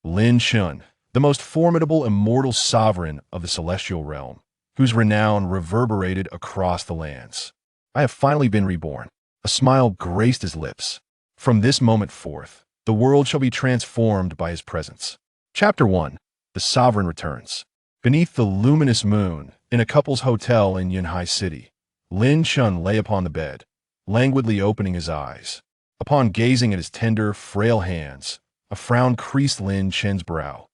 Lin Chen, the most formidable immortal sovereign of the celestial realm, whose renown reverberated across the lands. I have finally been reborn. A smile graced his lips. From this moment forth, the world shall be transformed by his presence. Chapter 1. The Sovereign Returns. Beneath the luminous moon, in a couple's hotel in Yunhai City, Lin Chen lay upon the bed, languidly opening his eyes. Upon gazing at his tender, frail hands, a frown creased Lin Chen's brow.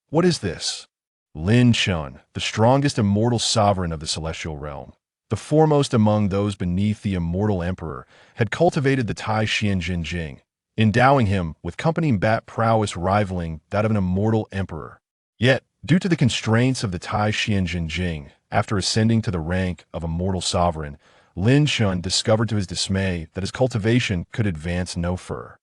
What is this? Lin Chen, the strongest immortal sovereign of the celestial realm, the foremost among those beneath the immortal emperor, had cultivated the Tai Xian Jing, endowing him with combat prowess rivaling that of an immortal emperor. Yet, due to the constraints of the Tai Xian Jing, after ascending to the rank of immortal sovereign, Lin Chen discovered to his dismay that his cultivation could advance no further.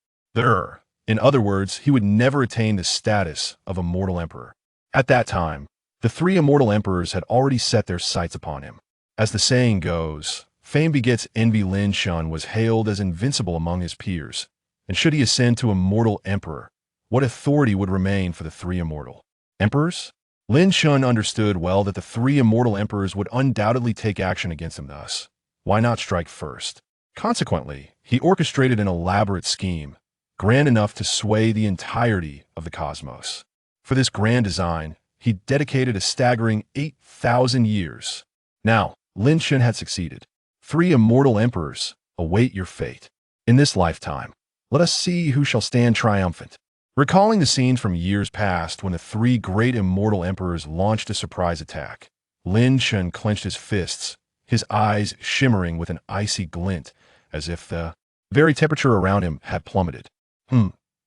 In other words, he would never attain the status of immortal emperor. At that time, the three immortal emperors had already set their sights upon him. As the saying goes, fame begets envy. Lin Chen was hailed as invincible among his peers, and should he ascend to immortal emperor, what authority would remain for the three immortal emperors? Lin Chen understood well that the three immortal emperors would undoubtedly take action against him thus. Why not strike first? Consequently, he orchestrated an elaborate scheme, grand enough to sway the entirety of the cosmos. For this grand design, he dedicated a staggering 8,000 years. Now, Lin Chen had succeeded. Three immortal emperors await your fate. In this lifetime, let us see who shall stand triumphant. Recalling the scenes from years past when the three great immortal emperors launched a surprise attack, Lin Chen clenched his fists, his eyes shimmering with an icy glint, as if the very temperature around him had plummeted.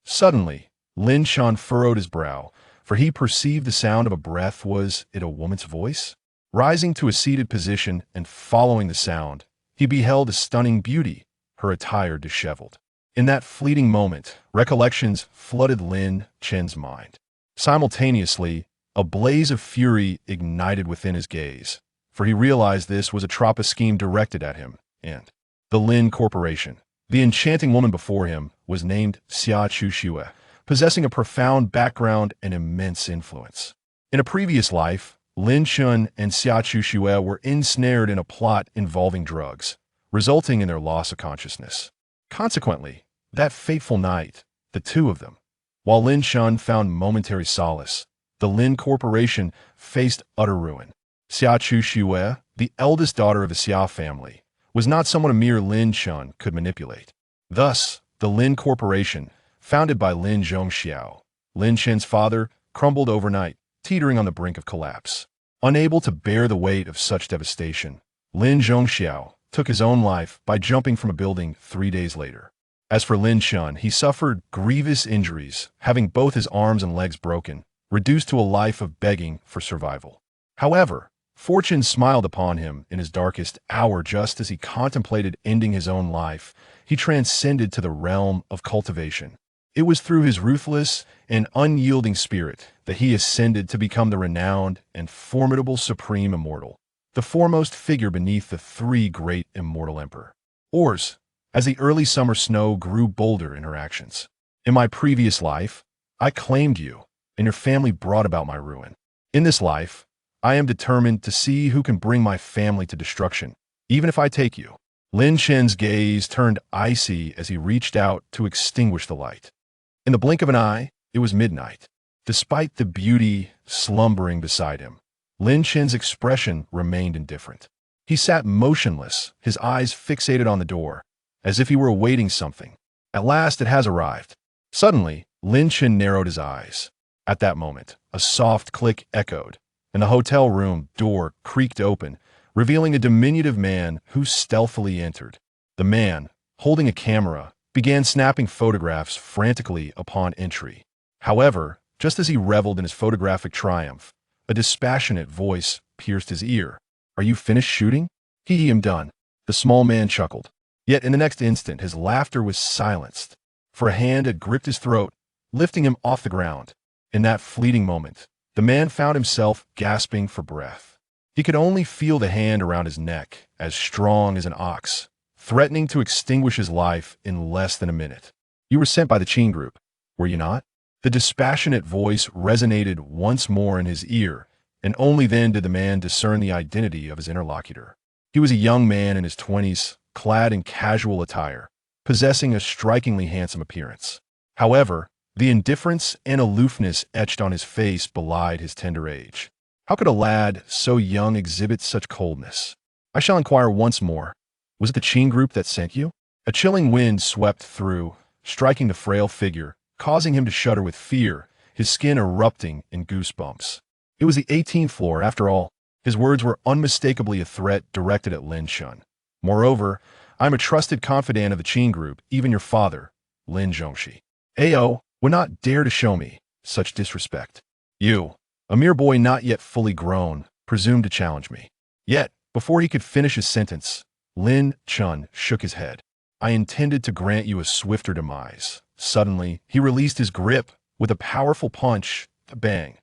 Suddenly, Lin Chen furrowed his brow, for he perceived the sound of a breath. Was it a woman's voice? Rising to a seated position and following the sound, he beheld a stunning beauty, her attire disheveled. In that fleeting moment, recollections flooded Lin Chen's mind. Simultaneously, a blaze of fury ignited within his gaze, for he realized this was a trappa scheme directed at him, and the Lin Corporation. The enchanting woman before him was named Xia Chuxue, possessing a profound background and immense influence. In a previous life, Lin Chen and Xia Chuxue were ensnared in a plot involving drugs, resulting in their loss of consciousness. Consequently, that fateful night, the two of them, while Lin Chen found momentary solace, the Lin Corporation faced utter ruin. Xia Chuxue, the eldest daughter of the Xia family, was not someone a mere Lin Chen could manipulate. Thus, the Lin Corporation, founded by Lin Zhongxiao, Lin Chen's father, crumbled overnight, teetering on the brink of collapse. Unable to bear the weight of such devastation, Lin Zhongxiao took his own life by jumping from a building 3 days later. As for Lin Chen, he suffered grievous injuries, having both his arms and legs broken, reduced to a life of begging for survival. However, fortune smiled upon him in his darkest hour. Just as he contemplated ending his own life, he transcended to the realm of cultivation. It was through his ruthless and unyielding spirit that he ascended to become the renowned and formidable supreme immortal, the foremost figure beneath the three great immortal emperors. As the early summer snow grew bolder in her actions. In my previous life, I claimed you, and your family brought about my ruin. In this life, I am determined to see who can bring my family to destruction, even if I take you. Lin Chen's gaze turned icy as he reached out to extinguish the light. In the blink of an eye, it was midnight. Despite the beauty slumbering beside him, Lin Chen's expression remained indifferent. He sat motionless, his eyes fixated on the door, as if he were awaiting something. At last it has arrived. Suddenly, Lin Chen narrowed his eyes. At that moment, a soft click echoed, and the hotel room door creaked open, revealing a diminutive man who stealthily entered. The man, holding a camera, began snapping photographs frantically upon entry. However, just as he reveled in his photographic triumph, a dispassionate voice pierced his ear. "Are you finished shooting?" "I am done." The small man chuckled. Yet in the next instant, his laughter was silenced, for a hand had gripped his throat, lifting him off the ground. In that fleeting moment, the man found himself gasping for breath. He could only feel the hand around his neck, as strong as an ox, threatening to extinguish his life in less than a minute. "You were sent by the Qin group, were you not?" The dispassionate voice resonated once more in his ear, and only then did the man discern the identity of his interlocutor. He was a young man in his 20s, clad in casual attire, possessing a strikingly handsome appearance. However, the indifference and aloofness etched on his face belied his tender age. How could a lad so young exhibit such coldness? I shall inquire once more. Was it the Qin group that sent you? A chilling wind swept through, striking the frail figure, causing him to shudder with fear, his skin erupting in goosebumps. It was the 18th floor, after all. His words were unmistakably a threat directed at Lin Chen. Moreover, I am a trusted confidant of the Qin group, even your father, Lin Zhongxi. Ao would not dare to show me such disrespect. You, a mere boy not yet fully grown, presumed to challenge me. Yet, before he could finish his sentence, Lin Chen shook his head. I intended to grant you a swifter demise. Suddenly, he released his grip with a powerful punch, a bang.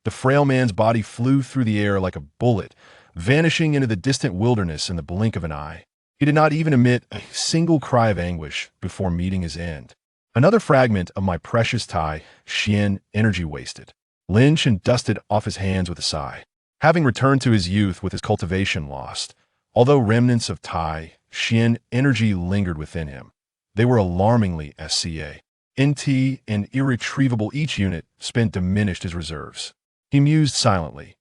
The frail man's body flew through the air like a bullet, vanishing into the distant wilderness in the blink of an eye. He did not even emit a single cry of anguish before meeting his end. Another fragment of my precious Tai Xian energy wasted. Lin Chen dusted off his hands with a sigh. Having returned to his youth with his cultivation lost, although remnants of Tai Xian energy lingered within him, they were alarmingly SCA. NT and irretrievable, each unit spent diminished his reserves. He mused silently.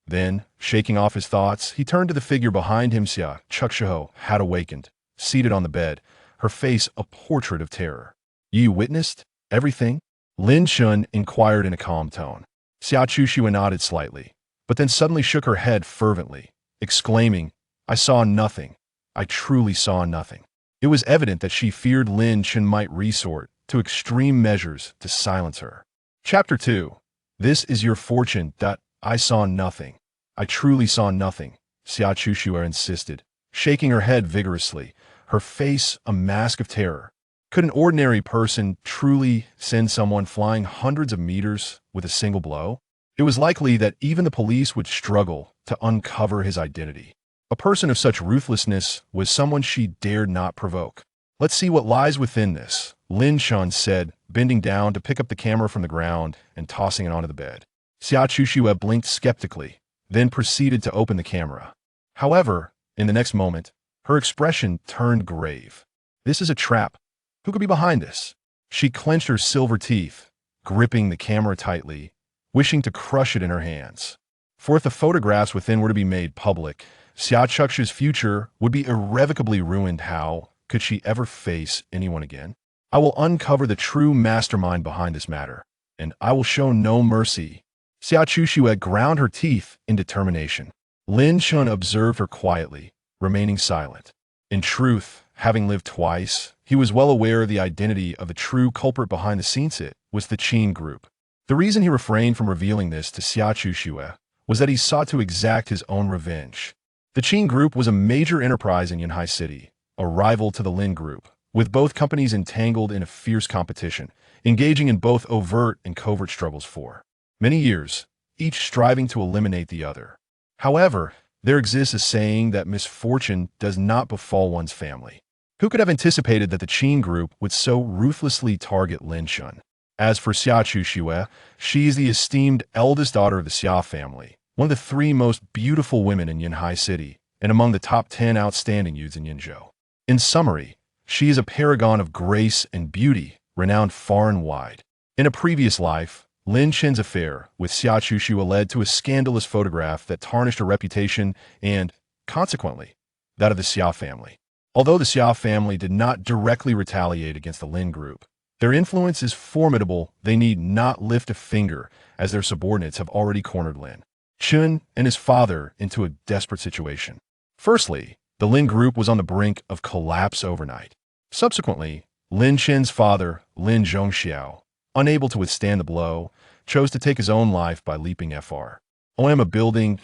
Then, shaking off his thoughts, he turned to the figure behind him. Xia Chukshiho had awakened, seated on the bed, her face a portrait of terror. You witnessed everything? Lin Chen inquired in a calm tone. Xia Chukshiho nodded slightly, but then suddenly shook her head fervently, exclaiming, I saw nothing. I truly saw nothing. It was evident that she feared Lin Chen might resort to extreme measures to silence her. Chapter 2. This is your fortune. I saw nothing. I truly saw nothing, Xia Chukshiho insisted, shaking her head vigorously, her face a mask of terror. Could an ordinary person truly send someone flying hundreds of meters with a single blow? It was likely that even the police would struggle to uncover his identity. A person of such ruthlessness was someone she dared not provoke. Let's see what lies within this, Lin Chen said, bending down to pick up the camera from the ground and tossing it onto the bed. Xia Chukshiho blinked skeptically, then proceeded to open the camera. However, in the next moment, her expression turned grave. This is a trap. Who could be behind this? She clenched her silver teeth, gripping the camera tightly, wishing to crush it in her hands. For if the photographs within were to be made public, Xia Chukshi's future would be irrevocably ruined. How could she ever face anyone again? I will uncover the true mastermind behind this matter, and I will show no mercy. Xia Chukshiho ground her teeth in determination. Lin Chen observed her quietly, remaining silent. In truth, having lived twice, he was well aware of the identity of the true culprit behind the scenes. It was the Qin group. The reason he refrained from revealing this to Xia Chukshiho was that he sought to exact his own revenge. The Qin group was a major enterprise in Yanhai City, a rival to the Lin group, with both companies entangled in a fierce competition, engaging in both overt and covert struggles for many years, each striving to eliminate the other. However, there exists a saying that misfortune does not befall one's family. Who could have anticipated that the Qin group would so ruthlessly target Lin Chen? As for Xia Chukshiho, she is the esteemed eldest daughter of the Xia family, one of the 3 most beautiful women in Yanhai City, and among the top 10 outstanding youths in Yinzhou. In summary, she is a paragon of grace and beauty, renowned far and wide. In a previous life, Lin Chen's affair with Xia Chukshiho led to a scandalous photograph that tarnished her reputation and, consequently, that of the Xia family. Although the Xia family did not directly retaliate against the Lin group, their influence is formidable. They need not lift a finger, as their subordinates have already cornered Lin Chen and his father into a desperate situation. Firstly, the Lin group was on the brink of collapse overnight. Subsequently, Lin Chen's father, Lin Zhongxiao, unable to withstand the blow, chose to take his own life by leaping from a building.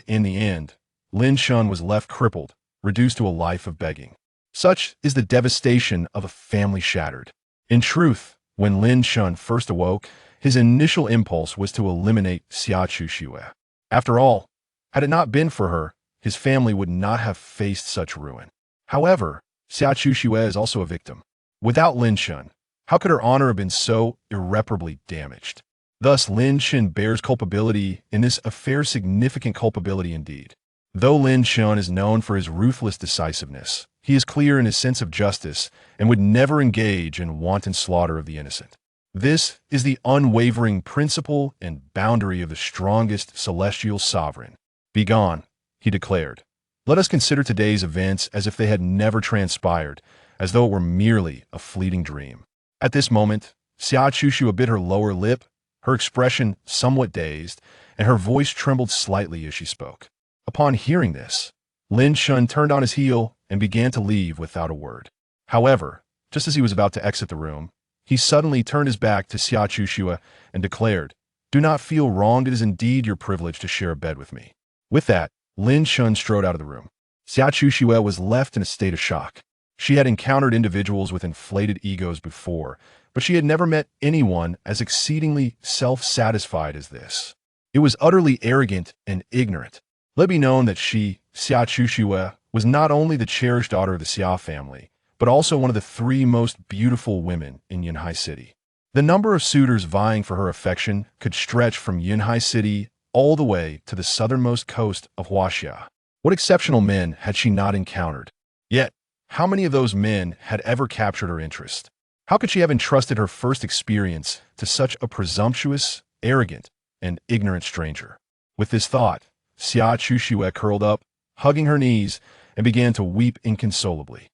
In the end, Lin Chen was left crippled, reduced to a life of begging. Such is the devastation of a family shattered. In truth, when Lin Chen first awoke, his initial impulse was to eliminate Xia Chukshiho. After all, had it not been for her, his family would not have faced such ruin. However, Xia Chukshiho is also a victim. Without Lin Chen, How could her honor have been so irreparably damaged? Thus, Lin Chen bears culpability in this affair, significant culpability indeed. Though Lin Chen is known for his ruthless decisiveness, he is clear in his sense of justice and would never engage in wanton slaughter of the innocent. This is the unwavering principle and boundary of the strongest celestial sovereign. Begone, he declared. Let us consider today's events as if they had never transpired, as though it were merely a fleeting dream. At this moment, Xia Chushua bit her lower lip, her expression somewhat dazed, and her voice trembled slightly as she spoke. Upon hearing this, Lin Chen turned on his heel and began to leave without a word. However, just as he was about to exit the room, he suddenly turned his back to Xia Chushua and declared, "Do not feel wronged. It is indeed your privilege to share a bed with me." With that, Lin Chen strode out of the room. Xia Chushua was left in a state of shock. She had encountered individuals with inflated egos before, but she had never met anyone as exceedingly self-satisfied as this. It was utterly arrogant and ignorant. Let it be known that she, Xia Chushua, was not only the cherished daughter of the Xia family, but also one of the 3 most beautiful women in Yunhai City. The number of suitors vying for her affection could stretch from Yunhai City all the way to the southernmost coast of Huaxia. What exceptional men had she not encountered? Yet, how many of those men had ever captured her interest? How could she have entrusted her first experience to such a presumptuous, arrogant, and ignorant stranger? With this thought, Xia Chushua curled up, hugging her knees, and began to weep inconsolably.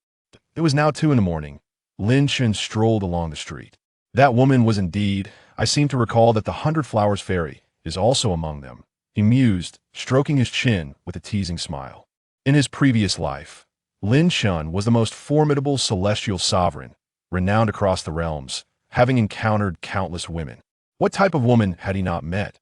It was now 2 in the morning. Lin Chen strolled along the street. That woman was indeed, I seem to recall that the 100 Flowers Fairy is also among them, he mused, stroking his chin with a teasing smile. In his previous life, Lin Chen was the most formidable celestial sovereign, renowned across the realms, having encountered countless women. What type of woman had he not met?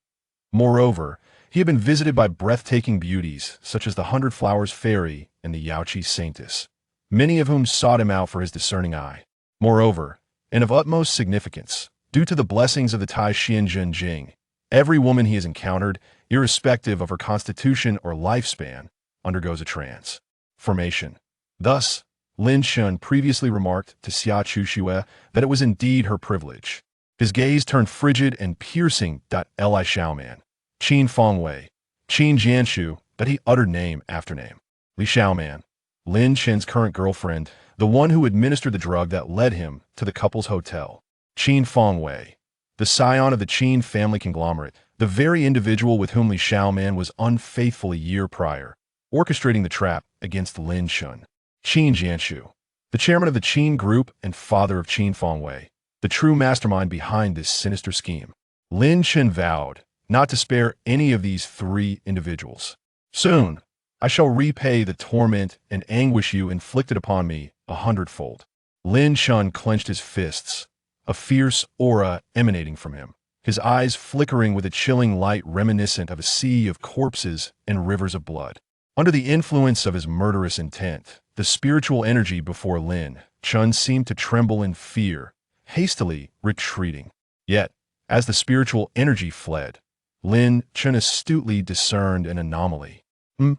Moreover, he had been visited by breathtaking beauties such as the 100 Flowers Fairy and the Yaoqi Saintess, many of whom sought him out for his discerning eye. Moreover, and of utmost significance, due to the blessings of the Tai Xianzhen Jing, every woman he has encountered, irrespective of her constitution or lifespan, undergoes a transformation. Thus, Lin Chen previously remarked to Xia Chushua that it was indeed her privilege. His gaze turned frigid and piercing. Li Xiaoman, Qin Fengwei, Qin Jianshu, that he uttered name after name. Li Xiaoman, Lin Chen's current girlfriend, the one who administered the drug that led him to the couple's hotel. Qin Fengwei, the scion of the Qin family conglomerate, the very individual with whom Li Xiaoman was unfaithful a year prior, orchestrating the trap against Lin Chen. Qin Jianshu, the chairman of the Qin group and father of Qin Fengwei, the true mastermind behind this sinister scheme. Lin Chen vowed not to spare any of these 3 individuals. Soon, I shall repay the torment and anguish you inflicted upon me 100-fold. Lin Chen clenched his fists, a fierce aura emanating from him, his eyes flickering with a chilling light reminiscent of a sea of corpses and rivers of blood. Under the influence of his murderous intent, the spiritual energy before Lin Chen seemed to tremble in fear, hastily retreating. Yet, as the spiritual energy fled, Lin Chen astutely discerned an anomaly. In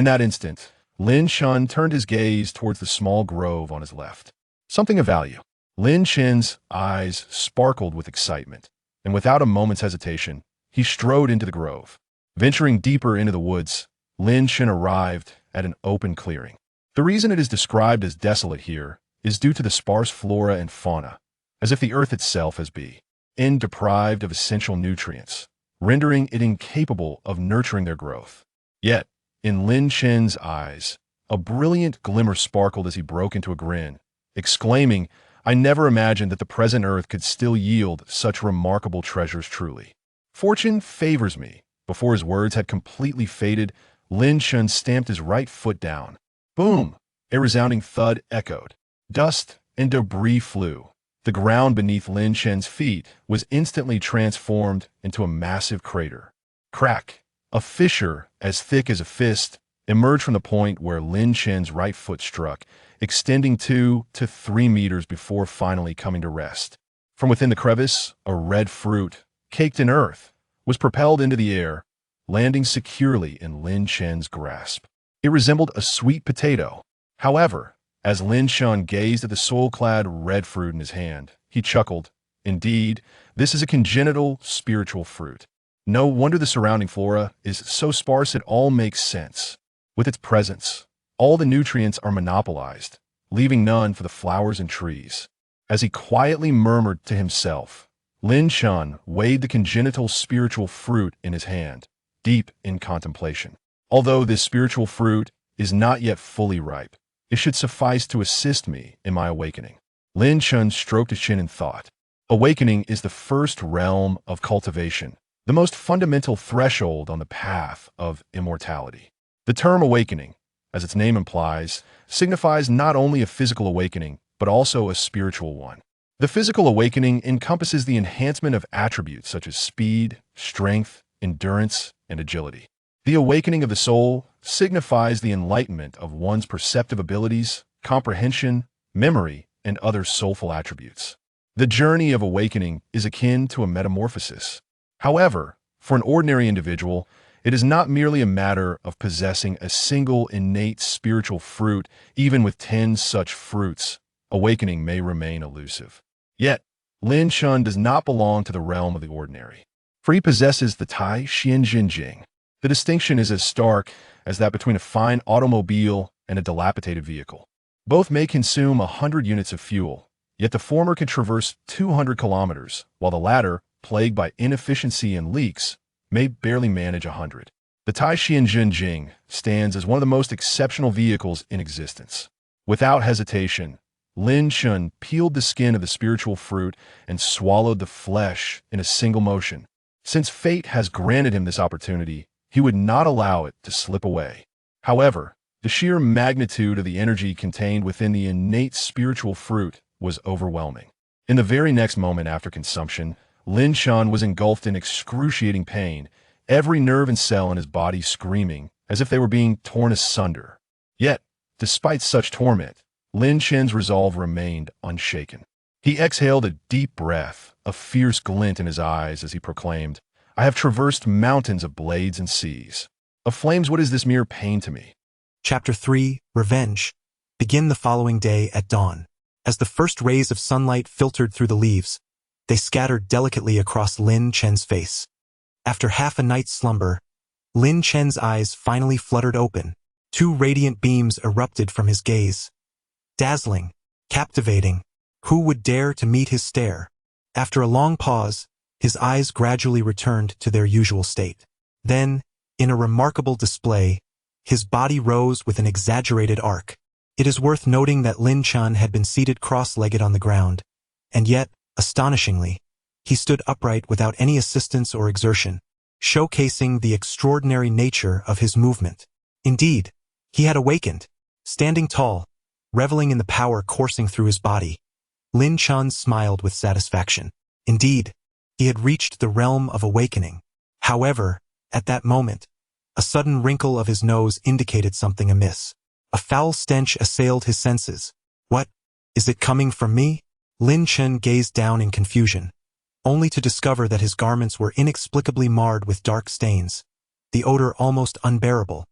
that instant, Lin Chen turned his gaze towards the small grove on his left. Something of value. Lin Chen's eyes sparkled with excitement, and without a moment's hesitation, he strode into the grove. Venturing deeper into the woods, Lin Chen arrived at an open clearing. The reason it is described as desolate here is due to the sparse flora and fauna, as if the earth itself has been deprived of essential nutrients, rendering it incapable of nurturing their growth. Yet, in Lin Chen's eyes, a brilliant glimmer sparkled as he broke into a grin, exclaiming, "I never imagined that the present earth could still yield such remarkable treasures truly. Fortune favors me." Before his words had completely faded, Lin Chen stamped his right foot down. Boom! A resounding thud echoed. Dust and debris flew. The ground beneath Lin Chen's feet was instantly transformed into a massive crater. Crack! A fissure as thick as a fist emerged from the point where Lin Chen's right foot struck, extending 2 to 3 meters before finally coming to rest. From within the crevice, a red fruit, caked in earth, was propelled into the air, landing securely in Lin Chen's grasp. It resembled a sweet potato. However, as Lin Chen gazed at the soil-clad red fruit in his hand, He chuckled. Indeed, this is a congenital spiritual fruit. No wonder the surrounding flora is so sparse it all makes sense. With its presence, all the nutrients are monopolized, leaving none for the flowers and trees. As he quietly murmured to himself, Lin Chen weighed the congenital spiritual fruit in his hand, deep in contemplation. Although this spiritual fruit is not yet fully ripe, it should suffice to assist me in my awakening. Lin Chen stroked his chin in thought. Awakening is the first realm of cultivation, the most fundamental threshold on the path of immortality. The term awakening, as its name implies, signifies not only a physical awakening, but also a spiritual one. The physical awakening encompasses the enhancement of attributes such as speed, strength, endurance, and agility. The awakening of the soul signifies the enlightenment of one's perceptive abilities, comprehension, memory, and other soulful attributes. The journey of awakening is akin to a metamorphosis. However, for an ordinary individual, it is not merely a matter of possessing a single innate spiritual fruit. Even with 10 such fruits, awakening may remain elusive. Yet, Lin Chen does not belong to the realm of the ordinary, for he possesses the Tai Xian Jing. The distinction is as stark as that between a fine automobile and a dilapidated vehicle. Both may consume 100 units of fuel, yet the former can traverse 200 kilometers, while the latter, plagued by inefficiency and leaks, may barely manage 100. The Tai Xian Jing stands as one of the most exceptional vehicles in existence. Without hesitation, Lin Chen peeled the skin of the spiritual fruit and swallowed the flesh in a single motion. Since fate has granted him this opportunity, he would not allow it to slip away. However, the sheer magnitude of the energy contained within the innate spiritual fruit was overwhelming. In the very next moment after consumption, Lin Chen was engulfed in excruciating pain, every nerve and cell in his body screaming as if they were being torn asunder. Yet, despite such torment, Lin Chen's resolve remained unshaken. He exhaled a deep breath, a fierce glint in his eyes as he proclaimed, "I have traversed mountains of blades and seas. Of flames, what is this mere pain to me?" Chapter 3, Revenge. Begin the following day at dawn. As the first rays of sunlight filtered through the leaves, they scattered delicately across Lin Chen's face. After half a night's slumber, Lin Chen's eyes finally fluttered open. 2 radiant beams erupted from his gaze. Dazzling, captivating, who would dare to meet his stare? After a long pause, his eyes gradually returned to their usual state. Then, in a remarkable display, his body rose with an exaggerated arc. It is worth noting that Lin Chen had been seated cross-legged on the ground, and yet, astonishingly, he stood upright without any assistance or exertion, showcasing the extraordinary nature of his movement. Indeed, he had awakened. Standing tall, reveling in the power coursing through his body, Lin Chen smiled with satisfaction. Indeed, he had reached the realm of awakening. However, at that moment, a sudden wrinkle of his nose indicated something amiss. A foul stench assailed his senses. What? Is it coming from me? Lin Chen gazed down in confusion, only to discover that his garments were inexplicably marred with dark stains, the odor almost unbearable.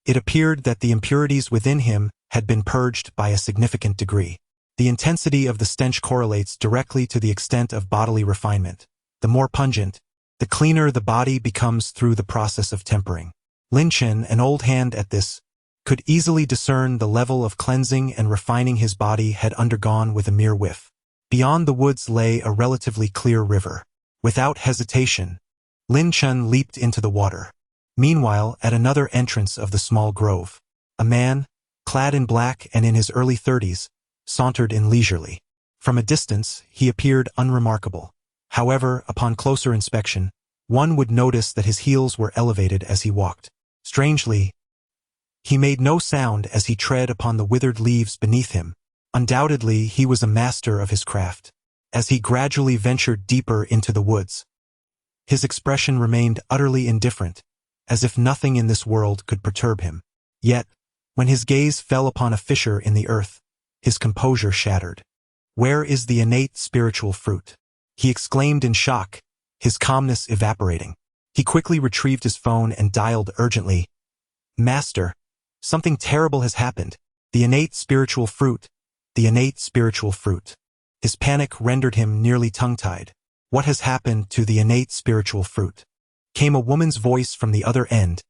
It appeared that the impurities within him had been purged by a significant degree. The intensity of the stench correlates directly to the extent of bodily refinement. The more pungent, the cleaner the body becomes through the process of tempering. Lin Chen, an old hand at this, could easily discern the level of cleansing and refining his body had undergone with a mere whiff. Beyond the woods lay a relatively clear river. Without hesitation, Lin Chen leaped into the water. Meanwhile, at another entrance of the small grove, a man, clad in black and in his early 30s, sauntered in leisurely. From a distance, he appeared unremarkable. However, upon closer inspection, one would notice that his heels were elevated as he walked. Strangely, he made no sound as he tread upon the withered leaves beneath him. Undoubtedly, he was a master of his craft. As he gradually ventured deeper into the woods, his expression remained utterly indifferent, as if nothing in this world could perturb him. Yet, when his gaze fell upon a fissure in the earth, his composure shattered. "Where is the innate spiritual fruit?" he exclaimed in shock, his calmness evaporating. He quickly retrieved his phone and dialed urgently. "Master, something terrible has happened. The innate spiritual fruit. The innate spiritual fruit." His panic rendered him nearly tongue-tied. What has happened to the innate spiritual fruit? Came a woman's voice from the other end,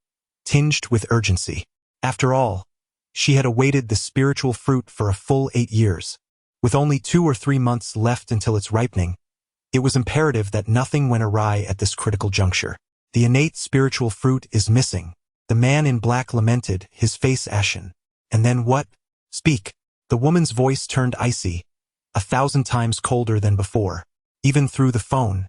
tinged with urgency. After all, she had awaited the spiritual fruit for a full 8 years. With only 2 or 3 months left until its ripening, it was imperative that nothing went awry at this critical juncture. The innate spiritual fruit is missing. The man in black lamented, his face ashen. And then what? Speak. The woman's voice turned icy, 1,000 times colder than before. Even through the phone,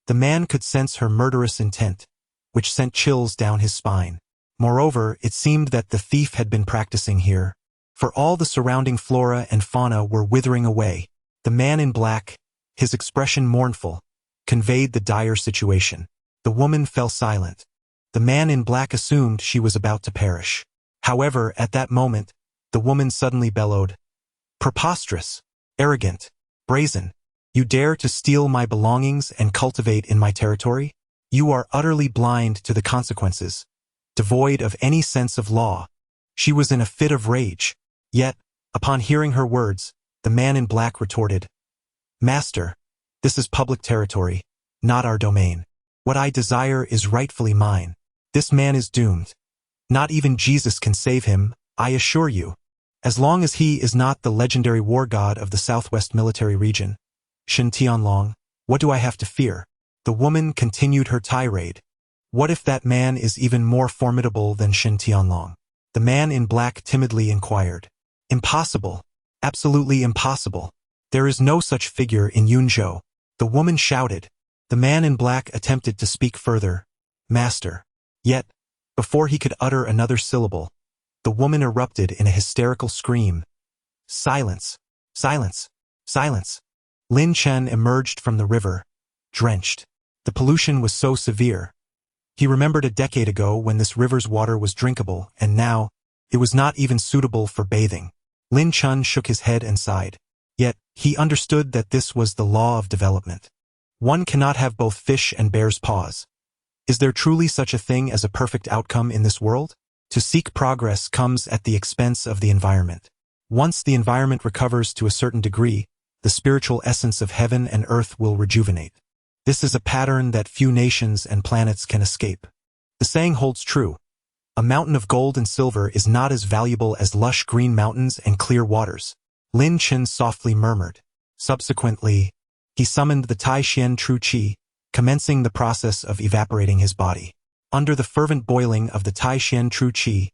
the man could sense her murderous intent, which sent chills down his spine. Moreover, it seemed that the thief had been practicing here, for all the surrounding flora and fauna were withering away. The man in black, his expression mournful, conveyed the dire situation. The woman fell silent. The man in black assumed she was about to perish. However, at that moment, the woman suddenly bellowed, "Preposterous! Arrogant! Brazen! You dare to steal my belongings and cultivate in my territory? You are utterly blind to the consequences, devoid of any sense of law." She was in a fit of rage. Yet, upon hearing her words, the man in black retorted, "Master, this is public territory, not our domain. What I desire is rightfully mine. This man is doomed. Not even Jesus can save him, I assure you. As long as he is not the legendary war god of the Southwest Military Region, Shen Tianlong, what do I have to fear?" The woman continued her tirade. What if that man is even more formidable than Shen Tianlong? The man in black timidly inquired. "Impossible. Absolutely impossible. There is no such figure in Yunzhou." The woman shouted. The man in black attempted to speak further. "Master." Yet, before he could utter another syllable, the woman erupted in a hysterical scream. "Silence! Silence! Silence!" Lin Chen emerged from the river, drenched. The pollution was so severe. He remembered a decade ago when this river's water was drinkable, and now, it was not even suitable for bathing. Lin Chen shook his head and sighed. Yet, he understood that this was the law of development. One cannot have both fish and bear's paws. Is there truly such a thing as a perfect outcome in this world? To seek progress comes at the expense of the environment. Once the environment recovers to a certain degree, the spiritual essence of heaven and earth will rejuvenate. This is a pattern that few nations and planets can escape. The saying holds true. A mountain of gold and silver is not as valuable as lush green mountains and clear waters. Lin Chen softly murmured. Subsequently, he summoned the Tai Xian Tru Qi, commencing the process of evaporating his body. Under the fervent boiling of the Tai Xian Tru Qi,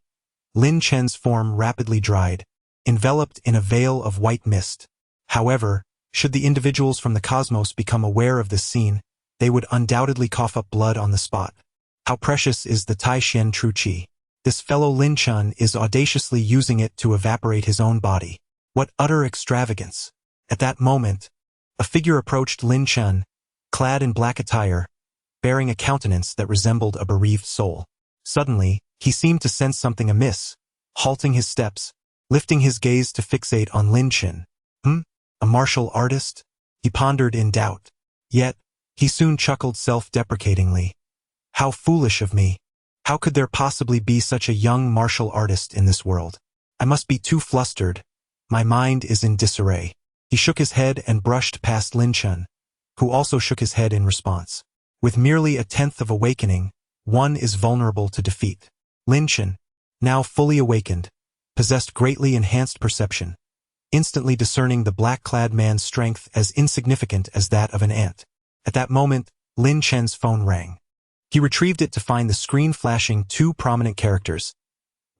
Lin Chen's form rapidly dried, enveloped in a veil of white mist. However, should the individuals from the cosmos become aware of this scene, they would undoubtedly cough up blood on the spot. How precious is the Tai Xian Tru Qi? This fellow Lin Chen is audaciously using it to evaporate his own body. What utter extravagance! At that moment, a figure approached Lin Chen, clad in black attire, bearing a countenance that resembled a bereaved soul. Suddenly, he seemed to sense something amiss, halting his steps, lifting his gaze to fixate on Lin Chen. A martial artist? He pondered in doubt. Yet, he soon chuckled self-deprecatingly. How foolish of me. How could there possibly be such a young martial artist in this world? I must be too flustered. My mind is in disarray. He shook his head and brushed past Lin Chen, who also shook his head in response. With merely a tenth of awakening, one is vulnerable to defeat. Lin Chen, now fully awakened, possessed greatly enhanced perception, instantly discerning the black-clad man's strength as insignificant as that of an ant. At that moment, Lin Chen's phone rang. He retrieved it to find the screen flashing 2 prominent characters.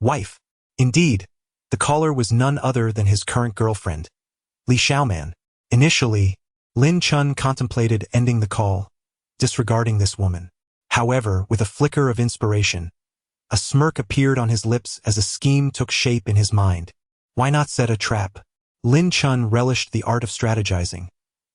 Wife. Indeed, the caller was none other than his current girlfriend, Li Xiaoman. Initially, Lin Chen contemplated ending the call, disregarding this woman. However, with a flicker of inspiration, a smirk appeared on his lips as a scheme took shape in his mind. Why not set a trap? Lin Chen relished the art of strategizing,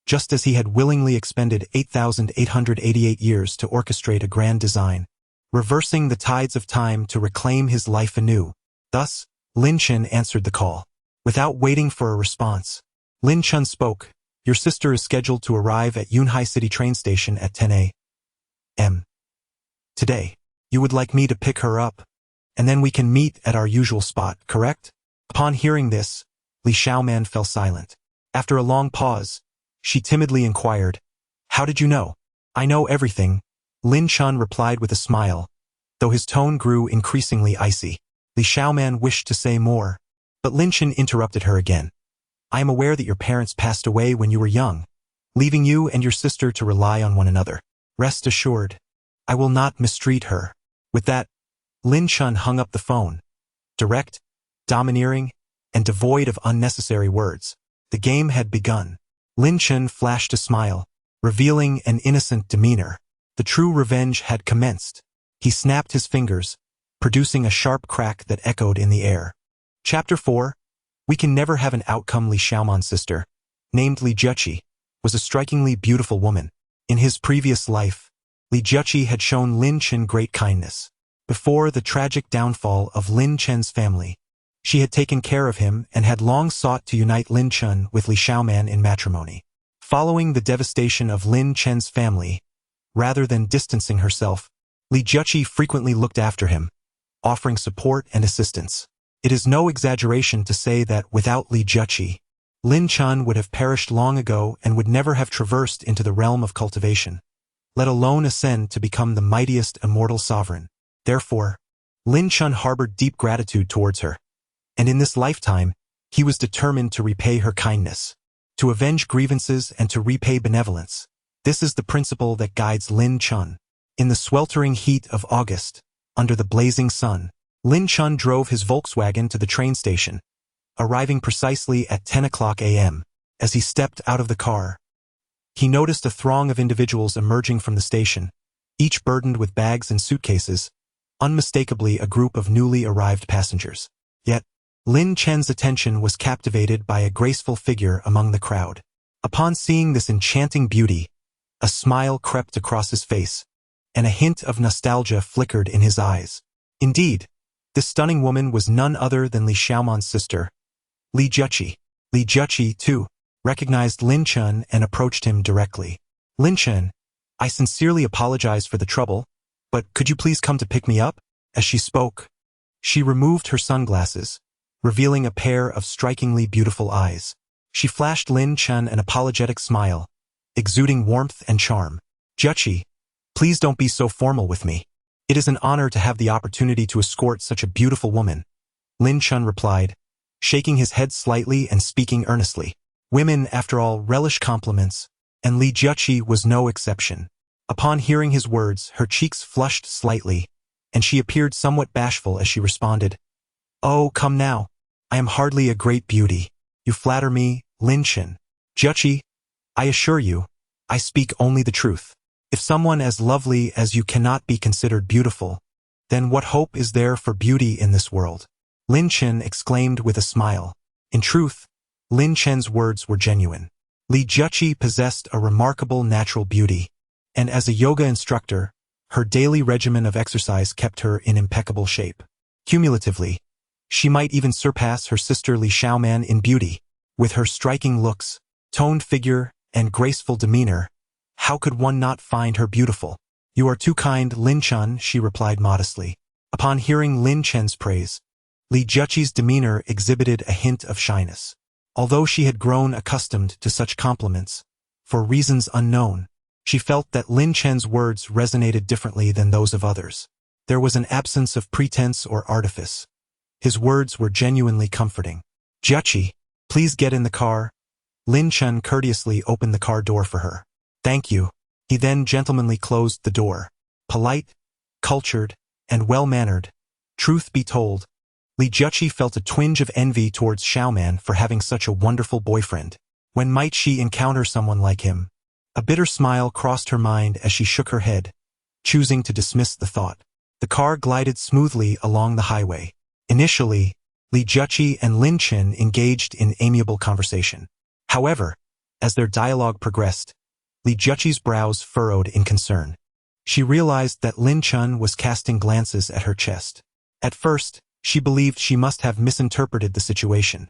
just as he had willingly expended 8,888 years to orchestrate a grand design, reversing the tides of time to reclaim his life anew. Thus, Lin Chen answered the call. Without waiting for a response, Lin Chen spoke. Your sister is scheduled to arrive at Yunhai City train station at 10 a.m. today. You would like me to pick her up, and then we can meet at our usual spot, correct? Upon hearing this, Li Xiaoman fell silent. After a long pause, She timidly inquired, "How did you know?" "I know everything," Lin Chen replied with a smile, though his tone grew increasingly icy. Li Xiaoman wished to say more, but Lin Chen interrupted her again. "I am aware that your parents passed away when you were young, leaving you and your sister to rely on one another. Rest assured, I will not mistreat her." With that, Lin Chen hung up the phone, direct, domineering, and devoid of unnecessary words. The game had begun. Lin Chen flashed a smile, revealing an innocent demeanor. The true revenge had commenced. He snapped his fingers, producing a sharp crack that echoed in the air. Chapter 4. We can never have an outcome. Li Xiaoman's sister, named Li Juqi, was a strikingly beautiful woman. In his previous life, Li Juqi had shown Lin Chen great kindness. Before the tragic downfall of Lin Chen's family, she had taken care of him and had long sought to unite Lin Chen with Li Xiaoman in matrimony. Following the devastation of Lin Chen's family, rather than distancing herself, Li Juqi frequently looked after him, offering support and assistance. It is no exaggeration to say that without Li Juqi, Lin Chen would have perished long ago and would never have traversed into the realm of cultivation, let alone ascend to become the mightiest immortal sovereign. Therefore, Lin Chen harbored deep gratitude towards her, and in this lifetime, he was determined to repay her kindness, to avenge grievances and to repay benevolence. This is the principle that guides Lin Chen. In the sweltering heat of August, under the blazing sun, Lin Chen drove his Volkswagen to the train station, arriving precisely at 10 o'clock a.m. As he stepped out of the car, he noticed a throng of individuals emerging from the station, each burdened with bags and suitcases, unmistakably a group of newly arrived passengers. Yet, Lin Chen's attention was captivated by a graceful figure among the crowd. Upon seeing this enchanting beauty, a smile crept across his face, and a hint of nostalgia flickered in his eyes. Indeed, this stunning woman was none other than Li Xiaoman's sister, Li Juqi. Li Juqi, too, recognized Lin Chen and approached him directly. "Lin Chen, I sincerely apologize for the trouble, but could you please come to pick me up?" As she spoke, she removed her sunglasses, revealing a pair of strikingly beautiful eyes. She flashed Lin Chen an apologetic smile, exuding warmth and charm. "Juqi, please don't be so formal with me. It is an honor to have the opportunity to escort such a beautiful woman," Lin Chen replied, shaking his head slightly and speaking earnestly. Women, after all, relish compliments, and Li Juqi was no exception. Upon hearing his words, her cheeks flushed slightly, and she appeared somewhat bashful as she responded, "Oh, come now. I am hardly a great beauty. You flatter me, Lin Chen. Juqi, I assure you, I speak only the truth. If someone as lovely as you cannot be considered beautiful, then what hope is there for beauty in this world?" Lin Chen exclaimed with a smile. In truth, Lin Chen's words were genuine. Li Juqi possessed a remarkable natural beauty, and as a yoga instructor, her daily regimen of exercise kept her in impeccable shape. Cumulatively, she might even surpass her sister Li Xiaoman in beauty. With her striking looks, toned figure, and graceful demeanor, how could one not find her beautiful? "You are too kind, Lin Chen," she replied modestly. Upon hearing Lin Chen's praise, Li Juqi's demeanor exhibited a hint of shyness. Although she had grown accustomed to such compliments, for reasons unknown, she felt that Lin Chen's words resonated differently than those of others. There was an absence of pretense or artifice. His words were genuinely comforting. "Juqi, please get in the car." Lin Chen courteously opened the car door for her. "Thank you." He then gentlemanly closed the door. Polite, cultured, and well-mannered. Truth be told, Li Juqi felt a twinge of envy towards Xiaoman for having such a wonderful boyfriend. When might she encounter someone like him? A bitter smile crossed her mind as she shook her head, choosing to dismiss the thought. The car glided smoothly along the highway. Initially, Li Juqi and Lin Chen engaged in amiable conversation. However, as their dialogue progressed, Li Juqi's brows furrowed in concern. She realized that Lin Chen was casting glances at her chest. At first, she believed she must have misinterpreted the situation.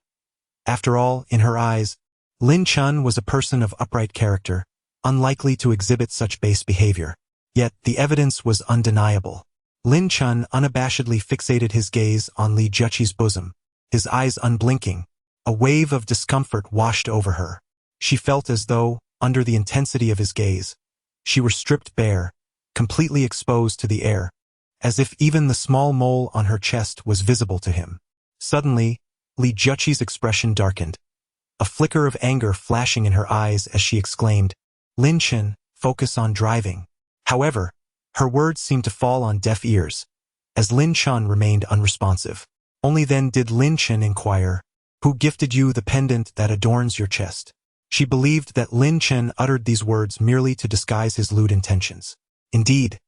After all, in her eyes, Lin Chen was a person of upright character, unlikely to exhibit such base behavior. Yet, the evidence was undeniable. Lin Chen unabashedly fixated his gaze on Li Juqi's bosom, his eyes unblinking. A wave of discomfort washed over her. She felt as though, under the intensity of his gaze, she were stripped bare, completely exposed to the air, as if even the small mole on her chest was visible to him. Suddenly, Li Juqi's expression darkened, a flicker of anger flashing in her eyes as she exclaimed, "Lin Chen, focus on driving." However, her words seemed to fall on deaf ears, as Lin Chen remained unresponsive. Only then did Lin Chen inquire, "Who gifted you the pendant that adorns your chest?" She believed that Lin Chen uttered these words merely to disguise his lewd intentions. Indeed,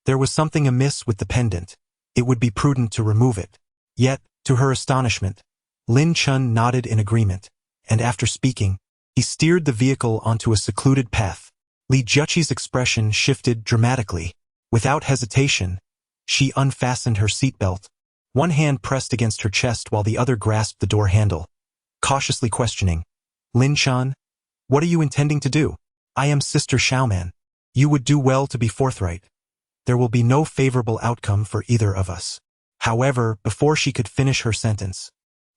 there was something amiss with the pendant. It would be prudent to remove it. Yet, to her astonishment, Lin Chen nodded in agreement, and after speaking, he steered the vehicle onto a secluded path. Li Juqi's expression shifted dramatically. Without hesitation, she unfastened her seatbelt, one hand pressed against her chest while the other grasped the door handle, cautiously questioning, "Lin Chen, what are you intending to do?" "I am Sister Xiaoman. You would do well to be forthright. There will be no favorable outcome for either of us." However, before she could finish her sentence,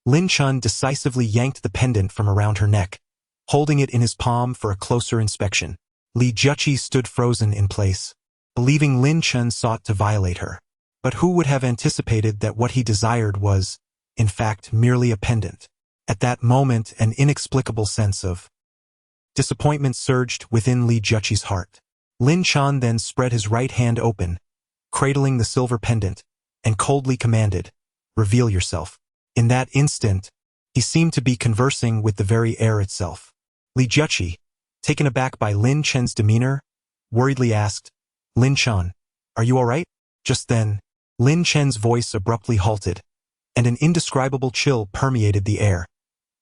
Lin Chen decisively yanked the pendant from around her neck, holding it in his palm for a closer inspection. Li Juqi stood frozen in place, believing Lin Chen sought to violate her. But who would have anticipated that what he desired was, in fact, merely a pendant? At that moment, an inexplicable sense of disappointment surged within Li Juqi's heart. Lin Chen then spread his right hand open, cradling the silver pendant, and coldly commanded, "Reveal yourself." In that instant, he seemed to be conversing with the very air itself. Li Juqi, taken aback by Lin Chen's demeanor, worriedly asked, "Lin Chen, are you all right?" Just then, Lin Chen's voice abruptly halted, and an indescribable chill permeated the air,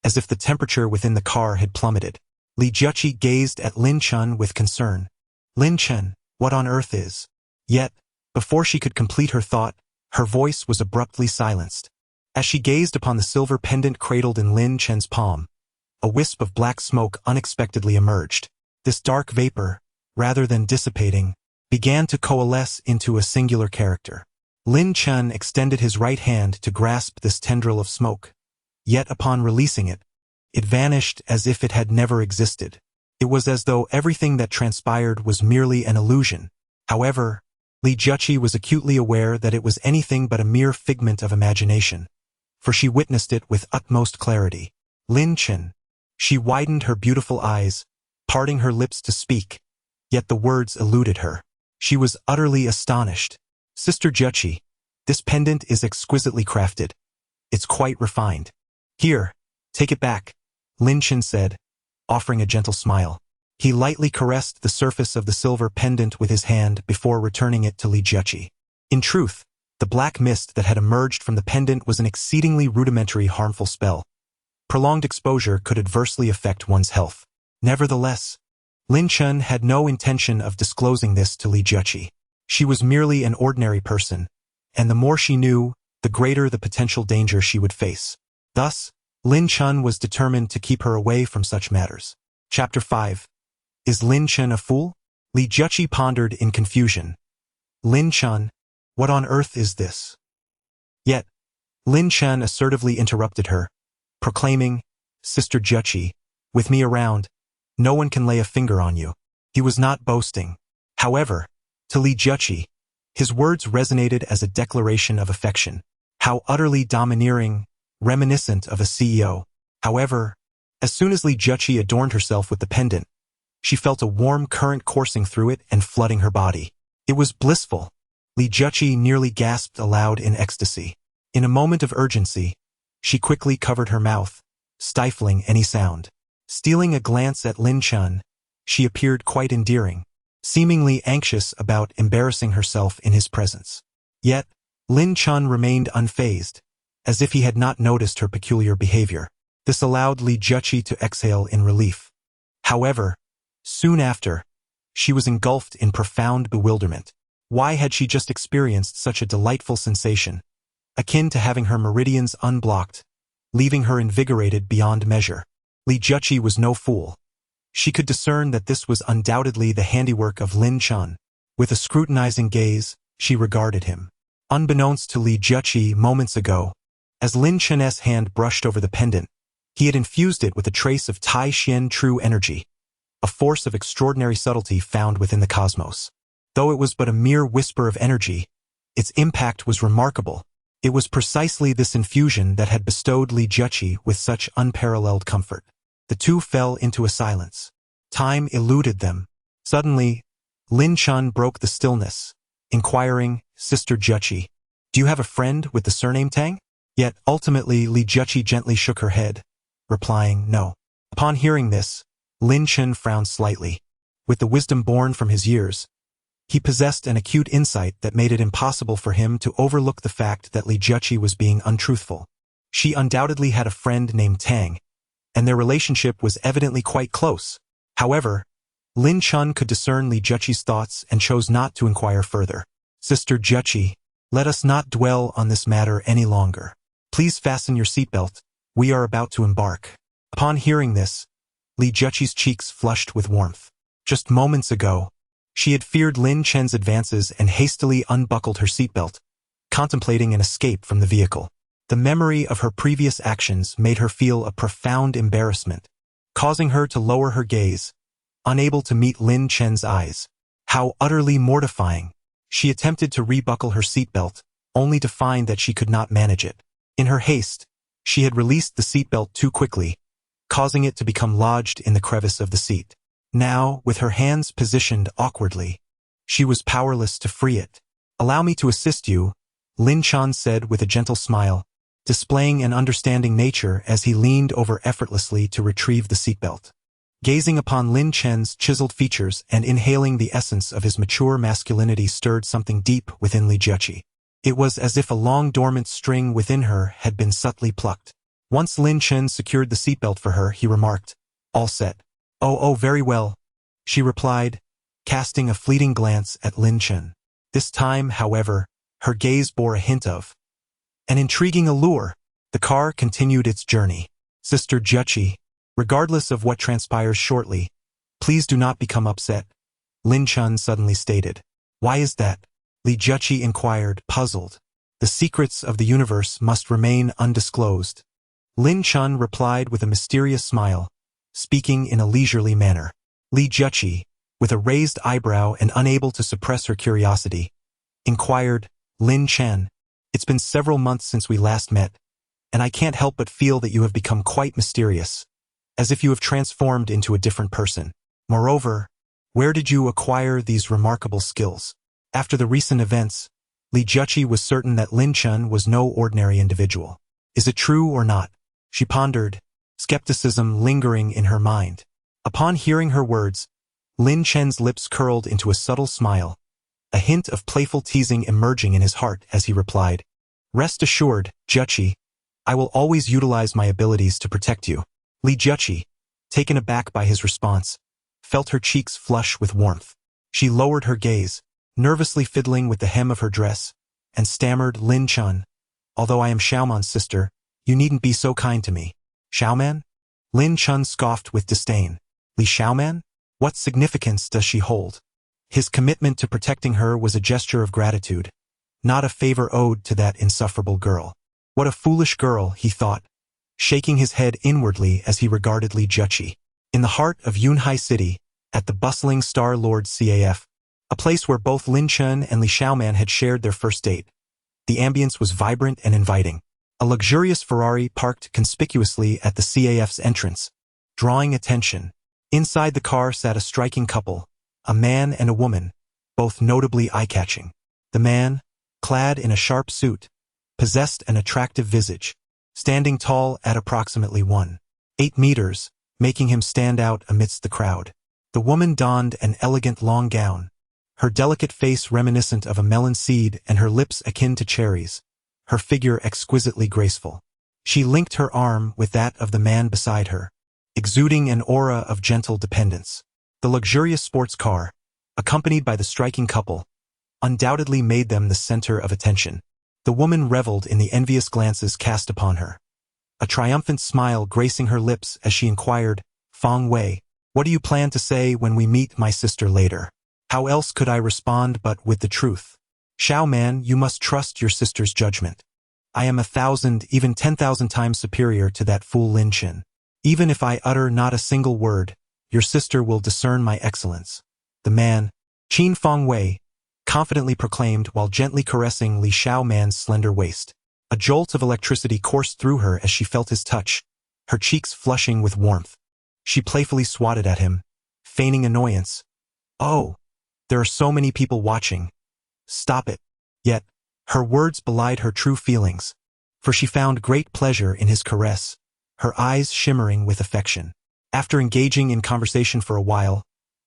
as if the temperature within the car had plummeted. Li Juqi gazed at Lin Chen with concern. "Lin Chen, what on earth is?" Yet, before she could complete her thought, her voice was abruptly silenced. As she gazed upon the silver pendant cradled in Lin Chen's palm, a wisp of black smoke unexpectedly emerged. This dark vapor, rather than dissipating, began to coalesce into a singular character. Lin Chen extended his right hand to grasp this tendril of smoke. Yet upon releasing it, it vanished as if it had never existed. It was as though everything that transpired was merely an illusion. However, Li Juqi was acutely aware that it was anything but a mere figment of imagination, for she witnessed it with utmost clarity. "Lin Chen." She widened her beautiful eyes, parting her lips to speak, yet the words eluded her. She was utterly astonished. "Sister Juqi, this pendant is exquisitely crafted. It's quite refined. Here, take it back," Lin Chen said, offering a gentle smile. He lightly caressed the surface of the silver pendant with his hand before returning it to Li Juqi. In truth, the black mist that had emerged from the pendant was an exceedingly rudimentary harmful spell. Prolonged exposure could adversely affect one's health. Nevertheless, Lin Chen had no intention of disclosing this to Li Juqi. She was merely an ordinary person, and the more she knew, the greater the potential danger she would face. Thus, Lin Chen was determined to keep her away from such matters. Chapter 5. Is Lin Chen a fool? Li Juqi pondered in confusion. "Lin Chen, what on earth is this?" Yet, Lin Chen assertively interrupted her, proclaiming, "Sister Juqi, with me around, no one can lay a finger on you." He was not boasting. However, to Li Juqi, his words resonated as a declaration of affection. How utterly domineering, reminiscent of a CEO. However, as soon as Li Juqi adorned herself with the pendant, she felt a warm current coursing through it and flooding her body. It was blissful. Li Juqi nearly gasped aloud in ecstasy. In a moment of urgency, she quickly covered her mouth, stifling any sound. Stealing a glance at Lin Chen, she appeared quite endearing, seemingly anxious about embarrassing herself in his presence. Yet, Lin Chen remained unfazed, as if he had not noticed her peculiar behavior. This allowed Li Juqi to exhale in relief. However, soon after, she was engulfed in profound bewilderment. Why had she just experienced such a delightful sensation, akin to having her meridians unblocked, leaving her invigorated beyond measure? Li Juqi was no fool. She could discern that this was undoubtedly the handiwork of Lin Chen. With a scrutinizing gaze, she regarded him. Unbeknownst to Li Juqi moments ago, as Lin Chen's hand brushed over the pendant, He had infused it with a trace of Tai Xian true energy, a force of extraordinary subtlety found within the cosmos. Though it was but a mere whisper of energy, its impact was remarkable. It was precisely this infusion that had bestowed Li Jueqi with such unparalleled comfort. The two fell into a silence. Time eluded them. Suddenly, Lin Chen broke the stillness, inquiring, "Sister Jueqi, do you have a friend with the surname Tang?" Yet ultimately Li Jueqi gently shook her head, replying, "No." Upon hearing this, Lin Chen frowned slightly. With the wisdom born from his years, he possessed an acute insight that made it impossible for him to overlook the fact that Li Jueqi was being untruthful. She undoubtedly had a friend named Tang, and their relationship was evidently quite close. However, Lin Chen could discern Li Jueqi's thoughts and chose not to inquire further. "Sister Jueqi, let us not dwell on this matter any longer. Please fasten your seatbelt. We are about to embark." Upon hearing this, Li Jueqi's cheeks flushed with warmth. Just moments ago, she had feared Lin Chen's advances and hastily unbuckled her seatbelt, contemplating an escape from the vehicle. The memory of her previous actions made her feel a profound embarrassment, causing her to lower her gaze, unable to meet Lin Chen's eyes. How utterly mortifying! She attempted to rebuckle her seatbelt, only to find that she could not manage it. In her haste, she had released the seatbelt too quickly, causing it to become lodged in the crevice of the seat. Now, with her hands positioned awkwardly, she was powerless to free it. "Allow me to assist you," Lin Chen said with a gentle smile, displaying an understanding nature as he leaned over effortlessly to retrieve the seatbelt. Gazing upon Lin Chen's chiseled features and inhaling the essence of his mature masculinity stirred something deep within Li Jueqi. It was as if a long-dormant string within her had been subtly plucked. Once Lin Chen secured the seatbelt for her, he remarked, "All set." Oh, very well," she replied, casting a fleeting glance at Lin Chen. This time, however, her gaze bore a hint of an intriguing allure. The car continued its journey. "Sister Jueqi, regardless of what transpires shortly, please do not become upset," Lin Chen suddenly stated. "Why is that?" Li Jueqi inquired, puzzled. "The secrets of the universe must remain undisclosed," Lin Chen replied with a mysterious smile, speaking in a leisurely manner. Li Jueqi, with a raised eyebrow and unable to suppress her curiosity, inquired, "Lin Chen, it's been several months since we last met, and I can't help but feel that you have become quite mysterious, as if you have transformed into a different person. Moreover, where did you acquire these remarkable skills?" After the recent events, Li Jueqi was certain that Lin Chen was no ordinary individual. Is it true or not? She pondered, skepticism lingering in her mind. Upon hearing her words, Lin Chen's lips curled into a subtle smile, a hint of playful teasing emerging in his heart as he replied, "Rest assured, Jueqi, I will always utilize my abilities to protect you." Li Jueqi, taken aback by his response, felt her cheeks flush with warmth. She lowered her gaze, nervously fiddling with the hem of her dress, and stammered, "Lin Chen, although I am Xiaoman's sister, you needn't be so kind to me." "Xiaoman?" Lin Chen scoffed with disdain. "Li Xiaoman? What significance does she hold?" His commitment to protecting her was a gesture of gratitude, not a favor owed to that insufferable girl. What a foolish girl, he thought, shaking his head inwardly as he regarded Li Jueqi. In the heart of Yunhai City, at the bustling Star-Lord CAF, a place where both Lin Chen and Li Xiaoman had shared their first date, the ambience was vibrant and inviting. A luxurious Ferrari parked conspicuously at the CAF's entrance, drawing attention. Inside the car sat a striking couple, a man and a woman, both notably eye-catching. The man, clad in a sharp suit, possessed an attractive visage, standing tall at approximately 1.8 meters, making him stand out amidst the crowd. The woman donned an elegant long gown, her delicate face reminiscent of a melon seed and her lips akin to cherries, her figure exquisitely graceful. She linked her arm with that of the man beside her, exuding an aura of gentle dependence. The luxurious sports car, accompanied by the striking couple, undoubtedly made them the center of attention. The woman reveled in the envious glances cast upon her, a triumphant smile gracing her lips as she inquired, "Feng Wei, what do you plan to say when we meet my sister later?" How else could I respond but with the truth? "Xiao Man, you must trust your sister's judgment. I am 1,000, even 10,000 times superior to that fool Lin Chen. Even if I utter not a single word, your sister will discern my excellence. The man, Qin Fangwei, confidently proclaimed while gently caressing Li Xiaoman's slender waist. A jolt of electricity coursed through her as she felt his touch, her cheeks flushing with warmth. She playfully swatted at him, feigning annoyance. Oh, there are so many people watching. Stop it. Yet, her words belied her true feelings, for she found great pleasure in his caress, her eyes shimmering with affection. After engaging in conversation for a while,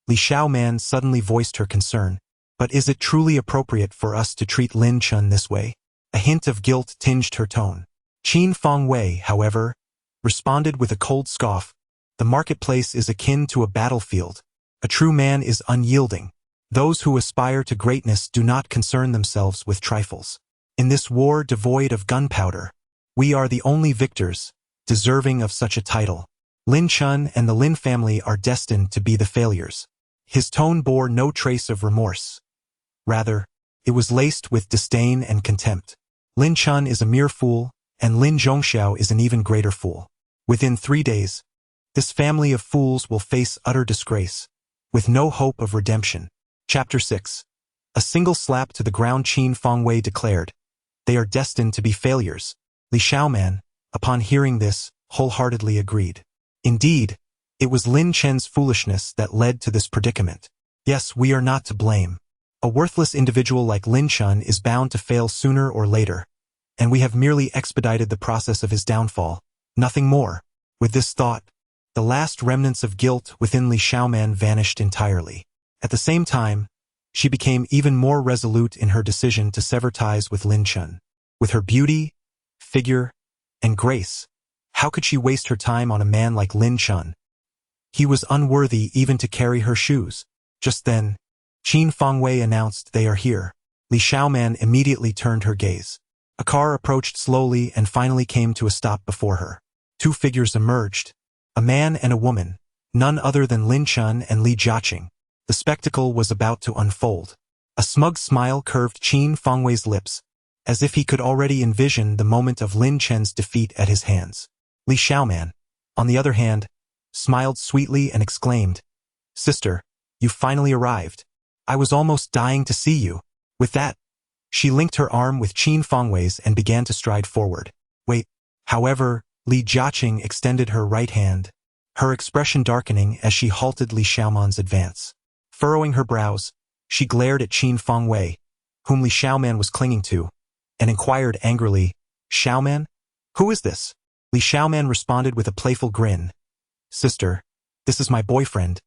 Li Xiaoman suddenly voiced her concern. But is it truly appropriate for us to treat Lin Chen this way? A hint of guilt tinged her tone. Qin Fangwei, however, responded with a cold scoff. The marketplace is akin to a battlefield. A true man is unyielding. Those who aspire to greatness do not concern themselves with trifles. In this war devoid of gunpowder, we are the only victors, deserving of such a title. Lin Chen and the Lin family are destined to be the failures. His tone bore no trace of remorse. Rather, it was laced with disdain and contempt. Lin Chen is a mere fool, and Lin Zhongxiao is an even greater fool. Within 3 days, this family of fools will face utter disgrace, with no hope of redemption. Chapter 6. A single slap to the ground. Qin Fangwei declared. They are destined to be failures. Li Xiaoman, upon hearing this, wholeheartedly agreed. Indeed, it was Lin Chen's foolishness that led to this predicament. Yes, we are not to blame. A worthless individual like Lin Chen is bound to fail sooner or later, and we have merely expedited the process of his downfall, nothing more. With this thought, the last remnants of guilt within Li Xiaoman vanished entirely. At the same time, she became even more resolute in her decision to sever ties with Lin Chen. With her beauty, figure, and grace, how could she waste her time on a man like Lin Chen? He was unworthy even to carry her shoes. Just then, Qin Fangwei announced, they are here. Li Xiaoman immediately turned her gaze. A car approached slowly and finally came to a stop before her. 2 figures emerged, a man and a woman, none other than Lin Chen and Li Jiaqing. The spectacle was about to unfold. A smug smile curved Qin Fangwei's lips, as if he could already envision the moment of Lin Chen's defeat at his hands. Li Xiaoman, on the other hand, smiled sweetly and exclaimed, Sister, you finally arrived. I was almost dying to see you. With that, she linked her arm with Qin Fangwei's and began to stride forward. Wait. However, Li Jiaqing extended her right hand, her expression darkening as she halted Li Xiaoman's advance. Furrowing her brows, she glared at Qin Fangwei, whom Li Xiaoman was clinging to, and inquired angrily, Xiaoman? Who is this? Li Xiaoman responded with a playful grin. Sister, this is my boyfriend,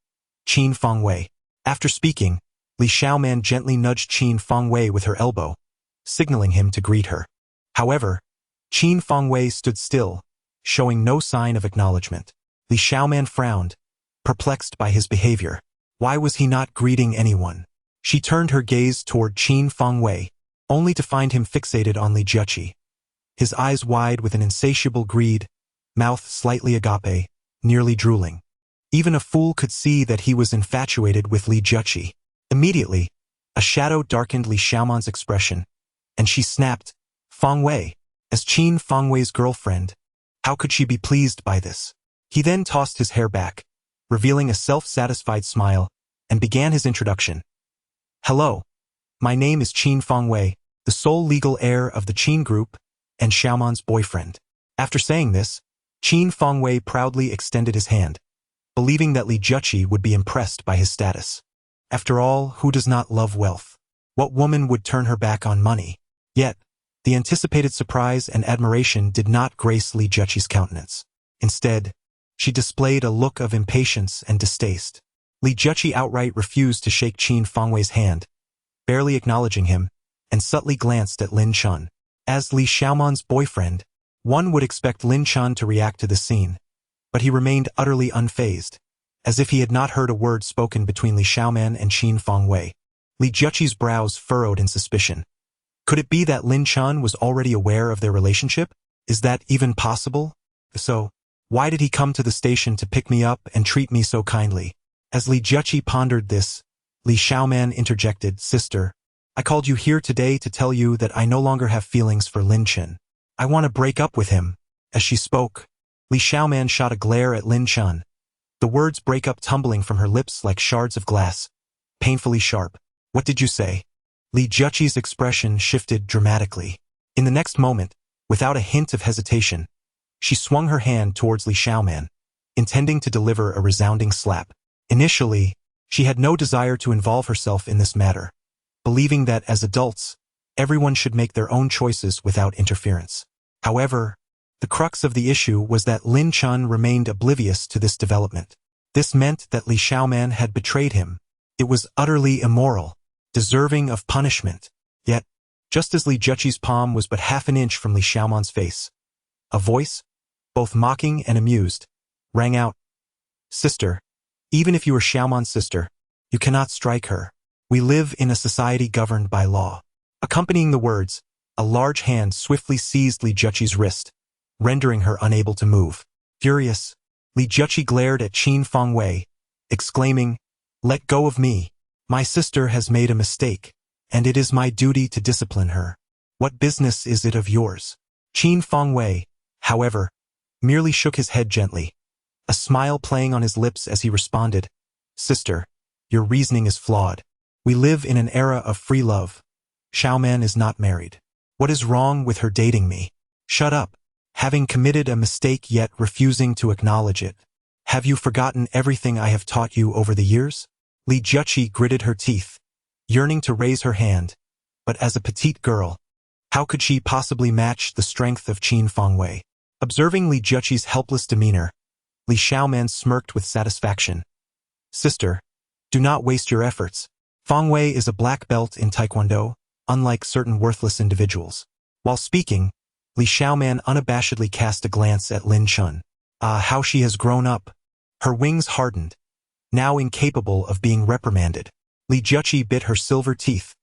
Qin Fangwei. After speaking, Li Xiaoman gently nudged Qin Fangwei with her elbow, signaling him to greet her. However, Qin Fangwei stood still, showing no sign of acknowledgement. Li Xiaoman frowned, perplexed by his behavior. Why was he not greeting anyone? She turned her gaze toward Qin Fangwei, only to find him fixated on Li Jiaqi. His eyes wide with an insatiable greed, mouth slightly agape, nearly drooling. Even a fool could see that he was infatuated with Li Jiaqi. Immediately, a shadow darkened Li Xiaoman's expression, and she snapped, Fangwei, as Qin Fangwei's girlfriend. How could she be pleased by this? He then tossed his hair back, revealing a self-satisfied smile, and began his introduction. Hello, my name is Qin Fangwei, the sole legal heir of the Qin Group, and Xiaoman's boyfriend. After saying this, Qin Fangwei proudly extended his hand, believing that Li Jiaqi would be impressed by his status. After all, who does not love wealth? What woman would turn her back on money? Yet, the anticipated surprise and admiration did not grace Li Jiaqi's countenance. Instead, she displayed a look of impatience and distaste. Li Jiaqi outright refused to shake Qin Fangwei's hand, barely acknowledging him, and subtly glanced at Lin Chen. As Li Xiaoman's boyfriend, one would expect Lin Chen to react to the scene, but he remained utterly unfazed, as if he had not heard a word spoken between Li Xiaoman and Qin Fangwei. Li Jiaqi's brows furrowed in suspicion. Could it be that Lin Chen was already aware of their relationship? Is that even possible? So, why did he come to the station to pick me up and treat me so kindly? As Li Jiaqi pondered this, Li Xiaoman interjected, Sister, I called you here today to tell you that I no longer have feelings for Lin Chen. I want to break up with him. As she spoke, Li Xiaoman shot a glare at Lin Chen. The words break up tumbling from her lips like shards of glass, painfully sharp. What did you say? Li Juqi's expression shifted dramatically. In the next moment, without a hint of hesitation, she swung her hand towards Li Xiaoman, intending to deliver a resounding slap. Initially, she had no desire to involve herself in this matter, believing that as adults, everyone should make their own choices without interference. However, the crux of the issue was that Lin Chen remained oblivious to this development. This meant that Li Xiaoman had betrayed him. It was utterly immoral, deserving of punishment. Yet, just as Li Juqi's palm was but half an inch from Li Xiaoman's face, a voice, both mocking and amused, rang out. Sister, even if you are Xiaoman's sister, you cannot strike her. We live in a society governed by law. Accompanying the words, a large hand swiftly seized Li Juqi's wrist, rendering her unable to move. Furious, Li Juqi glared at Qin Fengwei, exclaiming, Let go of me. My sister has made a mistake, and it is my duty to discipline her. What business is it of yours? Qin Fengwei, however, merely shook his head gently, a smile playing on his lips as he responded, Sister, your reasoning is flawed. We live in an era of free love. Xiaoman is not married. What is wrong with her dating me? Shut up. Having committed a mistake yet refusing to acknowledge it. Have you forgotten everything I have taught you over the years? Li Juqi gritted her teeth, yearning to raise her hand, but as a petite girl, how could she possibly match the strength of Qin Fengwei? Observing Li Juqi's helpless demeanor, Li Xiaoman smirked with satisfaction. Sister, do not waste your efforts. Fengwei is a black belt in Taekwondo, unlike certain worthless individuals. While speaking, Li Xiaoman unabashedly cast a glance at Lin Chen. Ah, how she has grown up. Her wings hardened, now incapable of being reprimanded. Li Juqi bit her silver teeth,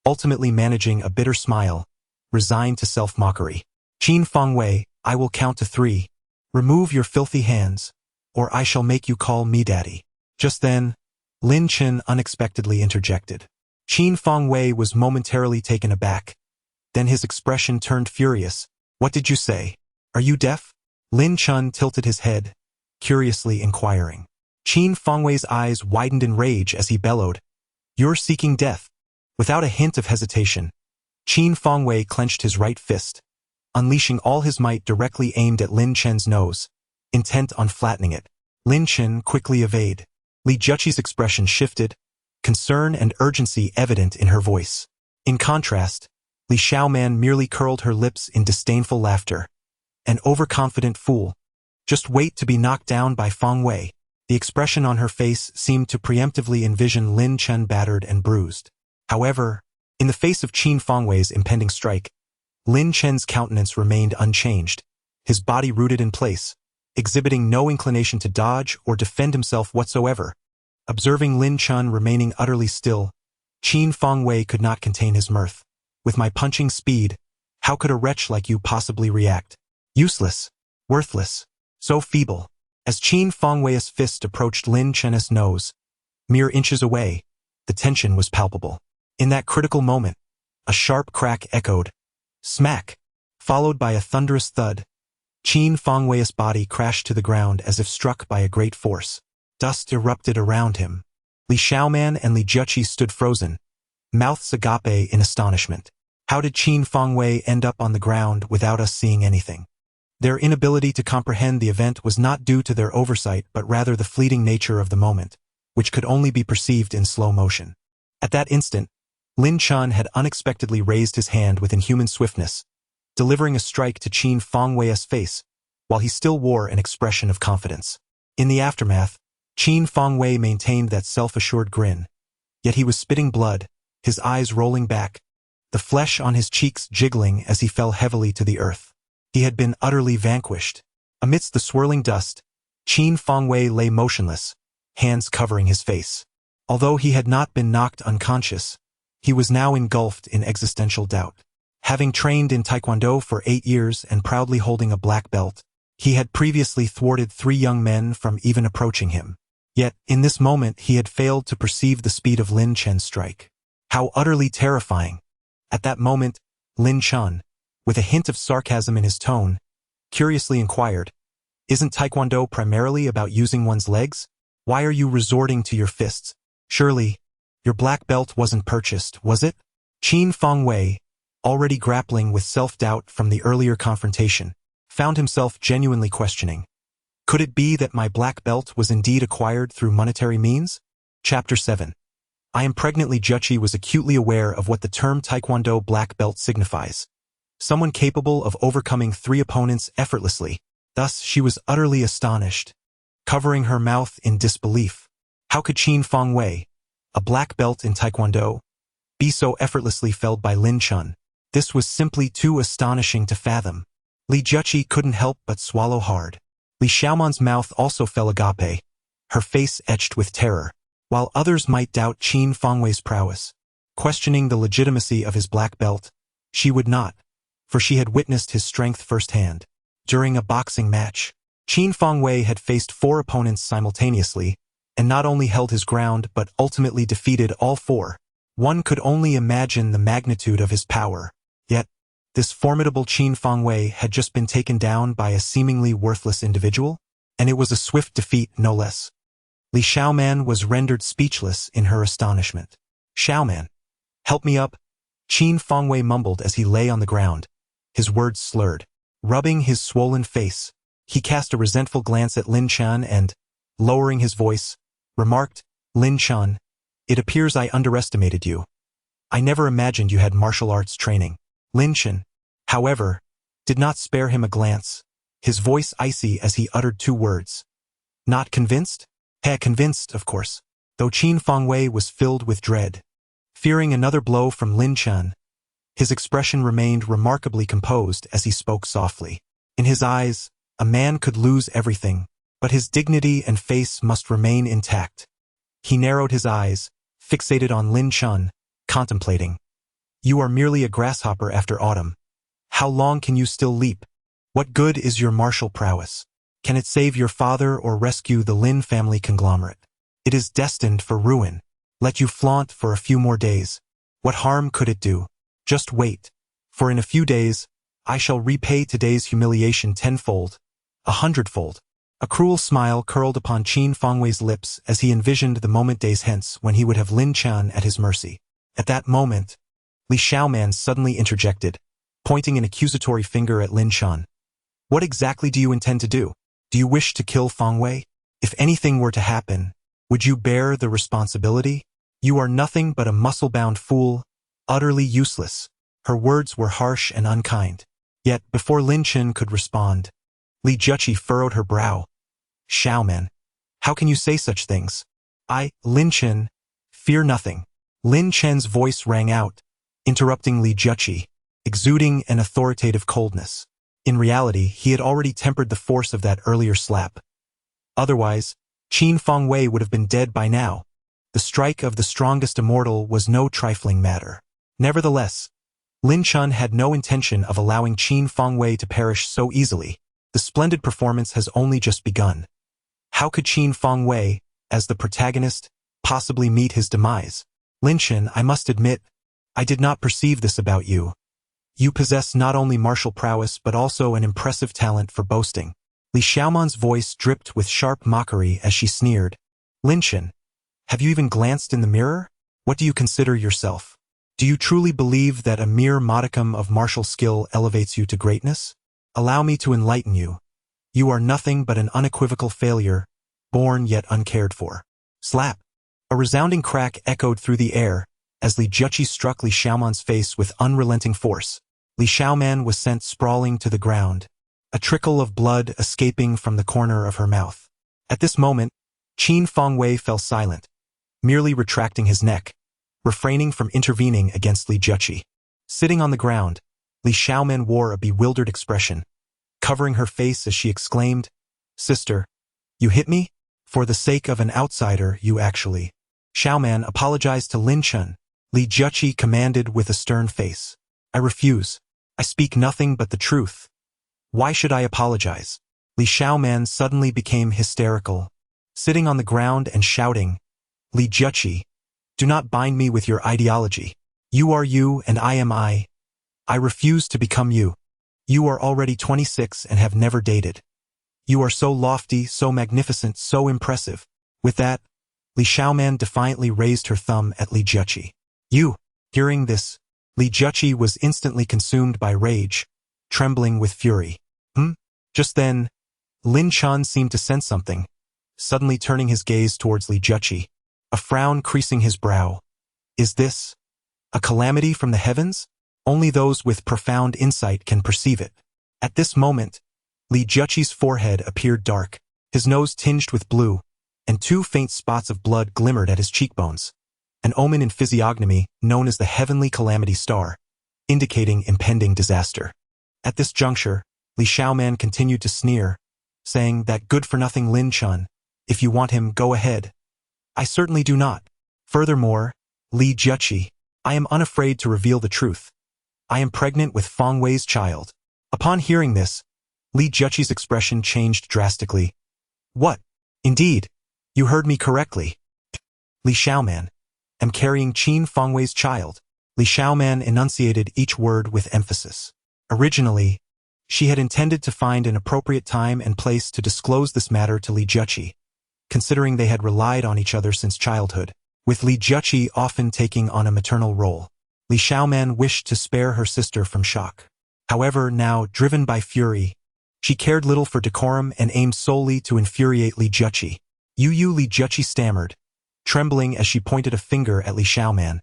ultimately managing a bitter smile, resigned to self-mockery. Qin Fengwei, I will count to 3. Remove your filthy hands, or I shall make you call me daddy. Just then, Lin Chen unexpectedly interjected. Qin Fengwei was momentarily taken aback. Then his expression turned furious. What did you say? Are you deaf? Lin Chen tilted his head, curiously inquiring. Qin Fengwei's eyes widened in rage as he bellowed, You're seeking death. Without a hint of hesitation, Qin Fengwei clenched his right fist, unleashing all his might directly aimed at Lin Chen's nose, intent on flattening it. Lin Chen quickly evaded. Li Juqi's expression shifted, concern and urgency evident in her voice. In contrast, Li Xiaoman merely curled her lips in disdainful laughter. An overconfident fool. Just wait to be knocked down by Fengwei. The expression on her face seemed to preemptively envision Lin Chen battered and bruised. However, in the face of Qin Fengwei's impending strike, Lin Chen's countenance remained unchanged, his body rooted in place, exhibiting no inclination to dodge or defend himself whatsoever. Observing Lin Chen remaining utterly still, Qin Fengwei could not contain his mirth. With my punching speed, how could a wretch like you possibly react? Useless, worthless, so feeble. As Qin Fengwei's fist approached Lin Chen's nose, mere inches away, the tension was palpable. In that critical moment, a sharp crack echoed. Smack! Followed by a thunderous thud. Qin Fengwei's body crashed to the ground as if struck by a great force. Dust erupted around him. Li Xiaoman and Li Juqi stood frozen, mouths agape in astonishment. How did Qin Fengwei end up on the ground without us seeing anything? Their inability to comprehend the event was not due to their oversight but rather the fleeting nature of the moment, which could only be perceived in slow motion. At that instant, Lin Chen had unexpectedly raised his hand with inhuman swiftness, delivering a strike to Qin Fengwei's face, while he still wore an expression of confidence. In the aftermath, Qin Fengwei maintained that self-assured grin, yet he was spitting blood, his eyes rolling back, the flesh on his cheeks jiggling as he fell heavily to the earth. He had been utterly vanquished. Amidst the swirling dust, Qin Fengwei lay motionless, hands covering his face. Although he had not been knocked unconscious, he was now engulfed in existential doubt. Having trained in Taekwondo for 8 years and proudly holding a black belt, he had previously thwarted 3 young men from even approaching him. Yet, in this moment he had failed to perceive the speed of Lin Chen's strike. How utterly terrifying! At that moment, Lin Chen, with a hint of sarcasm in his tone, curiously inquired, "Isn't Taekwondo primarily about using one's legs? Why are you resorting to your fists? Surely, your black belt wasn't purchased, was it?" Qin Fangwei, already grappling with self-doubt from the earlier confrontation, found himself genuinely questioning. Could it be that my black belt was indeed acquired through monetary means? Chapter 7. I am pregnantly Juchi was acutely aware of what the term Taekwondo black belt signifies. Someone capable of overcoming 3 opponents effortlessly. Thus, she was utterly astonished, covering her mouth in disbelief. How could Qin Fangwei, a black belt in Taekwondo, be so effortlessly felled by Lin Chen? This was simply too astonishing to fathom. Li Juchi couldn't help but swallow hard. Li Xiaoman's mouth also fell agape, her face etched with terror. While others might doubt Qin Fangwei's prowess, questioning the legitimacy of his black belt, she would not, for she had witnessed his strength firsthand. During a boxing match, Qin Fangwei had faced 4 opponents simultaneously, and not only held his ground but ultimately defeated all 4. One could only imagine the magnitude of his power. Yet, this formidable Qin Fangwei had just been taken down by a seemingly worthless individual, and it was a swift defeat no less. Li Xiaoman was rendered speechless in her astonishment. "Xiaoman, help me up," Qin Fangwei mumbled as he lay on the ground, his words slurred. Rubbing his swollen face, he cast a resentful glance at Lin Chen and, lowering his voice, remarked, "Lin Chen, it appears I underestimated you. I never imagined you had martial arts training." Lin Chen, however, did not spare him a glance, his voice icy as he uttered 2 words. "Not convinced?" Convinced, of course. Though Qin Fangwei was filled with dread, fearing another blow from Lin Chen, his expression remained remarkably composed as he spoke softly. In his eyes, a man could lose everything, but his dignity and face must remain intact. He narrowed his eyes, fixated on Lin Chen, contemplating. "You are merely a grasshopper after autumn. How long can you still leap? What good is your martial prowess? Can it save your father or rescue the Lin family conglomerate? It is destined for ruin. Let you flaunt for a few more days. What harm could it do? Just wait, for in a few days, I shall repay today's humiliation 10-fold, 100-fold. A cruel smile curled upon Qin Fangwei's lips as he envisioned the moment days hence when he would have Lin Chen at his mercy. At that moment, Li Xiaoman suddenly interjected, pointing an accusatory finger at Lin Chen. "What exactly do you intend to do? Do you wish to kill Fangwei? If anything were to happen, would you bear the responsibility? You are nothing but a muscle-bound fool, utterly useless." Her words were harsh and unkind. Yet, before Lin Chen could respond, Li Juchi furrowed her brow. "Xiaoman, how can you say such things? Lin Chen, fear nothing." Lin Chen's voice rang out, interrupting Li Juchi, exuding an authoritative coldness. In reality, he had already tempered the force of that earlier slap. Otherwise, Qin Fangwei would have been dead by now. The strike of the strongest immortal was no trifling matter. Nevertheless, Lin Chen had no intention of allowing Qin Fangwei to perish so easily. The splendid performance has only just begun. How could Qin Fangwei, as the protagonist, possibly meet his demise? "Lin Chen, I must admit, I did not perceive this about you. You possess not only martial prowess but also an impressive talent for boasting." Li Xiaoman's voice dripped with sharp mockery as she sneered. "Lin Chen, have you even glanced in the mirror? What do you consider yourself? Do you truly believe that a mere modicum of martial skill elevates you to greatness? Allow me to enlighten you. You are nothing but an unequivocal failure, born yet uncared for." Slap! A resounding crack echoed through the air as Li Juchi struck Li Xiaoman's face with unrelenting force. Li Xiaoman was sent sprawling to the ground, a trickle of blood escaping from the corner of her mouth. At this moment, Qin Fangwei fell silent, merely retracting his neck, refraining from intervening against Li Juchi. Sitting on the ground, Li Xiaoman wore a bewildered expression, covering her face as she exclaimed, "Sister, you hit me? For the sake of an outsider, you actually." Xiaoman apologized to Lin Chen. Li Juchi commanded with a stern face, "I refuse. I speak nothing but the truth. Why should I apologize?" Li Xiaoman suddenly became hysterical, sitting on the ground and shouting, "Li Juchi, do not bind me with your ideology. You are you and I am I. I refuse to become you. You are already 26 and have never dated. You are so lofty, so magnificent, so impressive. With that, Li Xiaoman defiantly raised her thumb at Li Juqi. You. Hearing this, Li Juqi was instantly consumed by rage, trembling with fury. Just then, Lin Chen seemed to sense something, suddenly turning his gaze towards Li Juqi, a frown creasing his brow. Is this a calamity from the heavens? Only those with profound insight can perceive it. At this moment, Li Juqi's forehead appeared dark, his nose tinged with blue, and 2 faint spots of blood glimmered at his cheekbones, an omen in physiognomy known as the heavenly calamity star, indicating impending disaster. At this juncture, Li Xiaoman continued to sneer, saying that good-for-nothing Lin Chen, if you want him, go ahead. I certainly do not. Furthermore, Li Juqi, I am unafraid to reveal the truth. I am pregnant with Feng Wei's child. Upon hearing this, Li Juqi's expression changed drastically. What? Indeed, you heard me correctly. Li Xiaoman, am carrying Qin Feng Wei's child. Li Xiaoman enunciated each word with emphasis. Originally, she had intended to find an appropriate time and place to disclose this matter to Li Juqi, considering they had relied on each other since childhood, with Li Juqi often taking on a maternal role. Li Xiaoman wished to spare her sister from shock. However, now, driven by fury, she cared little for decorum and aimed solely to infuriate Li Juqi. Li Juqi stammered, trembling as she pointed a finger at Li Xiaoman,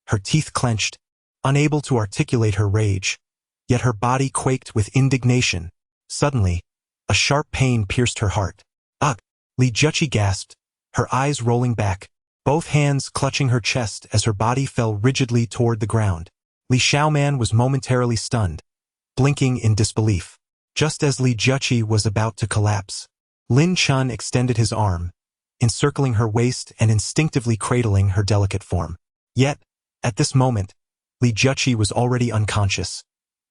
her teeth clenched, unable to articulate her rage. Yet her body quaked with indignation. Suddenly, a sharp pain pierced her heart. Ugh! Li Juqi gasped, her eyes rolling back, both hands clutching her chest as her body fell rigidly toward the ground. Li Xiaoman was momentarily stunned, blinking in disbelief. Just as Li Juqi was about to collapse, Lin Chen extended his arm, encircling her waist and instinctively cradling her delicate form. Yet, at this moment, Li Juqi was already unconscious,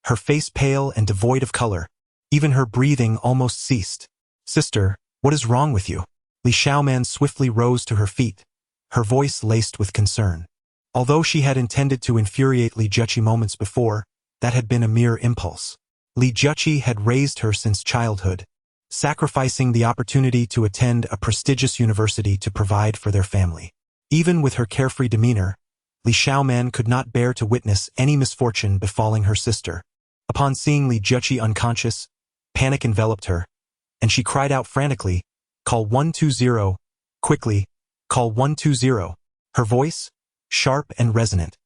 her face pale and devoid of color. Even her breathing almost ceased. Sister, what is wrong with you? Li Xiaoman swiftly rose to her feet, her voice laced with concern. Although she had intended to infuriate Li Juqi moments before, that had been a mere impulse. Li Juqi had raised her since childhood, sacrificing the opportunity to attend a prestigious university to provide for their family. Even with her carefree demeanor, Li Xiaoman could not bear to witness any misfortune befalling her sister. Upon seeing Li Juqi unconscious, panic enveloped her, and she cried out frantically, "Call 120, quickly, call 120. Her voice, sharp and resonant,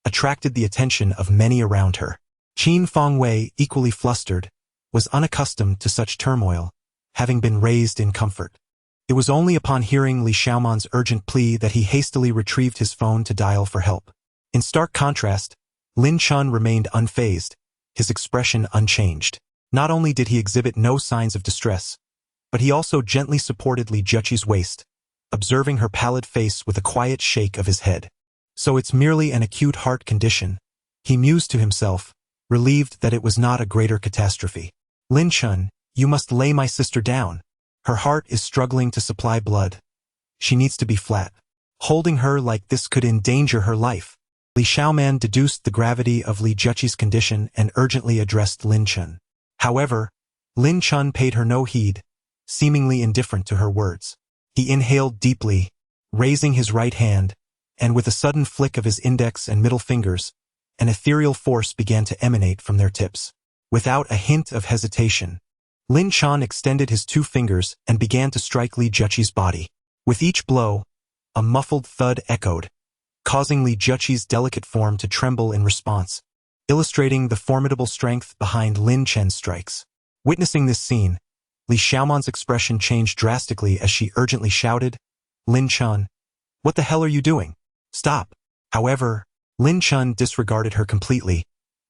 attracted the attention of many around her. Qin Feng Wei, equally flustered, was unaccustomed to such turmoil, having been raised in comfort. It was only upon hearing Li Xiaoman's urgent plea that he hastily retrieved his phone to dial for help. In stark contrast, Lin Chen remained unfazed, his expression unchanged. Not only did he exhibit no signs of distress, but he also gently supported Li Juqi's waist, observing her pallid face with a quiet shake of his head. So it's merely an acute heart condition, he mused to himself, relieved that it was not a greater catastrophe. Lin Chen, you must lay my sister down. Her heart is struggling to supply blood. She needs to be flat. Holding her like this could endanger her life. Li Xiaoman deduced the gravity of Li Juqi's condition and urgently addressed Lin Chen. However, Lin Chen paid her no heed, seemingly indifferent to her words. He inhaled deeply, raising his right hand, and with a sudden flick of his index and middle fingers, an ethereal force began to emanate from their tips. Without a hint of hesitation, Lin Chen extended his 2 fingers and began to strike Li Juqi's body. With each blow, a muffled thud echoed, causing Li Juqi's delicate form to tremble in response, illustrating the formidable strength behind Lin Chen's strikes. Witnessing this scene, Li Xiaoman's expression changed drastically as she urgently shouted, "Lin Chen, what the hell are you doing? Stop!" However, Lin Chen disregarded her completely,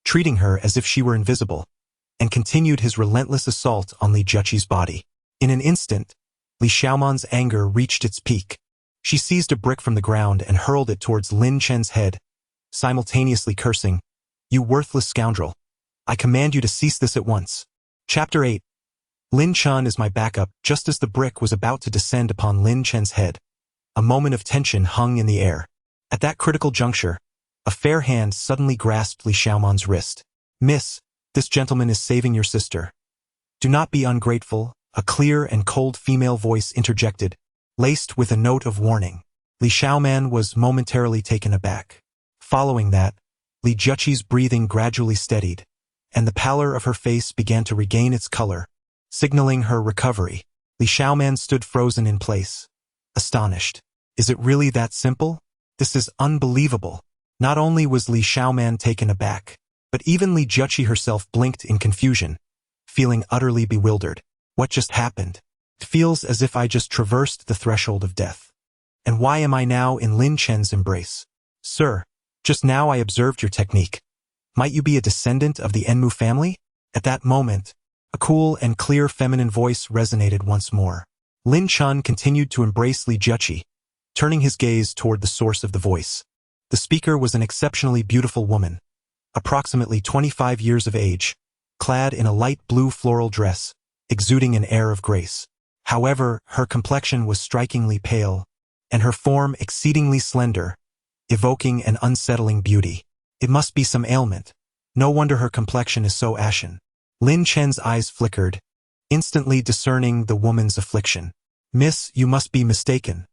treating her as if she were invisible, and continued his relentless assault on Li Juqi's body. In an instant, Li Xiaoman's anger reached its peak. She seized a brick from the ground and hurled it towards Lin Chen's head, simultaneously cursing, "You worthless scoundrel! I command you to cease this at once." Chapter 8. Lin Chen is my backup. Just as the brick was about to descend upon Lin Chen's head, a moment of tension hung in the air. At that critical juncture, a fair hand suddenly grasped Li Xiaoman's wrist. Miss, this gentleman is saving your sister. Do not be ungrateful, a clear and cold female voice interjected, laced with a note of warning. Li Xiaoman was momentarily taken aback. Following that, Li Juqi's breathing gradually steadied, and the pallor of her face began to regain its color, signaling her recovery. Li Xiaoman stood frozen in place, astonished. Is it really that simple? This is unbelievable. Not only was Li Xiaoman taken aback, but even Li Juqi herself blinked in confusion, feeling utterly bewildered. What just happened? It feels as if I just traversed the threshold of death. And why am I now in Lin Chen's embrace? Sir, just now I observed your technique. Might you be a descendant of the Enmu family? At that moment, a cool and clear feminine voice resonated once more. Lin Chen continued to embrace Li Juqi, turning his gaze toward the source of the voice. The speaker was an exceptionally beautiful woman, approximately 25 years of age, clad in a light blue floral dress, exuding an air of grace. However, her complexion was strikingly pale, and her form exceedingly slender, evoking an unsettling beauty. It must be some ailment. No wonder her complexion is so ashen. Lin Chen's eyes flickered, instantly discerning the woman's affliction. Miss, you must be mistaken.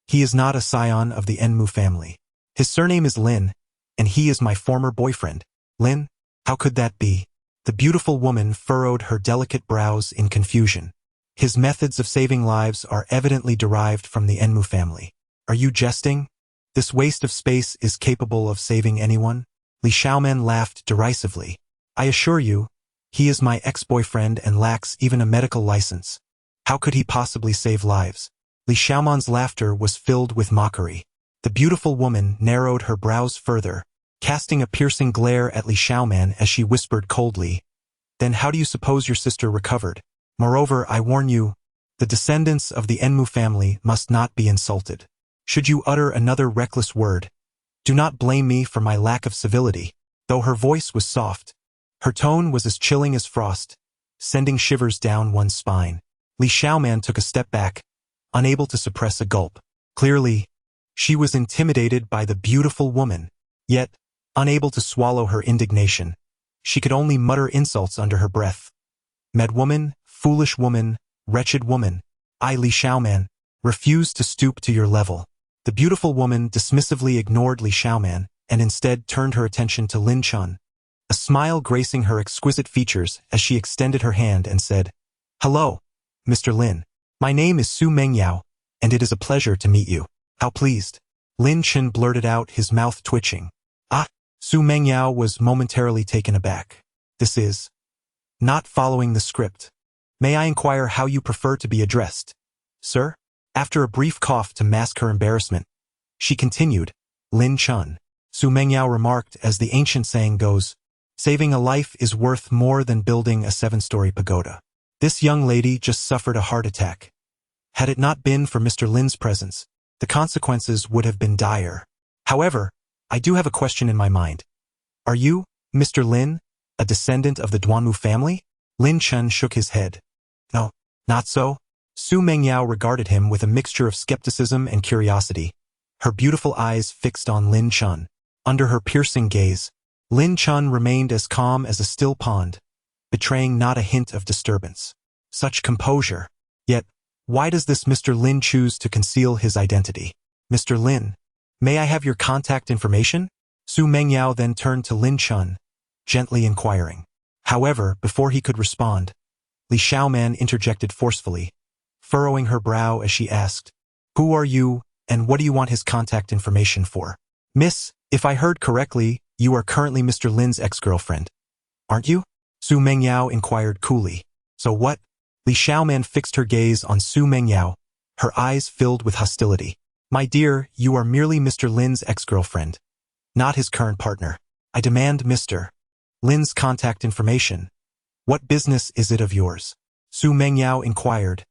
He is not a scion of the Enmu family. His surname is Lin, and he is my former boyfriend. Lin? How could that be? The beautiful woman furrowed her delicate brows in confusion. His methods of saving lives are evidently derived from the Enmu family. Are you jesting? This waste of space is capable of saving anyone? Li Xiaoman laughed derisively. I assure you, he is my ex-boyfriend and lacks even a medical license. How could he possibly save lives? Li Xiaoman's laughter was filled with mockery. The beautiful woman narrowed her brows further, casting a piercing glare at Li Xiaoman as she whispered coldly, Then how do you suppose your sister recovered? Moreover, I warn you, the descendants of the Enmu family must not be insulted. Should you utter another reckless word, do not blame me for my lack of civility. Though her voice was soft, her tone was as chilling as frost, sending shivers down one's spine. Li Xiaoman took a step back, unable to suppress a gulp. Clearly, she was intimidated by the beautiful woman, yet, unable to swallow her indignation, she could only mutter insults under her breath. Mad woman, foolish woman, wretched woman, I, Li Xiaoman, refuse to stoop to your level. The beautiful woman dismissively ignored Li Xiaoman and instead turned her attention to Lin Chen, a smile gracing her exquisite features as she extended her hand and said, Hello, Mr. Lin. My name is Su Mengyao, and it is a pleasure to meet you. How pleased. Lin Chen blurted out, his mouth twitching. Ah, Su Mengyao was momentarily taken aback. This is not following the script. May I inquire how you prefer to be addressed? Sir? After a brief cough to mask her embarrassment, she continued, Lin Chen. Su Mengyao remarked, as the ancient saying goes, saving a life is worth more than building a 7-story pagoda. This young lady just suffered a heart attack. Had it not been for Mr. Lin's presence, the consequences would have been dire. However, I do have a question in my mind. Are you, Mr. Lin, a descendant of the Duanmu family? Lin Chen shook his head. No, not so. Su Mengyao regarded him with a mixture of skepticism and curiosity, her beautiful eyes fixed on Lin Chen. Under her piercing gaze, Lin Chen remained as calm as a still pond, betraying not a hint of disturbance. Such composure. Yet, why does this Mr. Lin choose to conceal his identity? Mr. Lin, may I have your contact information? Su Mengyao then turned to Lin Chen, gently inquiring. However, before he could respond, Li Xiaoman interjected forcefully, furrowing her brow as she asked, Who are you, and what do you want his contact information for? Miss, if I heard correctly, you are currently Mr. Lin's ex-girlfriend, aren't you? Su Mengyao inquired coolly. So what? Li Xiaoman fixed her gaze on Su Mengyao, her eyes filled with hostility. My dear, you are merely Mr. Lin's ex-girlfriend, not his current partner. I demand Mr. Lin's contact information. What business is it of yours? Su Mengyao inquired,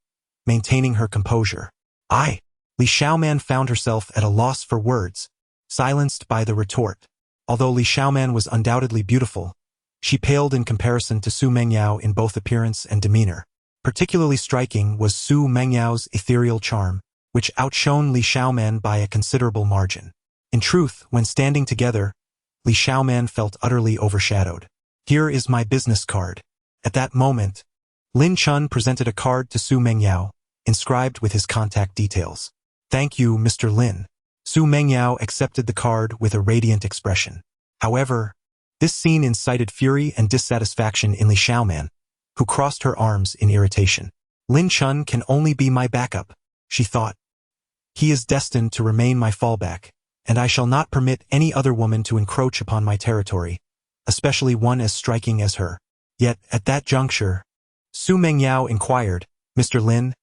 maintaining her composure. Li Xiaoman found herself at a loss for words, silenced by the retort. Although Li Xiaoman was undoubtedly beautiful, she paled in comparison to Su Mengyao in both appearance and demeanor. Particularly striking was Su Mengyao's ethereal charm, which outshone Li Xiaoman by a considerable margin. In truth, when standing together, Li Xiaoman felt utterly overshadowed. Here is my business card. At that moment, Lin Chen presented a card to Su Mengyao, inscribed with his contact details. Thank you, Mr. Lin. Su Mengyao accepted the card with a radiant expression. However, this scene incited fury and dissatisfaction in Li Xiaoman, who crossed her arms in irritation. Lin Chen can only be my backup, she thought. He is destined to remain my fallback, and I shall not permit any other woman to encroach upon my territory, especially one as striking as her. Yet, at that juncture, Su Mengyao inquired, Mr. Lin,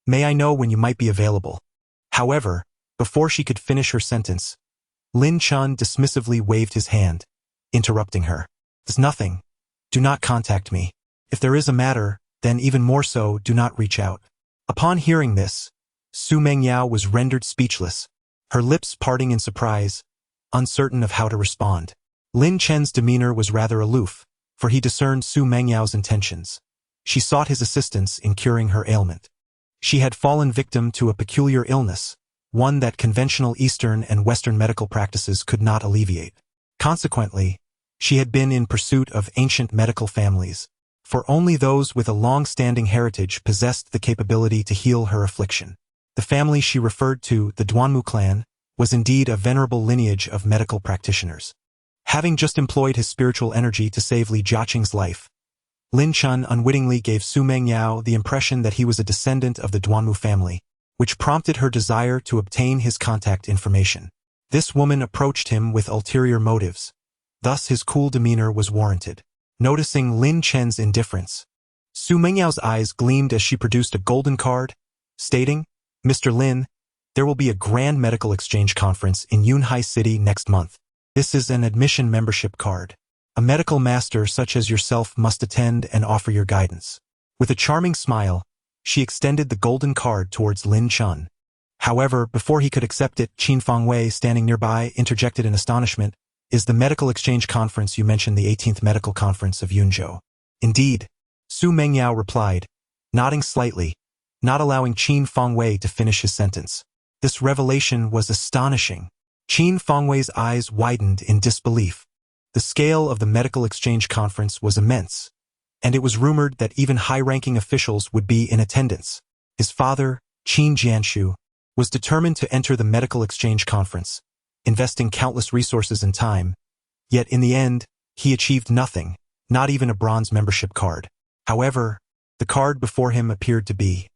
may I know when you might be available? However, before she could finish her sentence, Lin Chen dismissively waved his hand, interrupting her. There's nothing. Do not contact me. If there is a matter, then even more so, do not reach out. Upon hearing this, Su Mengyao was rendered speechless, her lips parting in surprise, uncertain of how to respond. Lin Chen's demeanor was rather aloof, for he discerned Su Mengyao's intentions. She sought his assistance in curing her ailment. She had fallen victim to a peculiar illness, one that conventional Eastern and Western medical practices could not alleviate. Consequently, she had been in pursuit of ancient medical families, for only those with a long-standing heritage possessed the capability to heal her affliction. The family she referred to, the Duanmu clan, was indeed a venerable lineage of medical practitioners. Having just employed his spiritual energy to save Li Jiaqing's life, Lin Chen unwittingly gave Su Mengyao the impression that he was a descendant of the Duanmu family, which prompted her desire to obtain his contact information. This woman approached him with ulterior motives, thus his cool demeanor was warranted. Noticing Lin Chen's indifference, Su Mengyao's eyes gleamed as she produced a golden card, stating, Mr. Lin, there will be a grand medical exchange conference in Yunhai City next month. This is an admission membership card. A medical master such as yourself must attend and offer your guidance. With a charming smile, she extended the golden card towards Lin Chen. However, before he could accept it, Qin Fangwei, standing nearby, interjected in astonishment, Is the medical exchange conference you mentioned the 18th medical conference of Yunzhou? Indeed, Su Mengyao replied, nodding slightly, not allowing Qin Fangwei to finish his sentence. This revelation was astonishing. Qin Fangwei's eyes widened in disbelief. The scale of the medical exchange conference was immense, and it was rumored that even high-ranking officials would be in attendance. His father, Qin Jianshu, was determined to enter the medical exchange conference, investing countless resources and time, yet in the end, he achieved nothing, not even a bronze membership card. However, the card before him appeared to be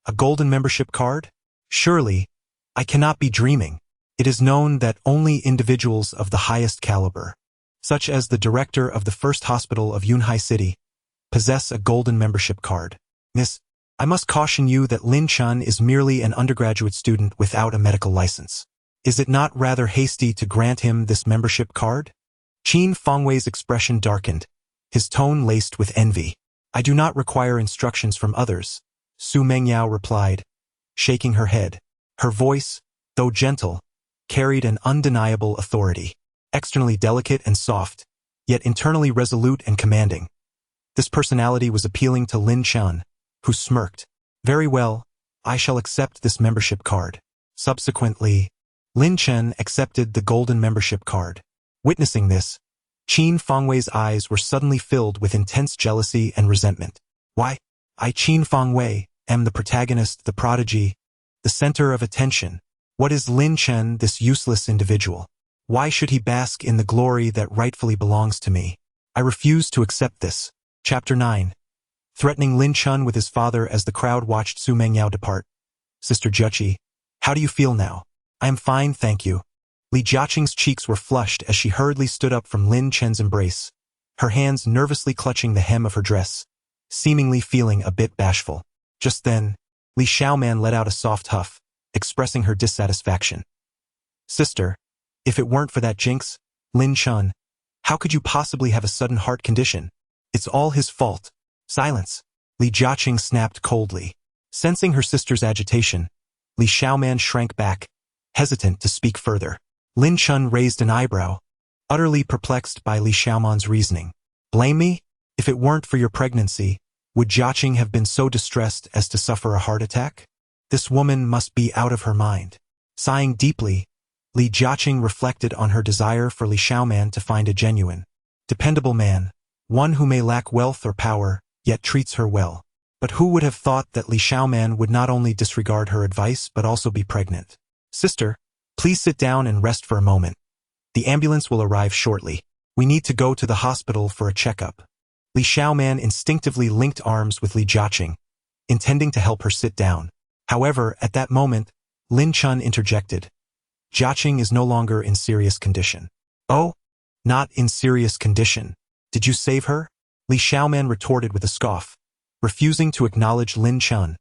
a golden membership card? Surely, I cannot be dreaming. It is known that only individuals of the highest caliber, such as the director of the first hospital of Yunhai City, possess a golden membership card. Miss, I must caution you that Lin Chen is merely an undergraduate student without a medical license. Is it not rather hasty to grant him this membership card? Qin Fangwei's expression darkened, his tone laced with envy. I do not require instructions from others, Su Mengyao replied, shaking her head. Her voice, though gentle, carried an undeniable authority. Externally delicate and soft, yet internally resolute and commanding. This personality was appealing to Lin Chen, who smirked. Very well, I shall accept this membership card. Subsequently, Lin Chen accepted the golden membership card. Witnessing this, Qin Fangwei's eyes were suddenly filled with intense jealousy and resentment. Why, I Qin Fangwei am the protagonist, the prodigy, the center of attention. What is Lin Chen, this useless individual? Why should he bask in the glory that rightfully belongs to me? I refuse to accept this. Chapter 9. Threatening Lin Chen with his father as the crowd watched Su Mengyao depart. Sister Juchi, how do you feel now? I am fine, thank you. Li Jiaqing's cheeks were flushed as she hurriedly stood up from Lin Chen's embrace, her hands nervously clutching the hem of her dress, seemingly feeling a bit bashful. Just then, Li Xiaoman let out a soft huff, expressing her dissatisfaction. Sister, if it weren't for that jinx, Lin Chen, how could you possibly have a sudden heart condition? It's all his fault. Silence, Li Jiaqing snapped coldly. Sensing her sister's agitation, Li Xiaoman shrank back, hesitant to speak further. Lin Chen raised an eyebrow, utterly perplexed by Li Xiaoman's reasoning. Blame me? If it weren't for your pregnancy, would Jiaqing have been so distressed as to suffer a heart attack? This woman must be out of her mind. Sighing deeply, Li Jiaqing reflected on her desire for Li Xiaoman to find a genuine, dependable man, one who may lack wealth or power, yet treats her well. But who would have thought that Li Xiaoman would not only disregard her advice but also be pregnant? Sister, please sit down and rest for a moment. The ambulance will arrive shortly. We need to go to the hospital for a checkup. Li Xiaoman instinctively linked arms with Li Jiaqing, intending to help her sit down. However, at that moment, Lin Chen interjected. Jiaqing is no longer in serious condition. Oh? Not in serious condition. Did you save her? Li Xiaoman retorted with a scoff, refusing to acknowledge Lin Chen,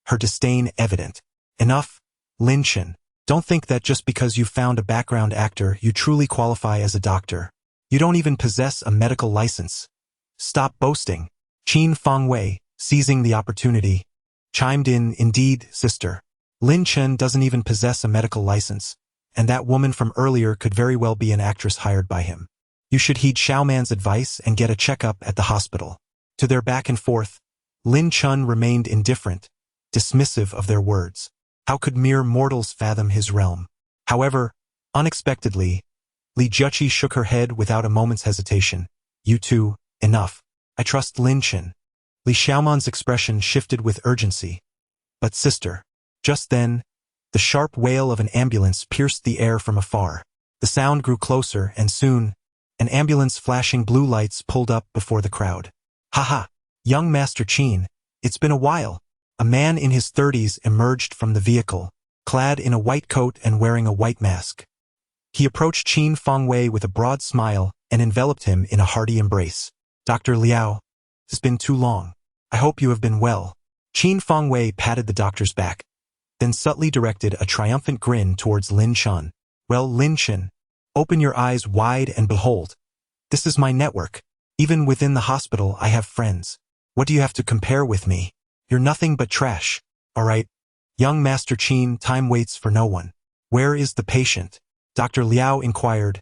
her disdain evident. Enough, Lin Chen. Don't think that just because you found a background actor you truly qualify as a doctor. You don't even possess a medical license. Stop boasting. Qin Fengwei, seizing the opportunity, chimed in, indeed, sister. Lin Chen doesn't even possess a medical license, and that woman from earlier could very well be an actress hired by him. You should heed Xiaoman's advice and get a checkup at the hospital. To their back and forth, Lin Chen remained indifferent, dismissive of their words. How could mere mortals fathom his realm? However, unexpectedly, Li Jiaqi shook her head without a moment's hesitation. You too, enough. I trust Lin Chen. Li Xiaoman's expression shifted with urgency. But sister. Just then, the sharp wail of an ambulance pierced the air from afar. The sound grew closer, and soon, an ambulance flashing blue lights pulled up before the crowd. Haha, young Master Qin, it's been a while. A man in his 30s emerged from the vehicle, clad in a white coat and wearing a white mask. He approached Qin Fengwei with a broad smile and enveloped him in a hearty embrace. Dr. Liao, it's been too long. I hope you have been well. Qin Fengwei patted the doctor's back, then subtly directed a triumphant grin towards Lin Chen. Well, Lin Chen, open your eyes wide and behold. This is my network. Even within the hospital I have friends. What do you have to compare with me? You're nothing but trash. All right. Young Master Qin, time waits for no one. Where is the patient? Dr. Liao inquired,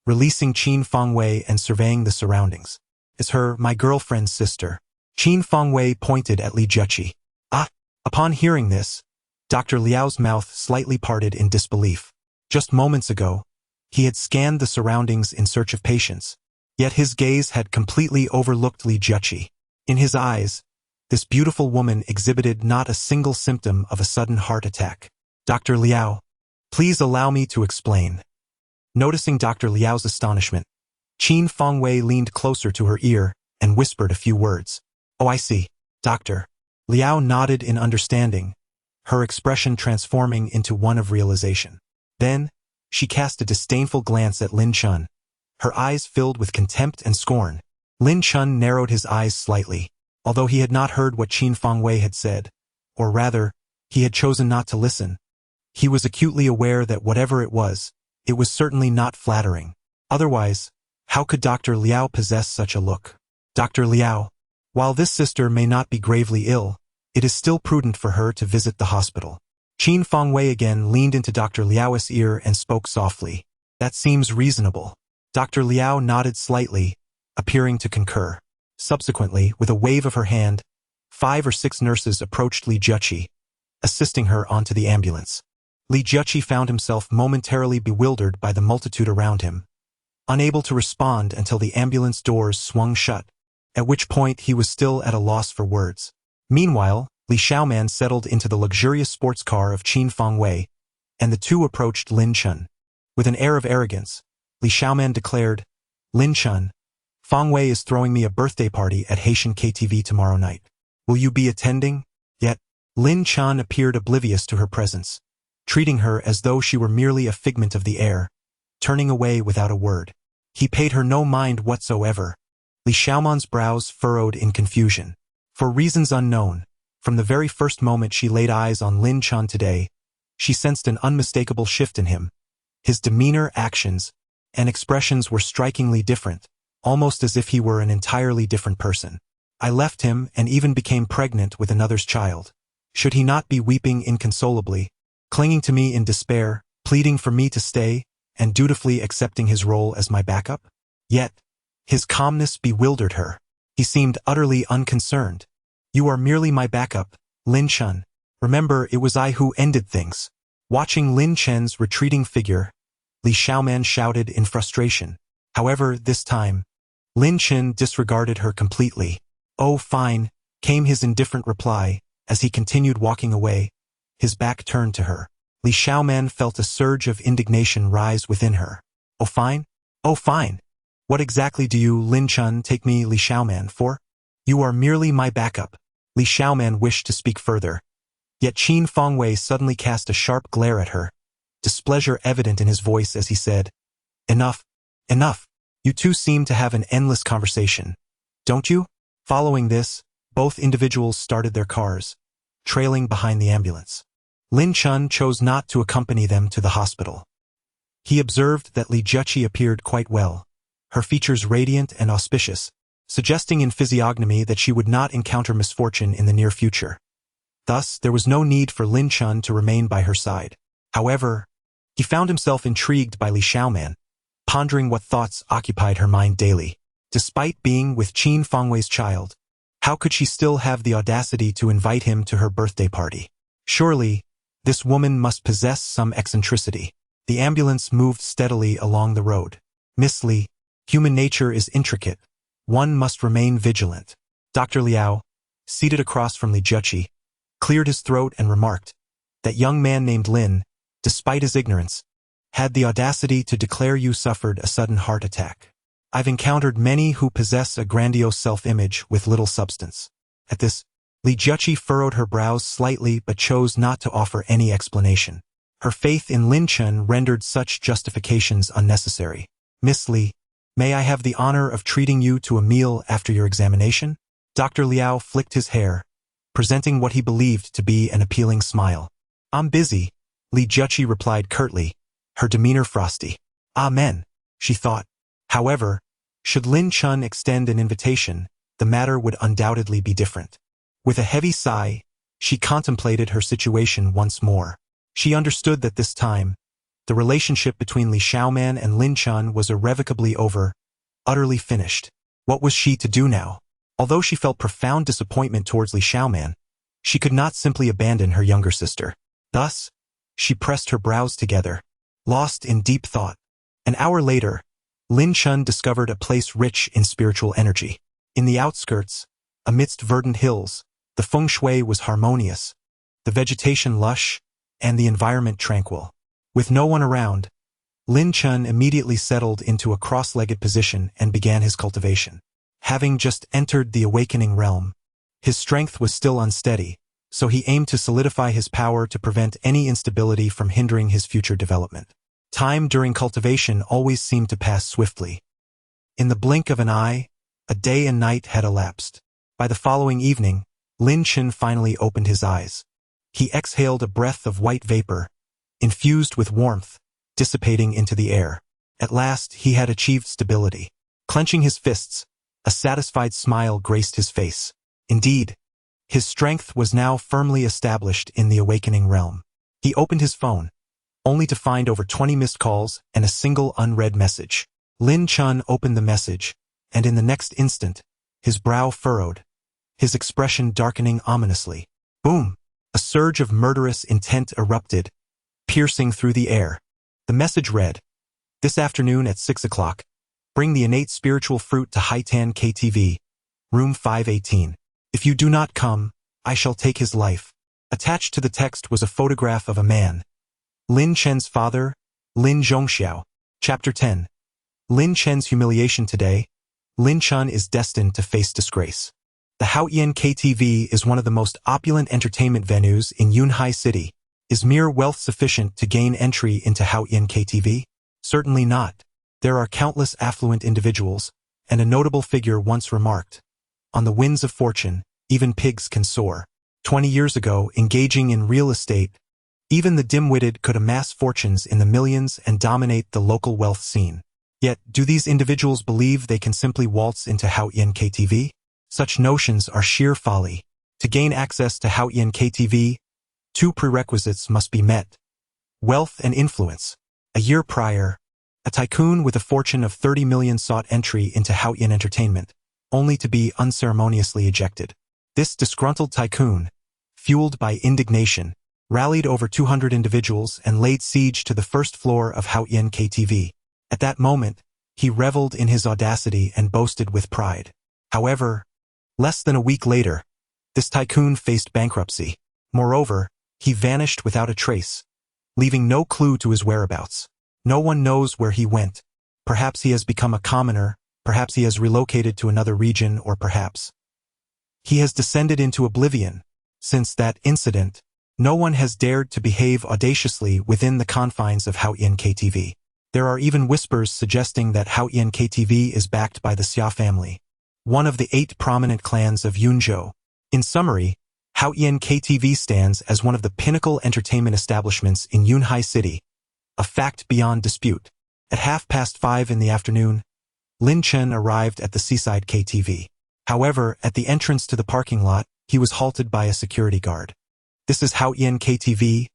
releasing Qin Fengwei and surveying the surroundings. Is her, my girlfriend's sister. Qin Fengwei pointed at Li Jiaqi. Ah! Upon hearing this, Dr. Liao's mouth slightly parted in disbelief. Just moments ago, he had scanned the surroundings in search of patients, yet his gaze had completely overlooked Li Jiaqi. In his eyes, this beautiful woman exhibited not a single symptom of a sudden heart attack. Dr. Liao, please allow me to explain. Noticing Dr. Liao's astonishment, Qin Fengwei leaned closer to her ear and whispered a few words. Oh, I see, Doctor. Liao nodded in understanding, her expression transforming into one of realization. Then, she cast a disdainful glance at Lin Chen, her eyes filled with contempt and scorn. Lin Chen narrowed his eyes slightly. Although he had not heard what Qin Fengwei had said, or rather, he had chosen not to listen, he was acutely aware that whatever it was certainly not flattering. Otherwise, how could Dr. Liao possess such a look? Dr. Liao, while this sister may not be gravely ill, it is still prudent for her to visit the hospital. Qin Fengwei again leaned into Dr. Liao's ear and spoke softly. That seems reasonable. Dr. Liao nodded slightly, appearing to concur. Subsequently, with a wave of her hand, 5 or 6 nurses approached Li Jiaqi, assisting her onto the ambulance. Li Jiaqi found himself momentarily bewildered by the multitude around him, unable to respond until the ambulance doors swung shut, at which point he was still at a loss for words. Meanwhile, Li Xiaoman settled into the luxurious sports car of Qin Fengwei, and the two approached Lin Chen. With an air of arrogance, Li Xiaoman declared, Lin Chen, Fengwei is throwing me a birthday party at Haitian KTV tomorrow night. Will you be attending? Yet, Lin Chen appeared oblivious to her presence, treating her as though she were merely a figment of the air, turning away without a word. He paid her no mind whatsoever. Li Xiaoman's brows furrowed in confusion. For reasons unknown, from the very first moment she laid eyes on Lin Chen today, she sensed an unmistakable shift in him. His demeanor, actions, and expressions were strikingly different, almost as if he were an entirely different person. I left him and even became pregnant with another's child. Should he not be weeping inconsolably, clinging to me in despair, pleading for me to stay, and dutifully accepting his role as my backup? Yet, his calmness bewildered her. He seemed utterly unconcerned. You are merely my backup, Lin Chen. Remember, it was I who ended things. Watching Lin Chen's retreating figure, Li Xiaoman shouted in frustration. However, this time, Lin Chen disregarded her completely. "Oh, fine," came his indifferent reply, as he continued walking away, his back turned to her. Li Xiaoman felt a surge of indignation rise within her. "Oh, fine? Oh, fine. What exactly do you, Lin Chen, take me, Li Xiaoman, for? You are merely my backup." Li Xiaoman wished to speak further, yet Qin Fengwei suddenly cast a sharp glare at her, displeasure evident in his voice as he said, "Enough, enough. You two seem to have an endless conversation, don't you?" Following this, both individuals started their cars, trailing behind the ambulance. Lin Chen chose not to accompany them to the hospital. He observed that Li Juqi appeared quite well, her features radiant and auspicious, suggesting in physiognomy that she would not encounter misfortune in the near future. Thus, there was no need for Lin Chen to remain by her side. However, he found himself intrigued by Li Xiaoman, pondering what thoughts occupied her mind daily. Despite being with Qin Fengwei's child, how could she still have the audacity to invite him to her birthday party? Surely, this woman must possess some eccentricity. The ambulance moved steadily along the road. "Miss Li, human nature is intricate. One must remain vigilant." Dr. Liao, seated across from Li Juqi, cleared his throat and remarked, "That young man named Lin, despite his ignorance, had the audacity to declare you suffered a sudden heart attack. I've encountered many who possess a grandiose self-image with little substance." At this, Li Juqi furrowed her brows slightly but chose not to offer any explanation. Her faith in Lin Chen rendered such justifications unnecessary. "Miss Li, may I have the honor of treating you to a meal after your examination?" Dr. Liao flicked his hair, presenting what he believed to be an appealing smile. "I'm busy," Li Juqi replied curtly, her demeanor frosty. "Amen," she thought. However, should Lin Chen extend an invitation, the matter would undoubtedly be different. With a heavy sigh, she contemplated her situation once more. She understood that this time, the relationship between Li Xiaoman and Lin Chen was irrevocably over, utterly finished. What was she to do now? Although she felt profound disappointment towards Li Xiaoman, she could not simply abandon her younger sister. Thus, she pressed her brows together, lost in deep thought. An hour later, Lin Chen discovered a place rich in spiritual energy. In the outskirts, amidst verdant hills, the feng shui was harmonious, the vegetation lush, and the environment tranquil. With no one around, Lin Chen immediately settled into a cross-legged position and began his cultivation. Having just entered the awakening realm, his strength was still unsteady, so he aimed to solidify his power to prevent any instability from hindering his future development. Time during cultivation always seemed to pass swiftly. In the blink of an eye, a day and night had elapsed. By the following evening, Lin Chen finally opened his eyes. He exhaled a breath of white vapor, infused with warmth, dissipating into the air. At last, he had achieved stability. Clenching his fists, a satisfied smile graced his face. Indeed, his strength was now firmly established in the awakening realm. He opened his phone, only to find over 20 missed calls and a single unread message. Lin Chen opened the message, and in the next instant, his brow furrowed, his expression darkening ominously. Boom! A surge of murderous intent erupted, piercing through the air. The message read, "This afternoon at 6 o'clock, bring the innate spiritual fruit to Haitan KTV, room 518. If you do not come, I shall take his life." Attached to the text was a photograph of a man, Lin Chen's father, Lin Zhongxiao. Chapter 10. Lin Chen's humiliation today. Lin Chen is destined to face disgrace. The Haotian KTV is one of the most opulent entertainment venues in Yunhai City. Is mere wealth sufficient to gain entry into Haotian KTV? Certainly not. There are countless affluent individuals, and a notable figure once remarked, "On the winds of fortune, even pigs can soar." 20 years ago, engaging in real estate, even the dim-witted could amass fortunes in the millions and dominate the local wealth scene. Yet, do these individuals believe they can simply waltz into Haotian KTV? Such notions are sheer folly. To gain access to Haotian KTV, two prerequisites must be met: wealth and influence. A year prior, a tycoon with a fortune of 30 million sought entry into Haotian entertainment, only to be unceremoniously ejected. This disgruntled tycoon, fueled by indignation, rallied over 200 individuals and laid siege to the first floor of Haotian KTV. At that moment, He reveled in his audacity and boasted with pride. However, less than a week later, this tycoon faced bankruptcy. Moreover, he vanished without a trace, leaving no clue to his whereabouts. No one knows where he went. Perhaps he has become a commoner, perhaps he has relocated to another region, or perhaps he has descended into oblivion. Since that incident, no one has dared to behave audaciously within the confines of Haoyan KTV. There are even whispers suggesting that Haoyan KTV is backed by the Xia family, one of the 8 prominent clans of Yunzhou. In summary, Haoyan KTV stands as one of the pinnacle entertainment establishments in Yunhai City, a fact beyond dispute. At 5:30 in the afternoon, Lin Chen arrived at the Seaside KTV. However, at the entrance to the parking lot, he was halted by a security guard. "This is Haoyan KTV.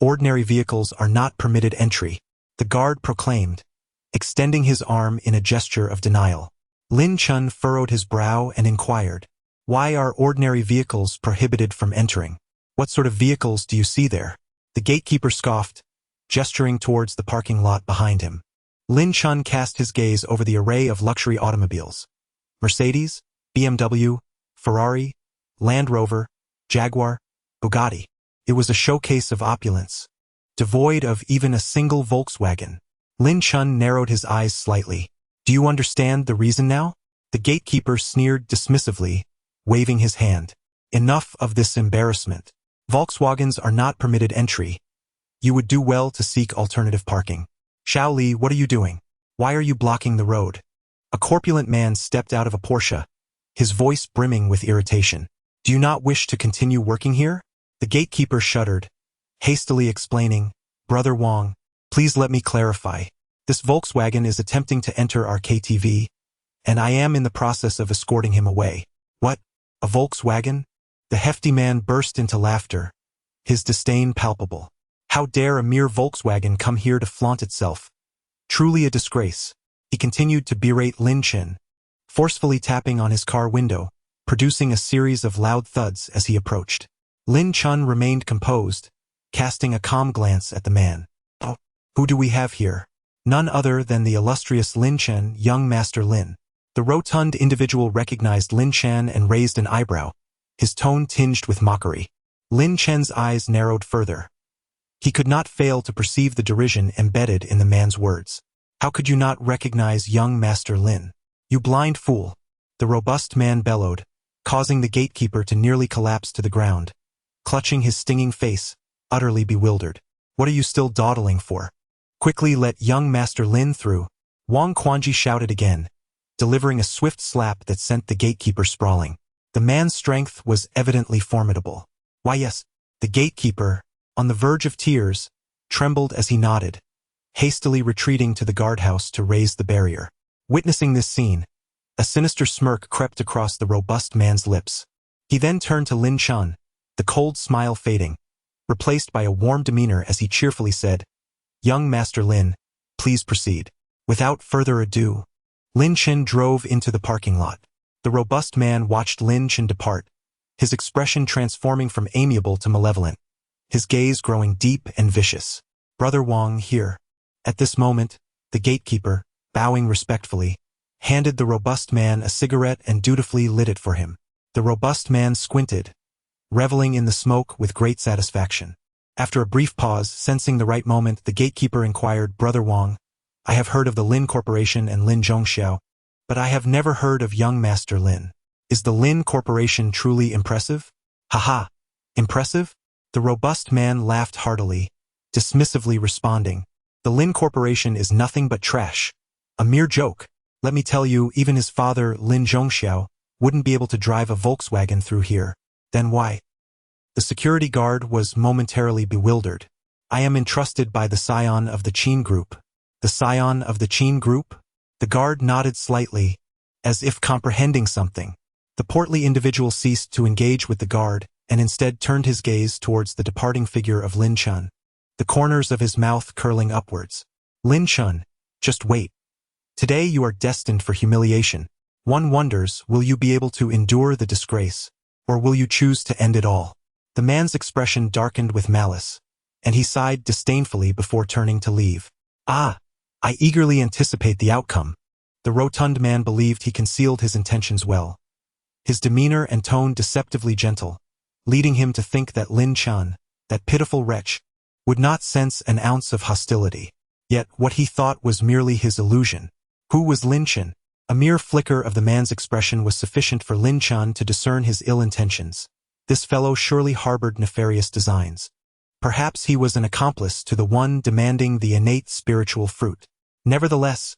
Ordinary vehicles are not permitted entry," the guard proclaimed, extending his arm in a gesture of denial. Lin Chen furrowed his brow and inquired, "Why are ordinary vehicles prohibited from entering? What sort of vehicles do you see there?" The gatekeeper scoffed, gesturing towards the parking lot behind him. Lin Chen cast his gaze over the array of luxury automobiles: Mercedes, BMW, Ferrari, Land Rover, Jaguar, Bugatti. It was a showcase of opulence, devoid of even a single Volkswagen. Lin Chen narrowed his eyes slightly. "Do you understand the reason now?" The gatekeeper sneered dismissively, waving his hand. "Enough of this embarrassment. Volkswagens are not permitted entry. You would do well to seek alternative parking." "Xiao Li, what are you doing? Why are you blocking the road?" A corpulent man stepped out of a Porsche, his voice brimming with irritation. "Do you not wish to continue working here?" The gatekeeper shuddered, hastily explaining, "Brother Wang, please let me clarify. This Volkswagen is attempting to enter our KTV, and I am in the process of escorting him away." "What? A Volkswagen?" The hefty man burst into laughter, his disdain palpable. "How dare a mere Volkswagen come here to flaunt itself? Truly a disgrace." He continued to berate Lin Chen, forcefully tapping on his car window, producing a series of loud thuds as he approached. Lin Chen remained composed, casting a calm glance at the man. "Oh, who do we have here?" None other than the illustrious Lin Chen, young Master Lin. The rotund individual recognized Lin Chen and raised an eyebrow, his tone tinged with mockery. Lin Chen's eyes narrowed further. He could not fail to perceive the derision embedded in the man's words. "How could you not recognize young Master Lin? You blind fool!" The robust man bellowed, causing the gatekeeper to nearly collapse to the ground, clutching his stinging face, utterly bewildered. "What are you still dawdling for? Quickly let young Master Lin through!" Wang Quanji shouted again, delivering a swift slap that sent the gatekeeper sprawling. The man's strength was evidently formidable. "Why yes," the gatekeeper, on the verge of tears, trembled as he nodded, hastily retreating to the guardhouse to raise the barrier. Witnessing this scene, a sinister smirk crept across the robust man's lips. He then turned to Lin Chen, the cold smile fading, replaced by a warm demeanor as he cheerfully said, "Young Master Lin, please proceed." Without further ado, Lin Chen drove into the parking lot. The robust man watched Lin Chen depart, his expression transforming from amiable to malevolent, his gaze growing deep and vicious. "Brother Wang, here." At this moment, the gatekeeper, bowing respectfully, handed the robust man a cigarette and dutifully lit it for him. The robust man squinted, reveling in the smoke with great satisfaction. After a brief pause, sensing the right moment, the gatekeeper inquired, "Brother Wang, I have heard of the Lin Corporation and Lin Zhongxiao, but I have never heard of young Master Lin. Is the Lin Corporation truly impressive?" "Haha, impressive?" The robust man laughed heartily, dismissively responding, "The Lin Corporation is nothing but trash. A mere joke. Let me tell you, even his father, Lin Zhongxiao, wouldn't be able to drive a Volkswagen through here." "Then why?" The security guard was momentarily bewildered. "I am entrusted by the scion of the Qin Group." "The scion of the Qin Group?" The guard nodded slightly, as if comprehending something. The portly individual ceased to engage with the guard, and instead turned his gaze towards the departing figure of Lin Chen, the corners of his mouth curling upwards. "Lin Chen, just wait. Today you are destined for humiliation. One wonders, will you be able to endure the disgrace, or will you choose to end it all?" The man's expression darkened with malice, and he sighed disdainfully before turning to leave. "Ah, I eagerly anticipate the outcome." The rotund man believed he concealed his intentions well. His demeanor and tone deceptively gentle, leading him to think that Lin Chen, that pitiful wretch, would not sense an ounce of hostility. Yet what he thought was merely his illusion. Who was Lin Chen? A mere flicker of the man's expression was sufficient for Lin Chen to discern his ill intentions. This fellow surely harbored nefarious designs. Perhaps he was an accomplice to the one demanding the innate spiritual fruit. Nevertheless,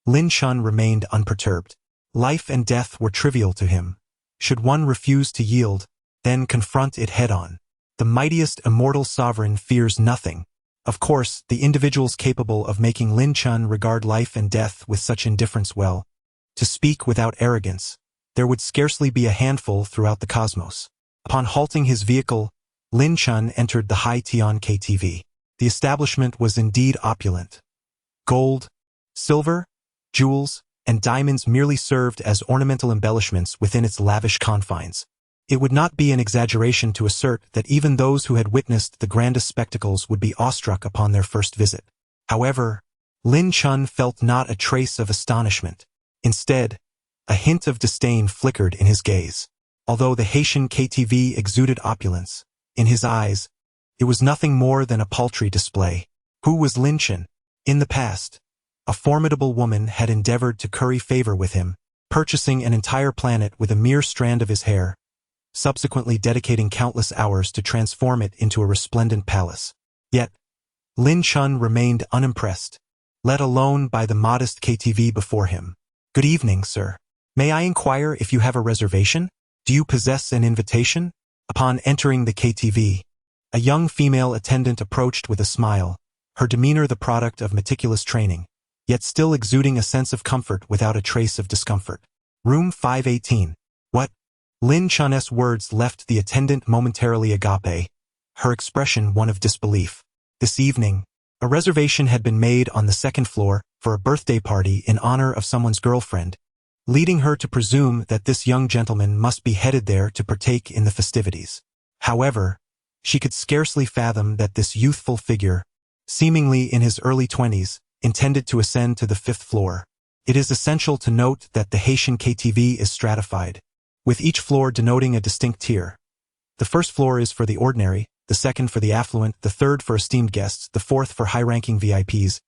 Lin Chen remained unperturbed. Life and death were trivial to him. Should one refuse to yield, then confront it head-on. The mightiest immortal sovereign fears nothing. Of course, the individuals capable of making Lin Chen regard life and death with such indifference well, to speak without arrogance, there would scarcely be a handful throughout the cosmos. Upon halting his vehicle, Lin Chen entered the Hai Tian KTV. The establishment was indeed opulent. Gold, silver, jewels, and diamonds merely served as ornamental embellishments within its lavish confines. It would not be an exaggeration to assert that even those who had witnessed the grandest spectacles would be awestruck upon their first visit. However, Lin Chen felt not a trace of astonishment. Instead, a hint of disdain flickered in his gaze. Although the Haitian KTV exuded opulence, in his eyes, it was nothing more than a paltry display. Who was Lin Chen? In the past, a formidable woman had endeavored to curry favor with him, purchasing an entire planet with a mere strand of his hair, subsequently dedicating countless hours to transform it into a resplendent palace. Yet, Lin Chen remained unimpressed, let alone by the modest KTV before him. "Good evening, sir. May I inquire if you have a reservation? Do you possess an invitation?" Upon entering the KTV, a young female attendant approached with a smile, her demeanor the product of meticulous training, yet still exuding a sense of comfort without a trace of discomfort. "Room 518. What?" Lin Chen's words left the attendant momentarily agape, her expression one of disbelief. This evening, a reservation had been made on the second floor for a birthday party in honor of someone's girlfriend, leading her to presume that this young gentleman must be headed there to partake in the festivities. However, she could scarcely fathom that this youthful figure, seemingly in his early 20s, intended to ascend to the fifth floor. It is essential to note that the Haitian KTV is stratified, with each floor denoting a distinct tier. The first floor is for the ordinary, the second for the affluent, the third for esteemed guests, the fourth for high-ranking VIPs,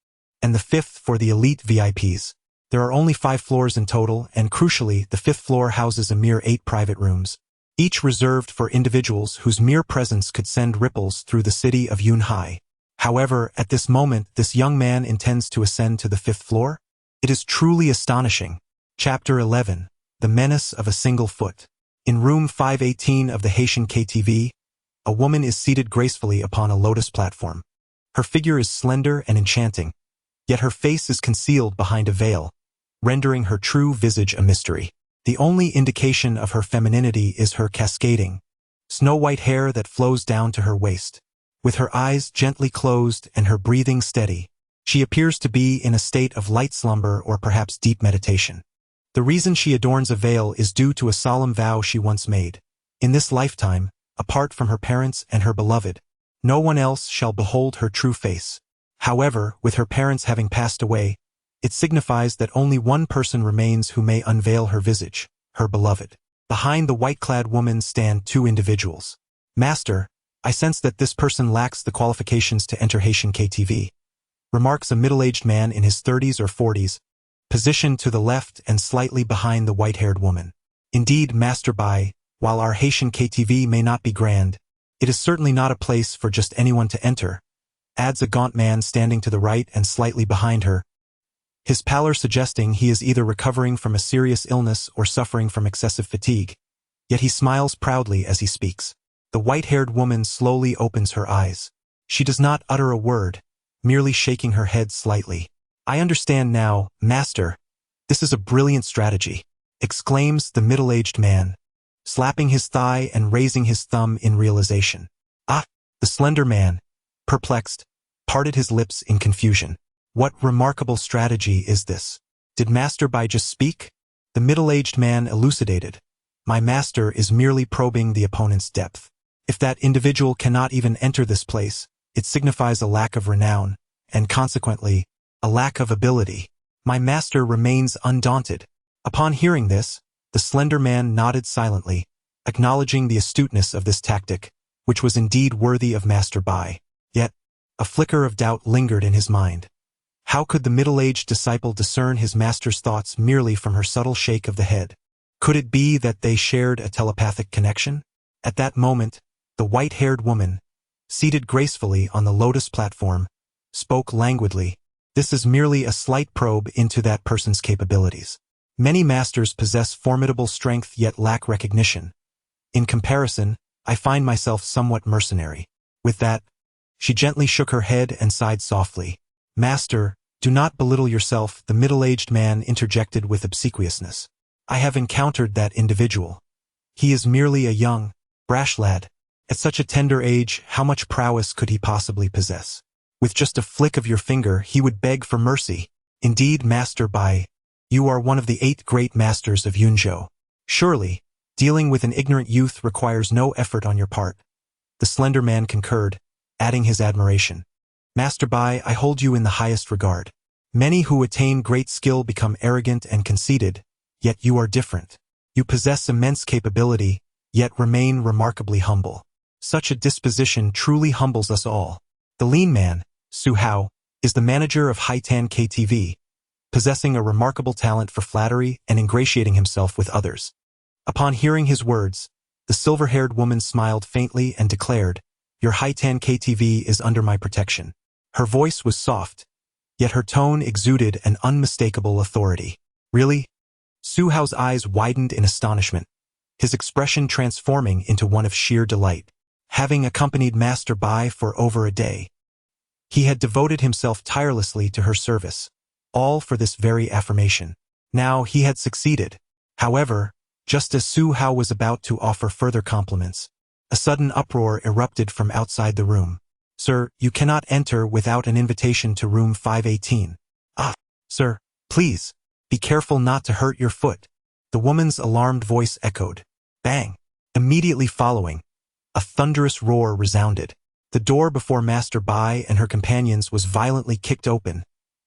and the fifth for the elite VIPs. There are only 5 floors in total, and crucially, the fifth floor houses a mere 8 private rooms, each reserved for individuals whose mere presence could send ripples through the city of Yunhai. However, at this moment, this young man intends to ascend to the 5th floor? It is truly astonishing. Chapter 11. The Menace of a Single Foot. In room 518 of the Haitian KTV, a woman is seated gracefully upon a lotus platform. Her figure is slender and enchanting, yet her face is concealed behind a veil, rendering her true visage a mystery. The only indication of her femininity is her cascading, snow-white hair that flows down to her waist. With her eyes gently closed and her breathing steady, she appears to be in a state of light slumber or perhaps deep meditation. The reason she adorns a veil is due to a solemn vow she once made. In this lifetime, apart from her parents and her beloved, no one else shall behold her true face. However, with her parents having passed away, it signifies that only one person remains who may unveil her visage, her beloved. Behind the white-clad woman stand 2 individuals. "Master, I sense that this person lacks the qualifications to enter Haitian KTV," remarks a middle-aged man in his 30s or 40s, positioned to the left and slightly behind the white-haired woman. "Indeed, Master Bai, while our Haitian KTV may not be grand, it is certainly not a place for just anyone to enter," adds a gaunt man standing to the right and slightly behind her, his pallor suggesting he is either recovering from a serious illness or suffering from excessive fatigue. Yet he smiles proudly as he speaks. The white-haired woman slowly opens her eyes. She does not utter a word, merely shaking her head slightly. "I understand now, Master. This is a brilliant strategy," exclaims the middle-aged man, slapping his thigh and raising his thumb in realization. "Ah!" The slender man, perplexed, parted his lips in confusion. What remarkable strategy is this? Did Master Bai just speak? The middle-aged man elucidated. "My master is merely probing the opponent's depth. If that individual cannot even enter this place, it signifies a lack of renown, and consequently, a lack of ability. My master remains undaunted. Upon hearing this, the slender man nodded silently, acknowledging the astuteness of this tactic, which was indeed worthy of Master Bai. Yet, a flicker of doubt lingered in his mind. How could the middle-aged disciple discern his master's thoughts merely from her subtle shake of the head? Could it be that they shared a telepathic connection? At that moment, the white-haired woman, seated gracefully on the lotus platform, spoke languidly. This is merely a slight probe into that person's capabilities. Many masters possess formidable strength yet lack recognition. In comparison, I find myself somewhat mercenary. With that, she gently shook her head and sighed softly. Master, do not belittle yourself, the middle-aged man interjected with obsequiousness. I have encountered that individual. He is merely a young, brash lad. At such a tender age, how much prowess could he possibly possess? With just a flick of your finger, he would beg for mercy. Indeed, Master Bai, you are one of the 8 great masters of Yunzhou. Surely, dealing with an ignorant youth requires no effort on your part. The slender man concurred, adding his admiration. Master Bai, I hold you in the highest regard. Many who attain great skill become arrogant and conceited, yet you are different. You possess immense capability, yet remain remarkably humble. Such a disposition truly humbles us all. The lean man, Su Hao, is the manager of Haitan KTV, possessing a remarkable talent for flattery and ingratiating himself with others. Upon hearing his words, the silver-haired woman smiled faintly and declared, Your Haitan KTV is under my protection. Her voice was soft, yet her tone exuded an unmistakable authority. Really? Su Hao's eyes widened in astonishment, his expression transforming into one of sheer delight. Having accompanied Master Bai for over a day, he had devoted himself tirelessly to her service, all for this very affirmation. Now he had succeeded. However, just as Su Hao was about to offer further compliments, a sudden uproar erupted from outside the room. Sir, you cannot enter without an invitation to room 518. Ah, sir, please, be careful not to hurt your foot. The woman's alarmed voice echoed. Bang! Immediately following, a thunderous roar resounded. The door before Master Bai and her companions was violently kicked open,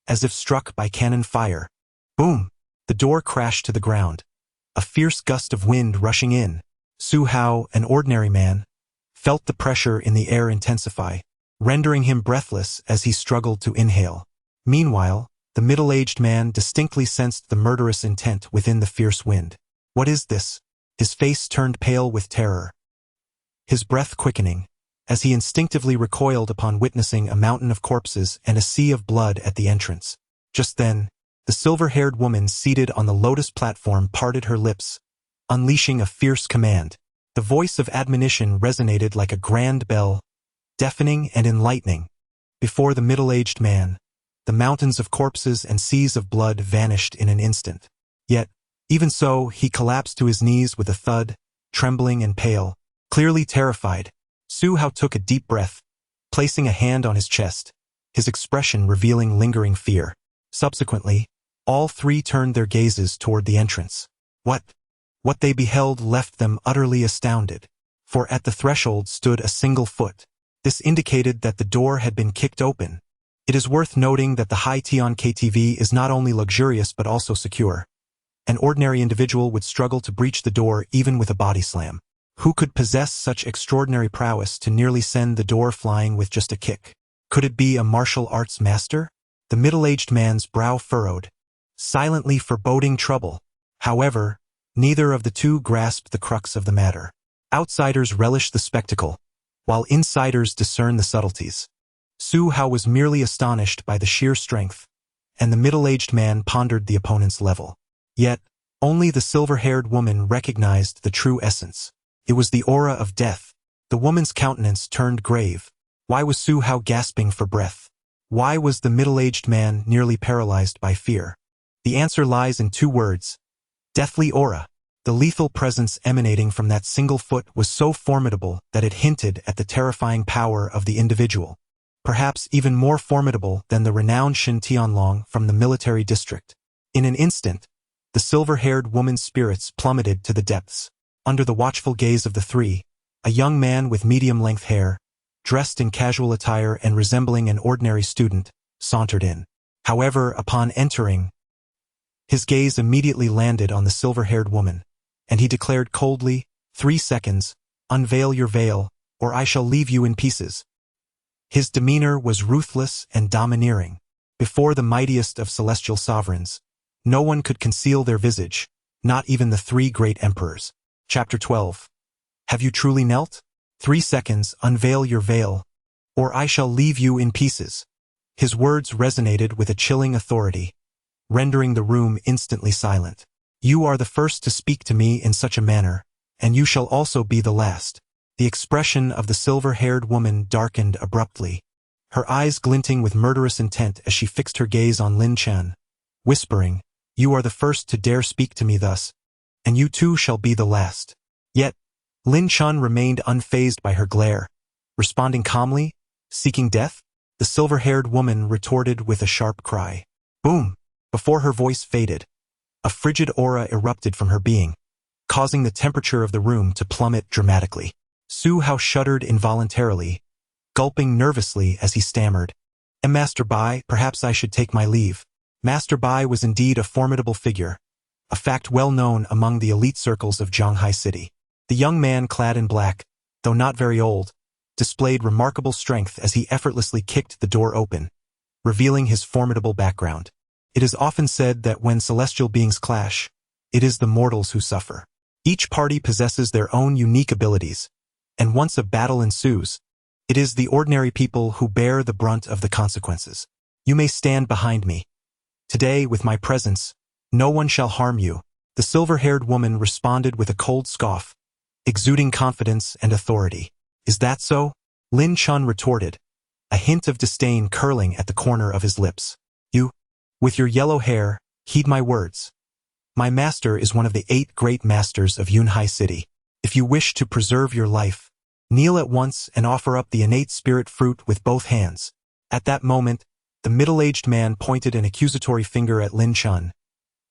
as if struck by cannon fire. Boom! The door crashed to the ground, a fierce gust of wind rushing in. Su Hao, an ordinary man, felt the pressure in the air intensify, rendering him breathless as he struggled to inhale. Meanwhile, the middle-aged man distinctly sensed the murderous intent within the fierce wind. What is this? His face turned pale with terror, his breath quickening, as he instinctively recoiled upon witnessing a mountain of corpses and a sea of blood at the entrance. Just then, the silver-haired woman seated on the lotus platform parted her lips, unleashing a fierce command. The voice of admonition resonated like a grand bell, deafening and enlightening. Before the middle-aged man, the mountains of corpses and seas of blood vanished in an instant. Yet, even so, he collapsed to his knees with a thud, trembling and pale, clearly terrified. Su Hao took a deep breath, placing a hand on his chest, his expression revealing lingering fear. Subsequently, all 3 turned their gazes toward the entrance. What they beheld left them utterly astounded, for at the threshold stood a single foot. This indicated that the door had been kicked open. It is worth noting that the Haitan KTV is not only luxurious but also secure. An ordinary individual would struggle to breach the door even with a body slam. Who could possess such extraordinary prowess to nearly send the door flying with just a kick? Could it be a martial arts master? The middle-aged man's brow furrowed, silently foreboding trouble. However, neither of the two grasped the crux of the matter. Outsiders relish the spectacle, while insiders discern the subtleties. Su Hao was merely astonished by the sheer strength, and the middle-aged man pondered the opponent's level. Yet, only the silver-haired woman recognized the true essence. It was the aura of death. The woman's countenance turned grave. Why was Su Hao gasping for breath? Why was the middle-aged man nearly paralyzed by fear? The answer lies in 2 words. Deathly aura. The lethal presence emanating from that single foot was so formidable that it hinted at the terrifying power of the individual, perhaps even more formidable than the renowned Shin Tianlong from the military district. In an instant, the silver-haired woman's spirits plummeted to the depths. Under the watchful gaze of the 3, a young man with medium-length hair, dressed in casual attire and resembling an ordinary student, sauntered in. However, upon entering, His gaze immediately landed on the silver-haired woman, and he declared coldly, 3 seconds, unveil your veil, or I shall leave you in pieces. His demeanor was ruthless and domineering. Before the mightiest of celestial sovereigns, no one could conceal their visage, not even the 3 great emperors. Chapter 12. Have you truly knelt? 3 seconds, unveil your veil, or I shall leave you in pieces. His words resonated with a chilling authority, rendering the room instantly silent. You are the first to speak to me in such a manner, and you shall also be the last. The expression of the silver-haired woman darkened abruptly, her eyes glinting with murderous intent as she fixed her gaze on Lin Chen, whispering, You are the first to dare speak to me thus, and you too shall be the last. Yet, Lin Chen remained unfazed by her glare, responding calmly, seeking death. The silver-haired woman retorted with a sharp cry. Boom! Before her voice faded, a frigid aura erupted from her being, causing the temperature of the room to plummet dramatically. Su Hao shuddered involuntarily, gulping nervously as he stammered, Master Bai, perhaps I should take my leave. Master Bai was indeed a formidable figure, a fact well known among the elite circles of Zhanghai City. The young man clad in black, though not very old, displayed remarkable strength as he effortlessly kicked the door open, revealing his formidable background. It is often said that when celestial beings clash, it is the mortals who suffer. Each party possesses their own unique abilities, and once a battle ensues, it is the ordinary people who bear the brunt of the consequences. You may stand behind me. Today, with my presence, no one shall harm you. The silver-haired woman responded with a cold scoff, exuding confidence and authority. Is that so? Lin Chen retorted, a hint of disdain curling at the corner of his lips. You, with your yellow hair, heed my words. My master is one of the 8 great masters of Yunhai City. If you wish to preserve your life, kneel at once and offer up the innate spirit fruit with both hands. At that moment, the middle-aged man pointed an accusatory finger at Lin Chen,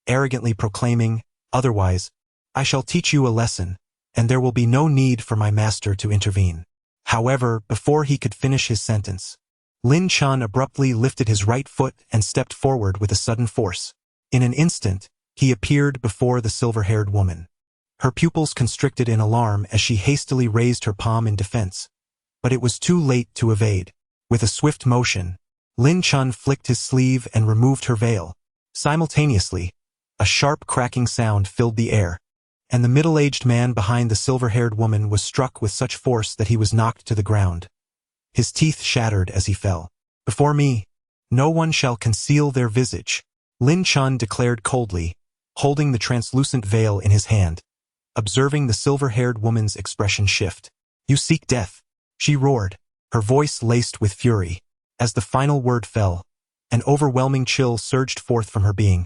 arrogantly proclaiming, Otherwise, I shall teach you a lesson, and there will be no need for my master to intervene. However, before he could finish his sentence, Lin Chen abruptly lifted his right foot and stepped forward with a sudden force. In an instant, he appeared before the silver-haired woman. Her pupils constricted in alarm as she hastily raised her palm in defense. But it was too late to evade. With a swift motion, Lin Chen flicked his sleeve and removed her veil. Simultaneously, a sharp cracking sound filled the air, and the middle-aged man behind the silver-haired woman was struck with such force that he was knocked to the ground. His teeth shattered as he fell. Before me, no one shall conceal their visage, Lin Chen declared coldly, holding the translucent veil in his hand. Observing the silver-haired woman's expression shift. You seek death, she roared, her voice laced with fury. As the final word fell, an overwhelming chill surged forth from her being,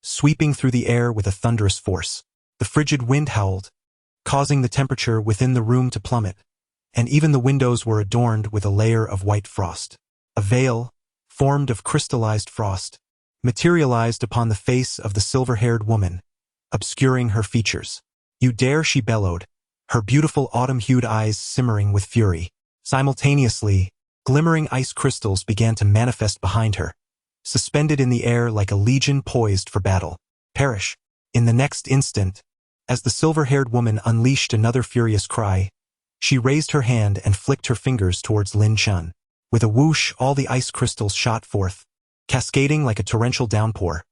sweeping through the air with a thunderous force. The frigid wind howled, causing the temperature within the room to plummet, and even the windows were adorned with a layer of white frost. A veil, formed of crystallized frost, materialized upon the face of the silver-haired woman, obscuring her features. You dare, she bellowed, her beautiful autumn-hued eyes simmering with fury. Simultaneously, glimmering ice crystals began to manifest behind her, suspended in the air like a legion poised for battle. Perish! In the next instant, as the silver-haired woman unleashed another furious cry, she raised her hand and flicked her fingers towards Lin Chen. With a whoosh, all the ice crystals shot forth, cascading like a torrential downpour,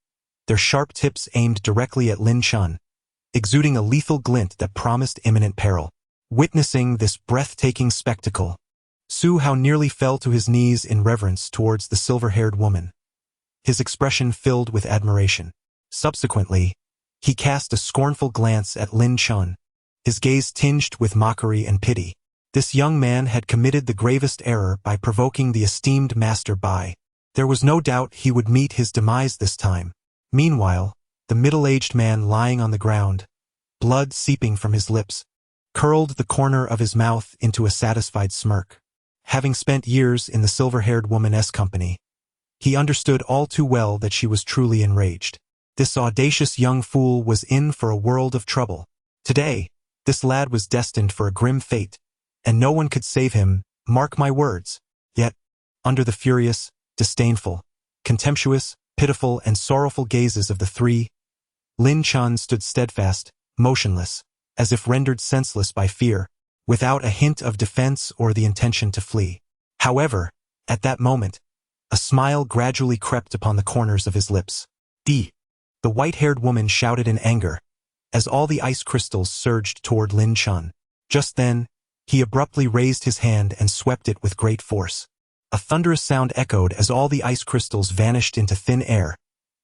their sharp tips aimed directly at Lin Chen, exuding a lethal glint that promised imminent peril. Witnessing this breathtaking spectacle, Su Hao nearly fell to his knees in reverence towards the silver-haired woman, his expression filled with admiration. Subsequently, he cast a scornful glance at Lin Chen, his gaze tinged with mockery and pity. This young man had committed the gravest error by provoking the esteemed Master Bai. There was no doubt he would meet his demise this time. Meanwhile, the middle-aged man lying on the ground, blood seeping from his lips, curled the corner of his mouth into a satisfied smirk. Having spent years in the silver-haired woman's company, he understood all too well that she was truly enraged. This audacious young fool was in for a world of trouble. Today, this lad was destined for a grim fate, and no one could save him, mark my words. Yet, under the furious, disdainful, contemptuous, pitiful, and sorrowful gazes of the 3 Lin Chen stood steadfast, motionless, as if rendered senseless by fear, without a hint of defense or the intention to flee. However, at that moment, a smile gradually crept upon the corners of his lips. The white-haired woman shouted in anger, as all the ice crystals surged toward Lin Chen. Just then, he abruptly raised his hand and swept it with great force. A thunderous sound echoed as all the ice crystals vanished into thin air,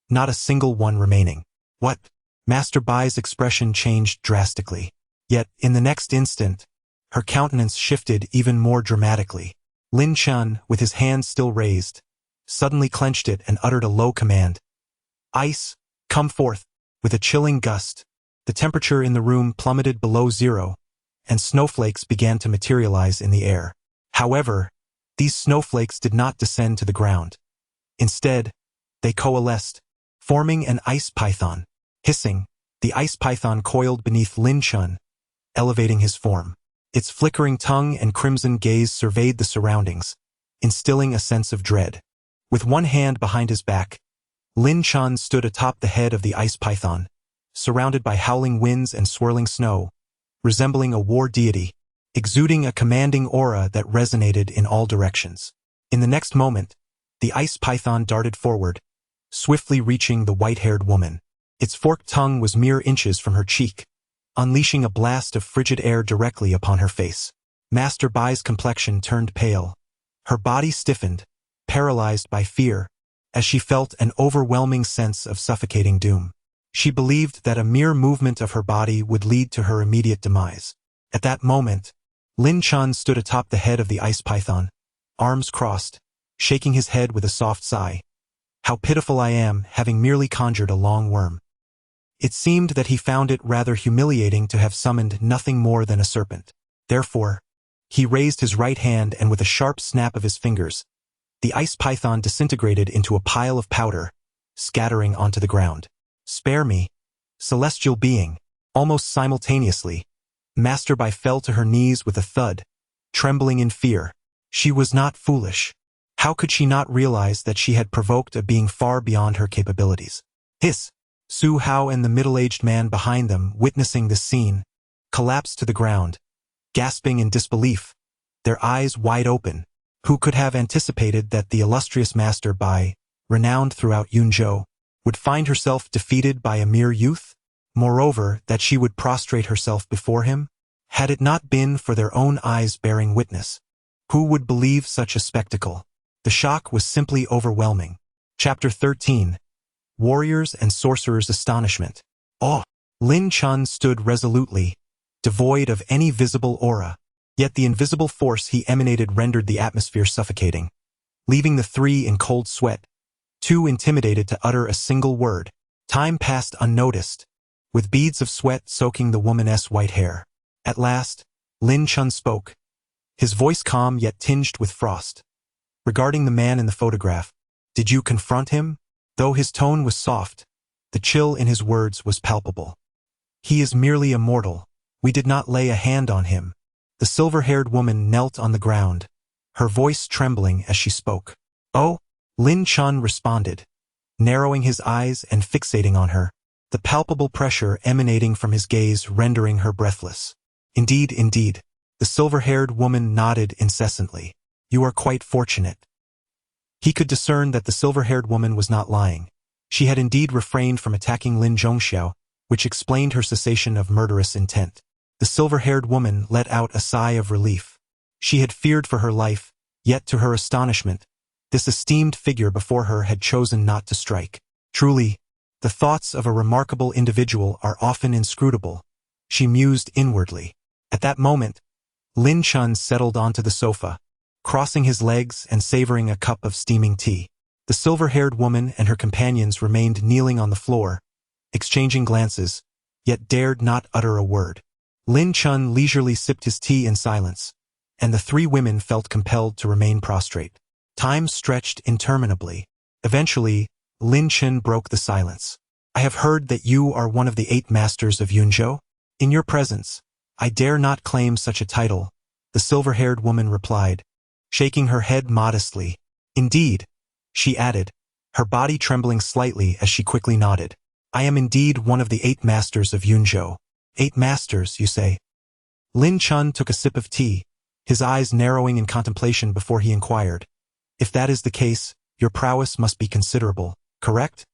not a single one remaining. What? Master Bai's expression changed drastically. Yet, in the next instant, her countenance shifted even more dramatically. Lin Chen, with his hand still raised, suddenly clenched it and uttered a low command. Ice, come forth. With a chilling gust, the temperature in the room plummeted below zero, and snowflakes began to materialize in the air. However, these snowflakes did not descend to the ground. Instead, they coalesced, forming an ice python. Hissing, the ice python coiled beneath Lin Chen, elevating his form. Its flickering tongue and crimson gaze surveyed the surroundings, instilling a sense of dread. With one hand behind his back, Lin Chen stood atop the head of the ice python, surrounded by howling winds and swirling snow, resembling a war deity, exuding a commanding aura that resonated in all directions. In the next moment, the ice python darted forward, swiftly reaching the white-haired woman. Its forked tongue was mere inches from her cheek, unleashing a blast of frigid air directly upon her face. Master Bai's complexion turned pale. Her body stiffened, paralyzed by fear, as she felt an overwhelming sense of suffocating doom. She believed that a mere movement of her body would lead to her immediate demise. At that moment, Lin Chen stood atop the head of the ice python, arms crossed, shaking his head with a soft sigh. How pitiful I am, having merely conjured a long worm. It seemed that he found it rather humiliating to have summoned nothing more than a serpent. Therefore, he raised his right hand and with a sharp snap of his fingers, the ice python disintegrated into a pile of powder, scattering onto the ground. Spare me, celestial being. Almost simultaneously, Master Bai fell to her knees with a thud, trembling in fear. She was not foolish. How could she not realize that she had provoked a being far beyond her capabilities? Hiss! Su Hao and the middle-aged man behind them, witnessing this scene, collapsed to the ground, gasping in disbelief, their eyes wide open. Who could have anticipated that the illustrious Master Bai, renowned throughout Yunzhou, would find herself defeated by a mere youth? Moreover, that she would prostrate herself before him? Had it not been for their own eyes bearing witness, who would believe such a spectacle? The shock was simply overwhelming. Chapter 13. Warriors and Sorcerers' Astonishment. Awe! Lin Chen stood resolutely, devoid of any visible aura. Yet the invisible force he emanated rendered the atmosphere suffocating, leaving the three in cold sweat, too intimidated to utter a single word. Time passed unnoticed, with beads of sweat soaking the woman's white hair. At last, Lin Chen spoke, his voice calm yet tinged with frost. Regarding the man in the photograph, did you confront him? Though his tone was soft, the chill in his words was palpable. He is merely a mortal. We did not lay a hand on him. The silver-haired woman knelt on the ground, her voice trembling as she spoke. Oh, Lin Chen responded, narrowing his eyes and fixating on her, the palpable pressure emanating from his gaze rendering her breathless. Indeed, indeed, the silver-haired woman nodded incessantly. You are quite fortunate. He could discern that the silver-haired woman was not lying. She had indeed refrained from attacking Lin Zhongxiao, which explained her cessation of murderous intent. The silver-haired woman let out a sigh of relief. She had feared for her life, yet to her astonishment, this esteemed figure before her had chosen not to strike. Truly, the thoughts of a remarkable individual are often inscrutable, she mused inwardly. At that moment, Lin Chen settled onto the sofa, crossing his legs and savoring a cup of steaming tea. The silver-haired woman and her companions remained kneeling on the floor, exchanging glances, yet dared not utter a word. Lin Chen leisurely sipped his tea in silence, and the three women felt compelled to remain prostrate. Time stretched interminably. Eventually, Lin Chen broke the silence. I have heard that you are one of the 8 masters of Yunzhou. In your presence, I dare not claim such a title, the silver-haired woman replied, shaking her head modestly. Indeed, she added, her body trembling slightly as she quickly nodded. I am indeed one of the 8 masters of Yunzhou. 8 masters, you say? Lin Chen took a sip of tea, his eyes narrowing in contemplation before he inquired. If that is the case, your prowess must be considerable, correct?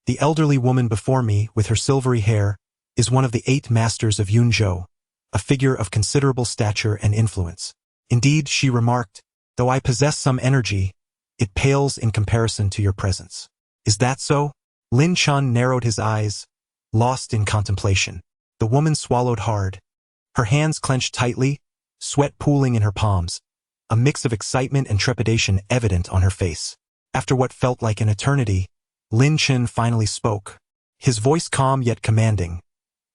The elderly woman before me, with her silvery hair, is one of the 8 masters of Yunzhou, a figure of considerable stature and influence. Indeed, she remarked, though I possess some energy, it pales in comparison to your presence. Is that so? Lin Chen narrowed his eyes, lost in contemplation. The woman swallowed hard. Her hands clenched tightly, sweat pooling in her palms, a mix of excitement and trepidation evident on her face. After what felt like an eternity, Lin Chen finally spoke, his voice calm yet commanding.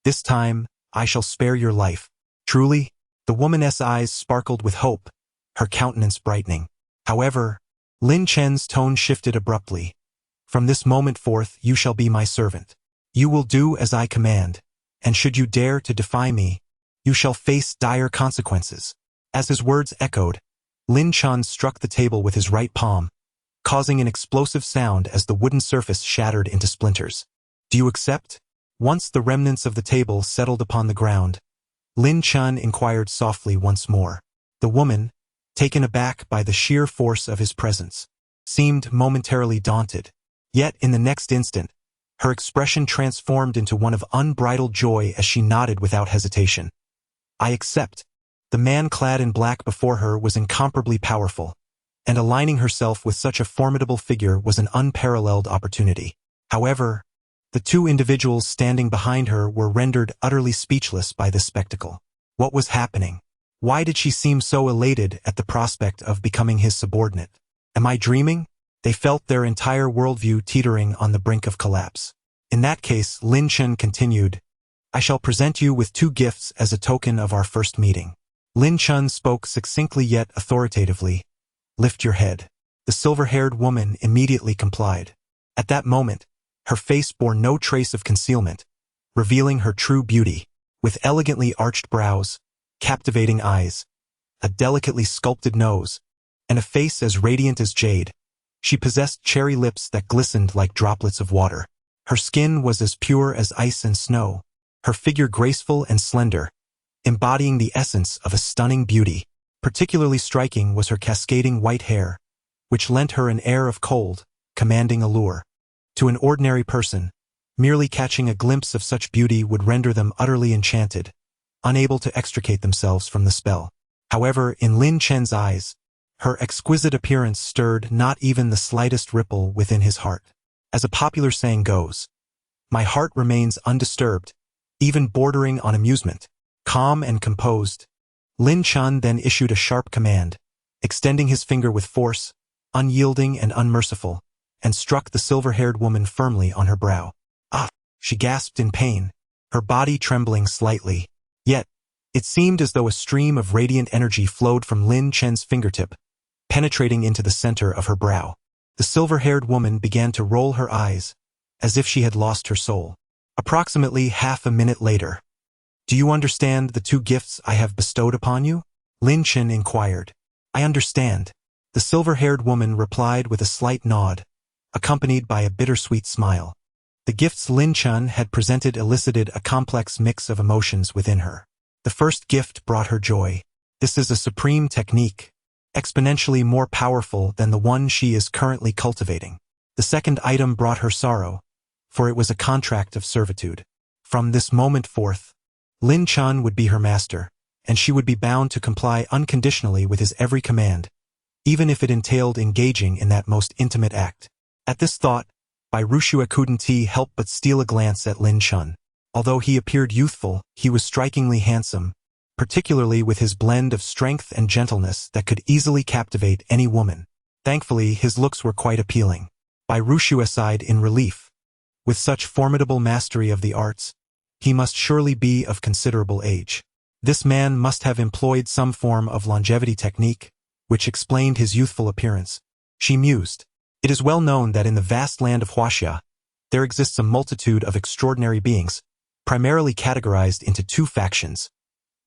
This time, I shall spare your life. Truly? The woman's eyes sparkled with hope, her countenance brightening. However, Lin Chen's tone shifted abruptly. From this moment forth, you shall be my servant. You will do as I command, and should you dare to defy me, you shall face dire consequences. As his words echoed, Lin Chen struck the table with his right palm, causing an explosive sound as the wooden surface shattered into splinters. Do you accept? Once the remnants of the table settled upon the ground, Lin Chen inquired softly once more. The woman, taken aback by the sheer force of his presence, seemed momentarily daunted. Yet in the next instant, her expression transformed into one of unbridled joy as she nodded without hesitation. I accept. The man clad in black before her was incomparably powerful, and aligning herself with such a formidable figure was an unparalleled opportunity. However, the 2 individuals standing behind her were rendered utterly speechless by this spectacle. What was happening? Why did she seem so elated at the prospect of becoming his subordinate? Am I dreaming? They felt their entire worldview teetering on the brink of collapse. In that case, Lin Chen continued, I shall present you with 2 gifts as a token of our first meeting. Lin Chen spoke succinctly yet authoritatively. Lift your head. The silver-haired woman immediately complied. At that moment, her face bore no trace of concealment, revealing her true beauty. With elegantly arched brows, captivating eyes, a delicately sculpted nose, and a face as radiant as jade, she possessed cherry lips that glistened like droplets of water. Her skin was as pure as ice and snow, her figure graceful and slender, embodying the essence of a stunning beauty. Particularly striking was her cascading white hair, which lent her an air of cold, commanding allure. To an ordinary person, merely catching a glimpse of such beauty would render them utterly enchanted, unable to extricate themselves from the spell. However, in Lin Chen's eyes, her exquisite appearance stirred not even the slightest ripple within his heart. As a popular saying goes, my heart remains undisturbed, even bordering on amusement. Calm and composed, Lin Chen then issued a sharp command, extending his finger with force, unyielding and unmerciful, and struck the silver-haired woman firmly on her brow. Ah! She gasped in pain, her body trembling slightly. Yet, it seemed as though a stream of radiant energy flowed from Lin Chen's fingertip, penetrating into the center of her brow. The silver-haired woman began to roll her eyes, as if she had lost her soul. Approximately half a minute later, do you understand the 2 gifts I have bestowed upon you? Lin Chen inquired. I understand. The silver-haired woman replied with a slight nod, accompanied by a bittersweet smile. The gifts Lin Chen had presented elicited a complex mix of emotions within her. The first gift brought her joy. This is a supreme technique, exponentially more powerful than the one she is currently cultivating. The second item brought her sorrow, for it was a contract of servitude. From this moment forth, Lin Chen would be her master, and she would be bound to comply unconditionally with his every command, even if it entailed engaging in that most intimate act. At this thought, Bai Rushua couldn't help but steal a glance at Lin Chen. Although he appeared youthful, he was strikingly handsome, particularly with his blend of strength and gentleness that could easily captivate any woman. Thankfully, his looks were quite appealing. Bai Rushua sighed in relief. With such formidable mastery of the arts, he must surely be of considerable age. This man must have employed some form of longevity technique, which explained his youthful appearance. She mused. It is well known that in the vast land of Huaxia, there exists a multitude of extraordinary beings, primarily categorized into 2 factions: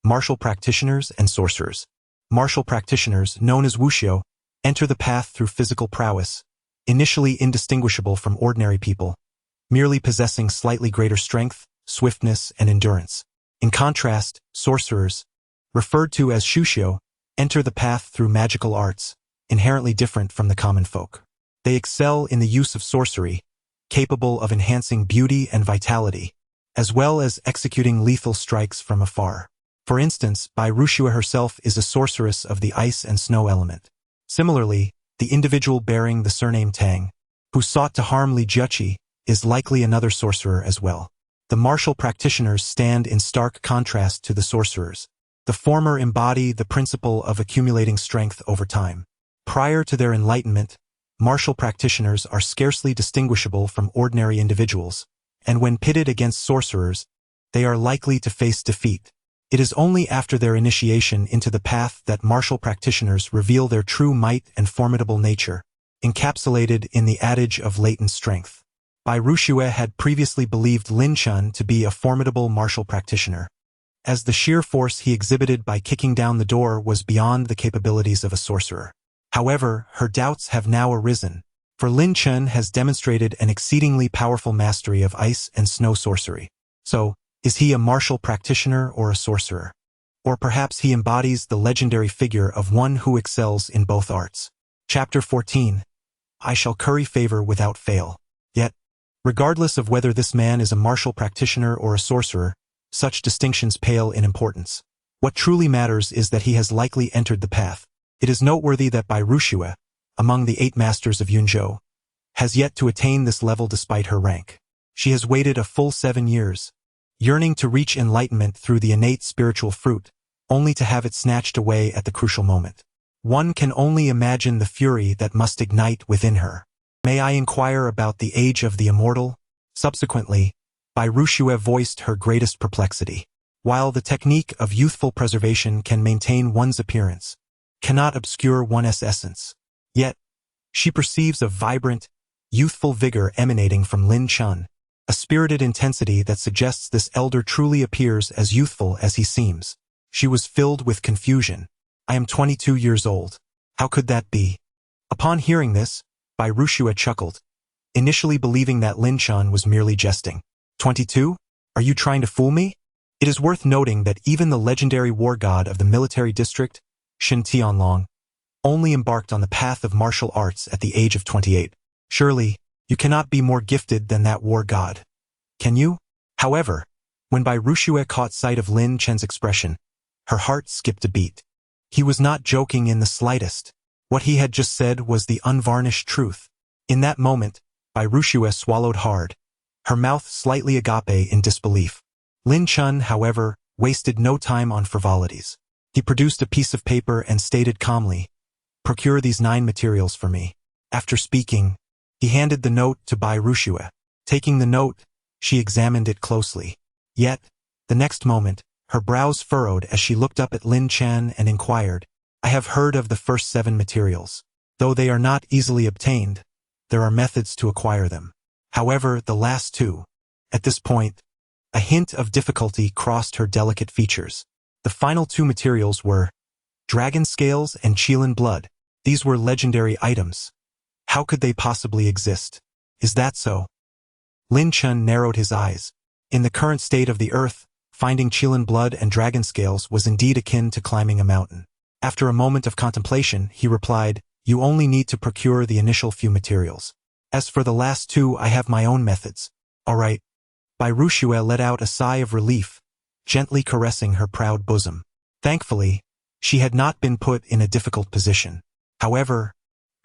martial practitioners and sorcerers. Martial practitioners, known as wuxiu, enter the path through physical prowess, initially indistinguishable from ordinary people, merely possessing slightly greater strength, swiftness, and endurance. In contrast, sorcerers, referred to as shushyo, enter the path through magical arts, inherently different from the common folk. They excel in the use of sorcery, capable of enhancing beauty and vitality, as well as executing lethal strikes from afar. For instance, Bai Rushua herself is a sorceress of the ice and snow element. Similarly, the individual bearing the surname Tang, who sought to harm Li Jiaqi, is likely another sorcerer as well. The martial practitioners stand in stark contrast to the sorcerers. The former embody the principle of accumulating strength over time. Prior to their enlightenment, martial practitioners are scarcely distinguishable from ordinary individuals, and when pitted against sorcerers, they are likely to face defeat. It is only after their initiation into the path that martial practitioners reveal their true might and formidable nature, encapsulated in the adage of latent strength. Bai Rushua had previously believed Lin Chen to be a formidable martial practitioner, as the sheer force he exhibited by kicking down the door was beyond the capabilities of a sorcerer. However, her doubts have now arisen, for Lin Chen has demonstrated an exceedingly powerful mastery of ice and snow sorcery. So, is he a martial practitioner or a sorcerer? Or perhaps he embodies the legendary figure of one who excels in both arts. Chapter 14. I shall curry favor without fail. Yet, regardless of whether this man is a martial practitioner or a sorcerer, such distinctions pale in importance. What truly matters is that he has likely entered the path. It is noteworthy that Bai Rushua, among the 8 masters of Yunzhou, has yet to attain this level despite her rank. She has waited a full 7 years, yearning to reach enlightenment through the innate spiritual fruit, only to have it snatched away at the crucial moment. One can only imagine the fury that must ignite within her. May I inquire about the age of the immortal? Subsequently, Bai Rushua voiced her greatest perplexity. While the technique of youthful preservation can maintain one's appearance, cannot obscure one's essence, yet, she perceives a vibrant, youthful vigor emanating from Lin Chen, a spirited intensity that suggests this elder truly appears as youthful as he seems. She was filled with confusion. I am 22 years old. How could that be? Upon hearing this, Bai Rushua chuckled, initially believing that Lin Chen was merely jesting. 22? Are you trying to fool me? It is worth noting that even the legendary war god of the military district, Shin Tianlong, only embarked on the path of martial arts at the age of 28. Surely, you cannot be more gifted than that war god. Can you? However, when Bai Rushua caught sight of Lin Chen's expression, her heart skipped a beat. He was not joking in the slightest. What he had just said was the unvarnished truth. In that moment, Bai Rushua swallowed hard, her mouth slightly agape in disbelief. Lin Chen, however, wasted no time on frivolities. He produced a piece of paper and stated calmly, "Procure these 9 materials for me." After speaking, he handed the note to Bai Rushua. Taking the note, she examined it closely. Yet, the next moment, her brows furrowed as she looked up at Lin Chen and inquired, "I have heard of the first 7 materials. Though they are not easily obtained, there are methods to acquire them. However, the last 2." At this point, a hint of difficulty crossed her delicate features. The final 2 materials were dragon scales and Qilin blood. These were legendary items. How could they possibly exist? Is that so? Lin Chen narrowed his eyes. In the current state of the earth, finding Qilin blood and dragon scales was indeed akin to climbing a mountain. After a moment of contemplation, he replied, "You only need to procure the initial few materials. As for the last 2, I have my own methods." "All right." Bai Rushua let out a sigh of relief, gently caressing her proud bosom. Thankfully, she had not been put in a difficult position. However,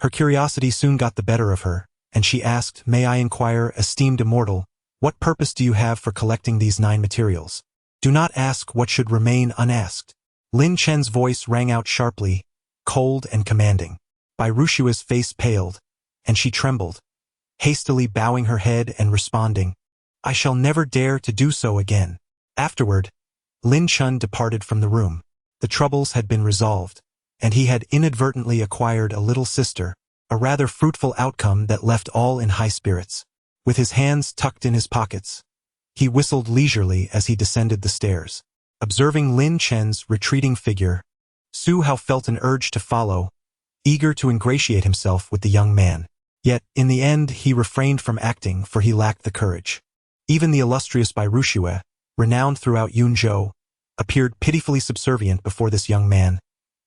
her curiosity soon got the better of her, and she asked, "May I inquire, esteemed immortal, what purpose do you have for collecting these 9 materials? Do not ask what should remain unasked." Lin Chen's voice rang out sharply, cold and commanding. Bai Rushua's face paled, and she trembled, hastily bowing her head and responding, "I shall never dare to do so again." Afterward, Lin Chen departed from the room. The troubles had been resolved, and he had inadvertently acquired a little sister, a rather fruitful outcome that left all in high spirits. With his hands tucked in his pockets, he whistled leisurely as he descended the stairs. Observing Lin Chen's retreating figure, Su Hao felt an urge to follow, eager to ingratiate himself with the young man. Yet, in the end, he refrained from acting, for he lacked the courage. Even the illustrious Bai Ruxue, renowned throughout Yunzhou, appeared pitifully subservient before this young man,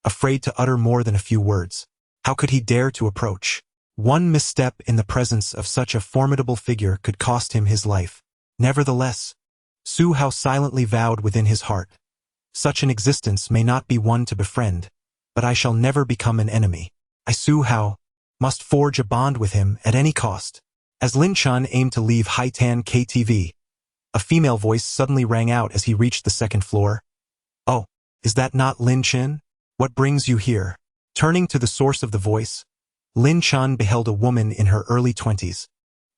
afraid to utter more than a few words. How could he dare to approach? One misstep in the presence of such a formidable figure could cost him his life. Nevertheless, Su Hao silently vowed within his heart, "Such an existence may not be one to befriend, but I shall never become an enemy. I, Su Hao, must forge a bond with him at any cost." As Lin Chen aimed to leave Haitan KTV, a female voice suddenly rang out as he reached the second floor. "Oh, is that not Lin Chen? What brings you here?" Turning to the source of the voice, Lin Chen beheld a woman in her early 20s,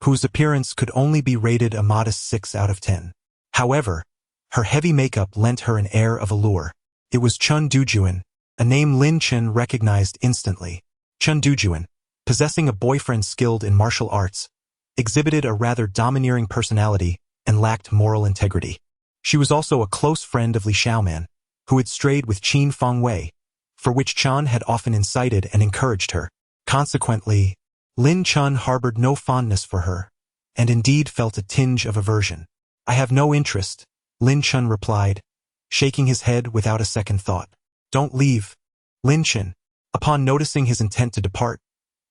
whose appearance could only be rated a modest 6 out of 10. However, her heavy makeup lent her an air of allure. It was Chun Dujuan, a name Lin Chen recognized instantly. Chun Dujuan, possessing a boyfriend skilled in martial arts, exhibited a rather domineering personality and lacked moral integrity. She was also a close friend of Li Xiaoman, who had strayed with Qin Fangwei, for which Chan had often incited and encouraged her. Consequently, Lin Chen harbored no fondness for her, and indeed felt a tinge of aversion. "I have no interest," Lin Chen replied, shaking his head without a second thought. "Don't leave." Lin Chen, upon noticing his intent to depart,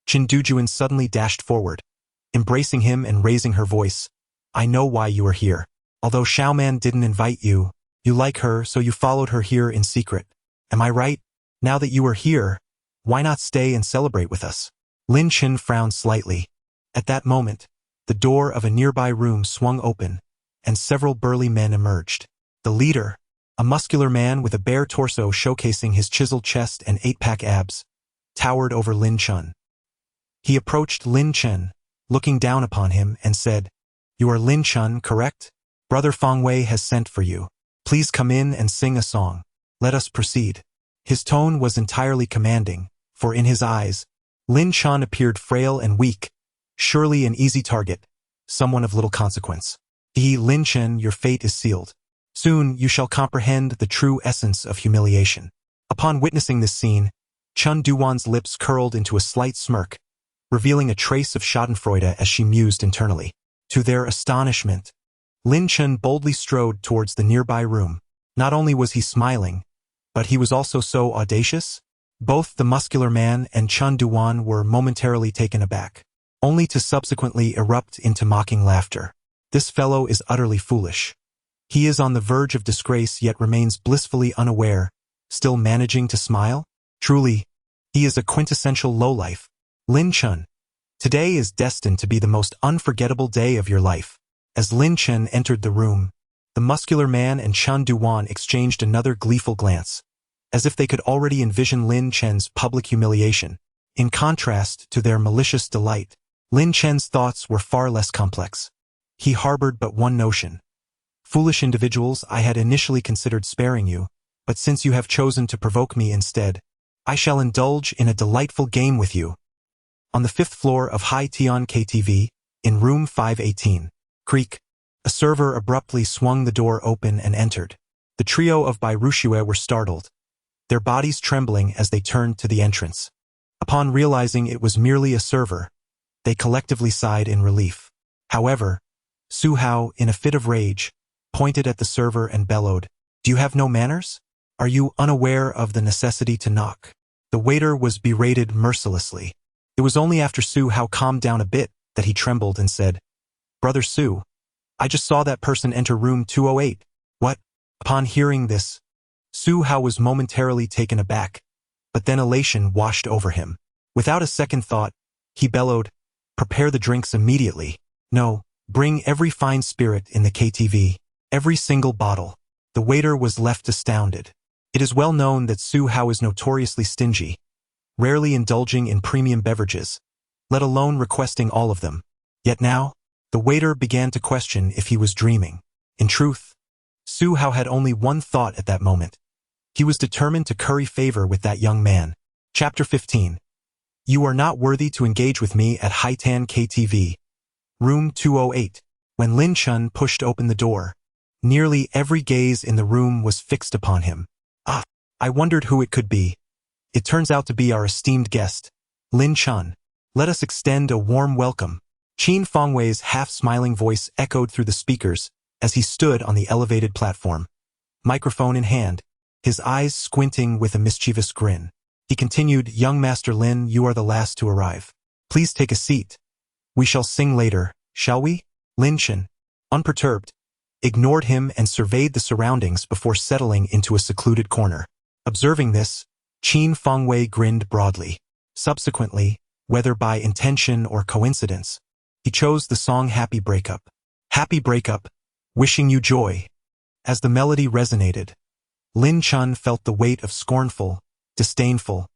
Qin Dujuan suddenly dashed forward, embracing him and raising her voice. "I know why you are here. Although Xiaoman didn't invite you, you like her, so you followed her here in secret. Am I right? Now that you are here, why not stay and celebrate with us?" Lin Chen frowned slightly. At that moment, the door of a nearby room swung open, and several burly men emerged. The leader, a muscular man with a bare torso showcasing his chiseled chest and 8-pack abs, towered over Lin Chen. He approached Lin Chen, looking down upon him, and said, "You are Lin Chen, correct? Brother Fangwei has sent for you. Please come in and sing a song. Let us proceed." His tone was entirely commanding, for in his eyes, Lin Chen appeared frail and weak, surely an easy target, someone of little consequence. Lin Chen, your fate is sealed. Soon you shall comprehend the true essence of humiliation." Upon witnessing this scene, Chun Duwan's lips curled into a slight smirk, revealing a trace of schadenfreude as she mused internally. To their astonishment, Lin Chen boldly strode towards the nearby room. Not only was he smiling, but he was also so audacious. Both the muscular man and Chun Duwan were momentarily taken aback, only to subsequently erupt into mocking laughter. "This fellow is utterly foolish. He is on the verge of disgrace yet remains blissfully unaware, still managing to smile? Truly, he is a quintessential lowlife. Lin Chen, today is destined to be the most unforgettable day of your life." As Lin Chen entered the room, the muscular man and Chun Duwan exchanged another gleeful glance, as if they could already envision Lin Chen's public humiliation. In contrast to their malicious delight, Lin Chen's thoughts were far less complex. He harbored but one notion. "Foolish individuals, I had initially considered sparing you, but since you have chosen to provoke me instead, I shall indulge in a delightful game with you." On the 5th floor of Haitan KTV, in room 518, creak, a server abruptly swung the door open and entered. The trio of Bai Ruxue were startled, their bodies trembling as they turned to the entrance. Upon realizing it was merely a server, they collectively sighed in relief. However, Su Hao, in a fit of rage, pointed at the server and bellowed, "Do you have no manners? Are you unaware of the necessity to knock?" The waiter was berated mercilessly. It was only after Su Hao calmed down a bit that he trembled and said, "Brother Su, I just saw that person enter room 208. What?" Upon hearing this, Su Hao was momentarily taken aback, but then elation washed over him. Without a second thought, he bellowed, "Prepare the drinks immediately. No, bring every fine spirit in the KTV, every single bottle." The waiter was left astounded. It is well known that Su Hao is notoriously stingy, rarely indulging in premium beverages, let alone requesting all of them. Yet now, the waiter began to question if he was dreaming. In truth, Su Hao had only one thought at that moment. He was determined to curry favor with that young man. Chapter 15. You are not worthy to engage with me at Haitan KTV. Room 208. When Lin Chen pushed open the door, nearly every gaze in the room was fixed upon him. Ah, I wondered who it could be. It turns out to be our esteemed guest, Lin Chen. Let us extend a warm welcome. Qin Fengwei's half-smiling voice echoed through the speakers as he stood on the elevated platform, microphone in hand, his eyes squinting with a mischievous grin. He continued, "Young Master Lin, you are the last to arrive. Please take a seat. We shall sing later, shall we?" Lin Chen, unperturbed, ignored him and surveyed the surroundings before settling into a secluded corner. Observing this, Qin Fengwei grinned broadly. Subsequently, whether by intention or coincidence, he chose the song Happy Breakup. Happy Breakup, wishing you joy. As the melody resonated, Lin Chen felt the weight of scornful, disdainful,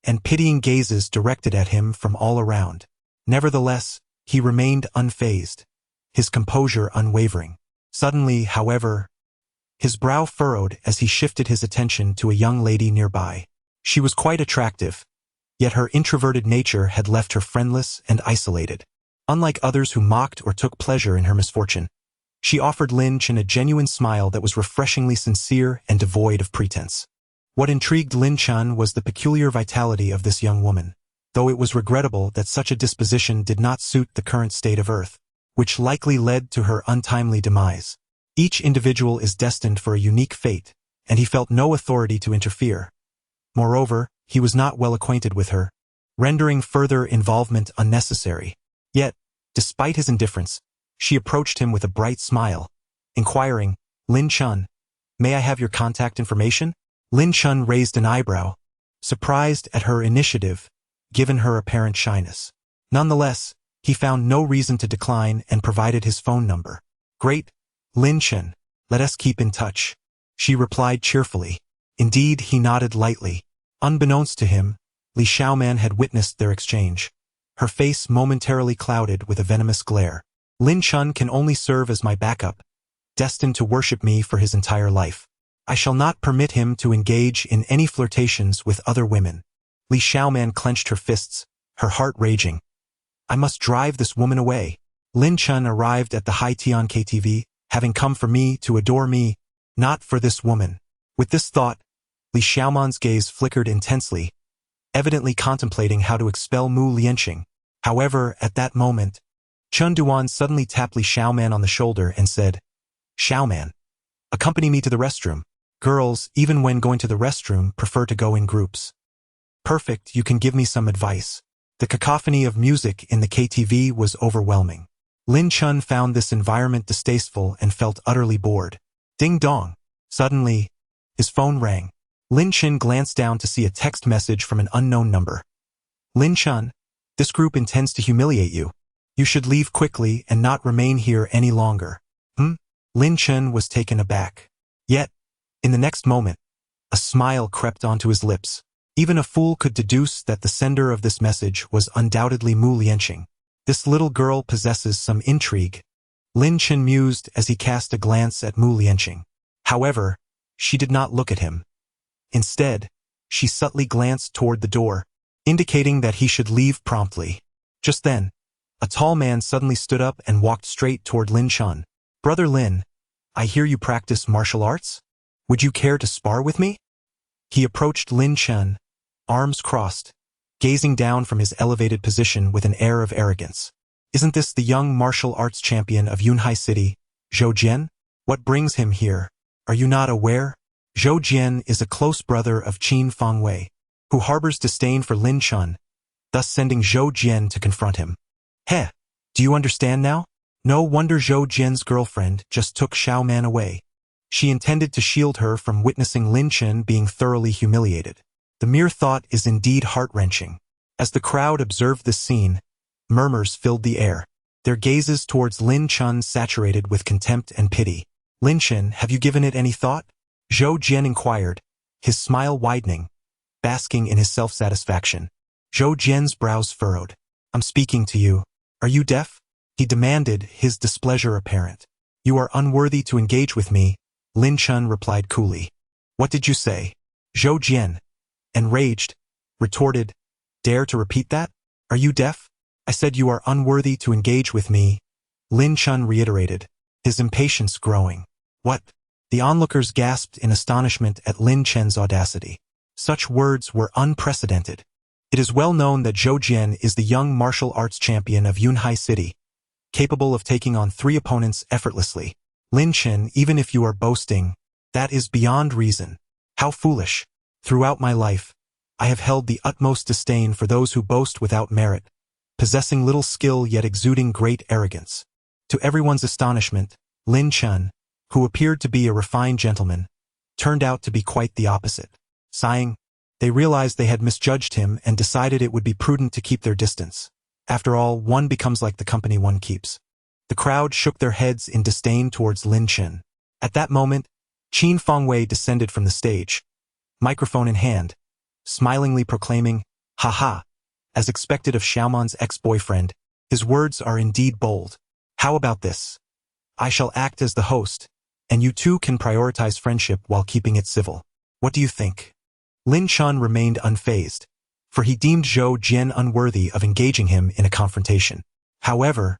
and pitying gazes directed at him from all around. Nevertheless, he remained unfazed, his composure unwavering. Suddenly, however, his brow furrowed as he shifted his attention to a young lady nearby. She was quite attractive, yet her introverted nature had left her friendless and isolated. Unlike others who mocked or took pleasure in her misfortune, she offered Lin Chen a genuine smile that was refreshingly sincere and devoid of pretense. What intrigued Lin Chen was the peculiar vitality of this young woman, though it was regrettable that such a disposition did not suit the current state of Earth, which likely led to her untimely demise. Each individual is destined for a unique fate, and he felt no authority to interfere. Moreover, he was not well acquainted with her, rendering further involvement unnecessary. Yet, despite his indifference, she approached him with a bright smile, inquiring, "Lin Chen, may I have your contact information?" Lin Chen raised an eyebrow, surprised at her initiative, given her apparent shyness. Nonetheless, he found no reason to decline and provided his phone number. "Great, Lin Chen, let us keep in touch," she replied cheerfully. Indeed, he nodded lightly. Unbeknownst to him, Li Xiaoman had witnessed their exchange, her face momentarily clouded with a venomous glare. "Lin Chen can only serve as my backup, destined to worship me for his entire life. I shall not permit him to engage in any flirtations with other women." Li Xiaoman clenched her fists, her heart raging. "I must drive this woman away." Lin Chen arrived at the High Tian KTV, having come for me to adore me, not for this woman. With this thought, Li Xiaoman's gaze flickered intensely, evidently contemplating how to expel Mu Lianqing. However, at that moment, Chun Duan suddenly tapped Li Xiaoman on the shoulder and said, "Xiaoman, accompany me to the restroom. Girls, even when going to the restroom, prefer to go in groups." "Perfect, you can give me some advice." The cacophony of music in the KTV was overwhelming. Lin Chen found this environment distasteful and felt utterly bored. Ding dong. Suddenly, his phone rang. Lin Chen glanced down to see a text message from an unknown number. "Lin Chen, this group intends to humiliate you. You should leave quickly and not remain here any longer." Lin Chen was taken aback. Yet, in the next moment, a smile crept onto his lips. Even a fool could deduce that the sender of this message was undoubtedly Mu Lianqing. This little girl possesses some intrigue, Lin Chen mused as he cast a glance at Mu Lianqing. However, she did not look at him. Instead, she subtly glanced toward the door, indicating that he should leave promptly. Just then, a tall man suddenly stood up and walked straight toward Lin Chen. "Brother Lin, I hear you practice martial arts? Would you care to spar with me?" He approached Lin Chen, arms crossed, gazing down from his elevated position with an air of arrogance. "Isn't this the young martial arts champion of Yunhai City, Zhou Jian? What brings him here? Are you not aware? Zhou Jian is a close brother of Qin Fengwei, who harbors disdain for Lin Chen, thus sending Zhou Jian to confront him. Heh, do you understand now? No wonder Zhou Jian's girlfriend just took Xiaoman away. She intended to shield her from witnessing Lin Chen being thoroughly humiliated. The mere thought is indeed heart-wrenching." As the crowd observed this scene, murmurs filled the air, their gazes towards Lin Chen saturated with contempt and pity. "Lin Chen, have you given it any thought?" Zhou Jian inquired, his smile widening, basking in his self-satisfaction. Zhou Jian's brows furrowed. "I'm speaking to you. Are you deaf?" he demanded, his displeasure apparent. "You are unworthy to engage with me," Lin Chen replied coolly. "What did you say?" Zhou Jian, enraged, retorted, "Dare to repeat that? Are you deaf? I said you are unworthy to engage with me," Lin Chen reiterated, his impatience growing. "What?" The onlookers gasped in astonishment at Lin Chen's audacity. Such words were unprecedented. It is well known that Zhou Jian is the young martial arts champion of Yunhai City, capable of taking on 3 opponents effortlessly. Lin Chen, even if you are boasting, that is beyond reason. How foolish. Throughout my life, I have held the utmost disdain for those who boast without merit, possessing little skill yet exuding great arrogance. To everyone's astonishment, Lin Chen, who appeared to be a refined gentleman, turned out to be quite the opposite. Sighing, they realized they had misjudged him and decided it would be prudent to keep their distance. After all, one becomes like the company one keeps. The crowd shook their heads in disdain towards Lin Chen. At that moment, Qin Fengwei descended from the stage, microphone in hand, smilingly proclaiming, "Ha ha." As expected of Xiaoman's ex-boyfriend, his words are indeed bold. How about this? I shall act as the host, and you two can prioritize friendship while keeping it civil. What do you think? Lin Chen remained unfazed, for he deemed Zhou Jian unworthy of engaging him in a confrontation. However,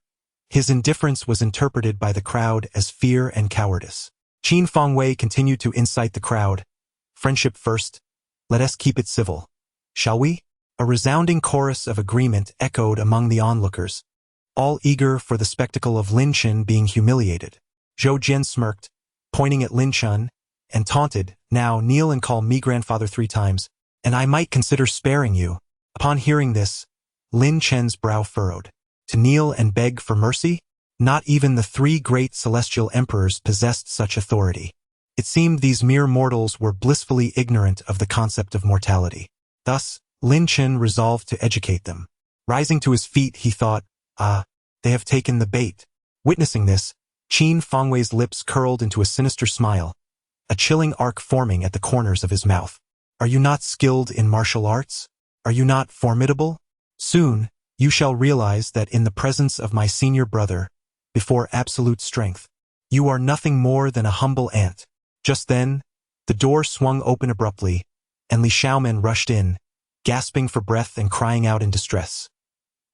his indifference was interpreted by the crowd as fear and cowardice. Qin Fengwei continued to incite the crowd. Friendship first. Let us keep it civil. Shall we? A resounding chorus of agreement echoed among the onlookers, all eager for the spectacle of Lin Chen being humiliated. Zhou Jian smirked, pointing at Lin Chen, and taunted, "Now kneel and call me grandfather 3 times, and I might consider sparing you." Upon hearing this, Lin Chen's brow furrowed. To kneel and beg for mercy? Not even the 3 great celestial emperors possessed such authority. It seemed these mere mortals were blissfully ignorant of the concept of mortality. Thus, Lin Chen resolved to educate them. Rising to his feet, he thought, they have taken the bait. Witnessing this, Qin Fengwei's lips curled into a sinister smile, a chilling arc forming at the corners of his mouth. Are you not skilled in martial arts? Are you not formidable? Soon, you shall realize that in the presence of my senior brother, before absolute strength, you are nothing more than a humble ant. Just then, the door swung open abruptly, and Li Xiaoman rushed in, gasping for breath and crying out in distress.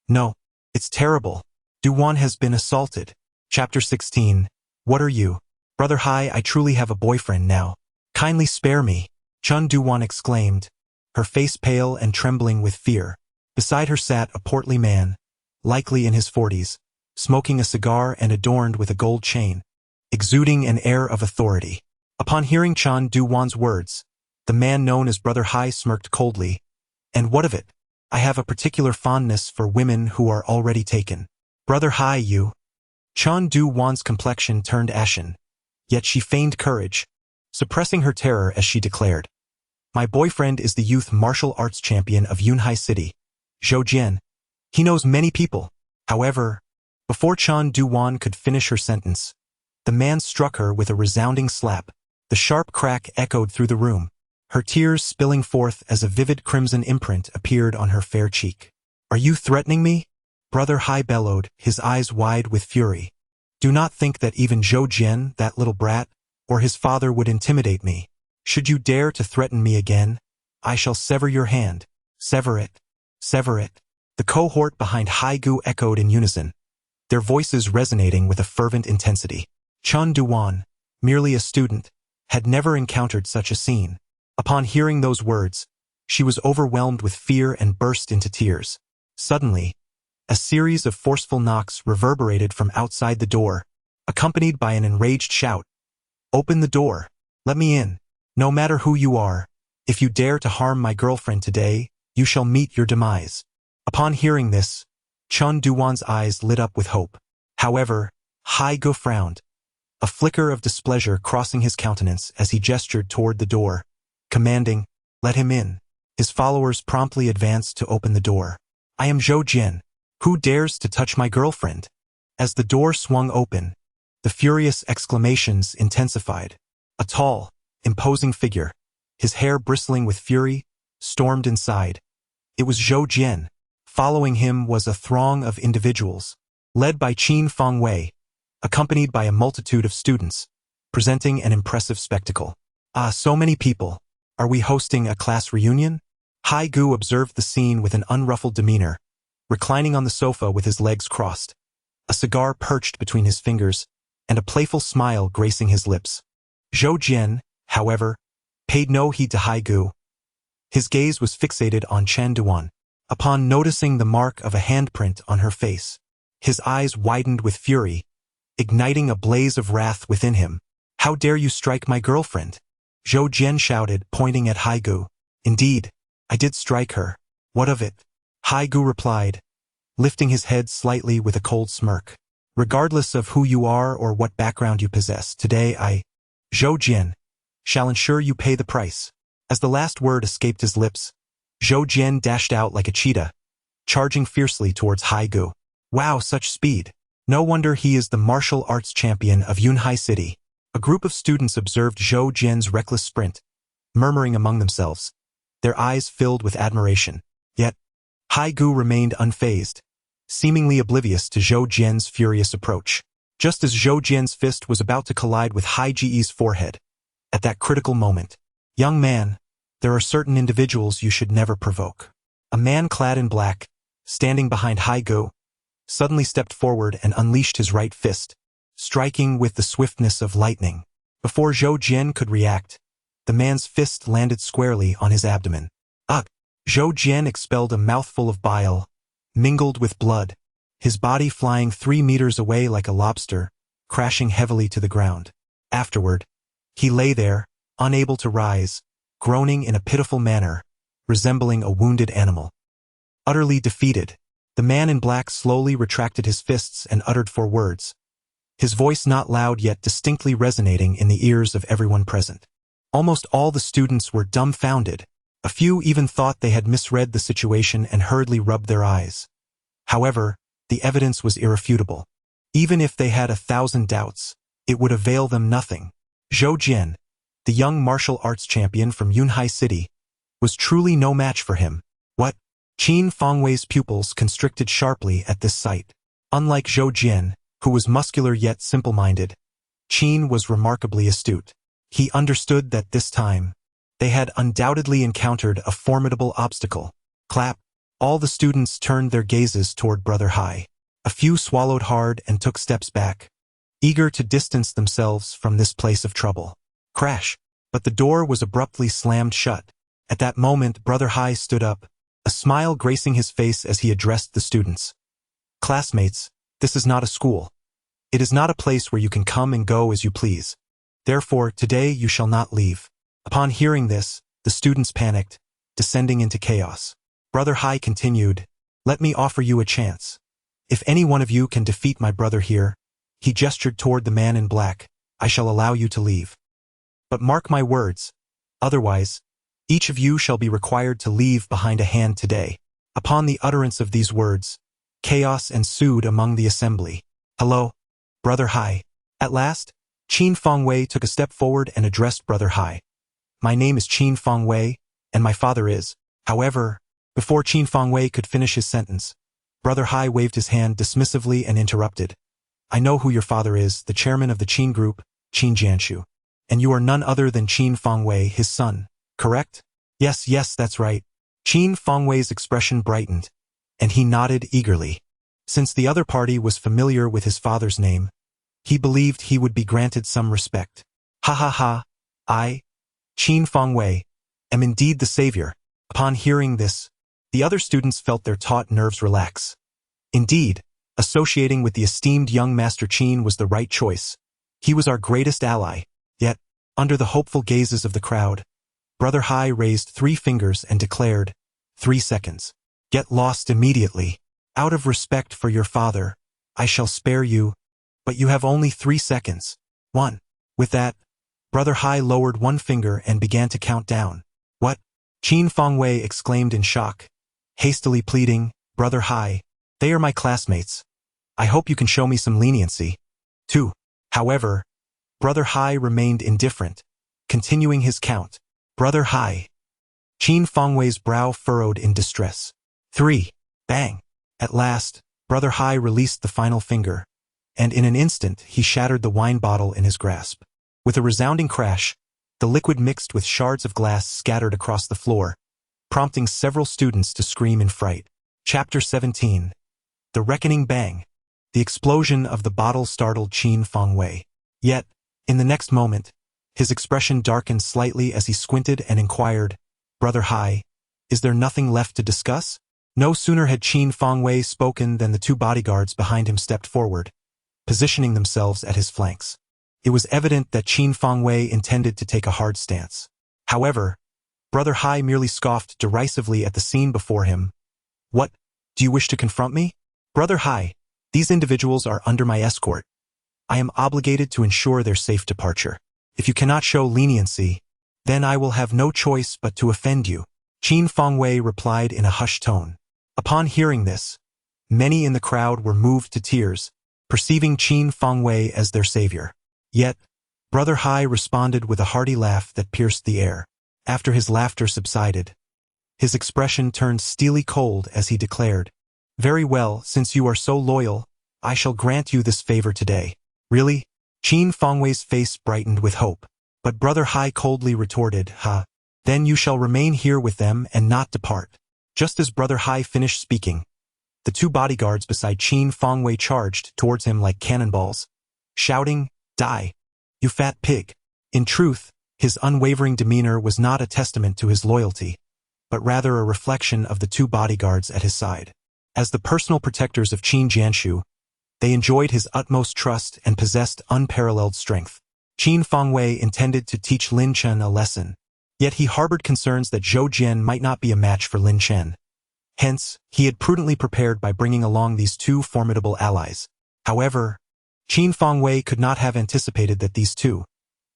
No, it's terrible. Duwan has been assaulted. Chapter 16. What are you? Brother Hai, I truly have a boyfriend now. Kindly spare me. Chun Duwan exclaimed, her face pale and trembling with fear. Beside her sat a portly man, likely in his 40s, smoking a cigar and adorned with a gold chain, exuding an air of authority. Upon hearing Chun Duwan's words, the man known as Brother Hai smirked coldly. And what of it? I have a particular fondness for women who are already taken. Brother Hai, you. Chun Duwan's complexion turned ashen, yet she feigned courage, suppressing her terror as she declared, My boyfriend is the youth martial arts champion of Yunhai City, Zhou Jian. He knows many people. However, before Chun Duwan could finish her sentence, the man struck her with a resounding slap. The sharp crack echoed through the room, her tears spilling forth as a vivid crimson imprint appeared on her fair cheek. Are you threatening me? Brother Hai bellowed, his eyes wide with fury. Do not think that even Zhou Jian, that little brat, or his father would intimidate me. Should you dare to threaten me again, I shall sever your hand. Sever it. Sever it. The cohort behind Hai Gu echoed in unison, their voices resonating with a fervent intensity. Chun Duwan, merely a student, had never encountered such a scene. Upon hearing those words, she was overwhelmed with fear and burst into tears. Suddenly, a series of forceful knocks reverberated from outside the door, accompanied by an enraged shout. Open the door. Let me in. No matter who you are, if you dare to harm my girlfriend today, you shall meet your demise. Upon hearing this, Chun Duwan's eyes lit up with hope. However, Hai Gu frowned, a flicker of displeasure crossing his countenance as he gestured toward the door, commanding, Let him in. His followers promptly advanced to open the door. I am Zhou Jian. Who dares to touch my girlfriend? As the door swung open, the furious exclamations intensified. A tall, imposing figure, his hair bristling with fury, stormed inside. It was Zhou Jian. Following him was a throng of individuals, led by Qin Fengwei, accompanied by a multitude of students, presenting an impressive spectacle. Ah, so many people. Are we hosting a class reunion? Hai Gu observed the scene with an unruffled demeanor, reclining on the sofa with his legs crossed, a cigar perched between his fingers, and a playful smile gracing his lips. Zhou Jian, however, paid no heed to Hai Gu. His gaze was fixated on Chen Duwan. Upon noticing the mark of a handprint on her face, his eyes widened with fury, igniting a blaze of wrath within him. "How dare you strike my girlfriend?" Zhou Jian shouted, pointing at Haigu. "Indeed, I did strike her. What of it?" Haigu replied, lifting his head slightly with a cold smirk. "Regardless of who you are or what background you possess, today I, Zhou Jian, shall ensure you pay the price." As the last word escaped his lips, Zhou Jian dashed out like a cheetah, charging fiercely towards Haigu. Wow, such speed! No wonder he is the martial arts champion of Yunhai City. A group of students observed Zhou Jian's reckless sprint, murmuring among themselves, their eyes filled with admiration. Yet, Haigu remained unfazed, seemingly oblivious to Zhou Jian's furious approach. Just as Zhou Jian's fist was about to collide with Haiji's forehead, at that critical moment, "Young man, there are certain individuals you should never provoke." A man clad in black, standing behind Haigu, suddenly stepped forward and unleashed his right fist, striking with the swiftness of lightning. Before Zhou Jian could react, the man's fist landed squarely on his abdomen. Ugh! Zhou Jian expelled a mouthful of bile, mingled with blood, his body flying 3 meters away like a lobster, crashing heavily to the ground. Afterward, he lay there, unable to rise, groaning in a pitiful manner, resembling a wounded animal. Utterly defeated, the man in black slowly retracted his fists and uttered 4 words, his voice not loud yet distinctly resonating in the ears of everyone present. Almost all the students were dumbfounded. A few even thought they had misread the situation and hurriedly rubbed their eyes. However, the evidence was irrefutable. Even if they had 1,000 doubts, it would avail them nothing. Zhou Jian, the young martial arts champion from Yunhai City, was truly no match for him. What? Qin Fengwei's pupils constricted sharply at this sight. Unlike Zhou Jian, who was muscular yet simple-minded, Qin was remarkably astute. He understood that this time, they had undoubtedly encountered a formidable obstacle. Clap! All the students turned their gazes toward Brother Hai. A few swallowed hard and took steps back, eager to distance themselves from this place of trouble. Crash! But the door was abruptly slammed shut. At that moment, Brother Hai stood up, a smile gracing his face as he addressed the students. "Classmates, this is not a school. It is not a place where you can come and go as you please. Therefore, today you shall not leave." Upon hearing this, the students panicked, descending into chaos. Brother Hai continued, "Let me offer you a chance. If any one of you can defeat my brother here," he gestured toward the man in black, "I shall allow you to leave. But mark my words, otherwise, each of you shall be required to leave behind a hand today." Upon the utterance of these words, chaos ensued among the assembly. "Hello, Brother Hai." At last, Qin Fengwei took a step forward and addressed Brother Hai. "My name is Qin Fengwei, and my father is." However, before Qin Fengwei could finish his sentence, Brother Hai waved his hand dismissively and interrupted. "I know who your father is, the chairman of the Qin group, Qin Jianshu. And you are none other than Qin Fengwei, his son, correct?" Yes, that's right." Qin Fengwei's expression brightened, and he nodded eagerly. Since the other party was familiar with his father's name, he believed he would be granted some respect. "Ha ha ha, I, Qin Fengwei, am indeed the savior." Upon hearing this, the other students felt their taut nerves relax. Indeed, associating with the esteemed young Master Qin was the right choice. He was our greatest ally. Yet, under the hopeful gazes of the crowd, Brother Hai raised 3 fingers and declared, 3 seconds. "Get lost immediately. Out of respect for your father, I shall spare you, but you have only 3 seconds. 1. With that, Brother Hai lowered 1 finger and began to count down. "What?" Qin Fengwei exclaimed in shock, hastily pleading, "Brother Hai, they are my classmates. I hope you can show me some leniency." 2. However, Brother Hai remained indifferent, continuing his count. "Brother Hai." Qin Fengwei's brow furrowed in distress. 3. Bang! At last, Brother Hai released the final finger, and in an instant he shattered the wine bottle in his grasp. With a resounding crash, the liquid mixed with shards of glass scattered across the floor, prompting several students to scream in fright. Chapter 17. The Reckoning Bang. The explosion of the bottle startled Qin Fengwei. Yet, in the next moment, his expression darkened slightly as he squinted and inquired, "Brother Hai, is there nothing left to discuss?" No sooner had Qin Fangwei spoken than the two bodyguards behind him stepped forward, positioning themselves at his flanks. It was evident that Qin Fangwei intended to take a hard stance. However, Brother Hai merely scoffed derisively at the scene before him. "What? Do you wish to confront me? Brother Hai, these individuals are under my escort. I am obligated to ensure their safe departure. If you cannot show leniency, then I will have no choice but to offend you." Qin Fangwei replied in a hushed tone. Upon hearing this, many in the crowd were moved to tears, perceiving Qin Fangwei as their savior. Yet, Brother Hai responded with a hearty laugh that pierced the air. After his laughter subsided, his expression turned steely cold as he declared, "Very well, since you are so loyal, I shall grant you this favor today." "Really?" Qin Fangwei's face brightened with hope, but Brother Hai coldly retorted, "Ha! Then you shall remain here with them and not depart." Just as Brother Hai finished speaking, the two bodyguards beside Qin Fangwei charged towards him like cannonballs, shouting, "Die, you fat pig!" In truth, his unwavering demeanor was not a testament to his loyalty, but rather a reflection of the two bodyguards at his side. As the personal protectors of Qin Jianshu, they enjoyed his utmost trust and possessed unparalleled strength. Qin Fangwei intended to teach Lin Chen a lesson, yet he harbored concerns that Zhou Jian might not be a match for Lin Chen. Hence, he had prudently prepared by bringing along these two formidable allies. However, Qin Fangwei could not have anticipated that these two,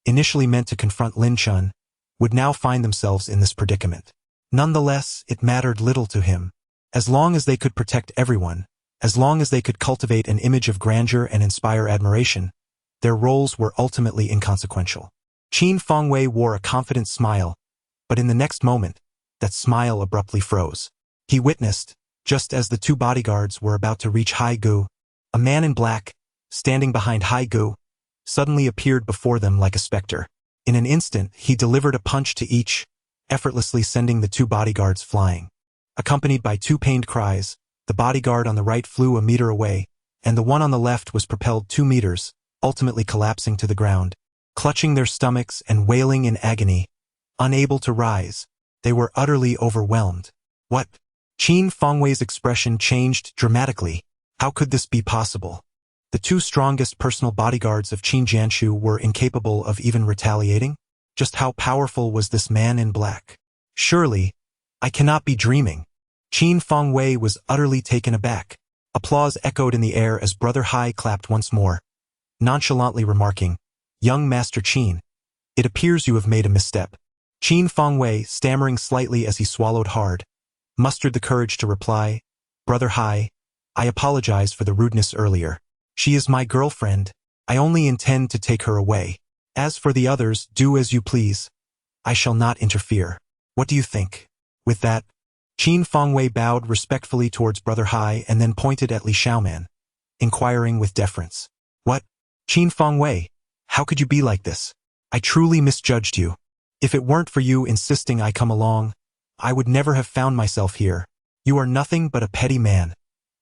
initially meant to confront Lin Chen, would now find themselves in this predicament. Nonetheless, it mattered little to him. As long as they could protect everyone, as long as they could cultivate an image of grandeur and inspire admiration, their roles were ultimately inconsequential. Qin Fangwei wore a confident smile, but in the next moment, that smile abruptly froze. He witnessed, just as the two bodyguards were about to reach Hai Gu, a man in black, standing behind Hai Gu, suddenly appeared before them like a specter. In an instant, he delivered a punch to each, effortlessly sending the two bodyguards flying. Accompanied by two pained cries, the bodyguard on the right flew a meter away, and the one on the left was propelled 2 meters, ultimately collapsing to the ground. Clutching their stomachs and wailing in agony, unable to rise, they were utterly overwhelmed. "What?" Qin Fangwei's expression changed dramatically. How could this be possible? The two strongest personal bodyguards of Qin Jianshu were incapable of even retaliating? Just how powerful was this man in black? Surely, I cannot be dreaming. Qin Fangwei was utterly taken aback. Applause echoed in the air as Brother Hai clapped once more, nonchalantly remarking, "Young Master Qin, it appears you have made a misstep." Qin Fangwei, stammering slightly as he swallowed hard, mustered the courage to reply, "Brother Hai, I apologize for the rudeness earlier. She is my girlfriend. I only intend to take her away. As for the others, do as you please. I shall not interfere. What do you think?" With that, Qin Fangwei bowed respectfully towards Brother Hai and then pointed at Li Xiaoman, inquiring with deference, "What? Qin Fangwei, how could you be like this? I truly misjudged you. If it weren't for you insisting I come along, I would never have found myself here. You are nothing but a petty man,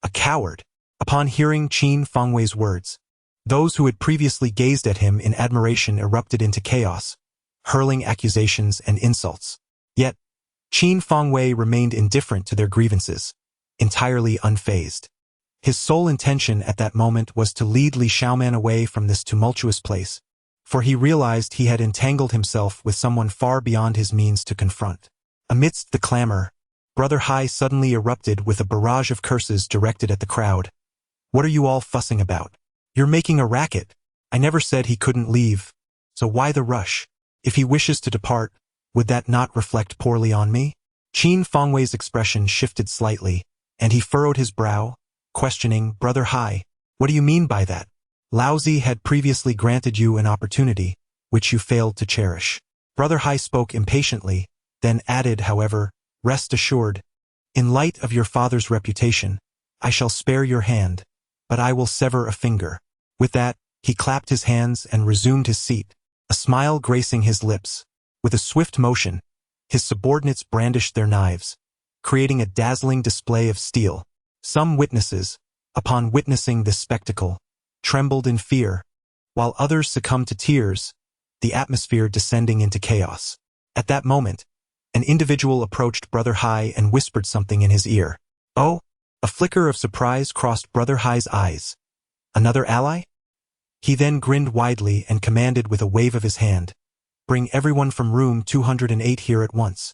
a coward." Upon hearing Qin Fangwei's words, those who had previously gazed at him in admiration erupted into chaos, hurling accusations and insults. Yet, Qin Fangwei remained indifferent to their grievances, entirely unfazed. His sole intention at that moment was to lead Li Xiaoman away from this tumultuous place, for he realized he had entangled himself with someone far beyond his means to confront. Amidst the clamor, Brother Hai suddenly erupted with a barrage of curses directed at the crowd. "What are you all fussing about? You're making a racket. I never said he couldn't leave, so why the rush? If he wishes to depart, would that not reflect poorly on me?" Qin Fangwei's expression shifted slightly, and he furrowed his brow, questioning, "Brother Hai, what do you mean by that? Laozi had previously granted you an opportunity, which you failed to cherish." Brother Hai spoke impatiently, then added, however, "Rest assured, in light of your father's reputation, I shall spare your hand, but I will sever a finger." With that, he clapped his hands and resumed his seat, a smile gracing his lips. With a swift motion, his subordinates brandished their knives, creating a dazzling display of steel. Some witnesses, upon witnessing this spectacle, trembled in fear, while others succumbed to tears, the atmosphere descending into chaos. At that moment, an individual approached Brother Hai and whispered something in his ear. Oh, a flicker of surprise crossed Brother Hai's eyes. Another ally? He then grinned widely and commanded with a wave of his hand, "Bring everyone from room 208 here at once."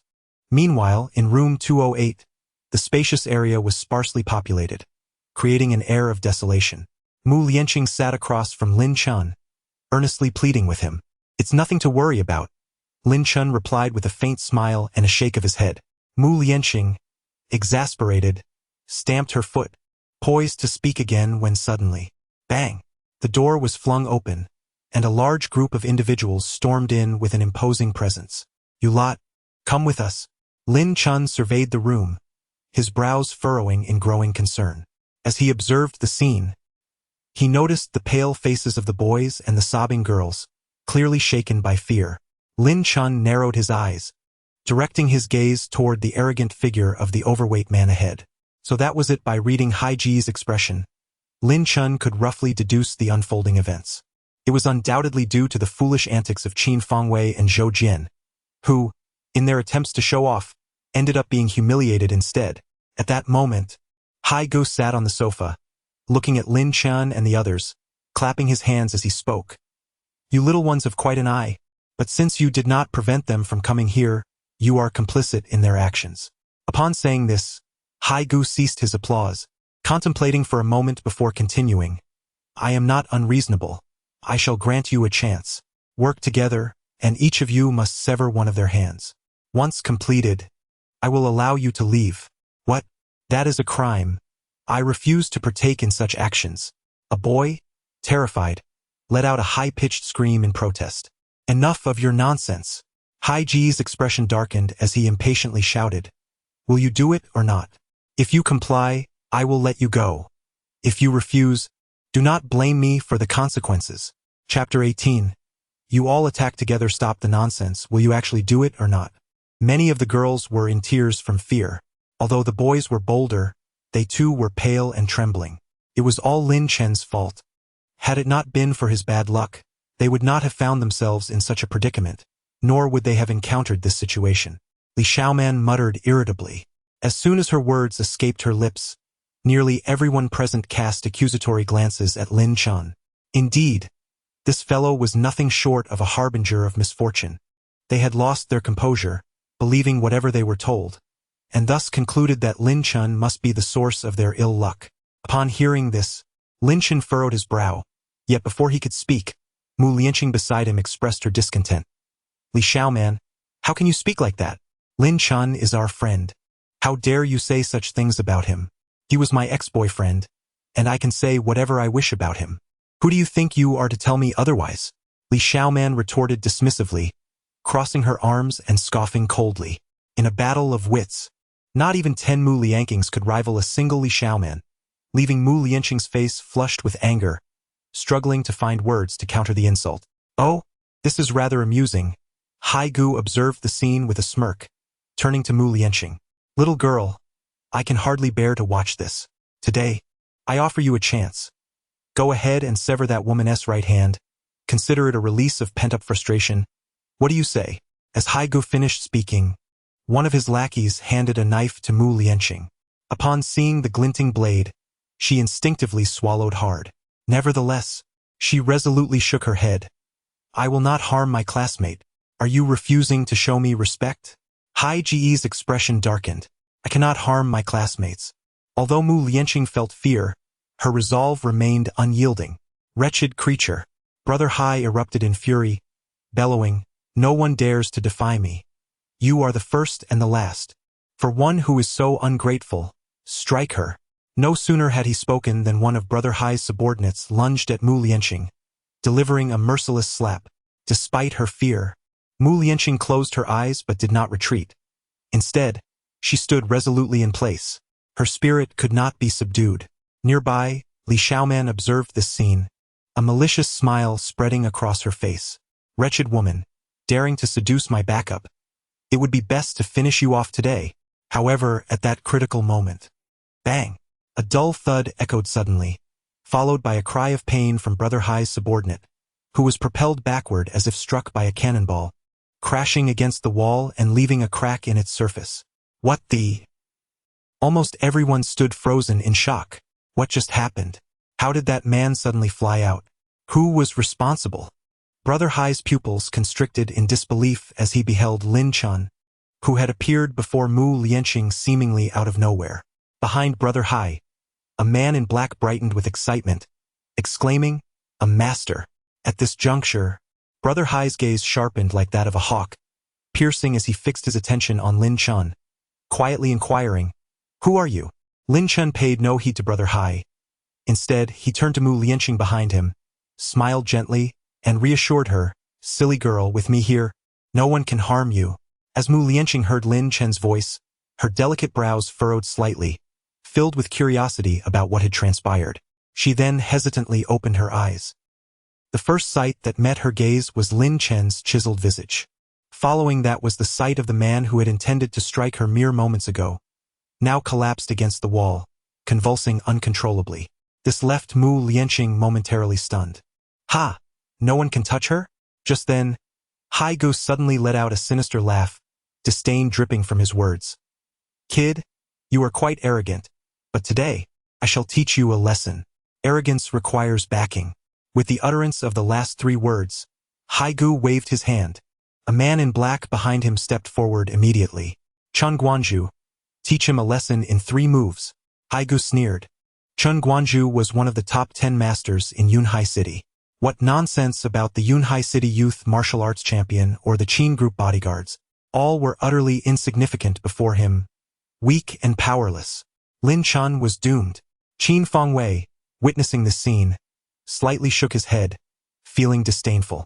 Meanwhile, in room 208, the spacious area was sparsely populated, creating an air of desolation. Mu Lianqing sat across from Lin Chen, earnestly pleading with him. "It's nothing to worry about," Lin Chen replied with a faint smile and a shake of his head. Mu Lianqing, exasperated, stamped her foot, poised to speak again when suddenly, bang! The door was flung open, and a large group of individuals stormed in with an imposing presence. "You lot, come with us." Lin Chen surveyed the room, his brows furrowing in growing concern. As he observed the scene, he noticed the pale faces of the boys and the sobbing girls, clearly shaken by fear. Lin Chen narrowed his eyes, directing his gaze toward the arrogant figure of the overweight man ahead. So that was it. By reading Hai Ji's expression, Lin Chen could roughly deduce the unfolding events. It was undoubtedly due to the foolish antics of Qin Fangwei and Zhou Jian, who, in their attempts to show off, ended up being humiliated instead. At that moment, Hai Gu sat on the sofa, looking at Lin Chen and the others, clapping his hands as he spoke. "You little ones have quite an eye, but since you did not prevent them from coming here, you are complicit in their actions." Upon saying this, Hai Gu ceased his applause, contemplating for a moment before continuing. "I am not unreasonable. I shall grant you a chance. Work together, and each of you must sever one of their hands. Once completed, I will allow you to leave." "What? That is a crime. I refuse to partake in such actions." A boy, terrified, let out a high-pitched scream in protest. "Enough of your nonsense." Hai Ji's expression darkened as he impatiently shouted, "Will you do it or not? If you comply, I will let you go. If you refuse, do not blame me for the consequences." Chapter 18. You all attack together. Stop the nonsense. Will you actually do it or not? Many of the girls were in tears from fear. Although the boys were bolder, they too were pale and trembling. It was all Lin Chen's fault. Had it not been for his bad luck, they would not have found themselves in such a predicament, nor would they have encountered this situation. Li Xiaoman muttered irritably. As soon as her words escaped her lips, nearly everyone present cast accusatory glances at Lin Chen. Indeed, this fellow was nothing short of a harbinger of misfortune. They had lost their composure, believing whatever they were told, and thus concluded that Lin Chen must be the source of their ill luck. Upon hearing this, Lin Chen furrowed his brow, yet before he could speak, Mu Lianqing beside him expressed her discontent. "Li Xiaoman, how can you speak like that? Lin Chen is our friend. How dare you say such things about him? He was my ex-boyfriend, and I can say whatever I wish about him. Who do you think you are to tell me otherwise?" Li Xiaoman retorted dismissively, crossing her arms and scoffing coldly. In a battle of wits, not even 10 Mu Lianqings could rival a single Li Xiaoman, leaving Mu Lianqing's face flushed with anger, struggling to find words to counter the insult. "Oh, this is rather amusing." Hai Gu observed the scene with a smirk, turning to Mu Lianqing. "Little girl, I can hardly bear to watch this. Today, I offer you a chance. Go ahead and sever that woman's right hand. Consider it a release of pent-up frustration. What do you say?" As Hai Gu finished speaking, one of his lackeys handed a knife to Mu Lianqing. Upon seeing the glinting blade, she instinctively swallowed hard. Nevertheless, she resolutely shook her head. "I will not harm my classmate. Are you refusing to show me respect?" Hai Ji's expression darkened. "I cannot harm my classmates." Although Mu Lianqing felt fear, her resolve remained unyielding. "Wretched creature!" Brother Hai erupted in fury, bellowing, "No one dares to defy me. You are the first and the last. For one who is so ungrateful, strike her." No sooner had he spoken than one of Brother Hai's subordinates lunged at Mu Lianqing, delivering a merciless slap. Despite her fear, Mu Lianqing closed her eyes but did not retreat. Instead, she stood resolutely in place. Her spirit could not be subdued. Nearby, Li Xiaoman observed this scene, a malicious smile spreading across her face. "Wretched woman, daring to seduce my backup. It would be best to finish you off today." However, at that critical moment, bang! A dull thud echoed suddenly, followed by a cry of pain from Brother Hai's subordinate, who was propelled backward as if struck by a cannonball, crashing against the wall and leaving a crack in its surface. "What the?" Almost everyone stood frozen in shock. What just happened? How did that man suddenly fly out? Who was responsible? Brother Hai's pupils constricted in disbelief as he beheld Lin Chen, who had appeared before Mu Lianqing seemingly out of nowhere. Behind Brother Hai, a man in black brightened with excitement, exclaiming, "A master!" At this juncture, Brother Hai's gaze sharpened like that of a hawk, piercing as he fixed his attention on Lin Chen, quietly inquiring, "Who are you?" Lin Chen paid no heed to Brother Hai. Instead, he turned to Mu Lianqing behind him, smiled gently, and reassured her, "Silly girl, with me here, no one can harm you." As Mu Lianqing heard Lin Chen's voice, her delicate brows furrowed slightly, filled with curiosity about what had transpired. She then hesitantly opened her eyes. The first sight that met her gaze was Lin Chen's chiseled visage. Following that was the sight of the man who had intended to strike her mere moments ago, now collapsed against the wall, convulsing uncontrollably. This left Mu Lianqing momentarily stunned. "Ha! No one can touch her?" Just then, Hai Gu suddenly let out a sinister laugh, disdain dripping from his words. "Kid, you are quite arrogant, but today, I shall teach you a lesson. Arrogance requires backing." With the utterance of the last three words, Hai Gu waved his hand. A man in black behind him stepped forward immediately. "Chun Guanju, teach him a lesson in 3 moves." Hai Gu sneered. Chun Guanju was one of the top 10 masters in Yunhai City. What nonsense about the Yunhai City Youth Martial Arts Champion or the Qin Group bodyguards. All were utterly insignificant before him, weak and powerless. Lin Chen was doomed. Qin Fengwei, witnessing the scene, slightly shook his head, feeling disdainful.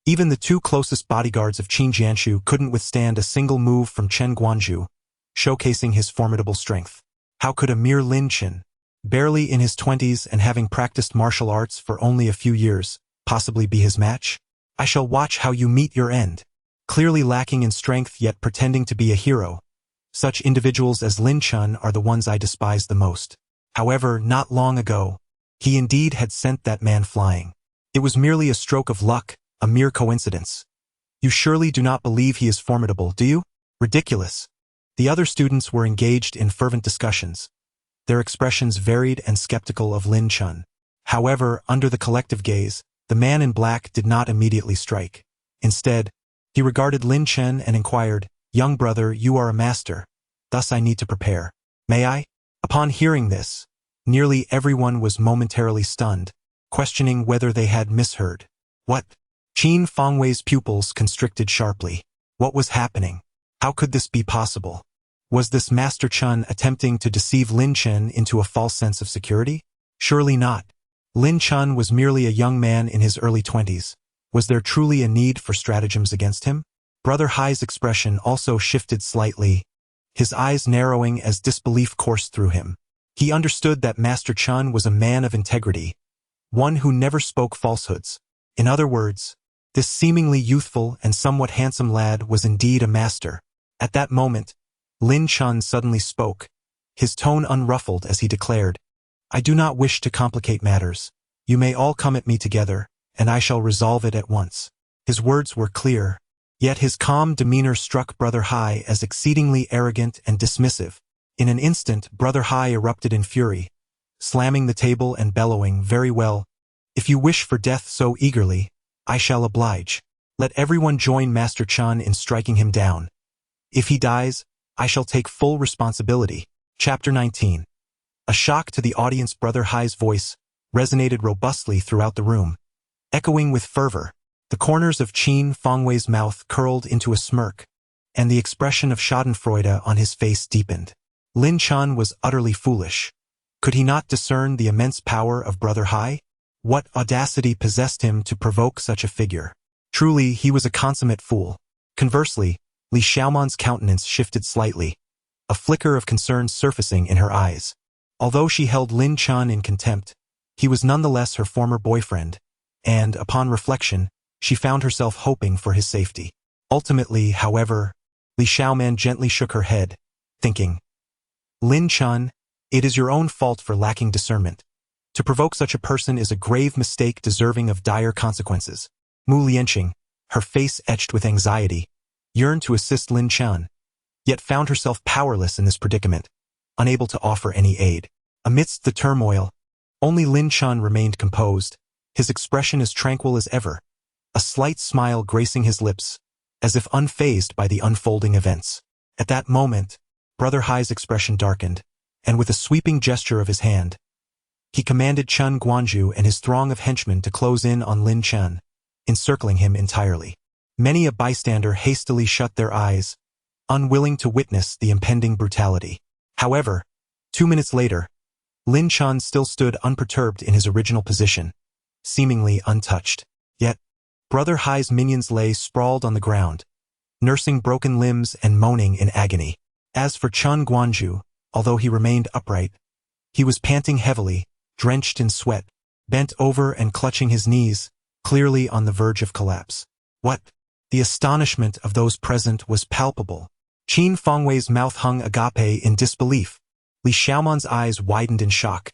Even the 2 closest bodyguards of Qin Jianshu couldn't withstand a single move from Chen Guanju, showcasing his formidable strength. How could a mere Lin Chen, barely in his 20s and having practiced martial arts for only a few years, possibly be his match? "I shall watch how you meet your end." Clearly lacking in strength yet pretending to be a hero, such individuals as Lin Chen are the ones I despise the most. However, not long ago, he indeed had sent that man flying. It was merely a stroke of luck, a mere coincidence. You surely do not believe he is formidable, do you? Ridiculous. The other students were engaged in fervent discussions, their expressions varied and skeptical of Lin Chen. However, under the collective gaze, the man in black did not immediately strike. Instead, he regarded Lin Chen and inquired, "Young brother, you are a master, thus I need to prepare. May I?" Upon hearing this, nearly everyone was momentarily stunned, questioning whether they had misheard. What? Qin Fengwei's pupils constricted sharply. What was happening? How could this be possible? Was this Master Chen attempting to deceive Lin Chen into a false sense of security? Surely not. Lin Chen was merely a young man in his early 20s. Was there truly a need for stratagems against him? Brother Hai's expression also shifted slightly, his eyes narrowing as disbelief coursed through him. He understood that Master Chen was a man of integrity, one who never spoke falsehoods. In other words, this seemingly youthful and somewhat handsome lad was indeed a master. At that moment, Lin Chen suddenly spoke, his tone unruffled as he declared, "I do not wish to complicate matters. You may all come at me together, and I shall resolve it at once." His words were clear, yet his calm demeanor struck Brother Hai as exceedingly arrogant and dismissive. In an instant, Brother Hai erupted in fury, slamming the table and bellowing, "Very well. If you wish for death so eagerly, I shall oblige. Let everyone join Master Chen in striking him down. If he dies, I shall take full responsibility." Chapter 19. A shock to the audience. Brother Hai's voice resonated robustly throughout the room, echoing with fervor. The corners of Qin Fengwei's mouth curled into a smirk, and the expression of schadenfreude on his face deepened. Lin Chen was utterly foolish. Could he not discern the immense power of Brother Hai? What audacity possessed him to provoke such a figure? Truly, he was a consummate fool. Conversely, Li Xiaoman's countenance shifted slightly, a flicker of concern surfacing in her eyes. Although she held Lin Chen in contempt, he was nonetheless her former boyfriend, and, upon reflection, she found herself hoping for his safety. Ultimately, however, Li Xiaoman gently shook her head, thinking, "Lin Chen, it is your own fault for lacking discernment. To provoke such a person is a grave mistake deserving of dire consequences." Mu Lianqing, her face etched with anxiety, yearned to assist Lin Chen, yet found herself powerless in this predicament. unable to offer any aid. Amidst the turmoil, only Lin Chen remained composed, his expression as tranquil as ever, a slight smile gracing his lips, as if unfazed by the unfolding events. At that moment, Brother Hai's expression darkened, and with a sweeping gesture of his hand, he commanded Chen Guanju and his throng of henchmen to close in on Lin Chen, encircling him entirely. Many a bystander hastily shut their eyes, unwilling to witness the impending brutality. However, 2 minutes later, Lin Chen still stood unperturbed in his original position, seemingly untouched. Yet, Brother Hai's minions lay sprawled on the ground, nursing broken limbs and moaning in agony. As for Chen Guanju, although he remained upright, he was panting heavily, drenched in sweat, bent over and clutching his knees, clearly on the verge of collapse. What? The astonishment of those present was palpable. Qin Fengwei's mouth hung agape in disbelief. Li Xiaoman's eyes widened in shock.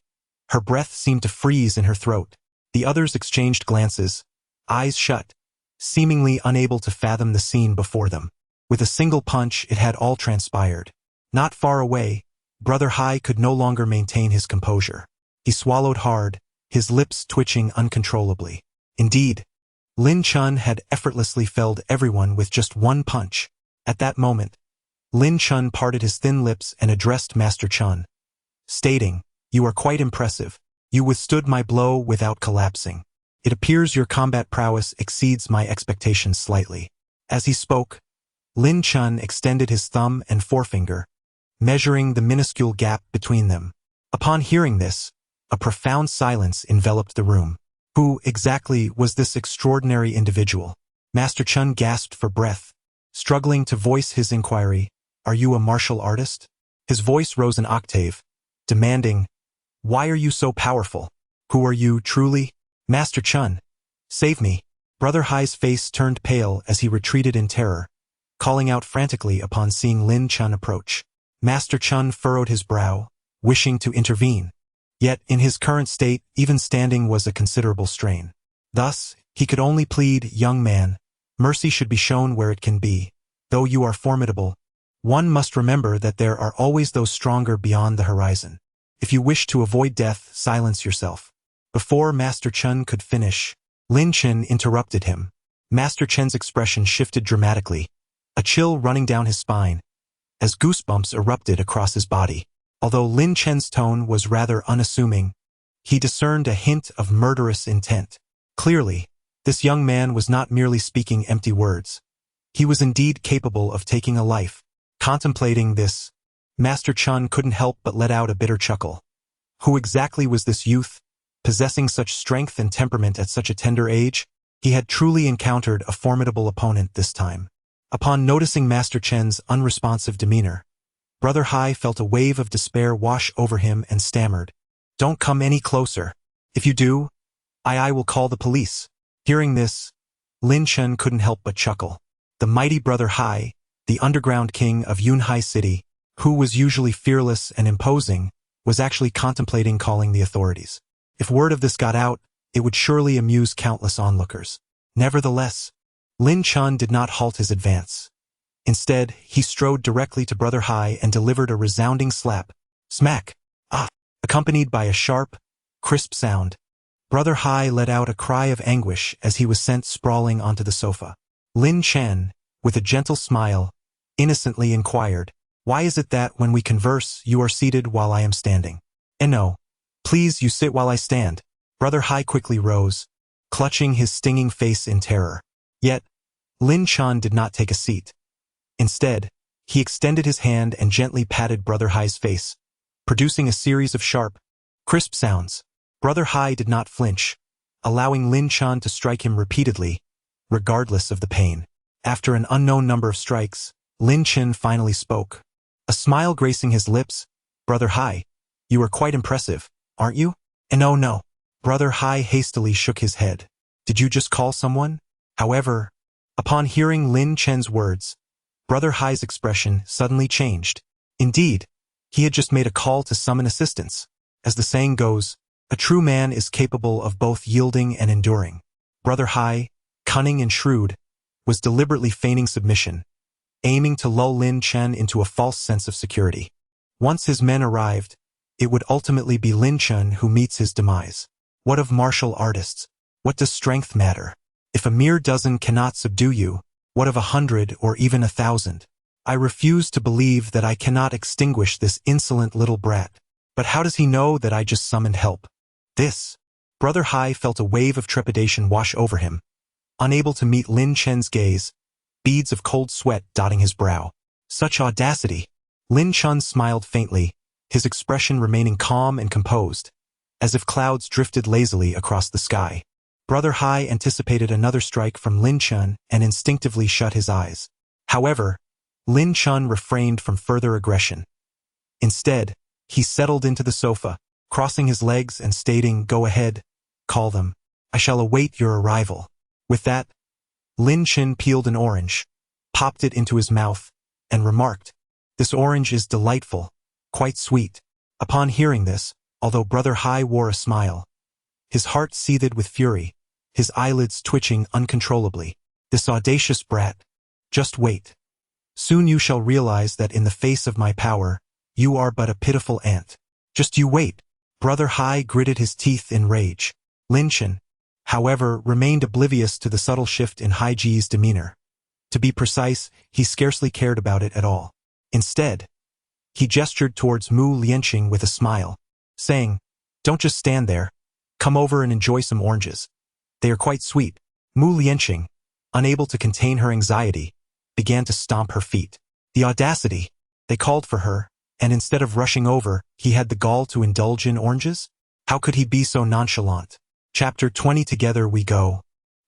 Her breath seemed to freeze in her throat. The others exchanged glances, eyes shut, seemingly unable to fathom the scene before them. With a single punch, it had all transpired. Not far away, Brother Hai could no longer maintain his composure. He swallowed hard, his lips twitching uncontrollably. Indeed, Lin Chen had effortlessly felled everyone with just one punch. At that moment, Lin Chen parted his thin lips and addressed Master Chen, stating, "You are quite impressive. You withstood my blow without collapsing. It appears your combat prowess exceeds my expectations slightly." As he spoke, Lin Chen extended his thumb and forefinger, measuring the minuscule gap between them. Upon hearing this, a profound silence enveloped the room. Who exactly was this extraordinary individual? Master Chen gasped for breath, struggling to voice his inquiry. "Are you a martial artist?" His voice rose an octave, demanding, "Why are you so powerful? Who are you, truly?" "Master Chen, save me." Brother Hai's face turned pale as he retreated in terror, calling out frantically upon seeing Lin Chen approach. Master Chen furrowed his brow, wishing to intervene. Yet, in his current state, even standing was a considerable strain. Thus, he could only plead, "Young man, mercy should be shown where it can be. Though you are formidable, one must remember that there are always those stronger beyond the horizon. If you wish to avoid death, silence yourself." Before Master Chen could finish, Lin Chen interrupted him. Master Chen's expression shifted dramatically, a chill running down his spine, as goosebumps erupted across his body. Although Lin Chen's tone was rather unassuming, he discerned a hint of murderous intent. Clearly, this young man was not merely speaking empty words. He was indeed capable of taking a life. Contemplating this, Master Chen couldn't help but let out a bitter chuckle. Who exactly was this youth, possessing such strength and temperament at such a tender age? He had truly encountered a formidable opponent this time. Upon noticing Master Chen's unresponsive demeanor, Brother Hai felt a wave of despair wash over him and stammered, "Don't come any closer. If you do, I will call the police." Hearing this, Lin Chen couldn't help but chuckle. The mighty Brother Hai, the underground king of Yunhai City, who was usually fearless and imposing, was actually contemplating calling the authorities. If word of this got out, it would surely amuse countless onlookers. Nevertheless, Lin Chen did not halt his advance. Instead, he strode directly to Brother Hai and delivered a resounding slap. Smack! Ah! Accompanied by a sharp, crisp sound. Brother Hai let out a cry of anguish as he was sent sprawling onto the sofa. Lin Chen, with a gentle smile, innocently inquired, "Why is it that when we converse, you are seated while I am standing?" "No. Please, you sit while I stand." Brother Hai quickly rose, clutching his stinging face in terror. Yet, Lin Chen did not take a seat. Instead, he extended his hand and gently patted Brother Hai's face, producing a series of sharp, crisp sounds. Brother Hai did not flinch, allowing Lin Chen to strike him repeatedly, regardless of the pain. After an unknown number of strikes, Lin Chen finally spoke. A smile gracing his lips, "Brother Hai, you are quite impressive, aren't you?" No. Brother Hai hastily shook his head. "Did you just call someone?" However, upon hearing Lin Chen's words, Brother Hai's expression suddenly changed. Indeed, he had just made a call to summon assistance. As the saying goes, a true man is capable of both yielding and enduring. Brother Hai, cunning and shrewd, was deliberately feigning submission, aiming to lull Lin Chen into a false sense of security. Once his men arrived, it would ultimately be Lin Chen who meets his demise. What of martial artists? What does strength matter? If a mere dozen cannot subdue you, what of 100 or even 1,000? I refuse to believe that I cannot extinguish this insolent little brat. But how does he know that I just summoned help? Brother Hai felt a wave of trepidation wash over him. Unable to meet Lin Chen's gaze, beads of cold sweat dotting his brow. Such audacity! Lin Chen smiled faintly, his expression remaining calm and composed, as if clouds drifted lazily across the sky. Brother Hai anticipated another strike from Lin Chen and instinctively shut his eyes. However, Lin Chen refrained from further aggression. Instead, he settled into the sofa, crossing his legs and stating, "Go ahead, call them. I shall await your arrival." With that, Lin Chen peeled an orange, popped it into his mouth, and remarked, "This orange is delightful, quite sweet." Upon hearing this, although Brother Hai wore a smile, his heart seethed with fury, his eyelids twitching uncontrollably. This audacious brat. Just wait. Soon you shall realize that in the face of my power, you are but a pitiful ant. Just you wait. Brother Hai gritted his teeth in rage. Lin Chen, however, remained oblivious to the subtle shift in Hai Ji's demeanor. To be precise, he scarcely cared about it at all. Instead, he gestured towards Mu Lianqing with a smile, saying, "Don't just stand there. Come over and enjoy some oranges. They are quite sweet." Mu Lianqing, unable to contain her anxiety, began to stomp her feet. The audacity! They called for her, and instead of rushing over, he had the gall to indulge in oranges? How could he be so nonchalant? Chapter 20. Together we go.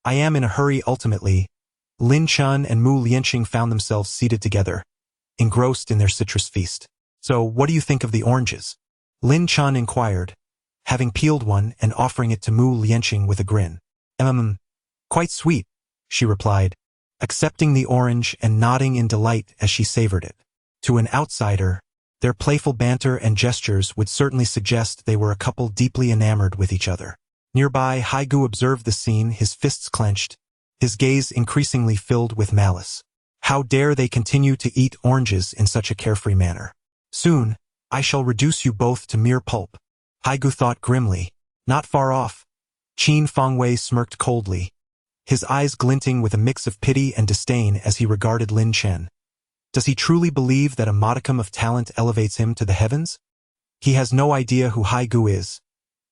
I am in a hurry. Ultimately, Lin Chen and Mu Lianqing found themselves seated together, engrossed in their citrus feast. "So, what do you think of the oranges?" Lin Chen inquired, having peeled one and offering it to Mu Lianqing with a grin. Quite sweet," she replied, accepting the orange and nodding in delight as she savored it. To an outsider, their playful banter and gestures would certainly suggest they were a couple deeply enamored with each other. Nearby, Haigu observed the scene, his fists clenched, his gaze increasingly filled with malice. How dare they continue to eat oranges in such a carefree manner? Soon, I shall reduce you both to mere pulp. Haigu thought grimly. Not far off, Qin Fengwei smirked coldly, his eyes glinting with a mix of pity and disdain as he regarded Lin Chen. Does he truly believe that a modicum of talent elevates him to the heavens? He has no idea who Haigu is.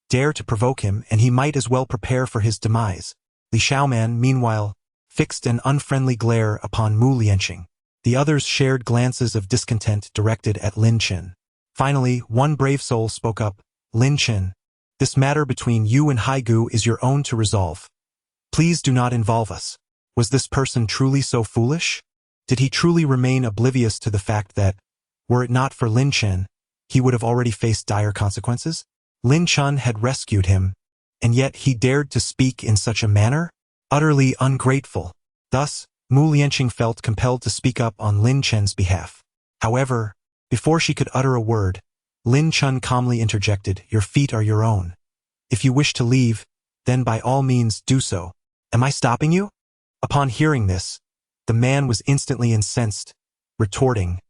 Dare to provoke him, and he might as well prepare for his demise. Li Xiaoman, meanwhile, fixed an unfriendly glare upon Mu Lianqing. The others shared glances of discontent directed at Lin Chen. Finally, one brave soul spoke up. "Lin Chen, this matter between you and Haigu is your own to resolve. Please do not involve us." Was this person truly so foolish? Did he truly remain oblivious to the fact that, were it not for Lin Chen, he would have already faced dire consequences? Lin Chen had rescued him, and yet he dared to speak in such a manner? Utterly ungrateful. Thus, Mu Lianqing felt compelled to speak up on Lin Chen's behalf. However, before she could utter a word, Lin Chen calmly interjected, "Your feet are your own. If you wish to leave, then by all means do so. Am I stopping you?" Upon hearing this, the man was instantly incensed, retorting,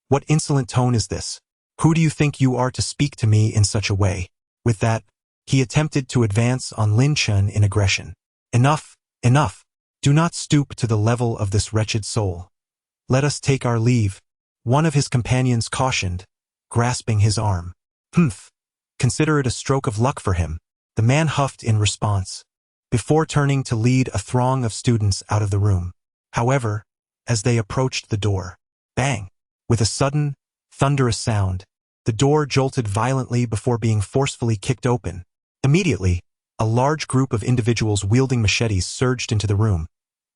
"What insolent tone is this? Who do you think you are to speak to me in such a way?" With that, he attempted to advance on Lin Chen in aggression. "Enough, enough. Do not stoop to the level of this wretched soul. Let us take our leave," one of his companions cautioned, grasping his arm. "Humph. Consider it a stroke of luck for him," the man huffed in response, before turning to lead a throng of students out of the room. However, as they approached the door, bang! With a sudden, thunderous sound, the door jolted violently before being forcefully kicked open. Immediately, a large group of individuals wielding machetes surged into the room,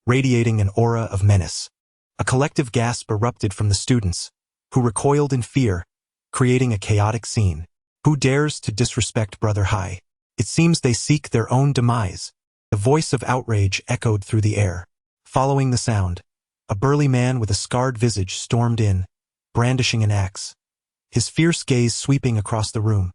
radiating an aura of menace. A collective gasp erupted from the students, who recoiled in fear, creating a chaotic scene. Who dares to disrespect Brother Hai? It seems they seek their own demise. The voice of outrage echoed through the air. Following the sound, a burly man with a scarred visage stormed in, brandishing an axe, his fierce gaze sweeping across the room,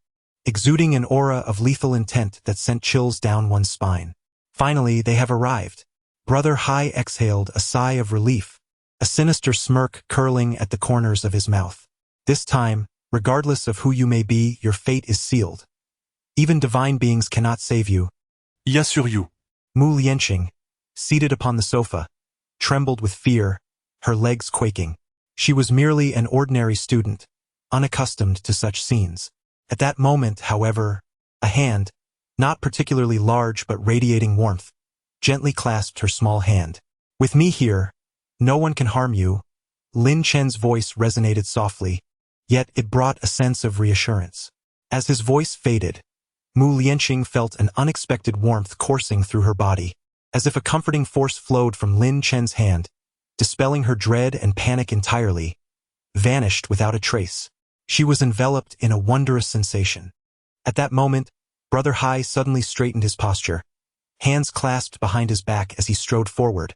exuding an aura of lethal intent that sent chills down one's spine. Finally, they have arrived. Brother Hai exhaled a sigh of relief, a sinister smirk curling at the corners of his mouth. This time, Regardless of who you may be, your fate is sealed. Even divine beings cannot save you. Yassure-you. Mu Lianqing, seated upon the sofa, trembled with fear, her legs quaking. She was merely an ordinary student, unaccustomed to such scenes. At that moment, however, a hand, not particularly large but radiating warmth, gently clasped her small hand. With me here, no one can harm you. Lin Chen's voice resonated softly, yet it brought a sense of reassurance. As his voice faded, Mu Lianqing felt an unexpected warmth coursing through her body, as if a comforting force flowed from Lin Chen's hand, dispelling her dread and panic entirely, vanished without a trace. She was enveloped in a wondrous sensation. At that moment, Brother Hai suddenly straightened his posture, hands clasped behind his back as he strode forward,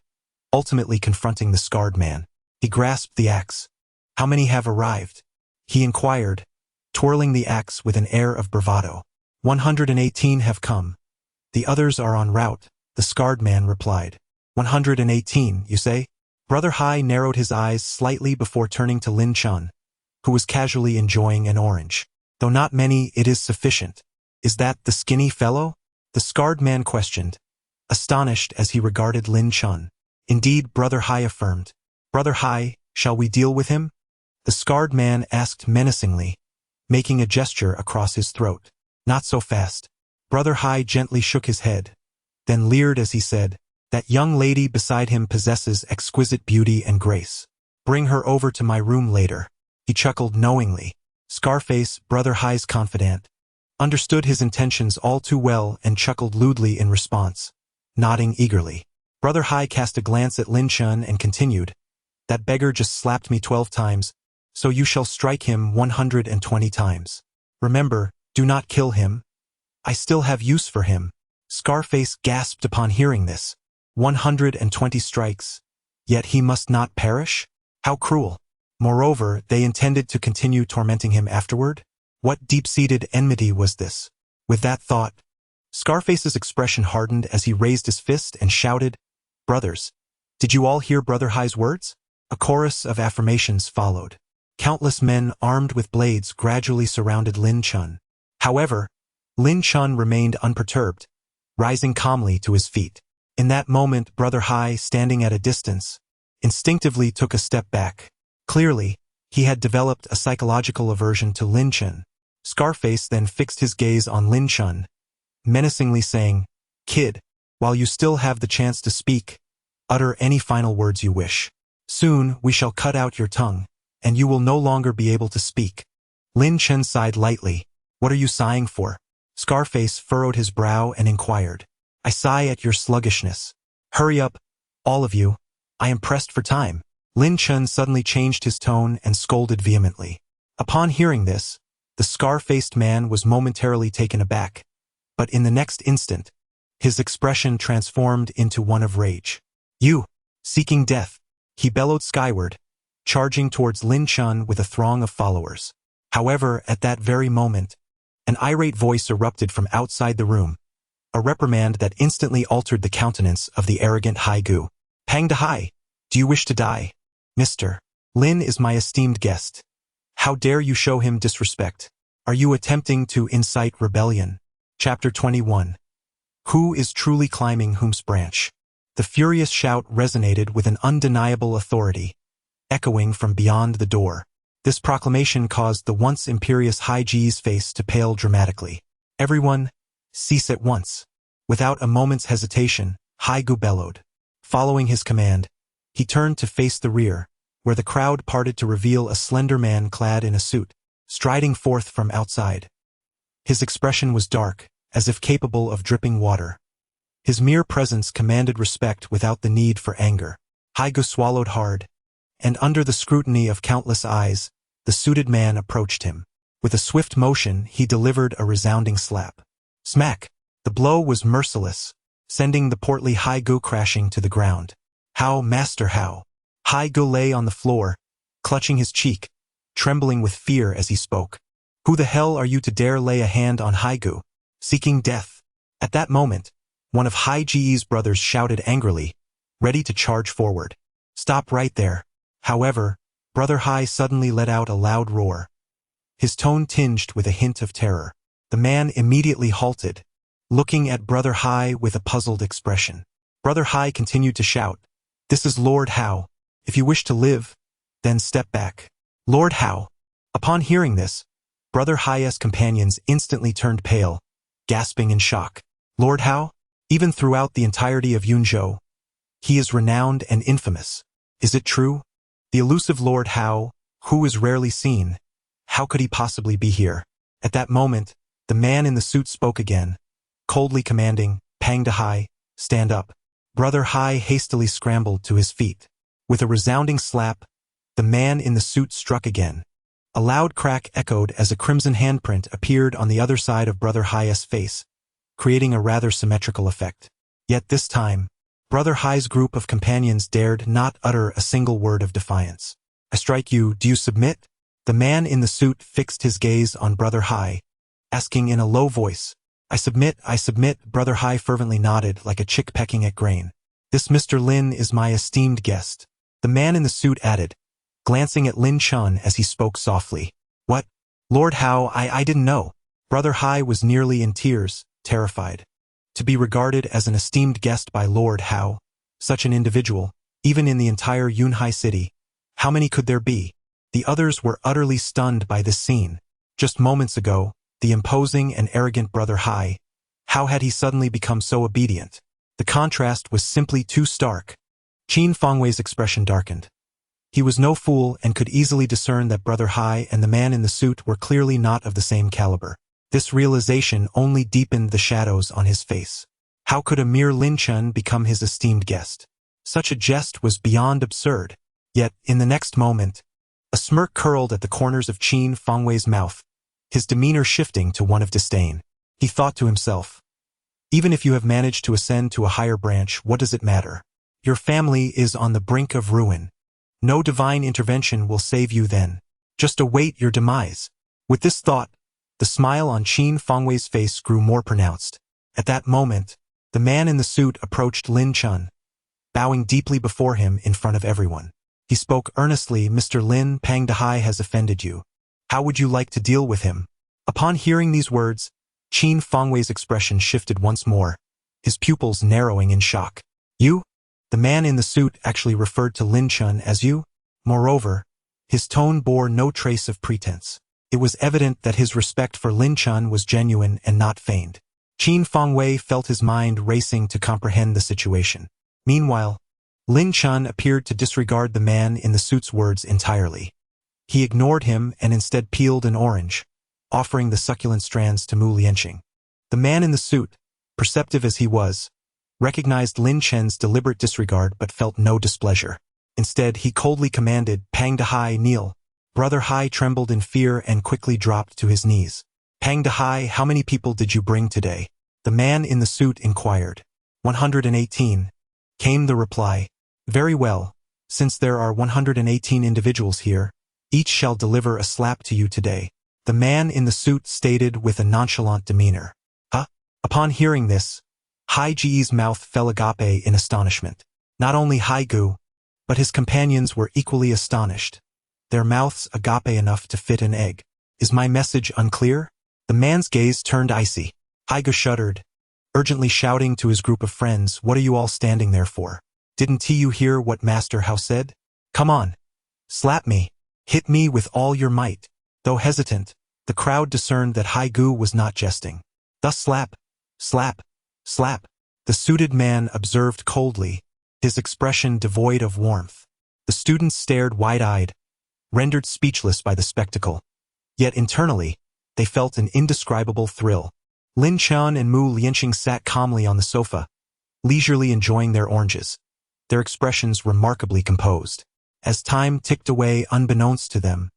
ultimately confronting the scarred man. He grasped the axe. "How many have arrived?" he inquired, twirling the axe with an air of bravado. 118 have come. The others are en route, the scarred man replied. 118, you say? Brother Hai narrowed his eyes slightly before turning to Lin Chen, who was casually enjoying an orange. "Though not many, it is sufficient. Is that the skinny fellow?" the scarred man questioned, astonished as he regarded Lin Chen. "Indeed," Brother Hai affirmed. "Brother Hai, shall we deal with him?" the scarred man asked menacingly, making a gesture across his throat. "Not so fast." Brother Hai gently shook his head, then leered as he said, "That young lady beside him possesses exquisite beauty and grace. Bring her over to my room later." He chuckled knowingly. Scarface, Brother Hai's confidant, understood his intentions all too well and chuckled lewdly in response, nodding eagerly. Brother Hai cast a glance at Lin Chen and continued, "That beggar just slapped me 12 times, so you shall strike him 120 times. Remember, do not kill him. I still have use for him." Scarface gasped upon hearing this. 120 strikes, yet he must not perish? How cruel. Moreover, they intended to continue tormenting him afterward? What deep-seated enmity was this? With that thought, Scarface's expression hardened as he raised his fist and shouted, "Brothers, did you all hear Brother Hai's words?" A chorus of affirmations followed. Countless men armed with blades gradually surrounded Lin Chen. However, Lin Chen remained unperturbed, rising calmly to his feet. In that moment, Brother Hai, standing at a distance, instinctively took a step back. Clearly, he had developed a psychological aversion to Lin Chen. Scarface then fixed his gaze on Lin Chen, menacingly saying, "Kid, while you still have the chance to speak, utter any final words you wish. Soon, we shall cut out your tongue, and you will no longer be able to speak." Lin Chen sighed lightly. "What are you sighing for?" Scarface furrowed his brow and inquired. "I sigh at your sluggishness. Hurry up, all of you. I am pressed for time." Lin Chen suddenly changed his tone and scolded vehemently. Upon hearing this, the scar-faced man was momentarily taken aback, but in the next instant, his expression transformed into one of rage. "You, seeking death," he bellowed skyward, charging towards Lin Chen with a throng of followers. However, at that very moment, an irate voice erupted from outside the room, a reprimand that instantly altered the countenance of the arrogant Hai Gu. "Pang De Hai, do you wish to die? Mr. Lin is my esteemed guest. How dare you show him disrespect? Are you attempting to incite rebellion?" Chapter 21. Who is truly climbing whom's branch? The furious shout resonated with an undeniable authority, echoing from beyond the door. This proclamation caused the once imperious Hai Ji's face to pale dramatically. "Everyone, cease at once." Without a moment's hesitation, Hai Gu bellowed. Following his command, he turned to face the rear, where the crowd parted to reveal a slender man clad in a suit, striding forth from outside. His expression was dark, as if capable of dripping water. His mere presence commanded respect without the need for anger. Hai Gu swallowed hard, and under the scrutiny of countless eyes, the suited man approached him. With a swift motion, he delivered a resounding slap. Smack! The blow was merciless, sending the portly Hai Gu crashing to the ground. "How, Master, how?" Hai Gu lay on the floor, clutching his cheek, trembling with fear as he spoke. "Who the hell are you to dare lay a hand on Hai Gu? Seeking death?" At that moment, one of Hai Ji's brothers shouted angrily, ready to charge forward. "Stop right there." However, Brother Hai suddenly let out a loud roar. his tone tinged with a hint of terror. The man immediately halted, looking at Brother Hai with a puzzled expression. Brother Hai continued to shout, "This is Lord Hao. If you wish to live, then step back." Lord Hao. Upon hearing this, Brother Hai's companions instantly turned pale, gasping in shock. Lord Hao? Even throughout the entirety of Yunzhou, he is renowned and infamous. Is it true? The elusive Lord Hao, who is rarely seen, how could he possibly be here? At that moment, the man in the suit spoke again, coldly commanding, "Pang Dahai, stand up." Brother Hai hastily scrambled to his feet. With a resounding slap, the man in the suit struck again. A loud crack echoed as a crimson handprint appeared on the other side of Brother Hai's face, creating a rather symmetrical effect. Yet this time, Brother Hai's group of companions dared not utter a single word of defiance. "I strike you, do you submit?" The man in the suit fixed his gaze on Brother Hai, asking in a low voice, I submit." Brother Hai fervently nodded like a chick pecking at grain. "This Mr. Lin is my esteemed guest." The man in the suit added, glancing at Lin Chen as he spoke softly. "What? Lord Hao, I didn't know." Brother Hai was nearly in tears, terrified. To be regarded as an esteemed guest by Lord Hao, such an individual, even in the entire Yunhai city, how many could there be? The others were utterly stunned by this scene. Just moments ago, the imposing and arrogant Brother Hai, how had he suddenly become so obedient? The contrast was simply too stark. Qin Fengwei's expression darkened. He was no fool and could easily discern that Brother Hai and the man in the suit were clearly not of the same caliber. This realization only deepened the shadows on his face. How could a mere Lin Chen become his esteemed guest? Such a jest was beyond absurd. Yet, in the next moment, a smirk curled at the corners of Qin Fengwei's mouth, his demeanor shifting to one of disdain. He thought to himself, "Even if you have managed to ascend to a higher branch, what does it matter? Your family is on the brink of ruin. No divine intervention will save you then. Just await your demise." With this thought, the smile on Qin Fengwei's face grew more pronounced. At that moment, the man in the suit approached Lin Chen, bowing deeply before him in front of everyone. He spoke earnestly, "Mr. Lin, Pang Dahai has offended you. How would you like to deal with him?" Upon hearing these words, Qin Fengwei's expression shifted once more, his pupils narrowing in shock. "You?" The man in the suit actually referred to Lin Chen as you. Moreover, his tone bore no trace of pretense. It was evident that his respect for Lin Chen was genuine and not feigned. Qin Fengwei felt his mind racing to comprehend the situation. Meanwhile, Lin Chen appeared to disregard the man in the suit's words entirely. He ignored him and instead peeled an orange, offering the succulent strands to Mu Lianqing. The man in the suit, perceptive as he was, recognized Lin Chen's deliberate disregard but felt no displeasure. Instead, he coldly commanded, "Pang Dahai, kneel." Brother Hai trembled in fear and quickly dropped to his knees. "Pang Dahai, how many people did you bring today?" The man in the suit inquired. 118, came the reply. "Very well. Since there are 118 individuals here, each shall deliver a slap to you today," the man in the suit stated with a nonchalant demeanor. "Huh?" Upon hearing this, Hai Ji's mouth fell agape in astonishment. Not only Hai Gu, but his companions were equally astonished, their mouths agape enough to fit an egg. "Is my message unclear?" The man's gaze turned icy. Hai Gu shuddered, urgently shouting to his group of friends, "What are you all standing there for? Didn't you hear what Master Hao said? Come on, slap me, hit me with all your might." Though hesitant, the crowd discerned that Hai Gu was not jesting. Thus slap, slap, slap. The suited man observed coldly, his expression devoid of warmth. The students stared wide-eyed, rendered speechless by the spectacle. Yet internally, they felt an indescribable thrill. Lin Chen and Mu Lianqing sat calmly on the sofa, leisurely enjoying their oranges, their expressions remarkably composed. As time ticked away unbeknownst to them,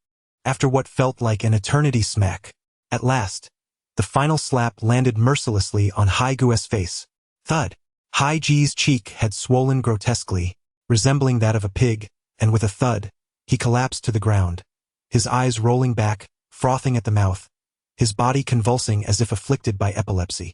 after what felt like an eternity smack, at last, the final slap landed mercilessly on Hai Gu's face. Thud. Hai Ji's cheek had swollen grotesquely, resembling that of a pig, and with a thud, he collapsed to the ground, his eyes rolling back, frothing at the mouth, his body convulsing as if afflicted by epilepsy.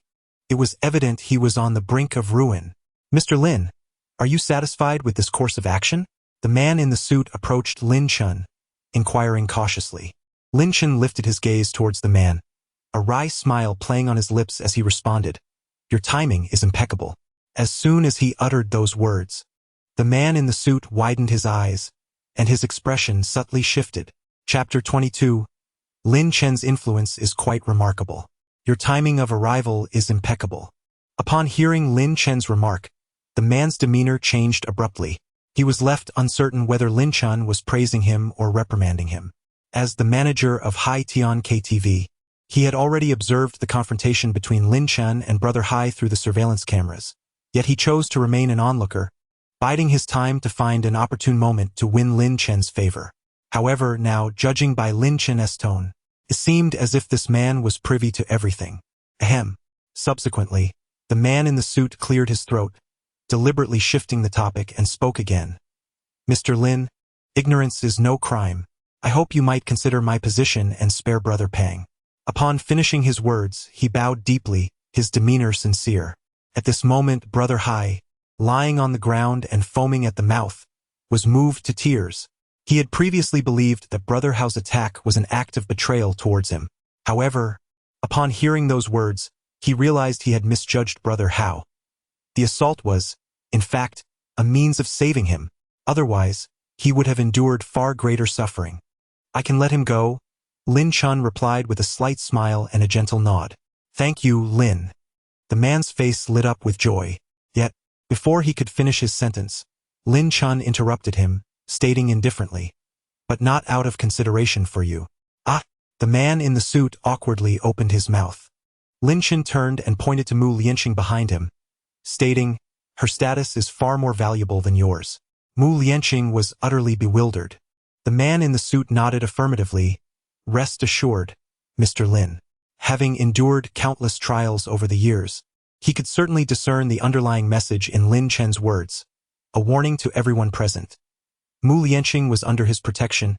It was evident he was on the brink of ruin. "Mr. Lin, are you satisfied with this course of action?" The man in the suit approached Lin Chen, inquiring cautiously. Lin Chen lifted his gaze towards the man, a wry smile playing on his lips as he responded, "Your timing is impeccable." As soon as he uttered those words, the man in the suit widened his eyes, and his expression subtly shifted. Chapter 22. Lin Chen's influence is quite remarkable. Your timing of arrival is impeccable. Upon hearing Lin Chen's remark, the man's demeanor changed abruptly. He was left uncertain whether Lin Chen was praising him or reprimanding him. As the manager of Hai Tian KTV, he had already observed the confrontation between Lin Chen and Brother Hai through the surveillance cameras. Yet he chose to remain an onlooker, biding his time to find an opportune moment to win Lin Chen's favor. However, now, judging by Lin Chen's tone, it seemed as if this man was privy to everything. Ahem. Subsequently, the man in the suit cleared his throat, deliberately shifting the topic, and spoke again. "Mr. Lin, ignorance is no crime. I hope you might consider my position and spare Brother Pang." Upon finishing his words, he bowed deeply, his demeanor sincere. At this moment, Brother Hai, lying on the ground and foaming at the mouth, was moved to tears. He had previously believed that Brother Hao's attack was an act of betrayal towards him. However, upon hearing those words, he realized he had misjudged Brother Hao. The assault was, in fact, a means of saving him. Otherwise, he would have endured far greater suffering. "I can let him go," Lin Chen replied with a slight smile and a gentle nod. "Thank you, Lin." The man's face lit up with joy. Yet, before he could finish his sentence, Lin Chen interrupted him, stating indifferently, "But not out of consideration for you." "Ah!" The man in the suit awkwardly opened his mouth. Lin Chen turned and pointed to Mu Lianqing behind him, stating, "Her status is far more valuable than yours." Mu Lianqing was utterly bewildered. The man in the suit nodded affirmatively. "Rest assured, Mr. Lin. Having endured countless trials over the years, he could certainly discern the underlying message in Lin Chen's words, a warning to everyone present. Mu Lianqing was under his protection,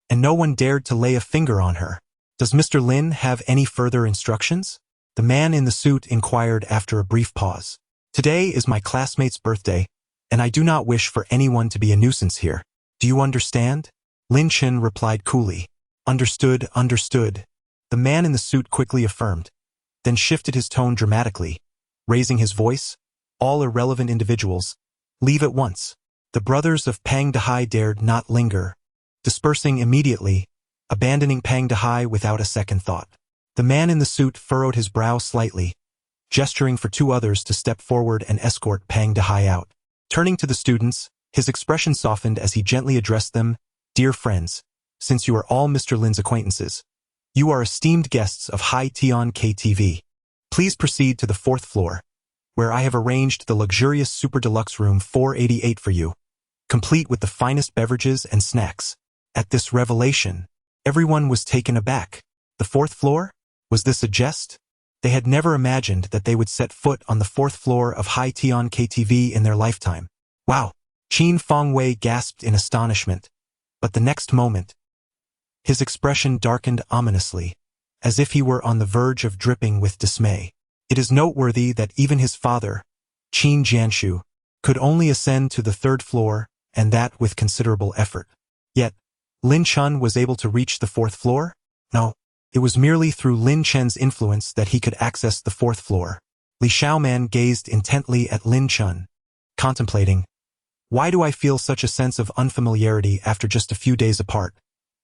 and no one dared to lay a finger on her. Does Mr. Lin have any further instructions?" The man in the suit inquired after a brief pause. "Today is my classmate's birthday, and I do not wish for anyone to be a nuisance here. Do you understand?" Lin Chen replied coolly. "Understood, understood." The man in the suit quickly affirmed, then shifted his tone dramatically, raising his voice, "All irrelevant individuals, leave at once." The brothers of Pang Dehai dared not linger, dispersing immediately, abandoning Pang Dehai without a second thought. The man in the suit furrowed his brow slightly, gesturing for two others to step forward and escort Pang Dehai out. Turning to the students, his expression softened as he gently addressed them, "Dear friends, since you are all Mr. Lin's acquaintances, you are esteemed guests of Hai Tian KTV. Please proceed to the 4th floor, where I have arranged the luxurious super deluxe room 488 for you, complete with the finest beverages and snacks." At this revelation, everyone was taken aback. The 4th floor? Was this a jest? They had never imagined that they would set foot on the 4th floor of Hai Tian KTV in their lifetime. "Wow!" Qin Fangwei gasped in astonishment. But the next moment, his expression darkened ominously, as if he were on the verge of dripping with dismay. It is noteworthy that even his father, Qin Jianshu, could only ascend to the 3rd floor, and that with considerable effort. Yet, Lin Chen was able to reach the 4th floor? No, it was merely through Lin Chen's influence that he could access the 4th floor. Li Xiaoman gazed intently at Lin Chen, contemplating, "Why do I feel such a sense of unfamiliarity after just a few days apart?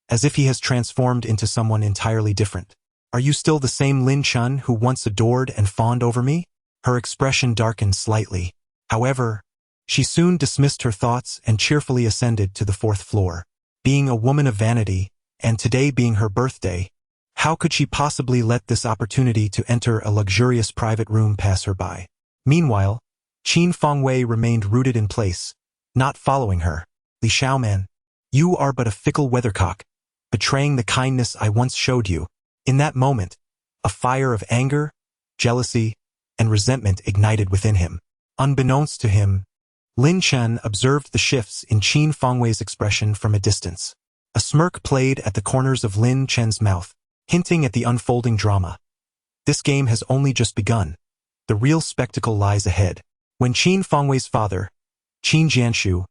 As if he has transformed into someone entirely different. Are you still the same Lin Chen who once adored and fawned over me?" Her expression darkened slightly. However, she soon dismissed her thoughts and cheerfully ascended to the 4th floor. Being a woman of vanity, and today being her birthday, how could she possibly let this opportunity to enter a luxurious private room pass her by? Meanwhile, Qin Fangwei remained rooted in place, not following her. "Li Xiaoman, you are but a fickle weathercock, betraying the kindness I once showed you." In that moment, a fire of anger, jealousy, and resentment ignited within him. Unbeknownst to him, Lin Chen observed the shifts in Qin Fangwei's expression from a distance. A smirk played at the corners of Lin Chen's mouth, hinting at the unfolding drama. This game has only just begun. The real spectacle lies ahead. When Qin Fangwei's father, Qin Jianshu,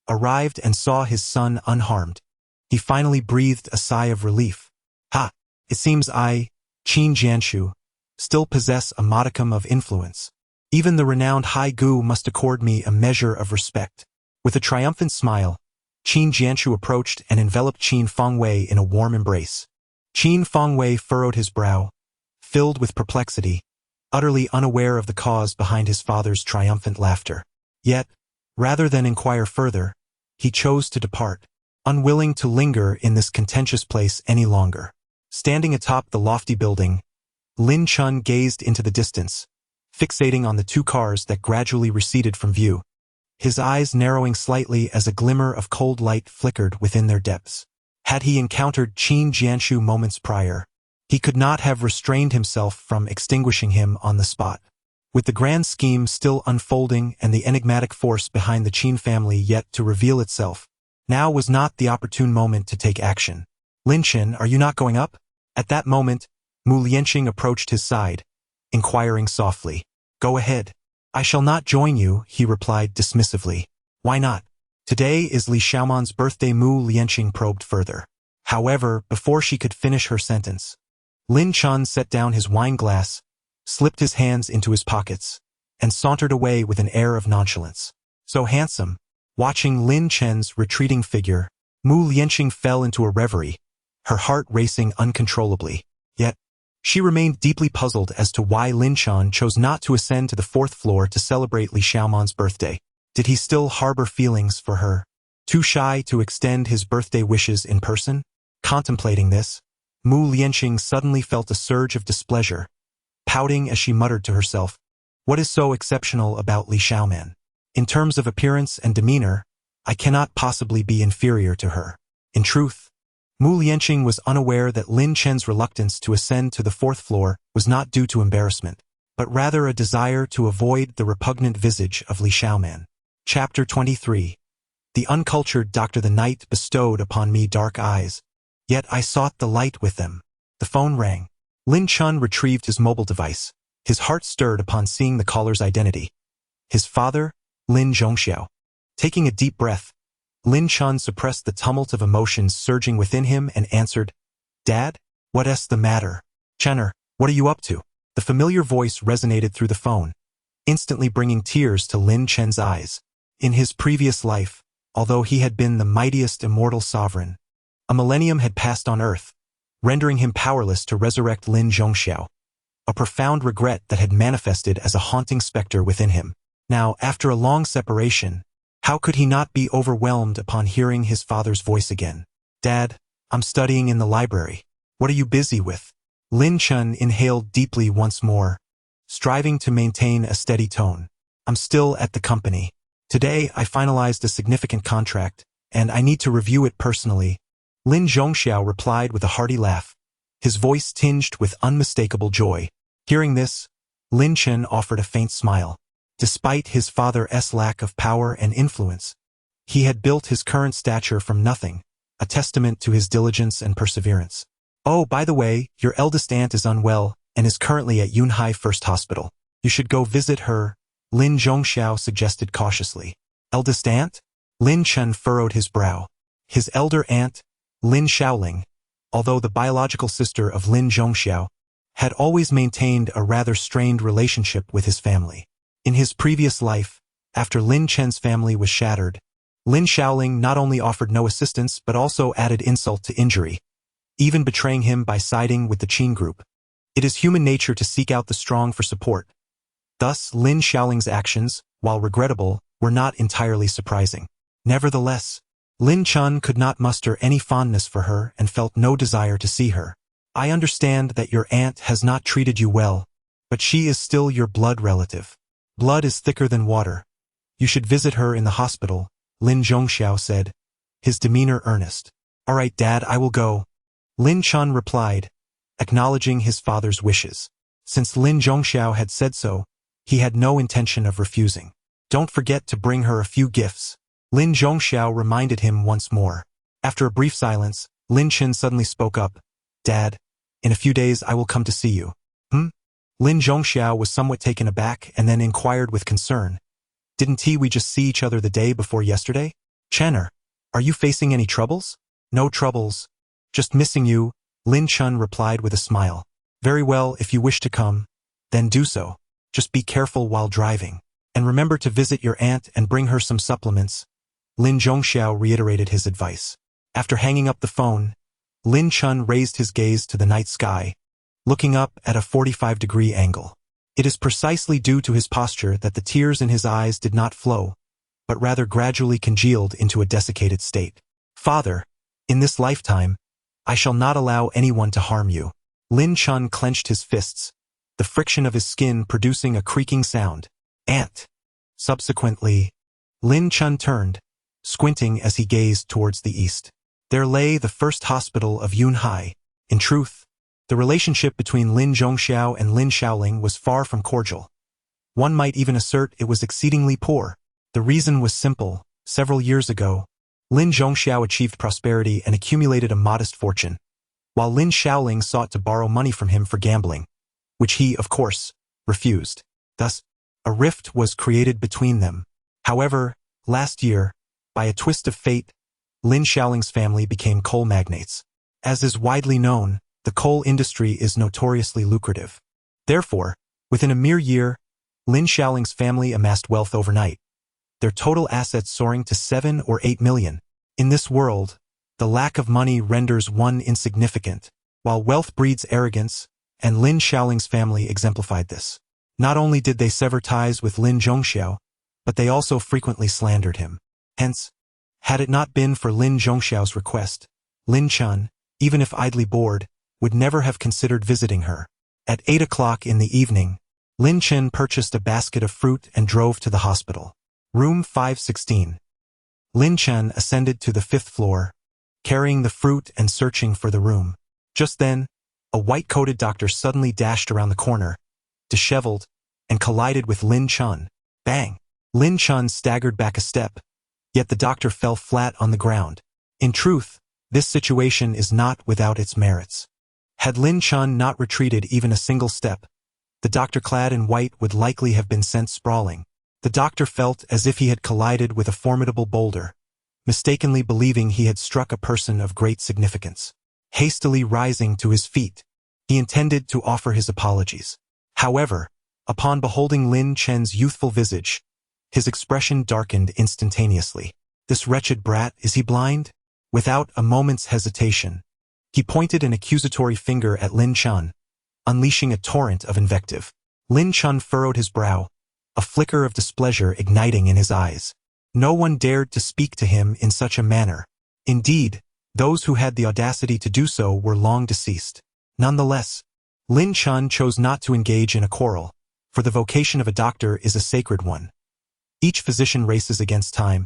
arrived and saw his son unharmed, he finally breathed a sigh of relief. "Ha! It seems I, Qin Jianshu, still possess a modicum of influence. Even the renowned Hai Gu must accord me a measure of respect. With a triumphant smile, Qin Jianshu approached and enveloped Qin Fengwei in a warm embrace. Qin Fengwei furrowed his brow, filled with perplexity, utterly unaware of the cause behind his father's triumphant laughter. Yet, rather than inquire further, he chose to depart, unwilling to linger in this contentious place any longer. Standing atop the lofty building, Lin Chen gazed into the distance, fixating on the two cars that gradually receded from view, his eyes narrowing slightly as a glimmer of cold light flickered within their depths. Had he encountered Qin Jianshu moments prior, he could not have restrained himself from extinguishing him on the spot. With the grand scheme still unfolding and the enigmatic force behind the Qin family yet to reveal itself, now was not the opportune moment to take action. Lin Chen, are you not going up? At that moment, Mu Lianqing approached his side, inquiring softly. Go ahead. I shall not join you, he replied dismissively. Why not? Today is Li Xiaoman's birthday. Mu Lianqing probed further. However, before she could finish her sentence, Lin Chen set down his wine glass, slipped his hands into his pockets, and sauntered away with an air of nonchalance. So handsome. Watching Lin Chen's retreating figure, Mu Lianqing fell into a reverie, her heart racing uncontrollably. Yet, she remained deeply puzzled as to why Lin Chen chose not to ascend to the 4th floor to celebrate Li Xiaoman's birthday. Did he still harbor feelings for her? Too shy to extend his birthday wishes in person? Contemplating this, Mu Lianqing suddenly felt a surge of displeasure, pouting as she muttered to herself, what is so exceptional about Li Xiaoman? In terms of appearance and demeanor, I cannot possibly be inferior to her. In truth, Mu Lianqing was unaware that Lin Chen's reluctance to ascend to the 4th floor was not due to embarrassment, but rather a desire to avoid the repugnant visage of Li Xiaoman. Chapter 23. The uncultured Dr. The Night bestowed upon me dark eyes, yet I sought the light with them. The phone rang. Lin Chen retrieved his mobile device, his heart stirred upon seeing the caller's identity. His father, Lin Zhongxiao. Taking a deep breath, Lin Chen suppressed the tumult of emotions surging within him and answered, Dad? What's the matter? Chenner, what are you up to? The familiar voice resonated through the phone, instantly bringing tears to Lin Chen's eyes. In his previous life, although he had been the mightiest immortal sovereign, a millennium had passed on Earth, rendering him powerless to resurrect Lin Zhongxiao, a profound regret that had manifested as a haunting specter within him. Now, after a long separation, how could he not be overwhelmed upon hearing his father's voice again? Dad, I'm studying in the library. What are you busy with? Lin Chen inhaled deeply once more, striving to maintain a steady tone. I'm still at the company. Today, I finalized a significant contract, and I need to review it personally. Lin Zhongxiao replied with a hearty laugh, his voice tinged with unmistakable joy. Hearing this, Lin Chen offered a faint smile. Despite his father's lack of power and influence, he had built his current stature from nothing, a testament to his diligence and perseverance. Oh, by the way, your eldest aunt is unwell and is currently at Yunhai First Hospital. You should go visit her, Lin Zhongxiao suggested cautiously. Eldest aunt? Lin Chen furrowed his brow. His elder aunt, Lin Xiaoling, although the biological sister of Lin Zhongxiao, had always maintained a rather strained relationship with his family. In his previous life, after Lin Chen's family was shattered, Lin Xiaoling not only offered no assistance but also added insult to injury, even betraying him by siding with the Qin group. It is human nature to seek out the strong for support. Thus, Lin Xiaoling's actions, while regrettable, were not entirely surprising. Nevertheless, Lin Chen could not muster any fondness for her and felt no desire to see her. I understand that your aunt has not treated you well, but she is still your blood relative. Blood is thicker than water. You should visit her in the hospital, Lin Zhongxiao said, his demeanor earnest. All right, Dad, I will go, Lin Chen replied, acknowledging his father's wishes. Since Lin Zhongxiao had said so, he had no intention of refusing. Don't forget to bring her a few gifts, Lin Zhongxiao reminded him once more. After a brief silence, Lin Chen suddenly spoke up. Dad, in a few days I will come to see you. Lin Zhongxiao was somewhat taken aback and then inquired with concern. Didn't we just see each other the day before yesterday? Chenner, are you facing any troubles? No troubles. Just missing you, Lin Chen replied with a smile. Very well, if you wish to come, then do so. Just be careful while driving. And remember to visit your aunt and bring her some supplements. Lin Zhongxiao reiterated his advice. After hanging up the phone, Lin Chen raised his gaze to the night sky, looking up at a 45-degree angle. It is precisely due to his posture that the tears in his eyes did not flow, but rather gradually congealed into a desiccated state. Father, in this lifetime, I shall not allow anyone to harm you. Lin Chen clenched his fists, the friction of his skin producing a creaking sound. Aunt. Subsequently, Lin Chen turned, squinting as he gazed towards the east. There lay the first hospital of Yunhai. In truth, the relationship between Lin Zhongxiao and Lin Shaoling was far from cordial. One might even assert it was exceedingly poor. The reason was simple. Several years ago, Lin Zhongxiao achieved prosperity and accumulated a modest fortune, while Lin Shaoling sought to borrow money from him for gambling, which he, of course, refused. Thus, a rift was created between them. However, last year, by a twist of fate, Lin Shaoling's family became coal magnates. As is widely known, the coal industry is notoriously lucrative. Therefore, within a mere year, Lin Shaoling's family amassed wealth overnight, their total assets soaring to 7 or 8 million. In this world, the lack of money renders one insignificant, while wealth breeds arrogance, and Lin Shaoling's family exemplified this. Not only did they sever ties with Lin Zhongxiao, but they also frequently slandered him. Hence, had it not been for Lin Zhongxiao's request, Lin Chen, even if idly bored, would never have considered visiting her. At 8 o'clock in the evening, Lin Chen purchased a basket of fruit and drove to the hospital. Room 516. Lin Chen ascended to the 5th floor, carrying the fruit and searching for the room. Just then, a white-coated doctor suddenly dashed around the corner, disheveled, and collided with Lin Chen. Bang! Lin Chen staggered back a step, yet the doctor fell flat on the ground. In truth, this situation is not without its merits. Had Lin Chen not retreated even a single step, the doctor clad in white would likely have been sent sprawling. The doctor felt as if he had collided with a formidable boulder, mistakenly believing he had struck a person of great significance. Hastily rising to his feet, he intended to offer his apologies. However, upon beholding Lin Chen's youthful visage, his expression darkened instantaneously. This wretched brat, is he blind? Without a moment's hesitation, he pointed an accusatory finger at Lin Chen, unleashing a torrent of invective. Lin Chen furrowed his brow, a flicker of displeasure igniting in his eyes. No one dared to speak to him in such a manner. Indeed, those who had the audacity to do so were long deceased. Nonetheless, Lin Chen chose not to engage in a quarrel, for the vocation of a doctor is a sacred one. Each physician races against time,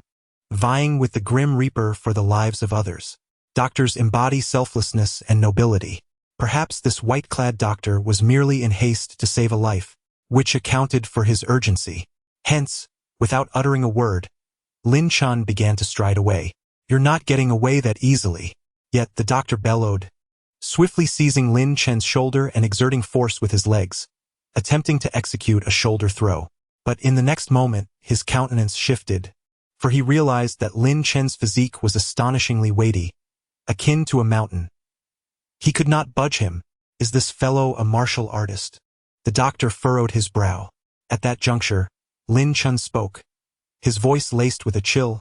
vying with the grim reaper for the lives of others. Doctors embody selflessness and nobility. Perhaps this white-clad doctor was merely in haste to save a life, which accounted for his urgency. Hence, without uttering a word, Lin Chen began to stride away. You're not getting away that easily. Yet the doctor bellowed, swiftly seizing Lin Chen's shoulder and exerting force with his legs, attempting to execute a shoulder throw. But in the next moment, his countenance shifted, for he realized that Lin Chen's physique was astonishingly weighty, akin to a mountain. He could not budge him. Is this fellow a martial artist? The doctor furrowed his brow. At that juncture, Lin Chen spoke, his voice laced with a chill.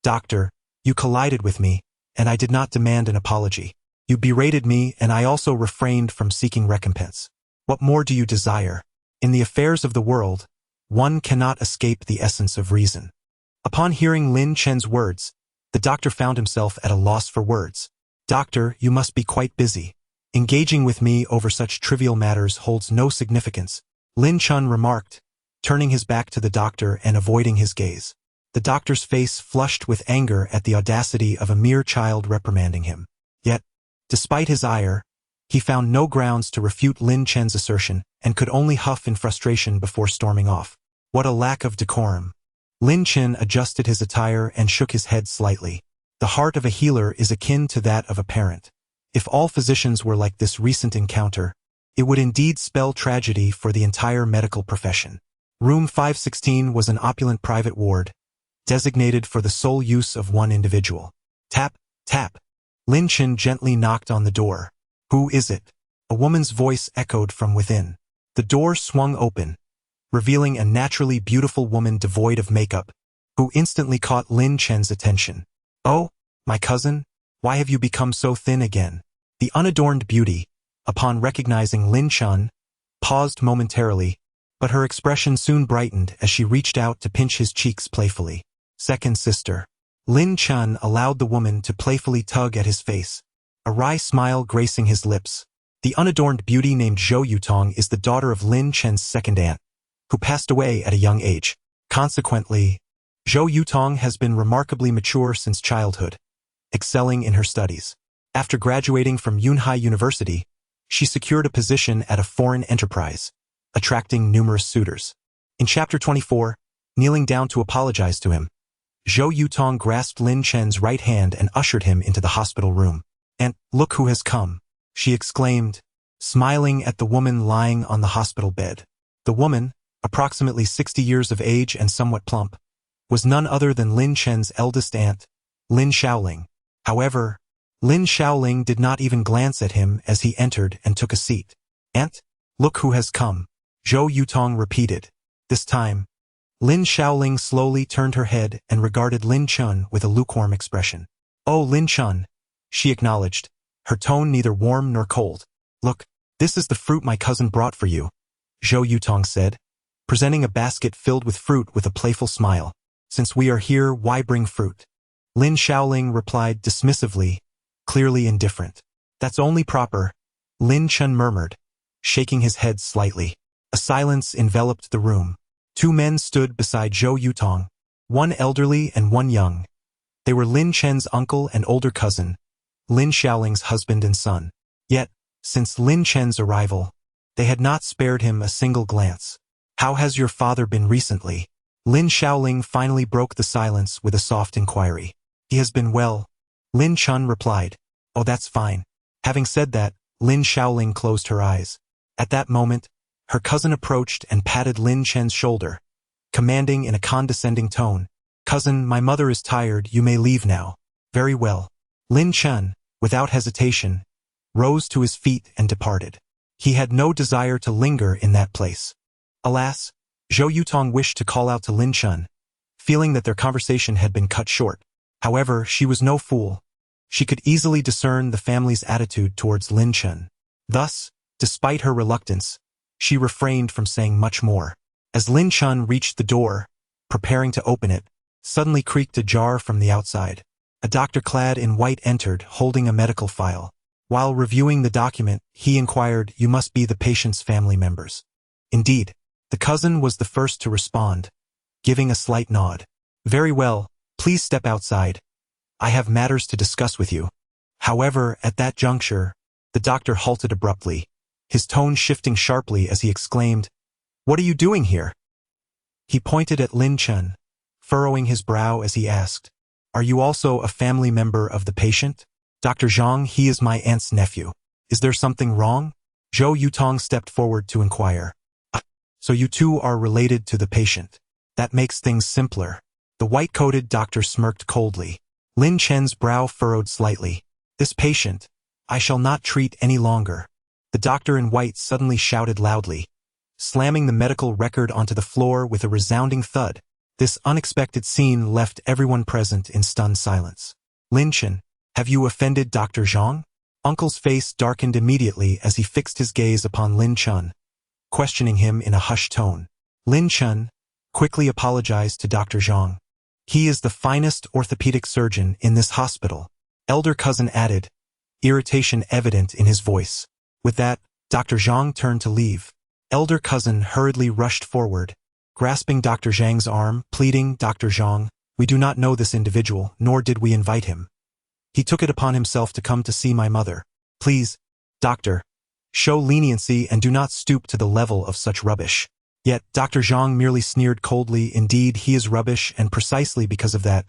Doctor, you collided with me, and I did not demand an apology. You berated me, and I also refrained from seeking recompense. What more do you desire? In the affairs of the world, one cannot escape the essence of reason. Upon hearing Lin Chen's words, the doctor found himself at a loss for words. Doctor, you must be quite busy. Engaging with me over such trivial matters holds no significance, Lin Chen remarked, turning his back to the doctor and avoiding his gaze. The doctor's face flushed with anger at the audacity of a mere child reprimanding him. Yet, despite his ire, he found no grounds to refute Lin Chen's assertion and could only huff in frustration before storming off. What a lack of decorum. Lin Chen adjusted his attire and shook his head slightly. The heart of a healer is akin to that of a parent. If all physicians were like this recent encounter, it would indeed spell tragedy for the entire medical profession. Room 516 was an opulent private ward, designated for the sole use of one individual. Tap, tap. Lin Chen gently knocked on the door. Who is it? A woman's voice echoed from within. The door swung open, revealing a naturally beautiful woman devoid of makeup, who instantly caught Lin Chen's attention. Oh, my cousin, why have you become so thin again? The unadorned beauty, upon recognizing Lin Chen, paused momentarily, but her expression soon brightened as she reached out to pinch his cheeks playfully. Second sister. Lin Chen allowed the woman to playfully tug at his face, a wry smile gracing his lips. The unadorned beauty named Zhou Yutong is the daughter of Lin Chen's second aunt, who passed away at a young age. Consequently, Zhou Yutong has been remarkably mature since childhood, excelling in her studies. After graduating from Yunhai University, she secured a position at a foreign enterprise, attracting numerous suitors. In Chapter 24, kneeling down to apologize to him, Zhou Yutong grasped Lin Chen's right hand and ushered him into the hospital room. "And look who has come," she exclaimed, smiling at the woman lying on the hospital bed. The woman, approximately 60 years of age and somewhat plump, was none other than Lin Chen's eldest aunt, Lin Shaoling. However, Lin Shaoling did not even glance at him as he entered and took a seat. "Aunt, look who has come," Zhou Yutong repeated. This time, Lin Shaoling slowly turned her head and regarded Lin Chen with a lukewarm expression. "Oh, Lin Chen," she acknowledged, her tone neither warm nor cold. "Look, this is the fruit my cousin brought for you," Zhou Yutong said, presenting a basket filled with fruit with a playful smile. "Since we are here, why bring fruit?" Lin Shaoling replied dismissively, clearly indifferent. "That's only proper," Lin Chen murmured, shaking his head slightly. A silence enveloped the room. Two men stood beside Zhou Yutong, one elderly and one young. They were Lin Chen's uncle and older cousin, Lin Shaoling's husband and son. Yet, since Lin Chen's arrival, they had not spared him a single glance. "How has your father been recently?" Lin Shaoling finally broke the silence with a soft inquiry. "He has been well," Lin Chen replied. "Oh, that's fine." Having said that, Lin Shaoling closed her eyes. At that moment, her cousin approached and patted Lin Chen's shoulder, commanding in a condescending tone, "Cousin, my mother is tired, you may leave now." "Very well." Lin Chen, without hesitation, rose to his feet and departed. He had no desire to linger in that place. Alas, Zhou Yutong wished to call out to Lin Chen, feeling that their conversation had been cut short. However, she was no fool. She could easily discern the family's attitude towards Lin Chen. Thus, despite her reluctance, she refrained from saying much more. As Lin Chen reached the door, preparing to open it, suddenly creaked ajar from the outside. A doctor clad in white entered, holding a medical file. While reviewing the document, he inquired, "You must be the patient's family members." Indeed, the cousin was the first to respond, giving a slight nod. "Very well, please step outside. I have matters to discuss with you." However, at that juncture, the doctor halted abruptly, his tone shifting sharply as he exclaimed, "What are you doing here?" He pointed at Lin Chen, furrowing his brow as he asked, "Are you also a family member of the patient?" "Dr. Zhang, he is my aunt's nephew. Is there something wrong?" Zhou Yutong stepped forward to inquire. "Ah, so you two are related to the patient. That makes things simpler." The white-coated doctor smirked coldly. Lin Chen's brow furrowed slightly. "This patient, I shall not treat any longer." The doctor in white suddenly shouted loudly, slamming the medical record onto the floor with a resounding thud. This unexpected scene left everyone present in stunned silence. "Lin Chen, have you offended Dr. Zhang?" Uncle's face darkened immediately as he fixed his gaze upon Lin Chen, questioning him in a hushed tone. Lin Chen quickly apologized to Dr. Zhang. "He is the finest orthopedic surgeon in this hospital," elder cousin added, irritation evident in his voice. With that, Dr. Zhang turned to leave. Elder cousin hurriedly rushed forward, grasping Dr. Zhang's arm, pleading, "Dr. Zhang, we do not know this individual, nor did we invite him. He took it upon himself to come to see my mother. Please, doctor, show leniency and do not stoop to the level of such rubbish." Yet Dr. Zhang merely sneered coldly, "Indeed, he is rubbish, and precisely because of that,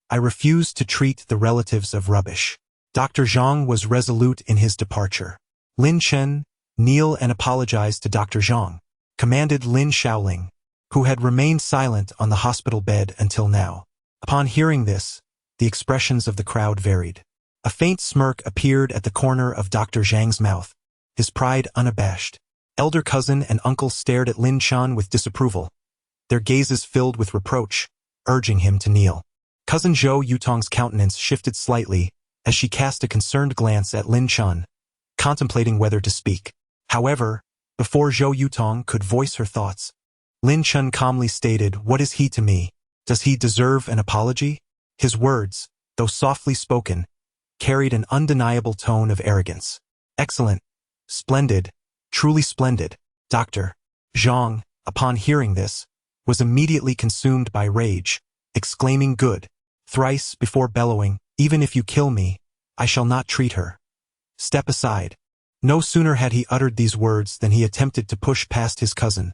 I refuse to treat the relatives of rubbish." Dr. Zhang was resolute in his departure. Lin Chen, kneel and apologize to Dr. Zhang, commanded Lin Shaoling, who had remained silent on the hospital bed until now. Upon hearing this, the expressions of the crowd varied. A faint smirk appeared at the corner of Dr. Zhang's mouth, his pride unabashed. Elder cousin and uncle stared at Lin Chen with disapproval, their gazes filled with reproach, urging him to kneel. Cousin Zhou Yutong's countenance shifted slightly as she cast a concerned glance at Lin Chen, contemplating whether to speak. However, before Zhou Yutong could voice her thoughts, Lin Chen calmly stated, "What is he to me? Does he deserve an apology?" His words, though softly spoken, carried an undeniable tone of arrogance. "Excellent. Splendid. Truly splendid." Dr. Zhang, upon hearing this, was immediately consumed by rage, exclaiming "Good!" thrice before bellowing, "Even if you kill me, I shall not treat her. Step aside." No sooner had he uttered these words than he attempted to push past his cousin,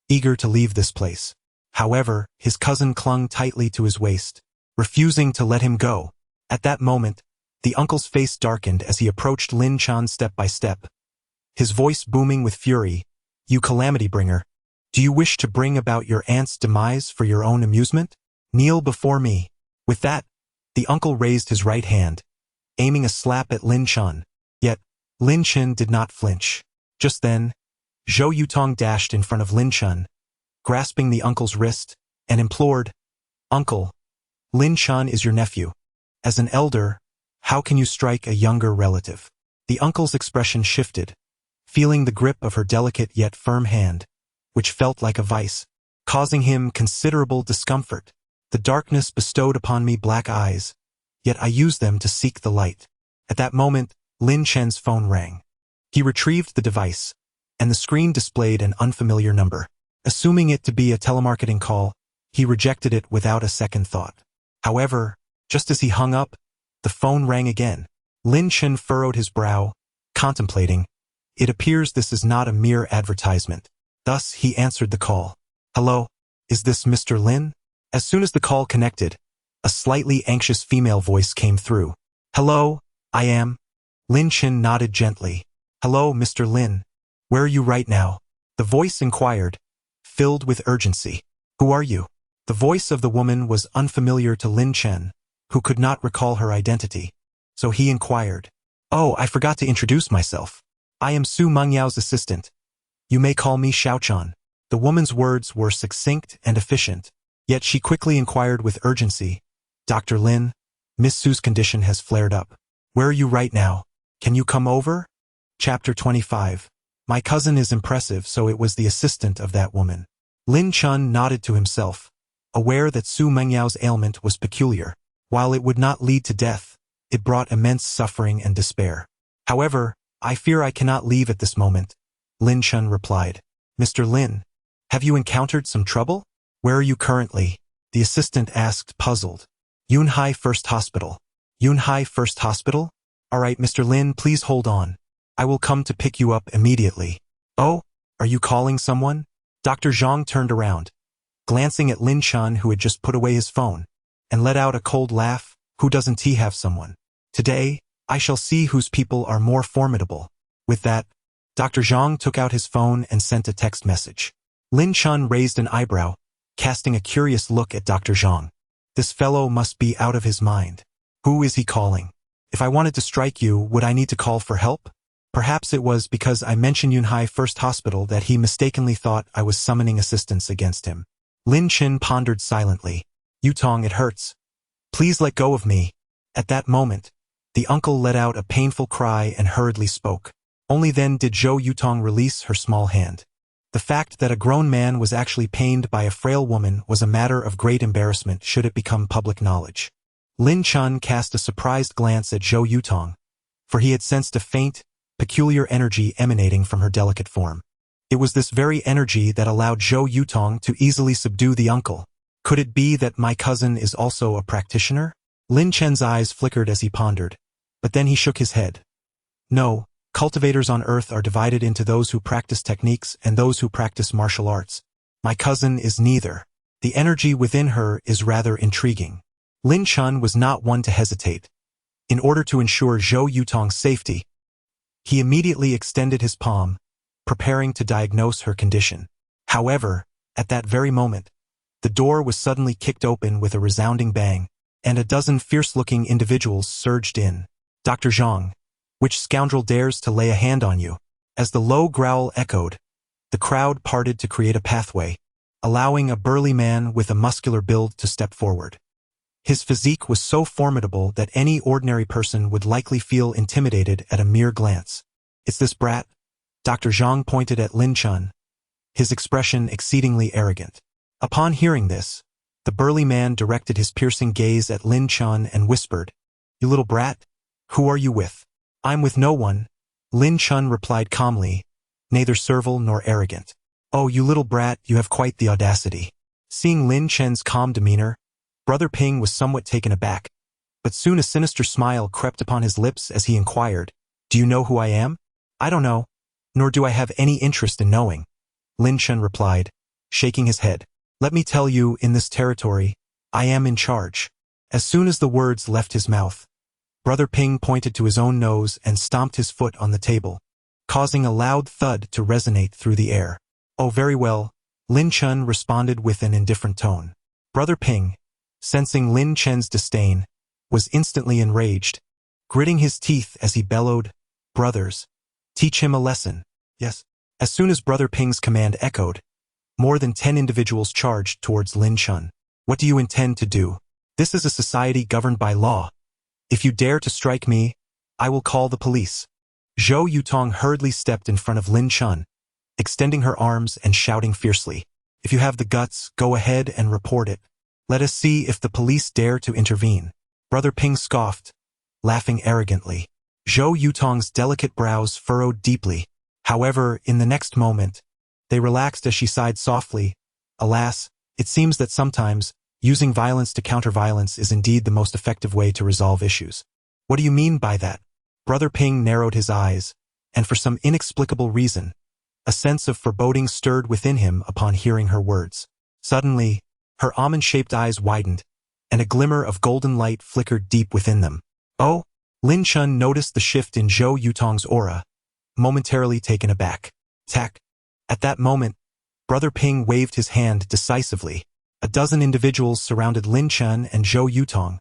eager to leave this place. However, his cousin clung tightly to his waist, refusing to let him go. At that moment, the uncle's face darkened as he approached Lin Chen step by step, his voice booming with fury. "You calamity bringer, do you wish to bring about your aunt's demise for your own amusement? Kneel before me." With that, the uncle raised his right hand, aiming a slap at Lin Chen. Yet, Lin Chen did not flinch. Just then, Zhou Yutong dashed in front of Lin Chen, grasping the uncle's wrist, and implored, "Uncle, Lin Chen is your nephew. As an elder, how can you strike a younger relative?" The uncle's expression shifted, feeling the grip of her delicate yet firm hand, which felt like a vice, causing him considerable discomfort. "The darkness bestowed upon me black eyes, yet I use them to seek the light." At that moment, Lin Chen's phone rang. He retrieved the device, and the screen displayed an unfamiliar number. Assuming it to be a telemarketing call, he rejected it without a second thought. However, just as he hung up, the phone rang again. Lin Chen furrowed his brow, contemplating. It appears this is not a mere advertisement. Thus, he answered the call. "Hello, is this Mr. Lin?" As soon as the call connected, a slightly anxious female voice came through. "Hello, I am." Lin Chen nodded gently. "Hello, Mr. Lin. Where are you right now?" The voice inquired, filled with urgency. "Who are you?" The voice of the woman was unfamiliar to Lin Chen, who could not recall her identity. So he inquired, "Oh, I forgot to introduce myself. I am Su Mengyao's assistant. You may call me Xiaochan." The woman's words were succinct and efficient, yet she quickly inquired with urgency, "Dr. Lin, Miss Su's condition has flared up. Where are you right now? Can you come over?" Chapter 25. My cousin is impressive, so it was the assistant of that woman. Lin Chen nodded to himself, aware that Su Mengyao's ailment was peculiar. While it would not lead to death, it brought immense suffering and despair. "However, I fear I cannot leave at this moment," Lin Chen replied. "Mr. Lin, have you encountered some trouble? Where are you currently?" the assistant asked, puzzled. "Yunhai First Hospital." "Yunhai First Hospital? All right, Mr. Lin, please hold on. I will come to pick you up immediately." "Oh, are you calling someone?" Dr. Zhang turned around, glancing at Lin Chen, who had just put away his phone, and let out a cold laugh. "Who doesn't he have someone? Today, I shall see whose people are more formidable." With that, Dr. Zhang took out his phone and sent a text message. Lin Chen raised an eyebrow, casting a curious look at Dr. Zhang. This fellow must be out of his mind. Who is he calling? If I wanted to strike you, would I need to call for help? Perhaps it was because I mentioned Yunhai First Hospital that he mistakenly thought I was summoning assistance against him. Lin Chen pondered silently. "Yutong, it hurts. Please let go of me." At that moment, the uncle let out a painful cry and hurriedly spoke. Only then did Zhou Yutong release her small hand. The fact that a grown man was actually pained by a frail woman was a matter of great embarrassment should it become public knowledge. Lin Chen cast a surprised glance at Zhou Yutong, for he had sensed a faint, peculiar energy emanating from her delicate form. It was this very energy that allowed Zhou Yutong to easily subdue the uncle. Could it be that my cousin is also a practitioner? Lin Chen's eyes flickered as he pondered, but then he shook his head. No, cultivators on Earth are divided into those who practice techniques and those who practice martial arts. My cousin is neither. The energy within her is rather intriguing. Lin Chen was not one to hesitate. In order to ensure Zhou Yutong's safety, he immediately extended his palm, preparing to diagnose her condition. However, at that very moment, the door was suddenly kicked open with a resounding bang, and a dozen fierce-looking individuals surged in. Dr. Zhang, which scoundrel dares to lay a hand on you? As the low growl echoed, the crowd parted to create a pathway, allowing a burly man with a muscular build to step forward. His physique was so formidable that any ordinary person would likely feel intimidated at a mere glance. It's this brat? Dr. Zhang pointed at Lin Chen, his expression exceedingly arrogant. Upon hearing this, the burly man directed his piercing gaze at Lin Chen and whispered, "You little brat? Who are you with?" "I'm with no one," Lin Chen replied calmly, neither servile nor arrogant. "Oh, you little brat, you have quite the audacity." Seeing Lin Chen's calm demeanor, Brother Ping was somewhat taken aback, but soon a sinister smile crept upon his lips as he inquired, "Do you know who I am?" "I don't know, nor do I have any interest in knowing," Lin Chen replied, shaking his head. "Let me tell you, in this territory, I am in charge." As soon as the words left his mouth, Brother Ping pointed to his own nose and stomped his foot on the table, causing a loud thud to resonate through the air. "Oh, very well," Lin Chen responded with an indifferent tone. Brother Ping, sensing Lin Chen's disdain, was instantly enraged, gritting his teeth as he bellowed, "Brothers, teach him a lesson." "Yes." As soon as Brother Ping's command echoed, more than 10 individuals charged towards Lin Chen. "What do you intend to do? This is a society governed by law. If you dare to strike me, I will call the police." Zhou Yutong hurriedly stepped in front of Lin Chen, extending her arms and shouting fiercely, "If you have the guts, go ahead and report it. Let us see if the police dare to intervene." Brother Ping scoffed, laughing arrogantly. Zhou Yutong's delicate brows furrowed deeply. However, in the next moment, they relaxed as she sighed softly. "Alas, it seems that sometimes, using violence to counter violence is indeed the most effective way to resolve issues." "What do you mean by that?" Brother Ping narrowed his eyes, and for some inexplicable reason, a sense of foreboding stirred within him upon hearing her words. Suddenly, her almond-shaped eyes widened, and a glimmer of golden light flickered deep within them. "Oh!" Lin Chen noticed the shift in Zhou Yutong's aura, momentarily taken aback. "Tack!" At that moment, Brother Ping waved his hand decisively. A dozen individuals surrounded Lin Chen and Zhou Yutong,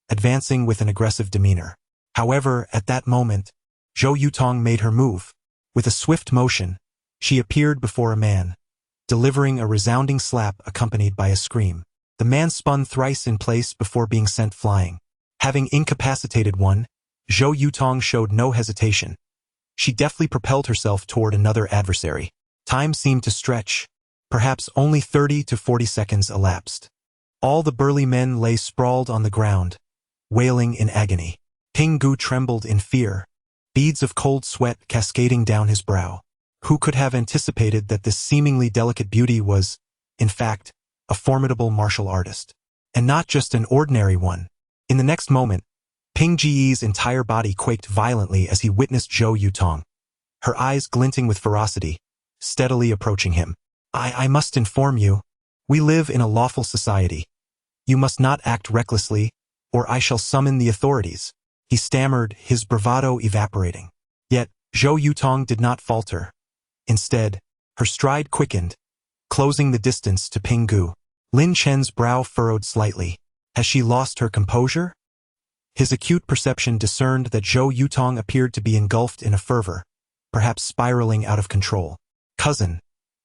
advancing with an aggressive demeanor. However, at that moment, Zhou Yutong made her move. With a swift motion, she appeared before a man, delivering a resounding slap accompanied by a scream. The man spun thrice in place before being sent flying. Having incapacitated one, Zhou Yutong showed no hesitation. She deftly propelled herself toward another adversary. Time seemed to stretch. Perhaps only 30 to 40 seconds elapsed. All the burly men lay sprawled on the ground, wailing in agony. Ping Gu trembled in fear, beads of cold sweat cascading down his brow. Who could have anticipated that this seemingly delicate beauty was, in fact, a formidable martial artist? And not just an ordinary one. In the next moment, Ping Ji's entire body quaked violently as he witnessed Zhou Yutong, her eyes glinting with ferocity, steadily approaching him. I must inform you. We live in a lawful society. You must not act recklessly, or I shall summon the authorities." He stammered, his bravado evaporating. Yet, Zhou Yutong did not falter. Instead, her stride quickened, closing the distance to Ping Gu. Lin Chen's brow furrowed slightly. Has she lost her composure? His acute perception discerned that Zhou Yutong appeared to be engulfed in a fervor, perhaps spiraling out of control. "Cousin,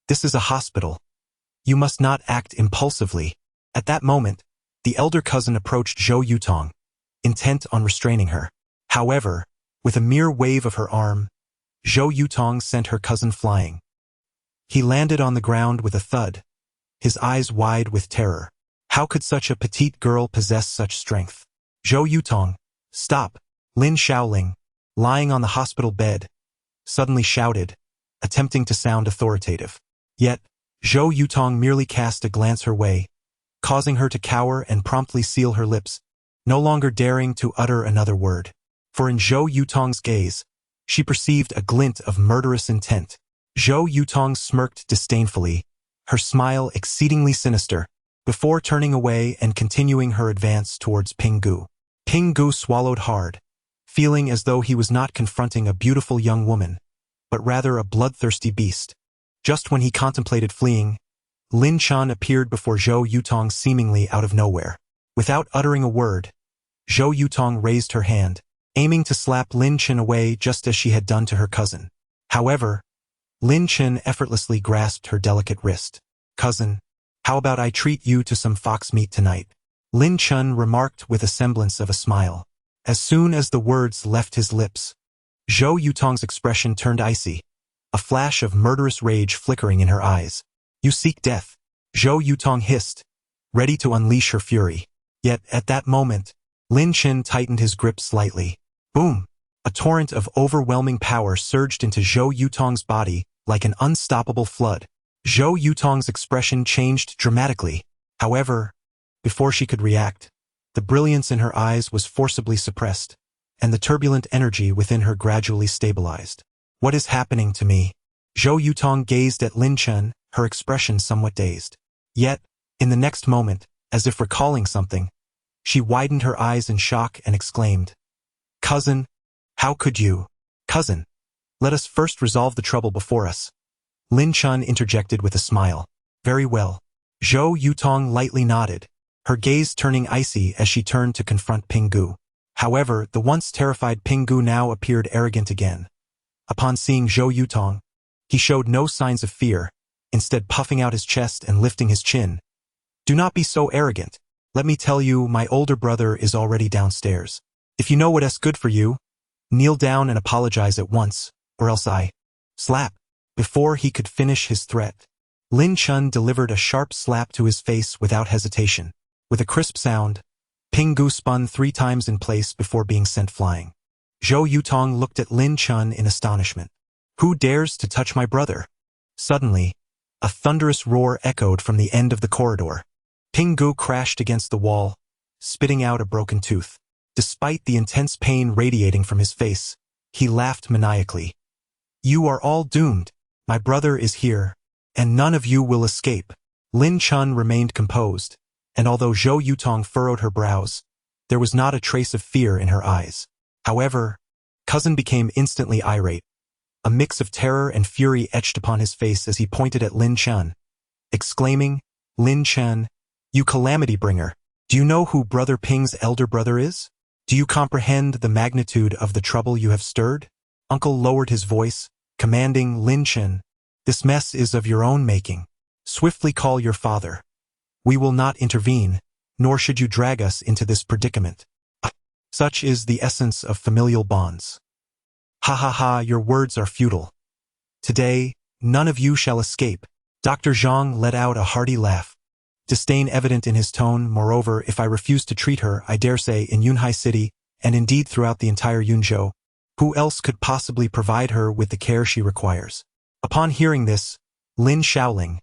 this is a hospital. You must not act impulsively." At that moment, the elder cousin approached Zhou Yutong, intent on restraining her. However, with a mere wave of her arm, Zhou Yutong sent her cousin flying. He landed on the ground with a thud, his eyes wide with terror. How could such a petite girl possess such strength? "Zhou Yutong, stop!" Lin Shaoling, lying on the hospital bed, suddenly shouted, attempting to sound authoritative. Yet, Zhou Yutong merely cast a glance her way, causing her to cower and promptly seal her lips, no longer daring to utter another word. For in Zhou Yutong's gaze, she perceived a glint of murderous intent. Zhou Yutong smirked disdainfully, her smile exceedingly sinister, before turning away and continuing her advance towards Ping Gu. Ping Gu swallowed hard, feeling as though he was not confronting a beautiful young woman, but rather a bloodthirsty beast. Just when he contemplated fleeing, Lin Chen appeared before Zhou Yutong seemingly out of nowhere. Without uttering a word, Zhou Yutong raised her hand, aiming to slap Lin Chen away just as she had done to her cousin. However, Lin Chen effortlessly grasped her delicate wrist. "Cousin, how about I treat you to some fox meat tonight?" Lin Chen remarked with a semblance of a smile. As soon as the words left his lips, Zhou Yutong's expression turned icy, a flash of murderous rage flickering in her eyes. "You seek death," Zhou Yutong hissed, ready to unleash her fury. Yet, at that moment, Lin Chen tightened his grip slightly. Boom! A torrent of overwhelming power surged into Zhou Yutong's body like an unstoppable flood. Zhou Yutong's expression changed dramatically. However, before she could react, the brilliance in her eyes was forcibly suppressed, and the turbulent energy within her gradually stabilized. "What is happening to me?" Zhou Yutong gazed at Lin Chen, her expression somewhat dazed. Yet, in the next moment, as if recalling something, she widened her eyes in shock and exclaimed, "Cousin, how could you?" "Cousin, let us first resolve the trouble before us." Lin Chen interjected with a smile. "Very well." Zhou Yutong lightly nodded, her gaze turning icy as she turned to confront Pinggu. However, the once terrified Pinggu now appeared arrogant again. Upon seeing Zhou Yutong, he showed no signs of fear, instead puffing out his chest and lifting his chin. "Do not be so arrogant. Let me tell you, my older brother is already downstairs. If you know what's good for you, kneel down and apologize at once, or else I slap." Before he could finish his threat, Lin Chen delivered a sharp slap to his face without hesitation. With a crisp sound, Pinggu spun 3 times in place before being sent flying. Zhou Yutong looked at Lin Chen in astonishment. "Who dares to touch my brother?" Suddenly, a thunderous roar echoed from the end of the corridor. Pinggu crashed against the wall, spitting out a broken tooth. Despite the intense pain radiating from his face, he laughed maniacally. "You are all doomed. My brother is here, and none of you will escape." Lin Chen remained composed, and although Zhou Yutong furrowed her brows, there was not a trace of fear in her eyes. However, cousin became instantly irate. A mix of terror and fury etched upon his face as he pointed at Lin Chen, exclaiming, "Lin Chen, you calamity bringer, do you know who Brother Ping's elder brother is? Do you comprehend the magnitude of the trouble you have stirred?" Uncle lowered his voice, commanding Lin Chen, "This mess is of your own making. Swiftly call your father. We will not intervene, nor should you drag us into this predicament. Such is the essence of familial bonds. Ha ha ha, your words are futile. Today, none of you shall escape." Dr. Zhang let out a hearty laugh, disdain evident in his tone. "Moreover, if I refuse to treat her, I dare say, in Yunhai City, and indeed throughout the entire Yunzhou, who else could possibly provide her with the care she requires?" Upon hearing this, Lin Shaoling,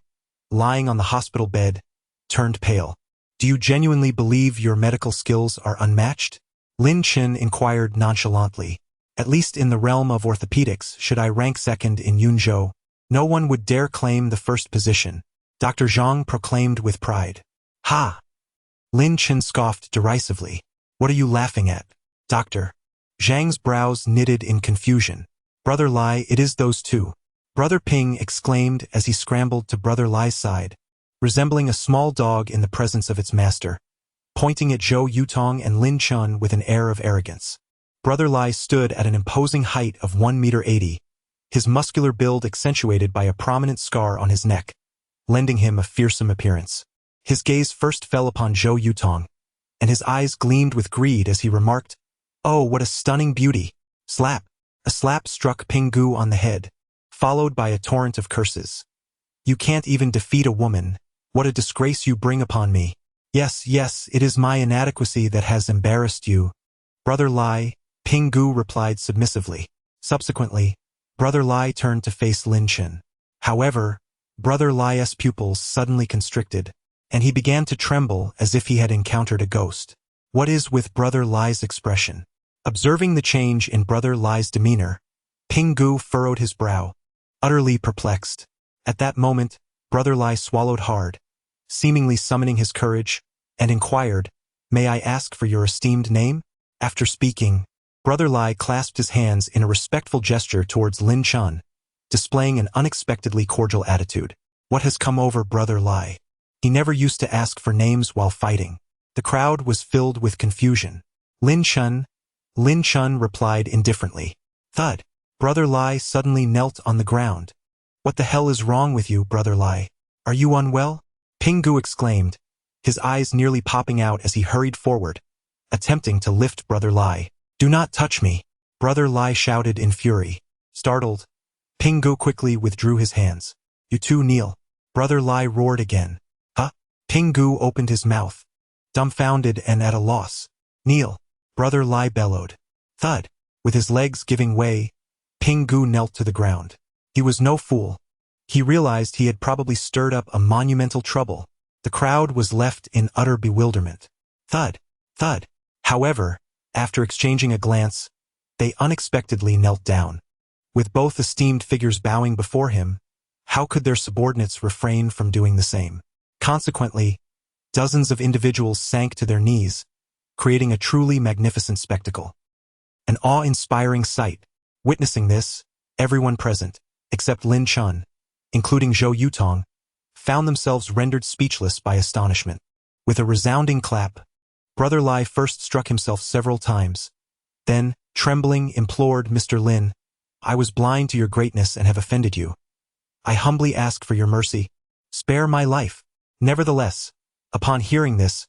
lying on the hospital bed, turned pale. "Do you genuinely believe your medical skills are unmatched?" Lin Chen inquired nonchalantly. "At least in the realm of orthopedics, should I rank second in Yunzhou, no one would dare claim the first position," Dr. Zhang proclaimed with pride. "Ha!" Lin Chen scoffed derisively. "What are you laughing at, Doctor?" Zhang's brows knitted in confusion. "Brother Lai, it is those two," Brother Ping exclaimed as he scrambled to Brother Lai's side, resembling a small dog in the presence of its master, pointing at Zhou Yutong and Lin Chen with an air of arrogance. Brother Lai stood at an imposing height of 1.80 meters, his muscular build accentuated by a prominent scar on his neck, lending him a fearsome appearance. His gaze first fell upon Zhou Yutong, and his eyes gleamed with greed as he remarked, "Oh, what a stunning beauty!" Slap! A slap struck Pinggu on the head, followed by a torrent of curses. "You can't even defeat a woman. What a disgrace you bring upon me." Yes, it is my inadequacy that has embarrassed you, Brother Lai," Pinggu replied submissively. Subsequently, Brother Lai turned to face Lin Chen. However, Brother Lai's pupils suddenly constricted, and he began to tremble as if he had encountered a ghost. What is with Brother Lai's expression? Observing the change in Brother Lai's demeanor, Pinggu furrowed his brow, utterly perplexed. At that moment, Brother Lai swallowed hard, seemingly summoning his courage, and inquired, "May I ask for your esteemed name?" After speaking, Brother Lai clasped his hands in a respectful gesture towards Lin Chen, displaying an unexpectedly cordial attitude. What has come over Brother Lai? He never used to ask for names while fighting. The crowd was filled with confusion. Lin Chen, Lin Chen replied indifferently. Thud. Brother Lai suddenly knelt on the ground. What the hell is wrong with you, Brother Lai? Are you unwell? Pingu exclaimed, his eyes nearly popping out as he hurried forward, attempting to lift Brother Lai. Do not touch me, Brother Lai shouted in fury. Startled, Pingu quickly withdrew his hands. You two kneel. Brother Lai roared again. Huh? Pingu opened his mouth, dumbfounded and at a loss. Kneel, Brother Lai bellowed. Thud. With his legs giving way, Pingu knelt to the ground. He was no fool. He realized he had probably stirred up a monumental trouble. The crowd was left in utter bewilderment. Thud. Thud. However, after exchanging a glance, they unexpectedly knelt down. With both esteemed figures bowing before him, how could their subordinates refrain from doing the same? Consequently, dozens of individuals sank to their knees, creating a truly magnificent spectacle. An awe-inspiring sight. Witnessing this, everyone present, except Lin Chen, including Zhou Yutong, found themselves rendered speechless by astonishment. With a resounding clap, Brother Lai first struck himself several times, then, trembling, implored, Mr. Lin, I was blind to your greatness and have offended you. I humbly ask for your mercy. Spare my life. Nevertheless, upon hearing this,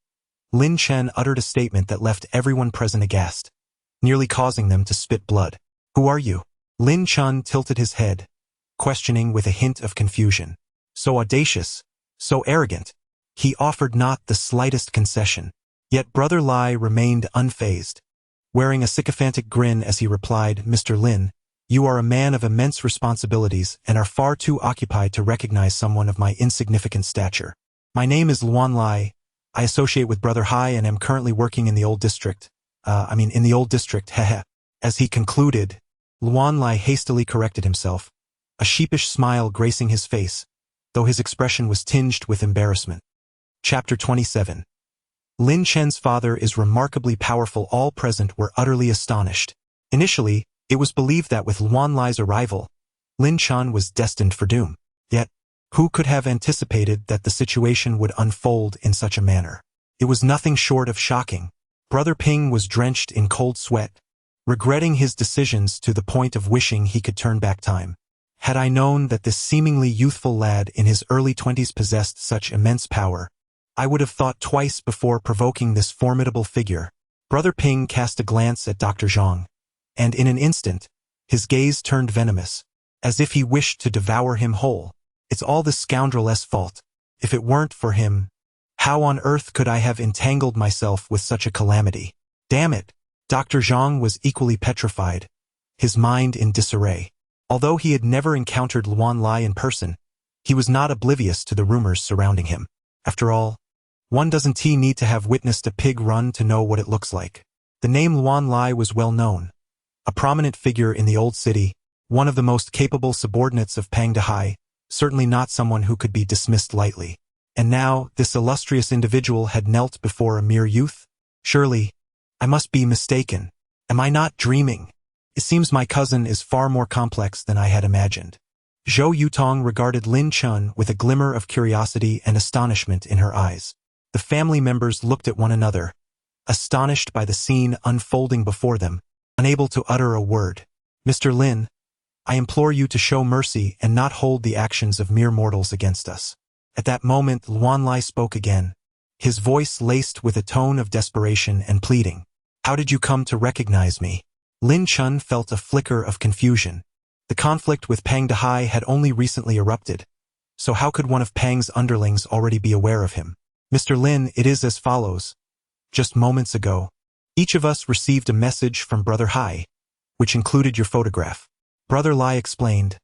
Lin Chen uttered a statement that left everyone present aghast, nearly causing them to spit blood. Who are you? Lin Chen tilted his head, questioning with a hint of confusion. So audacious, so arrogant. He offered not the slightest concession. Yet Brother Lai remained unfazed, wearing a sycophantic grin as he replied, Mr. Lin, you are a man of immense responsibilities and are far too occupied to recognize someone of my insignificant stature. My name is Luan Lai. I associate with Brother Hai and am currently working in the old district. Hehe. As he concluded, Luan Lai hastily corrected himself, a sheepish smile gracing his face, though his expression was tinged with embarrassment. Chapter 27. Lin Chen's father is remarkably powerful. All present were utterly astonished. Initially, it was believed that with Luan Lai's arrival, Lin Chen was destined for doom. Yet, who could have anticipated that the situation would unfold in such a manner? It was nothing short of shocking. Brother Ping was drenched in cold sweat, regretting his decisions to the point of wishing he could turn back time. Had I known that this seemingly youthful lad in his early 20s possessed such immense power, I would have thought twice before provoking this formidable figure. Brother Ping cast a glance at Dr. Zhang, and in an instant, his gaze turned venomous, as if he wished to devour him whole. It's all this scoundrel's fault. If it weren't for him, how on earth could I have entangled myself with such a calamity? Damn it! Dr. Zhang was equally petrified, his mind in disarray. Although he had never encountered Luan Lai in person, he was not oblivious to the rumors surrounding him. After all, one doesn't need to have witnessed a pig run to know what it looks like. The name Luan Lai was well known, a prominent figure in the old city, one of the most capable subordinates of Pang Dehai, certainly not someone who could be dismissed lightly. And now, this illustrious individual had knelt before a mere youth? Surely, I must be mistaken. Am I not dreaming? It seems my cousin is far more complex than I had imagined. Zhou Yutong regarded Lin Chen with a glimmer of curiosity and astonishment in her eyes. The family members looked at one another, astonished by the scene unfolding before them, unable to utter a word. Mr. Lin, I implore you to show mercy and not hold the actions of mere mortals against us. At that moment, Luan Lai spoke again, his voice laced with a tone of desperation and pleading. How did you come to recognize me? Lin Chen felt a flicker of confusion. The conflict with Pang Dehai had only recently erupted, so how could one of Pang's underlings already be aware of him? Mr. Lin, it is as follows. Just moments ago, each of us received a message from Brother Hai, which included your photograph. Brother Lai explained.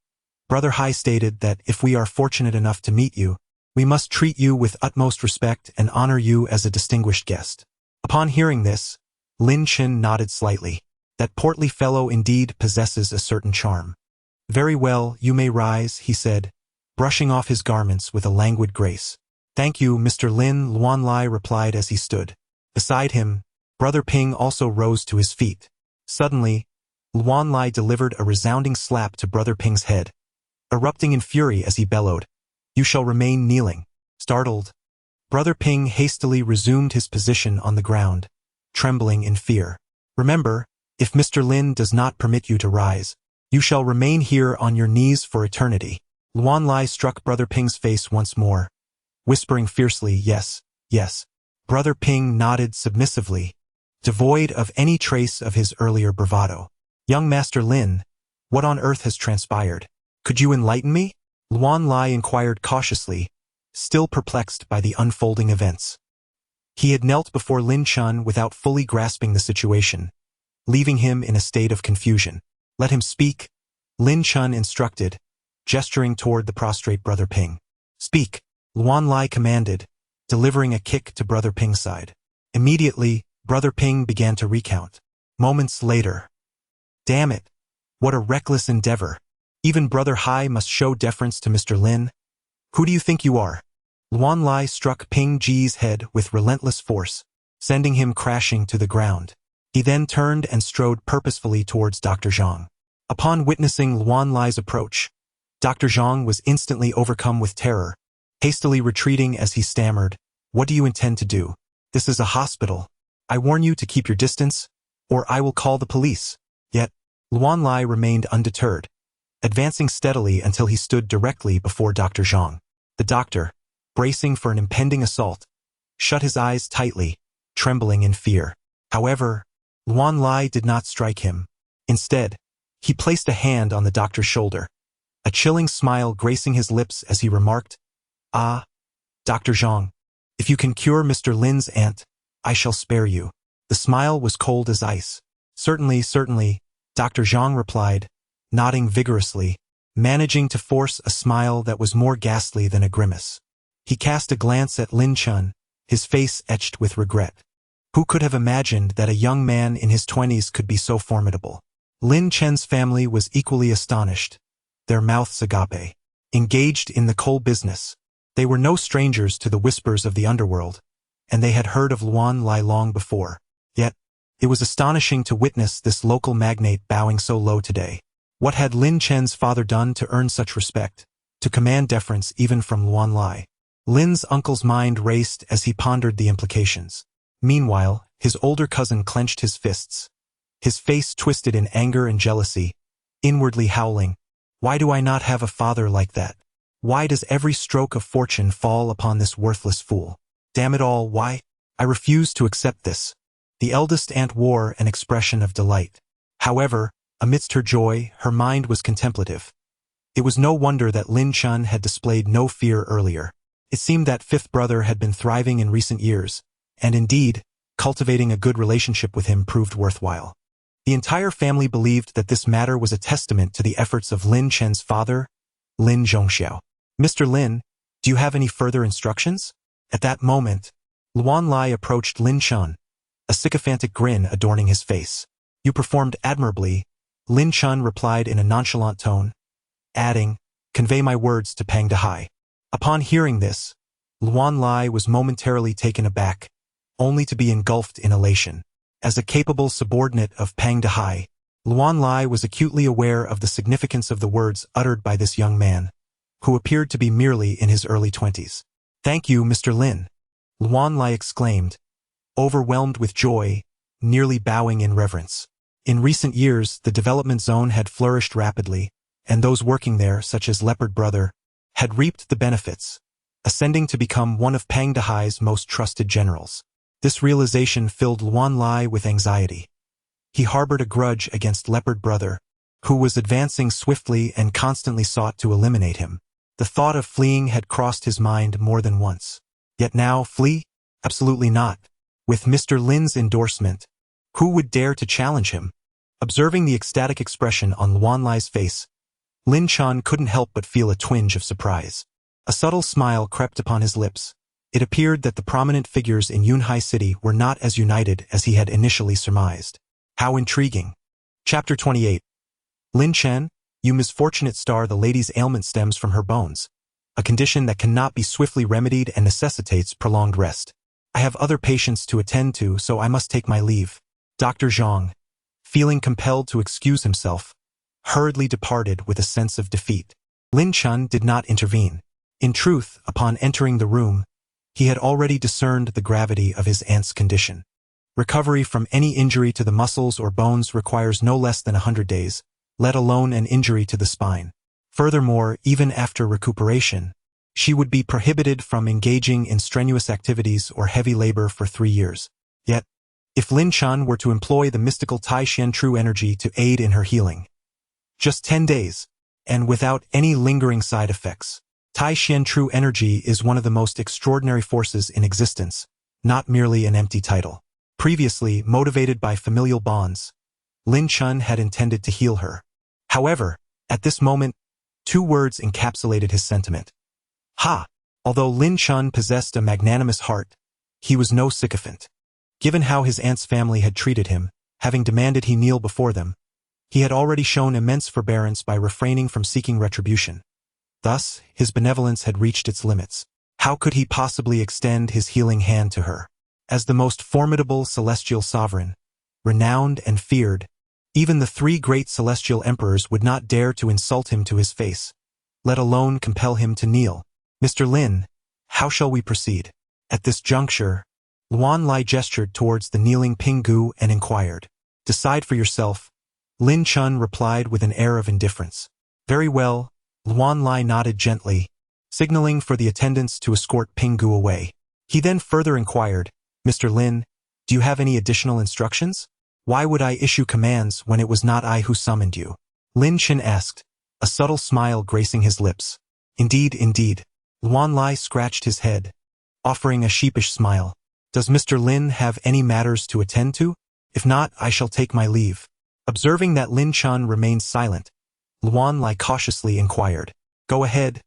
Brother Hai stated that if we are fortunate enough to meet you, we must treat you with utmost respect and honor you as a distinguished guest. Upon hearing this, Lin Chen nodded slightly. That portly fellow indeed possesses a certain charm. Very well, you may rise, he said, brushing off his garments with a languid grace. Thank you, Mr. Lin, Luan Lai replied as he stood. Beside him, Brother Ping also rose to his feet. Suddenly, Luan Lai delivered a resounding slap to Brother Ping's head, erupting in fury as he bellowed, You shall remain kneeling. Startled, Brother Ping hastily resumed his position on the ground, trembling in fear. Remember, If Mr. Lin does not permit you to rise, you shall remain here on your knees for eternity. Luan Lai struck Brother Ping's face once more, whispering fiercely, yes, yes. Brother Ping nodded submissively, devoid of any trace of his earlier bravado. Young Master Lin, what on earth has transpired? Could you enlighten me? Luan Lai inquired cautiously, still perplexed by the unfolding events. He had knelt before Lin Chen without fully grasping the situation, leaving him in a state of confusion. Let him speak, Lin Chen instructed, gesturing toward the prostrate Brother Ping. Speak, Luan Lai commanded, delivering a kick to Brother Ping's side. Immediately, Brother Ping began to recount. Moments later. Damn it! What a reckless endeavor! Even Brother Hai must show deference to Mr. Lin. Who do you think you are? Luan Lai struck Ping Ji's head with relentless force, sending him crashing to the ground. He then turned and strode purposefully towards Dr. Zhang. Upon witnessing Luan Lai's approach, Dr. Zhang was instantly overcome with terror, hastily retreating as he stammered, "What do you intend to do? This is a hospital. I warn you to keep your distance, or I will call the police." Yet, Luan Lai remained undeterred, advancing steadily until he stood directly before Dr. Zhang. The doctor, bracing for an impending assault, shut his eyes tightly, trembling in fear. However, Luan Lai did not strike him. Instead, he placed a hand on the doctor's shoulder, a chilling smile gracing his lips as he remarked, "Ah, Dr. Zhang, if you can cure Mr. Lin's aunt, I shall spare you." The smile was cold as ice. Certainly, certainly, Dr. Zhang replied, nodding vigorously, managing to force a smile that was more ghastly than a grimace. He cast a glance at Lin Chen, his face etched with regret. Who could have imagined that a young man in his 20s could be so formidable? Lin Chen's family was equally astonished, their mouths agape. Engaged in the coal business, they were no strangers to the whispers of the underworld, and they had heard of Luan Lai long before. Yet, it was astonishing to witness this local magnate bowing so low today. What had Lin Chen's father done to earn such respect, to command deference even from Luan Lai? Lin's uncle's mind raced as he pondered the implications. Meanwhile, his older cousin clenched his fists, his face twisted in anger and jealousy, inwardly howling, "Why do I not have a father like that? Why does every stroke of fortune fall upon this worthless fool? Damn it all, why? I refuse to accept this." The eldest aunt wore an expression of delight. However, amidst her joy, her mind was contemplative. It was no wonder that Lin Chen had displayed no fear earlier. It seemed that fifth brother had been thriving in recent years, and indeed, cultivating a good relationship with him proved worthwhile. The entire family believed that this matter was a testament to the efforts of Lin Chen's father, Lin Zhongxiao. "Mr. Lin, do you have any further instructions?" At that moment, Luan Lai approached Lin Chen, a sycophantic grin adorning his face. "You performed admirably," Lin Chen replied in a nonchalant tone, adding, "Convey my words to Pang Dehai." Upon hearing this, Luan Lai was momentarily taken aback, only to be engulfed in elation. As a capable subordinate of Pang Dehai, Luan Lai was acutely aware of the significance of the words uttered by this young man, who appeared to be merely in his early 20s. "Thank you, Mr. Lin," Luan Lai exclaimed, overwhelmed with joy, nearly bowing in reverence. In recent years, the development zone had flourished rapidly, and those working there, such as Leopard Brother, had reaped the benefits, ascending to become one of Pang Dehai's most trusted generals. This realization filled Luan Lai with anxiety. He harbored a grudge against Leopard Brother, who was advancing swiftly and constantly sought to eliminate him. The thought of fleeing had crossed his mind more than once. Yet now, flee? Absolutely not. With Mr. Lin's endorsement, who would dare to challenge him? Observing the ecstatic expression on Luan Lai's face, Lin Chen couldn't help but feel a twinge of surprise. A subtle smile crept upon his lips. It appeared that the prominent figures in Yunhai City were not as united as he had initially surmised. How intriguing. Chapter 28. Lin Chen, you misfortunate star, the lady's ailment stems from her bones, a condition that cannot be swiftly remedied and necessitates prolonged rest. I have other patients to attend to, so I must take my leave. Dr. Zhang, feeling compelled to excuse himself, hurriedly departed with a sense of defeat. Lin Chen did not intervene. In truth, upon entering the room, he had already discerned the gravity of his aunt's condition. Recovery from any injury to the muscles or bones requires no less than 100 days, let alone an injury to the spine. Furthermore, even after recuperation, she would be prohibited from engaging in strenuous activities or heavy labor for 3 years. Yet, if Lin Chen were to employ the mystical Tai Xian True Energy to aid in her healing, just 10 days, and without any lingering side effects, Tai Xian True Energy is one of the most extraordinary forces in existence, not merely an empty title. Previously, motivated by familial bonds, Lin Chen had intended to heal her. However, at this moment, 2 words encapsulated his sentiment. Ha! Although Lin Chen possessed a magnanimous heart, he was no sycophant. Given how his aunt's family had treated him, having demanded he kneel before them, he had already shown immense forbearance by refraining from seeking retribution. Thus, his benevolence had reached its limits. How could he possibly extend his healing hand to her? As the most formidable celestial sovereign, renowned and feared, even the 3 great celestial emperors would not dare to insult him to his face, let alone compel him to kneel. Mr. Lin, how shall we proceed? At this juncture, Luan Lai gestured towards the kneeling Pinggu and inquired. Decide for yourself. Lin Chen replied with an air of indifference. Very well, Luan Lai nodded gently, signaling for the attendants to escort Pinggu away. He then further inquired, Mr. Lin, do you have any additional instructions? Why would I issue commands when it was not I who summoned you? Lin Chen asked, a subtle smile gracing his lips. Indeed, indeed. Luan Lai scratched his head, offering a sheepish smile. Does Mr. Lin have any matters to attend to? If not, I shall take my leave. Observing that Lin Chen remained silent, Luan Lai cautiously inquired. Go ahead.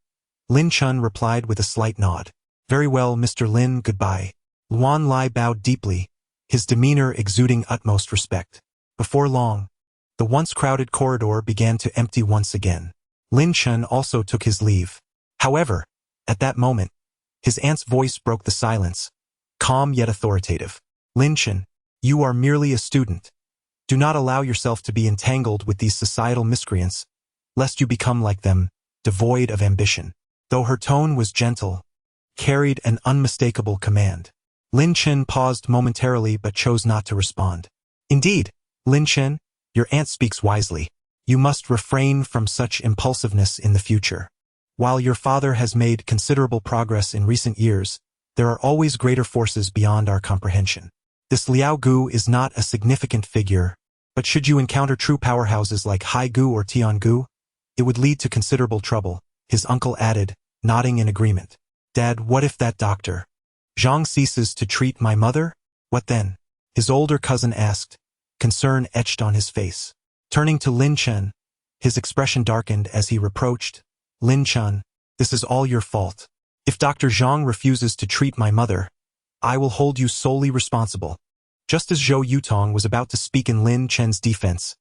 Lin Chen replied with a slight nod. Very well, Mr. Lin, goodbye. Luan Lai bowed deeply, his demeanor exuding utmost respect. Before long, the once crowded corridor began to empty once again. Lin Chen also took his leave. However, at that moment, his aunt's voice broke the silence, calm yet authoritative. Lin Chen, you are merely a student. Do not allow yourself to be entangled with these societal miscreants, lest you become like them, devoid of ambition. Though her tone was gentle, carried an unmistakable command. Lin Chen paused momentarily but chose not to respond. Indeed, Lin Chen, your aunt speaks wisely. You must refrain from such impulsiveness in the future. While your father has made considerable progress in recent years, there are always greater forces beyond our comprehension. This Liao Gu is not a significant figure, but should you encounter true powerhouses like Hai Gu or Tian Gu, it would lead to considerable trouble, his uncle added, nodding in agreement. Dad, what if that doctor Zhang ceases to treat my mother? What then? His older cousin asked, concern etched on his face. Turning to Lin Chen, his expression darkened as he reproached, Lin Chen, this is all your fault. If Dr. Zhang refuses to treat my mother, I will hold you solely responsible. Just as Zhou Yutong was about to speak in Lin Chen's defense,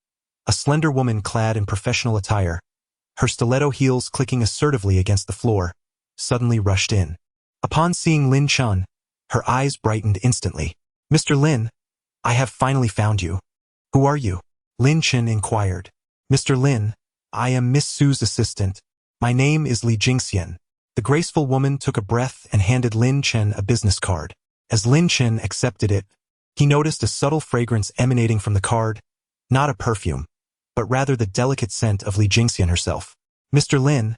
a slender woman clad in professional attire, her stiletto heels clicking assertively against the floor, suddenly rushed in. Upon seeing Lin Chen, her eyes brightened instantly. Mr. Lin, I have finally found you. Who are you? Lin Chen inquired. Mr. Lin, I am Miss Su's assistant. My name is Li Jingxian. The graceful woman took a breath and handed Lin Chen a business card. As Lin Chen accepted it, he noticed a subtle fragrance emanating from the card, not a perfume, but rather the delicate scent of Li Jingxian herself. Mr. Lin,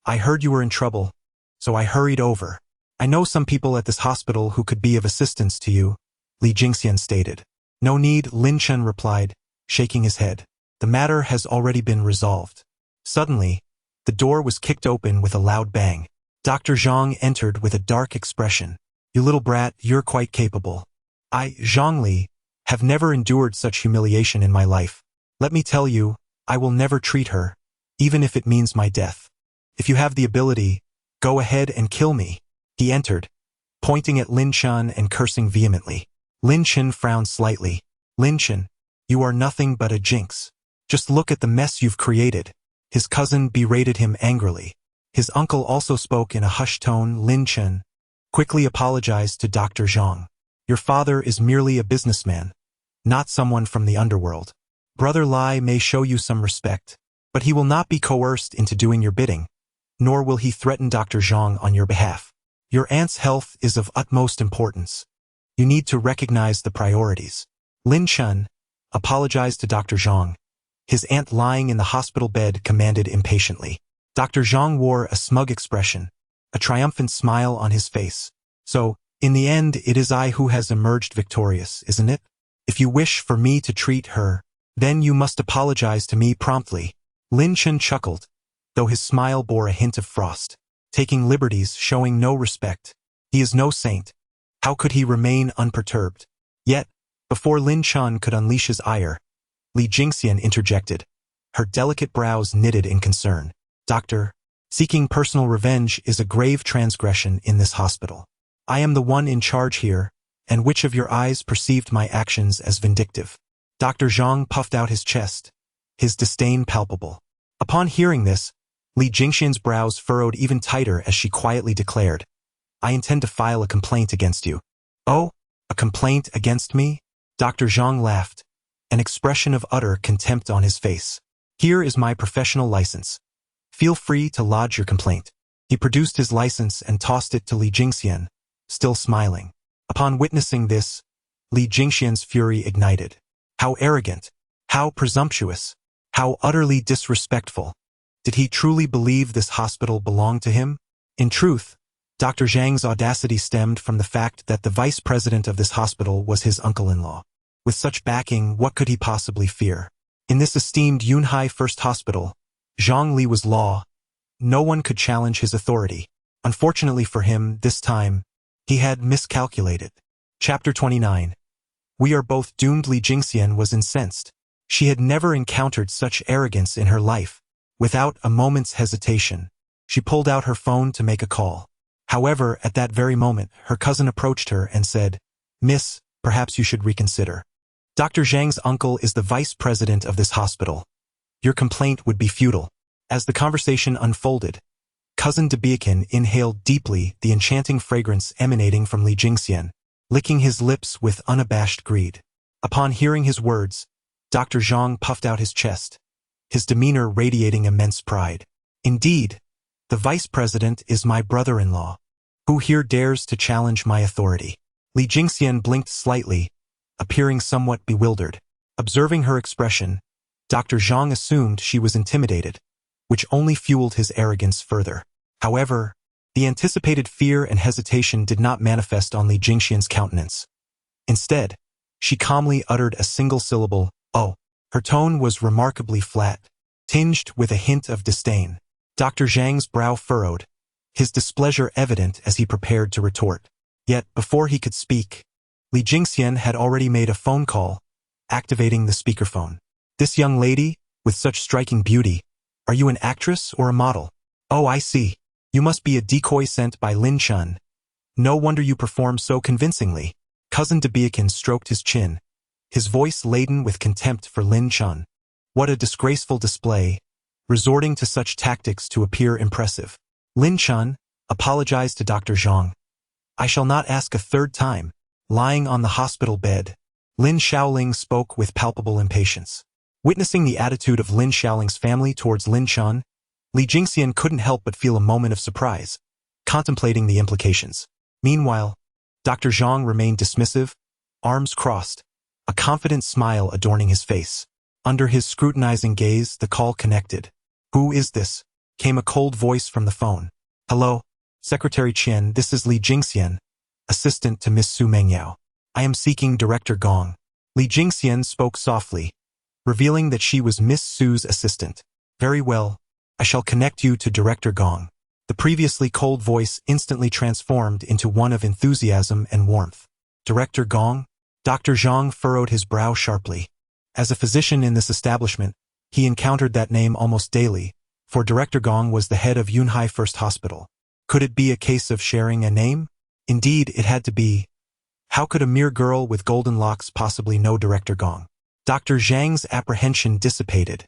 I heard you were in trouble, so I hurried over. I know some people at this hospital who could be of assistance to you, Li Jingxian stated. No need, Lin Chen replied, shaking his head. The matter has already been resolved. Suddenly, the door was kicked open with a loud bang. Dr. Zhang entered with a dark expression. You little brat, you're quite capable. I, Zhang Li, have never endured such humiliation in my life. Let me tell you, I will never treat her, even if it means my death. If you have the ability, go ahead and kill me. He entered, pointing at Lin Chen and cursing vehemently. Lin Chen frowned slightly. Lin Chen, you are nothing but a jinx. Just look at the mess you've created. His cousin berated him angrily. His uncle also spoke in a hushed tone. Lin Chen quickly apologized to Dr. Zhang. Your father is merely a businessman, not someone from the underworld. Brother Lai may show you some respect, but he will not be coerced into doing your bidding, nor will he threaten Dr. Zhang on your behalf. Your aunt's health is of utmost importance. You need to recognize the priorities. Lin Chen apologized to Dr. Zhang. His aunt lying in the hospital bed commanded impatiently. Dr. Zhang wore a smug expression, a triumphant smile on his face. So, in the end, it is I who has emerged victorious, isn't it? If you wish for me to treat her, then you must apologize to me promptly. Lin Chen chuckled, though his smile bore a hint of frost. Taking liberties, showing no respect. He is no saint. How could he remain unperturbed? Yet, before Lin Chen could unleash his ire, Li Jingxian interjected, her delicate brows knitted in concern. Doctor, seeking personal revenge is a grave transgression in this hospital. I am the one in charge here, and which of your eyes perceived my actions as vindictive? Dr. Zhang puffed out his chest, his disdain palpable. Upon hearing this, Li Jingxian's brows furrowed even tighter as she quietly declared, I intend to file a complaint against you. Oh, a complaint against me? Dr. Zhang laughed, an expression of utter contempt on his face. Here is my professional license. Feel free to lodge your complaint. He produced his license and tossed it to Li Jingxian, still smiling. Upon witnessing this, Li Jingxian's fury ignited. How arrogant, how presumptuous, how utterly disrespectful. Did he truly believe this hospital belonged to him? In truth, Dr. Zhang's audacity stemmed from the fact that the vice president of this hospital was his uncle-in-law. With such backing, what could he possibly fear? In this esteemed Yunhai First Hospital, Zhang Li was law. No one could challenge his authority. Unfortunately for him, this time, he had miscalculated. Chapter 29. We are both doomed. Li Jingxian was incensed. She had never encountered such arrogance in her life. Without a moment's hesitation, she pulled out her phone to make a call. However, at that very moment, her cousin approached her and said, Miss, perhaps you should reconsider. Dr. Zhang's uncle is the vice president of this hospital. Your complaint would be futile. As the conversation unfolded, Cousin Debiakin inhaled deeply the enchanting fragrance emanating from Li Jingxian, licking his lips with unabashed greed. Upon hearing his words, Dr. Zhang puffed out his chest, his demeanor radiating immense pride. Indeed, the vice president is my brother-in-law. Who here dares to challenge my authority? Li Jingxian blinked slightly, appearing somewhat bewildered. Observing her expression, Dr. Zhang assumed she was intimidated, which only fueled his arrogance further. However, the anticipated fear and hesitation did not manifest on Li Jingxian's countenance. Instead, she calmly uttered a single syllable, oh. Her tone was remarkably flat, tinged with a hint of disdain. Dr. Zhang's brow furrowed, his displeasure evident as he prepared to retort. Yet, before he could speak, Li Jingxian had already made a phone call, activating the speakerphone. This young lady, with such striking beauty, are you an actress or a model? Oh, I see. You must be a decoy sent by Lin Chen. No wonder you perform so convincingly. Cousin Debiakin stroked his chin, his voice laden with contempt for Lin Chen. What a disgraceful display, resorting to such tactics to appear impressive. Lin Chen apologized to Dr. Zhang. I shall not ask a third time. Lying on the hospital bed, Lin Shaoling spoke with palpable impatience. Witnessing the attitude of Lin Shaoling's family towards Lin Chen, Li Jingxian couldn't help but feel a moment of surprise, contemplating the implications. Meanwhile, Dr. Zhang remained dismissive, arms crossed, a confident smile adorning his face. Under his scrutinizing gaze, the call connected. Who is this? Came a cold voice from the phone. Hello, Secretary Qian, this is Li Jingxian, assistant to Miss Su Mengyao. I am seeking Director Gong. Li Jingxian spoke softly, revealing that she was Miss Su's assistant. Very well, I shall connect you to Director Gong. The previously cold voice instantly transformed into one of enthusiasm and warmth. Director Gong? Dr. Zhang furrowed his brow sharply. As a physician in this establishment, he encountered that name almost daily, for Director Gong was the head of Yunhai First Hospital. Could it be a case of sharing a name? Indeed, it had to be. How could a mere girl with golden locks possibly know Director Gong? Dr. Zhang's apprehension dissipated,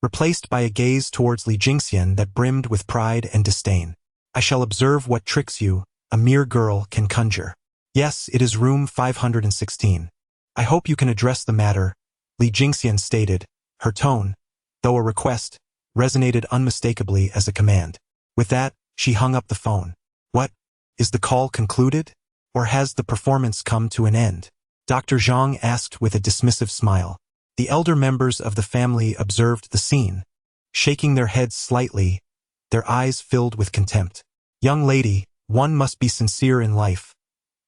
replaced by a gaze towards Li Jingxian that brimmed with pride and disdain. I shall observe what tricks you, a mere girl, can conjure. Yes, it is room 516. I hope you can address the matter, Li Jingxian stated. Her tone, though a request, resonated unmistakably as a command. With that, she hung up the phone. What? Is the call concluded? Or has the performance come to an end? Dr. Zhang asked with a dismissive smile. The elder members of the family observed the scene, shaking their heads slightly, their eyes filled with contempt. Young lady, one must be sincere in life.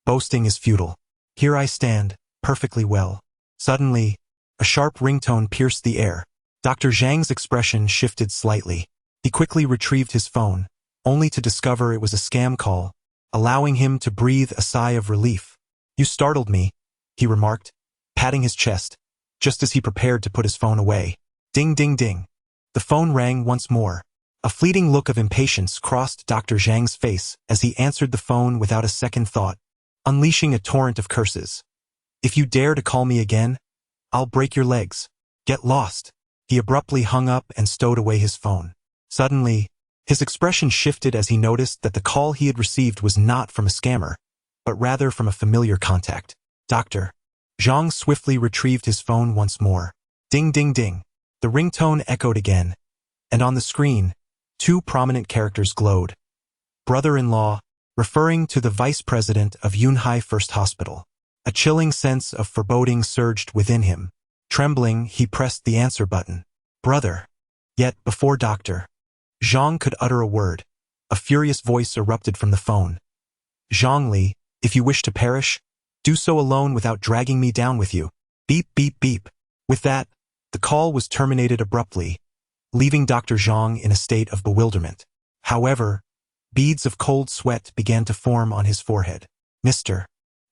Boasting is futile. Here I stand, perfectly well. Suddenly, a sharp ringtone pierced the air. Dr. Zhang's expression shifted slightly. He quickly retrieved his phone, only to discover it was a scam call, allowing him to breathe a sigh of relief. You startled me, he remarked, patting his chest, just as he prepared to put his phone away. Ding ding ding. The phone rang once more. A fleeting look of impatience crossed Dr. Zhang's face as he answered the phone without a second thought, unleashing a torrent of curses. If you dare to call me again, I'll break your legs. Get lost. He abruptly hung up and stowed away his phone. Suddenly, his expression shifted as he noticed that the call he had received was not from a scammer, but rather from a familiar contact. Dr. Zhang swiftly retrieved his phone once more. Ding ding ding. The ringtone echoed again, and on the screen, two prominent characters glowed. Brother-in-law, referring to the vice president of Yunhai First Hospital. A chilling sense of foreboding surged within him. Trembling, he pressed the answer button. Brother. Yet, before Dr. Zhang could utter a word, a furious voice erupted from the phone. Zhongli, if you wish to perish, do so alone without dragging me down with you. Beep beep beep. With that, the call was terminated abruptly, leaving Dr. Zhang in a state of bewilderment. However, beads of cold sweat began to form on his forehead. Mr.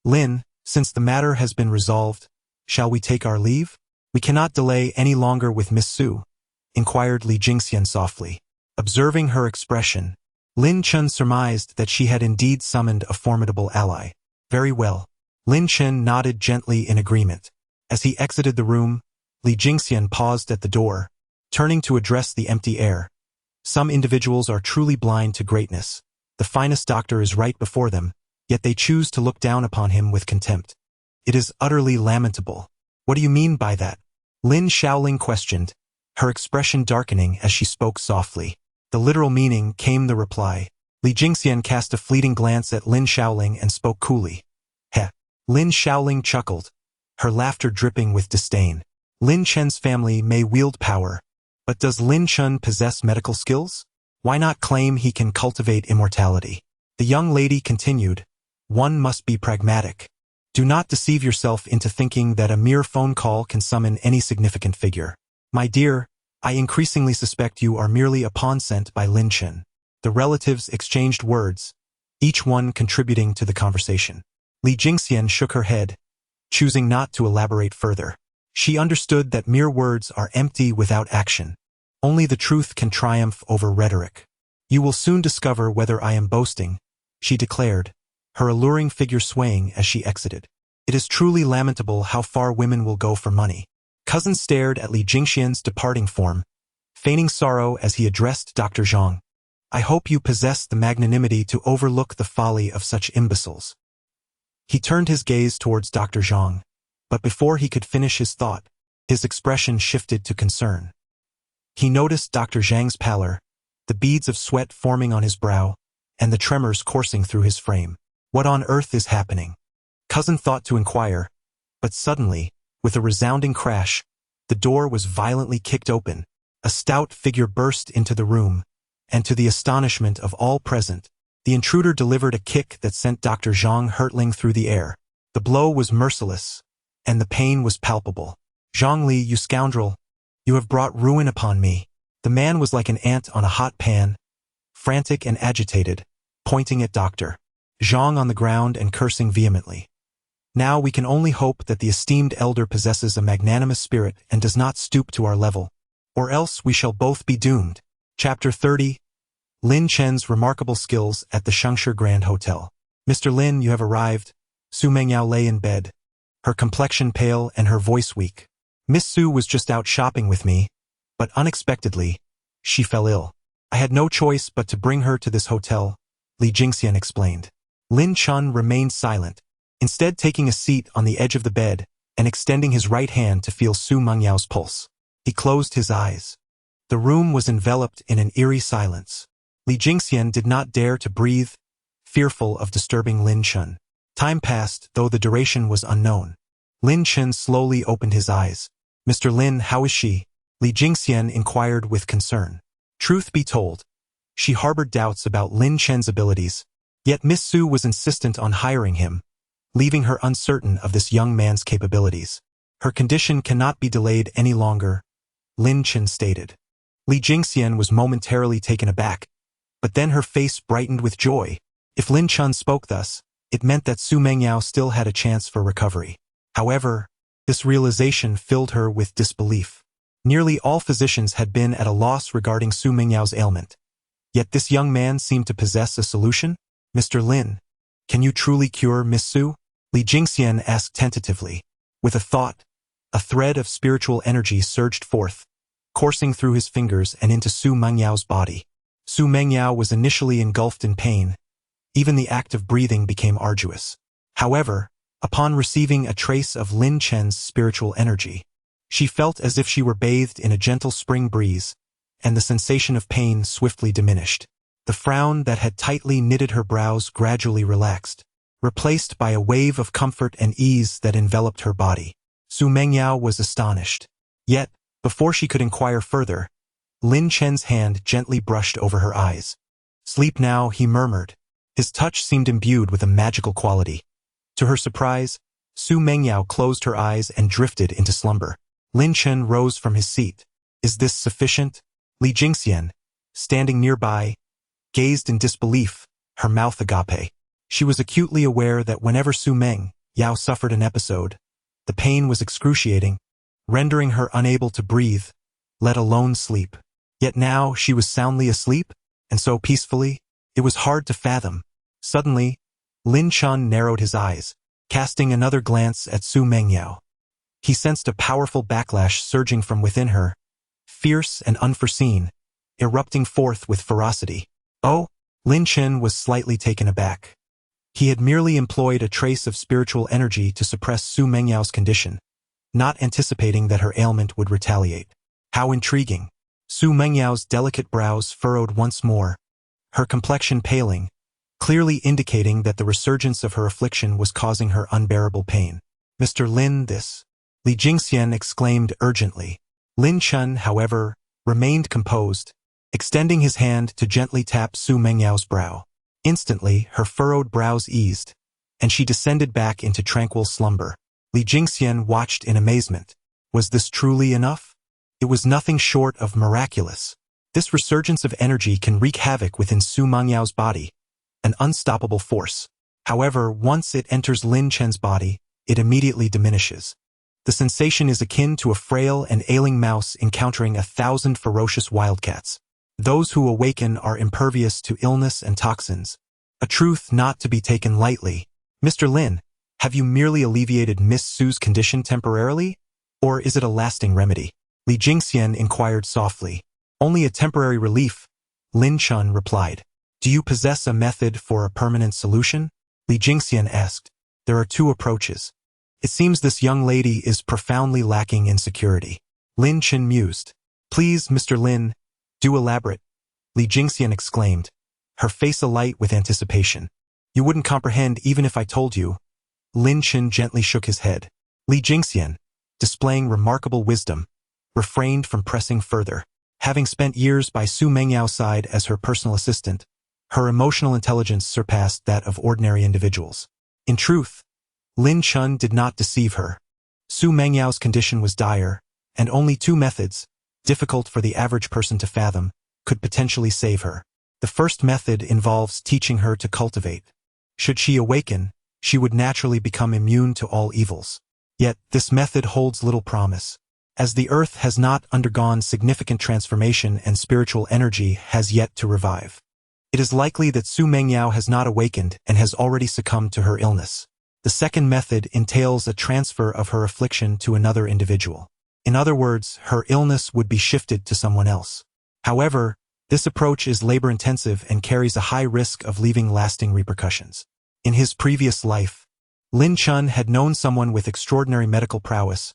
Lin, since the matter has been resolved, shall we take our leave? We cannot delay any longer with Miss Su, inquired Li Jingxian softly. Observing her expression, Lin Chen surmised that she had indeed summoned a formidable ally. Very well. Lin Chen nodded gently in agreement. As he exited the room, Li Jingxian paused at the door, turning to address the empty air. Some individuals are truly blind to greatness. The finest doctor is right before them, yet they choose to look down upon him with contempt. It is utterly lamentable. What do you mean by that? Lin Shaoling questioned, her expression darkening as she spoke softly. The literal meaning came the reply. Li Jingxian cast a fleeting glance at Lin Shaoling and spoke coolly. Heh. Lin Shaoling chuckled, her laughter dripping with disdain. Lin Chen's family may wield power, but does Lin Chen possess medical skills? Why not claim he can cultivate immortality? The young lady continued, one must be pragmatic. Do not deceive yourself into thinking that a mere phone call can summon any significant figure. My dear, I increasingly suspect you are merely a pawn sent by Lin Chen. The relatives exchanged words, each one contributing to the conversation. Li Jingxian shook her head, choosing not to elaborate further. She understood that mere words are empty without action. Only the truth can triumph over rhetoric. You will soon discover whether I am boasting, she declared, her alluring figure swaying as she exited. It is truly lamentable how far women will go for money. Cousin stared at Li Jingxian's departing form, feigning sorrow as he addressed Dr. Zhang. I hope you possess the magnanimity to overlook the folly of such imbeciles. He turned his gaze towards Dr. Zhang, but before he could finish his thought, his expression shifted to concern. He noticed Dr. Zhang's pallor, the beads of sweat forming on his brow, and the tremors coursing through his frame. What on earth is happening? Cousin thought to inquire, but suddenly, with a resounding crash, the door was violently kicked open. A stout figure burst into the room, and to the astonishment of all present, the intruder delivered a kick that sent Dr. Zhang hurtling through the air. The blow was merciless, and the pain was palpable. Zhongli, you scoundrel, you have brought ruin upon me. The man was like an ant on a hot pan, frantic and agitated, pointing at Dr. Zhang on the ground and cursing vehemently. Now we can only hope that the esteemed elder possesses a magnanimous spirit and does not stoop to our level, or else we shall both be doomed. Chapter 30. Lin Chen's remarkable skills at the Shengshi Grand Hotel. Mr. Lin, you have arrived. Su Mengyao lay in bed, her complexion pale and her voice weak. Miss Su was just out shopping with me, but unexpectedly, she fell ill. I had no choice but to bring her to this hotel, Li Jingxian explained. Lin Chen remained silent, instead taking a seat on the edge of the bed and extending his right hand to feel Su Mengyao's pulse. He closed his eyes. The room was enveloped in an eerie silence. Li Jingxian did not dare to breathe, fearful of disturbing Lin Chen. Time passed, though the duration was unknown. Lin Chen slowly opened his eyes. "Mr. Lin, how is she?" Li Jingxian inquired with concern. Truth be told, she harbored doubts about Lin Chen's abilities, yet Miss Su was insistent on hiring him, leaving her uncertain of this young man's capabilities. "Her condition cannot be delayed any longer," Lin Chen stated. Li Jingxian was momentarily taken aback, but then her face brightened with joy. If Lin Chen spoke thus, it meant that Su Mengyao still had a chance for recovery. However, this realization filled her with disbelief. Nearly all physicians had been at a loss regarding Su Mengyao's ailment. Yet this young man seemed to possess a solution. "Mr. Lin, can you truly cure Miss Su?" Li Jingxian asked tentatively. With a thought, a thread of spiritual energy surged forth, coursing through his fingers and into Su Mengyao's body. Su Mengyao was initially engulfed in pain. Even the act of breathing became arduous. However, upon receiving a trace of Lin Chen's spiritual energy, she felt as if she were bathed in a gentle spring breeze, and the sensation of pain swiftly diminished. The frown that had tightly knitted her brows gradually relaxed, replaced by a wave of comfort and ease that enveloped her body. Su Mengyao was astonished. Yet, before she could inquire further, Lin Chen's hand gently brushed over her eyes. "Sleep now," he murmured. His touch seemed imbued with a magical quality. To her surprise, Su Mengyao closed her eyes and drifted into slumber. Lin Chen rose from his seat. "Is this sufficient?" Li Jingxian, standing nearby, gazed in disbelief, her mouth agape. She was acutely aware that whenever Su Mengyao suffered an episode, the pain was excruciating, rendering her unable to breathe, let alone sleep. Yet now she was soundly asleep, and so peacefully, it was hard to fathom. Suddenly, Lin Chen narrowed his eyes, casting another glance at Su Mengyao. He sensed a powerful backlash surging from within her, fierce and unforeseen, erupting forth with ferocity. "Oh!" Lin Chen was slightly taken aback. He had merely employed a trace of spiritual energy to suppress Su Mengyao's condition, not anticipating that her ailment would retaliate. How intriguing! Su Mengyao's delicate brows furrowed once more, her complexion paling, clearly indicating that the resurgence of her affliction was causing her unbearable pain. "Mr. Lin, this!" Li Jingxian exclaimed urgently. Lin Chen, however, remained composed, extending his hand to gently tap Su Mengyao's brow. Instantly, her furrowed brows eased, and she descended back into tranquil slumber. Li Jingxian watched in amazement. Was this truly enough? It was nothing short of miraculous. This resurgence of energy can wreak havoc within Su Mengyao's body, an unstoppable force. However, once it enters Lin Chen's body, it immediately diminishes. The sensation is akin to a frail and ailing mouse encountering 1,000 ferocious wildcats. Those who awaken are impervious to illness and toxins, a truth not to be taken lightly. "Mr. Lin, have you merely alleviated Miss Su's condition temporarily, or is it a lasting remedy?" Li Jingxian inquired softly. "Only a temporary relief," Lin Chen replied. "Do you possess a method for a permanent solution?" Li Jingxian asked. "There are two approaches. It seems this young lady is profoundly lacking in security." Lin Chen mused. "Please, Mr. Lin, do elaborate," Li Jingxian exclaimed, her face alight with anticipation. "You wouldn't comprehend even if I told you." Lin Chen gently shook his head. Li Jingxian, displaying remarkable wisdom, refrained from pressing further. Having spent years by Su Mengyao's side as her personal assistant, her emotional intelligence surpassed that of ordinary individuals. In truth, Lin Chen did not deceive her. Su Mengyao's condition was dire, and only two methods, difficult for the average person to fathom, could potentially save her. The first method involves teaching her to cultivate. Should she awaken, she would naturally become immune to all evils. Yet, this method holds little promise, as the earth has not undergone significant transformation and spiritual energy has yet to revive. It is likely that Su Mengyao has not awakened and has already succumbed to her illness. The second method entails a transfer of her affliction to another individual. In other words, her illness would be shifted to someone else. However, this approach is labor-intensive and carries a high risk of leaving lasting repercussions. In his previous life, Lin Chen had known someone with extraordinary medical prowess,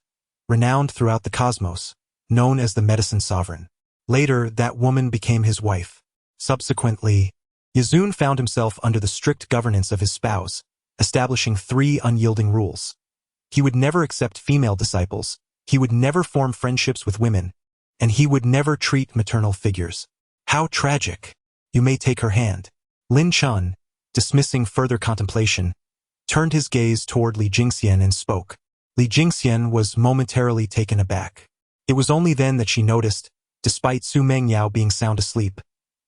renowned throughout the cosmos, known as the Medicine Sovereign. Later, that woman became his wife. Subsequently, Yazun found himself under the strict governance of his spouse, establishing 3 unyielding rules. He would never accept female disciples, he would never form friendships with women, and he would never treat maternal figures. How tragic! You may take her hand. Lin Chen, dismissing further contemplation, turned his gaze toward Li Jingxian and spoke. Li Jingxian was momentarily taken aback. It was only then that she noticed, despite Su Mengyao being sound asleep,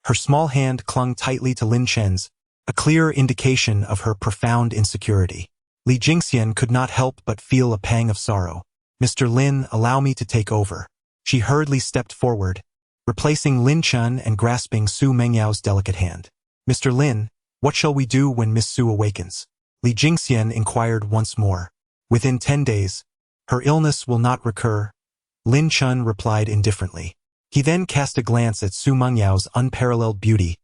her small hand clung tightly to Lin Chen's, a clear indication of her profound insecurity. Li Jingxian could not help but feel a pang of sorrow. "Mr. Lin, allow me to take over." She hurriedly stepped forward, replacing Lin Chen and grasping Su Mengyao's delicate hand. "Mr. Lin, what shall we do when Miss Su awakens?" Li Jingxian inquired once more. "Within 10 days. Her illness will not recur," Lin Chen replied indifferently. He then cast a glance at Su Mengyao's unparalleled beauty,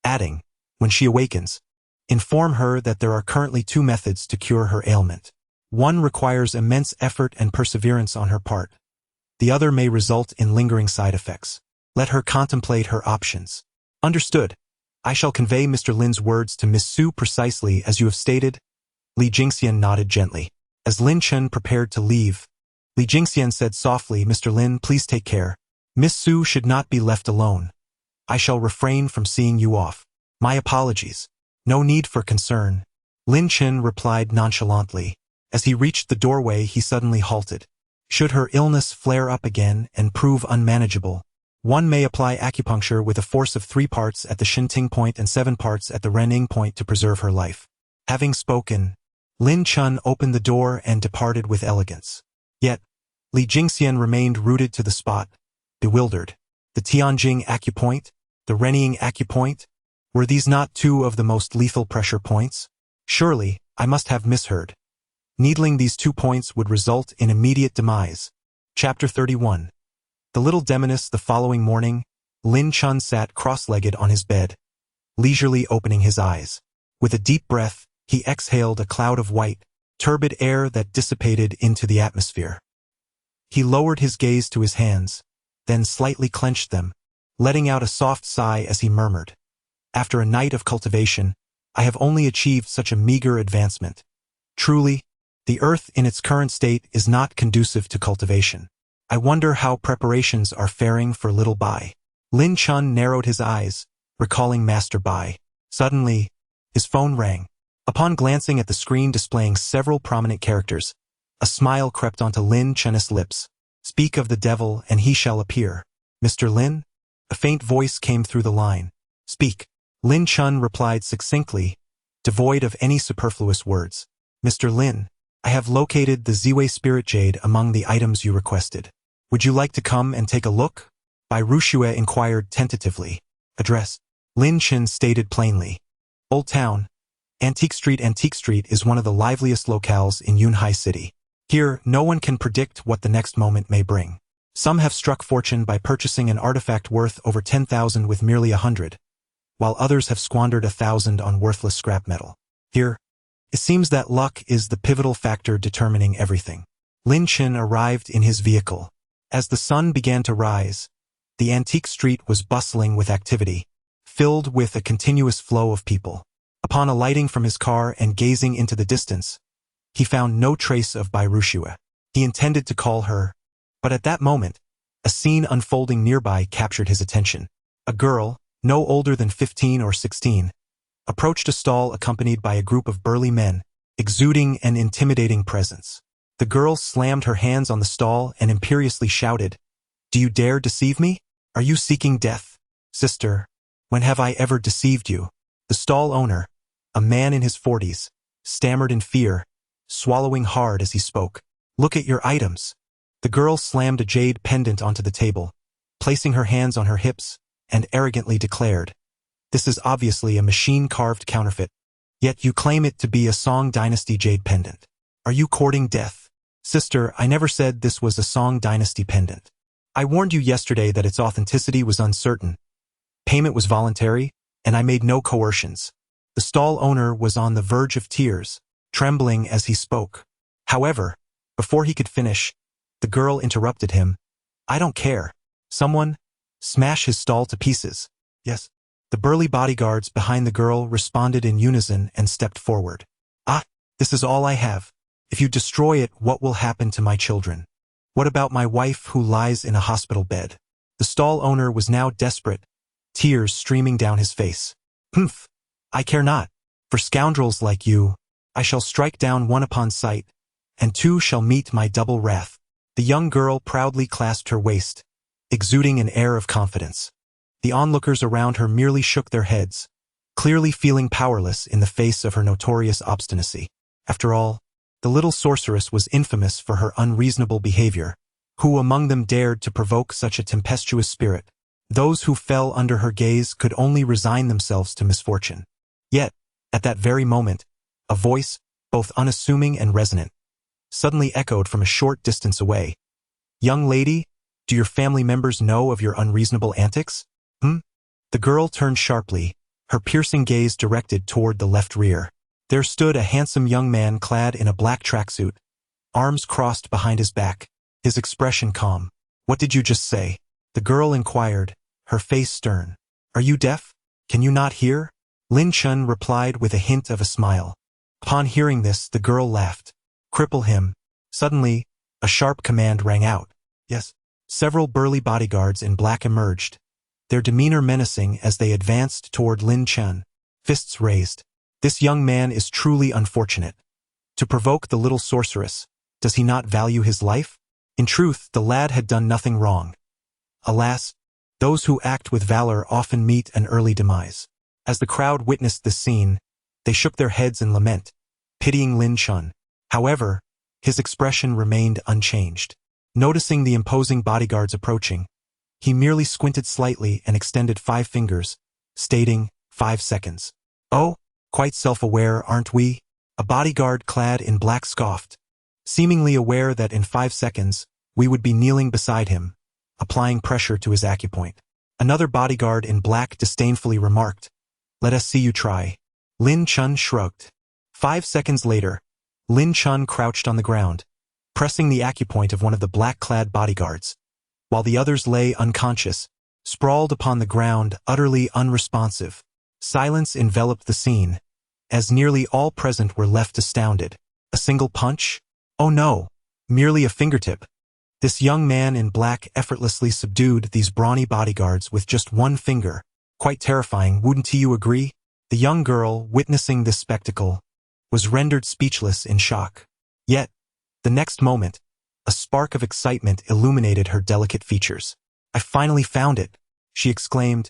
adding, "When she awakens, inform her that there are currently 2 methods to cure her ailment. One requires immense effort and perseverance on her part. The other may result in lingering side effects. Let her contemplate her options." "Understood. I shall convey Mr. Lin's words to Miss Su precisely as you have stated." Li Jingxian nodded gently. As Lin Chen prepared to leave, Li Jingxian said softly, "Mr. Lin, please take care. Miss Su should not be left alone. I shall refrain from seeing you off." "My apologies. No need for concern," Lin Chen replied nonchalantly. As he reached the doorway, he suddenly halted. Should her illness flare up again and prove unmanageable, one may apply acupuncture with a force of 3 parts at the Shinting point and 7 parts at the Renning point to preserve her life. Having spoken, Lin Chen opened the door and departed with elegance. Yet, Li Jingxian remained rooted to the spot, bewildered. The Tianjing acupoint, the Renning acupoint, were these not 2 of the most lethal pressure points? Surely, I must have misheard. Needling these 2 points would result in immediate demise. Chapter 31. The little demoness. The following morning, Lin Chen sat cross-legged on his bed, leisurely opening his eyes. With a deep breath, he exhaled a cloud of white, turbid air that dissipated into the atmosphere. He lowered his gaze to his hands, then slightly clenched them, letting out a soft sigh as he murmured, "After a night of cultivation, I have only achieved such a meager advancement. Truly, the earth in its current state is not conducive to cultivation. I wonder how preparations are faring for little Bai." Lin Chen narrowed his eyes, recalling Master Bai. Suddenly, his phone rang. Upon glancing at the screen displaying several prominent characters, a smile crept onto Lin Chen's lips. "Speak of the devil and he shall appear." "Mr. Lin?" A faint voice came through the line. "Speak." Lin Chen replied succinctly, devoid of any superfluous words. "Mr. Lin, I have located the Ziwei Spirit Jade among the items you requested. Would you like to come and take a look?" Bai Rushue inquired tentatively. "Address?" Lin Chen stated plainly. "Old Town. Antique Street." Antique Street is one of the liveliest locales in Yunhai City. Here, no one can predict what the next moment may bring. Some have struck fortune by purchasing an artifact worth over 10,000 with merely 100, while others have squandered 1,000 on worthless scrap metal. Here, it seems that luck is the pivotal factor determining everything. Lin Chen arrived in his vehicle. As the sun began to rise, the antique street was bustling with activity, filled with a continuous flow of people. Upon alighting from his car and gazing into the distance, he found no trace of Bai Rushue. He intended to call her, but at that moment, a scene unfolding nearby captured his attention. A girl, no older than 15 or 16, approached a stall accompanied by a group of burly men, exuding an intimidating presence. The girl slammed her hands on the stall and imperiously shouted, "Do you dare deceive me? Are you seeking death? Sister, when have I ever deceived you?" The stall owner, a man in his 40s, stammered in fear, swallowing hard as he spoke. "Look at your items." The girl slammed a jade pendant onto the table, placing her hands on her hips, and arrogantly declared, "This is obviously a machine-carved counterfeit. Yet you claim it to be a Song Dynasty jade pendant. Are you courting death?" "Sister, I never said this was a Song Dynasty pendant. I warned you yesterday that its authenticity was uncertain. Payment was voluntary, and I made no coercions." The stall owner was on the verge of tears, trembling as he spoke. However, before he could finish, the girl interrupted him. "I don't care. Someone, smash his stall to pieces." "Yes." The burly bodyguards behind the girl responded in unison and stepped forward. "Ah, This is all I have. If you destroy it, what will happen to my children? What about my wife who lies in a hospital bed? The stall owner was now desperate, tears streaming down his face. Humph! I care not. For scoundrels like you, I shall strike down one upon sight, and two shall meet my double wrath. The young girl proudly clasped her waist, exuding an air of confidence. The onlookers around her merely shook their heads, clearly feeling powerless in the face of her notorious obstinacy. After all, the little sorceress was infamous for her unreasonable behavior. Who among them dared to provoke such a tempestuous spirit? Those who fell under her gaze could only resign themselves to misfortune. Yet, at that very moment, a voice, both unassuming and resonant, suddenly echoed from a short distance away. Young lady, do your family members know of your unreasonable antics? The girl turned sharply, her piercing gaze directed toward the left rear. There stood a handsome young man clad in a black tracksuit, arms crossed behind his back, his expression calm. What did you just say? The girl inquired, her face stern. Are you deaf? Can you not hear? Lin Chen replied with a hint of a smile. Upon hearing this, the girl laughed. Cripple him. Suddenly, a sharp command rang out. Yes. Several burly bodyguards in black emerged, their demeanor menacing as they advanced toward Lin Chen, fists raised. This young man is truly unfortunate. To provoke the little sorceress, does he not value his life? In truth, the lad had done nothing wrong. Alas, those who act with valor often meet an early demise. As the crowd witnessed this scene, they shook their heads in lament, pitying Lin Chen. However, his expression remained unchanged. Noticing the imposing bodyguards approaching, he merely squinted slightly and extended 5 fingers, stating, 5 seconds. Oh, quite self-aware, aren't we? A bodyguard clad in black scoffed, seemingly aware that in 5 seconds, we would be kneeling beside him, applying pressure to his acupoint. Another bodyguard in black disdainfully remarked, let us see you try. Lin Chen shrugged. 5 seconds later, Lin Chen crouched on the ground, pressing the acupoint of one of the black-clad bodyguards, while the others lay unconscious, sprawled upon the ground, utterly unresponsive. Silence enveloped the scene, as nearly all present were left astounded. A single punch? Oh no, merely a fingertip. This young man in black effortlessly subdued these brawny bodyguards with just one finger. Quite terrifying, wouldn't you agree? The young girl, witnessing this spectacle, was rendered speechless in shock. Yet, the next moment, a spark of excitement illuminated her delicate features. I finally found it, she exclaimed,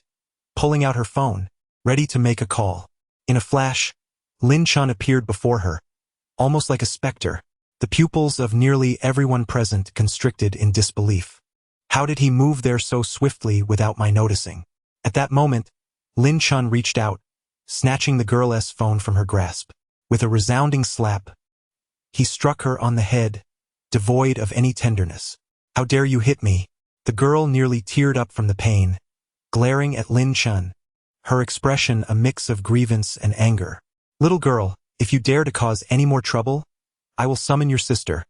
pulling out her phone, ready to make a call. In a flash, Lin Chen appeared before her, almost like a specter, the pupils of nearly everyone present constricted in disbelief. How did he move there so swiftly without my noticing? At that moment, Lin Chen reached out, snatching the girl's phone from her grasp. With a resounding slap, he struck her on the head, devoid of any tenderness. How dare you hit me? The girl nearly teared up from the pain, glaring at Lin Chen, her expression a mix of grievance and anger. Little girl, if you dare to cause any more trouble, I will summon your sister,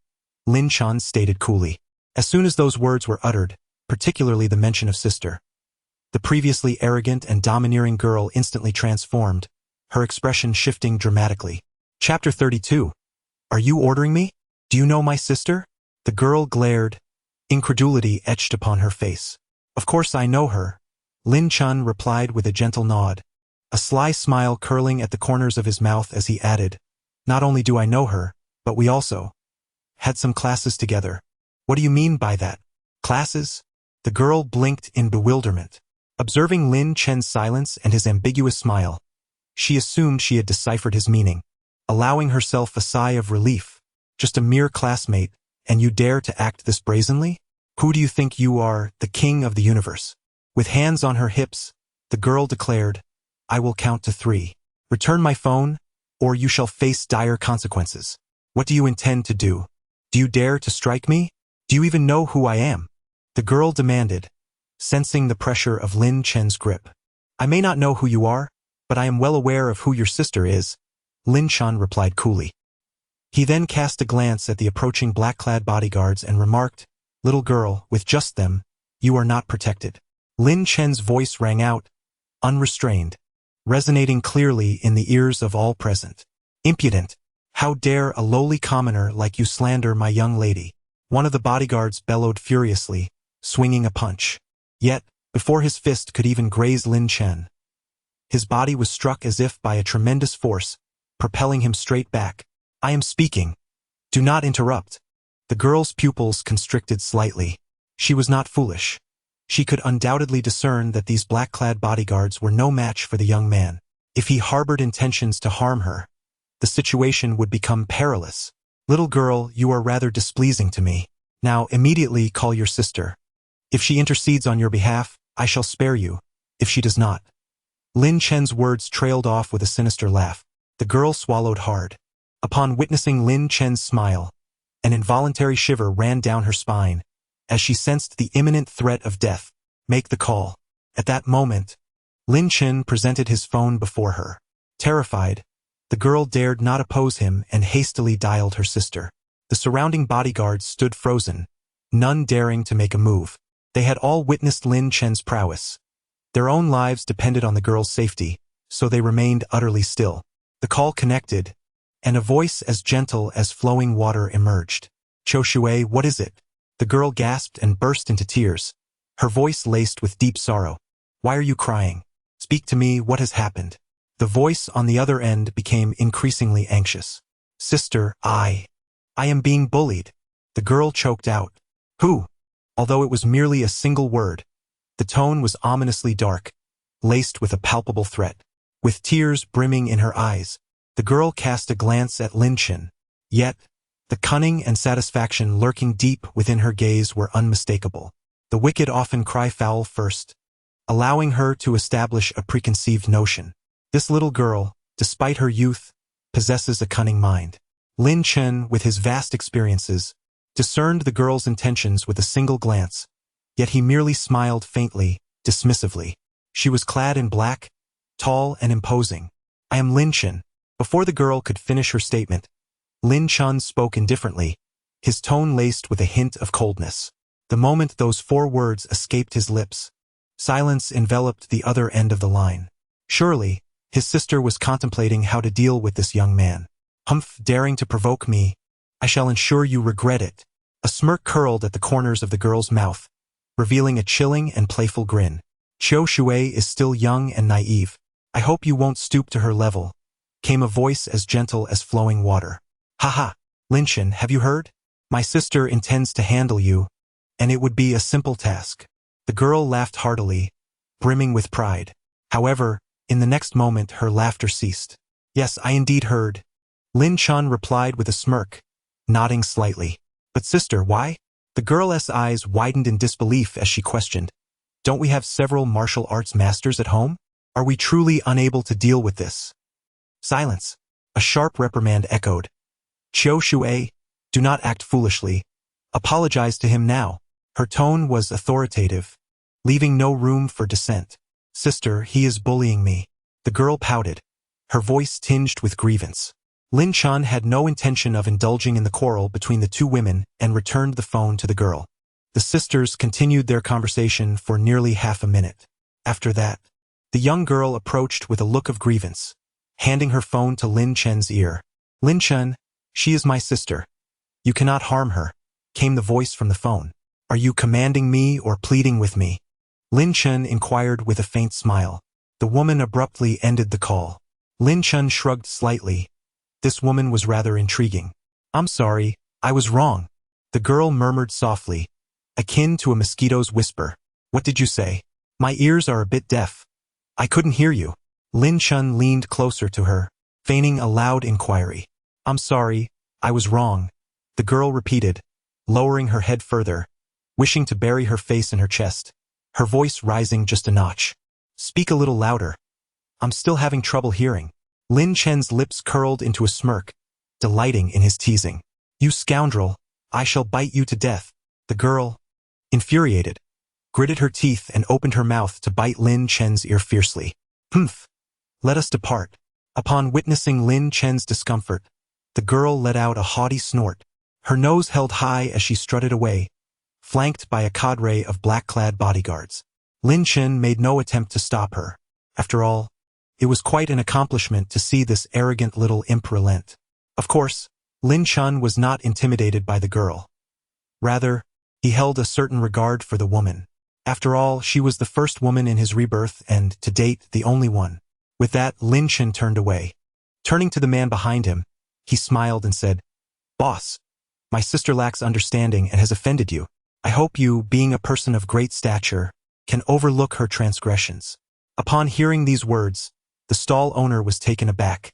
Lin Chen stated coolly. As soon as those words were uttered, particularly the mention of sister, the previously arrogant and domineering girl instantly transformed, her expression shifting dramatically. Chapter 32. Are you ordering me? Do you know my sister? The girl glared, incredulity etched upon her face. Of course I know her, Lin Chen replied with a gentle nod, a sly smile curling at the corners of his mouth as he added, not only do I know her, but we also had some classes together. What do you mean by that? Classes? The girl blinked in bewilderment. Observing Lin Chen's silence and his ambiguous smile, she assumed she had deciphered his meaning, allowing herself a sigh of relief. Just a mere classmate, and you dare to act this brazenly? Who do you think you are, the king of the universe? With hands on her hips, the girl declared, I will count to 3. Return my phone, or you shall face dire consequences. What do you intend to do? Do you dare to strike me? Do you even know who I am? The girl demanded, sensing the pressure of Lin Chen's grip. I may not know who you are, but I am well aware of who your sister is, Lin Chen replied coolly. He then cast a glance at the approaching black-clad bodyguards and remarked, Little girl, with just them, you are not protected. Lin Chen's voice rang out, unrestrained, resonating clearly in the ears of all present. Impudent! How dare a lowly commoner like you slander my young lady? One of the bodyguards bellowed furiously, swinging a punch. Yet, before his fist could even graze Lin Chen, his body was struck as if by a tremendous force, propelling him straight back. I am speaking. Do not interrupt. The girl's pupils constricted slightly. She was not foolish. She could undoubtedly discern that these black-clad bodyguards were no match for the young man. If he harbored intentions to harm her, the situation would become perilous. Little girl, you are rather displeasing to me. Now immediately call your sister. If she intercedes on your behalf, I shall spare you. If she does not. Lin Chen's words trailed off with a sinister laugh. The girl swallowed hard. Upon witnessing Lin Chen's smile, an involuntary shiver ran down her spine, as she sensed the imminent threat of death. Make the call. At that moment, Lin Chen presented his phone before her. Terrified, the girl dared not oppose him and hastily dialed her sister. The surrounding bodyguards stood frozen, none daring to make a move. They had all witnessed Lin Chen's prowess. Their own lives depended on the girl's safety, so they remained utterly still. The call connected, and a voice as gentle as flowing water emerged. Cho Shui, what is it? The girl gasped and burst into tears, her voice laced with deep sorrow. Why are you crying? Speak to me, what has happened? The voice on the other end became increasingly anxious. Sister, I am being bullied. The girl choked out. Who? Although it was merely a single word, the tone was ominously dark, laced with a palpable threat. With tears brimming in her eyes, the girl cast a glance at Lin Chen. Yet, the cunning and satisfaction lurking deep within her gaze were unmistakable. The wicked often cry foul first, allowing her to establish a preconceived notion. This little girl, despite her youth, possesses a cunning mind. Lin Chen, with his vast experiences, discerned the girl's intentions with a single glance, yet he merely smiled faintly, dismissively. She was clad in black, tall and imposing. I am Lin Chen. Before the girl could finish her statement, Lin Chen spoke indifferently, his tone laced with a hint of coldness. The moment those 4 words escaped his lips, silence enveloped the other end of the line. Surely, his sister was contemplating how to deal with this young man. Humph, daring to provoke me, I shall ensure you regret it. A smirk curled at the corners of the girl's mouth, revealing a chilling and playful grin. Cho Shui is still young and naive. I hope you won't stoop to her level, came a voice as gentle as flowing water. Haha, Lin Chen, have you heard? My sister intends to handle you, and it would be a simple task. The girl laughed heartily, brimming with pride. However, in the next moment her laughter ceased. Yes, I indeed heard. Lin Chen replied with a smirk, nodding slightly. But sister, why? The girl's eyes widened in disbelief as she questioned. Don't we have several martial arts masters at home? Are we truly unable to deal with this? Silence. A sharp reprimand echoed. Cho Shui, do not act foolishly. Apologize to him now. Her tone was authoritative, leaving no room for dissent. Sister, he is bullying me. The girl pouted, her voice tinged with grievance. Lin Chen had no intention of indulging in the quarrel between the 2 women and returned the phone to the girl. The sisters continued their conversation for nearly half a minute. After that, the young girl approached with a look of grievance, handing her phone to Lin Chen's ear. Lin Chen, she is my sister. You cannot harm her, came the voice from the phone. Are you commanding me or pleading with me? Lin Chen inquired with a faint smile. The woman abruptly ended the call. Lin Chen shrugged slightly. This woman was rather intriguing. I'm sorry, I was wrong. The girl murmured softly, akin to a mosquito's whisper. What did you say? My ears are a bit deaf. I couldn't hear you. Lin Chen leaned closer to her, feigning a loud inquiry. I'm sorry, I was wrong. The girl repeated, lowering her head further, wishing to bury her face in her chest, her voice rising just a notch. Speak a little louder. I'm still having trouble hearing. Lin Chen's lips curled into a smirk, delighting in his teasing. You scoundrel, I shall bite you to death. The girl, infuriated, gritted her teeth and opened her mouth to bite Lin Chen's ear fiercely. Humph! Let us depart. Upon witnessing Lin Chen's discomfort, the girl let out a haughty snort, her nose held high as she strutted away, flanked by a cadre of black-clad bodyguards. Lin Chen made no attempt to stop her. After all, it was quite an accomplishment to see this arrogant little imp relent. Of course, Lin Chen was not intimidated by the girl. Rather, he held a certain regard for the woman. After all, she was the first woman in his rebirth and, to date, the only one. With that, Lin Chen turned away. Turning to the man behind him, he smiled and said, "Boss, my sister lacks understanding and has offended you. I hope you, being a person of great stature, can overlook her transgressions." Upon hearing these words, the stall owner was taken aback,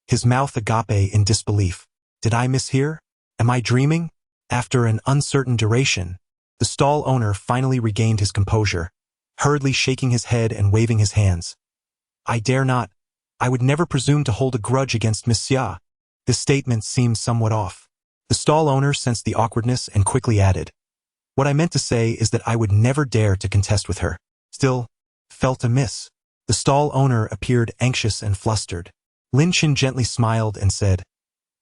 his mouth agape in disbelief. Did I mishear? Am I dreaming? After an uncertain duration, the stall owner finally regained his composure, hurriedly shaking his head and waving his hands. "I dare not. I would never presume to hold a grudge against Miss Xia." This statement seemed somewhat off. The stall owner sensed the awkwardness and quickly added, "What I meant to say is that I would never dare to contest with her." Still, felt amiss. The stall owner appeared anxious and flustered. Lin Chen gently smiled and said,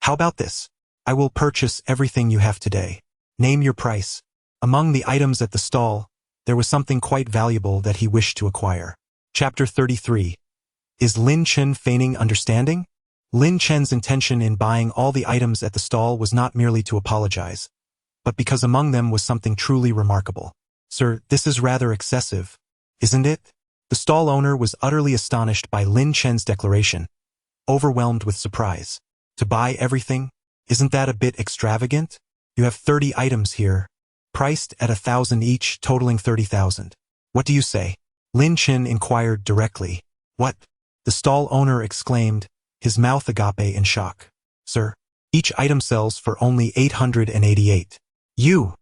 "How about this? I will purchase everything you have today. Name your price." Among the items at the stall, there was something quite valuable that he wished to acquire. Chapter 33. Is Lin Chen feigning understanding? Lin Chen's intention in buying all the items at the stall was not merely to apologize, but because among them was something truly remarkable. "Sir, this is rather excessive, isn't it?" The stall owner was utterly astonished by Lin Chen's declaration, overwhelmed with surprise. "To buy everything? Isn't that a bit extravagant? You have 30 items here, priced at 1,000 each, totaling 30,000. What do you say?" Lin Chen inquired directly. "What?" the stall owner exclaimed, his mouth agape in shock. "Sir, each item sells for only 888. You!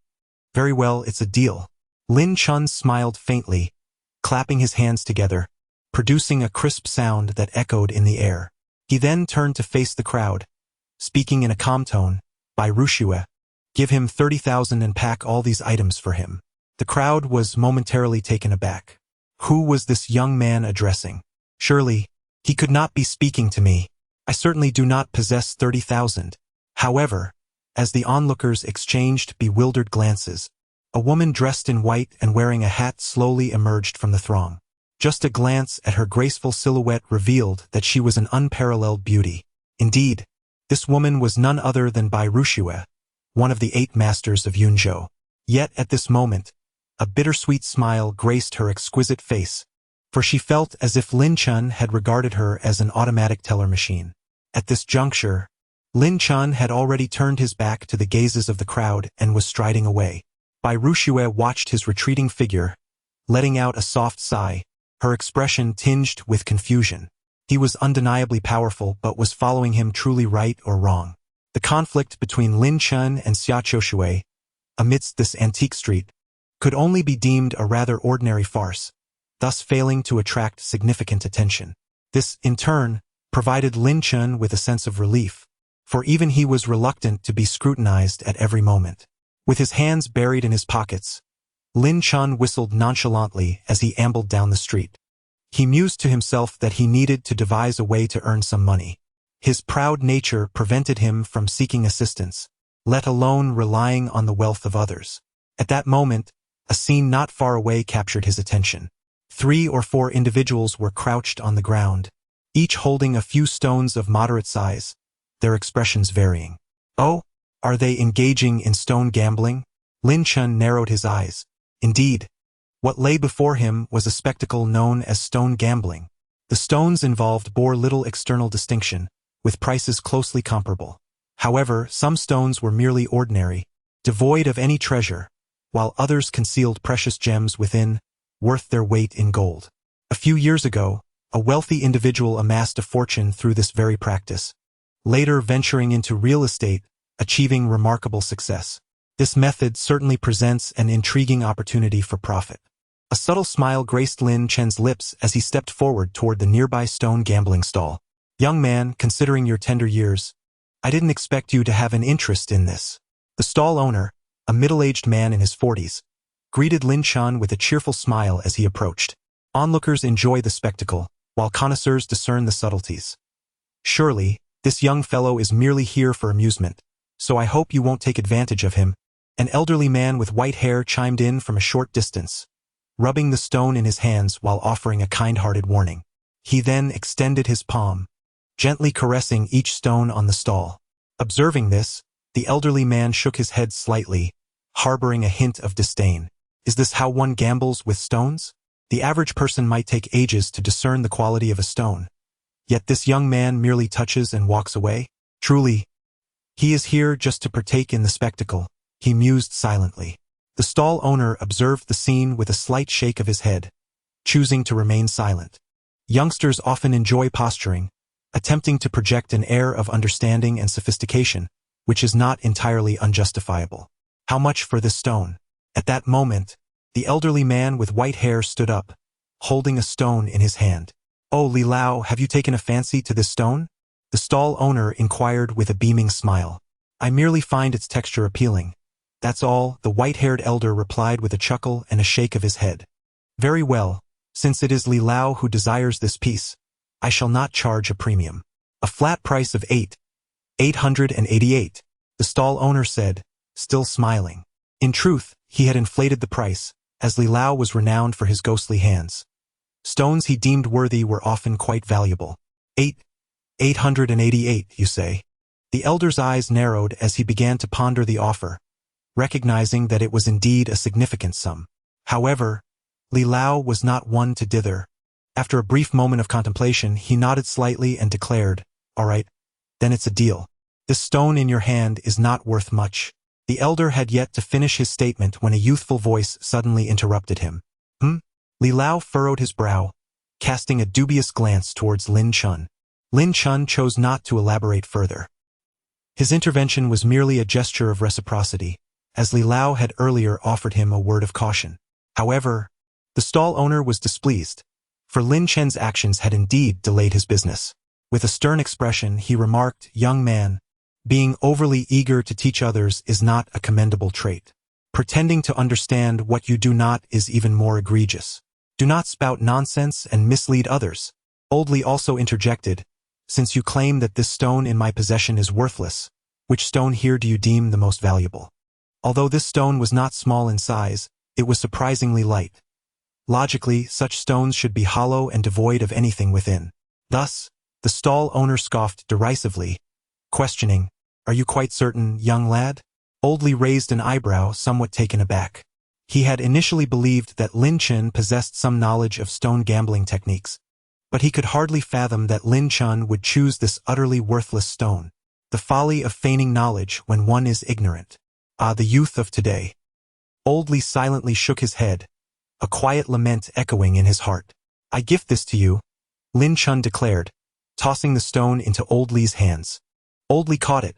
Very well, it's a deal." Lin Chen smiled faintly, clapping his hands together, producing a crisp sound that echoed in the air. He then turned to face the crowd, speaking in a calm tone, "Bai Rushue, give him 30,000 and pack all these items for him." The crowd was momentarily taken aback. Who was this young man addressing? Surely, he could not be speaking to me. I certainly do not possess 30,000. However, as the onlookers exchanged bewildered glances, a woman dressed in white and wearing a hat slowly emerged from the throng. Just a glance at her graceful silhouette revealed that she was an unparalleled beauty. Indeed, this woman was none other than Bai Rushue, one of the 8 masters of Yunzhou. Yet at this moment, a bittersweet smile graced her exquisite face, for she felt as if Lin Chen had regarded her as an automatic teller machine. At this juncture, Lin Chen had already turned his back to the gazes of the crowd and was striding away. Bai Rushue watched his retreating figure, letting out a soft sigh, her expression tinged with confusion. He was undeniably powerful, but was following him truly right or wrong? The conflict between Lin Chen and Xia Qiushui, amidst this antique street, could only be deemed a rather ordinary farce, thus failing to attract significant attention. This, in turn, provided Lin Chen with a sense of relief, for even he was reluctant to be scrutinized at every moment. With his hands buried in his pockets, Lin Chen whistled nonchalantly as he ambled down the street. He mused to himself that he needed to devise a way to earn some money. His proud nature prevented him from seeking assistance, let alone relying on the wealth of others. At that moment, a scene not far away captured his attention. 3 or 4 individuals were crouched on the ground, each holding a few stones of moderate size, their expressions varying. "Oh, are they engaging in stone gambling?" Lin Chen narrowed his eyes. Indeed, what lay before him was a spectacle known as stone gambling. The stones involved bore little external distinction, with prices closely comparable. However, some stones were merely ordinary, devoid of any treasure, while others concealed precious gems within, worth their weight in gold. A few years ago, a wealthy individual amassed a fortune through this very practice, later venturing into real estate, achieving remarkable success. This method certainly presents an intriguing opportunity for profit. A subtle smile graced Lin Chen's lips as he stepped forward toward the nearby stone gambling stall. "Young man, considering your tender years, I didn't expect you to have an interest in this." The stall owner, a middle-aged man in his 40s, greeted Lin Chen with a cheerful smile as he approached. Onlookers enjoy the spectacle, while connoisseurs discern the subtleties. "Surely, this young fellow is merely here for amusement, so I hope you won't take advantage of him." An elderly man with white hair chimed in from a short distance, rubbing the stone in his hands while offering a kind-hearted warning. He then extended his palm, gently caressing each stone on the stall. Observing this, the elderly man shook his head slightly, harboring a hint of disdain. Is this how one gambles with stones? The average person might take ages to discern the quality of a stone. Yet this young man merely touches and walks away? Truly, he is here just to partake in the spectacle, he mused silently. The stall owner observed the scene with a slight shake of his head, choosing to remain silent. Youngsters often enjoy posturing, attempting to project an air of understanding and sophistication, which is not entirely unjustifiable. How much for this stone? At that moment, the elderly man with white hair stood up, holding a stone in his hand. Oh, Li Lao, have you taken a fancy to this stone? The stall owner inquired with a beaming smile. I merely find its texture appealing. That's all, the white-haired elder replied with a chuckle and a shake of his head. Very well, since it is Li Lao who desires this piece, I shall not charge a premium. A flat price of 888, the stall owner said, still smiling. In truth, he had inflated the price, as Li Lao was renowned for his ghostly hands. Stones he deemed worthy were often quite valuable. 888, you say? The elder's eyes narrowed as he began to ponder the offer, recognizing that it was indeed a significant sum. However, Li Lao was not one to dither. After a brief moment of contemplation, he nodded slightly and declared, all right, then it's a deal. This stone in your hand is not worth much. The elder had yet to finish his statement when a youthful voice suddenly interrupted him. Li Lao furrowed his brow, casting a dubious glance towards Lin Chen. Lin Chen chose not to elaborate further. His intervention was merely a gesture of reciprocity, as Li Lao had earlier offered him a word of caution. However, the stall owner was displeased, for Lin Chen's actions had indeed delayed his business. With a stern expression, he remarked, young man, being overly eager to teach others is not a commendable trait. Pretending to understand what you do not is even more egregious. Do not spout nonsense and mislead others. Old Li also interjected, since you claim that this stone in my possession is worthless, which stone here do you deem the most valuable? Although this stone was not small in size, it was surprisingly light. Logically, such stones should be hollow and devoid of anything within. Thus, the stall owner scoffed derisively, questioning, are you quite certain, young lad? Old Li raised an eyebrow, somewhat taken aback. He had initially believed that Lin Chen possessed some knowledge of stone gambling techniques, but he could hardly fathom that Lin Chen would choose this utterly worthless stone. The folly of feigning knowledge when one is ignorant. Ah, the youth of today. Old Li silently shook his head, a quiet lament echoing in his heart. I gift this to you, Lin Chen declared, tossing the stone into Old Li's hands. Old Li caught it,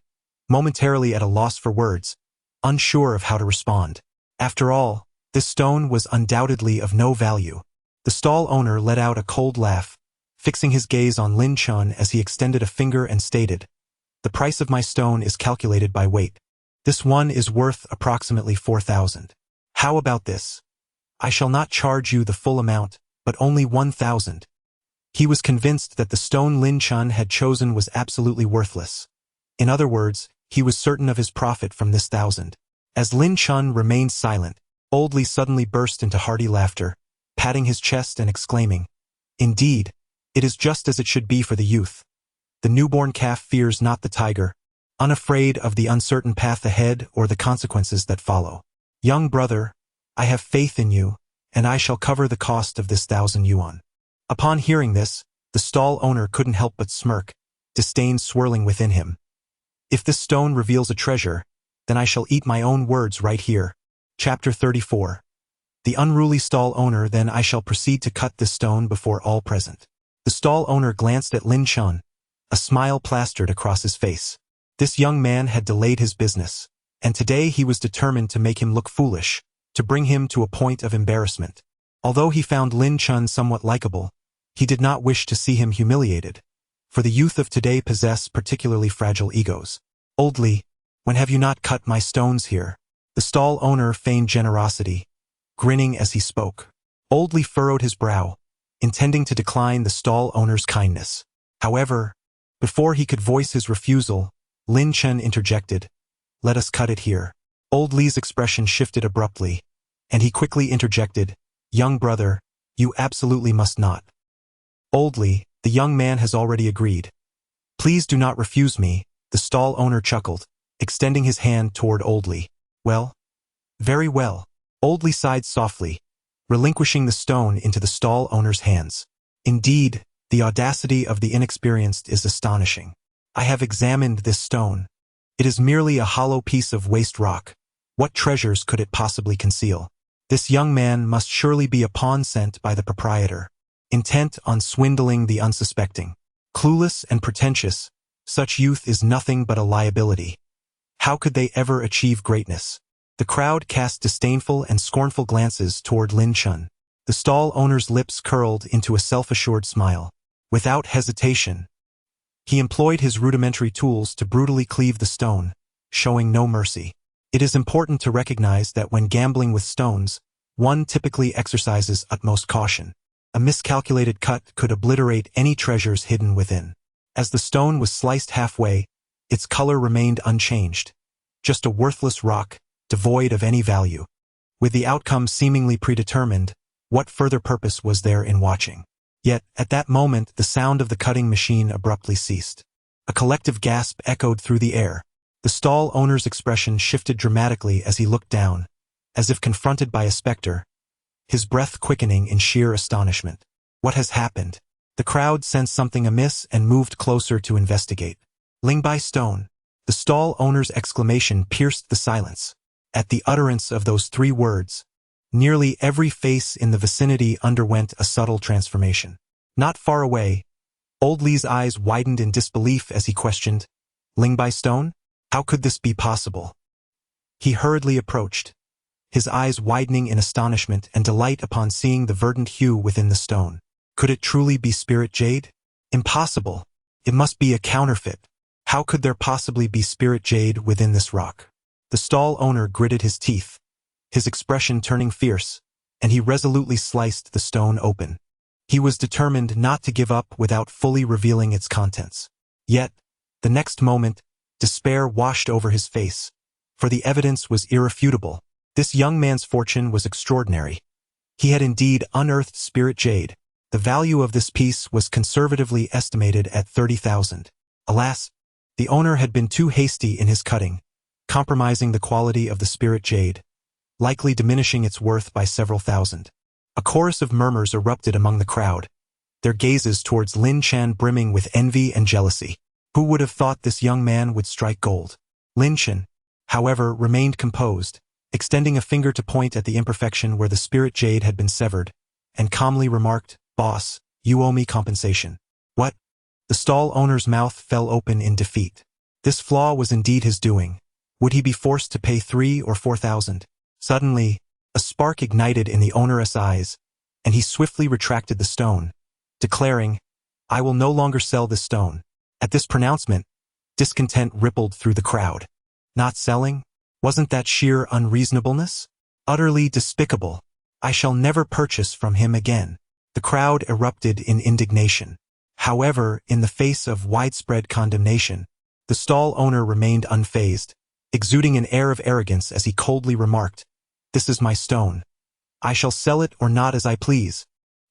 momentarily at a loss for words, unsure of how to respond. After all, this stone was undoubtedly of no value. The stall owner let out a cold laugh, fixing his gaze on Lin Chen as he extended a finger and stated, the price of my stone is calculated by weight. This one is worth approximately 4,000. How about this? I shall not charge you the full amount, but only 1,000. He was convinced that the stone Lin Chen had chosen was absolutely worthless. In other words, he was certain of his profit from this 1,000. As Lin Chen remained silent, Old Li suddenly burst into hearty laughter, patting his chest and exclaiming, indeed, it is just as it should be for the youth. The newborn calf fears not the tiger, unafraid of the uncertain path ahead or the consequences that follow. Young brother, I have faith in you, and I shall cover the cost of this 1,000 yuan. Upon hearing this, the stall owner couldn't help but smirk, disdain swirling within him. If this stone reveals a treasure, then I shall eat my own words right here. Chapter 34. The unruly stall owner. Then I shall proceed to cut this stone before all present. The stall owner glanced at Lin Chen, a smile plastered across his face. This young man had delayed his business, and today he was determined to make him look foolish, to bring him to a point of embarrassment. Although he found Lin Chen somewhat likable, he did not wish to see him humiliated, for the youth of today possess particularly fragile egos. Old Li, when have you not cut my stones here? The stall owner feigned generosity, grinning as he spoke. Old Li furrowed his brow, intending to decline the stall owner's kindness. However, before he could voice his refusal, Lin Chen interjected, let us cut it here. Old Li's expression shifted abruptly, and he quickly interjected, young brother, you absolutely must not. Old Li, the young man has already agreed. Please do not refuse me, The stall owner chuckled, extending his hand toward Oldly. Well, very well. Oldly sighed softly, relinquishing the stone into the stall owner's hands. Indeed, the audacity of the inexperienced is astonishing. I have examined this stone. It is merely a hollow piece of waste rock. What treasures could it possibly conceal? This young man must surely be a pawn sent by the proprietor, intent on swindling the unsuspecting. Clueless and pretentious, such youth is nothing but a liability. How could they ever achieve greatness? The crowd cast disdainful and scornful glances toward Lin Chen. The stall owner's lips curled into a self-assured smile. Without hesitation, he employed his rudimentary tools to brutally cleave the stone, showing no mercy. It is important to recognize that when gambling with stones, one typically exercises utmost caution. A miscalculated cut could obliterate any treasures hidden within. As the stone was sliced halfway, its color remained unchanged, just a worthless rock, devoid of any value. With the outcome seemingly predetermined, what further purpose was there in watching? Yet, at that moment, the sound of the cutting machine abruptly ceased. A collective gasp echoed through the air. The stall owner's expression shifted dramatically as he looked down, as if confronted by a specter, his breath quickening in sheer astonishment. What has happened? The crowd sensed something amiss and moved closer to investigate. Lingbai stone. The stall owner's exclamation pierced the silence. At the utterance of those 3 words, nearly every face in the vicinity underwent a subtle transformation. Not far away, Oldly's eyes widened in disbelief as he questioned, Lingbai stone? How could this be possible? He hurriedly approached, his eyes widening in astonishment and delight upon seeing the verdant hue within the stone. Could it truly be spirit jade? Impossible. It must be a counterfeit. How could there possibly be spirit jade within this rock? The stall owner gritted his teeth, his expression turning fierce, and he resolutely sliced the stone open. He was determined not to give up without fully revealing its contents. Yet, the next moment, despair washed over his face, for the evidence was irrefutable. This young man's fortune was extraordinary. He had indeed unearthed spirit jade. The value of this piece was conservatively estimated at 30,000. Alas, the owner had been too hasty in his cutting, compromising the quality of the spirit jade, likely diminishing its worth by several thousand. A chorus of murmurs erupted among the crowd, their gazes towards Lin Chen brimming with envy and jealousy. Who would have thought this young man would strike gold? Lin Chen, however, remained composed, extending a finger to point at the imperfection where the spirit jade had been severed, and calmly remarked, "Boss, you owe me compensation." What? The stall owner's mouth fell open in defeat. This flaw was indeed his doing. Would he be forced to pay 3 or 4,000? Suddenly, a spark ignited in the owner's eyes, and he swiftly retracted the stone, declaring, "I will no longer sell this stone." At this pronouncement, discontent rippled through the crowd. Not selling? Wasn't that sheer unreasonableness? Utterly despicable. I shall never purchase from him again. The crowd erupted in indignation. However, in the face of widespread condemnation, the stall owner remained unfazed, exuding an air of arrogance as he coldly remarked, "This is my stone. I shall sell it or not as I please.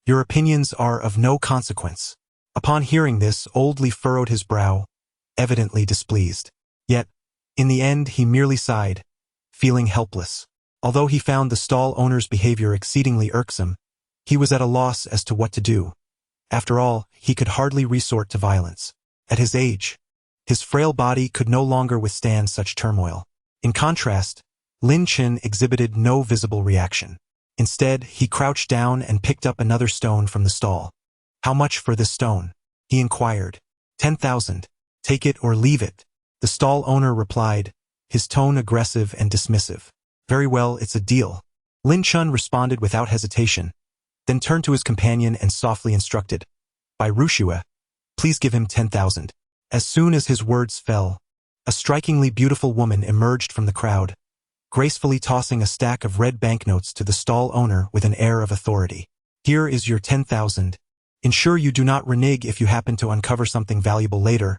Your opinions are of no consequence." Upon hearing this, Oldly furrowed his brow, evidently displeased. Yet, in the end, he merely sighed, feeling helpless. Although he found the stall owner's behavior exceedingly irksome, he was at a loss as to what to do. After all, he could hardly resort to violence. At his age, his frail body could no longer withstand such turmoil. In contrast, Lin Chen exhibited no visible reaction. Instead, he crouched down and picked up another stone from the stall. "How much for this stone?" he inquired. 10,000. Take it or leave it." The stall owner replied, his tone aggressive and dismissive. "Very well, it's a deal." Lin Chen responded without hesitation, then turned to his companion and softly instructed, "By Rushua, please give him 10,000. As soon as his words fell, a strikingly beautiful woman emerged from the crowd, gracefully tossing a stack of red banknotes to the stall owner with an air of authority. "Here is your 10,000. Ensure you do not renege if you happen to uncover something valuable later,"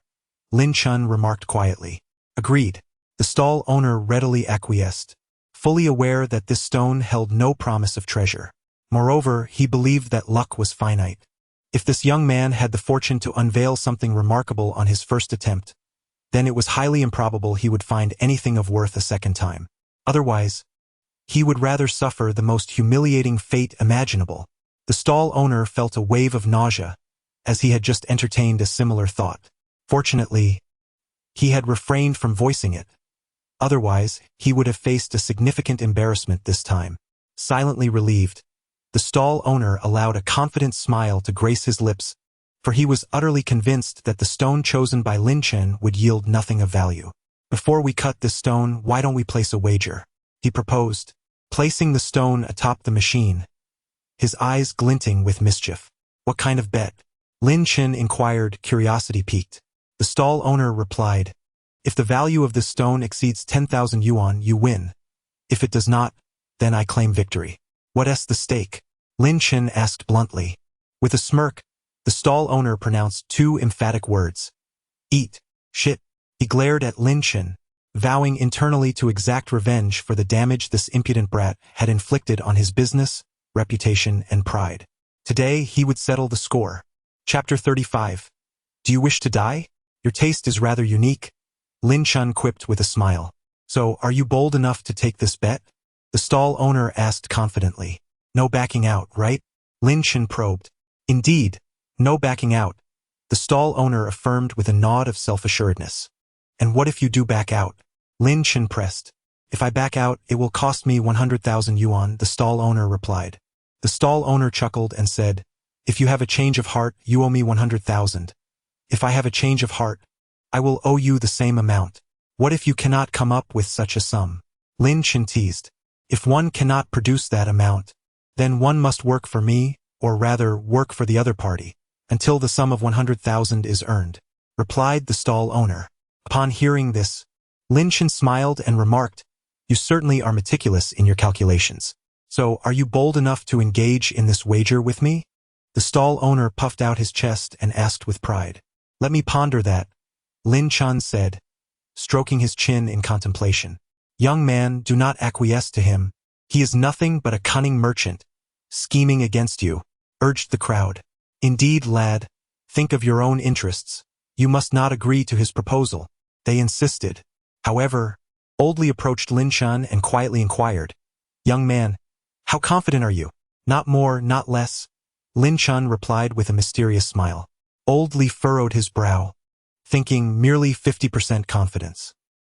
Lin Chen remarked quietly. "Agreed." The stall owner readily acquiesced, fully aware that this stone held no promise of treasure. Moreover, he believed that luck was finite. If this young man had the fortune to unveil something remarkable on his first attempt, then it was highly improbable he would find anything of worth a second time. Otherwise, he would rather suffer the most humiliating fate imaginable. The stall owner felt a wave of nausea, as he had just entertained a similar thought. Fortunately, he had refrained from voicing it. Otherwise, he would have faced a significant embarrassment this time. Silently relieved, the stall owner allowed a confident smile to grace his lips, for he was utterly convinced that the stone chosen by Lin Chen would yield nothing of value. "Before we cut this stone, why don't we place a wager?" he proposed, placing the stone atop the machine, his eyes glinting with mischief. "What kind of bet?" Lin Chen inquired, curiosity piqued. The stall owner replied, "If the value of this stone exceeds 10,000 yuan, you win. If it does not, then I claim victory." "What's the stake?" Lin Chen asked bluntly. With a smirk, the stall owner pronounced two emphatic words. "Eat shit." He glared at Lin Chen, vowing internally to exact revenge for the damage this impudent brat had inflicted on his business, reputation, and pride. Today he would settle the score. Chapter 35. "Do you wish to die? Your taste is rather unique," Lin Chen quipped with a smile. "So, are you bold enough to take this bet?" the stall owner asked confidently. "No backing out, right?" Lin Chen probed. "Indeed, no backing out," the stall owner affirmed with a nod of self-assuredness. "And what if you do back out?" Lin Chen pressed. "If I back out, it will cost me 100,000 yuan, the stall owner replied. The stall owner chuckled and said, "If you have a change of heart, you owe me 100,000. If I have a change of heart, I will owe you the same amount. What if you cannot come up with such a sum?" Lin Chen teased. "If one cannot produce that amount, then one must work for me, or rather work for the other party, until the sum of 100,000 is earned," replied the stall owner. Upon hearing this, Lin Chen smiled and remarked, "You certainly are meticulous in your calculations. So, are you bold enough to engage in this wager with me?" The stall owner puffed out his chest and asked with pride. "Let me ponder that," Lin Chen said, stroking his chin in contemplation. "Young man, do not acquiesce to him. He is nothing but a cunning merchant, scheming against you," urged the crowd. "Indeed, lad, think of your own interests. You must not agree to his proposal," they insisted. However, Oldly approached Lin Chen and quietly inquired, "Young man, how confident are you?" "Not more, not less," Lin Chen replied with a mysterious smile. Oldly furrowed his brow, thinking merely 50% confidence.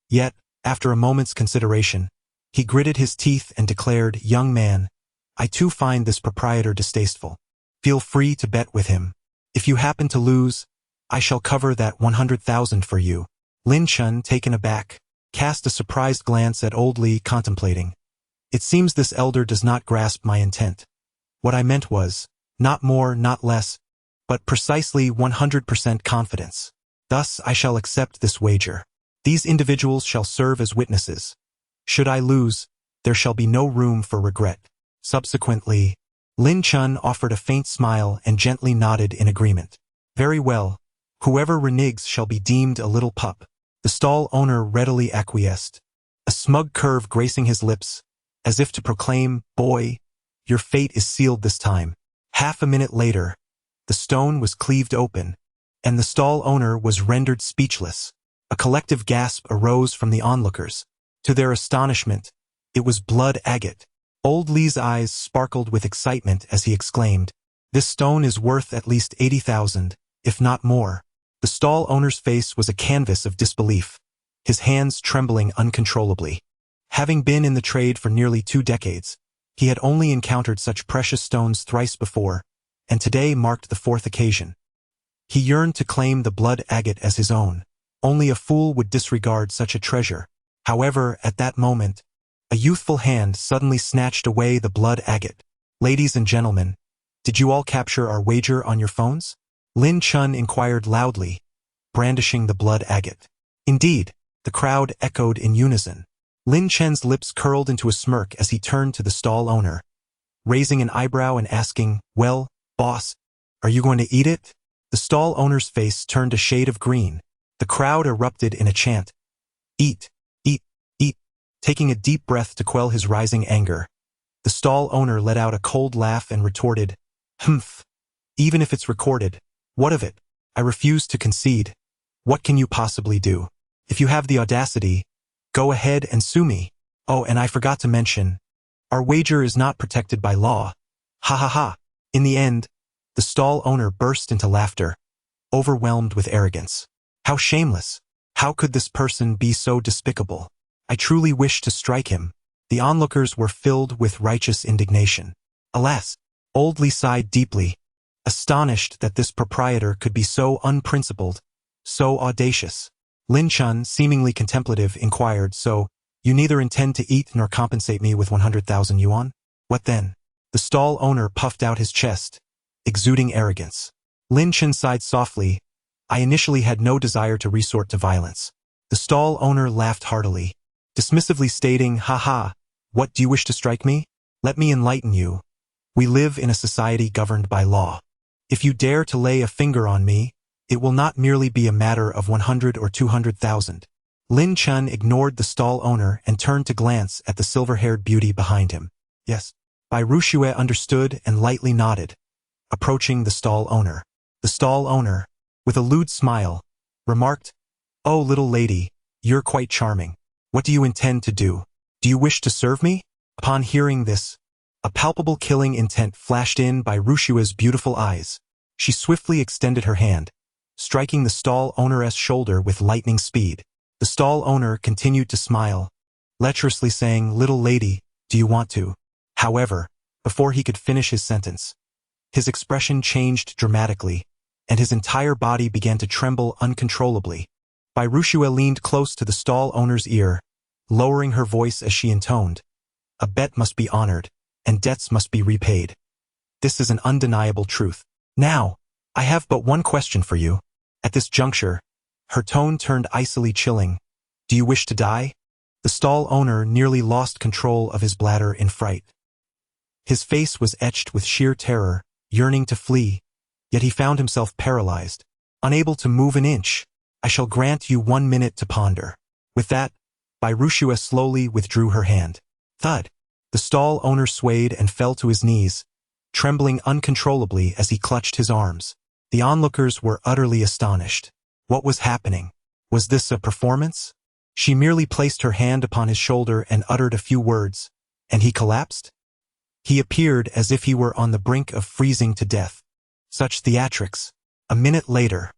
Yet, after a moment's consideration, he gritted his teeth and declared, "Young man, I too find this proprietor distasteful. Feel free to bet with him. If you happen to lose, I shall cover that 100,000 for you." Lin Chen, taken aback, cast a surprised glance at Oldly, contemplating. "It seems this elder does not grasp my intent. What I meant was, not more, not less, but precisely 100% confidence. Thus I shall accept this wager. These individuals shall serve as witnesses. Should I lose, there shall be no room for regret." Subsequently, Lin Chen offered a faint smile and gently nodded in agreement. "Very well. Whoever reneges shall be deemed a little pup." The stall owner readily acquiesced, a smug curve gracing his lips, as if to proclaim, "Boy, your fate is sealed this time." Half a minute later, the stone was cleaved open, and the stall owner was rendered speechless. A collective gasp arose from the onlookers. To their astonishment, it was blood agate. Old Li's eyes sparkled with excitement as he exclaimed, "This stone is worth at least 80,000, if not more." The stall owner's face was a canvas of disbelief, his hands trembling uncontrollably. Having been in the trade for nearly 2 decades, he had only encountered such precious stones thrice before, and today marked the 4th occasion. He yearned to claim the blood agate as his own. Only a fool would disregard such a treasure. However, at that moment, a youthful hand suddenly snatched away the blood agate. "Ladies and gentlemen, did you all capture our wager on your phones?" Lin Chen inquired loudly, brandishing the blood agate. "Indeed," the crowd echoed in unison. Lin Chen's lips curled into a smirk as he turned to the stall owner, raising an eyebrow and asking, "Well, boss, are you going to eat it?" The stall owner's face turned a shade of green. The crowd erupted in a chant. "Eat, eat, eat." Taking a deep breath to quell his rising anger, the stall owner let out a cold laugh and retorted, "Humph. Even if it's recorded, what of it? I refuse to concede. What can you possibly do?" If you have the audacity, go ahead and sue me. Oh, and I forgot to mention, our wager is not protected by law. Ha ha ha. In the end, the stall owner burst into laughter, overwhelmed with arrogance. How shameless! How could this person be so despicable? I truly wish to strike him. The onlookers were filled with righteous indignation. Alas, old Li sighed deeply, astonished that this proprietor could be so unprincipled, so audacious. Lin Chen, seemingly contemplative, inquired, so, you neither intend to eat nor compensate me with 100,000 yuan? What then? The stall owner puffed out his chest, exuding arrogance. Lin Chen sighed softly. I initially had no desire to resort to violence. The stall owner laughed heartily, dismissively stating, ha ha, what, do you wish to strike me? Let me enlighten you. We live in a society governed by law. If you dare to lay a finger on me, it will not merely be a matter of 100 or 200,000. Lin Chen ignored the stall owner and turned to glance at the silver-haired beauty behind him. Yes. Bai Ruxue understood and lightly nodded, approaching the stall owner. The stall owner, with a lewd smile, remarked, oh, little lady, you're quite charming. What do you intend to do? Do you wish to serve me? Upon hearing this, a palpable killing intent flashed in Bai Ruxue's beautiful eyes. She swiftly extended her hand, striking the stall owner's shoulder with lightning speed. The stall owner continued to smile, lecherously saying, little lady, do you want to? However, before he could finish his sentence, his expression changed dramatically, and his entire body began to tremble uncontrollably. Bai Ruxue leaned close to the stall owner's ear, lowering her voice as she intoned, a bet must be honored, and debts must be repaid. This is an undeniable truth. Now, I have but one question for you. At this juncture, her tone turned icily chilling. Do you wish to die? The stall owner nearly lost control of his bladder in fright. His face was etched with sheer terror, yearning to flee, yet he found himself paralyzed, unable to move an inch. I shall grant you 1 minute to ponder. With that, Bai Ruxue slowly withdrew her hand. Thud! The stall owner swayed and fell to his knees, trembling uncontrollably as he clutched his arms. The onlookers were utterly astonished. What was happening? Was this a performance? She merely placed her hand upon his shoulder and uttered a few words, and he collapsed? He appeared as if he were on the brink of freezing to death. Such theatrics. A minute later.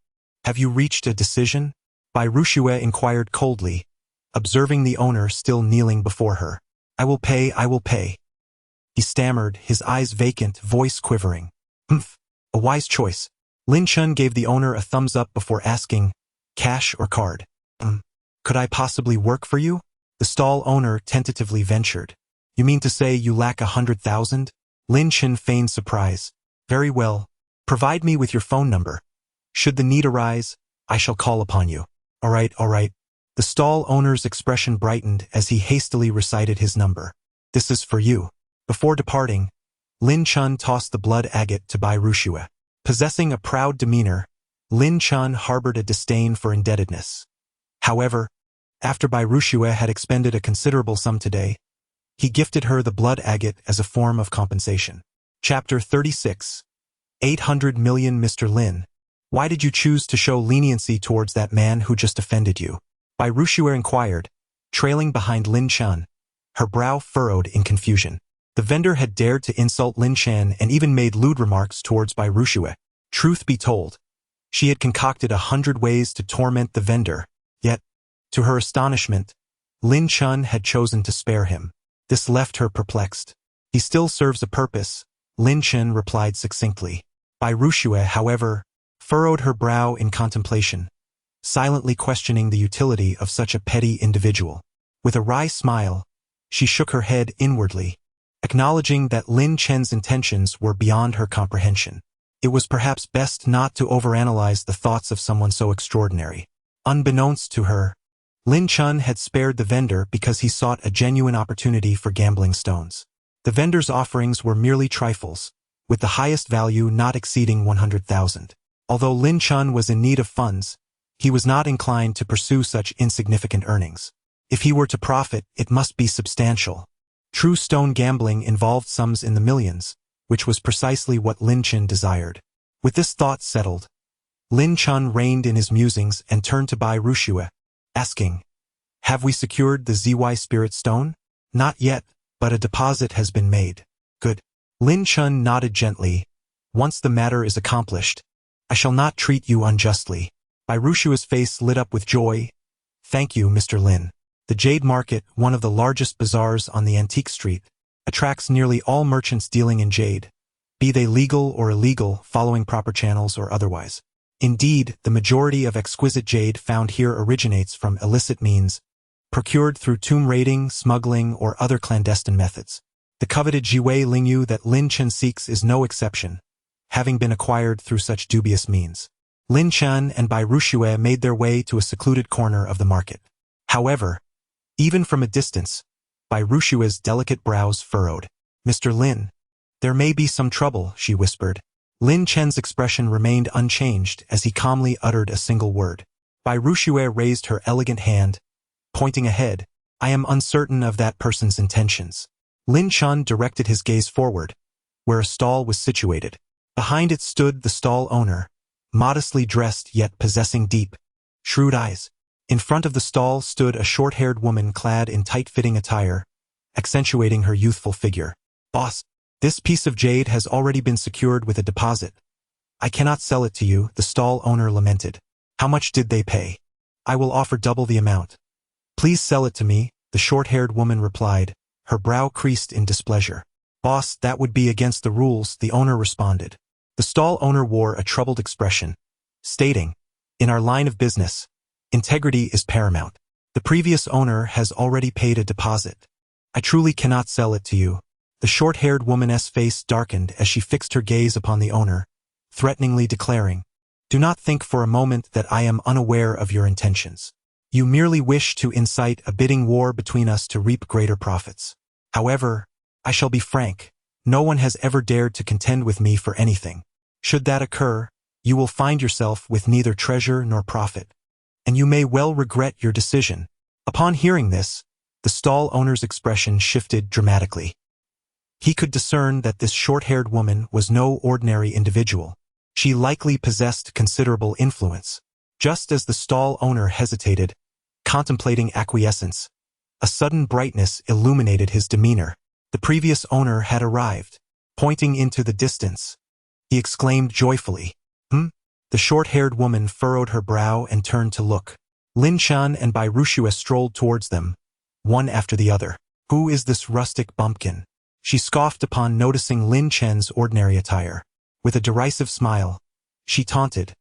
Have you reached a decision? Bai Ruxue inquired coldly, observing the owner still kneeling before her. I will pay, I will pay. He stammered, his eyes vacant, voice quivering. Humph, a wise choice. Lin Chen gave the owner a thumbs up before asking, cash or card? Could I possibly work for you? The stall owner tentatively ventured. You mean to say you lack 100,000? Lin Chen feigned surprise. Very well. Provide me with your phone number. Should the need arise, I shall call upon you. All right, all right. The stall owner's expression brightened as he hastily recited his number. This is for you. Before departing, Lin Chen tossed the blood agate to Bai Ruxue. Possessing a proud demeanor, Lin Chen harbored a disdain for indebtedness. However, after Bai Ruxue had expended a considerable sum today, he gifted her the blood agate as a form of compensation. Chapter 36. 800 million. Mr. Lin, why did you choose to show leniency towards that man who just offended you? Bai Ruxue inquired, trailing behind Lin Chen, her brow furrowed in confusion. The vendor had dared to insult Lin Chen and even made lewd remarks towards Bai Ruxue. Truth be told, she had concocted 100 ways to torment the vendor, yet, to her astonishment, Lin Chen had chosen to spare him. This left her perplexed. He still serves a purpose, Lin Chen replied succinctly. Bai Ruxue, however, furrowed her brow in contemplation, silently questioning the utility of such a petty individual. With a wry smile, she shook her head inwardly, acknowledging that Lin Chen's intentions were beyond her comprehension. It was perhaps best not to overanalyze the thoughts of someone so extraordinary. Unbeknownst to her, Lin Chen had spared the vendor because he sought a genuine opportunity for gambling stones. The vendor's offerings were merely trifles, with the highest value not exceeding 100,000. Although Lin Chen was in need of funds, he was not inclined to pursue such insignificant earnings. If he were to profit, it must be substantial. True stone gambling involved sums in the millions, which was precisely what Lin Chen desired. With this thought settled, Lin Chen reined in his musings and turned to Bai Ruxue, asking, "Have we secured the ZY Spirit Stone?" "Not yet, but a deposit has been made." "Good." Lin Chen nodded gently. "Once the matter is accomplished, I shall not treat you unjustly." Bai Rushua's face lit up with joy. "Thank you, Mr. Lin." The Jade Market, one of the largest bazaars on the antique street, attracts nearly all merchants dealing in jade, be they legal or illegal, following proper channels or otherwise. Indeed, the majority of exquisite jade found here originates from illicit means, procured through tomb raiding, smuggling, or other clandestine methods. The coveted Jiwei Lingyu that Lin Chen seeks is no exception, having been acquired through such dubious means. Lin Chen and Bai Rushue made their way to a secluded corner of the market. However, even from a distance, Bai Rushue's delicate brows furrowed. "Mr. Lin, there may be some trouble," she whispered. Lin Chen's expression remained unchanged as he calmly uttered a single word. Bai Rushue raised her elegant hand, pointing ahead. "I am uncertain of that person's intentions." Lin Chen directed his gaze forward, where a stall was situated. Behind it stood the stall owner, modestly dressed yet possessing deep, shrewd eyes. In front of the stall stood a short-haired woman clad in tight-fitting attire, accentuating her youthful figure. "Boss, this piece of jade has already been secured with a deposit. I cannot sell it to you," the stall owner lamented. "How much did they pay?" "I will offer double the amount." "Please sell it to me," the short-haired woman replied, her brow creased in displeasure. "Boss, that would be against the rules," the owner responded. The stall owner wore a troubled expression, stating, "In our line of business, integrity is paramount. The previous owner has already paid a deposit. I truly cannot sell it to you." The short-haired woman's face darkened as she fixed her gaze upon the owner, threateningly declaring, "Do not think for a moment that I am unaware of your intentions. You merely wish to incite a bidding war between us to reap greater profits. However, I shall be frank, no one has ever dared to contend with me for anything. Should that occur, you will find yourself with neither treasure nor profit, and you may well regret your decision." Upon hearing this, the stall owner's expression shifted dramatically. He could discern that this short-haired woman was no ordinary individual. She likely possessed considerable influence. Just as the stall owner hesitated, contemplating acquiescence, a sudden brightness illuminated his demeanor. The previous owner had arrived. Pointing into the distance, he exclaimed joyfully, The short-haired woman furrowed her brow and turned to look. Lin Chen and Bai Rushue strolled towards them, one after the other. "Who is this rustic bumpkin?" She scoffed upon noticing Lin Chen's ordinary attire. With a derisive smile, she taunted,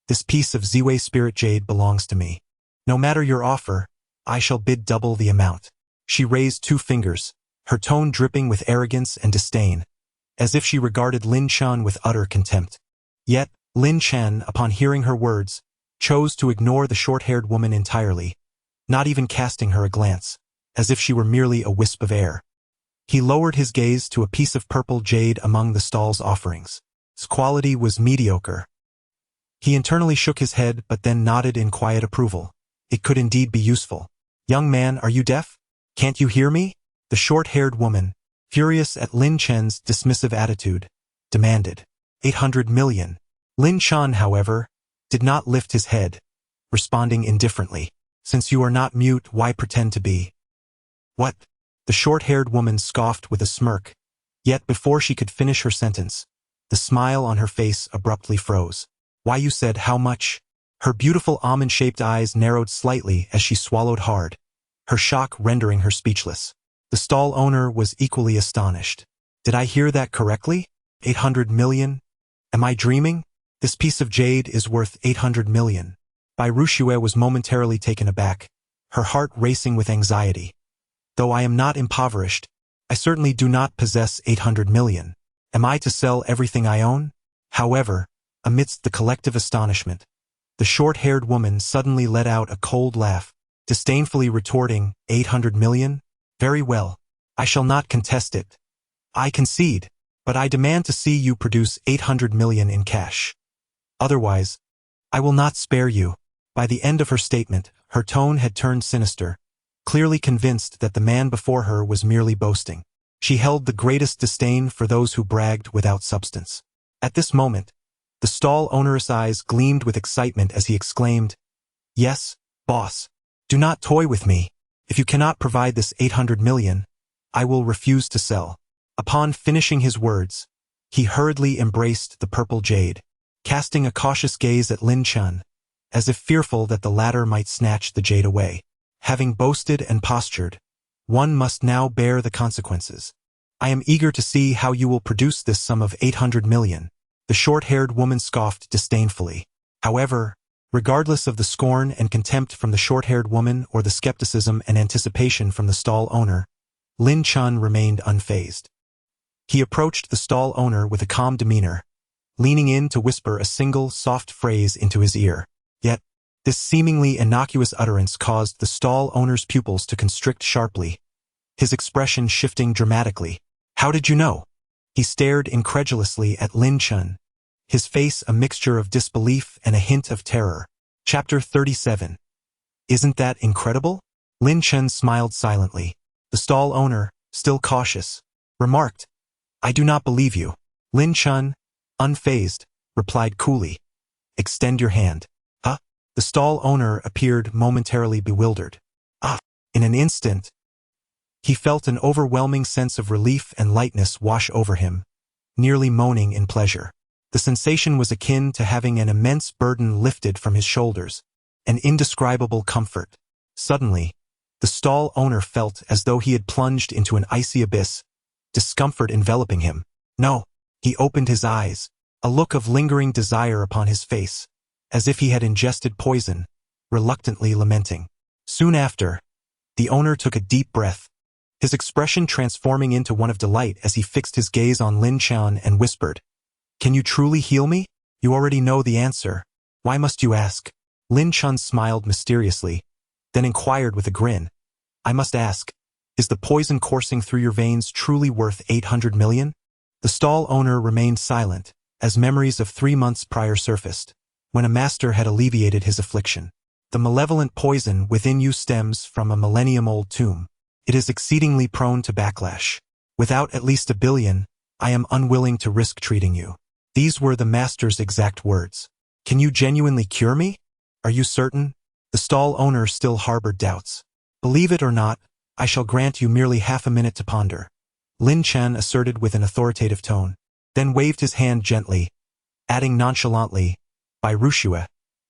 "This piece of Ziwei spirit jade belongs to me. No matter your offer, I shall bid double the amount." She raised 2 fingers, her tone dripping with arrogance and disdain, as if she regarded Lin Chen with utter contempt. Yet, Lin Chen, upon hearing her words, chose to ignore the short-haired woman entirely, not even casting her a glance, as if she were merely a wisp of air. He lowered his gaze to a piece of purple jade among the stall's offerings. Its quality was mediocre. He internally shook his head but then nodded in quiet approval. It could indeed be useful. "Young man, are you deaf? Can't you hear me?" The short-haired woman, furious at Lin Chen's dismissive attitude, demanded. 800 million. Lin Chen, however, did not lift his head, responding indifferently. "Since you are not mute, why pretend to be?" "What?" The short-haired woman scoffed with a smirk, yet before she could finish her sentence, the smile on her face abruptly froze. "Why, you said how much?" Her beautiful almond-shaped eyes narrowed slightly as she swallowed hard, her shock rendering her speechless. The stall owner was equally astonished. "Did I hear that correctly? 800 million? Am I dreaming? This piece of jade is worth 800 million. Bai Rushue was momentarily taken aback, her heart racing with anxiety. "Though I am not impoverished, I certainly do not possess 800 million. Am I to sell everything I own?" However, amidst the collective astonishment, the short-haired woman suddenly let out a cold laugh, disdainfully retorting, 800 million? "Very well. I shall not contest it. I concede, but I demand to see you produce 800 million in cash. Otherwise, I will not spare you." By the end of her statement, her tone had turned sinister, clearly convinced that the man before her was merely boasting. She held the greatest disdain for those who bragged without substance. At this moment, the stall owner's eyes gleamed with excitement as he exclaimed, "Yes, boss. Do not toy with me. If you cannot provide this 800 million, I will refuse to sell. Upon finishing his words, he hurriedly embraced the purple jade, casting a cautious gaze at Lin Chen, as if fearful that the latter might snatch the jade away. Having boasted and postured, one must now bear the consequences. I am eager to see how you will produce this sum of 800 million. The short-haired woman scoffed disdainfully. However, regardless of the scorn and contempt from the short-haired woman or the skepticism and anticipation from the stall owner, Lin Chen remained unfazed. He approached the stall owner with a calm demeanor, leaning in to whisper a single soft phrase into his ear. Yet, this seemingly innocuous utterance caused the stall owner's pupils to constrict sharply, his expression shifting dramatically. How did you know? He stared incredulously at Lin Chen, his face a mixture of disbelief and a hint of terror. Chapter 37. Isn't that incredible? Lin Chen smiled silently. The stall owner, still cautious, remarked, I do not believe you. Lin Chen, unfazed, replied coolly, extend your hand. Huh? The stall owner appeared momentarily bewildered. In an instant, he felt an overwhelming sense of relief and lightness wash over him, nearly moaning in pleasure. The sensation was akin to having an immense burden lifted from his shoulders, an indescribable comfort. Suddenly, the stall owner felt as though he had plunged into an icy abyss, discomfort enveloping him. No, he opened his eyes, a look of lingering desire upon his face, as if he had ingested poison, reluctantly lamenting. Soon after, the owner took a deep breath, his expression transforming into one of delight as he fixed his gaze on Lin Chen and whispered, Can you truly heal me? You already know the answer. Why must you ask? Lin Chen smiled mysteriously, then inquired with a grin, I must ask, is the poison coursing through your veins truly worth 800 million? The stall owner remained silent, as memories of 3 months prior surfaced, when a master had alleviated his affliction. The malevolent poison within you stems from a millennium-old tomb. It is exceedingly prone to backlash. Without at least 1 billion, I am unwilling to risk treating you. These were the master's exact words. Can you genuinely cure me? Are you certain? The stall owner still harbored doubts. Believe it or not, I shall grant you merely half a minute to ponder, Lin Chen asserted with an authoritative tone, then waved his hand gently, adding nonchalantly, by Rushua,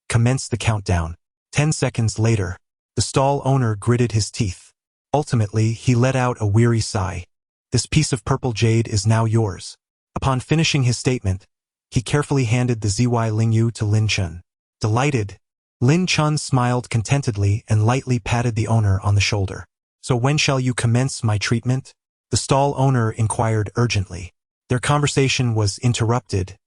commence the countdown. 10 seconds later, the stall owner gritted his teeth. Ultimately, he let out a weary sigh. This piece of purple jade is now yours. Upon finishing his statement, he carefully handed the ZY Lingyu to Lin Chen. Delighted, Lin Chen smiled contentedly and lightly patted the owner on the shoulder. So when shall you commence my treatment? The stall owner inquired urgently. Their conversation was interrupted,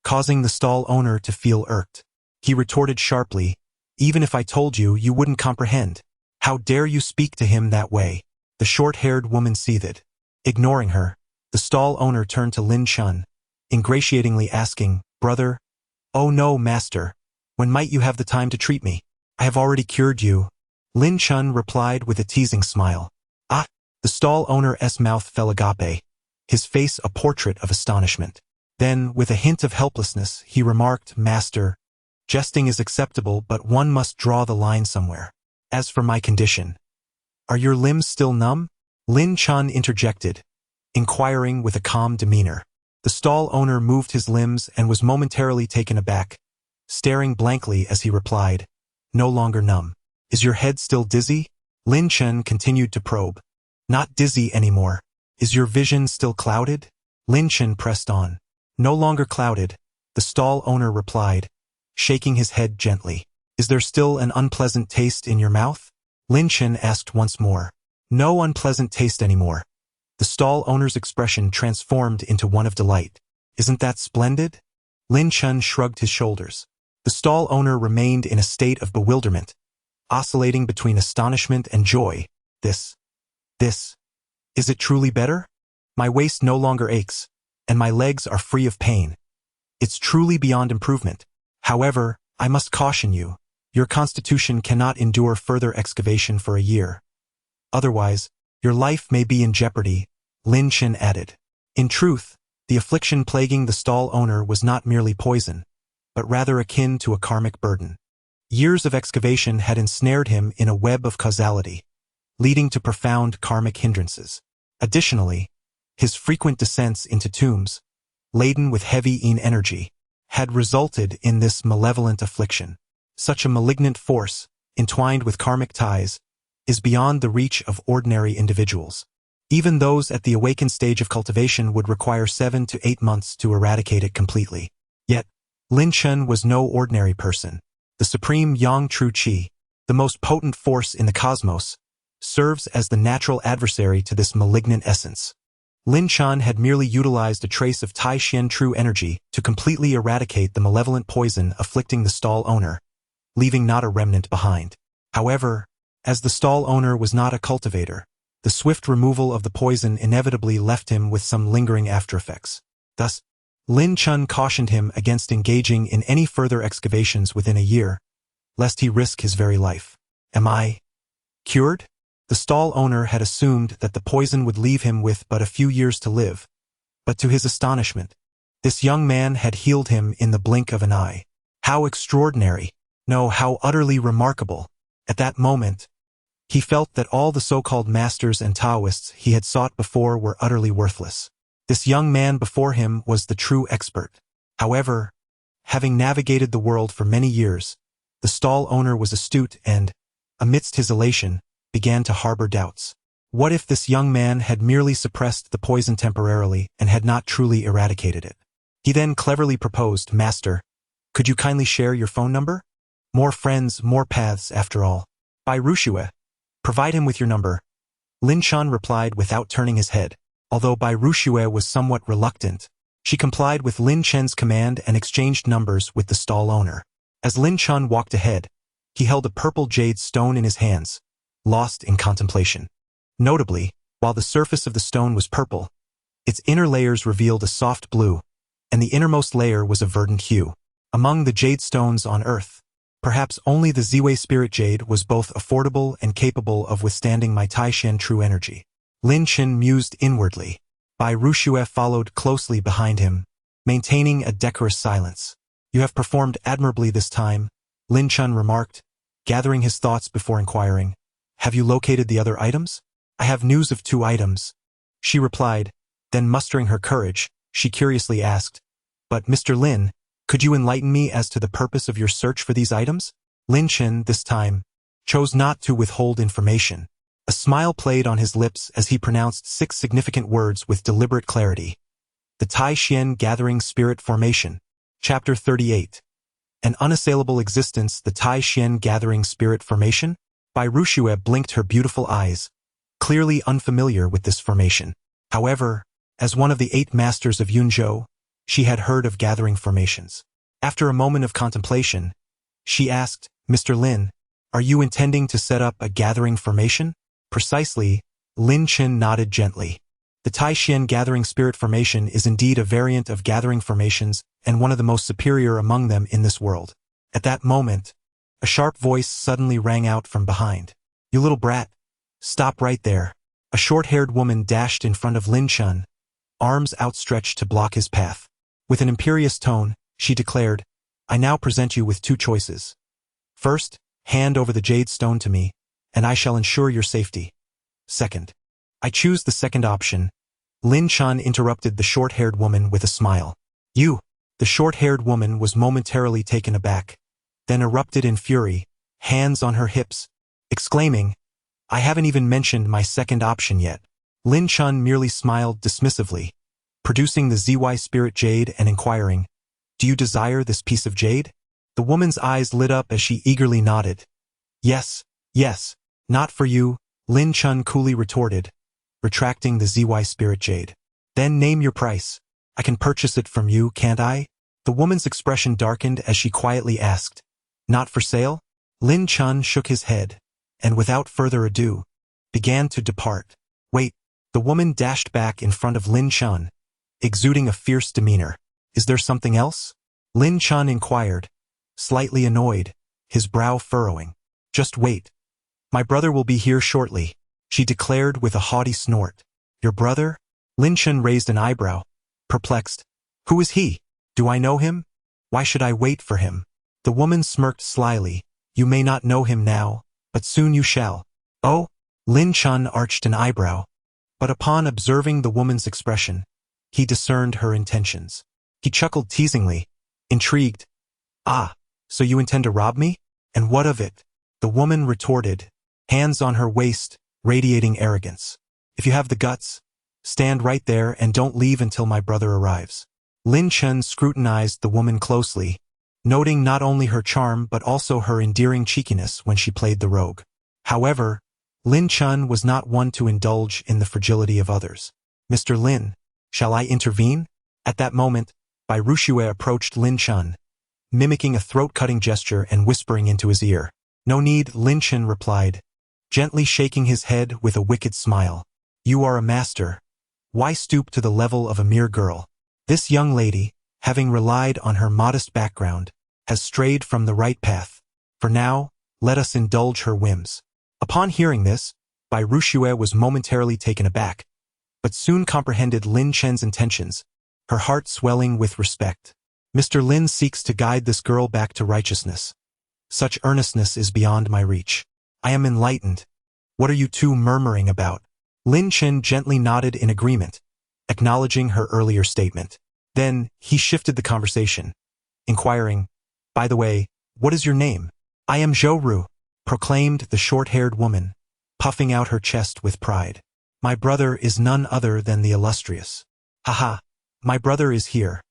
causing the stall owner to feel irked. He retorted sharply, Even if I told you, you wouldn't comprehend. How dare you speak to him that way? The short-haired woman seethed. Ignoring her, the stall owner turned to Lin Chen, ingratiatingly asking, Brother? Oh no, master. When might you have the time to treat me? I have already cured you. Lin Chen replied with a teasing smile. The stall owner's mouth fell agape, his face a portrait of astonishment. Then, with a hint of helplessness, he remarked, Master, jesting is acceptable, but one must draw the line somewhere. As for my condition, are your limbs still numb? Lin Chen interjected, inquiring with a calm demeanor. The stall owner moved his limbs and was momentarily taken aback, staring blankly as he replied, No longer numb. Is your head still dizzy? Lin Chen continued to probe. Not dizzy anymore. Is your vision still clouded? Lin Chen pressed on. No longer clouded, the stall owner replied, shaking his head gently. Is there still an unpleasant taste in your mouth? Lin Chen asked once more. No unpleasant taste anymore. The stall owner's expression transformed into one of delight. Isn't that splendid? Lin Chen shrugged his shoulders. The stall owner remained in a state of bewilderment, oscillating between astonishment and joy. This. Is it truly better? My waist no longer aches, and my legs are free of pain. It's truly beyond improvement. However, I must caution you, your constitution cannot endure further excavation for a year. Otherwise, your life may be in jeopardy, Lin Chen added. In truth, the affliction plaguing the stall owner was not merely poison, but rather akin to a karmic burden. Years of excavation had ensnared him in a web of causality, leading to profound karmic hindrances. Additionally, his frequent descents into tombs, laden with heavy yin energy, had resulted in this malevolent affliction. Such a malignant force, entwined with karmic ties, is beyond the reach of ordinary individuals. Even those at the awakened stage of cultivation would require 7 to 8 months to eradicate it completely. Yet, Lin Chen was no ordinary person. The supreme Yang True Qi, the most potent force in the cosmos, serves as the natural adversary to this malignant essence. Lin Chen had merely utilized a trace of Tai Xian true energy to completely eradicate the malevolent poison afflicting the stall owner, leaving not a remnant behind. However, as the stall owner was not a cultivator, the swift removal of the poison inevitably left him with some lingering aftereffects. Thus, Lin Chen cautioned him against engaging in any further excavations within a year, lest he risk his very life. Am I cured? The stall owner had assumed that the poison would leave him with but a few years to live, but to his astonishment, this young man had healed him in the blink of an eye. How extraordinary! No, how utterly remarkable! At that moment, he felt that all the so-called masters and Taoists he had sought before were utterly worthless. This young man before him was the true expert. However, having navigated the world for many years, the stall owner was astute and, amidst his elation, began to harbor doubts. What if this young man had merely suppressed the poison temporarily and had not truly eradicated it? He then cleverly proposed, "Master, could you kindly share your phone number? More friends, more paths, after all. Bai Rushue, provide him with your number." Lin Chen replied without turning his head. Although Bai Rushue was somewhat reluctant, she complied with Lin Chen's command and exchanged numbers with the stall owner. As Lin Chen walked ahead, he held a purple jade stone in his hands, lost in contemplation. Notably, while the surface of the stone was purple, its inner layers revealed a soft blue, and the innermost layer was a verdant hue. Among the jade stones on Earth, perhaps only the Ziwei Spirit Jade was both affordable and capable of withstanding my Taishan true energy. Lin Chen mused inwardly. Bai Rushue followed closely behind him, maintaining a decorous silence. "You have performed admirably this time," Lin Chen remarked, gathering his thoughts before inquiring, "Have you located the other items?" "I have news of 2 items," she replied. Then mustering her courage, she curiously asked, "But Mr. Lin, could you enlighten me as to the purpose of your search for these items?" Lin Chen, this time, chose not to withhold information. A smile played on his lips as he pronounced 6 significant words with deliberate clarity. The Tai Xian Gathering Spirit Formation. Chapter 38. An unassailable existence, the Tai Xian Gathering Spirit Formation? Bai Rushue blinked her beautiful eyes, clearly unfamiliar with this formation. However, as one of the 8 masters of Yunzhou, she had heard of gathering formations. After a moment of contemplation, she asked, "Mr. Lin, are you intending to set up a gathering formation?" "Precisely," Lin Chen nodded gently. The Taishan Gathering Spirit Formation is indeed a variant of gathering formations and one of the most superior among them in this world. At that moment, a sharp voice suddenly rang out from behind. "You little brat, stop right there." A short-haired woman dashed in front of Lin Chen, arms outstretched to block his path. With an imperious tone, she declared, "I now present you with 2 choices. First, hand over the jade stone to me, and I shall ensure your safety. Second, I choose the second option." Lin Chen interrupted the short-haired woman with a smile. "You!" The short-haired woman was momentarily taken aback, then erupted in fury, hands on her hips, exclaiming, "I haven't even mentioned my second option yet." Lin Chen merely smiled dismissively, producing the ZY Spirit Jade and inquiring, "Do you desire this piece of jade?" The woman's eyes lit up as she eagerly nodded. "Yes, yes. Not for you," Lin Chen coolly retorted, retracting the ZY Spirit Jade. "Then name your price. I can purchase it from you, can't I?" The woman's expression darkened as she quietly asked, "Not for sale?" Lin Chen shook his head, and without further ado, began to depart. "Wait," the woman dashed back in front of Lin Chen, exuding a fierce demeanor. "Is there something else?" Lin Chen inquired, slightly annoyed, his brow furrowing. "Just wait. My brother will be here shortly," she declared with a haughty snort. "Your brother?" Lin Chen raised an eyebrow, perplexed. "Who is he? Do I know him? Why should I wait for him?" The woman smirked slyly, You may not know him now, but soon you shall. Oh, Lin Chen arched an eyebrow, but upon observing the woman's expression, he discerned her intentions. He chuckled teasingly, intrigued. Ah, so you intend to rob me? And what of it? The woman retorted, hands on her waist, radiating arrogance. If you have the guts, stand right there and don't leave until my brother arrives. Lin Chen scrutinized the woman closely, noting not only her charm but also her endearing cheekiness when she played the rogue. However, Lin Chen was not one to indulge in the fragility of others. Mr. Lin, shall I intervene? At that moment, Bai Rushue approached Lin Chen, mimicking a throat-cutting gesture and whispering into his ear. No need, Lin Chen replied, gently shaking his head with a wicked smile. You are a master. Why stoop to the level of a mere girl? This young lady, having relied on her modest background, has strayed from the right path. For now, let us indulge her whims. Upon hearing this, Bai Rushue was momentarily taken aback, but soon comprehended Lin Chen's intentions, her heart swelling with respect. Mr. Lin seeks to guide this girl back to righteousness. Such earnestness is beyond my reach. I am enlightened. What are you two murmuring about? Lin Chen gently nodded in agreement, acknowledging her earlier statement. Then, he shifted the conversation, inquiring, by the way, what is your name? I am Zhou Ru, proclaimed the short-haired woman, puffing out her chest with pride. My brother is none other than the illustrious. Haha, my brother is here.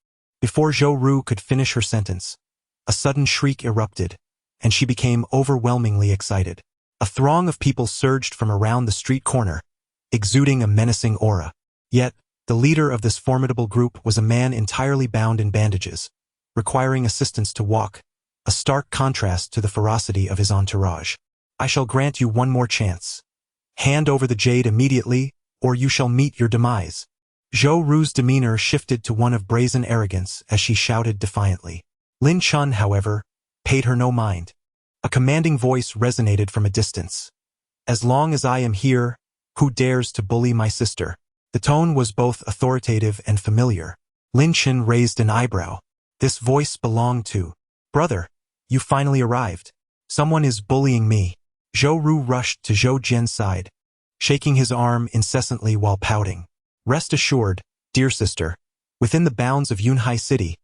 Before Zhou Ru could finish her sentence, a sudden shriek erupted, and she became overwhelmingly excited. A throng of people surged from around the street corner, exuding a menacing aura. Yet, the leader of this formidable group was a man entirely bound in bandages, requiring assistance to walk, a stark contrast to the ferocity of his entourage. I shall grant you one more chance. Hand over the jade immediately, or you shall meet your demise. Zhou Ru's demeanor shifted to one of brazen arrogance as she shouted defiantly. Lin Chen, however, paid her no mind. A commanding voice resonated from a distance. As long as I am here, who dares to bully my sister? The tone was both authoritative and familiar. Lin Chen raised an eyebrow. This voice belonged to, brother, you finally arrived. Someone is bullying me. Zhou Ru rushed to Zhou Jian's side, shaking his arm incessantly while pouting. Rest assured, dear sister, within the bounds of Yunhai City,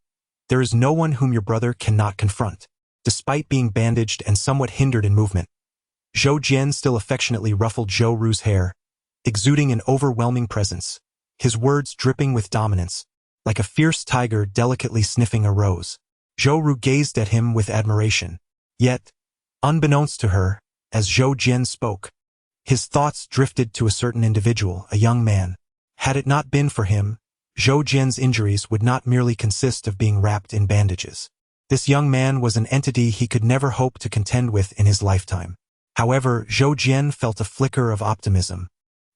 there is no one whom your brother cannot confront. Despite being bandaged and somewhat hindered in movement, Zhou Jian still affectionately ruffled Zhou Ru's hair, exuding an overwhelming presence, his words dripping with dominance, like a fierce tiger delicately sniffing a rose. Zhou Ru gazed at him with admiration. Yet, unbeknownst to her, as Zhou Jian spoke, his thoughts drifted to a certain individual, a young man. Had it not been for him, Zhou Jian's injuries would not merely consist of being wrapped in bandages. This young man was an entity he could never hope to contend with in his lifetime. However, Zhou Jian felt a flicker of optimism,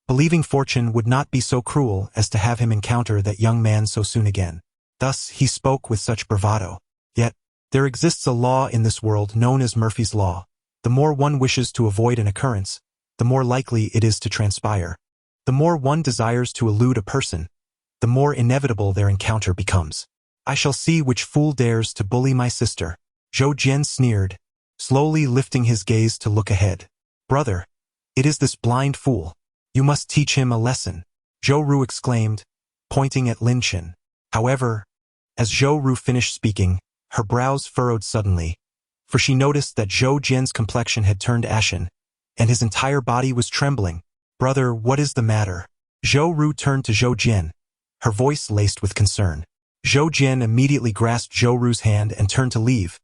believing fortune would not be so cruel as to have him encounter that young man so soon again. Thus, he spoke with such bravado. Yet, there exists a law in this world known as Murphy's Law. The more one wishes to avoid an occurrence, the more likely it is to transpire. The more one desires to elude a person, the more inevitable their encounter becomes. I shall see which fool dares to bully my sister. Zhou Jian sneered, slowly lifting his gaze to look ahead. Brother, it is this blind fool. You must teach him a lesson, Zhou Ru exclaimed, pointing at Lin Chen. However, as Zhou Ru finished speaking, her brows furrowed suddenly, for she noticed that Zhou Jian's complexion had turned ashen, and his entire body was trembling. Brother, what is the matter? Zhou Ru turned to Zhou Jian, her voice laced with concern. Zhou Jian immediately grasped Zhou Ru's hand and turned to leave,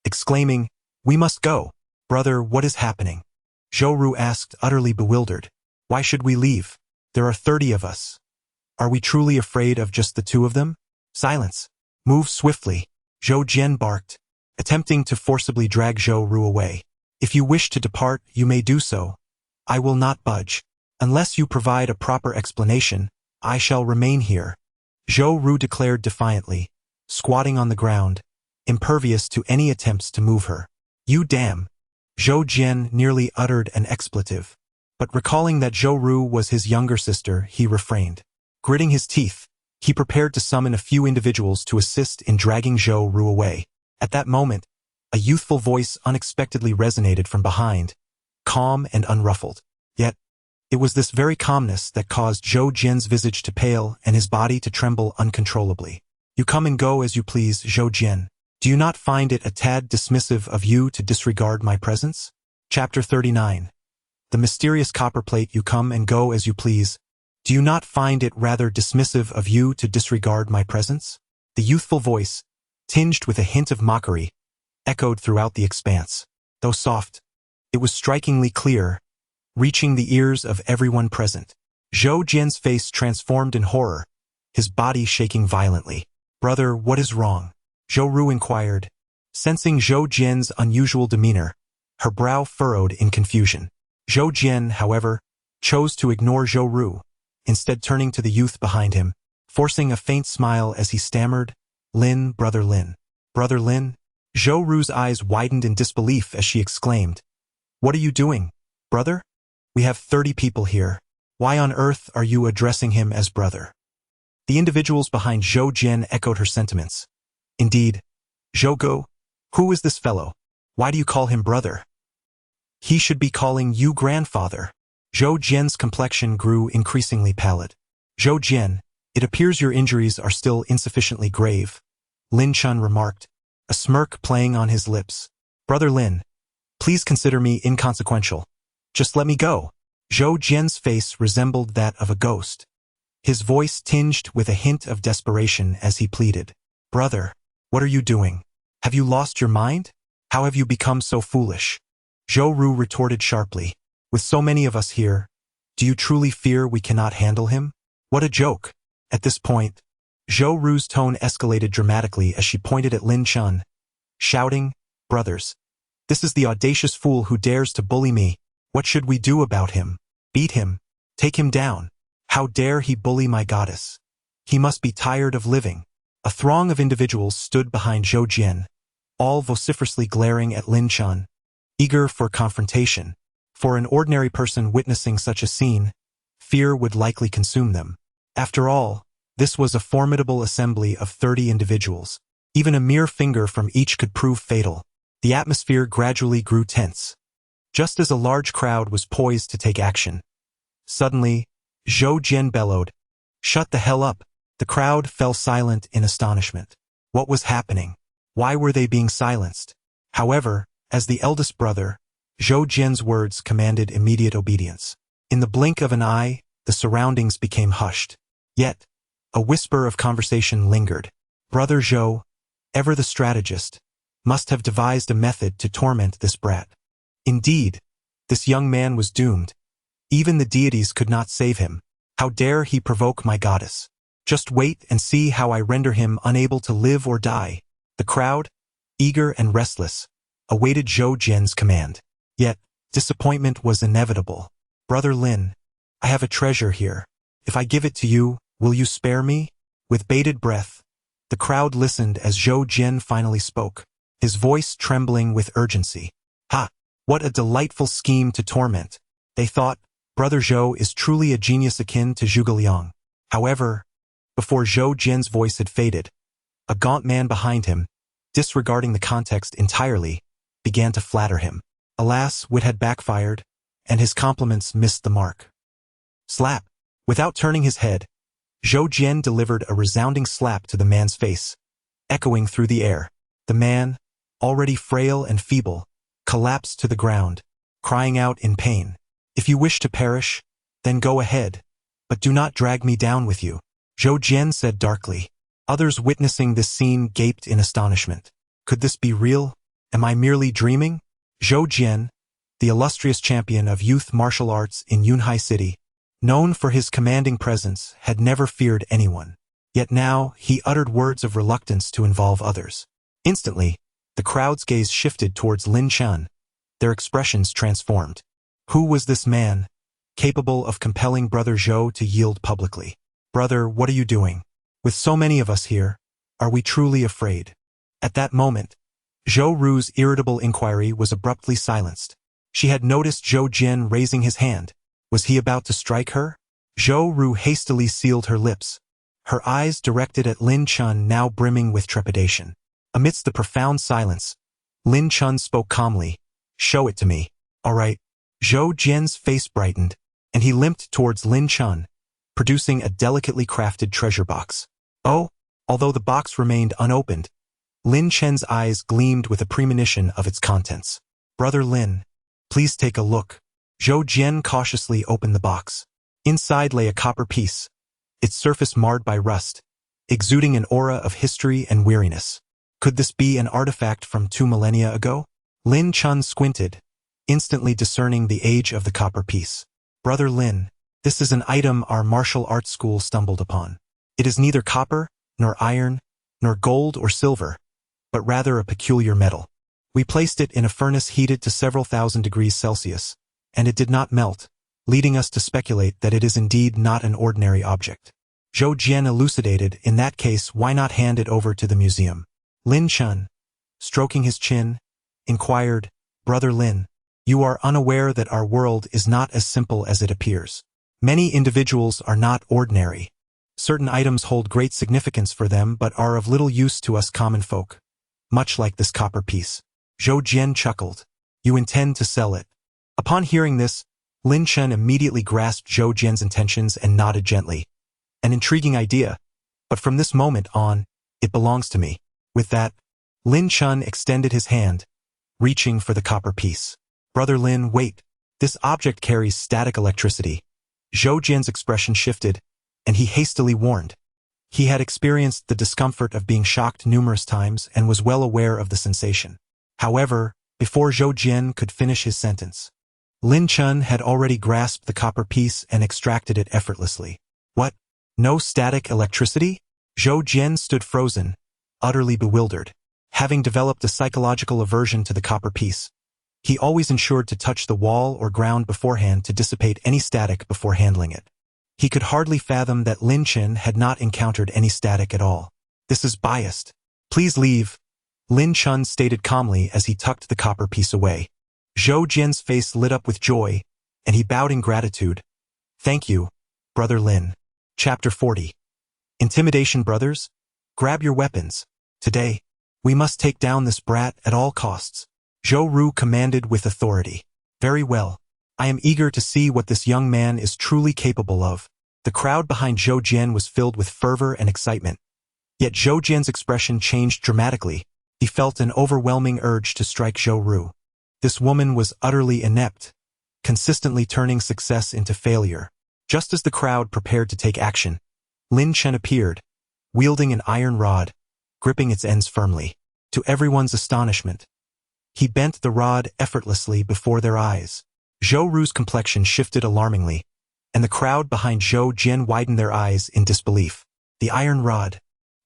exclaiming, We must go. Brother, what is happening? Zhou Ru asked, utterly bewildered. Why should we leave? There are 30 of us. Are we truly afraid of just the two of them? Silence. Move swiftly, Zhou Jian barked, attempting to forcibly drag Zhou Ru away. If you wish to depart, you may do so. I will not budge. Unless you provide a proper explanation, I shall remain here. Zhou Ru declared defiantly, squatting on the ground, impervious to any attempts to move her. You damn! Zhou Jian nearly uttered an expletive, but recalling that Zhou Ru was his younger sister, he refrained. Gritting his teeth, he prepared to summon a few individuals to assist in dragging Zhou Ru away. At that moment, A youthful voice unexpectedly resonated from behind, calm and unruffled. Yet, it was this very calmness that caused Zhou Jian's visage to pale and his body to tremble uncontrollably. You come and go as you please, Zhou Jian. Do you not find it a tad dismissive of you to disregard my presence? Chapter 39. The mysterious copperplate. You come and go as you please. Do you not find it rather dismissive of you to disregard my presence? The youthful voice, tinged with a hint of mockery, echoed throughout the expanse. Though soft, it was strikingly clear, reaching the ears of everyone present. Zhou Jian's face transformed in horror, his body shaking violently. Brother, what is wrong? Zhou Ru inquired. Sensing Zhou Jian's unusual demeanor, her brow furrowed in confusion. Zhou Jian, however, chose to ignore Zhou Ru, instead turning to the youth behind him, forcing a faint smile as he stammered, Lin, Brother Lin. Brother Lin? Zhou Ru's eyes widened in disbelief as she exclaimed, What are you doing, brother? We have 30 people here. Why on earth are you addressing him as brother? The individuals behind Zhou Jian echoed her sentiments. Indeed, Zhou Go, who is this fellow? Why do you call him brother? He should be calling you grandfather. Zhou Jian's complexion grew increasingly pallid. Zhou Jian, it appears your injuries are still insufficiently grave, Lin Chen remarked, a smirk playing on his lips. Brother Lin, please consider me inconsequential. Just let me go. Zhou Jian's face resembled that of a ghost. His voice tinged with a hint of desperation as he pleaded. Brother, what are you doing? Have you lost your mind? How have you become so foolish? Zhou Ru retorted sharply. With so many of us here, do you truly fear we cannot handle him? What a joke. At this point, Zhou Ru's tone escalated dramatically as she pointed at Lin Chen, shouting, Brothers, this is the audacious fool who dares to bully me. What should we do about him? Beat him. Take him down. How dare he bully my goddess? He must be tired of living. A throng of individuals stood behind Zhou Jian, all vociferously glaring at Lin Chen, eager for confrontation. For an ordinary person witnessing such a scene, fear would likely consume them. After all, this was a formidable assembly of 30 individuals. Even a mere finger from each could prove fatal. The atmosphere gradually grew tense. Just as a large crowd was poised to take action, suddenly, Zhou Jian bellowed, Shut the hell up! The crowd fell silent in astonishment. What was happening? Why were they being silenced? However, as the eldest brother, Zhou Jian's words commanded immediate obedience. In the blink of an eye, the surroundings became hushed. Yet, a whisper of conversation lingered. Brother Zhou, ever the strategist, must have devised a method to torment this brat. Indeed, this young man was doomed. Even the deities could not save him. How dare he provoke my goddess? Just wait and see how I render him unable to live or die. The crowd, eager and restless, awaited Zhou Jian's command. Yet, disappointment was inevitable. Brother Lin, I have a treasure here. If I give it to you, will you spare me? With bated breath, the crowd listened as Zhou Jian finally spoke, his voice trembling with urgency. Ha! What a delightful scheme to torment. They thought, Brother Zhou is truly a genius akin to Zhuge Liang. However, before Zhou Jian's voice had faded, a gaunt man behind him, disregarding the context entirely, began to flatter him. Alas, wit had backfired, and his compliments missed the mark. Slap! Without turning his head, Zhou Jian delivered a resounding slap to the man's face, echoing through the air. The man, already frail and feeble, collapsed to the ground, crying out in pain. If you wish to perish, then go ahead, but do not drag me down with you, Zhou Jian said darkly. Others witnessing this scene gaped in astonishment. Could this be real? Am I merely dreaming? Zhou Jian, the illustrious champion of youth martial arts in Yunhai City, known for his commanding presence, had never feared anyone. Yet now he uttered words of reluctance to involve others. Instantly, the crowd's gaze shifted towards Lin Chen, their expressions transformed. Who was this man, capable of compelling Brother Zhou to yield publicly? Brother, what are you doing? With so many of us here, are we truly afraid? At that moment, Zhou Ru's irritable inquiry was abruptly silenced. She had noticed Zhou Jian raising his hand. Was he about to strike her? Zhou Ru hastily sealed her lips, her eyes directed at Lin Chen now brimming with trepidation. Amidst the profound silence, Lin Chen spoke calmly. Show it to me. All right. Zhou Jian's face brightened, and he limped towards Lin Chen, producing a delicately crafted treasure box. Oh, although the box remained unopened, Lin Chen's eyes gleamed with a premonition of its contents. Brother Lin, please take a look. Zhou Jian cautiously opened the box. Inside lay a copper piece, its surface marred by rust, exuding an aura of history and weariness. Could this be an artifact from 2 millennia ago? Lin Chen squinted, instantly discerning the age of the copper piece. Brother Lin, this is an item our martial arts school stumbled upon. It is neither copper, nor iron, nor gold or silver, but rather a peculiar metal. We placed it in a furnace heated to several thousand degrees Celsius, and it did not melt, leading us to speculate that it is indeed not an ordinary object. Zhou Jian elucidated, in that case, why not hand it over to the museum? Lin Chen, stroking his chin, inquired, Brother Lin, you are unaware that our world is not as simple as it appears. Many individuals are not ordinary. Certain items hold great significance for them but are of little use to us common folk. Much like this copper piece. Zhou Jian chuckled. You intend to sell it. Upon hearing this, Lin Chen immediately grasped Zhou Jian's intentions and nodded gently. An intriguing idea, but from this moment on, it belongs to me. With that, Lin Chen extended his hand, reaching for the copper piece. Brother Lin, wait. This object carries static electricity. Zhou Jian's expression shifted, and he hastily warned. He had experienced the discomfort of being shocked numerous times and was well aware of the sensation. However, before Zhou Jian could finish his sentence, Lin Chen had already grasped the copper piece and extracted it effortlessly. What? No static electricity? Zhou Jian stood frozen, utterly bewildered. Having developed a psychological aversion to the copper piece, he always ensured to touch the wall or ground beforehand to dissipate any static before handling it. He could hardly fathom that Lin Chen had not encountered any static at all. This is biased. Please leave, Lin Chen stated calmly as he tucked the copper piece away. Zhou Jian's face lit up with joy, and he bowed in gratitude. Thank you, Brother Lin. Chapter 40. Intimidation, brothers? Grab your weapons. Today, we must take down this brat at all costs. Zhou Ru commanded with authority. Very well. I am eager to see what this young man is truly capable of. The crowd behind Zhou Jian was filled with fervor and excitement. Yet Zhou Jian's expression changed dramatically. He felt an overwhelming urge to strike Zhou Ru. This woman was utterly inept, consistently turning success into failure. Just as the crowd prepared to take action, Lin Chen appeared, wielding an iron rod, gripping its ends firmly. To everyone's astonishment, he bent the rod effortlessly before their eyes. Zhou Ru's complexion shifted alarmingly, and the crowd behind Zhou Jian widened their eyes in disbelief. The iron rod,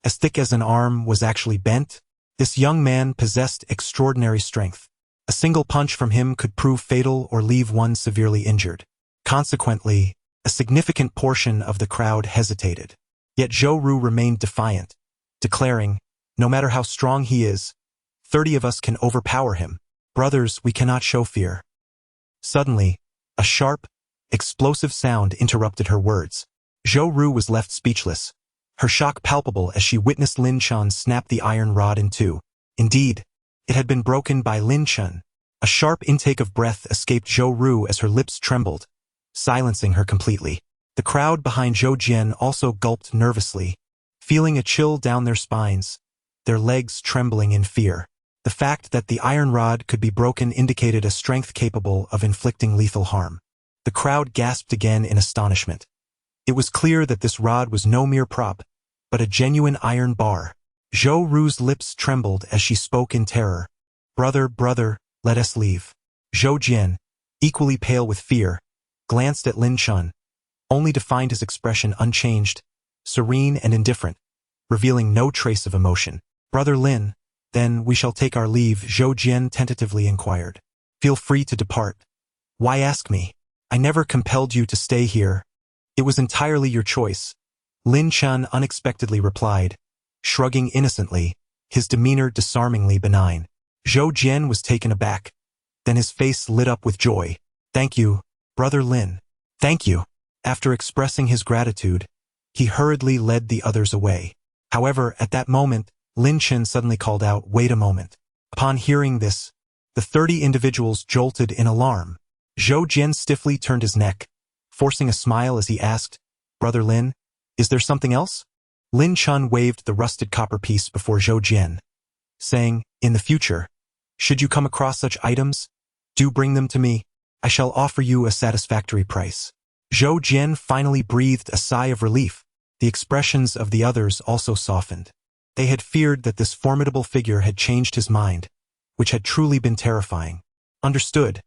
as thick as an arm, was actually bent. This young man possessed extraordinary strength. A single punch from him could prove fatal or leave one severely injured. Consequently, a significant portion of the crowd hesitated. Yet Zhou Ru remained defiant, declaring, no matter how strong he is, 30 of us can overpower him. Brothers, we cannot show fear. Suddenly, a sharp, explosive sound interrupted her words. Zhou Ru was left speechless, her shock palpable as she witnessed Lin Chen snap the iron rod in two. Indeed, it had been broken by Lin Chen. A sharp intake of breath escaped Zhou Ru as her lips trembled, silencing her completely. The crowd behind Zhou Jian also gulped nervously, feeling a chill down their spines, their legs trembling in fear. The fact that the iron rod could be broken indicated a strength capable of inflicting lethal harm. The crowd gasped again in astonishment. It was clear that this rod was no mere prop, but a genuine iron bar. Zhou Ru's lips trembled as she spoke in terror. Brother, let us leave. Zhou Jian, equally pale with fear, glanced at Lin Chen, only to find his expression unchanged, serene and indifferent, revealing no trace of emotion. Brother Lin, then we shall take our leave, Zhou Jian tentatively inquired. Feel free to depart. Why ask me? I never compelled you to stay here. It was entirely your choice. Lin Chen unexpectedly replied, shrugging innocently, his demeanor disarmingly benign. Zhou Jian was taken aback. Then his face lit up with joy. Thank you, Brother Lin. Thank you. After expressing his gratitude, he hurriedly led the others away. However, at that moment, Lin Chen suddenly called out, wait a moment. Upon hearing this, the 30 individuals jolted in alarm. Zhou Jian stiffly turned his neck, forcing a smile as he asked, "Brother Lin, is there something else?" Lin Chen waved the rusted copper piece before Zhou Jian, saying, "In the future, should you come across such items, do bring them to me. I shall offer you a satisfactory price." Zhou Jian finally breathed a sigh of relief. The expressions of the others also softened. They had feared that this formidable figure had changed his mind, which had truly been terrifying. Understood.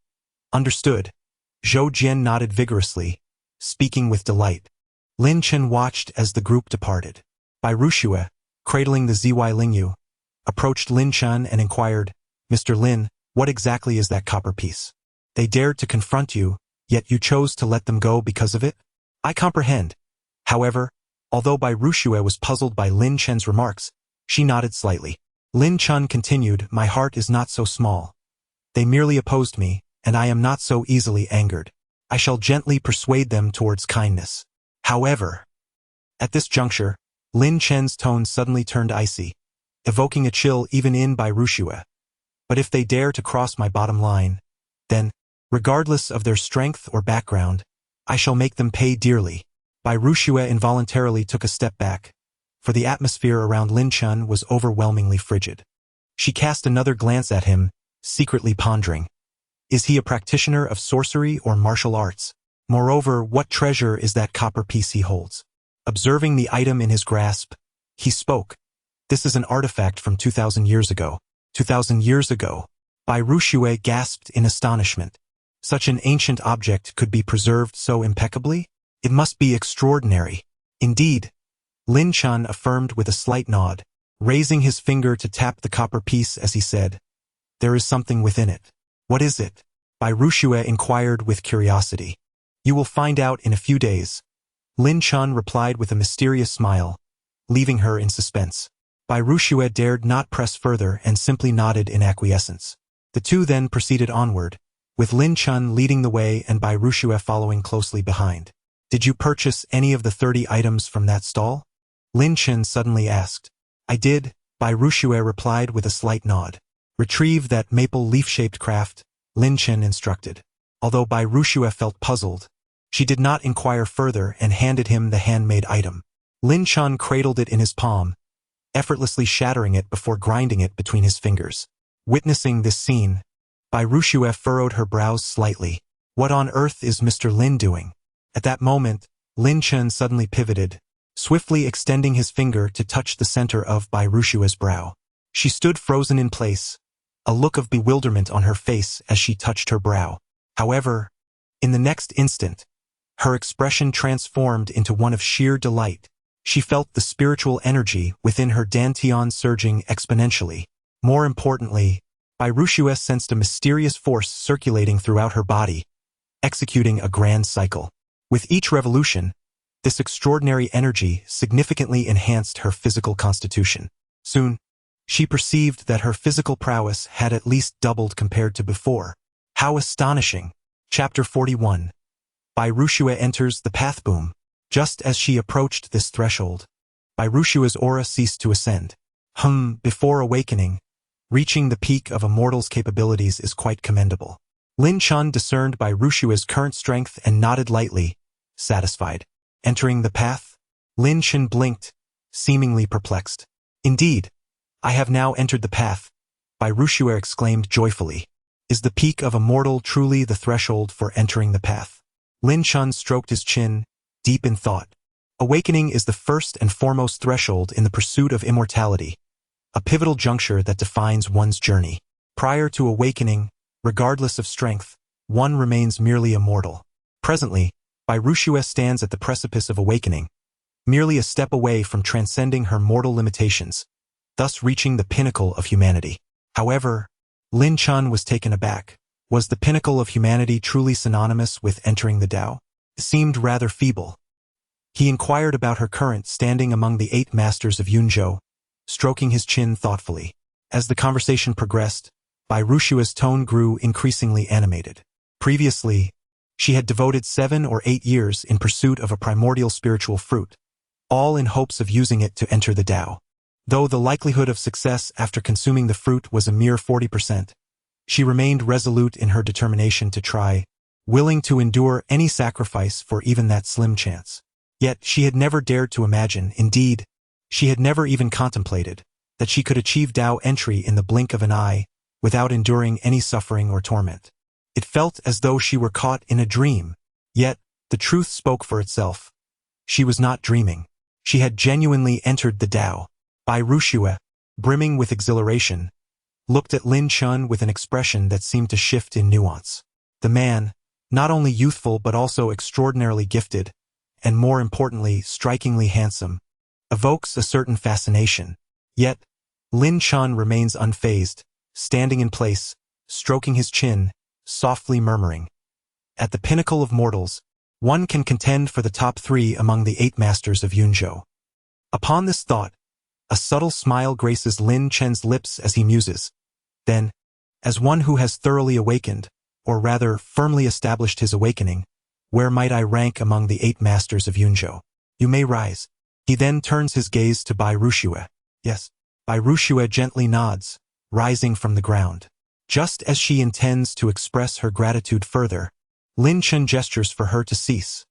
Understood. Zhou Jian nodded vigorously, speaking with delight. Lin Chen watched as the group departed. Bai Ruxue, cradling the Zy Lingyu, approached Lin Chen and inquired, "Mr. Lin, what exactly is that copper piece? They dared to confront you, yet you chose to let them go because of it?" "I comprehend." However, although Bai Ruxue was puzzled by Lin Chen's remarks, she nodded slightly. Lin Chen continued, "My heart is not so small. They merely opposed me, and I am not so easily angered. I shall gently persuade them towards kindness." However, at this juncture, Lin Chen's tone suddenly turned icy, evoking a chill even in Bai Ruxue. "But if they dare to cross my bottom line, then, regardless of their strength or background, I shall make them pay dearly." Bai Ruxue involuntarily took a step back, for the atmosphere around Lin Chen was overwhelmingly frigid. She cast another glance at him, secretly pondering. Is he a practitioner of sorcery or martial arts? Moreover, what treasure is that copper piece he holds? Observing the item in his grasp, he spoke. "This is an artifact from 2,000 years ago." 2,000 years ago? Bai Ruxue gasped in astonishment. Such an ancient object could be preserved so impeccably? It must be extraordinary. Indeed, Lin Chen affirmed with a slight nod, raising his finger to tap the copper piece as he said, "There is something within it." "What is it?" Bai Ruxue inquired with curiosity. "You will find out in a few days," Lin Chen replied with a mysterious smile, leaving her in suspense. Bai Ruxue dared not press further and simply nodded in acquiescence. The two then proceeded onward, with Lin Chen leading the way and Bai Ruxue following closely behind. "Did you purchase any of the 30 items from that stall?" Lin Chen suddenly asked. "I did," Bai Ruxue replied with a slight nod. "Retrieve that maple leaf-shaped craft," Lin Chen instructed. Although Bai Ruxue felt puzzled, she did not inquire further and handed him the handmade item. Lin Chen cradled it in his palm, effortlessly shattering it before grinding it between his fingers. Witnessing this scene, Bai Ruxue furrowed her brows slightly. What on earth is Mr. Lin doing? At that moment, Lin Chen suddenly pivoted, swiftly extending his finger to touch the center of Bai Ruxue's brow. She stood frozen in place, a look of bewilderment on her face as she touched her brow. However, in the next instant, her expression transformed into one of sheer delight. She felt the spiritual energy within her dantian surging exponentially. More importantly, Bai Ruxue sensed a mysterious force circulating throughout her body, executing a grand cycle. With each revolution, this extraordinary energy significantly enhanced her physical constitution. Soon, she perceived that her physical prowess had at least doubled compared to before. How astonishing! Chapter 41. Bai Ruxue enters the path boom. Just as she approached this threshold, Bai Ruxue's aura ceased to ascend. Before awakening, reaching the peak of a mortal's capabilities is quite commendable. Lin Chen discerned Bai Ruxue's current strength and nodded lightly, satisfied. Entering the path? Lin Chen blinked, seemingly perplexed. "Indeed, I have now entered the path," Bai Ruxue exclaimed joyfully. "Is the peak of a mortal truly the threshold for entering the path?" Lin Chen stroked his chin, deep in thought. Awakening is the first and foremost threshold in the pursuit of immortality, a pivotal juncture that defines one's journey. Prior to awakening, regardless of strength, one remains merely immortal. Presently, Bai Ruxue stands at the precipice of awakening, merely a step away from transcending her mortal limitations, thus reaching the pinnacle of humanity. However, Lin Chen was taken aback. Was the pinnacle of humanity truly synonymous with entering the Tao? It seemed rather feeble. He inquired about her current standing among the 8 masters of Yunzhou, stroking his chin thoughtfully. As the conversation progressed, Bai Ruxue's tone grew increasingly animated. Previously, she had devoted 7 or 8 years in pursuit of a primordial spiritual fruit, all in hopes of using it to enter the Tao. Though the likelihood of success after consuming the fruit was a mere 40%, she remained resolute in her determination to try, willing to endure any sacrifice for even that slim chance. Yet she had never dared to imagine, indeed, she had never even contemplated, that she could achieve Tao entry in the blink of an eye without enduring any suffering or torment. It felt as though she were caught in a dream, yet the truth spoke for itself. She was not dreaming. She had genuinely entered the Tao. Bai Ruxue, brimming with exhilaration, looked at Lin Chen with an expression that seemed to shift in nuance. The man, not only youthful but also extraordinarily gifted, and more importantly, strikingly handsome, evokes a certain fascination. Yet, Lin Chen remains unfazed, standing in place, stroking his chin, softly murmuring. At the pinnacle of mortals, one can contend for the top 3 among the 8 masters of Yunzhou. Upon this thought, a subtle smile graces Lin Chen's lips as he muses. Then, as one who has thoroughly awakened, or rather firmly established his awakening, where might I rank among the 8 masters of Yunzhou? You may rise. He then turns his gaze to Bai Ruxue. Yes, Bai Ruxue gently nods, rising from the ground. Just as she intends to express her gratitude further, Lin Chen gestures for her to cease.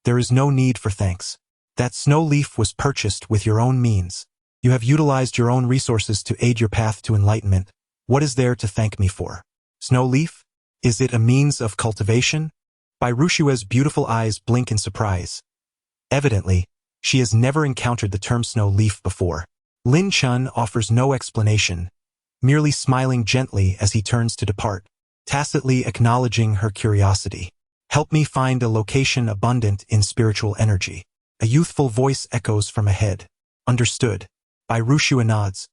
There is no need for thanks. That snow leaf was purchased with your own means. You have utilized your own resources to aid your path to enlightenment. What is there to thank me for? Snow leaf? Is it a means of cultivation? Bai Ruxue's beautiful eyes blink in surprise. Evidently, she has never encountered the term snow leaf before. Lin Chen offers no explanation, merely smiling gently as he turns to depart, tacitly acknowledging her curiosity. Help me find a location abundant in spiritual energy. A youthful voice echoes from ahead. Understood. Bai Ruxue nods,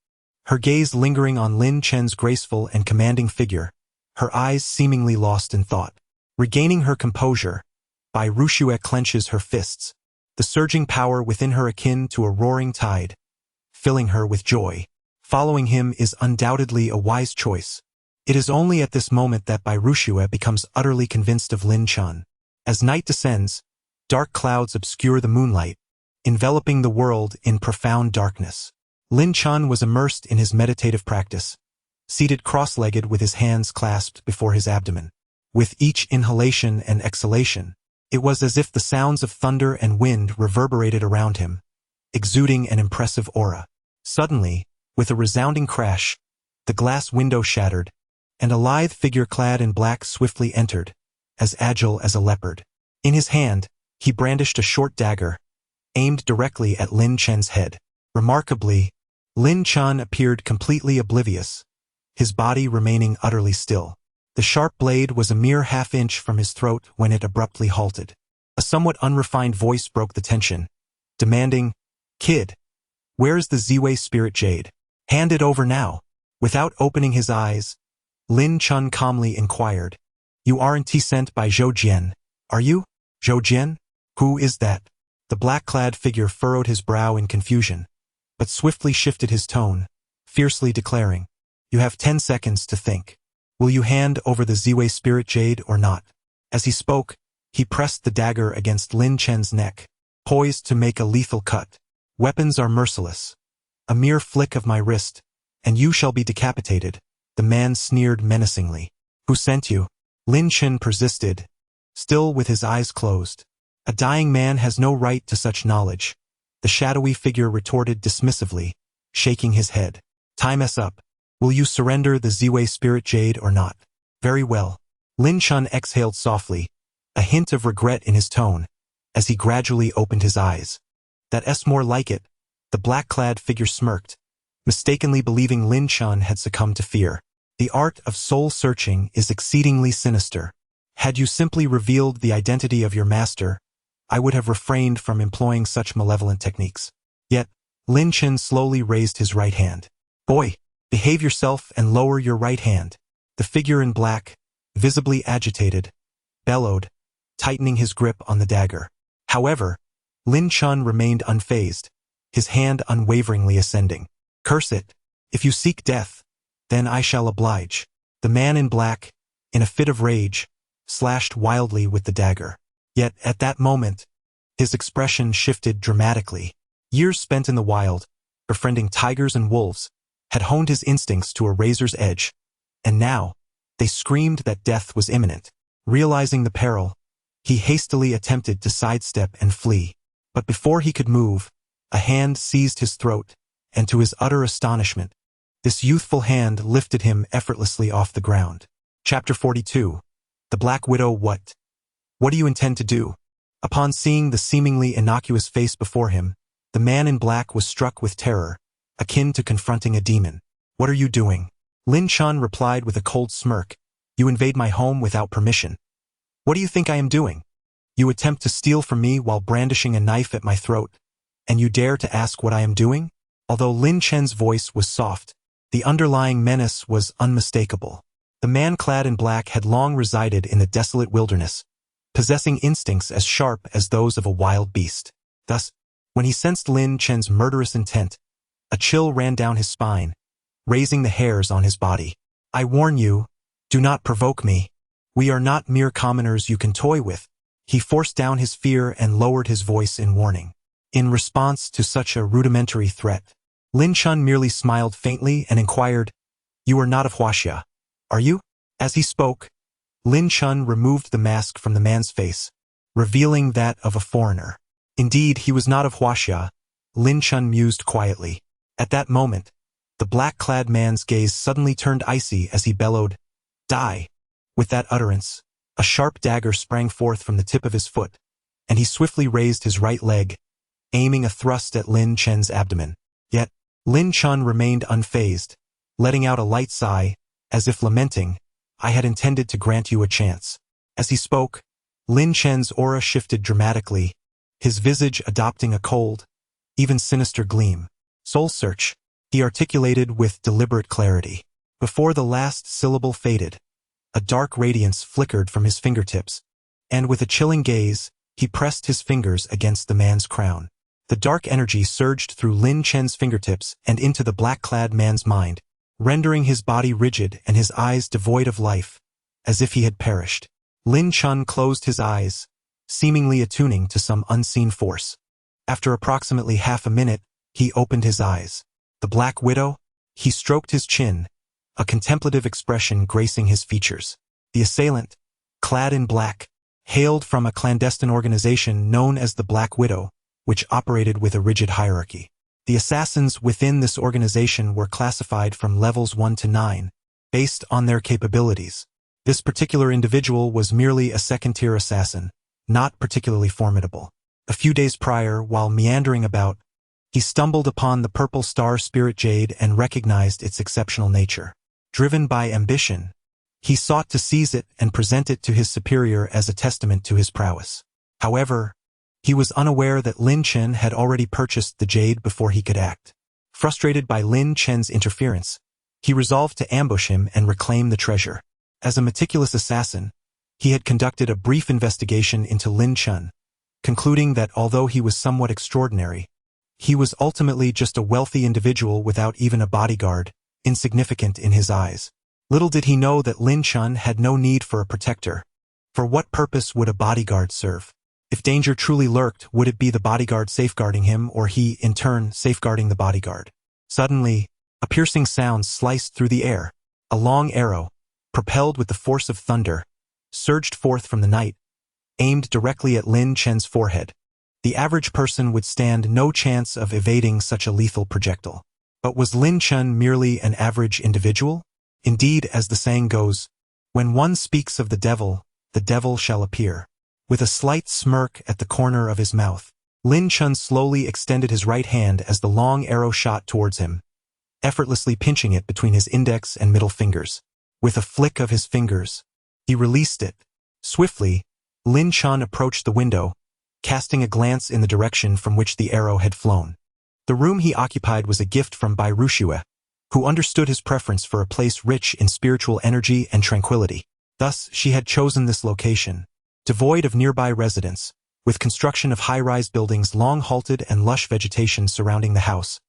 her gaze lingering on Lin Chen's graceful and commanding figure, her eyes seemingly lost in thought. Regaining her composure, Bai Ruxue clenches her fists, the surging power within her akin to a roaring tide, filling her with joy. Following him is undoubtedly a wise choice. It is only at this moment that Bai Ruxue becomes utterly convinced of Lin Chen. As night descends, dark clouds obscure the moonlight, enveloping the world in profound darkness. Lin Chen was immersed in his meditative practice, seated cross-legged with his hands clasped before his abdomen. With each inhalation and exhalation, it was as if the sounds of thunder and wind reverberated around him, exuding an impressive aura. Suddenly, with a resounding crash, the glass window shattered, and a lithe figure clad in black swiftly entered, as agile as a leopard. In his hand, he brandished a short dagger, aimed directly at Lin Chen's head. Remarkably, Lin Chen appeared completely oblivious, his body remaining utterly still. The sharp blade was a mere half-inch from his throat when it abruptly halted. A somewhat unrefined voice broke the tension, demanding, "Kid, where's the Ziwei spirit jade? Hand it over now." Without opening his eyes, Lin Chen calmly inquired, "You aren't sent by Zhou Jian, are you?" "Zhou Jian? Who is that?" The black-clad figure furrowed his brow in confusion, but swiftly shifted his tone, fiercely declaring, "You have 10 seconds to think. Will you hand over the Ziwei spirit jade or not?" As he spoke, he pressed the dagger against Lin Chen's neck, poised to make a lethal cut. "Weapons are merciless. A mere flick of my wrist, and you shall be decapitated," the man sneered menacingly. "Who sent you?" Lin Chen persisted, still with his eyes closed. "A dying man has no right to such knowledge," the shadowy figure retorted dismissively, shaking his head. "Time's up. Will you surrender the Ziwei spirit jade or not?" "Very well." Lin Chen exhaled softly, a hint of regret in his tone, as he gradually opened his eyes. "That's more like it," the black-clad figure smirked, mistakenly believing Lin Chen had succumbed to fear. "The art of soul-searching is exceedingly sinister. Had you simply revealed the identity of your master, I would have refrained from employing such malevolent techniques." Yet, Lin Chen slowly raised his right hand. "Boy, behave yourself and lower your right hand." The figure in black, visibly agitated, bellowed, tightening his grip on the dagger. However, Lin Chen remained unfazed, his hand unwaveringly ascending. "Curse it. If you seek death, then I shall oblige." The man in black, in a fit of rage, slashed wildly with the dagger. Yet, at that moment, his expression shifted dramatically. Years spent in the wild, befriending tigers and wolves, had honed his instincts to a razor's edge, and now, they screamed that death was imminent. Realizing the peril, he hastily attempted to sidestep and flee. But before he could move, a hand seized his throat, and to his utter astonishment, this youthful hand lifted him effortlessly off the ground. Chapter 42. The Black Widow. What do you intend to do? Upon seeing the seemingly innocuous face before him, the man in black was struck with terror, akin to confronting a demon. What are you doing? Lin Chen replied with a cold smirk. You invade my home without permission. What do you think I am doing? You attempt to steal from me while brandishing a knife at my throat, and you dare to ask what I am doing? Although Lin Chen's voice was soft, the underlying menace was unmistakable. The man clad in black had long resided in the desolate wilderness, possessing instincts as sharp as those of a wild beast. Thus, when he sensed Lin Chen's murderous intent, a chill ran down his spine, raising the hairs on his body. I warn you, do not provoke me. We are not mere commoners you can toy with. He forced down his fear and lowered his voice in warning. In response to such a rudimentary threat, Lin Chen merely smiled faintly and inquired, You are not of Huaxia, are you? As he spoke, Lin Chen removed the mask from the man's face, revealing that of a foreigner. Indeed, he was not of Huaxia, Lin Chen mused quietly. At that moment, the black-clad man's gaze suddenly turned icy as he bellowed, Die! With that utterance, a sharp dagger sprang forth from the tip of his foot, and he swiftly raised his right leg, aiming a thrust at Lin Chen's abdomen. Yet, Lin Chen remained unfazed, letting out a light sigh, as if lamenting, I had intended to grant you a chance. As he spoke, Lin Chen's aura shifted dramatically, his visage adopting a cold, even sinister gleam. Soul search, he articulated with deliberate clarity. Before the last syllable faded, a dark radiance flickered from his fingertips, and with a chilling gaze, he pressed his fingers against the man's crown. The dark energy surged through Lin Chen's fingertips and into the black-clad man's mind, rendering his body rigid and his eyes devoid of life, as if he had perished. Lin Chen closed his eyes, seemingly attuning to some unseen force. After approximately half a minute, he opened his eyes. The Black Widow? He stroked his chin, a contemplative expression gracing his features. The assailant, clad in black, hailed from a clandestine organization known as the Black Widow, which operated with a rigid hierarchy. The assassins within this organization were classified from levels 1 to 9, based on their capabilities. This particular individual was merely a second-tier assassin, not particularly formidable. A few days prior, while meandering about, he stumbled upon the purple star spirit jade and recognized its exceptional nature. Driven by ambition, he sought to seize it and present it to his superior as a testament to his prowess. However, he was unaware that Lin Chen had already purchased the jade before he could act. Frustrated by Lin Chen's interference, he resolved to ambush him and reclaim the treasure. As a meticulous assassin, he had conducted a brief investigation into Lin Chen, concluding that although he was somewhat extraordinary, he was ultimately just a wealthy individual without even a bodyguard, insignificant in his eyes. Little did he know that Lin Chen had no need for a protector. For what purpose would a bodyguard serve? If danger truly lurked, would it be the bodyguard safeguarding him or he, in turn, safeguarding the bodyguard? Suddenly, a piercing sound sliced through the air. A long arrow, propelled with the force of thunder, surged forth from the night, aimed directly at Lin Chen's forehead. The average person would stand no chance of evading such a lethal projectile. But was Lin Chen merely an average individual? Indeed, as the saying goes, when one speaks of the devil shall appear. With a slight smirk at the corner of his mouth, Lin Chen slowly extended his right hand as the long arrow shot towards him, effortlessly pinching it between his index and middle fingers. With a flick of his fingers, he released it. Swiftly, Lin Chen approached the window, casting a glance in the direction from which the arrow had flown. The room he occupied was a gift from Bai Rushue, who understood his preference for a place rich in spiritual energy and tranquility. Thus, she had chosen this location, devoid of nearby residents, with construction of high-rise buildings long halted and lush vegetation surrounding the house,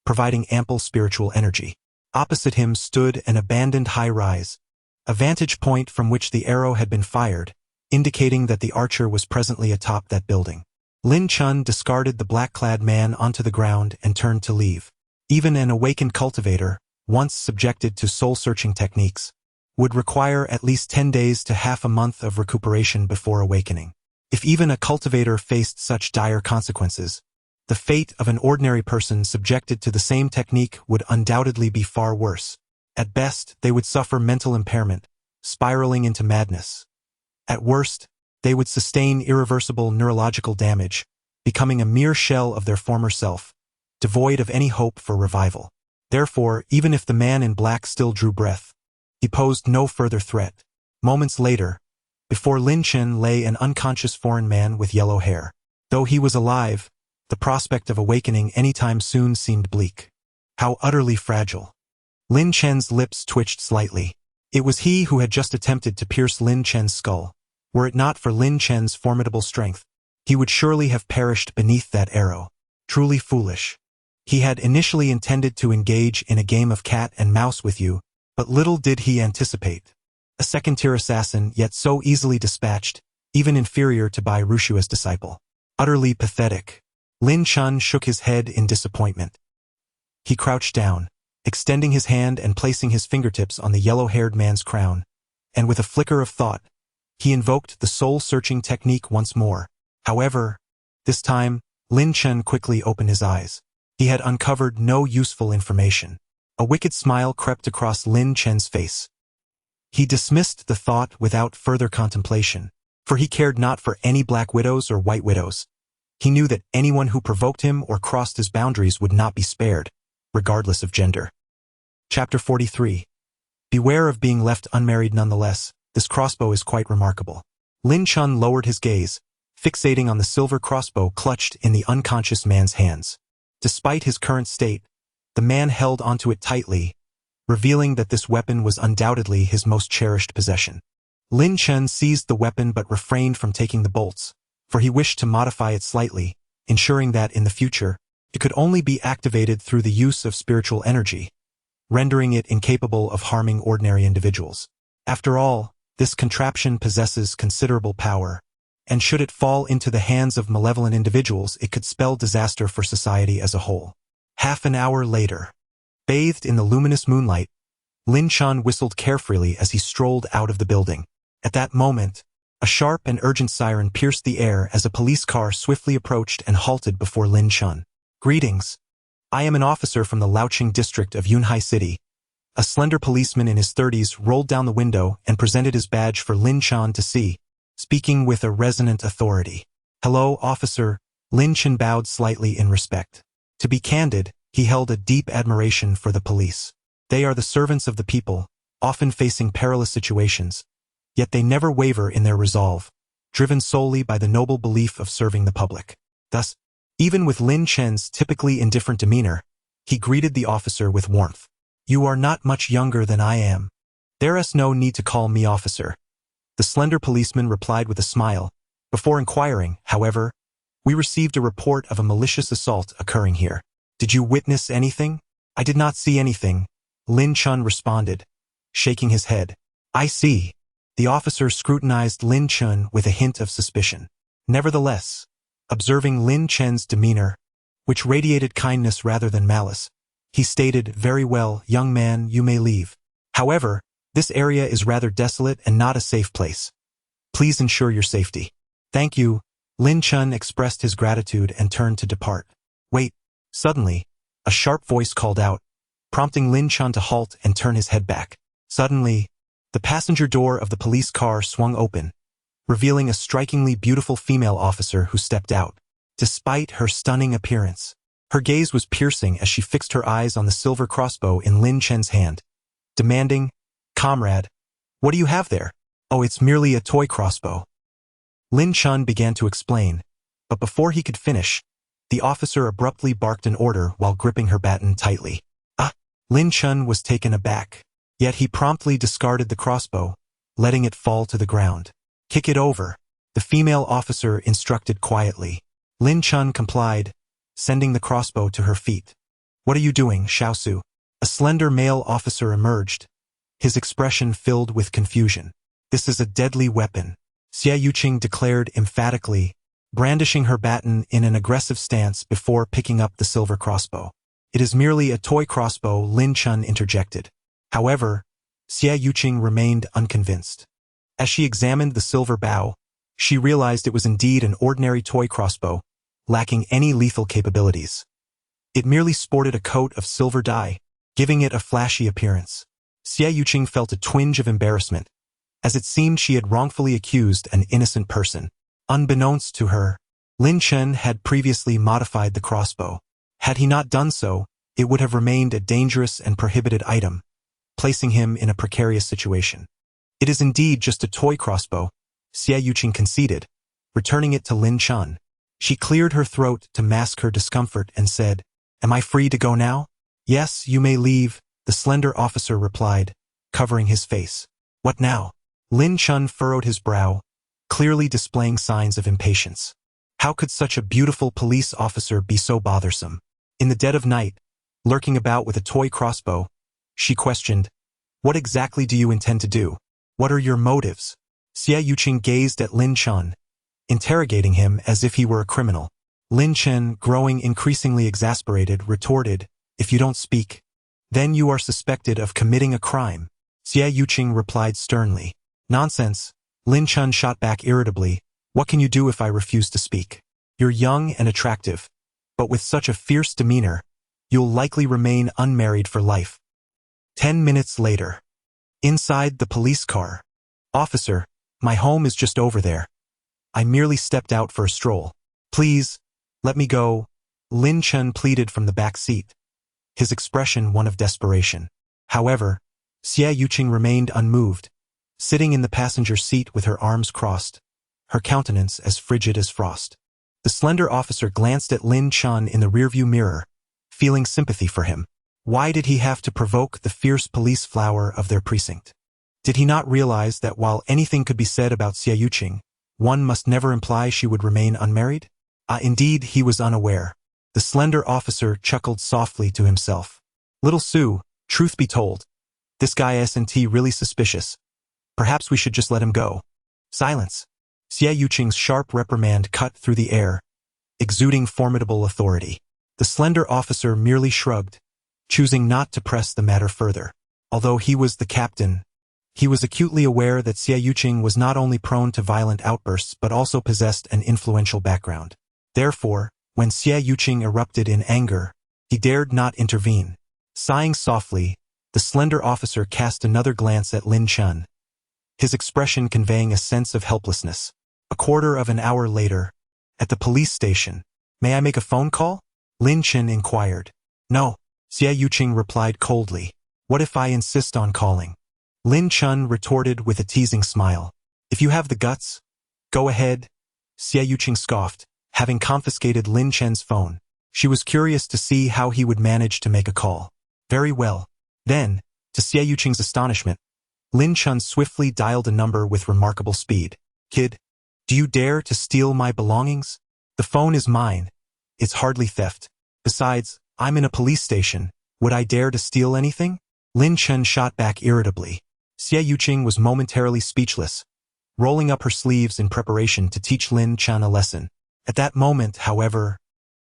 providing ample spiritual energy. Opposite him stood an abandoned high-rise, a vantage point from which the arrow had been fired, indicating that the archer was presently atop that building. Lin Chen discarded the black-clad man onto the ground and turned to leave. Even an awakened cultivator, once subjected to soul-searching techniques, would require at least 10 days to half a month of recuperation before awakening. If even a cultivator faced such dire consequences, the fate of an ordinary person subjected to the same technique would undoubtedly be far worse. At best, they would suffer mental impairment, spiraling into madness. At worst, they would sustain irreversible neurological damage, becoming a mere shell of their former self, devoid of any hope for revival. Therefore, even if the man in black still drew breath, he posed no further threat. Moments later, before Lin Chen lay an unconscious foreign man with yellow hair. Though he was alive, the prospect of awakening anytime soon seemed bleak. How utterly fragile. Lin Chen's lips twitched slightly. It was he who had just attempted to pierce Lin Chen's skull. Were it not for Lin Chen's formidable strength, he would surely have perished beneath that arrow. Truly foolish. He had initially intended to engage in a game of cat and mouse with you, but little did he anticipate. A second-tier assassin, yet so easily dispatched, even inferior to Bai Rushua's disciple. Utterly pathetic. Lin Chen shook his head in disappointment. He crouched down, extending his hand and placing his fingertips on the yellow-haired man's crown, and with a flicker of thought, he invoked the soul-searching technique once more. However, this time, Lin Chen quickly opened his eyes. He had uncovered no useful information. A wicked smile crept across Lin Chen's face. He dismissed the thought without further contemplation, for he cared not for any black widows or white widows. He knew that anyone who provoked him or crossed his boundaries would not be spared, regardless of gender. Chapter 43. Beware of being left unmarried nonetheless. This crossbow is quite remarkable. Lin Chen lowered his gaze, fixating on the silver crossbow clutched in the unconscious man's hands. Despite his current state, the man held onto it tightly, revealing that this weapon was undoubtedly his most cherished possession. Lin Chen seized the weapon but refrained from taking the bolts, for he wished to modify it slightly, ensuring that in the future, it could only be activated through the use of spiritual energy, rendering it incapable of harming ordinary individuals. After all, this contraption possesses considerable power, and should it fall into the hands of malevolent individuals, it could spell disaster for society as a whole. Half an hour later, bathed in the luminous moonlight, Lin Chen whistled carefreely as he strolled out of the building. At that moment, a sharp and urgent siren pierced the air as a police car swiftly approached and halted before Lin Chen. Greetings. I am an officer from the Laoqing district of Yunhai City. A slender policeman in his 30s rolled down the window and presented his badge for Lin Chen to see, speaking with a resonant authority. Hello, officer. Lin Chen bowed slightly in respect. To be candid, he held a deep admiration for the police. They are the servants of the people, often facing perilous situations, yet they never waver in their resolve, driven solely by the noble belief of serving the public. Thus, even with Lin Chen's typically indifferent demeanor, he greeted the officer with warmth. You are not much younger than I am. There is no need to call me officer. The slender policeman replied with a smile, before inquiring, however, we received a report of a malicious assault occurring here. Did you witness anything? I did not see anything, Lin Chen responded, shaking his head. I see. The officer scrutinized Lin Chen with a hint of suspicion. Nevertheless, observing Lin Chen's demeanor, which radiated kindness rather than malice, he stated, very well, young man, you may leave. However, this area is rather desolate and not a safe place. Please ensure your safety. Thank you. Lin Chen expressed his gratitude and turned to depart. Wait. Suddenly, a sharp voice called out, prompting Lin Chen to halt and turn his head back. Suddenly, the passenger door of the police car swung open, revealing a strikingly beautiful female officer who stepped out. Despite her stunning appearance, her gaze was piercing as she fixed her eyes on the silver crossbow in Lin Chen's hand, demanding, Comrade, what do you have there? Oh, it's merely a toy crossbow. Lin Chen began to explain, but before he could finish, the officer abruptly barked an order while gripping her baton tightly. Lin Chen was taken aback, yet he promptly discarded the crossbow, letting it fall to the ground. Kick it over, the female officer instructed quietly. Lin Chen complied, sending the crossbow to her feet. What are you doing, Xiaosu? A slender male officer emerged, his expression filled with confusion. This is a deadly weapon, Xie Yuqing declared emphatically, brandishing her baton in an aggressive stance before picking up the silver crossbow. It is merely a toy crossbow, Lin Chen interjected. However, Xia Yuqing remained unconvinced. As she examined the silver bow, she realized it was indeed an ordinary toy crossbow, lacking any lethal capabilities. It merely sported a coat of silver dye, giving it a flashy appearance. Xia Yuqing felt a twinge of embarrassment, as it seemed she had wrongfully accused an innocent person. Unbeknownst to her, Lin Chen had previously modified the crossbow. Had he not done so, it would have remained a dangerous and prohibited item, placing him in a precarious situation. It is indeed just a toy crossbow, Xia Yuqing conceded, returning it to Lin Chen. She cleared her throat to mask her discomfort and said, "Am I free to go now?" "Yes, you may leave," the slender officer replied, covering his face. "What now?" Lin Chen furrowed his brow, clearly displaying signs of impatience. How could such a beautiful police officer be so bothersome? In the dead of night, lurking about with a toy crossbow, she questioned, "What exactly do you intend to do? What are your motives?" Xia Yuqing gazed at Lin Chen, interrogating him as if he were a criminal. Lin Chen, growing increasingly exasperated, retorted, "If you don't speak, then you are suspected of committing a crime." Xia Yuqing replied sternly. "Nonsense," Lin Chen shot back irritably. "What can you do if I refuse to speak? You're young and attractive, but with such a fierce demeanor, you'll likely remain unmarried for life." 10 minutes later. Inside the police car. "Officer, my home is just over there. I merely stepped out for a stroll. Please, let me go," Lin Chen pleaded from the back seat, his expression one of desperation. However, Xia Yuqing remained unmoved, sitting in the passenger seat with her arms crossed, her countenance as frigid as frost. The slender officer glanced at Lin Chen in the rearview mirror, feeling sympathy for him. Why did he have to provoke the fierce police flower of their precinct? Did he not realize that while anything could be said about Xia Yuqing, one must never imply she would remain unmarried? Indeed, he was unaware. The slender officer chuckled softly to himself. "Little Sue, truth be told, this guy isn't really suspicious. Perhaps we should just let him go." Silence. Xia Yuqing's sharp reprimand cut through the air, exuding formidable authority. The slender officer merely shrugged, choosing not to press the matter further. Although he was the captain, he was acutely aware that Xia Yuqing was not only prone to violent outbursts but also possessed an influential background. Therefore, when Xia Yuqing erupted in anger, he dared not intervene. Sighing softly, the slender officer cast another glance at Lin Chen, his expression conveying a sense of helplessness. A quarter of an hour later, at the police station. "May I make a phone call?" Lin Chen inquired. "No," Xia Yuqing replied coldly. "What if I insist on calling?" Lin Chen retorted with a teasing smile. "If you have the guts, go ahead." Xia Yuqing scoffed, having confiscated Lin Chen's phone. She was curious to see how he would manage to make a call. "Very well." Then, to Xia Yuqing's astonishment, Lin Chen swiftly dialed a number with remarkable speed. "Kid, do you dare to steal my belongings? The phone is mine. It's hardly theft. Besides, I'm in a police station. Would I dare to steal anything?" Lin Chen shot back irritably. Xia Yuqing was momentarily speechless, rolling up her sleeves in preparation to teach Lin Chen a lesson. At that moment, however,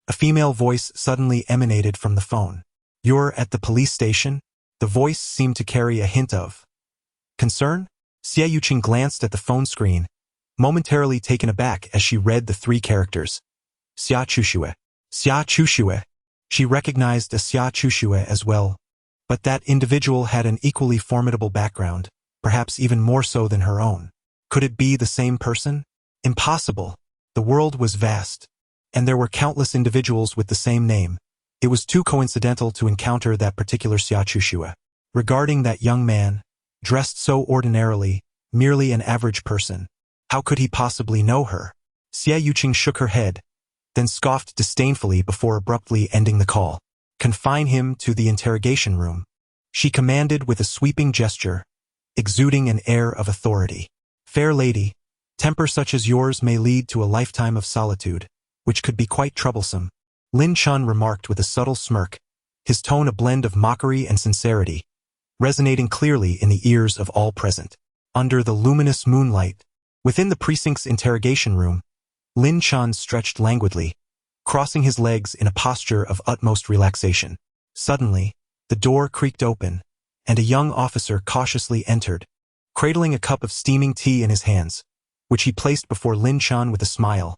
a female voice suddenly emanated from the phone. "You're at the police station?" The voice seemed to carry a hint of concern. Xia Yuqing glanced at the phone screen, momentarily taken aback as she read the 3 characters. Xia Chuxue. Xia Chuxue. She recognized a Xia Chuxue as well, but that individual had an equally formidable background, perhaps even more so than her own. Could it be the same person? Impossible. The world was vast, and there were countless individuals with the same name. It was too coincidental to encounter that particular Xia Chuxue. Regarding that young man, dressed so ordinarily, merely an average person, how could he possibly know her? Xia Yuqing shook her head, then scoffed disdainfully before abruptly ending the call. "Confine him to the interrogation room," she commanded with a sweeping gesture, exuding an air of authority. "Fair lady, temper such as yours may lead to a lifetime of solitude, which could be quite troublesome," Lin Chen remarked with a subtle smirk, his tone a blend of mockery and sincerity, resonating clearly in the ears of all present. Under the luminous moonlight, within the precinct's interrogation room, Lin Chen stretched languidly, crossing his legs in a posture of utmost relaxation. Suddenly, the door creaked open, and a young officer cautiously entered, cradling a cup of steaming tea in his hands, which he placed before Lin Chen with a smile,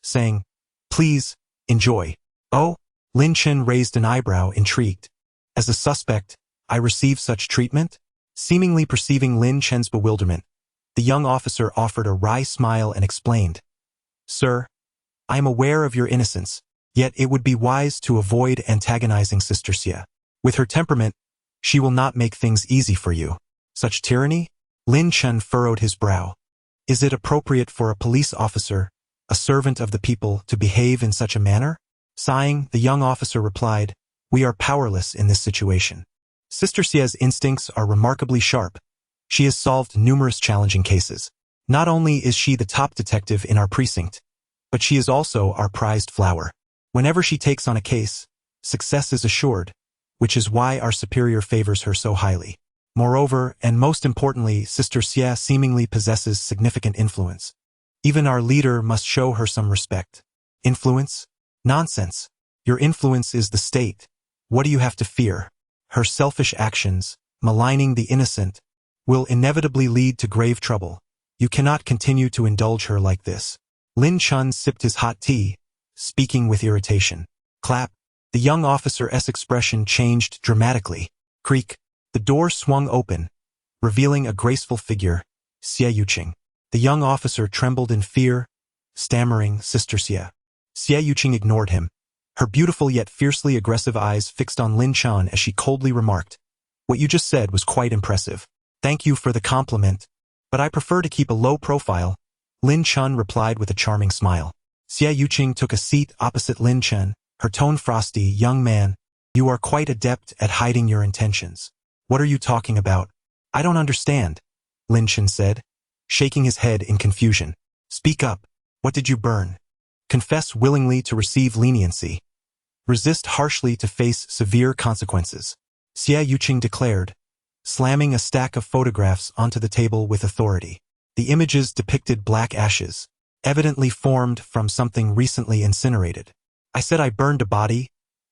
saying, "Please, enjoy." "Oh?" Lin Chen raised an eyebrow, intrigued. "As a suspect, I receive such treatment?" Seemingly perceiving Lin Chen's bewilderment, the young officer offered a wry smile and explained, "Sir, I am aware of your innocence, yet it would be wise to avoid antagonizing Sister Xie. With her temperament, she will not make things easy for you." "Such tyranny?" Lin Chen furrowed his brow. "Is it appropriate for a police officer, a servant of the people, to behave in such a manner?" Sighing, the young officer replied, "We are powerless in this situation. Sister Xie's instincts are remarkably sharp. She has solved numerous challenging cases. Not only is she the top detective in our precinct, but she is also our prized flower. Whenever she takes on a case, success is assured, which is why our superior favors her so highly. Moreover, and most importantly, Sister Xie seemingly possesses significant influence. Even our leader must show her some respect." "Influence? Nonsense. Your influence is the state. What do you have to fear? Her selfish actions, maligning the innocent, will inevitably lead to grave trouble. You cannot continue to indulge her like this." Lin Chen sipped his hot tea, speaking with irritation. Clap. The young officer's expression changed dramatically. Creak. The door swung open, revealing a graceful figure, Xie Yuqing. The young officer trembled in fear, stammering, "Sister Xie." Xie Yuqing ignored him, her beautiful yet fiercely aggressive eyes fixed on Lin Chen as she coldly remarked, "What you just said was quite impressive. Thank you for the compliment, but I prefer to keep a low profile." Lin Chen replied with a charming smile. Xie Yuqing took a seat opposite Lin Chen, her tone frosty. "Young man, you are quite adept at hiding your intentions." "What are you talking about? I don't understand," Lin Chen said, shaking his head in confusion. "Speak up. What did you burn? Confess willingly to receive leniency. Resist harshly to face severe consequences," Xie Yuqing declared, slamming a stack of photographs onto the table with authority. The images depicted black ashes, evidently formed from something recently incinerated. "I said I burned a body.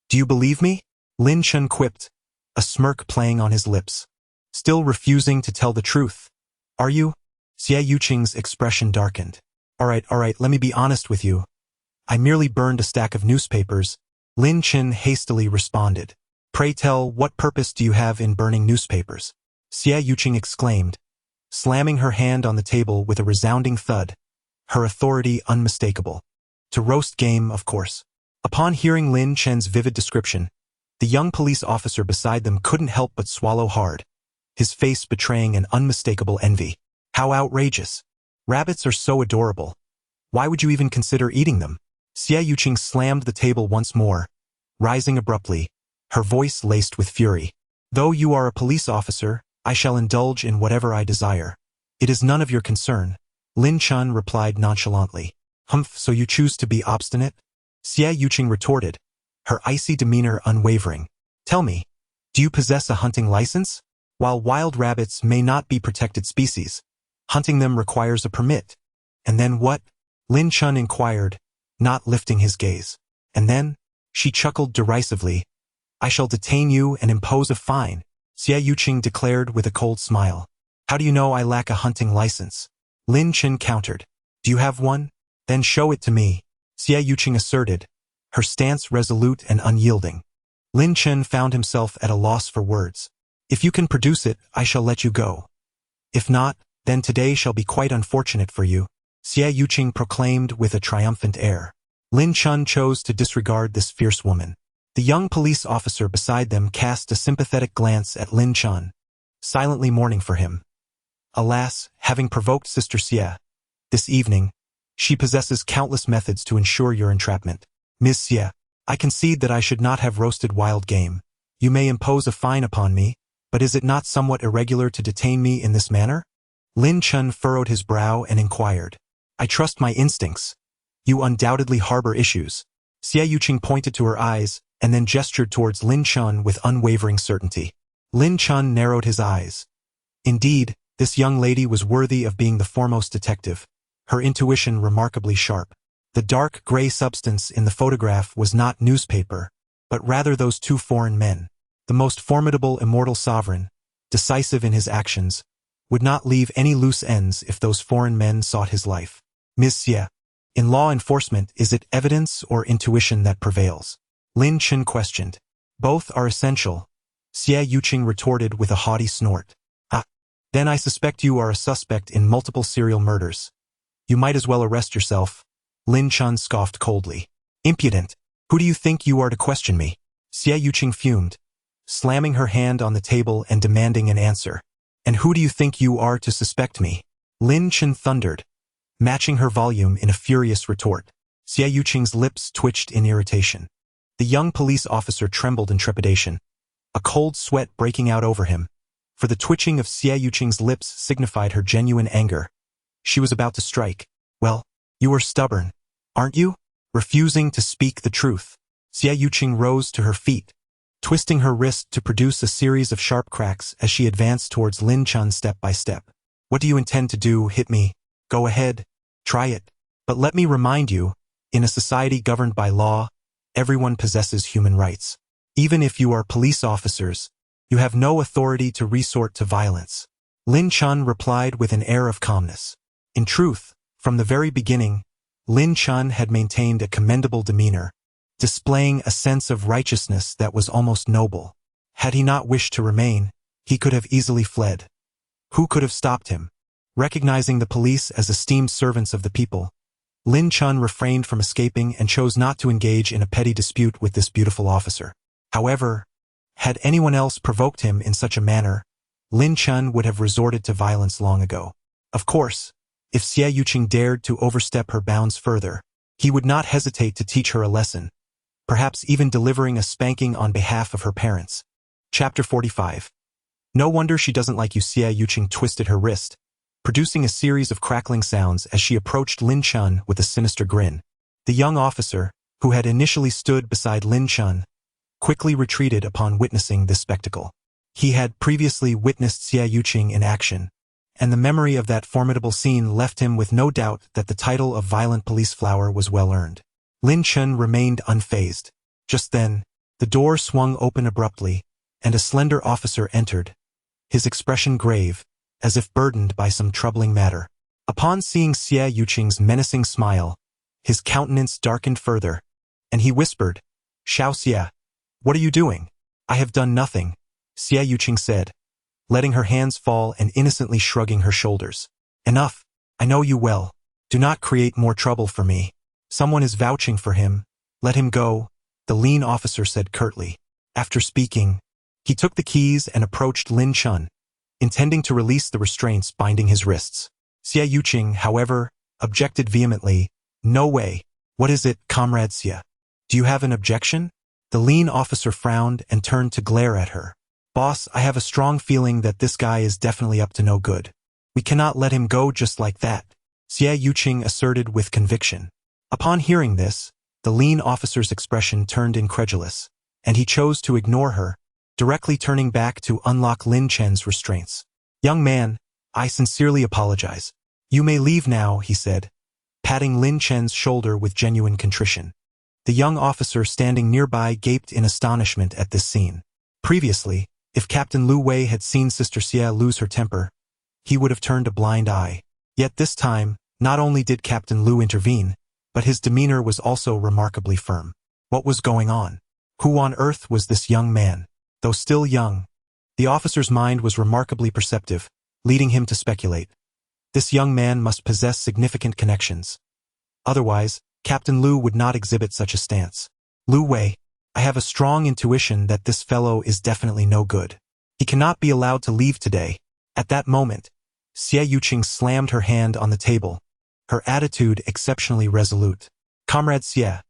Do you believe me?" Lin Chen quipped, a smirk playing on his lips. "Still refusing to tell the truth, are you?" Xie Yuqing's expression darkened. All right, let me be honest with you. I merely burned a stack of newspapers," Lin Chen hastily responded. "Pray tell, what purpose do you have in burning newspapers?" Xie Yuqing exclaimed, slamming her hand on the table with a resounding thud, her authority unmistakable. "To roast game, of course." Upon hearing Lin Chen's vivid description, the young police officer beside them couldn't help but swallow hard, his face betraying an unmistakable envy. "How outrageous! Rabbits are so adorable. Why would you even consider eating them?" Xie Yuqing slammed the table once more, rising abruptly, her voice laced with fury. "Though you are a police officer, I shall indulge in whatever I desire. It is none of your concern," Lin Chen replied nonchalantly. "Humph, so you choose to be obstinate?" Xie Yuqing retorted, her icy demeanor unwavering. "Tell me, do you possess a hunting license? While wild rabbits may not be protected species, hunting them requires a permit." "And then what?" Lin Chen inquired, not lifting his gaze. "And then?" She chuckled derisively. "I shall detain you and impose a fine," Xie Yuqing declared with a cold smile. "How do you know I lack a hunting license?" Lin Chen countered. "Do you have one? Then show it to me," Xie Yuqing asserted, her stance resolute and unyielding. Lin Chen found himself at a loss for words. "If you can produce it, I shall let you go. If not, then today shall be quite unfortunate for you," Xie Yuqing proclaimed with a triumphant air. Lin Chen chose to disregard this fierce woman. The young police officer beside them cast a sympathetic glance at Lin Chen, silently mourning for him. "Alas, having provoked Sister Xie, this evening, she possesses countless methods to ensure your entrapment. Ms. Xie, I concede that I should not have roasted wild game. You may impose a fine upon me, but is it not somewhat irregular to detain me in this manner?" Lin Chen furrowed his brow and inquired. "I trust my instincts. You undoubtedly harbor issues." Xie Yuqing pointed to her eyes, and then gestured towards Lin Chen with unwavering certainty. Lin Chen narrowed his eyes. Indeed, this young lady was worthy of being the foremost detective, her intuition remarkably sharp. The dark gray substance in the photograph was not newspaper, but rather those two foreign men. The most formidable immortal sovereign, decisive in his actions, would not leave any loose ends if those foreign men sought his life. Ms. Xie, in law enforcement, is it evidence or intuition that prevails? Lin Chen questioned. Both are essential, Xie Yuqing retorted with a haughty snort. Ah, then I suspect you are a suspect in multiple serial murders. You might as well arrest yourself, Lin Chen scoffed coldly. Impudent! Who do you think you are to question me? Xie Yuqing fumed, slamming her hand on the table and demanding an answer. And who do you think you are to suspect me? Lin Chen thundered, matching her volume in a furious retort. Xie Yuqing's lips twitched in irritation. The young police officer trembled in trepidation, a cold sweat breaking out over him, for the twitching of Xie Yuqing's lips signified her genuine anger. She was about to strike. Well, you are stubborn, aren't you? Refusing to speak the truth. Xie Yuqing rose to her feet, twisting her wrist to produce a series of sharp cracks as she advanced towards Lin Chen step by step. What do you intend to do? Hit me? Go ahead. Try it. But let me remind you, in a society governed by law, everyone possesses human rights. Even if you are police officers, you have no authority to resort to violence. Lin Chen replied with an air of calmness. In truth, from the very beginning, Lin Chen had maintained a commendable demeanor, displaying a sense of righteousness that was almost noble. Had he not wished to remain, he could have easily fled. Who could have stopped him? Recognizing the police as esteemed servants of the people, Lin Chen refrained from escaping and chose not to engage in a petty dispute with this beautiful officer. However, had anyone else provoked him in such a manner, Lin Chen would have resorted to violence long ago. Of course, if Xie Yuqing dared to overstep her bounds further, he would not hesitate to teach her a lesson, perhaps even delivering a spanking on behalf of her parents. Chapter 45. No wonder she doesn't like you. Xie Yuqing twisted her wrist, producing a series of crackling sounds as she approached Lin Chen with a sinister grin. The young officer, who had initially stood beside Lin Chen, quickly retreated upon witnessing this spectacle. He had previously witnessed Xie Yuqing in action, and the memory of that formidable scene left him with no doubt that the title of violent police flower was well earned. Lin Chen remained unfazed. Just then, the door swung open abruptly, and a slender officer entered, his expression grave, as if burdened by some troubling matter. Upon seeing Xie Yuqing's menacing smile, his countenance darkened further, and he whispered, "Xiao Xie, what are you doing?" "I have done nothing," Xie Yuqing said, letting her hands fall and innocently shrugging her shoulders. "Enough. I know you well. Do not create more trouble for me. Someone is vouching for him. Let him go," the lean officer said curtly. After speaking, he took the keys and approached Lin Chen, intending to release the restraints binding his wrists. Xie Yuqing, however, objected vehemently. "No way. What is it, Comrade Xie? Do you have an objection?" The lean officer frowned and turned to glare at her. "Boss, I have a strong feeling that this guy is definitely up to no good. We cannot let him go just like that," Xie Yuqing asserted with conviction. Upon hearing this, the lean officer's expression turned incredulous, and he chose to ignore her, directly turning back to unlock Lin Chen's restraints. "Young man, I sincerely apologize. You may leave now," he said, patting Lin Chen's shoulder with genuine contrition. The young officer standing nearby gaped in astonishment at this scene. Previously, if Captain Lu Wei had seen Sister Xie lose her temper, he would have turned a blind eye. Yet this time, not only did Captain Lu intervene, but his demeanor was also remarkably firm. What was going on? Who on earth was this young man? Though still young, the officer's mind was remarkably perceptive, leading him to speculate. This young man must possess significant connections. Otherwise, Captain Lu would not exhibit such a stance. "Lu Wei, I have a strong intuition that this fellow is definitely no good. He cannot be allowed to leave today." At that moment, Xie Yuqing slammed her hand on the table, her attitude exceptionally resolute. "Comrade Xie,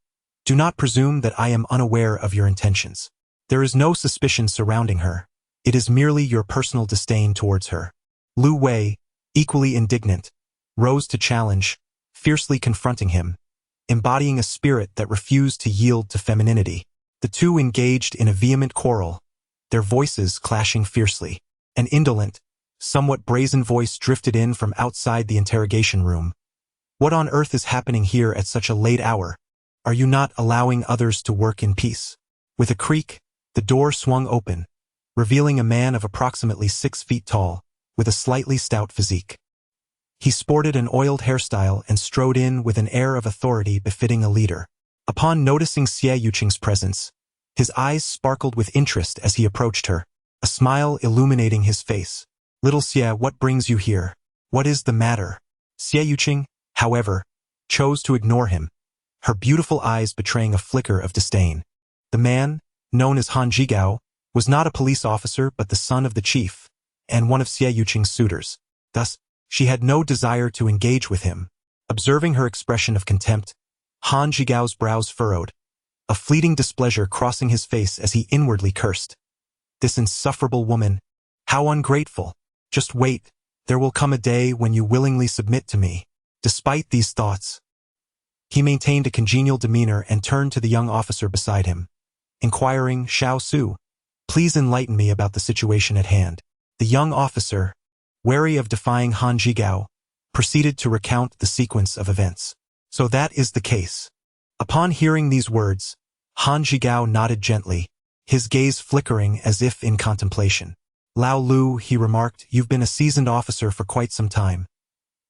do not presume that I am unaware of your intentions. There is no suspicion surrounding her. It is merely your personal disdain towards her." Lu Wei, equally indignant, rose to challenge, fiercely confronting him, embodying a spirit that refused to yield to femininity. The two engaged in a vehement quarrel, their voices clashing fiercely. An indolent, somewhat brazen voice drifted in from outside the interrogation room. "What on earth is happening here at such a late hour? Are you not allowing others to work in peace?" With a creak, the door swung open, revealing a man of approximately 6 feet tall, with a slightly stout physique. He sported an oiled hairstyle and strode in with an air of authority befitting a leader. Upon noticing Xie Yuqing's presence, his eyes sparkled with interest as he approached her, a smile illuminating his face. "Little Xie, what brings you here? What is the matter?" Xie Yuqing, however, chose to ignore him, her beautiful eyes betraying a flicker of disdain. The man, known as Han Jigao, was not a police officer but the son of the chief, and one of Xie Yuqing's suitors. Thus, she had no desire to engage with him. Observing her expression of contempt, Han Jigao's brows furrowed, a fleeting displeasure crossing his face as he inwardly cursed. This insufferable woman, how ungrateful! Just wait, there will come a day when you willingly submit to me. Despite these thoughts, he maintained a congenial demeanor and turned to the young officer beside him, inquiring, "Xiao Su, please enlighten me about the situation at hand." The young officer, wary of defying Han Jigao, proceeded to recount the sequence of events. "So that is the case." Upon hearing these words, Han Jigao nodded gently, his gaze flickering as if in contemplation. "Lao Lu," he remarked, "you've been a seasoned officer for quite some time.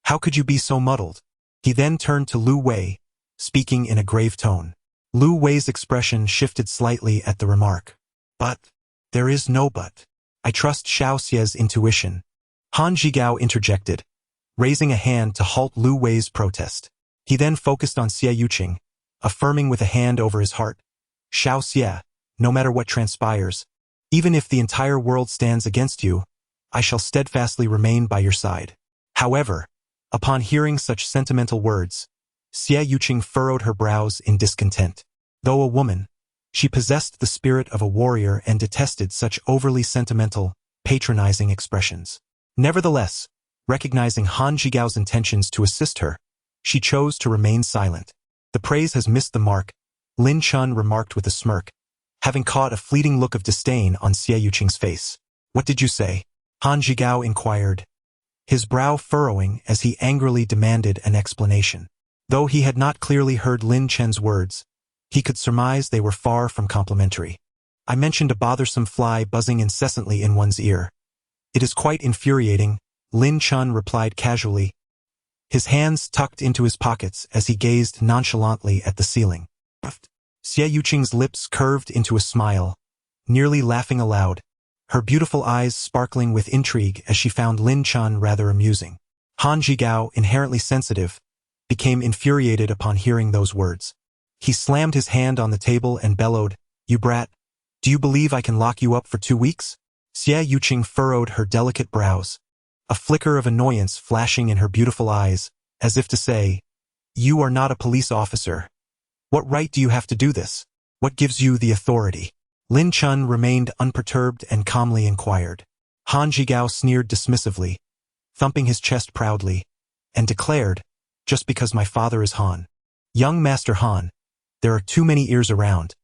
How could you be so muddled?" He then turned to Lu Wei, speaking in a grave tone. Lu Wei's expression shifted slightly at the remark. "But, there is no but. I trust Xiao Xie's intuition." Han Jigao interjected, raising a hand to halt Lu Wei's protest. He then focused on Xie Yuqing, affirming with a hand over his heart, "Xiao Xie, no matter what transpires, even if the entire world stands against you, I shall steadfastly remain by your side." However, upon hearing such sentimental words, Xie Yuqing furrowed her brows in discontent. Though a woman, she possessed the spirit of a warrior and detested such overly sentimental, patronizing expressions. Nevertheless, recognizing Han Jigao's intentions to assist her, she chose to remain silent. "The praise has missed the mark," Lin Chen remarked with a smirk, having caught a fleeting look of disdain on Xie Yuqing's face. "What did you say?" Han Jigao inquired, his brow furrowing as he angrily demanded an explanation. Though he had not clearly heard Lin Chen's words, he could surmise they were far from complimentary. "I mentioned a bothersome fly buzzing incessantly in one's ear. It is quite infuriating," Lin Chen replied casually, his hands tucked into his pockets as he gazed nonchalantly at the ceiling. Xie Yuqing's lips curved into a smile, nearly laughing aloud, her beautiful eyes sparkling with intrigue as she found Lin Chen rather amusing. Han Jigao, inherently sensitive, became infuriated upon hearing those words. He slammed his hand on the table and bellowed, "You brat, do you believe I can lock you up for 2 weeks?" Xie Yuqing furrowed her delicate brows, a flicker of annoyance flashing in her beautiful eyes, as if to say, "You are not a police officer. What right do you have to do this? What gives you the authority?" Lin Chen remained unperturbed and calmly inquired. Han Jigao sneered dismissively, thumping his chest proudly, and declared, "Just because my father is Han. Young Master Han, there are too many ears around.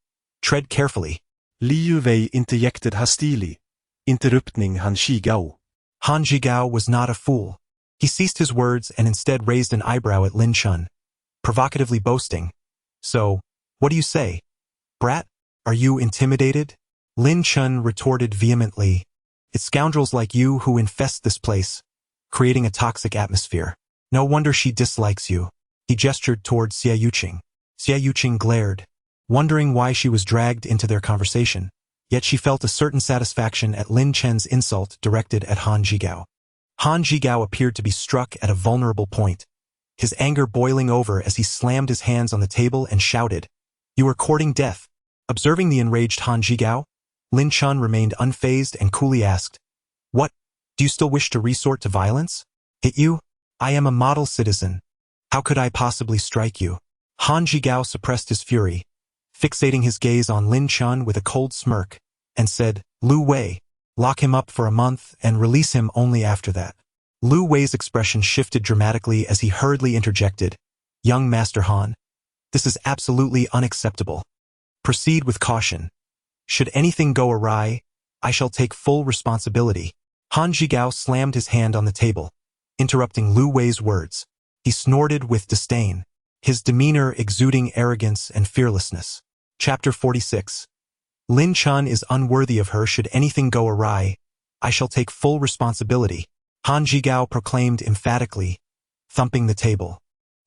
Tread carefully." Liu Wei interjected hastily, interrupting Han Jigao. Han Jigao was not a fool. He ceased his words and instead raised an eyebrow at Lin Chen, provocatively boasting, "So, what do you say? Brat, are you intimidated?" Lin Chen retorted vehemently, "It's scoundrels like you who infest this place, creating a toxic atmosphere. No wonder she dislikes you." He gestured toward Xie Yuqing. Xie Yuqing glared, wondering why she was dragged into their conversation, yet she felt a certain satisfaction at Lin Chen's insult directed at Han Jigao. Han Jigao appeared to be struck at a vulnerable point, his anger boiling over as he slammed his hands on the table and shouted, "You are courting death." Observing the enraged Han Jigao, Lin Chen remained unfazed and coolly asked, "What, do you still wish to resort to violence?" "Hit you? I am a model citizen. How could I possibly strike you?" Han Jigao suppressed his fury, fixating his gaze on Lin Chen with a cold smirk, and said, "Lu Wei, lock him up for a month and release him only after that." Lu Wei's expression shifted dramatically as he hurriedly interjected, "Young Master Han, this is absolutely unacceptable. Proceed with caution. Should anything go awry, I shall take full responsibility." Han Jigao slammed his hand on the table, interrupting Lu Wei's words. He snorted with disdain, his demeanor exuding arrogance and fearlessness. Chapter 46. Lin Chen is unworthy of her should anything go awry. I shall take full responsibility, Han Zhigao proclaimed emphatically, thumping the table.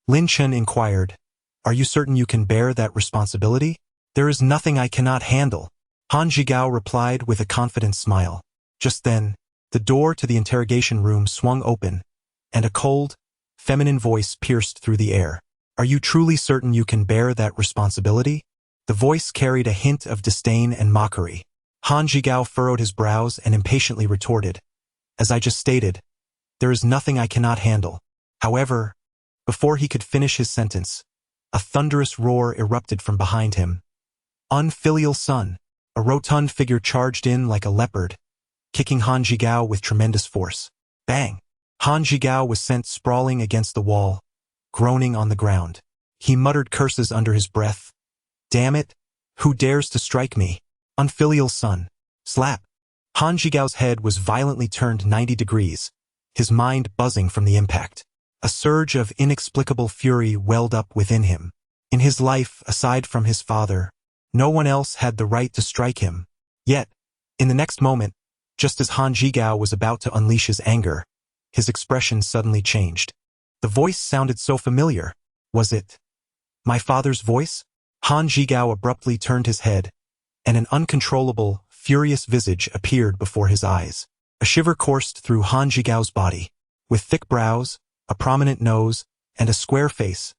Lin Chen inquired, Are you certain you can bear that responsibility? There is nothing I cannot handle, Han Zhigao replied with a confident smile. Just then, the door to the interrogation room swung open, and a cold, feminine voice pierced through the air. Are you truly certain you can bear that responsibility? The voice carried a hint of disdain and mockery. Han Zhigao furrowed his brows and impatiently retorted, As I just stated, there is nothing I cannot handle. However, before he could finish his sentence, a thunderous roar erupted from behind him. Unfilial son! A rotund figure charged in like a leopard, kicking Han Zhigao with tremendous force. Bang! Han Zhigao was sent sprawling against the wall, groaning on the ground. He muttered curses under his breath. Damn it! Who dares to strike me? Unfilial son! Slap! Han Zhigao's head was violently turned 90 degrees, his mind buzzing from the impact. A surge of inexplicable fury welled up within him. In his life, aside from his father, no one else had the right to strike him. Yet, in the next moment, just as Han Zhigao was about to unleash his anger, his expression suddenly changed. The voice sounded so familiar. Was it my father's voice? Han Zhigao abruptly turned his head, and an uncontrollable, furious visage appeared before his eyes. A shiver coursed through Han Zhigao's body. With thick brows, a prominent nose, and a square face,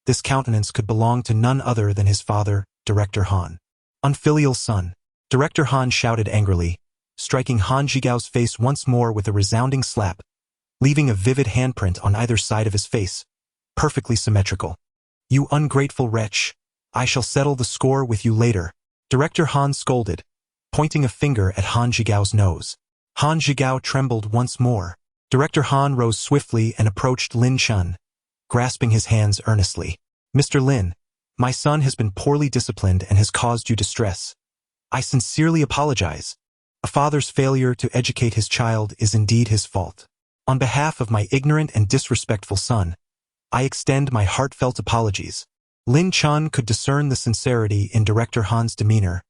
this countenance could belong to none other than his father, Director Han. Unfilial son! Director Han shouted angrily, striking Han Zhigao's face once more with a resounding slap, leaving a vivid handprint on either side of his face, perfectly symmetrical. You ungrateful wretch! I shall settle the score with you later, Director Han scolded, pointing a finger at Han Zhigao's nose. Han Zhigao trembled once more. Director Han rose swiftly and approached Lin Chen, grasping his hands earnestly. Mr. Lin, my son has been poorly disciplined and has caused you distress. I sincerely apologize. A father's failure to educate his child is indeed his fault. On behalf of my ignorant and disrespectful son, I extend my heartfelt apologies. Lin Chen could discern the sincerity in Director Han's demeanor,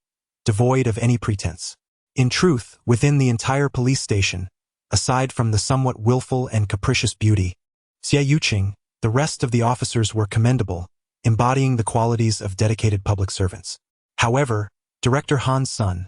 devoid of any pretense. In truth, within the entire police station, aside from the somewhat willful and capricious beauty, Xie Yuqing, the rest of the officers were commendable, embodying the qualities of dedicated public servants. However, Director Han's son,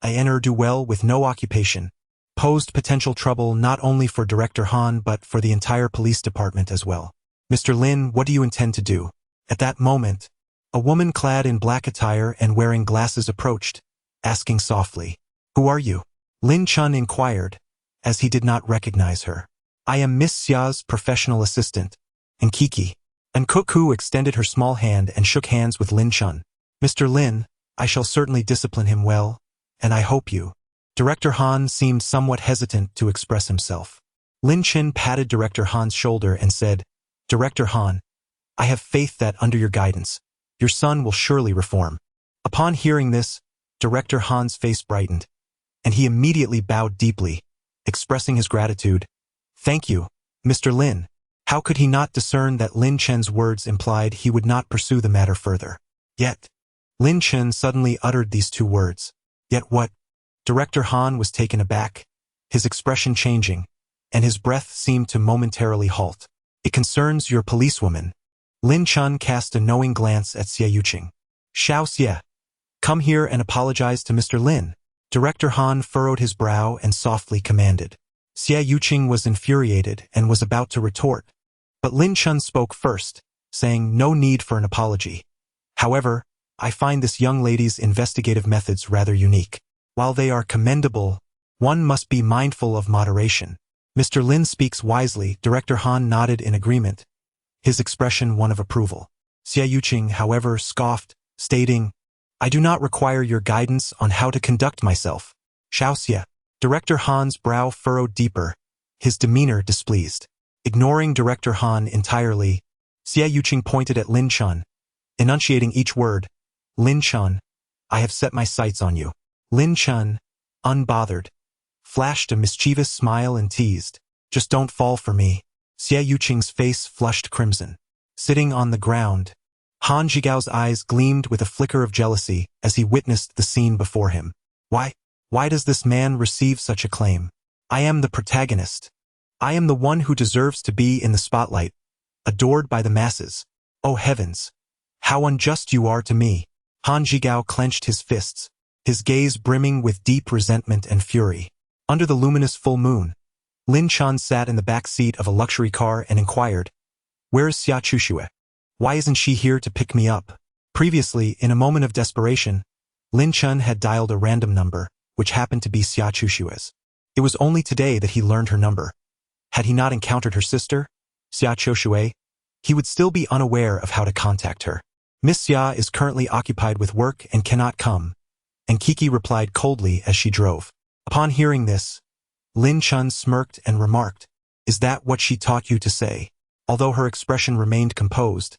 a ne'er-do-well with no occupation, posed potential trouble not only for Director Han but for the entire police department as well. Mr. Lin, what do you intend to do? At that moment, a woman clad in black attire and wearing glasses approached, asking softly, Who are you? Lin Chen inquired, as he did not recognize her. I am Miss Xia's professional assistant, Nkiki. And Cuckoo extended her small hand and shook hands with Lin Chen. Mr. Lin, I shall certainly discipline him well, and I hope you. Director Han seemed somewhat hesitant to express himself. Lin Chen patted Director Han's shoulder and said, Director Han, I have faith that under your guidance, your son will surely reform. Upon hearing this, Director Han's face brightened, and he immediately bowed deeply, expressing his gratitude. Thank you, Mr. Lin. How could he not discern that Lin Chen's words implied he would not pursue the matter further? Yet, Lin Chen suddenly uttered these two words. Yet what? Director Han was taken aback, his expression changing, and his breath seemed to momentarily halt. It concerns your policewoman. Lin Chen cast a knowing glance at Xie Yuqing. Xiao Xie, come here and apologize to Mr. Lin. Director Han furrowed his brow and softly commanded. Xie Yuqing was infuriated and was about to retort, but Lin Chen spoke first, saying no need for an apology. However, I find this young lady's investigative methods rather unique. While they are commendable, one must be mindful of moderation. Mr. Lin speaks wisely. Director Han nodded in agreement, his expression one of approval. Xie Yuqing, however, scoffed, stating, I do not require your guidance on how to conduct myself. Xiao Xie. Director Han's brow furrowed deeper, his demeanor displeased. Ignoring Director Han entirely, Xie Yuqing pointed at Lin Chen, enunciating each word. Lin Chen, I have set my sights on you. Lin Chen, unbothered, flashed a mischievous smile and teased, Just don't fall for me. Xie Yuqing's face flushed crimson. Sitting on the ground, Han Jigao's eyes gleamed with a flicker of jealousy as he witnessed the scene before him. Why does this man receive such acclaim? I am the protagonist. I am the one who deserves to be in the spotlight, adored by the masses. Oh heavens! How unjust you are to me! Han Jigao clenched his fists, his gaze brimming with deep resentment and fury. Under the luminous full moon, Lin Chen sat in the back seat of a luxury car and inquired, "Where is Xia Chuxue? Why isn't she here to pick me up?" Previously, in a moment of desperation, Lin Chen had dialed a random number, which happened to be Xia Chuxue's. It was only today that he learned her number. Had he not encountered her sister, Xia Chuxue, he would still be unaware of how to contact her. "Miss Xia is currently occupied with work and cannot come," and Kiki replied coldly as she drove. Upon hearing this, Lin Chen smirked and remarked, "Is that what she taught you to say?" Although her expression remained composed,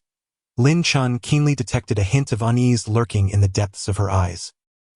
Lin Chen keenly detected a hint of unease lurking in the depths of her eyes.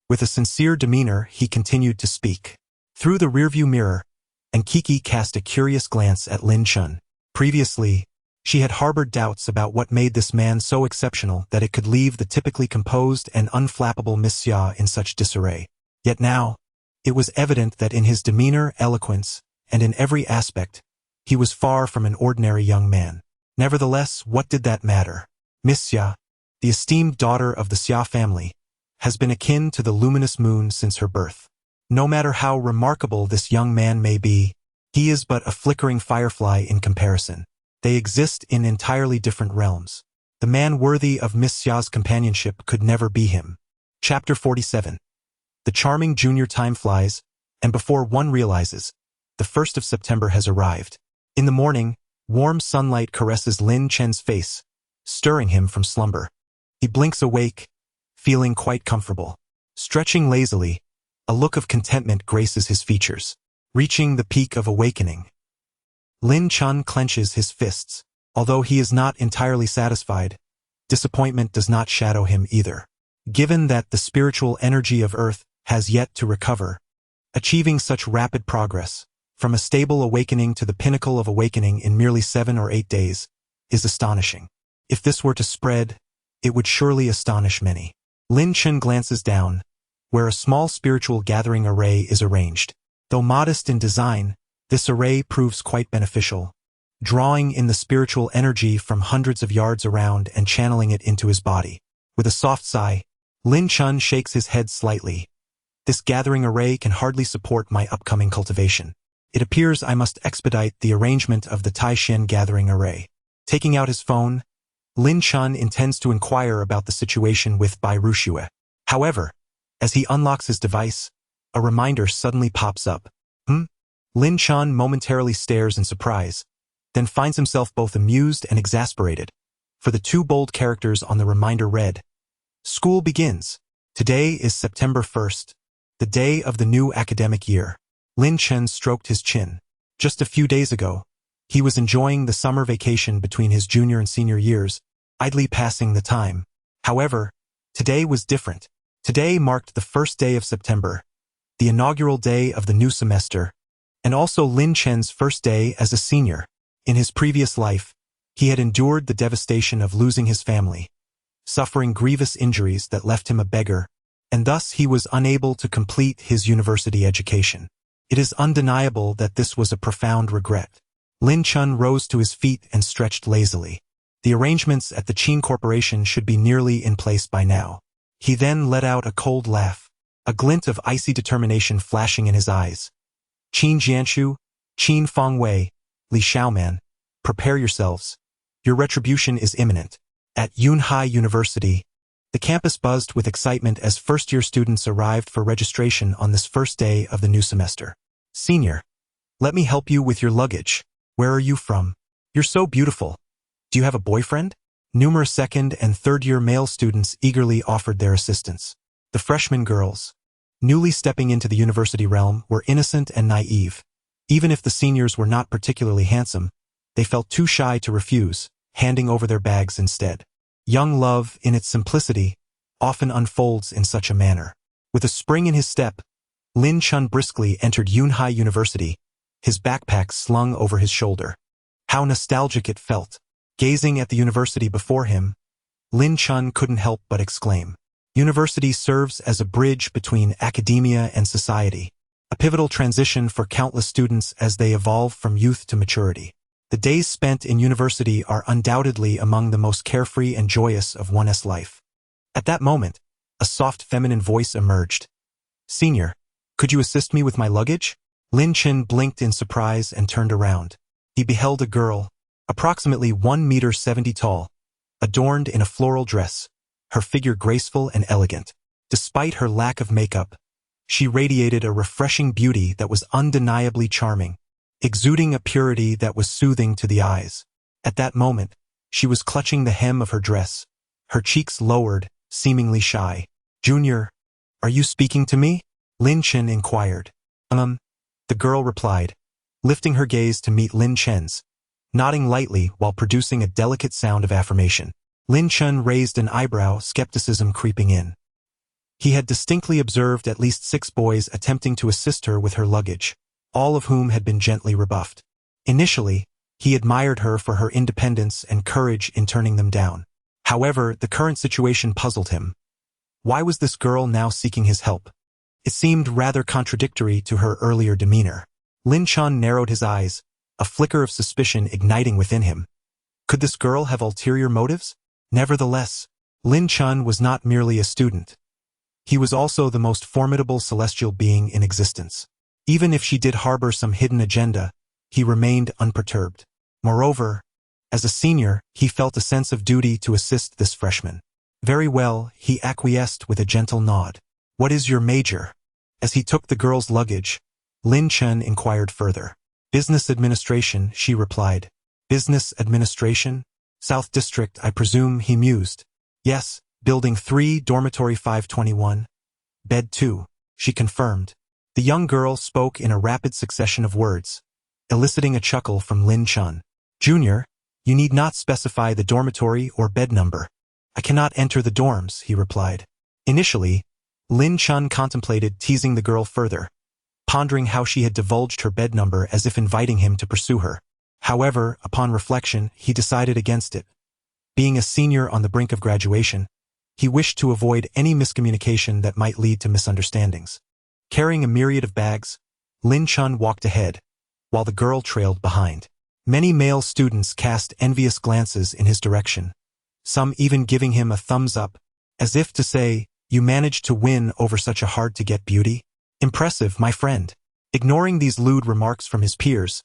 With a sincere demeanor, he continued to speak. Through the rearview mirror, and Kiki cast a curious glance at Lin Chen. Previously, she had harbored doubts about what made this man so exceptional that it could leave the typically composed and unflappable Miss Xia in such disarray. Yet now, it was evident that in his demeanor, eloquence, and in every aspect, he was far from an ordinary young man. Nevertheless, what did that matter? Miss Xia, the esteemed daughter of the Xia family, has been akin to the luminous moon since her birth. No matter how remarkable this young man may be, he is but a flickering firefly in comparison. They exist in entirely different realms. The man worthy of Miss Xia's companionship could never be him. Chapter 47. The charming junior time flies, and before one realizes, the 1st of September has arrived. In the morning, warm sunlight caresses Lin Chen's face, stirring him from slumber. He blinks awake, feeling quite comfortable. Stretching lazily, a look of contentment graces his features. Reaching the peak of awakening, Lin Chen clenches his fists. Although he is not entirely satisfied, disappointment does not shadow him either. Given that the spiritual energy of Earth has yet to recover, achieving such rapid progress, from a stable awakening to the pinnacle of awakening in merely 7 or 8 days, is astonishing. If this were to spread, it would surely astonish many. Lin Chen glances down, where a small spiritual gathering array is arranged. Though modest in design, this array proves quite beneficial, drawing in the spiritual energy from hundreds of yards around and channeling it into his body. With a soft sigh, Lin Chen shakes his head slightly. This gathering array can hardly support my upcoming cultivation. It appears I must expedite the arrangement of the Taishan gathering array. Taking out his phone, Lin Chen intends to inquire about the situation with Bai Ruxue. However, as he unlocks his device, a reminder suddenly pops up. Lin Chen momentarily stares in surprise, then finds himself both amused and exasperated, for the 2 bold characters on the reminder read, "School begins. Today is September 1st, the day of the new academic year." Lin Chen stroked his chin. Just a few days ago, he was enjoying the summer vacation between his junior and senior years, idly passing the time. However, today was different. Today marked the 1st day of September, the inaugural day of the new semester, and also Lin Chen's first day as a senior. In his previous life, he had endured the devastation of losing his family, suffering grievous injuries that left him a beggar, and thus he was unable to complete his university education. It is undeniable that this was a profound regret. Lin Chen rose to his feet and stretched lazily. The arrangements at the Qin Corporation should be nearly in place by now. He then let out a cold laugh, a glint of icy determination flashing in his eyes. "Qin Jianshu, Qin Fengwei, Li Xiaoman, prepare yourselves. Your retribution is imminent." At Yunhai University, the campus buzzed with excitement as first-year students arrived for registration on this first day of the new semester. "Senior, let me help you with your luggage. Where are you from? You're so beautiful. Do you have a boyfriend?" Numerous second- and third-year male students eagerly offered their assistance. The freshman girls, newly stepping into the university realm, were innocent and naive. Even if the seniors were not particularly handsome, they felt too shy to refuse, handing over their bags instead. Young love, in its simplicity, often unfolds in such a manner. With a spring in his step, Lin Chen briskly entered Yunhai University, his backpack slung over his shoulder. How nostalgic it felt. Gazing at the university before him, Lin Chen couldn't help but exclaim. University serves as a bridge between academia and society, a pivotal transition for countless students as they evolve from youth to maturity. The days spent in university are undoubtedly among the most carefree and joyous of one's life. At that moment, a soft feminine voice emerged. "Senior, could you assist me with my luggage?" Lin Chen blinked in surprise and turned around. He beheld a girl, approximately 1 meter 70 tall, adorned in a floral dress, her figure graceful and elegant. Despite her lack of makeup, she radiated a refreshing beauty that was undeniably charming, exuding a purity that was soothing to the eyes. At that moment, she was clutching the hem of her dress, her cheeks lowered, seemingly shy. "Junior, are you speaking to me?" Lin Chen inquired. The girl replied, lifting her gaze to meet Lin Chen's, nodding lightly while producing a delicate sound of affirmation. Lin Chen raised an eyebrow, skepticism creeping in. He had distinctly observed at least 6 boys attempting to assist her with her luggage, all of whom had been gently rebuffed. Initially, he admired her for her independence and courage in turning them down. However, the current situation puzzled him. Why was this girl now seeking his help? It seemed rather contradictory to her earlier demeanor. Lin Chen narrowed his eyes, a flicker of suspicion igniting within him. Could this girl have ulterior motives? Nevertheless, Lin Chen was not merely a student. He was also the most formidable celestial being in existence. Even if she did harbor some hidden agenda, he remained unperturbed. Moreover, as a senior, he felt a sense of duty to assist this freshman. Very well, he acquiesced with a gentle nod. "What is your major?" As he took the girl's luggage, Lin Chen inquired further. "Business administration," she replied. "Business administration? South District, I presume," he mused. "Yes, Building 3, Dormitory 521. Bed 2, she confirmed. The young girl spoke in a rapid succession of words, eliciting a chuckle from Lin Chen. "Junior, you need not specify the dormitory or bed number. I cannot enter the dorms," he replied. Initially, Lin Chen contemplated teasing the girl further, pondering how she had divulged her bed number as if inviting him to pursue her. However, upon reflection, he decided against it. Being a senior on the brink of graduation, he wished to avoid any miscommunication that might lead to misunderstandings. Carrying a myriad of bags, Lin Chen walked ahead, while the girl trailed behind. Many male students cast envious glances in his direction, some even giving him a thumbs up, as if to say, "You managed to win over such a hard-to-get beauty? Impressive, my friend." Ignoring these lewd remarks from his peers,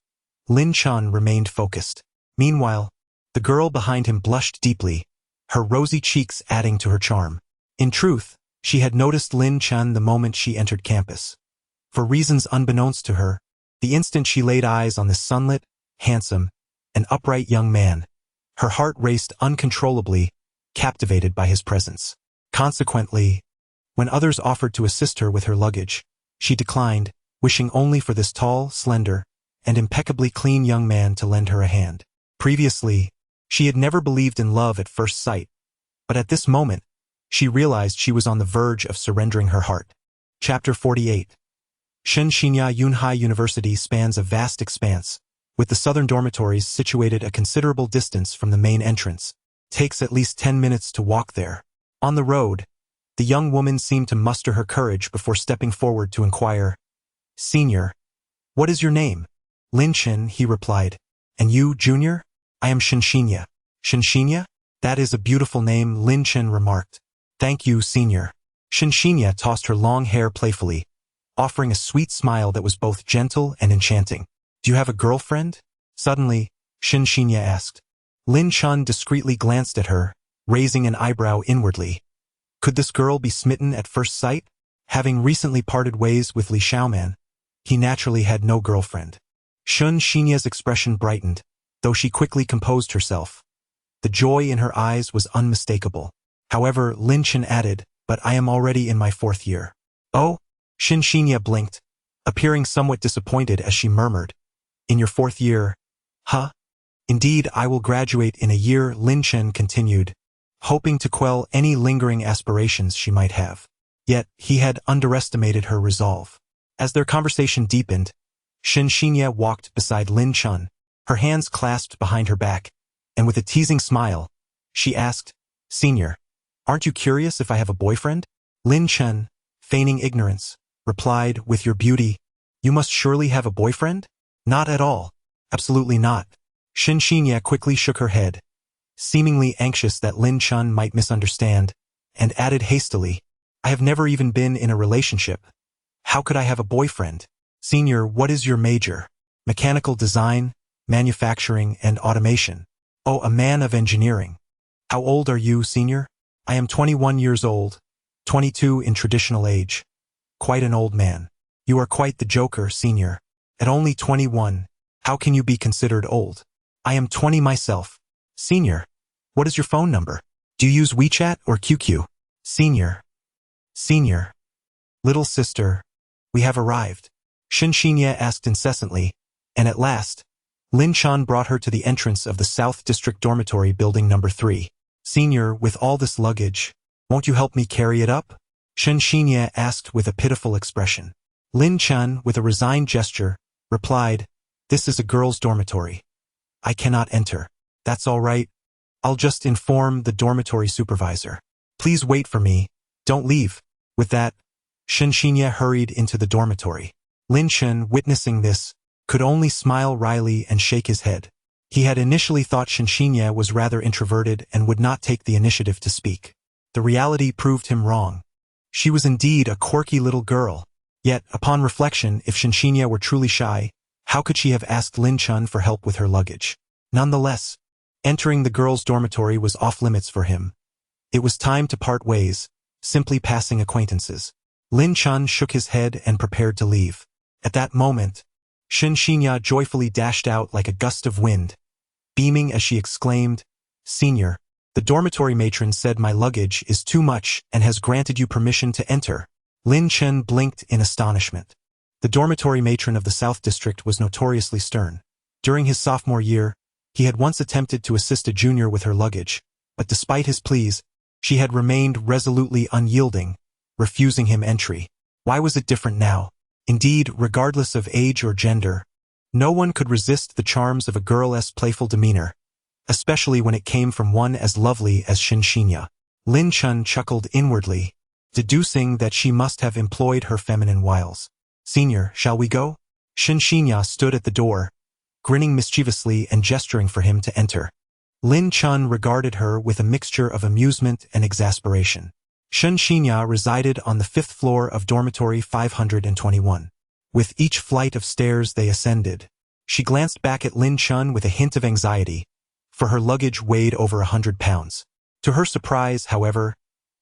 Lin Chen remained focused. Meanwhile, the girl behind him blushed deeply, her rosy cheeks adding to her charm. In truth, she had noticed Lin Chen the moment she entered campus. For reasons unbeknownst to her, the instant she laid eyes on this sunlit, handsome, and upright young man, her heart raced uncontrollably, captivated by his presence. Consequently, when others offered to assist her with her luggage, she declined, wishing only for this tall, slender, and impeccably clean young man to lend her a hand. Previously, she had never believed in love at first sight, but at this moment, she realized she was on the verge of surrendering her heart. Chapter 48. Shenshinya Yunhai University spans a vast expanse, with the southern dormitories situated a considerable distance from the main entrance. Takes at least 10 minutes to walk there. On the road, the young woman seemed to muster her courage before stepping forward to inquire, "Senior, what is your name?" "Lin Chen," he replied. "And you, Junior?" "I am Shenshinya." "Shenshinya? That is a beautiful name," Lin Chen remarked. "Thank you, Senior." Shenshinya tossed her long hair playfully, offering a sweet smile that was both gentle and enchanting. "Do you have a girlfriend?" Suddenly, Shenshinya asked. Lin Chen discreetly glanced at her, raising an eyebrow inwardly. Could this girl be smitten at first sight? Having recently parted ways with Li Xiaoman, he naturally had no girlfriend. Shenshinya's expression brightened, though she quickly composed herself. The joy in her eyes was unmistakable. However, Lin Chen added, "But I am already in my 4th year." "Oh?" Shenshinya blinked, appearing somewhat disappointed as she murmured, "In your 4th year? Huh? Indeed, I will graduate in a year," Lin Chen continued, hoping to quell any lingering aspirations she might have. Yet, he had underestimated her resolve. As their conversation deepened, Shenshinya walked beside Lin Chen, her hands clasped behind her back, and with a teasing smile, she asked, Senior, aren't you curious if I have a boyfriend? Lin Chen, feigning ignorance, replied, with your beauty, you must surely have a boyfriend? Not at all. Absolutely not. Shenxinya quickly shook her head, seemingly anxious that Lin Chen might misunderstand, and added hastily, I have never even been in a relationship. How could I have a boyfriend? Senior, what is your major? Mechanical design, manufacturing, and automation. Oh, a man of engineering. How old are you, senior? I am 21 years old, 22 in traditional age. Quite an old man. You are quite the joker, senior. At only 21, how can you be considered old? I am 20 myself. Senior, what is your phone number? Do you use WeChat or QQ? Senior. Senior. Little sister, we have arrived. Shenxinya asked incessantly, and at last, Lin Chen brought her to the entrance of the South District Dormitory Building Number 3. Senior, with all this luggage, won't you help me carry it up? Shenxinya asked with a pitiful expression. Lin Chen, with a resigned gesture, replied, this is a girls' dormitory. I cannot enter. That's all right. I'll just inform the dormitory supervisor. Please wait for me. Don't leave. With that, Shenxinya hurried into the dormitory. Lin Chen, witnessing this, could only smile wryly and shake his head. He had initially thought Shenxinya was rather introverted and would not take the initiative to speak. The reality proved him wrong. She was indeed a quirky little girl. Yet, upon reflection, if Shenxinya were truly shy, how could she have asked Lin Chen for help with her luggage? Nonetheless, entering the girls' dormitory was off-limits for him. It was time to part ways, simply passing acquaintances. Lin Chen shook his head and prepared to leave. At that moment, Shenxinya joyfully dashed out like a gust of wind, beaming as she exclaimed, Senior, the dormitory matron said my luggage is too much and has granted you permission to enter. Lin Chen blinked in astonishment. The dormitory matron of the South District was notoriously stern. During his sophomore year, he had once attempted to assist a junior with her luggage, but despite his pleas, she had remained resolutely unyielding, refusing him entry. Why was it different now? Indeed, regardless of age or gender, no one could resist the charms of a girl's playful demeanor, especially when it came from one as lovely as Shenxinya. Lin Chen chuckled inwardly, deducing that she must have employed her feminine wiles. Senior, shall we go? Shenxinya stood at the door, grinning mischievously and gesturing for him to enter. Lin Chen regarded her with a mixture of amusement and exasperation. Shenxinya resided on the 5th floor of dormitory 521. With each flight of stairs they ascended, she glanced back at Lin Chen with a hint of anxiety, for her luggage weighed over 100 pounds. To her surprise, however,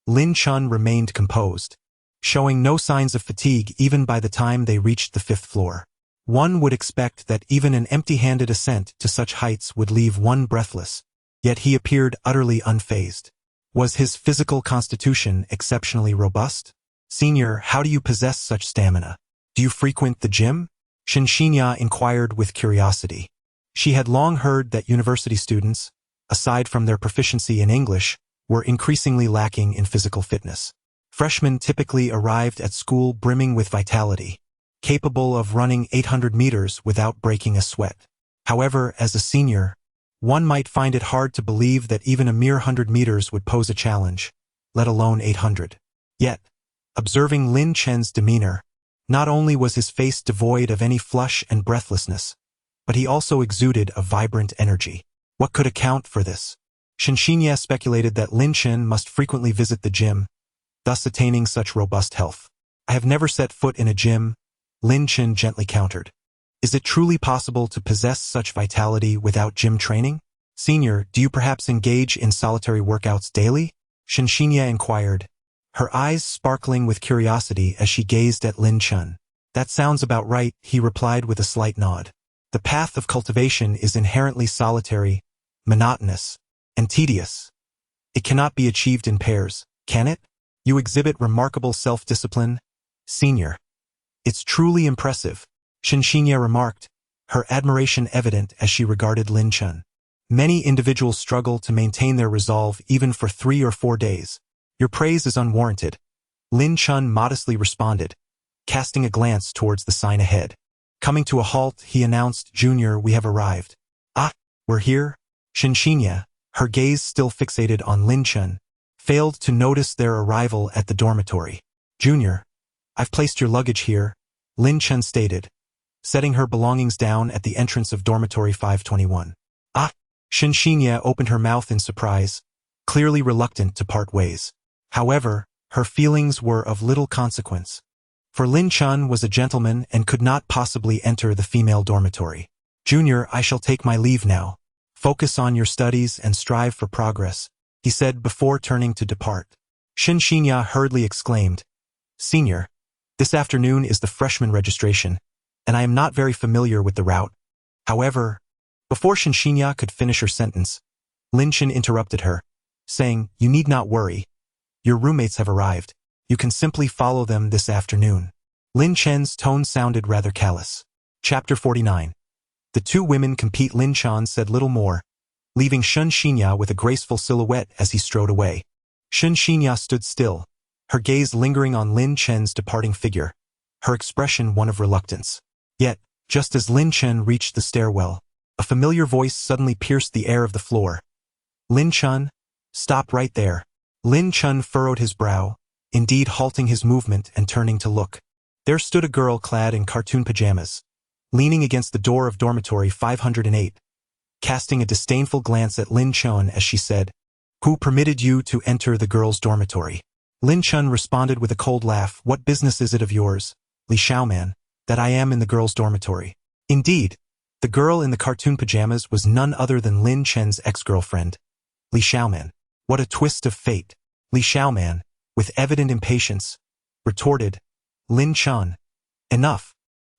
Lin Chen remained composed, showing no signs of fatigue even by the time they reached the 5th floor. One would expect that even an empty-handed ascent to such heights would leave one breathless, yet he appeared utterly unfazed. Was his physical constitution exceptionally robust? Senior, how do you possess such stamina? Do you frequent the gym? Shenxinya inquired with curiosity. She had long heard that university students, aside from their proficiency in English, were increasingly lacking in physical fitness. Freshmen typically arrived at school brimming with vitality, capable of running 800 meters without breaking a sweat. However, as a senior, one might find it hard to believe that even a mere 100 meters would pose a challenge, let alone 800. Yet, observing Lin Chen's demeanor, not only was his face devoid of any flush and breathlessness, but he also exuded a vibrant energy. What could account for this? Shenxinya speculated that Lin Chen must frequently visit the gym, thus attaining such robust health. I have never set foot in a gym, Lin Chen gently countered. Is it truly possible to possess such vitality without gym training? Senior, do you perhaps engage in solitary workouts daily? Shenxinya inquired, her eyes sparkling with curiosity as she gazed at Lin Chen. That sounds about right, he replied with a slight nod. The path of cultivation is inherently solitary, monotonous, and tedious. It cannot be achieved in pairs, can it? You exhibit remarkable self-discipline, Senior. It's truly impressive, Shenxinya remarked, her admiration evident as she regarded Lin Chen. Many individuals struggle to maintain their resolve even for 3 or 4 days. Your praise is unwarranted, Lin Chen modestly responded, casting a glance towards the sign ahead. Coming to a halt, he announced, Junior, we have arrived. Ah, we're here? Shenxinya, her gaze still fixated on Lin Chen, failed to notice their arrival at the dormitory. "Junior, I've placed your luggage here," Lin Chen stated, setting her belongings down at the entrance of dormitory 521. "Ah!" Shinxinya opened her mouth in surprise, clearly reluctant to part ways. However, her feelings were of little consequence. For Lin Chen was a gentleman and could not possibly enter the female dormitory. "Junior, I shall take my leave now. Focus on your studies and strive for progress," he said before turning to depart. Shinxinya hurriedly exclaimed, "Senior, this afternoon is the freshman registration, and I am not very familiar with the route." However, before Shinxinya could finish her sentence, Lin Chen interrupted her, saying, "You need not worry. Your roommates have arrived. You can simply follow them this afternoon." Lin Chen's tone sounded rather callous. Chapter 49. The two women compete. Lin Chen said little more, leaving Shinxinya with a graceful silhouette as he strode away. Shinxinya stood still, her gaze lingering on Lin Chen's departing figure, her expression one of reluctance. Yet, just as Lin Chen reached the stairwell, a familiar voice suddenly pierced the air of the floor. "Lin Chen, stop right there." Lin Chen furrowed his brow, indeed halting his movement and turning to look. There stood a girl clad in cartoon pajamas, leaning against the door of dormitory 508, casting a disdainful glance at Lin Chen as she said, "Who permitted you to enter the girls' dormitory?" Lin Chen responded with a cold laugh, "What business is it of yours, Li Xiaoman, that I am in the girls' dormitory?" Indeed, the girl in the cartoon pajamas was none other than Lin Chen's ex-girlfriend, Li Xiaoman. What a twist of fate! Li Xiaoman, with evident impatience, retorted, "Lin Chen, enough.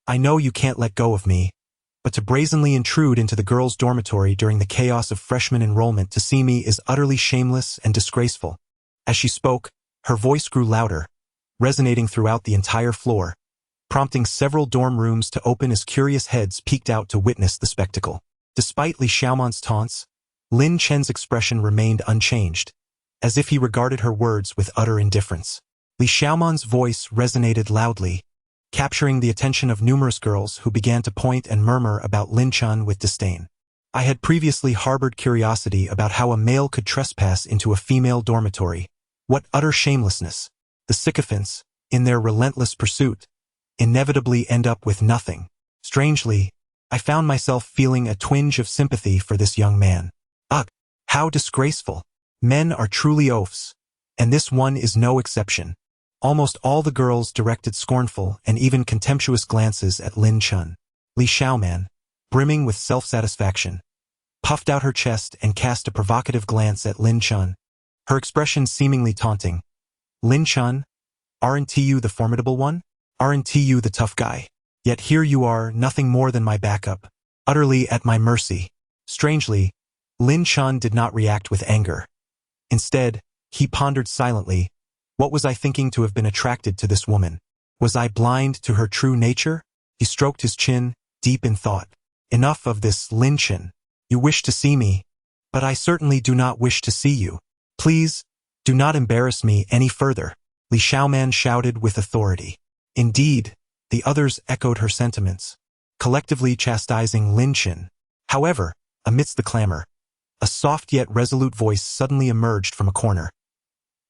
I know you can't let go of me, but to brazenly intrude into the girls' dormitory during the chaos of freshman enrollment to see me is utterly shameless and disgraceful." As she spoke, her voice grew louder, resonating throughout the entire floor, prompting several dorm rooms to open as curious heads peeked out to witness the spectacle. Despite Li Xiaoman's taunts, Lin Chen's expression remained unchanged, as if he regarded her words with utter indifference. Li Xiaoman's voice resonated loudly, capturing the attention of numerous girls who began to point and murmur about Lin Chen with disdain. I had previously harbored curiosity about how a male could trespass into a female dormitory. What utter shamelessness! The sycophants, in their relentless pursuit, inevitably end up with nothing. Strangely, I found myself feeling a twinge of sympathy for this young man. Ugh, how disgraceful! Men are truly oafs, and this one is no exception. Almost all the girls directed scornful and even contemptuous glances at Lin Chen. Li Xiaoman, brimming with self-satisfaction, puffed out her chest and cast a provocative glance at Lin Chen, her expression seemingly taunting. "Lin Chen, aren't you the formidable one? Aren't you the tough guy? Yet here you are, nothing more than my backup, utterly at my mercy." Strangely, Lin Chen did not react with anger. Instead, he pondered silently, what was I thinking to have been attracted to this woman? Was I blind to her true nature? He stroked his chin, deep in thought. Enough of this, Lin Chen. You wish to see me, but I certainly do not wish to see you. Please, do not embarrass me any further, Li Xiaoman shouted with authority. Indeed, the others echoed her sentiments, collectively chastising Lin Chen. However, amidst the clamor, a soft yet resolute voice suddenly emerged from a corner.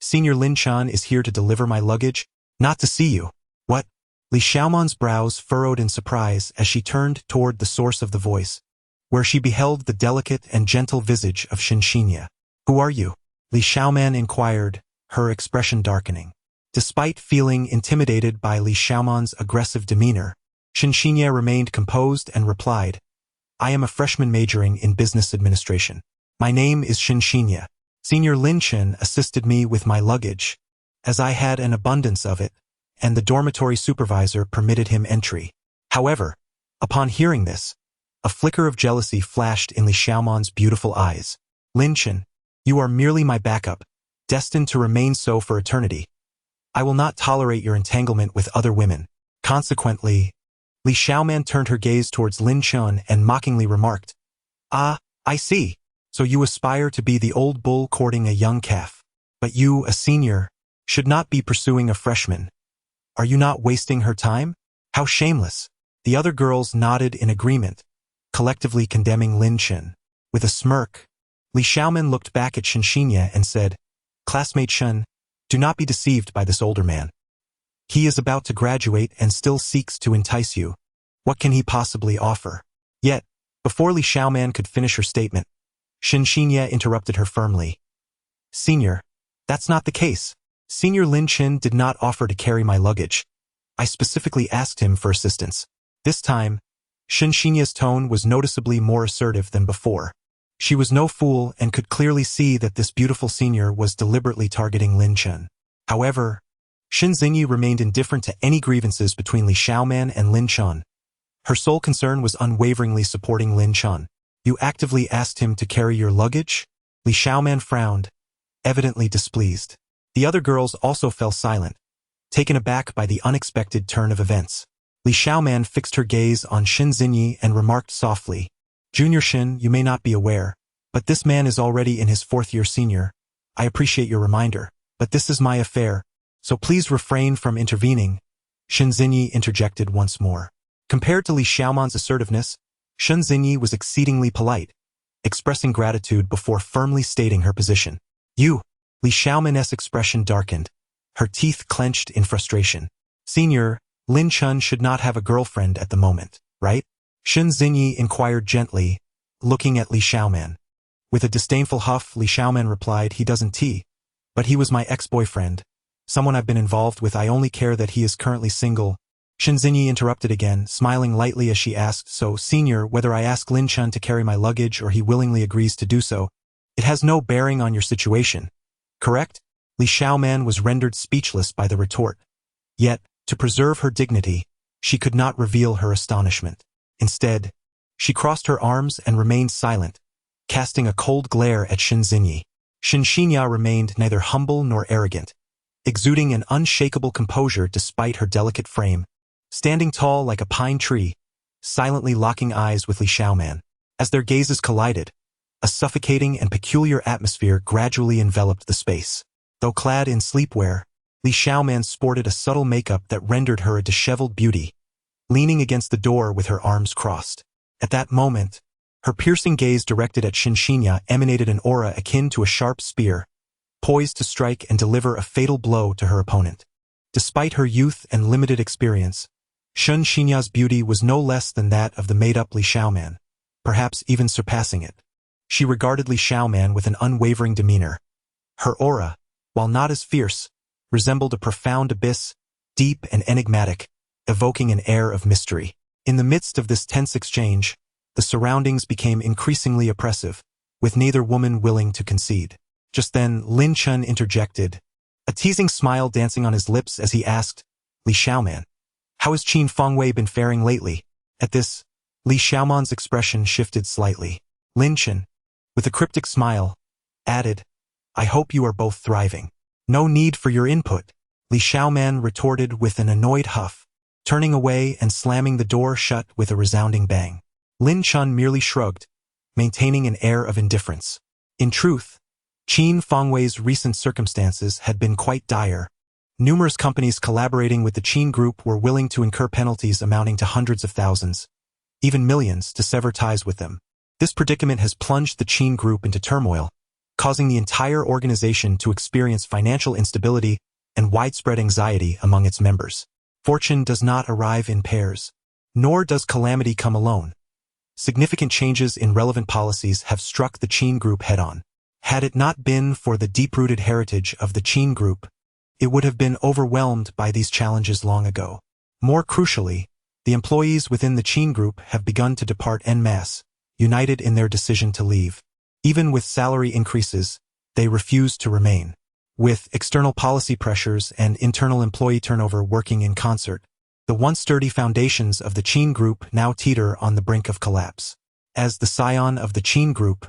"Senior Lin Chen is here to deliver my luggage, not to see you." What? Li Xiaoman's brows furrowed in surprise as she turned toward the source of the voice, where she beheld the delicate and gentle visage of Shinxinya. "Who are you?" Li Xiaoman inquired, her expression darkening. Despite feeling intimidated by Li Xiaoman's aggressive demeanor, Shinxinya remained composed and replied, "I am a freshman majoring in business administration. My name is Shinxinya. Senior Lin Chen assisted me with my luggage, as I had an abundance of it, and the dormitory supervisor permitted him entry." However, upon hearing this, a flicker of jealousy flashed in Li Xiaoman's beautiful eyes. "Lin Chen, you are merely my backup, destined to remain so for eternity. I will not tolerate your entanglement with other women." Consequently, Li Xiaoman turned her gaze towards Lin Chen and mockingly remarked, "Ah, I see. So you aspire to be the old bull courting a young calf. But you, a senior, should not be pursuing a freshman. Are you not wasting her time? How shameless." The other girls nodded in agreement, collectively condemning Lin Chen. With a smirk, Li Xiaoman looked back at Shen Xinya and said, "Classmate Shen, do not be deceived by this older man. He is about to graduate and still seeks to entice you. What can he possibly offer?" Yet, before Li Xiaoman could finish her statement, Shen Xinya interrupted her firmly. "Senior, that's not the case. Senior Lin Chen did not offer to carry my luggage. I specifically asked him for assistance." This time, Shen Xinya's tone was noticeably more assertive than before. She was no fool and could clearly see that this beautiful senior was deliberately targeting Lin Chen. However, Shen Xinyi remained indifferent to any grievances between Li Xiaoman and Lin Chen. Her sole concern was unwaveringly supporting Lin Chen. "You actively asked him to carry your luggage?" Li Xiaoman frowned, evidently displeased. The other girls also fell silent, taken aback by the unexpected turn of events. Li Xiaoman fixed her gaze on Shen Xinyi and remarked softly, "Junior Shen, you may not be aware, but this man is already in his 4th year senior. I appreciate your reminder, but this is my affair, so please refrain from intervening." Shen Xinyi interjected once more. Compared to Li Xiaoman's assertiveness, Shen Xinyi was exceedingly polite, expressing gratitude before firmly stating her position. "You!" Li Xiaoman's expression darkened, her teeth clenched in frustration. "Senior, Lin Chen should not have a girlfriend at the moment, right?" Shen Xinyi inquired gently, looking at Li Xiaoman. With a disdainful huff, Li Xiaoman replied, "He doesn't tea. But he was my ex-boyfriend. Someone I've been involved with. I only care that he is currently single." Shen Xinyi interrupted again, smiling lightly as she asked, "So, senior, whether I ask Lin Chen to carry my luggage or he willingly agrees to do so, it has no bearing on your situation, correct?" Li Xiaoman was rendered speechless by the retort. Yet, to preserve her dignity, she could not reveal her astonishment. Instead, she crossed her arms and remained silent, casting a cold glare at Shen Xinyi. Shen Xinya remained neither humble nor arrogant, exuding an unshakable composure despite her delicate frame, standing tall like a pine tree, silently locking eyes with Li Xiaoman. As their gazes collided, a suffocating and peculiar atmosphere gradually enveloped the space. Though clad in sleepwear, Li Xiaoman sported a subtle makeup that rendered her a disheveled beauty, leaning against the door with her arms crossed. At that moment, her piercing gaze directed at Shen Xinya emanated an aura akin to a sharp spear, poised to strike and deliver a fatal blow to her opponent. Despite her youth and limited experience, Shen Xinya's beauty was no less than that of the made-up Li Xiaoman, perhaps even surpassing it. She regarded Li Xiaoman with an unwavering demeanor. Her aura, while not as fierce, resembled a profound abyss, deep and enigmatic, evoking an air of mystery. In the midst of this tense exchange, the surroundings became increasingly oppressive, with neither woman willing to concede. Just then, Lin Chen interjected, a teasing smile dancing on his lips as he asked, "Li Xiaoman, how has Qin Fengwei been faring lately?" At this, Li Xiaoman's expression shifted slightly. Lin Chen, with a cryptic smile, added, "I hope you are both thriving." "No need for your input," Li Xiaoman retorted with an annoyed huff, turning away and slamming the door shut with a resounding bang. Lin Chen merely shrugged, maintaining an air of indifference. In truth, Qin Fengwei's recent circumstances had been quite dire. Numerous companies collaborating with the Qin Group were willing to incur penalties amounting to hundreds of thousands, even millions, to sever ties with them. This predicament has plunged the Qin Group into turmoil, causing the entire organization to experience financial instability and widespread anxiety among its members. Fortune does not arrive in pairs, nor does calamity come alone. Significant changes in relevant policies have struck the Qin Group head-on. Had it not been for the deep-rooted heritage of the Qin Group, it would have been overwhelmed by these challenges long ago. More crucially, the employees within the Qin Group have begun to depart en masse, united in their decision to leave. Even with salary increases, they refuse to remain. With external policy pressures and internal employee turnover working in concert, the once sturdy foundations of the Qin Group now teeter on the brink of collapse. As the scion of the Qin Group,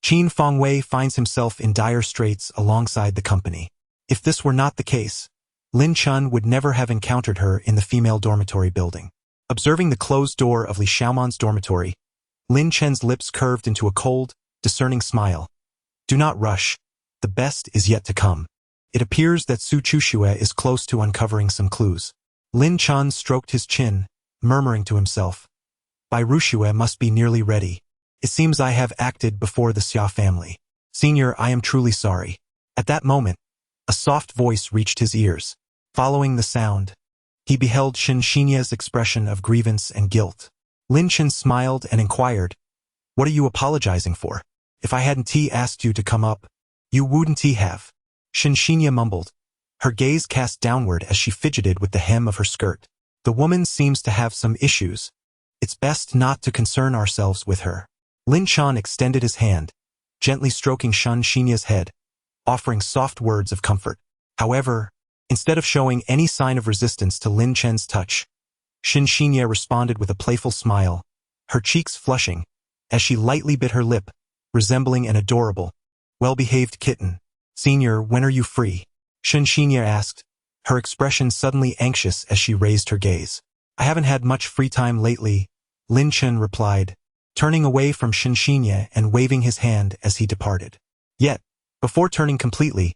Qin Fengwei finds himself in dire straits alongside the company. If this were not the case, Lin Chen would never have encountered her in the female dormitory building. Observing the closed door of Li Xiaoman's dormitory, Lin Chen's lips curved into a cold, discerning smile. "Do not rush. The best is yet to come. It appears that Su Chuxue is close to uncovering some clues." Lin Chen stroked his chin, murmuring to himself, "Bai Ruxue must be nearly ready. It seems I have acted before the Xia family." Senior, I am truly sorry. At that moment, a soft voice reached his ears. Following the sound, he beheld Shinshinia's expression of grievance and guilt. Lin Chen smiled and inquired, "What are you apologizing for? If I hadn't asked you to come up, you wouldn't have." Shinshinia mumbled, her gaze cast downward as she fidgeted with the hem of her skirt. "The woman seems to have some issues. It's best not to concern ourselves with her." Lin Chen extended his hand, gently stroking Shinshinia's head, offering soft words of comfort. However, instead of showing any sign of resistance to Lin Chen's touch, Shinshinia responded with a playful smile, her cheeks flushing, as she lightly bit her lip, resembling an adorable, well-behaved kitten. "Senior, when are you free?" Shinshinia asked, her expression suddenly anxious as she raised her gaze. "I haven't had much free time lately," Lin Chen replied, turning away from Shinshinia and waving his hand as he departed. Yet, before turning completely,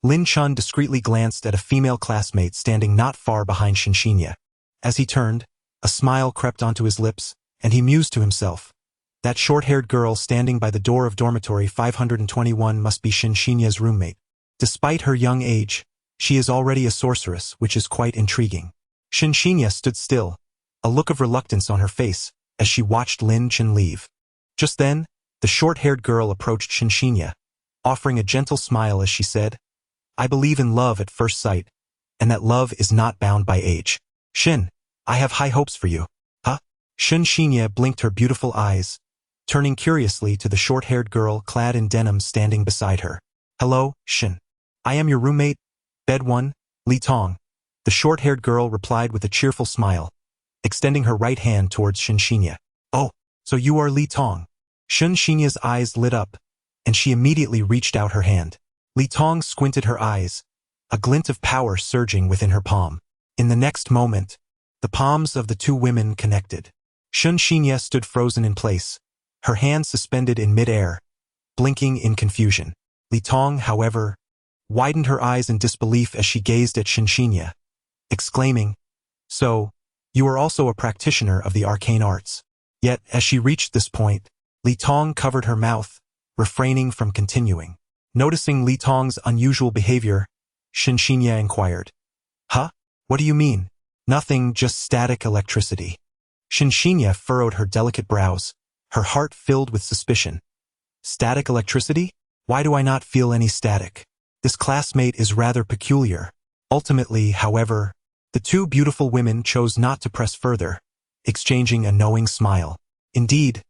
Lin Chen discreetly glanced at a female classmate standing not far behind Shinshinia. As he turned, a smile crept onto his lips, and he mused to himself, "That short-haired girl standing by the door of dormitory 521 must be Shinshinia's roommate. Despite her young age, she is already a sorceress, which is quite intriguing." Shinshinia stood still, a look of reluctance on her face, as she watched Lin Chen leave. Just then, the short-haired girl approached Shinshinia, offering a gentle smile as she said, "I believe in love at first sight, and that love is not bound by age. Shin, I have high hopes for you." "Huh?" Shinshinia blinked her beautiful eyes, turning curiously to the short-haired girl clad in denim standing beside her. "Hello, Shin. I am your roommate, Bed 1, Li Tong," the short-haired girl replied with a cheerful smile, extending her right hand towards Shinshinia. "Oh, so you are Li Tong." Shinshinia's eyes lit up, and she immediately reached out her hand. Li Tong squinted her eyes, a glint of power surging within her palm. In the next moment, the palms of the two women connected. Shinshinia stood frozen in place, her hands suspended in mid-air, blinking in confusion. Li Tong, however, widened her eyes in disbelief as she gazed at Shinshinia, exclaiming, "So, you are also a practitioner of the arcane arts." Yet, as she reached this point, Li Tong covered her mouth, refraining from continuing. Noticing Li Tong's unusual behavior, Shinshinia inquired, "Huh? What do you mean?" "Nothing, just static electricity." Shinshinia furrowed her delicate brows, her heart filled with suspicion. "Static electricity? Why do I not feel any static? This classmate is rather peculiar." Ultimately, however, the two beautiful women chose not to press further, exchanging a knowing smile. Indeed,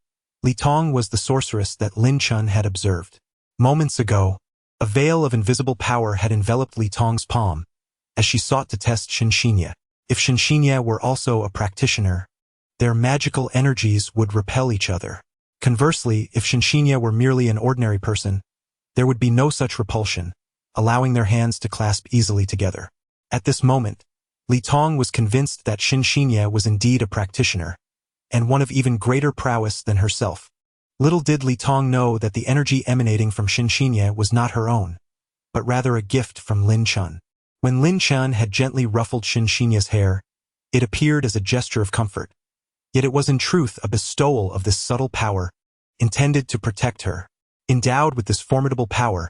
Li Tong was the sorceress that Lin Chen had observed. Moments ago, a veil of invisible power had enveloped Li Tong's palm, as she sought to test Shinshinia. If Shinshinia were also a practitioner, their magical energies would repel each other. Conversely, if Shinshinia were merely an ordinary person, there would be no such repulsion, allowing their hands to clasp easily together. At this moment, Li Tong was convinced that Shinshinia was indeed a practitioner, and one of even greater prowess than herself. Little did Li Tong know that the energy emanating from Shinshinia was not her own, but rather a gift from Lin Chen. When Lin Chen had gently ruffled Shinshinia's hair, it appeared as a gesture of comfort. Yet it was in truth a bestowal of this subtle power, intended to protect her. Endowed with this formidable power,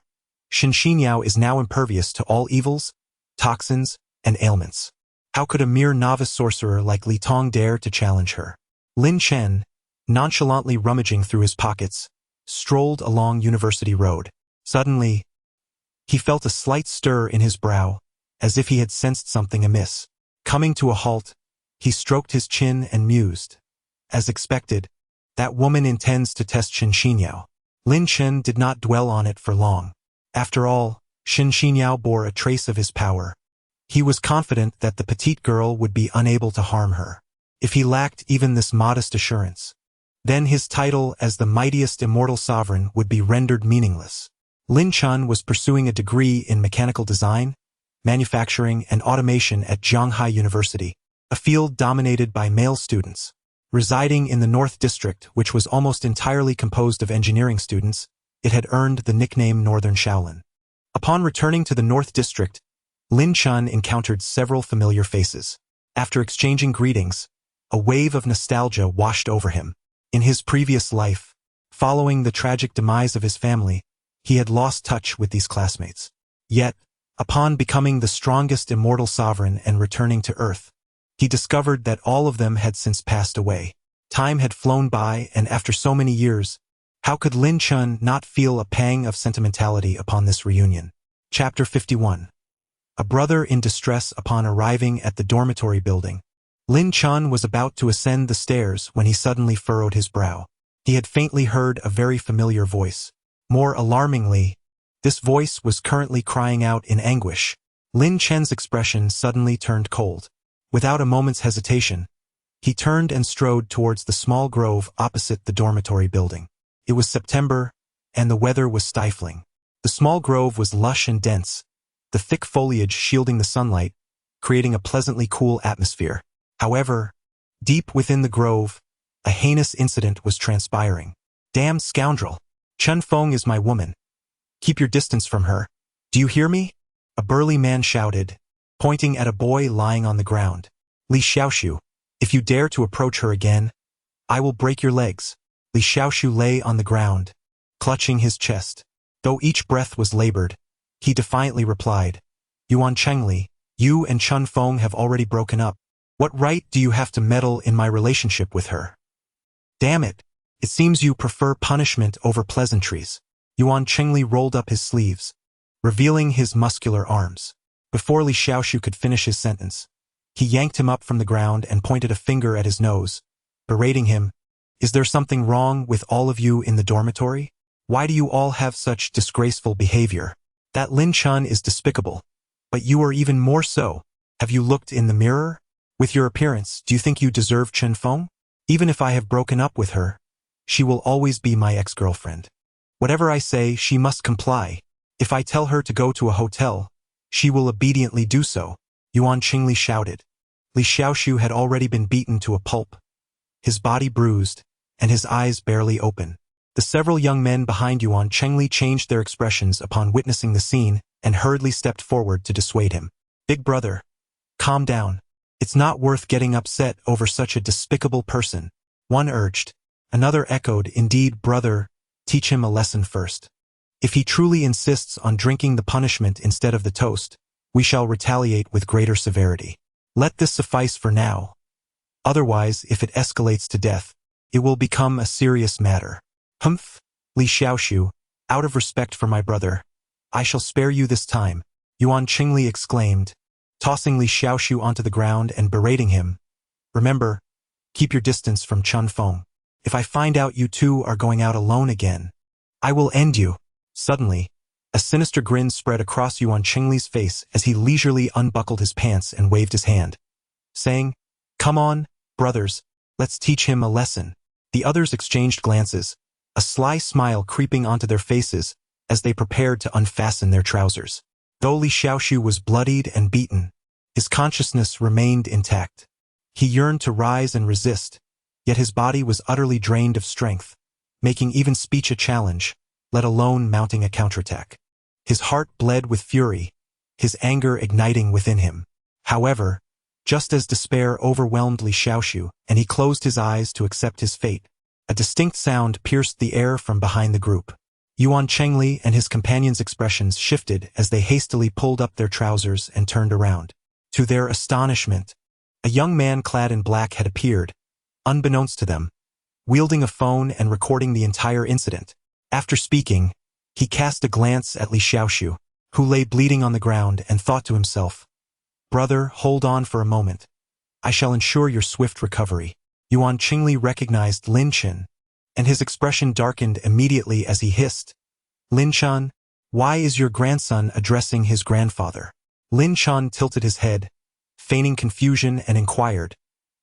Shinshinia is now impervious to all evils, toxins, and ailments. How could a mere novice sorcerer like Li Tong dare to challenge her? Lin Chen, nonchalantly rummaging through his pockets, strolled along University Road. Suddenly, he felt a slight stir in his brow, as if he had sensed something amiss. Coming to a halt, he stroked his chin and mused. As expected, that woman intends to test Shinshinia. Lin Chen did not dwell on it for long. After all, Shinshinia bore a trace of his power. He was confident that the petite girl would be unable to harm her. If he lacked even this modest assurance, then his title as the mightiest immortal sovereign would be rendered meaningless. Lin Chen was pursuing a degree in mechanical design, manufacturing, and automation at Zhanghai University, a field dominated by male students. Residing in the North District, which was almost entirely composed of engineering students, it had earned the nickname Northern Shaolin. Upon returning to the North District, Lin Chen encountered several familiar faces. After exchanging greetings, a wave of nostalgia washed over him. In his previous life, following the tragic demise of his family, He had lost touch with these classmates. Yet, upon becoming the strongest immortal sovereign and returning to Earth, he discovered that all of them had since passed away. Time had flown by, and after so many years, how could Lin Chen not feel a pang of sentimentality upon this reunion? Chapter 51. A brother in distress upon arriving at the dormitory building. Lin Chen was about to ascend the stairs when he suddenly furrowed his brow. He had faintly heard a very familiar voice. More alarmingly, this voice was currently crying out in anguish. Lin Chen's expression suddenly turned cold. Without a moment's hesitation, he turned and strode towards the small grove opposite the dormitory building. It was September, and the weather was stifling. The small grove was lush and dense, the thick foliage shielding the sunlight, creating a pleasantly cool atmosphere. However, deep within the grove, a heinous incident was transpiring. Damn scoundrel! Chen Feng is my woman. Keep your distance from her. Do you hear me? A burly man shouted, pointing at a boy lying on the ground. Li Xiaoshu, if you dare to approach her again, I will break your legs. Li Xiaoshu lay on the ground, clutching his chest. Though each breath was labored, he defiantly replied, Yuan Chengli, you and Chen Feng have already broken up. What right do you have to meddle in my relationship with her? Damn it! It seems you prefer punishment over pleasantries. Yuan Chengli rolled up his sleeves, revealing his muscular arms. Before Li Xiaoshu could finish his sentence, he yanked him up from the ground and pointed a finger at his nose, berating him, Is there something wrong with all of you in the dormitory? Why do you all have such disgraceful behavior? That Lin Chen is despicable, but you are even more so. Have you looked in the mirror? With your appearance, do you think you deserve Chen Feng? Even if I have broken up with her, she will always be my ex-girlfriend. Whatever I say, she must comply. If I tell her to go to a hotel, she will obediently do so, Yuan Qingli shouted. Li Xiaoshu had already been beaten to a pulp, his body bruised, and his eyes barely open. The several young men behind Yuan Chengli changed their expressions upon witnessing the scene and hurriedly stepped forward to dissuade him. Big brother, calm down. It's not worth getting upset over such a despicable person. One urged. Another echoed, Indeed, brother, teach him a lesson first. If he truly insists on drinking the punishment instead of the toast, we shall retaliate with greater severity. Let this suffice for now. Otherwise, if it escalates to death, it will become a serious matter. Humph, Li Xiaoshu, out of respect for my brother, I shall spare you this time, Yuan Qingli exclaimed, tossing Li Xiaoshu onto the ground and berating him. Remember, keep your distance from Chen Feng. If I find out you two are going out alone again, I will end you. Suddenly, a sinister grin spread across Yuan Qingli's face as he leisurely unbuckled his pants and waved his hand, saying, Come on, brothers, let's teach him a lesson. The others exchanged glances, a sly smile creeping onto their faces as they prepared to unfasten their trousers. Though Li Xiaoshu was bloodied and beaten, his consciousness remained intact. He yearned to rise and resist, yet his body was utterly drained of strength, making even speech a challenge, let alone mounting a counterattack. His heart bled with fury, his anger igniting within him. However, just as despair overwhelmed Li Xiaoshu and he closed his eyes to accept his fate, a distinct sound pierced the air from behind the group. Yuan Chengli and his companions' expressions shifted as they hastily pulled up their trousers and turned around. To their astonishment, a young man clad in black had appeared, unbeknownst to them, wielding a phone and recording the entire incident. After speaking, he cast a glance at Li Xiaoshu, who lay bleeding on the ground, and thought to himself, Brother, hold on for a moment. I shall ensure your swift recovery. Yuan Qingli recognized Lin Chen, and his expression darkened immediately as he hissed, Lin Chen, why is your grandson addressing his grandfather? Lin Chen tilted his head, feigning confusion, and inquired,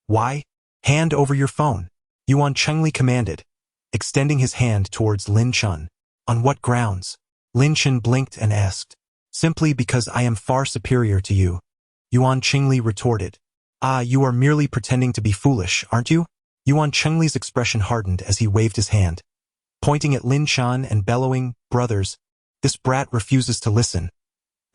Why? Hand over your phone. Yuan Chengli commanded, extending his hand towards Lin Chen. On what grounds? Lin Chen blinked and asked. Simply because I am far superior to you, Yuan Chengli retorted. Ah, you are merely pretending to be foolish, aren't you? Yuan Chengli's expression hardened as he waved his hand, pointing at Lin Chen and bellowing, Brothers, this brat refuses to listen.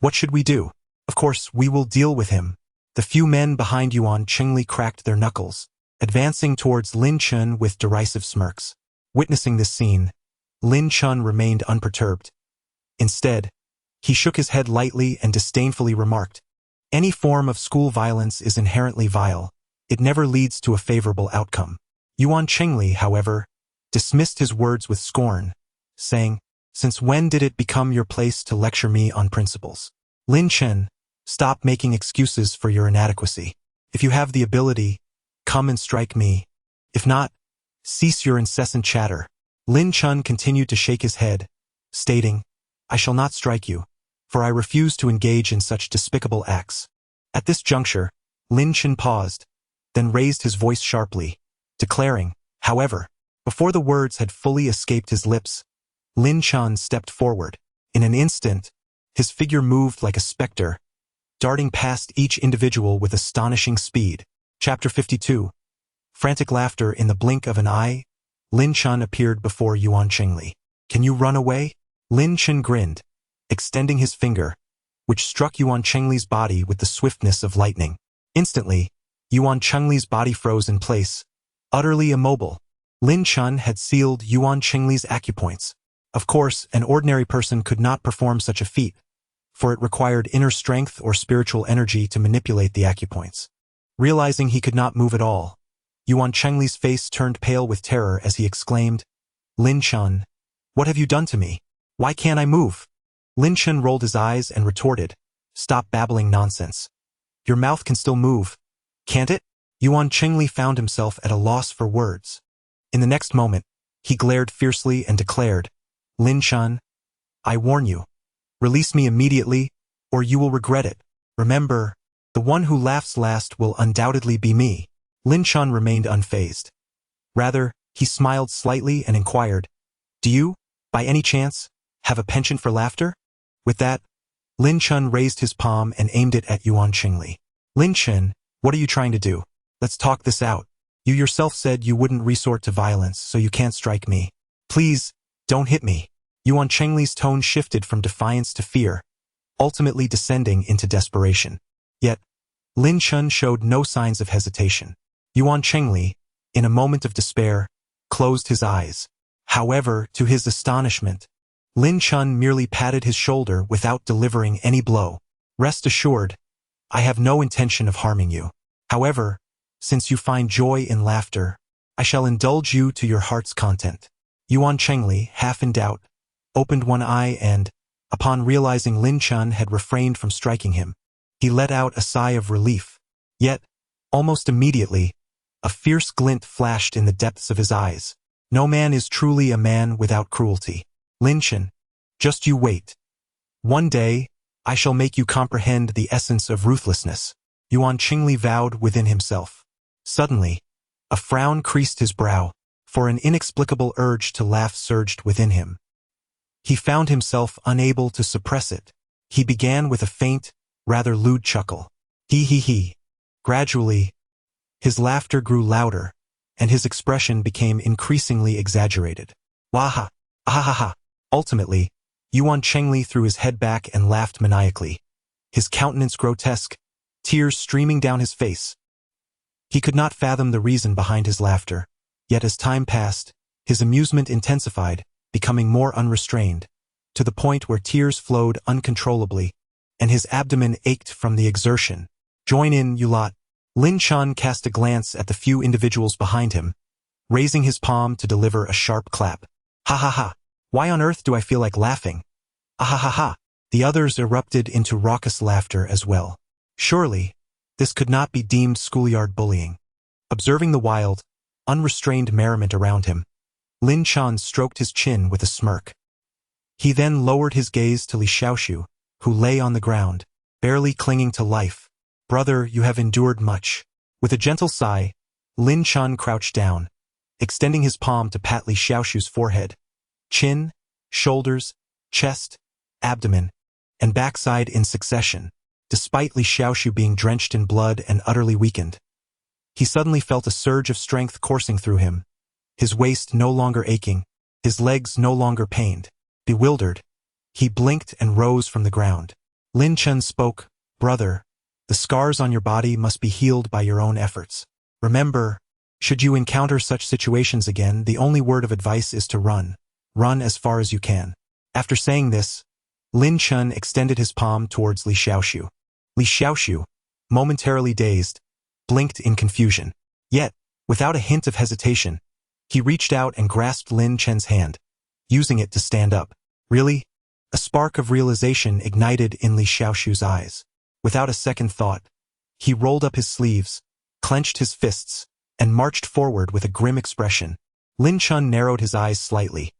What should we do? Of course, we will deal with him. The few men behind Yuan Chengli cracked their knuckles, advancing towards Lin Chen with derisive smirks. Witnessing this scene, Lin Chen remained unperturbed. Instead, he shook his head lightly and disdainfully remarked, "Any form of school violence is inherently vile. It never leads to a favorable outcome." Yuan Chengli, however, dismissed his words with scorn, saying, "Since when did it become your place to lecture me on principles? Lin Chen, stop making excuses for your inadequacy. If you have the ability, come and strike me. If not, cease your incessant chatter." Lin Chen continued to shake his head, stating, "I shall not strike you, for I refuse to engage in such despicable acts." At this juncture, Lin Chen paused, then raised his voice sharply, declaring, however, before the words had fully escaped his lips, Lin Chen stepped forward. In an instant, his figure moved like a specter, darting past each individual with astonishing speed. Chapter 52. Frantic laughter. In the blink of an eye, Lin Chen appeared before Yuan Chengli. "Can you run away?" Lin Chen grinned, extending his finger, which struck Yuan Chengli's body with the swiftness of lightning. Instantly, Yuan Chengli's body froze in place, utterly immobile. Lin Chen had sealed Yuan Chengli's acupoints. Of course, an ordinary person could not perform such a feat, for it required inner strength or spiritual energy to manipulate the acupoints. Realizing he could not move at all, Yuan Chengli's face turned pale with terror as he exclaimed, "Lin Chen, what have you done to me? Why can't I move?" Lin Chen rolled his eyes and retorted, "Stop babbling nonsense. Your mouth can still move, can't it?" Yuan Chengli found himself at a loss for words. In the next moment, he glared fiercely and declared, "Lin Chen, I warn you, release me immediately, or you will regret it. Remember, the one who laughs last will undoubtedly be me." Lin Chen remained unfazed. Rather, he smiled slightly and inquired, "Do you, by any chance, have a penchant for laughter?" With that, Lin Chen raised his palm and aimed it at Yuan Chengli. "Lin Chen, what are you trying to do? Let's talk this out. You yourself said you wouldn't resort to violence, so you can't strike me. Please, don't hit me." Yuan Chengli's tone shifted from defiance to fear, ultimately descending into desperation. Yet, Lin Chen showed no signs of hesitation. Yuan Chengli, in a moment of despair, closed his eyes. However, to his astonishment, Lin Chen merely patted his shoulder without delivering any blow. "Rest assured, I have no intention of harming you. However, since you find joy in laughter, I shall indulge you to your heart's content." Yuan Chengli, half in doubt, opened one eye and, upon realizing Lin Chen had refrained from striking him, he let out a sigh of relief. Yet, almost immediately, a fierce glint flashed in the depths of his eyes. No man is truly a man without cruelty. "Lin Chen, just you wait. One day, I shall make you comprehend the essence of ruthlessness." Yuan Chengli vowed within himself. Suddenly, a frown creased his brow, for an inexplicable urge to laugh surged within him. He found himself unable to suppress it. He began with a faint, rather lewd chuckle. He. Gradually, his laughter grew louder, and his expression became increasingly exaggerated. "Waha! Ahaha!" Ultimately, Yuan Chengli threw his head back and laughed maniacally, his countenance grotesque, tears streaming down his face. He could not fathom the reason behind his laughter, yet as time passed, his amusement intensified, becoming more unrestrained, to the point where tears flowed uncontrollably, and his abdomen ached from the exertion. "Join in, you lot." Lin Chen cast a glance at the few individuals behind him, raising his palm to deliver a sharp clap. "Ha ha ha! Why on earth do I feel like laughing? Ah ha ha ha!" The others erupted into raucous laughter as well. Surely, this could not be deemed schoolyard bullying. Observing the wild, unrestrained merriment around him, Lin Chen stroked his chin with a smirk. He then lowered his gaze to Li Xiaoshu, who lay on the ground, barely clinging to life. "Brother, you have endured much." With a gentle sigh, Lin Chen crouched down, extending his palm to pat Li Xiaoshu's forehead, chin, shoulders, chest, abdomen, and backside in succession. Despite Li Xiaoshu being drenched in blood and utterly weakened, he suddenly felt a surge of strength coursing through him, his waist no longer aching, his legs no longer pained. Bewildered, he blinked and rose from the ground. Lin Chen spoke, "Brother, the scars on your body must be healed by your own efforts. Remember, should you encounter such situations again, the only word of advice is to run. Run as far as you can." After saying this, Lin Chen extended his palm towards Li Xiaoxiu. Li Xiaoxiu, momentarily dazed, blinked in confusion. Yet, without a hint of hesitation, he reached out and grasped Lin Chen's hand, using it to stand up. Really? A spark of realization ignited in Li Xiaoxiu's eyes. Without a second thought, he rolled up his sleeves, clenched his fists, and marched forward with a grim expression. Lin Chen narrowed his eyes slightly.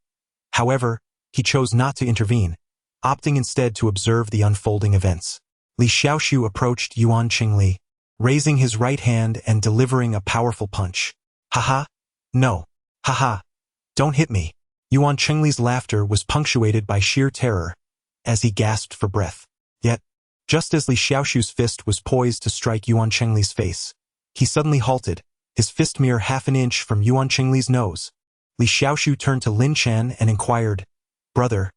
However, he chose not to intervene, opting instead to observe the unfolding events. Li Xiaoxiu approached Yuan Qingli, raising his right hand and delivering a powerful punch. Haha, no. Haha, don't hit me. Yuan Qingli's laughter was punctuated by sheer terror, as he gasped for breath. Yet, just as Li Xiaoxiu's fist was poised to strike Yuan Qingli's face, he suddenly halted, his fist mere half an inch from Yuan Qingli's nose. Li Xiaoxiu turned to Lin Chen and inquired, "Brother,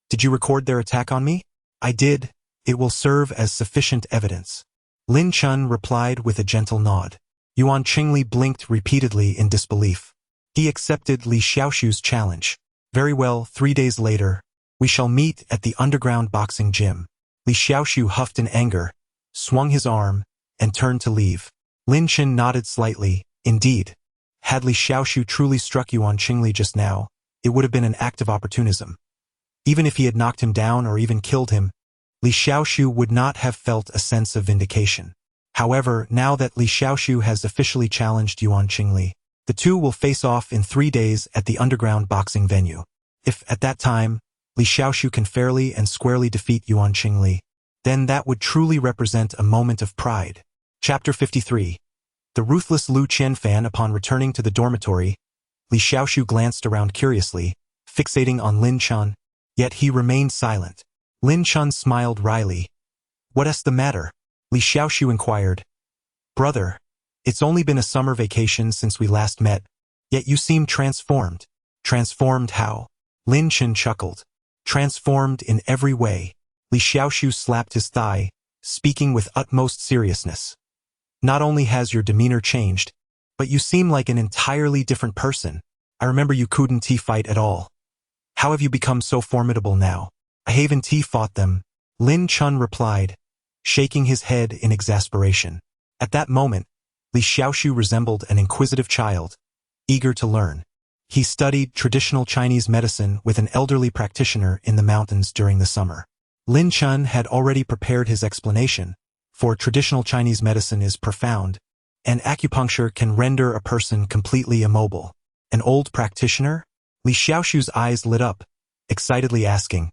did you record their attack on me?" "I did. It will serve as sufficient evidence." Lin Chen replied with a gentle nod. Yuan Qingli blinked repeatedly in disbelief. He accepted Li Xiaoxiu's challenge. "Very well, 3 days later, we shall meet at the underground boxing gym." Li Xiaoxiu huffed in anger, swung his arm, and turned to leave. Lin Chen nodded slightly. Indeed, had Li Xiaoxiu truly struck Yuan Qingli just now, it would have been an act of opportunism. Even if he had knocked him down or even killed him, Li Xiaoxiu would not have felt a sense of vindication. However, now that Li Xiaoxiu has officially challenged Yuan Qingli, the two will face off in 3 days at the underground boxing venue. If, at that time, Li Xiaoxiu can fairly and squarely defeat Yuan Qingli, then that would truly represent a moment of pride. Chapter 53. The ruthless Lu Qianfan. Upon returning to the dormitory, Li Xiaoxiu glanced around curiously, fixating on Lin Chen, yet he remained silent. Lin Chen smiled wryly. "What's the matter?" Li Xiaoxiu inquired. "Brother, it's only been a summer vacation since we last met, yet you seem transformed." "Transformed how?" Lin Chen chuckled. "Transformed in every way." Li Xiaoxiu slapped his thigh, speaking with utmost seriousness. "Not only has your demeanor changed, but you seem like an entirely different person. I remember you couldn't fight at all. How have you become so formidable now?" "I haven't fought them," Lin Chen replied, shaking his head in exasperation. At that moment, Li Xiaoxiu resembled an inquisitive child, eager to learn. He studied traditional Chinese medicine with an elderly practitioner in the mountains during the summer. Lin Chen had already prepared his explanation, for traditional Chinese medicine is profound, and acupuncture can render a person completely immobile. "An old practitioner?" Li Xiaoxiu's eyes lit up, excitedly asking,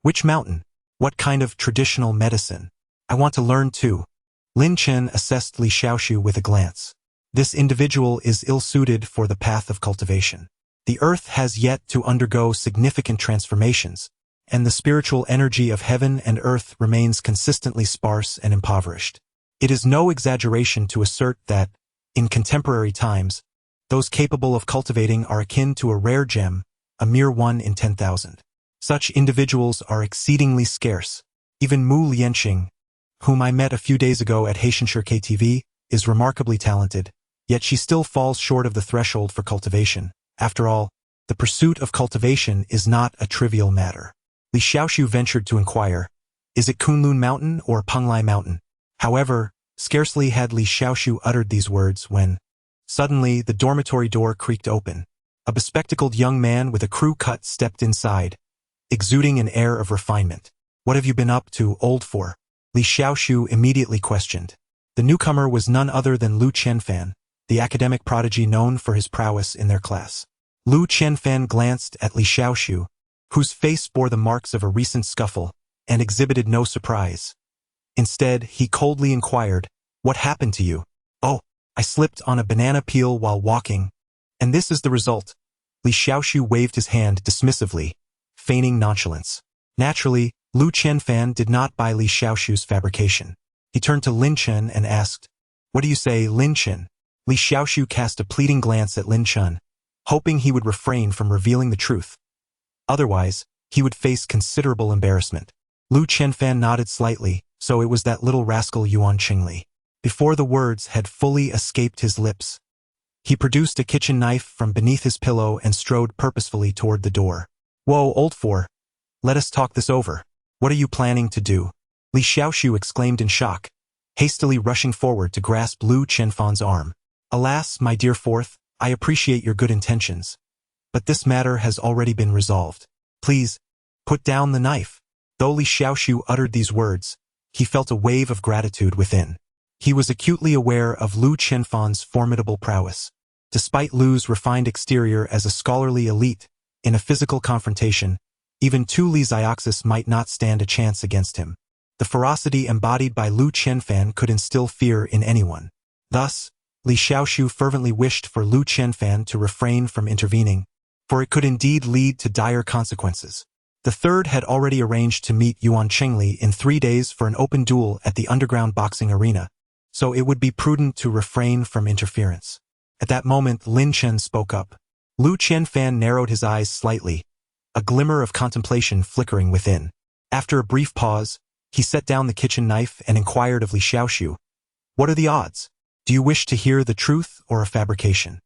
"Which mountain? What kind of traditional medicine? I want to learn too." Lin Chen assessed Li Xiaoxiu with a glance. This individual is ill-suited for the path of cultivation. The earth has yet to undergo significant transformations, and the spiritual energy of heaven and earth remains consistently sparse and impoverished. It is no exaggeration to assert that, in contemporary times, those capable of cultivating are akin to a rare gem, a mere 1 in 10,000. Such individuals are exceedingly scarce. Even Mu Lianxing, whom I met a few days ago at Heishanshire KTV, is remarkably talented, yet she still falls short of the threshold for cultivation. After all, the pursuit of cultivation is not a trivial matter. Li Xiaoxiu ventured to inquire, "Is it Kunlun Mountain or Penglai Mountain?" However, scarcely had Li Xiaoxiu uttered these words when, suddenly, the dormitory door creaked open. A bespectacled young man with a crew cut stepped inside, exuding an air of refinement. "What have you been up to, old for?" Li Xiaoxiu immediately questioned. The newcomer was none other than Lu Qianfan, the academic prodigy known for his prowess in their class. Lu Qianfan glanced at Li Xiaoxiu, whose face bore the marks of a recent scuffle, and exhibited no surprise. Instead, he coldly inquired, "What happened to you?" "Oh, I slipped on a banana peel while walking, and this is the result." Li Xiaoxiu waved his hand dismissively, feigning nonchalance. Naturally, Lu Qianfan did not buy Li Xiaoxiu's fabrication. He turned to Lin Chen and asked, "What do you say, Lin Chen?" Li Xiaoxiu cast a pleading glance at Lin Chen, hoping he would refrain from revealing the truth. Otherwise, he would face considerable embarrassment. Lu Qianfan nodded slightly, so it was that little rascal Yuan Qingli. Before the words had fully escaped his lips, he produced a kitchen knife from beneath his pillow and strode purposefully toward the door. "Whoa, old for. Let us talk this over." What are you planning to do? Li Xiaoxiu exclaimed in shock, hastily rushing forward to grasp Lu Qianfan's arm. Alas, my dear fourth, I appreciate your good intentions, but this matter has already been resolved. Please, put down the knife. Though Li Xiaoxiu uttered these words, he felt a wave of gratitude within. He was acutely aware of Lu Qianfan's formidable prowess. Despite Lu's refined exterior as a scholarly elite, in a physical confrontation, even Tu Li Zioxis might not stand a chance against him. The ferocity embodied by Lu Qianfan could instill fear in anyone. Thus, Li Xiaoxiu fervently wished for Lu Qianfan to refrain from intervening, for it could indeed lead to dire consequences. The third had already arranged to meet Yuan Qingli in 3 days for an open duel at the underground boxing arena, so it would be prudent to refrain from interference. At that moment, Lin Chen spoke up. Lu Qianfan narrowed his eyes slightly, a glimmer of contemplation flickering within. After a brief pause, he set down the kitchen knife and inquired of Li Xiaoxiu, "What are the odds? Do you wish to hear the truth or a fabrication?"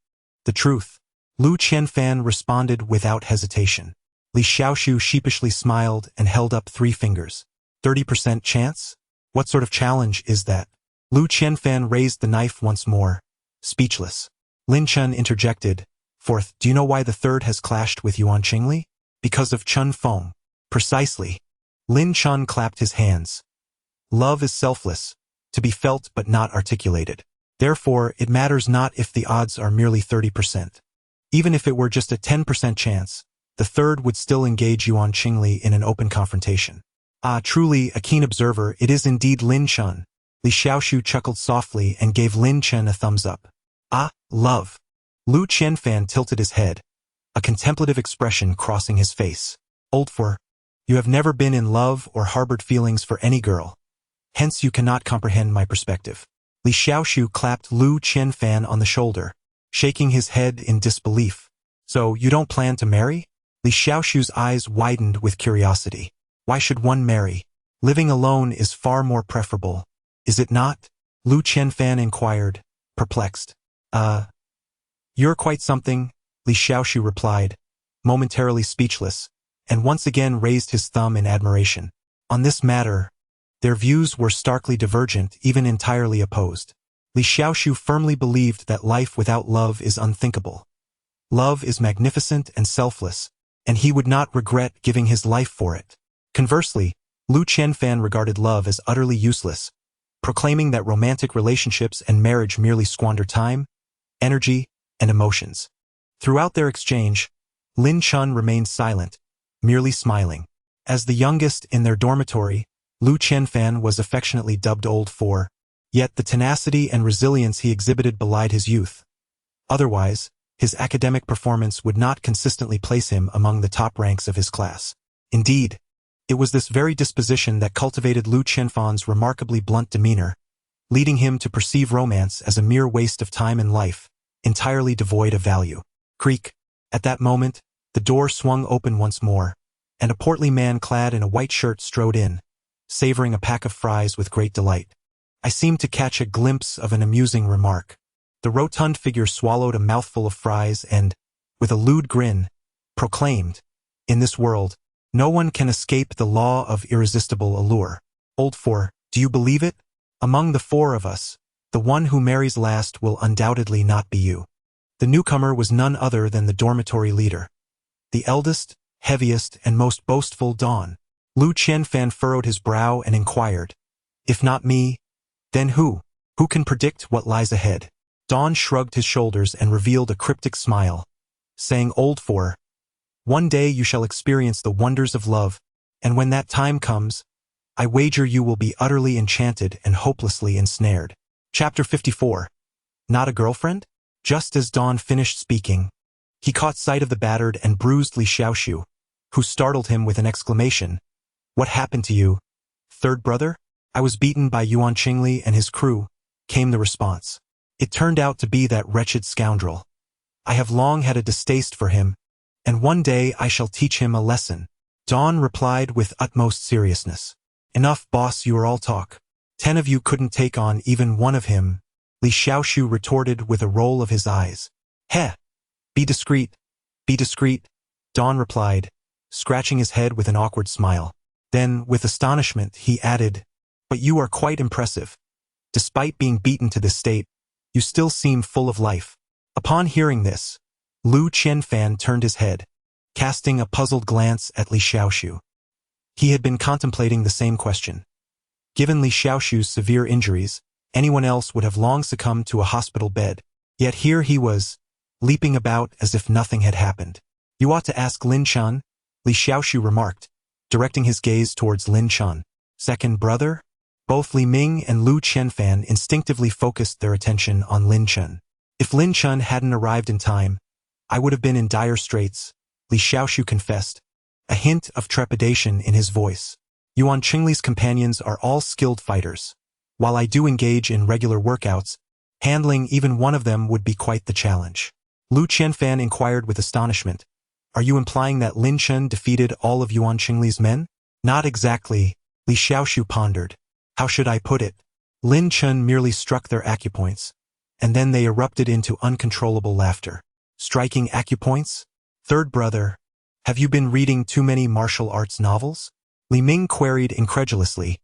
"The truth." Lu Qianfan responded without hesitation. Li Xiaoxiu sheepishly smiled and held up 3 fingers. 30% chance? What sort of challenge is that? Lu Qianfan raised the knife once more, speechless. Lin Chen interjected, "Fourth, do you know why the third has clashed with Yuan Qingli? Because of Chun Feng." "Precisely." Lin Chen clapped his hands. "Love is selfless, to be felt but not articulated. Therefore, it matters not if the odds are merely 30%. Even if it were just a 10% chance, the third would still engage Yuan Qingli in an open confrontation." "Ah, truly, a keen observer, it is indeed Lin Chen." Li Xiaoxiu chuckled softly and gave Lin Chen a thumbs up. "Ah, love." Lu Qianfan tilted his head, a contemplative expression crossing his face. "Old for, you have never been in love or harbored feelings for any girl. Hence you cannot comprehend my perspective." Li Xiaoxiu clapped Lu Qianfan on the shoulder, shaking his head in disbelief. "So, you don't plan to marry?" Li Xiaoxiu's eyes widened with curiosity. "Why should one marry? Living alone is far more preferable, is it not?" Lu Qianfan inquired, perplexed. You're quite something," Li Xiaoxiu replied, momentarily speechless, and once again raised his thumb in admiration. On this matter, their views were starkly divergent, even entirely opposed. Li Xiaoxiu firmly believed that life without love is unthinkable. Love is magnificent and selfless, and he would not regret giving his life for it. Conversely, Lu Qianfan regarded love as utterly useless, proclaiming that romantic relationships and marriage merely squander time, energy, and emotions. Throughout their exchange, Lin Chen remained silent, merely smiling. As the youngest in their dormitory, Lu Qianfan was affectionately dubbed Old For, yet the tenacity and resilience he exhibited belied his youth. Otherwise, his academic performance would not consistently place him among the top ranks of his class. Indeed, it was this very disposition that cultivated Lu Qianfan's remarkably blunt demeanor, leading him to perceive romance as a mere waste of time and life, entirely devoid of value. Creak. At that moment, the door swung open once more, and a portly man clad in a white shirt strode in, savoring a pack of fries with great delight. I seemed to catch a glimpse of an amusing remark. The rotund figure swallowed a mouthful of fries and, with a lewd grin, proclaimed, "In this world, no one can escape the law of irresistible allure. Old For, do you believe it? Among the 4 of us, the one who marries last will undoubtedly not be you." The newcomer was none other than the dormitory leader, the eldest, heaviest, and most boastful Dawn. Lu Qianfan furrowed his brow and inquired, "If not me, then who? Who can predict what lies ahead?" Dawn shrugged his shoulders and revealed a cryptic smile, saying, "Old For, one day you shall experience the wonders of love, and when that time comes, I wager you will be utterly enchanted and hopelessly ensnared." Chapter 54. Not a girlfriend? Just as Dawn finished speaking, he caught sight of the battered and bruised Li Xiaoxiu, who startled him with an exclamation. "What happened to you, third brother?" "I was beaten by Yuan Qingli and his crew," came the response. "It turned out to be that wretched scoundrel. I have long had a distaste for him, and one day I shall teach him a lesson." Dawn replied with utmost seriousness. "Enough, boss, you are all talk. 10 of you couldn't take on even one of him," Li Xiaoxiu retorted with a roll of his eyes. "Heh! Be discreet, be discreet," Dawn replied, scratching his head with an awkward smile. Then, with astonishment, he added, "But you are quite impressive. Despite being beaten to this state, you still seem full of life." Upon hearing this, Lu Qianfan turned his head, casting a puzzled glance at Li Xiaoshu. He had been contemplating the same question. Given Li Xiaoshu's severe injuries, anyone else would have long succumbed to a hospital bed. Yet here he was, leaping about as if nothing had happened. "You ought to ask Lin Chen," Li Xiaoshu remarked, directing his gaze towards Lin Chen. Second brother? Both Li Ming and Lu Qianfan instinctively focused their attention on Lin Chen. "If Lin Chen hadn't arrived in time, I would have been in dire straits," Li Xiaoshu confessed, a hint of trepidation in his voice. "Yuan Qingli's companions are all skilled fighters. While I do engage in regular workouts, handling even one of them would be quite the challenge." Lu Qianfan inquired with astonishment, "Are you implying that Lin Chen defeated all of Yuan Qingli's men?" "Not exactly," Li Xiaoshu pondered. "How should I put it? Lin Chen merely struck their acupoints, and then they erupted into uncontrollable laughter." "Striking acupoints? Third brother, have you been reading too many martial arts novels?" Li Ming queried incredulously,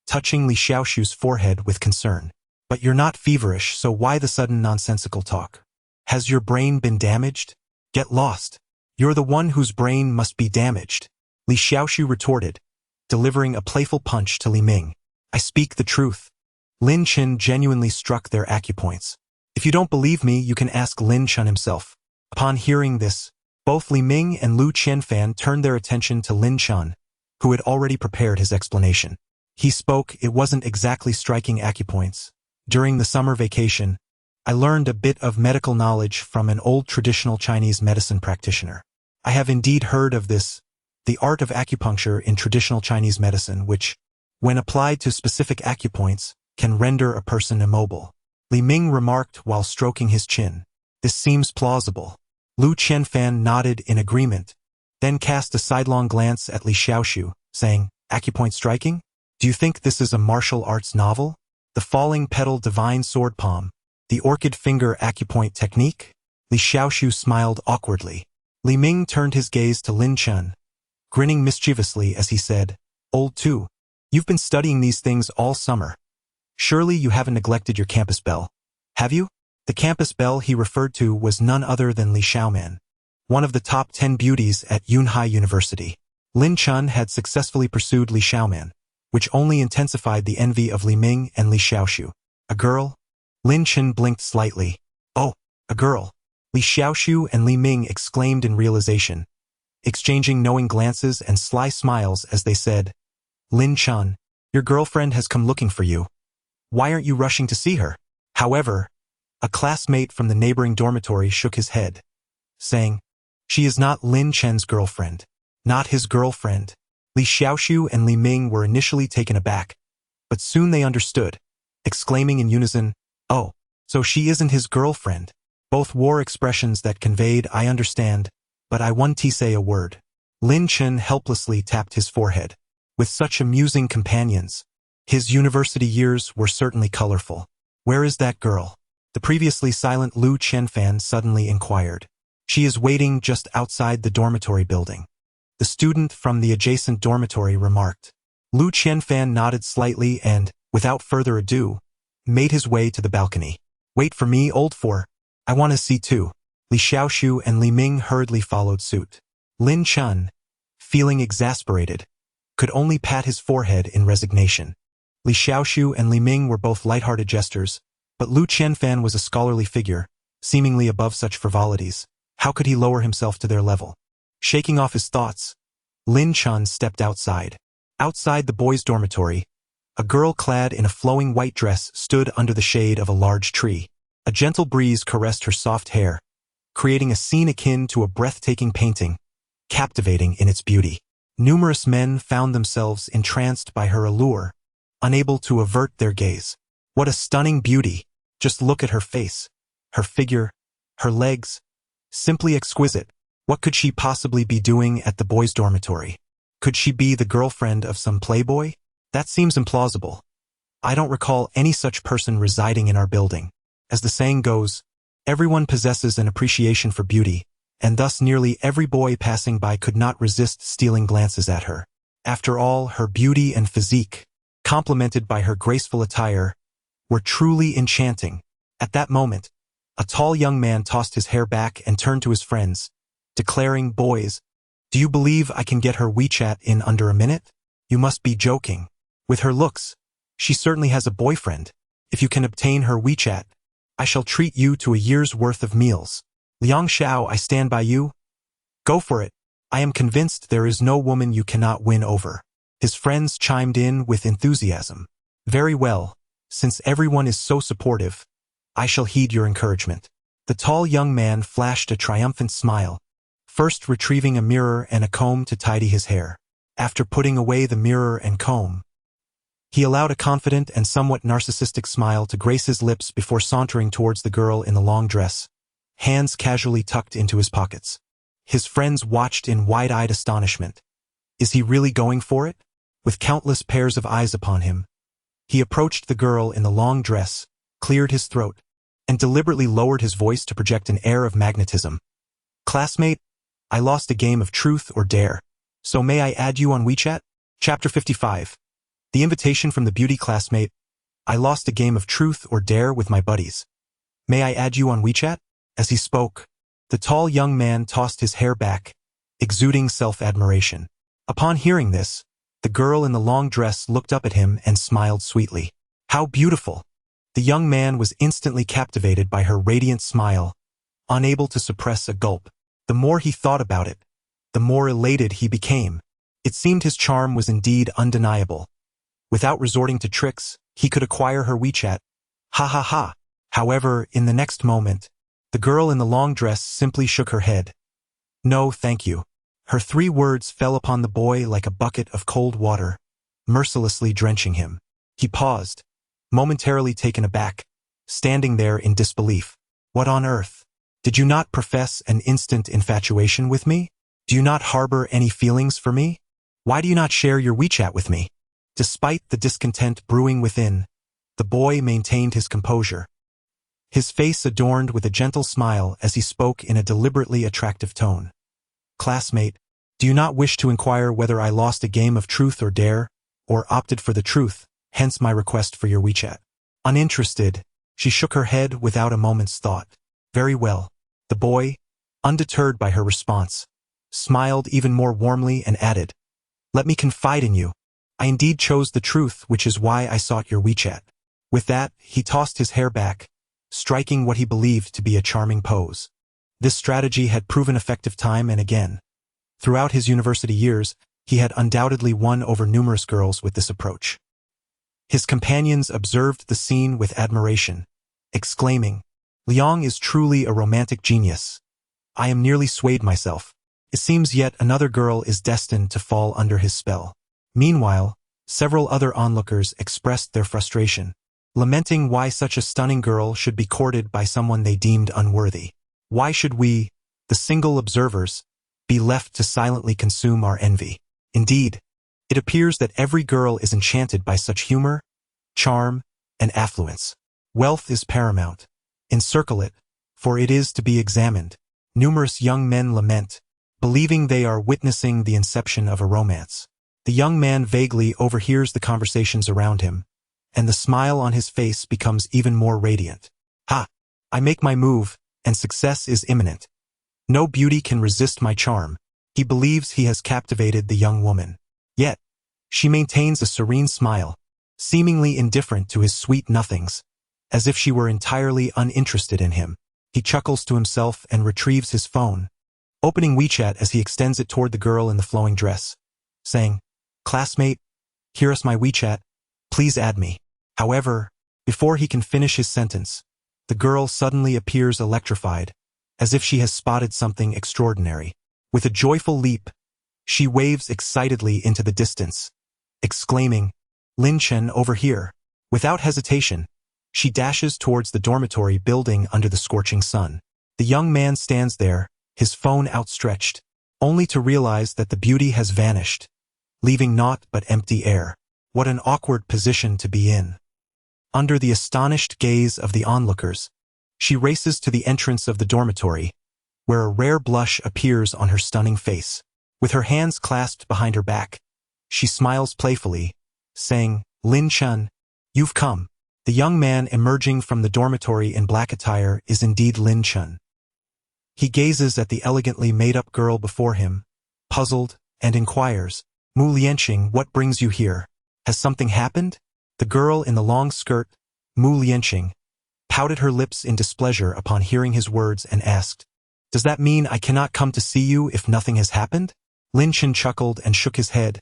touching Li Xiaoshu's forehead with concern. "But you're not feverish, so why the sudden nonsensical talk? Has your brain been damaged? Get lost. You're the one whose brain must be damaged," Li Xiaoshu retorted, delivering a playful punch to Li Ming. "I speak the truth. Lin Chen genuinely struck their acupoints. If you don't believe me, you can ask Lin Chen himself." Upon hearing this, both Li Ming and Lu Qianfan turned their attention to Lin Chen, who had already prepared his explanation. He spoke, "It wasn't exactly striking acupoints. During the summer vacation, I learned a bit of medical knowledge from an old traditional Chinese medicine practitioner. I have indeed heard of this, the art of acupuncture in traditional Chinese medicine, which, when applied to specific acupoints, can render a person immobile." Li Ming remarked while stroking his chin. "This seems plausible." Lu Qianfan nodded in agreement, then cast a sidelong glance at Li Xiaoshu, saying, "Acupoint striking? Do you think this is a martial arts novel? The falling petal divine sword palm, the orchid finger acupoint technique?" Li Xiaoshu smiled awkwardly. Li Ming turned his gaze to Lin Chen, grinning mischievously as he said, "Old too. You've been studying these things all summer. Surely you haven't neglected your campus bell, have you?" The campus belle he referred to was none other than Li Xiaoman, one of the top 10 beauties at Yunhai University. Lin Chen had successfully pursued Li Xiaoman, which only intensified the envy of Li Ming and Li Xiaoshu. "A girl?" Lin Chen blinked slightly. "Oh, a girl." Li Xiaoshu and Li Ming exclaimed in realization, exchanging knowing glances and sly smiles as they said, "Lin Chen, your girlfriend has come looking for you. Why aren't you rushing to see her?" However, a classmate from the neighboring dormitory shook his head, saying, "She is not Lin Chen's girlfriend." Not his girlfriend. Li Xiaoshu and Li Ming were initially taken aback, but soon they understood, exclaiming in unison, "Oh, so she isn't his girlfriend." Both wore expressions that conveyed, "I understand, but I want to say a word." Lin Chen helplessly tapped his forehead. With such amusing companions, his university years were certainly colorful. "Where is that girl?" The previously silent Lu Qianfan suddenly inquired. "She is waiting just outside the dormitory building," the student from the adjacent dormitory remarked. Lu Qianfan nodded slightly and, without further ado, made his way to the balcony. "Wait for me, old four. I want to see too." Li Xiaoshu and Li Ming hurriedly followed suit. Lin Chen, feeling exasperated, could only pat his forehead in resignation. Li Xiaoshu and Li Ming were both light-hearted jesters, but Lu Qianfan was a scholarly figure, seemingly above such frivolities. How could he lower himself to their level? Shaking off his thoughts, Lin Chen stepped outside. Outside the boys' dormitory, a girl clad in a flowing white dress stood under the shade of a large tree. A gentle breeze caressed her soft hair, creating a scene akin to a breathtaking painting, captivating in its beauty. Numerous men found themselves entranced by her allure, unable to avert their gaze. What a stunning beauty! Just look at her face, her figure, her legs. Simply exquisite. What could she possibly be doing at the boys' dormitory? Could she be the girlfriend of some playboy? That seems implausible. I don't recall any such person residing in our building. As the saying goes, everyone possesses an appreciation for beauty, and thus nearly every boy passing by could not resist stealing glances at her. After all, her beauty and physique, complemented by her graceful attire, were truly enchanting. At that moment, a tall young man tossed his hair back and turned to his friends, declaring, "Boys, do you believe I can get her WeChat in under a minute? You must be joking. With her looks, she certainly has a boyfriend. If you can obtain her WeChat, I shall treat you to a year's worth of meals. Liang Xiao, I stand by you. Go for it. I am convinced there is no woman you cannot win over." His friends chimed in with enthusiasm. "Very well, since everyone is so supportive, I shall heed your encouragement." The tall young man flashed a triumphant smile, first retrieving a mirror and a comb to tidy his hair. After putting away the mirror and comb, he allowed a confident and somewhat narcissistic smile to grace his lips before sauntering towards the girl in the long dress, hands casually tucked into his pockets. His friends watched in wide-eyed astonishment. Is he really going for it? With countless pairs of eyes upon him, he approached the girl in the long dress, cleared his throat, and deliberately lowered his voice to project an air of magnetism. "Classmate, I lost a game of truth or dare, so may I add you on WeChat?" Chapter 55. The invitation from the beauty classmate. "I lost a game of truth or dare with my buddies. May I add you on WeChat?" As he spoke, the tall young man tossed his hair back, exuding self-admiration. Upon hearing this, the girl in the long dress looked up at him and smiled sweetly. How beautiful! The young man was instantly captivated by her radiant smile, unable to suppress a gulp. The more he thought about it, the more elated he became. It seemed his charm was indeed undeniable. Without resorting to tricks, he could acquire her WeChat. Ha ha ha! However, in the next moment, the girl in the long dress simply shook her head. "No, thank you." Her 3 words fell upon the boy like a bucket of cold water, mercilessly drenching him. He paused, momentarily taken aback, standing there in disbelief. "What on earth? Did you not profess an instant infatuation with me? Do you not harbor any feelings for me? Why do you not share your WeChat with me?" Despite the discontent brewing within, the boy maintained his composure, his face adorned with a gentle smile as he spoke in a deliberately attractive tone. "Classmate, do you not wish to inquire whether I lost a game of truth or dare, or opted for the truth, hence my request for your WeChat?" Uninterested, she shook her head without a moment's thought. "Very well." The boy, undeterred by her response, smiled even more warmly and added, "Let me confide in you. I indeed chose the truth, which is why I sought your WeChat." With that, he tossed his hair back, striking what he believed to be a charming pose. This strategy had proven effective time and again. Throughout his university years, he had undoubtedly won over numerous girls with this approach. His companions observed the scene with admiration, exclaiming, "Liang is truly a romantic genius. I am nearly swayed myself. It seems yet another girl is destined to fall under his spell." Meanwhile, several other onlookers expressed their frustration, lamenting why such a stunning girl should be courted by someone they deemed unworthy. Why should we, the single observers, be left to silently consume our envy? Indeed, it appears that every girl is enchanted by such humor, charm, and affluence. Wealth is paramount. Encircle it, for it is to be examined. Numerous young men lament, believing they are witnessing the inception of a romance. The young man vaguely overhears the conversations around him, and the smile on his face becomes even more radiant. "Ha! I make my move, and success is imminent. No beauty can resist my charm." He believes he has captivated the young woman. Yet, she maintains a serene smile, seemingly indifferent to his sweet nothings, as if she were entirely uninterested in him. He chuckles to himself and retrieves his phone, opening WeChat as he extends it toward the girl in the flowing dress, saying, "Classmate, here is my WeChat. Please add me." However, before he can finish his sentence, the girl suddenly appears electrified, as if she has spotted something extraordinary. With a joyful leap, she waves excitedly into the distance, exclaiming, "Lin Chen over here." Without hesitation, she dashes towards the dormitory building under the scorching sun. The young man stands there, his phone outstretched, only to realize that the beauty has vanished, leaving naught but empty air. What an awkward position to be in. Under the astonished gaze of the onlookers, she races to the entrance of the dormitory, where a rare blush appears on her stunning face. With her hands clasped behind her back, She smiles playfully, saying, Lin Chen, you've come. The young man emerging from the dormitory in black attire is indeed Lin Chen. He gazes at the elegantly made-up girl before him, puzzled, and inquires, Mu Lianqing, what brings you here? Has something happened? The girl in the long skirt, Mu Lianqing, pouted her lips in displeasure upon hearing his words and asked, Does that mean I cannot come to see you if nothing has happened? Lin Chen chuckled and shook his head.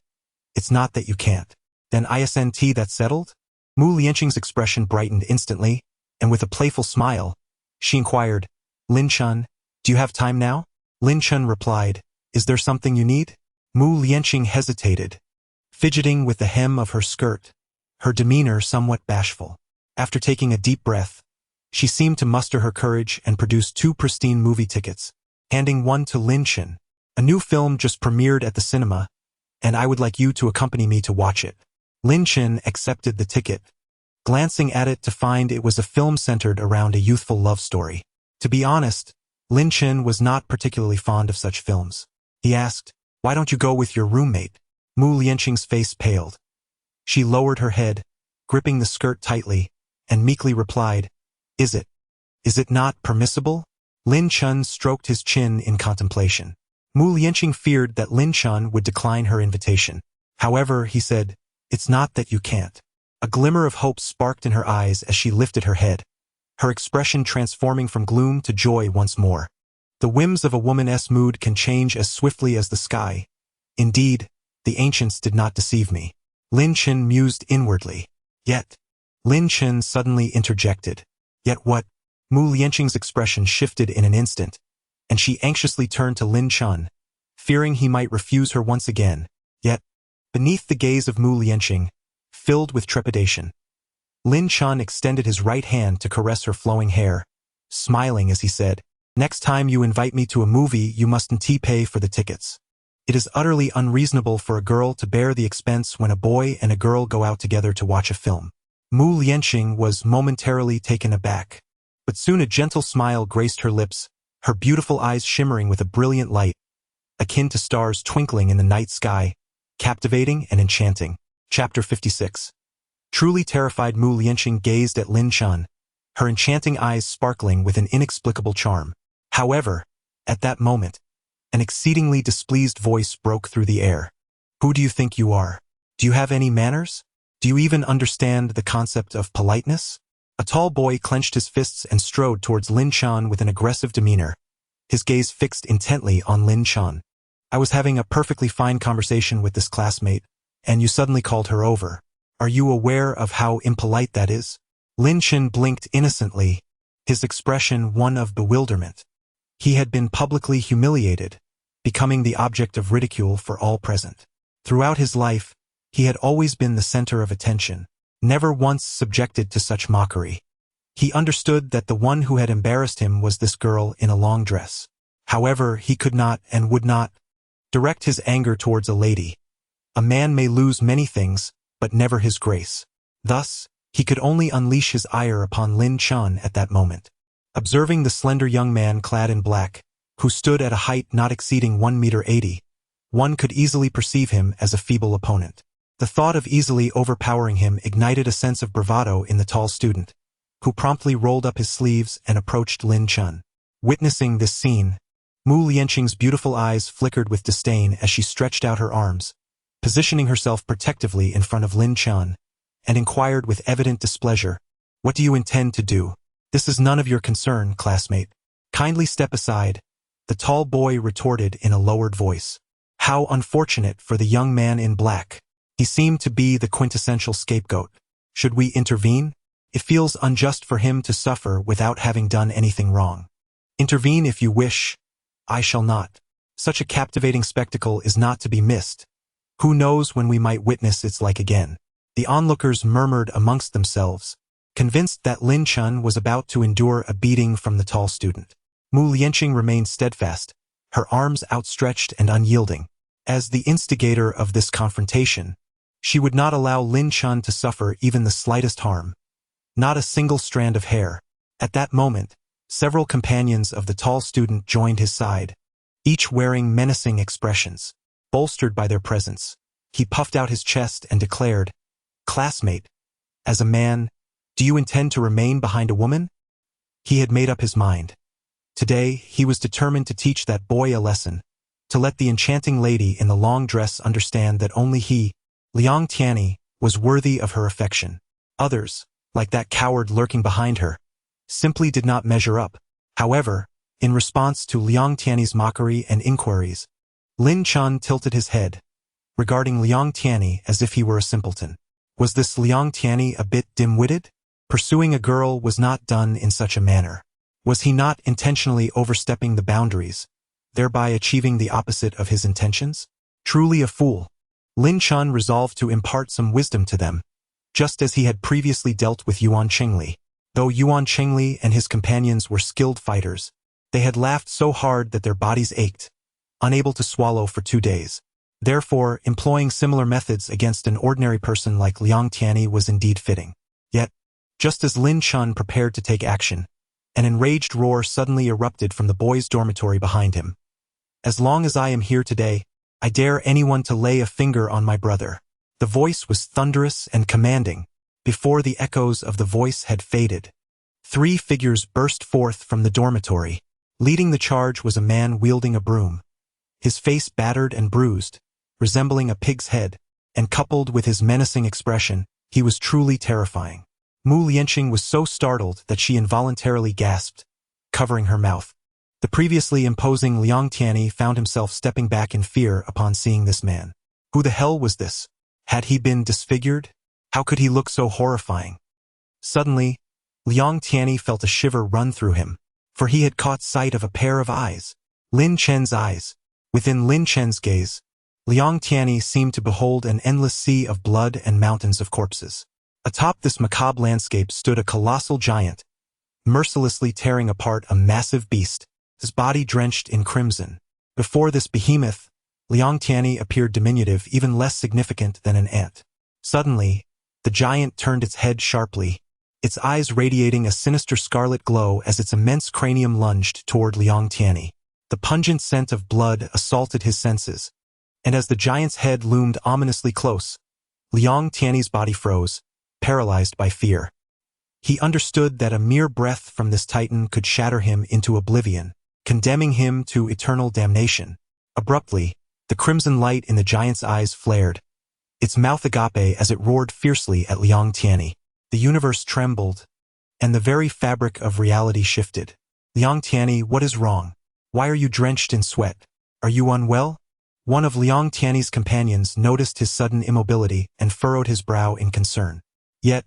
It's not that you can't. Then isn't that settled? Mu Lianqing's expression brightened instantly, and with a playful smile, she inquired, Lin Chen, do you have time now? Lin Chen replied, Is there something you need? Mu Lianqing hesitated, fidgeting with the hem of her skirt, her demeanor somewhat bashful. After taking a deep breath, she seemed to muster her courage and produce 2 pristine movie tickets, handing one to Lin Chen. A new film just premiered at the cinema, and I would like you to accompany me to watch it. Lin Chen accepted the ticket, glancing at it to find it was a film centered around a youthful love story. To be honest, Lin Chen was not particularly fond of such films. He asked, Why don't you go with your roommate? Mu Lianqing's face paled. She lowered her head, gripping the skirt tightly, and meekly replied, Is it not permissible? Lin Chen stroked his chin in contemplation. Mu Lianqing feared that Lin Chen would decline her invitation. However, he said, It's not that you can't. A glimmer of hope sparked in her eyes as she lifted her head, her expression transforming from gloom to joy once more. The whims of a woman's mood can change as swiftly as the sky. Indeed, the ancients did not deceive me. Lin Chen mused inwardly. Yet, Lin Chen suddenly interjected. Yet what? Mu Lianqing's expression shifted in an instant, and she anxiously turned to Lin Chen, fearing he might refuse her once again. Yet, beneath the gaze of Mu Lianqing, filled with trepidation, Lin Chen extended his right hand to caress her flowing hair, smiling as he said, Next time you invite me to a movie, you mustn't pay for the tickets. It is utterly unreasonable for a girl to bear the expense when a boy and a girl go out together to watch a film. Mu Lianqing was momentarily taken aback, but soon a gentle smile graced her lips, her beautiful eyes shimmering with a brilliant light, akin to stars twinkling in the night sky, captivating and enchanting. Chapter 56. Truly terrified, Mu Lianqing gazed at Lin Chen, her enchanting eyes sparkling with an inexplicable charm. However, at that moment, an exceedingly displeased voice broke through the air. Who do you think you are? Do you have any manners? Do you even understand the concept of politeness? A tall boy clenched his fists and strode towards Lin Chen with an aggressive demeanor, his gaze fixed intently on Lin Chen. I was having a perfectly fine conversation with this classmate, and you suddenly called her over. Are you aware of how impolite that is? Lin Chen blinked innocently, his expression one of bewilderment. He had been publicly humiliated, becoming the object of ridicule for all present. Throughout his life, he had always been the center of attention, never once subjected to such mockery. He understood that the one who had embarrassed him was this girl in a long dress. However, he could not and would not direct his anger towards a lady. A man may lose many things, but never his grace. Thus, he could only unleash his ire upon Lin Chen at that moment. Observing the slender young man clad in black, who stood at a height not exceeding 1.80 meters, one could easily perceive him as a feeble opponent. The thought of easily overpowering him ignited a sense of bravado in the tall student, who promptly rolled up his sleeves and approached Lin Chen. Witnessing this scene, Mu Lianqing's beautiful eyes flickered with disdain as she stretched out her arms, positioning herself protectively in front of Lin Chen, and inquired with evident displeasure, What do you intend to do? This is none of your concern, classmate. Kindly step aside, the tall boy retorted in a lowered voice. How unfortunate for the young man in black. He seemed to be the quintessential scapegoat. Should we intervene? It feels unjust for him to suffer without having done anything wrong. Intervene if you wish. I shall not. Such a captivating spectacle is not to be missed. Who knows when we might witness its like again? The onlookers murmured amongst themselves, convinced that Lin Chen was about to endure a beating from the tall student. Mu Lianqing remained steadfast, her arms outstretched and unyielding. As the instigator of this confrontation, she would not allow Lin Chen to suffer even the slightest harm. Not a single strand of hair. At that moment, several companions of the tall student joined his side, each wearing menacing expressions. Bolstered by their presence, He puffed out his chest and declared, "Classmate, as a man, do you intend to remain behind a woman?" He had made up his mind. Today, he was determined to teach that boy a lesson, to let the enchanting lady in the long dress understand that only he, Liang Tianyi, was worthy of her affection. Others, like that coward lurking behind her, simply did not measure up. However, in response to Liang Tianyi's mockery and inquiries, Lin Chen tilted his head, regarding Liang Tianyi as if he were a simpleton. Was this Liang Tianyi a bit dim-witted? Pursuing a girl was not done in such a manner. Was he not intentionally overstepping the boundaries, thereby achieving the opposite of his intentions? Truly a fool. Lin Chen resolved to impart some wisdom to them, just as he had previously dealt with Yuan Chengli. Though Yuan Chengli and his companions were skilled fighters, they had laughed so hard that their bodies ached, unable to swallow for 2 days. Therefore, employing similar methods against an ordinary person like Liang Tianyi was indeed fitting. Yet, just as Lin Chen prepared to take action, an enraged roar suddenly erupted from the boys' dormitory behind him. "As long as I am here today, I dare anyone to lay a finger on my brother." The voice was thunderous and commanding. Before the echoes of the voice had faded, 3 figures burst forth from the dormitory. Leading the charge was a man wielding a broom, his face battered and bruised, resembling a pig's head, and coupled with his menacing expression, he was truly terrifying. Mu Lianqing was so startled that she involuntarily gasped, covering her mouth. The previously imposing Liang Tianyi found himself stepping back in fear upon seeing this man. Who the hell was this? Had he been disfigured? How could he look so horrifying? Suddenly, Liang Tianyi felt a shiver run through him, for he had caught sight of a pair of eyes. Lin Chen's eyes. Within Lin Chen's gaze, Liang Tianyi seemed to behold an endless sea of blood and mountains of corpses. Atop this macabre landscape stood a colossal giant, mercilessly tearing apart a massive beast, his body drenched in crimson. Before this behemoth, Liang Tianyi appeared diminutive, even less significant than an ant. Suddenly, the giant turned its head sharply, its eyes radiating a sinister scarlet glow as its immense cranium lunged toward Liang Tianyi. The pungent scent of blood assaulted his senses, and as the giant's head loomed ominously close, Liang Tianyi's body froze, paralyzed by fear. He understood that a mere breath from this titan could shatter him into oblivion, condemning him to eternal damnation. Abruptly, the crimson light in the giant's eyes flared, its mouth agape as it roared fiercely at Liang Tianyi. The universe trembled, and the very fabric of reality shifted. "Liang Tianyi, what is wrong? Why are you drenched in sweat? Are you unwell?" One of Liang Tianyi's companions noticed his sudden immobility and furrowed his brow in concern. Yet,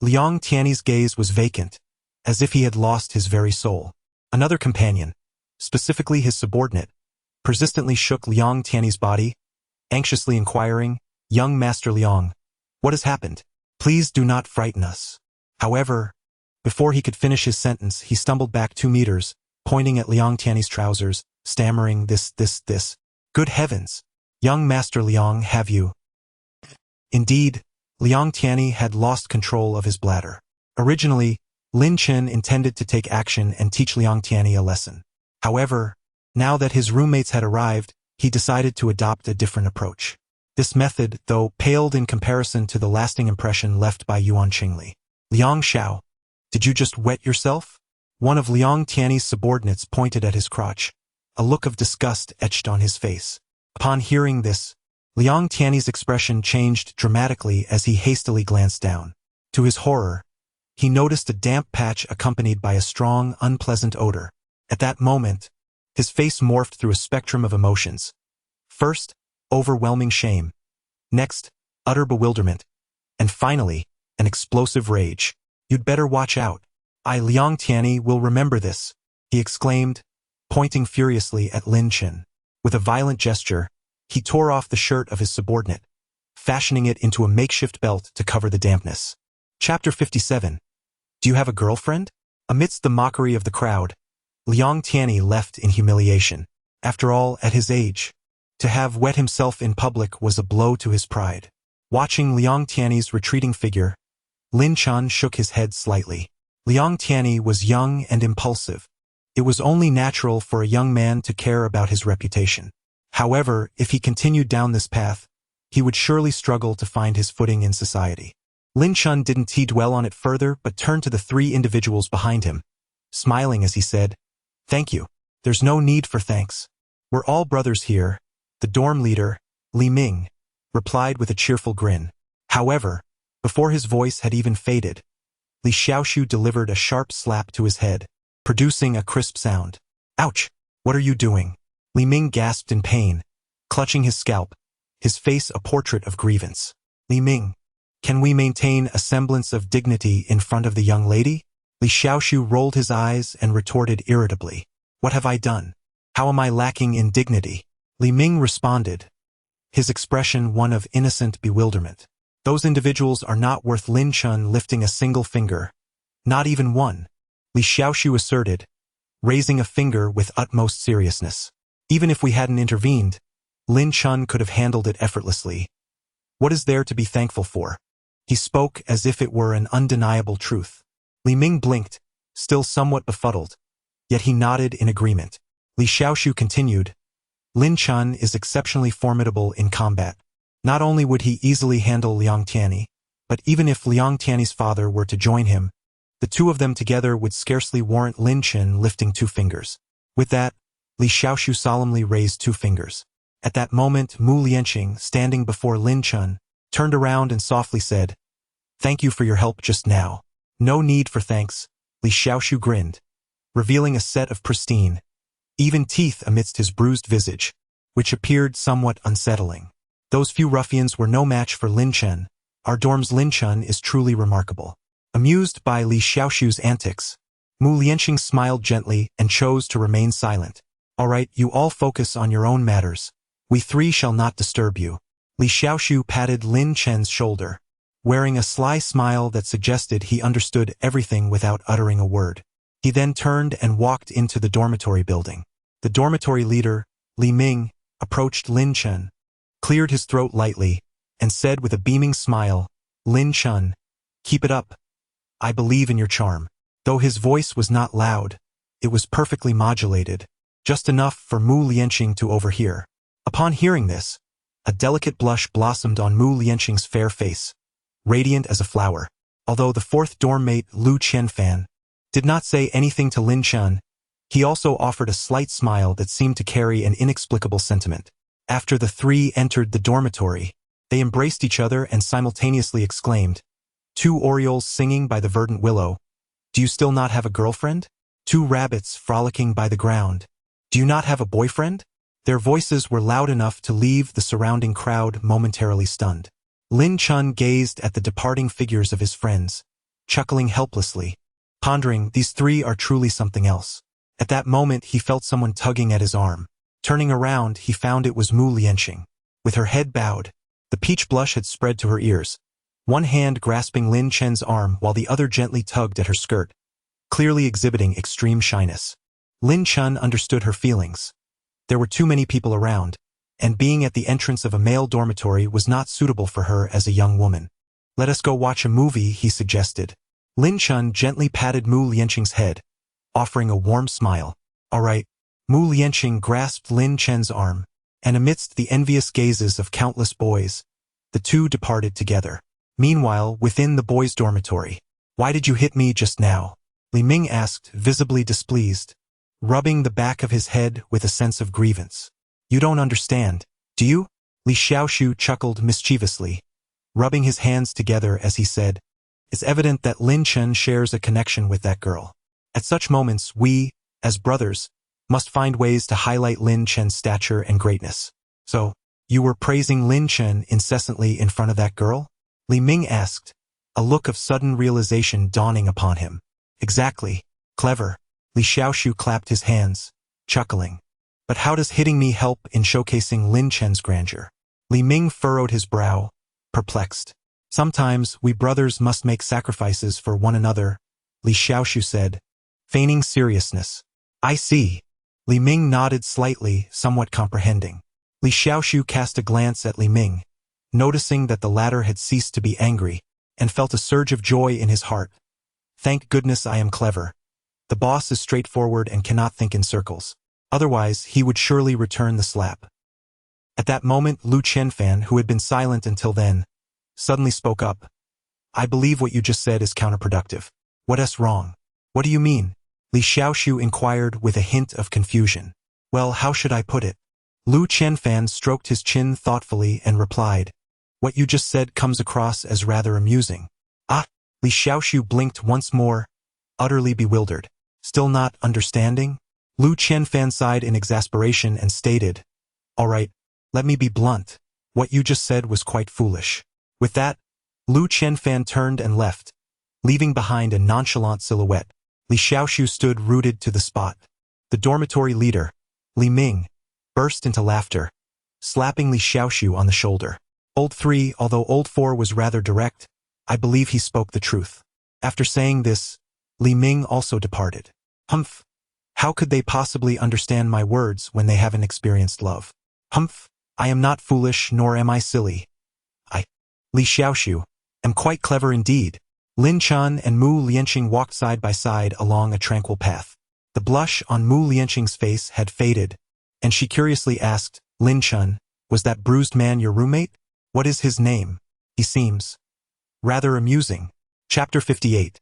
Liang Tianyi's gaze was vacant, as if he had lost his very soul. Another companion, specifically his subordinate, persistently shook Liang Tianyi's body, anxiously inquiring, "Young Master Liang, what has happened? Please do not frighten us." However, before he could finish his sentence, he stumbled back 2 meters, pointing at Liang Tianyi's trousers, stammering, this. "Good heavens! Young Master Liang, have you?" Indeed, Liang Tianyi had lost control of his bladder. Originally, Lin Chen intended to take action and teach Liang Tianyi a lesson. However, now that his roommates had arrived, he decided to adopt a different approach. This method, though, paled in comparison to the lasting impression left by Yuan Chengli. "Liang Xiao, did you just wet yourself?" One of Liang Tianyi's subordinates pointed at his crotch, a look of disgust etched on his face. Upon hearing this, Liang Tianyi's expression changed dramatically as he hastily glanced down. To his horror, he noticed a damp patch accompanied by a strong, unpleasant odor. At that moment, his face morphed through a spectrum of emotions. First, overwhelming shame. Next, utter bewilderment. And finally, an explosive rage. "You'd better watch out. Liang Tianyi will remember this," he exclaimed, pointing furiously at Lin Chen. With a violent gesture, he tore off the shirt of his subordinate, fashioning it into a makeshift belt to cover the dampness. Chapter 57. Do you have a girlfriend? Amidst the mockery of the crowd, Liang Tianyi left in humiliation. After all, at his age, to have wet himself in public was a blow to his pride. Watching Liang Tianyi's retreating figure, Lin Chen shook his head slightly. Liang Tianyi was young and impulsive. It was only natural for a young man to care about his reputation. However, if he continued down this path, he would surely struggle to find his footing in society. Lin Chen didn't dwell on it further but turned to the three individuals behind him, smiling as he said, "Thank you. There's no need for thanks. We're all brothers here," the dorm leader, Li Ming, replied with a cheerful grin. However, before his voice had even faded, Li Xiaoshu delivered a sharp slap to his head, producing a crisp sound. "Ouch! What are you doing?" Li Ming gasped in pain, clutching his scalp, his face a portrait of grievance. "Li Ming, can we maintain a semblance of dignity in front of the young lady?" Li Xiaoshu rolled his eyes and retorted irritably. "What have I done? How am I lacking in dignity?" Li Ming responded, his expression one of innocent bewilderment. "Those individuals are not worth Lin Chen lifting a single finger. Not even one," Li Xiaoshu asserted, raising a finger with utmost seriousness. "Even if we hadn't intervened, Lin Chen could have handled it effortlessly. What is there to be thankful for?" He spoke as if it were an undeniable truth. Li Ming blinked, still somewhat befuddled, yet he nodded in agreement. Li Xiaoshu continued, "Lin Chen is exceptionally formidable in combat. Not only would he easily handle Liang Tianyi, but even if Liang Tianyi's father were to join him, the two of them together would scarcely warrant Lin Chen lifting 2 fingers. With that, Li Xiaoshu solemnly raised 2 fingers. At that moment, Mu Lianqing, standing before Lin Chen, turned around and softly said, "Thank you for your help just now." "No need for thanks," Li Xiaoshu grinned, revealing a set of pristine, even teeth amidst his bruised visage, which appeared somewhat unsettling. "Those few ruffians were no match for Lin Chen. Our dorm's Lin Chen is truly remarkable." Amused by Li Xiaoshu's antics, Mu Lianqing smiled gently and chose to remain silent. "All right, you all focus on your own matters. We 3 shall not disturb you." Li Xiaoshu patted Lin Chen's shoulder, wearing a sly smile that suggested he understood everything without uttering a word. He then turned and walked into the dormitory building. The dormitory leader, Li Ming, approached Lin Chen, cleared his throat lightly, and said with a beaming smile, "Lin Chen, keep it up. I believe in your charm." Though his voice was not loud, it was perfectly modulated, just enough for Mu Lianqing to overhear. Upon hearing this, a delicate blush blossomed on Mu Lianqing's fair face, radiant as a flower. Although the 4th dorm mate, Lu Qianfan, did not say anything to Lin Chen, he also offered a slight smile that seemed to carry an inexplicable sentiment. After the 3 entered the dormitory, they embraced each other and simultaneously exclaimed, "2 orioles singing by the verdant willow. Do you still not have a girlfriend? 2 rabbits frolicking by the ground. Do you not have a boyfriend?" Their voices were loud enough to leave the surrounding crowd momentarily stunned. Lin Chen gazed at the departing figures of his friends, chuckling helplessly, pondering, these 3 are truly something else. At that moment he felt someone tugging at his arm. Turning around, he found it was Mu Lianqing. With her head bowed, the peach blush had spread to her ears, one hand grasping Lin Chen's arm while the other gently tugged at her skirt, clearly exhibiting extreme shyness. Lin Chen understood her feelings. There were too many people around, and being at the entrance of a male dormitory was not suitable for her as a young woman. "Let us go watch a movie," he suggested. Lin Chen gently patted Mu Lianqing's head, offering a warm smile. "All right." Mu Lianqing grasped Lin Chen's arm, and amidst the envious gazes of countless boys, the 2 departed together. Meanwhile, within the boys' dormitory, "Why did you hit me just now?" Li Ming asked, visibly displeased, rubbing the back of his head with a sense of grievance. "You don't understand, do you?" Li Xiaoshu chuckled mischievously, rubbing his hands together as he said, "It's evident that Lin Chen shares a connection with that girl. At such moments, we, as brothers, must find ways to highlight Lin Chen's stature and greatness." "So, you were praising Lin Chen incessantly in front of that girl?" Li Ming asked, a look of sudden realization dawning upon him. "Exactly. Clever." Li Xiaoshu clapped his hands, chuckling. "But how does hitting me help in showcasing Lin Chen's grandeur?" Li Ming furrowed his brow, perplexed. "Sometimes we brothers must make sacrifices for one another," Li Xiaoshu said, feigning seriousness. "I see." Li Ming nodded slightly, somewhat comprehending. Li Xiaoshu cast a glance at Li Ming, noticing that the latter had ceased to be angry, and felt a surge of joy in his heart. "Thank goodness I am clever. The boss is straightforward and cannot think in circles. Otherwise, he would surely return the slap." At that moment, Lin Chen, who had been silent until then, suddenly spoke up. I believe what you just said is counterproductive. What's wrong? What do you mean? Li Xiaoshu inquired with a hint of confusion. Well, how should I put it? Lin Chen stroked his chin thoughtfully and replied. What you just said comes across as rather amusing. Ah! Li Xiaoshu blinked once more, utterly bewildered. Still not understanding? Lin Chen sighed in exasperation and stated, All right, let me be blunt. What you just said was quite foolish. With that, Lin Chen turned and left, leaving behind a nonchalant silhouette. Li Xiaoshu stood rooted to the spot. The dormitory leader, Li Ming, burst into laughter, slapping Li Xiaoshu on the shoulder. Old 3, although Old 4 was rather direct, I believe he spoke the truth. After saying this, Li Ming also departed. Humph! How could they possibly understand my words when they haven't experienced love? Humph! I am not foolish, nor am I silly. Li Xiaoshu, am quite clever indeed. Lin Chen and Mu Lianqing walked side by side along a tranquil path. The blush on Mu Lianqing's face had faded, and she curiously asked, Lin Chen, was that bruised man your roommate? What is his name? He seems rather amusing. Chapter 58.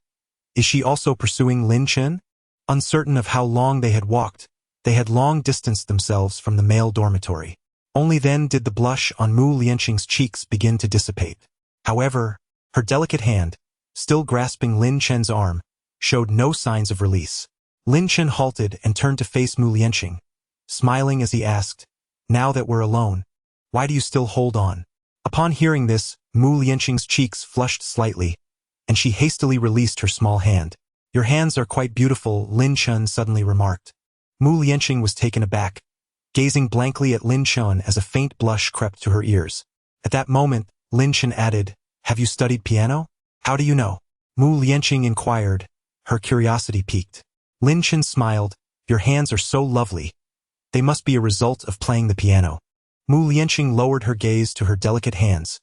Is she also pursuing Lin Chen? Uncertain of how long they had walked, they had long distanced themselves from the male dormitory. Only then did the blush on Mu Lianqing's cheeks begin to dissipate. However, her delicate hand, still grasping Lin Chen's arm, showed no signs of release. Lin Chen halted and turned to face Mu Lianqing, smiling as he asked, Now that we're alone, why do you still hold on? Upon hearing this, Mu Lianqing's cheeks flushed slightly, and she hastily released her small hand. Your hands are quite beautiful, Lin Chen suddenly remarked. Mu Lianqing was taken aback, gazing blankly at Lin Chen as a faint blush crept to her ears. At that moment, Lin Chen added, Have you studied piano? How do you know? Mu Lianqing inquired, her curiosity piqued. Lin Chen smiled, Your hands are so lovely. They must be a result of playing the piano. Mu Lianqing lowered her gaze to her delicate hands,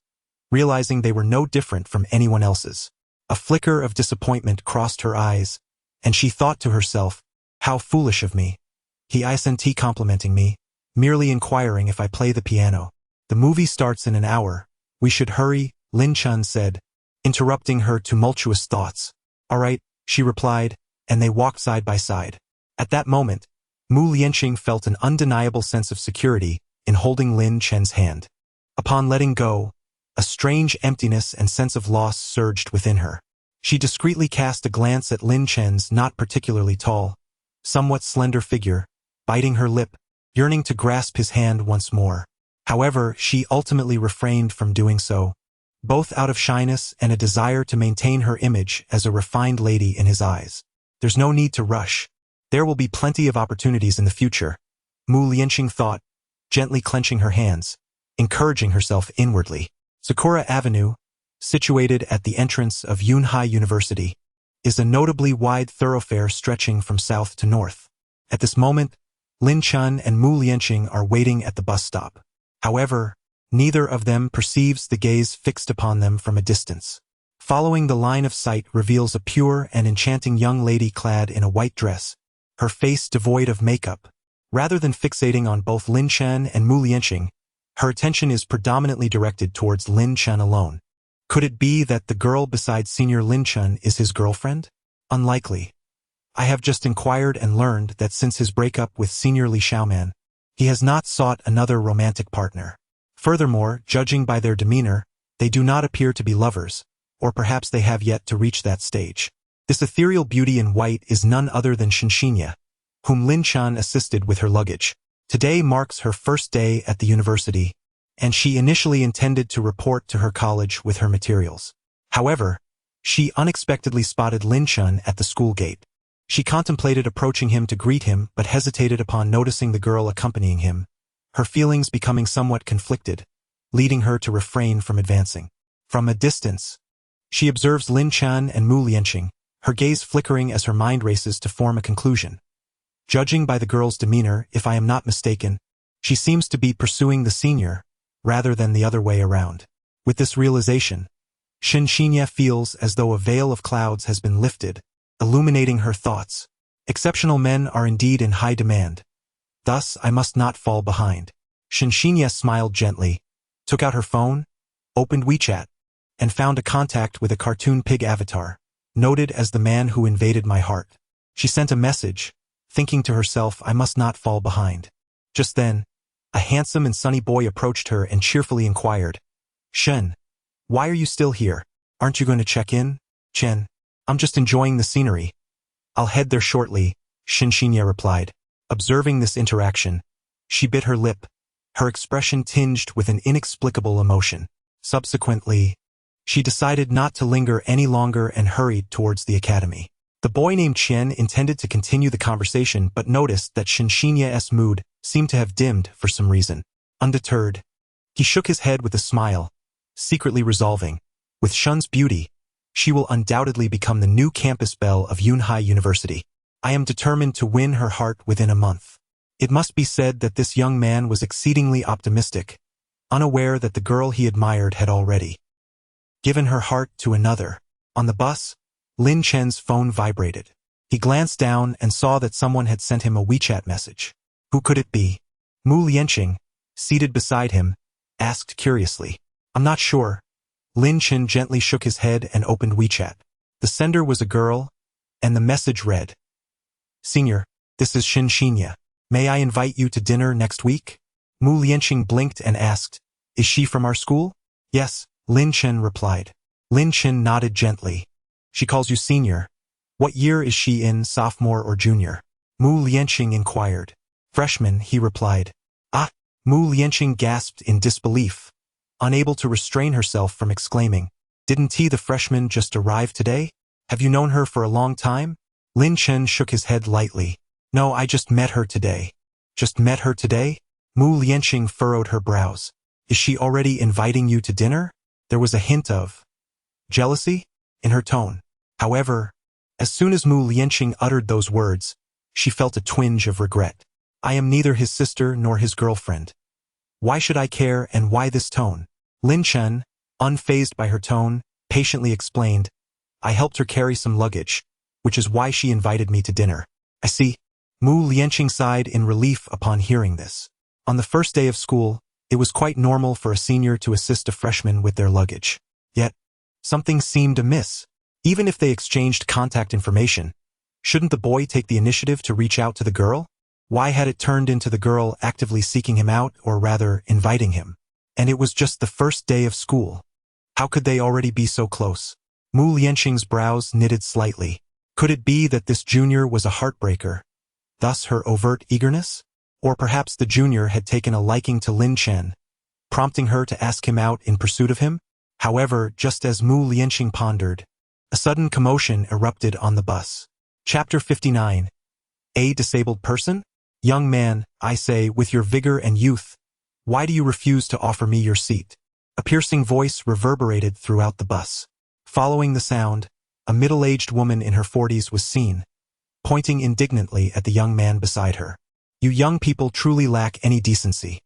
realizing they were no different from anyone else's. A flicker of disappointment crossed her eyes, and she thought to herself, How foolish of me. He isn't complimenting me, merely inquiring if I play the piano. The movie starts in an hour. We should hurry, Lin Chen said, interrupting her tumultuous thoughts. All right, she replied, and they walked side by side. At that moment, Mu Lianqing felt an undeniable sense of security in holding Lin Chen's hand. Upon letting go, a strange emptiness and sense of loss surged within her. She discreetly cast a glance at Lin Chen's not particularly tall, somewhat slender figure, biting her lip, yearning to grasp his hand once more. However, she ultimately refrained from doing so, both out of shyness and a desire to maintain her image as a refined lady in his eyes. There's no need to rush. There will be plenty of opportunities in the future, Mu Lianqing thought, gently clenching her hands, encouraging herself inwardly. Sakura Avenue, situated at the entrance of Yunhai University, is a notably wide thoroughfare stretching from south to north. At this moment, Lin Chen and Mu Lianqing are waiting at the bus stop. However, neither of them perceives the gaze fixed upon them from a distance. Following the line of sight reveals a pure and enchanting young lady clad in a white dress, her face devoid of makeup. Rather than fixating on both Lin Chen and Mu Lianqing, her attention is predominantly directed towards Lin Chen alone. Could it be that the girl beside Senior Lin Chen is his girlfriend? Unlikely. I have just inquired and learned that since his breakup with Senior Li Xiaoman, he has not sought another romantic partner. Furthermore, judging by their demeanor, they do not appear to be lovers, or perhaps they have yet to reach that stage. This ethereal beauty in white is none other than Shinxinya, whom Lin Chen assisted with her luggage. Today marks her first day at the university, and she initially intended to report to her college with her materials. However, she unexpectedly spotted Lin Chen at the school gate. She contemplated approaching him to greet him but hesitated upon noticing the girl accompanying him, her feelings becoming somewhat conflicted, leading her to refrain from advancing. From a distance, she observes Lin Chen and Mu Lianqing, her gaze flickering as her mind races to form a conclusion. Judging by the girl's demeanor, if I am not mistaken, she seems to be pursuing the senior, rather than the other way around. With this realization, Shinxinya feels as though a veil of clouds has been lifted, illuminating her thoughts. Exceptional men are indeed in high demand. Thus, I must not fall behind. Shinxinya smiled gently, took out her phone, opened WeChat, and found a contact with a cartoon pig avatar, noted as the man who invaded my heart. She sent a message, thinking to herself, I must not fall behind. Just then, a handsome and sunny boy approached her and cheerfully inquired, Shen, why are you still here? Aren't you going to check in? Chen, I'm just enjoying the scenery. I'll head there shortly, Shinxinya replied. Observing this interaction, she bit her lip, her expression tinged with an inexplicable emotion. Subsequently, she decided not to linger any longer and hurried towards the academy. The boy named Chen intended to continue the conversation but noticed that Shinxinya's mood seemed to have dimmed for some reason. Undeterred, he shook his head with a smile, secretly resolving, with Shun's beauty, she will undoubtedly become the new campus belle of Yunhai University. I am determined to win her heart within a month. It must be said that this young man was exceedingly optimistic, unaware that the girl he admired had already given her heart to another. On the bus, Lin Chen's phone vibrated. He glanced down and saw that someone had sent him a WeChat message. Who could it be? Mu Lianqing, seated beside him, asked curiously. I'm not sure. Lin Chen gently shook his head and opened WeChat. The sender was a girl, and the message read, Senior, this is Shinxinya. May I invite you to dinner next week? Mu Lianqing blinked and asked, Is she from our school? Yes, Lin Chen replied. Lin Chen nodded gently. She calls you senior. What year is she in, sophomore or junior? Mu Lianqing inquired. Freshman, he replied. Ah! Mu Lianqing gasped in disbelief, unable to restrain herself from exclaiming, Didn't the freshman just arrive today? Have you known her for a long time? Lin Chen shook his head lightly. No, I just met her today. Just met her today? Mu Lianqing furrowed her brows. Is she already inviting you to dinner? There was a hint of jealousy in her tone. However, as soon as Mu Lianqing uttered those words, she felt a twinge of regret. I am neither his sister nor his girlfriend. Why should I care, and why this tone? Lin Chen, unfazed by her tone, patiently explained, I helped her carry some luggage, which is why she invited me to dinner. I see. Mu Lianqing sighed in relief upon hearing this. On the first day of school, it was quite normal for a senior to assist a freshman with their luggage. Yet, something seemed amiss. Even if they exchanged contact information, shouldn't the boy take the initiative to reach out to the girl? Why had it turned into the girl actively seeking him out, or rather, inviting him? And it was just the first day of school. How could they already be so close? Mu Lianqing's brows knitted slightly. Could it be that this junior was a heartbreaker, thus her overt eagerness? Or perhaps the junior had taken a liking to Lin Chen, prompting her to ask him out in pursuit of him? However, just as Mu Lianqing pondered, a sudden commotion erupted on the bus. Chapter 59. A disabled person? Young man, I say, with your vigor and youth, why do you refuse to offer me your seat? A piercing voice reverberated throughout the bus. Following the sound, a middle-aged woman in her 40s was seen, pointing indignantly at the young man beside her. You young people truly lack any decency.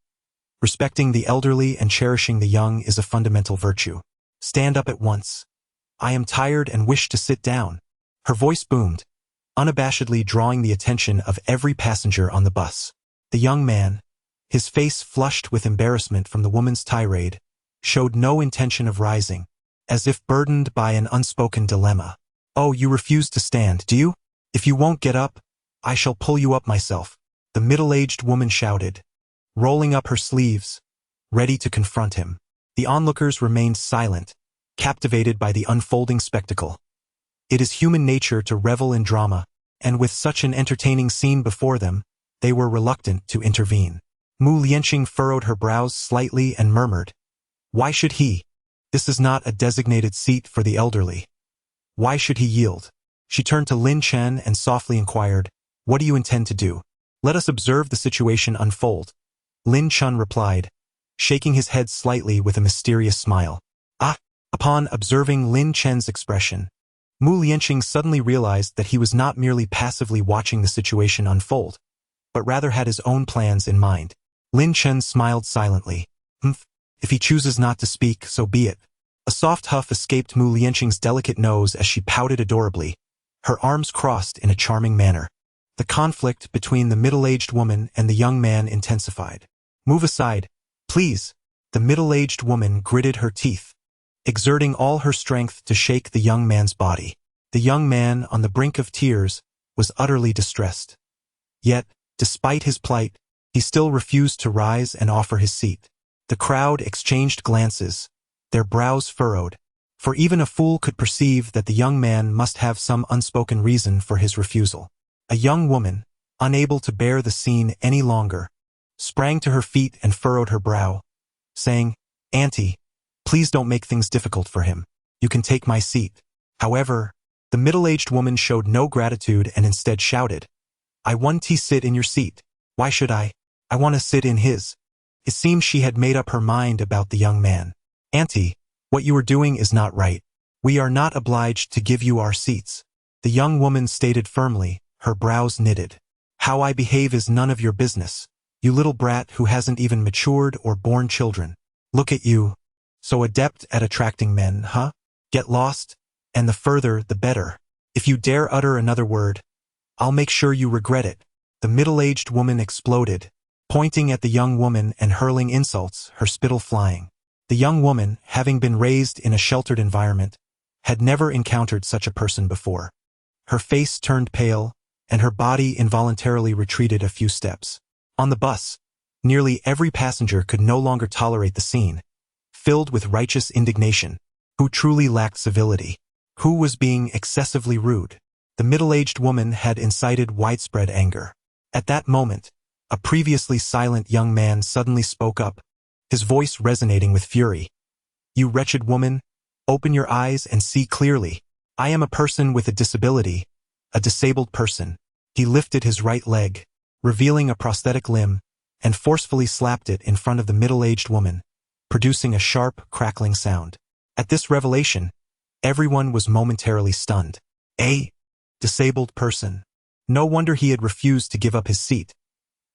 Respecting the elderly and cherishing the young is a fundamental virtue. Stand up at once. I am tired and wish to sit down. Her voice boomed, unabashedly drawing the attention of every passenger on the bus. The young man, his face flushed with embarrassment from the woman's tirade, showed no intention of rising, as if burdened by an unspoken dilemma. Oh, you refuse to stand, do you? If you won't get up, I shall pull you up myself, the middle-aged woman shouted, rolling up her sleeves, ready to confront him. The onlookers remained silent, captivated by the unfolding spectacle. It is human nature to revel in drama, and with such an entertaining scene before them, they were reluctant to intervene. Mu Lianqing furrowed her brows slightly and murmured, Why should he? This is not a designated seat for the elderly. Why should he yield? She turned to Lin Chen and softly inquired, What do you intend to do? Let us observe the situation unfold. Lin Chen replied, shaking his head slightly with a mysterious smile. Ah! Upon observing Lin Chen's expression, Mu Lianqing suddenly realized that he was not merely passively watching the situation unfold, but rather had his own plans in mind. Lin Chen smiled silently. If he chooses not to speak, so be it. A soft huff escaped Mu Lianqing's delicate nose as she pouted adorably, her arms crossed in a charming manner. The conflict between the middle-aged woman and the young man intensified. Move aside, please. The middle-aged woman gritted her teeth, exerting all her strength to shake the young man's body. The young man, on the brink of tears, was utterly distressed. Yet, despite his plight, he still refused to rise and offer his seat. The crowd exchanged glances, their brows furrowed, for even a fool could perceive that the young man must have some unspoken reason for his refusal. A young woman, unable to bear the scene any longer, sprang to her feet and furrowed her brow, saying, "Auntie, please don't make things difficult for him. You can take my seat." However, the middle-aged woman showed no gratitude and instead shouted, "I want to sit in your seat. Why should I? I want to sit in his." It seemed she had made up her mind about the young man. "Auntie, what you are doing is not right. We are not obliged to give you our seats," the young woman stated firmly, her brows knitted. "How I behave is none of your business, you little brat who hasn't even matured or born children. Look at you. So adept at attracting men, huh? Get lost, and the further the better. If you dare utter another word, I'll make sure you regret it." The middle-aged woman exploded, pointing at the young woman and hurling insults, her spittle flying. The young woman, having been raised in a sheltered environment, had never encountered such a person before. Her face turned pale, and her body involuntarily retreated a few steps. On the bus, nearly every passenger could no longer tolerate the scene, filled with righteous indignation. Who truly lacked civility? Who was being excessively rude? The middle-aged woman had incited widespread anger. At that moment, a previously silent young man suddenly spoke up, his voice resonating with fury. "You wretched woman, open your eyes and see clearly. I am a person with a disability, a disabled person." He lifted his right leg, revealing a prosthetic limb, and forcefully slapped it in front of the middle-aged woman, producing a sharp, crackling sound. At this revelation, everyone was momentarily stunned. A disabled person. No wonder he had refused to give up his seat.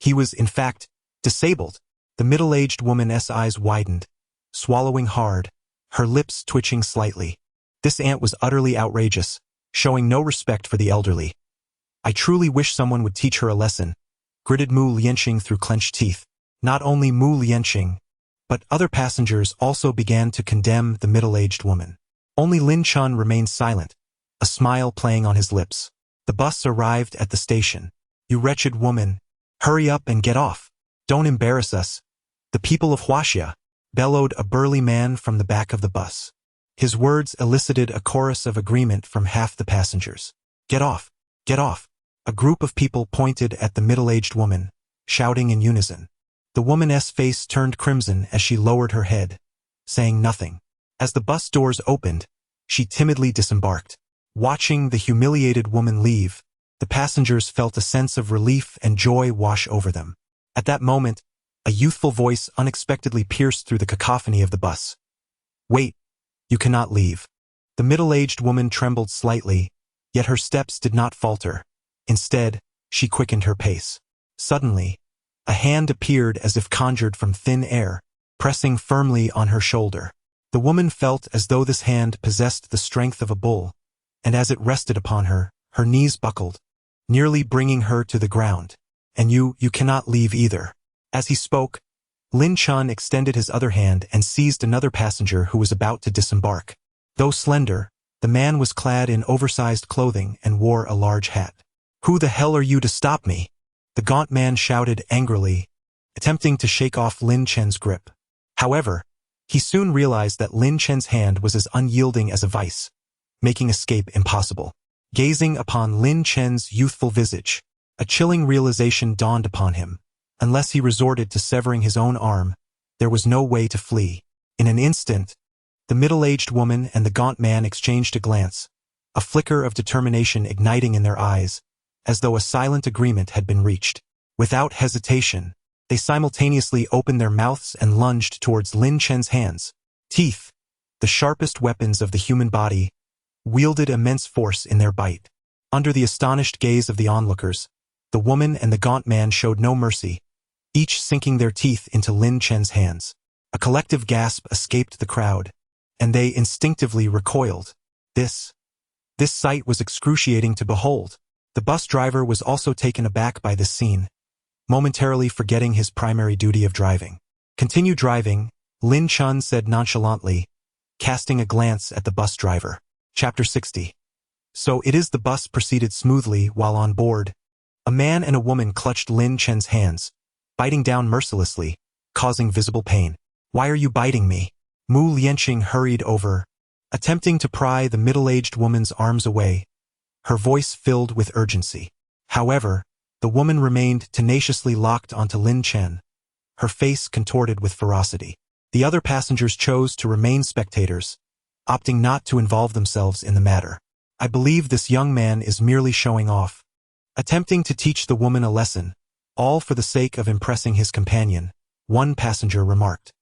He was, in fact, disabled. The middle-aged woman's eyes widened, swallowing hard, her lips twitching slightly. This aunt was utterly outrageous, showing no respect for the elderly. "I truly wish someone would teach her a lesson," gritted Mu Lianqing through clenched teeth. Not only Mu Lianqing, but other passengers also began to condemn the middle-aged woman. Only Lin Chen remained silent, a smile playing on his lips. The bus arrived at the station. "You wretched woman, hurry up and get off. Don't embarrass us." "The people of Huaxia," bellowed a burly man from the back of the bus. His words elicited a chorus of agreement from half the passengers. "Get off! Get off!" A group of people pointed at the middle-aged woman, shouting in unison. The woman's face turned crimson as she lowered her head, saying nothing. As the bus doors opened, she timidly disembarked. Watching the humiliated woman leave, the passengers felt a sense of relief and joy wash over them. At that moment, a youthful voice unexpectedly pierced through the cacophony of the bus. "Wait, you cannot leave." The middle-aged woman trembled slightly, yet her steps did not falter. Instead, she quickened her pace. Suddenly, a hand appeared as if conjured from thin air, pressing firmly on her shoulder. The woman felt as though this hand possessed the strength of a bull, and as it rested upon her, her knees buckled, nearly bringing her to the ground. "And you cannot leave either." As he spoke, Lin Chen extended his other hand and seized another passenger who was about to disembark. Though slender, the man was clad in oversized clothing and wore a large hat. "Who the hell are you to stop me?" the gaunt man shouted angrily, attempting to shake off Lin Chen's grip. However, he soon realized that Lin Chen's hand was as unyielding as a vice, making escape impossible. Gazing upon Lin Chen's youthful visage, a chilling realization dawned upon him. Unless he resorted to severing his own arm, there was no way to flee. In an instant, the middle-aged woman and the gaunt man exchanged a glance, a flicker of determination igniting in their eyes, as though a silent agreement had been reached. Without hesitation, they simultaneously opened their mouths and lunged towards Lin Chen's hands. Teeth, the sharpest weapons of the human body, wielded immense force in their bite. Under the astonished gaze of the onlookers, the woman and the gaunt man showed no mercy, each sinking their teeth into Lin Chen's hands. A collective gasp escaped the crowd, and they instinctively recoiled. This sight was excruciating to behold. The bus driver was also taken aback by this scene, momentarily forgetting his primary duty of driving. Continue driving, Lin Chen said nonchalantly, casting a glance at the bus driver. Chapter 60. So it is. The bus proceeded smoothly while on board. A man and a woman clutched Lin Chen's hands, biting down mercilessly, causing visible pain. Why are you biting me? Mu Lianqing hurried over, attempting to pry the middle-aged woman's arms away, her voice filled with urgency. However, the woman remained tenaciously locked onto Lin Chen, her face contorted with ferocity. The other passengers chose to remain spectators, opting not to involve themselves in the matter. I believe this young man is merely showing off, attempting to teach the woman a lesson, all for the sake of impressing his companion, one passenger remarked.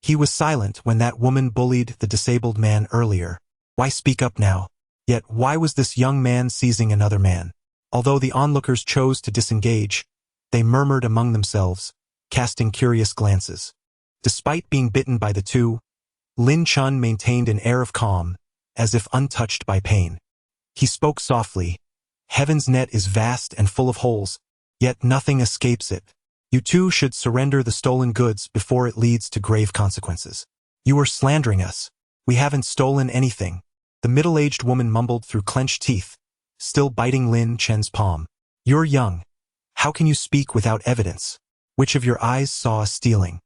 He was silent when that woman bullied the disabled man earlier. Why speak up now? Yet why was this young man seizing another man? Although the onlookers chose to disengage, they murmured among themselves, casting curious glances. Despite being bitten by the two, Lin Chen maintained an air of calm, as if untouched by pain. He spoke softly. Heaven's net is vast and full of holes, yet nothing escapes it. You two should surrender the stolen goods before it leads to grave consequences. You are slandering us. We haven't stolen anything. The middle-aged woman mumbled through clenched teeth, still biting Lin Chen's palm. You're young. How can you speak without evidence? Which of your eyes saw us stealing?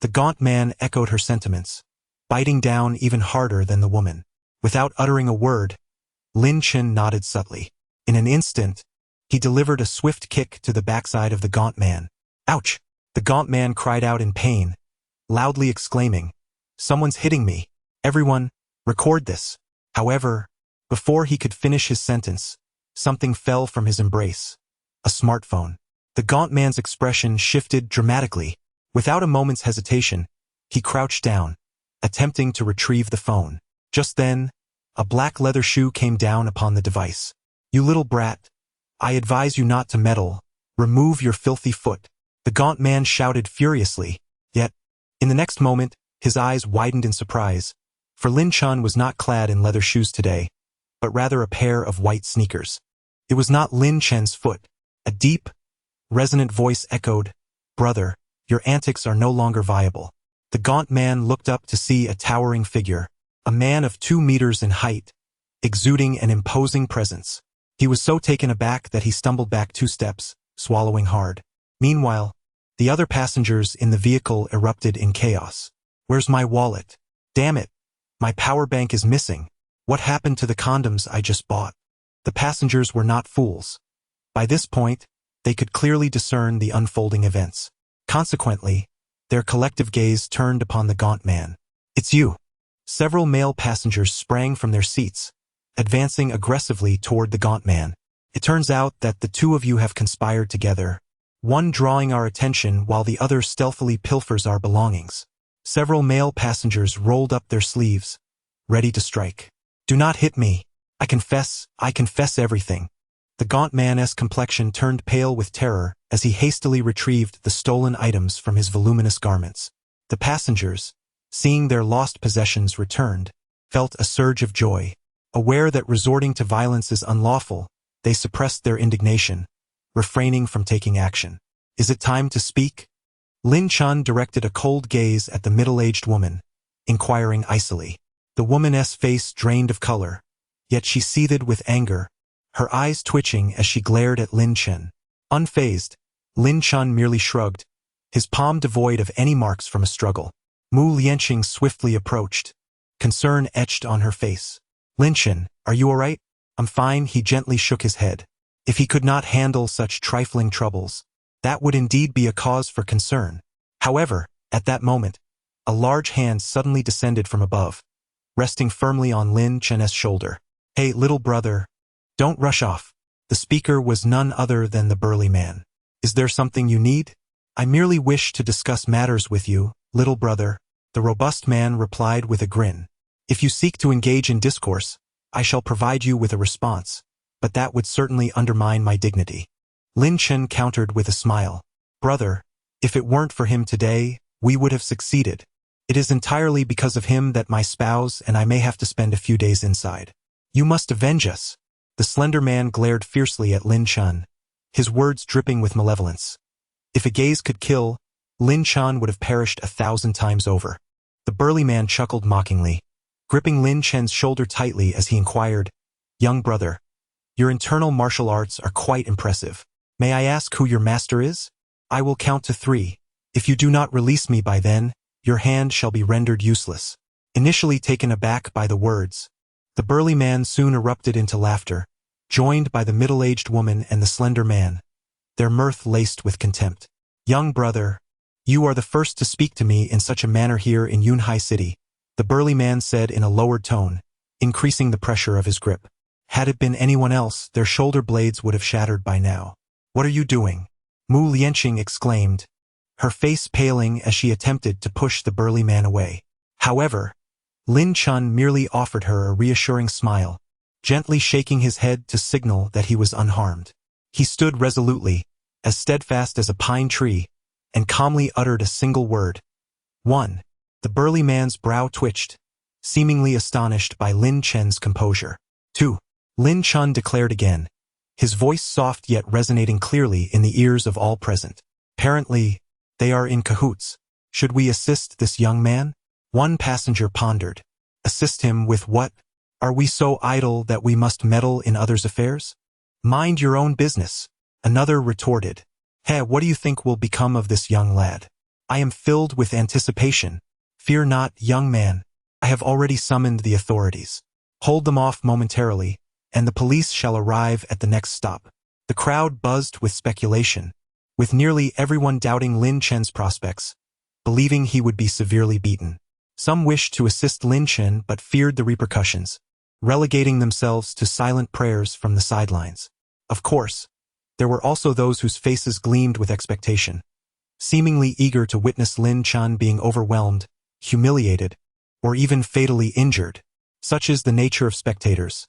The gaunt man echoed her sentiments, biting down even harder than the woman. Without uttering a word, Lin Chen nodded subtly. In an instant, he delivered a swift kick to the backside of the gaunt man. Ouch! The gaunt man cried out in pain, loudly exclaiming, Someone's hitting me. Everyone, record this. However, before he could finish his sentence, something fell from his embrace. A smartphone. The gaunt man's expression shifted dramatically. Without a moment's hesitation, he crouched down, attempting to retrieve the phone. Just then, a black leather shoe came down upon the device. You little brat. I advise you not to meddle. Remove your filthy foot. The gaunt man shouted furiously, yet, in the next moment, his eyes widened in surprise, for Lin Chen was not clad in leather shoes today, but rather a pair of white sneakers. It was not Lin Chen's foot. A deep, resonant voice echoed, Brother, your antics are no longer viable. The gaunt man looked up to see a towering figure, a man of 2 meters in height, exuding an imposing presence. He was so taken aback that he stumbled back 2 steps, swallowing hard. Meanwhile, the other passengers in the vehicle erupted in chaos. Where's my wallet? Damn it! My power bank is missing. What happened to the condoms I just bought? The passengers were not fools. By this point, they could clearly discern the unfolding events. Consequently, their collective gaze turned upon the gaunt man. It's you! Several male passengers sprang from their seats, advancing aggressively toward the gaunt man. It turns out that the two of you have conspired together, one drawing our attention while the other stealthily pilfers our belongings. Several male passengers rolled up their sleeves, ready to strike. Do not hit me. I confess everything. The gaunt man's complexion turned pale with terror as he hastily retrieved the stolen items from his voluminous garments. The passengers, seeing their lost possessions returned, felt a surge of joy. Aware that resorting to violence is unlawful, they suppressed their indignation, refraining from taking action. Is it time to speak? Lin Chen directed a cold gaze at the middle-aged woman, inquiring icily. The woman's face drained of color, yet she seethed with anger, her eyes twitching as she glared at Lin Chen. Unfazed, Lin Chen merely shrugged, his palm devoid of any marks from a struggle. Mu Lianqing swiftly approached, concern etched on her face. Lin Chen, are you all right? I'm fine, he gently shook his head. If he could not handle such trifling troubles, that would indeed be a cause for concern. However, at that moment, a large hand suddenly descended from above, resting firmly on Lin Chen's shoulder. Hey, little brother, don't rush off. The speaker was none other than the burly man. Is there something you need? I merely wish to discuss matters with you, little brother, the robust man replied with a grin. If you seek to engage in discourse, I shall provide you with a response, but that would certainly undermine my dignity. Lin Chen countered with a smile. Brother, if it weren't for him today, we would have succeeded. It is entirely because of him that my spouse and I may have to spend a few days inside. You must avenge us. The slender man glared fiercely at Lin Chen, his words dripping with malevolence. If a gaze could kill, Lin Chen would have perished 1,000 times over. The burly man chuckled mockingly, gripping Lin Chen's shoulder tightly as he inquired, "Young brother, your internal martial arts are quite impressive. May I ask who your master is? I will count to 3. If you do not release me by then, your hand shall be rendered useless." Initially taken aback by the words, the burly man soon erupted into laughter, joined by the middle-aged woman and the slender man, their mirth laced with contempt. "Young brother, you are the first to speak to me in such a manner here in Yunhai City," the burly man said in a lowered tone, increasing the pressure of his grip. Had it been anyone else, their shoulder blades would have shattered by now. "What are you doing?" Mu Lianqing exclaimed, her face paling as she attempted to push the burly man away. However, Lin Chen merely offered her a reassuring smile, gently shaking his head to signal that he was unharmed. He stood resolutely, as steadfast as a pine tree, and calmly uttered a single word. 1. The burly man's brow twitched, seemingly astonished by Lin Chen's composure. 2. Lin Chen declared again, his voice soft yet resonating clearly in the ears of all present. "Apparently, they are in cahoots. Should we assist this young man?" One passenger pondered. "Assist him with what? Are we so idle that we must meddle in others' affairs?" "Mind your own business," another retorted. "Hey, what do you think will become of this young lad?" "I am filled with anticipation. Fear not, young man. I have already summoned the authorities. Hold them off momentarily, and the police shall arrive at the next stop." The crowd buzzed with speculation, with nearly everyone doubting Lin Chen's prospects, believing he would be severely beaten. Some wished to assist Lin Chen but feared the repercussions, relegating themselves to silent prayers from the sidelines. Of course, there were also those whose faces gleamed with expectation, seemingly eager to witness Lin Chen being overwhelmed, humiliated, or even fatally injured. Such is the nature of spectators.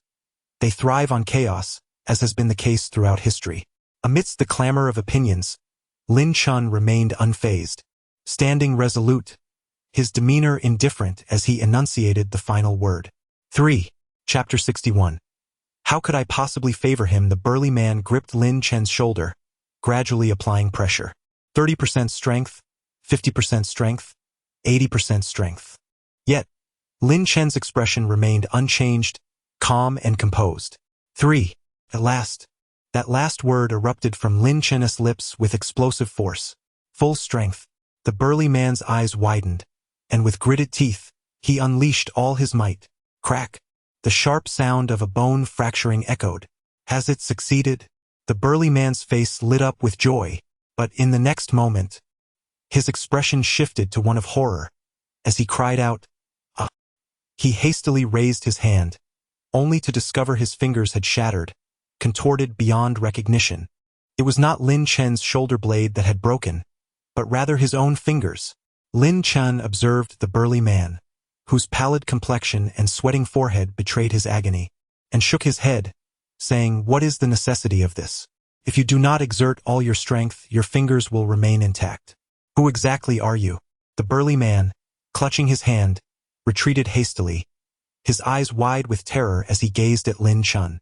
They thrive on chaos, as has been the case throughout history. Amidst the clamor of opinions, Lin Chen remained unfazed, standing resolute, his demeanor indifferent as he enunciated the final word. 3. Chapter 61. How could I possibly favor him? The burly man gripped Lin Chen's shoulder, gradually applying pressure. 30% strength, 50% strength, 80% strength. Yet, Lin Chen's expression remained unchanged, calm and composed. 3. At last, that last word erupted from Lin Chen's lips with explosive force. Full strength. The burly man's eyes widened, and with gritted teeth, he unleashed all his might. Crack! The sharp sound of a bone fracturing echoed. Has it succeeded? The burly man's face lit up with joy, but in the next moment, his expression shifted to one of horror, as he cried out, "Ah!" He hastily raised his hand, only to discover his fingers had shattered, contorted beyond recognition. It was not Lin Chen's shoulder blade that had broken, but rather his own fingers. Lin Chen observed the burly man, whose pallid complexion and sweating forehead betrayed his agony, and shook his head, saying, "What is the necessity of this? If you do not exert all your strength, your fingers will remain intact." "Who exactly are you?" The burly man, clutching his hand, retreated hastily, his eyes wide with terror as he gazed at Lin Chen.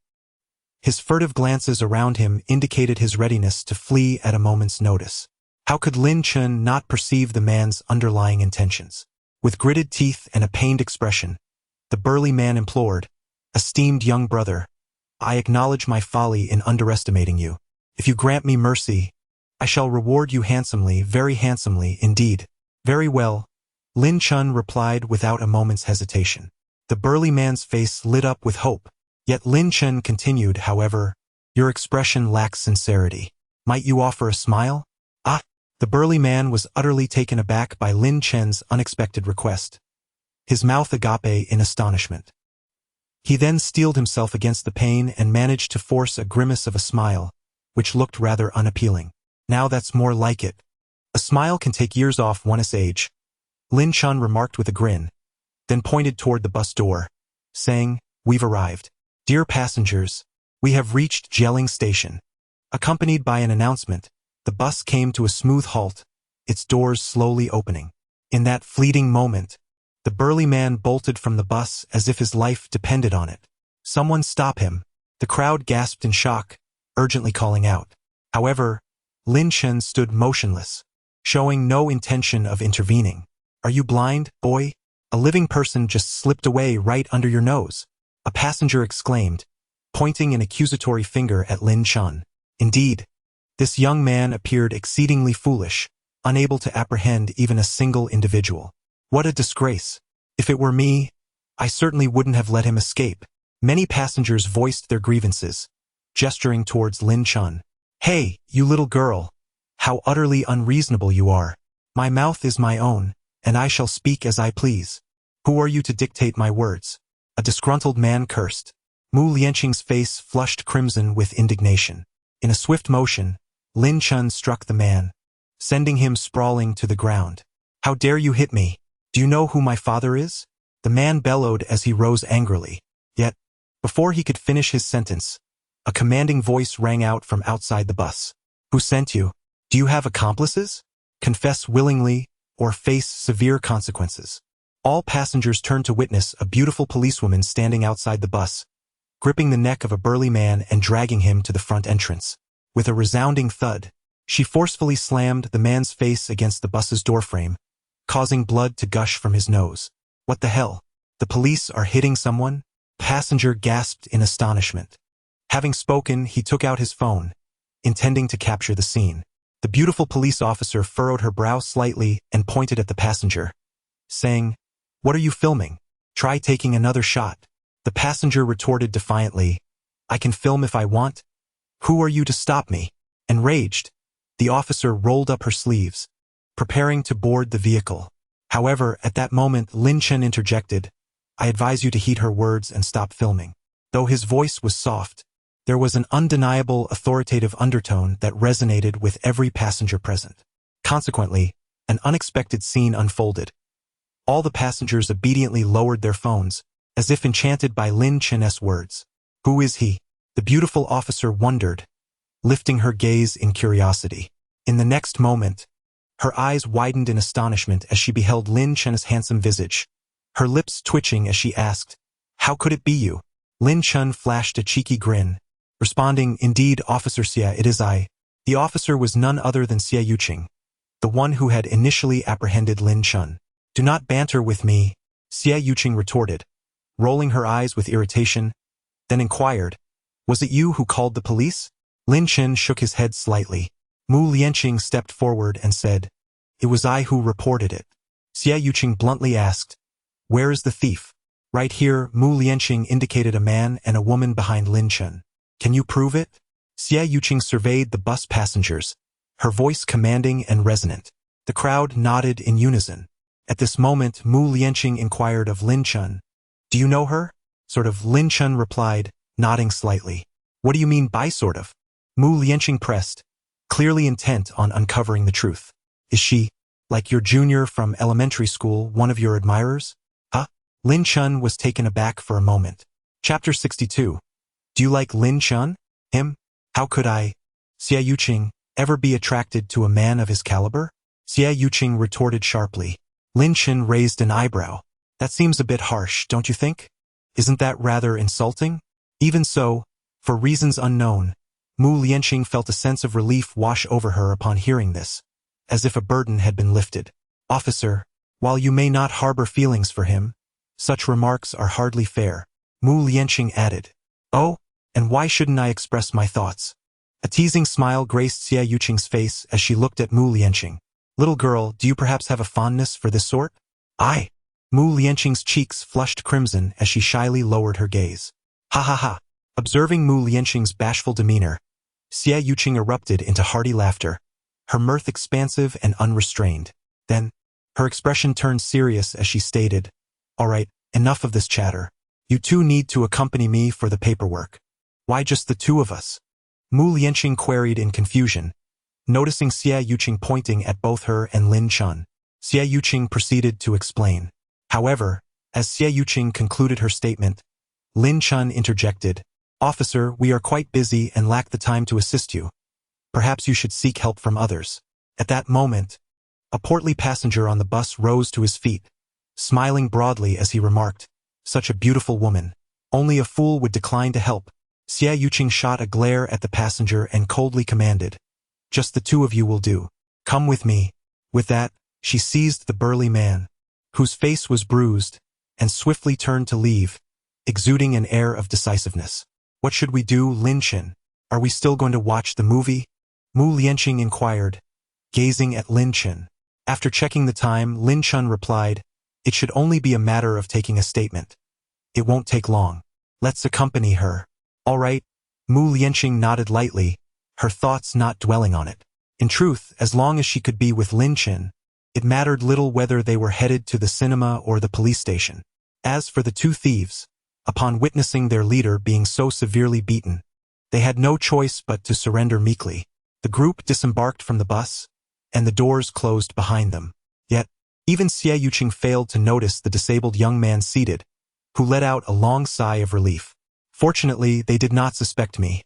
His furtive glances around him indicated his readiness to flee at a moment's notice. How could Lin Chen not perceive the man's underlying intentions? With gritted teeth and a pained expression, the burly man implored, "Esteemed young brother, I acknowledge my folly in underestimating you. If you grant me mercy, I shall reward you handsomely, very handsomely indeed." "Very well," Lin Chen replied without a moment's hesitation. The burly man's face lit up with hope, yet Lin Chen continued, "However, your expression lacks sincerity. Might you offer a smile?" "Ah!" The burly man was utterly taken aback by Lin Chen's unexpected request, his mouth agape in astonishment. He then steeled himself against the pain and managed to force a grimace of a smile, which looked rather unappealing. "Now that's more like it. A smile can take years off one's age," Lin Chen remarked with a grin, then pointed toward the bus door, saying, "We've arrived. Dear passengers, we have reached Jieling Station." Accompanied by an announcement, the bus came to a smooth halt, its doors slowly opening. In that fleeting moment, the burly man bolted from the bus as if his life depended on it. "Someone stop him!" The crowd gasped in shock, urgently calling out. However, Lin Chen stood motionless, showing no intention of intervening. "Are you blind, boy? A living person just slipped away right under your nose," a passenger exclaimed, pointing an accusatory finger at Lin Chen. Indeed, this young man appeared exceedingly foolish, unable to apprehend even a single individual. What a disgrace! If it were me, I certainly wouldn't have let him escape. Many passengers voiced their grievances, gesturing towards Lin Chen. "Hey, you little girl! How utterly unreasonable you are! My mouth is my own, and I shall speak as I please. Who are you to dictate my words?" A disgruntled man cursed. Mu Lianqing's face flushed crimson with indignation. In a swift motion, Lin Chen struck the man, sending him sprawling to the ground. "How dare you hit me? Do you know who my father is?" The man bellowed as he rose angrily. Yet, before he could finish his sentence, a commanding voice rang out from outside the bus. "Who sent you? Do you have accomplices? Confess willingly, or face severe consequences." All passengers turned to witness a beautiful policewoman standing outside the bus, gripping the neck of a burly man and dragging him to the front entrance. With a resounding thud, she forcefully slammed the man's face against the bus's doorframe, causing blood to gush from his nose. "What the hell? The police are hitting someone?" Passenger gasped in astonishment. Having spoken, he took out his phone, intending to capture the scene. The beautiful police officer furrowed her brow slightly and pointed at the passenger, saying, "What are you filming? Try taking another shot." The passenger retorted defiantly, "I can film if I want. Who are you to stop me?" Enraged, the officer rolled up her sleeves, preparing to board the vehicle. However, at that moment, Lin Chen interjected, "I advise you to heed her words and stop filming." Though his voice was soft, there was an undeniable authoritative undertone that resonated with every passenger present. Consequently, an unexpected scene unfolded. All the passengers obediently lowered their phones, as if enchanted by Lin Chen's words. "Who is he?" the beautiful officer wondered, lifting her gaze in curiosity. In the next moment, her eyes widened in astonishment as she beheld Lin Chen's handsome visage, her lips twitching as she asked, "How could it be you?" Lin Chen flashed a cheeky grin, responding, "Indeed, Officer Xia, it is I." The officer was none other than Xia Yuqing, the one who had initially apprehended Lin Chen. "Do not banter with me," Xia Yuqing retorted, rolling her eyes with irritation, then inquired, "Was it you who called the police?" Lin Chen shook his head slightly. Mu Lianqing stepped forward and said, "It was I who reported it." Xia Yuqing bluntly asked, "Where is the thief?" "Right here," Mu Lianqing indicated a man and a woman behind Lin Chen. "Can you prove it?" Xia Yuqing surveyed the bus passengers, her voice commanding and resonant. The crowd nodded in unison. At this moment, Mu Lianqing inquired of Lin Chen, "Do you know her?" "Sort of," Lin Chen replied, nodding slightly. "What do you mean by sort of?" Mu Lianqing pressed, clearly intent on uncovering the truth. "Is she, like your junior from elementary school, one of your admirers?" "Huh?" Lin Chen was taken aback for a moment. Chapter 62. "Do you like Lin Chen?" "Him? How could I, Xia Yuqing, ever be attracted to a man of his caliber?" Xia Yuqing retorted sharply. Lin Chen raised an eyebrow. "That seems a bit harsh, don't you think? Isn't that rather insulting?" Even so, for reasons unknown, Mu Lianqing felt a sense of relief wash over her upon hearing this, as if a burden had been lifted. "Officer, while you may not harbor feelings for him, such remarks are hardly fair," Mu Lianqing added. "Oh, and why shouldn't I express my thoughts?" A teasing smile graced Xia Yuqing's face as she looked at Mu Lianqing. "Little girl, do you perhaps have a fondness for this sort?" "I." Mu Lianqing's cheeks flushed crimson as she shyly lowered her gaze. "Ha ha ha." Observing Mu Lianqing's bashful demeanor, Xia Yuqing erupted into hearty laughter, her mirth expansive and unrestrained. Then, her expression turned serious as she stated, "All right, enough of this chatter. You two need to accompany me for the paperwork." "Why just the two of us?" Mu Lianqing queried in confusion, noticing Xia Yuqing pointing at both her and Lin Chen. Xia Yuqing proceeded to explain. However, as Xia Yuqing concluded her statement, Lin Chen interjected, "Officer, we are quite busy and lack the time to assist you. Perhaps you should seek help from others." At that moment, a portly passenger on the bus rose to his feet, smiling broadly as he remarked, "Such a beautiful woman. Only a fool would decline to help." Xia Yuqing shot a glare at the passenger and coldly commanded, Just the two of you will do. Come with me. With that, she seized the burly man, whose face was bruised, and swiftly turned to leave, exuding an air of decisiveness. What should we do, Lin Chen? Are we still going to watch the movie? Mu Lianqing inquired, gazing at Lin Chen. After checking the time, Lin Chen replied, "It should only be a matter of taking a statement. It won't take long. Let's accompany her." All right. Mu Lianqing nodded lightly, her thoughts not dwelling on it. In truth, as long as she could be with Lin Chen, it mattered little whether they were headed to the cinema or the police station. As for the two thieves, upon witnessing their leader being so severely beaten, they had no choice but to surrender meekly. The group disembarked from the bus, and the doors closed behind them. Yet, even Xie Yuqing failed to notice the disabled young man seated, who let out a long sigh of relief. Fortunately, they did not suspect me.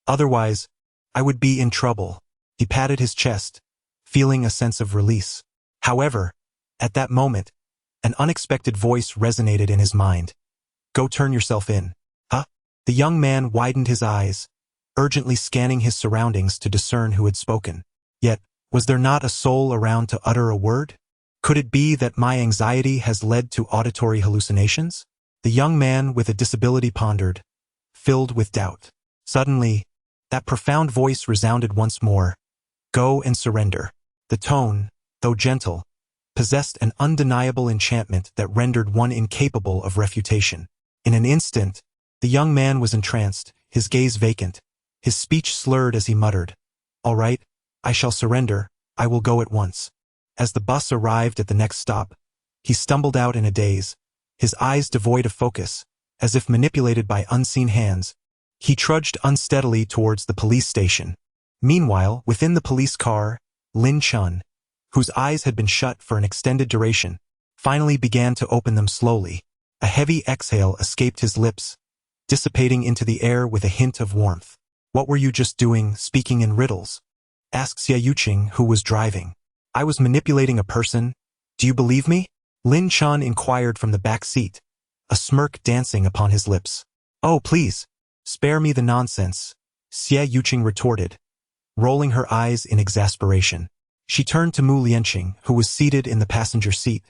Otherwise, I would be in trouble. He patted his chest, feeling a sense of release. However, at that moment, an unexpected voice resonated in his mind. "Go turn yourself in." Huh? The young man widened his eyes, urgently scanning his surroundings to discern who had spoken. Yet, was there not a soul around to utter a word? Could it be that my anxiety has led to auditory hallucinations? The young man with a disability pondered, filled with doubt. Suddenly, that profound voice resounded once more. "Go and surrender." The tone, though gentle, possessed an undeniable enchantment that rendered one incapable of refutation. In an instant, the young man was entranced, his gaze vacant, his speech slurred as he muttered, "All right, I shall surrender, I will go at once." As the bus arrived at the next stop, he stumbled out in a daze, his eyes devoid of focus, as if manipulated by unseen hands. He trudged unsteadily towards the police station. Meanwhile, within the police car, Lin Chen, whose eyes had been shut for an extended duration, finally began to open them slowly. A heavy exhale escaped his lips, dissipating into the air with a hint of warmth. "What were you just doing, speaking in riddles?" asked Xie Yuqing, who was driving. "I was manipulating a person. Do you believe me?" Lin Chen inquired from the back seat, a smirk dancing upon his lips. "Oh, please, spare me the nonsense," Xie Yuqing retorted, rolling her eyes in exasperation. She turned to Mu Lianqing, who was seated in the passenger seat,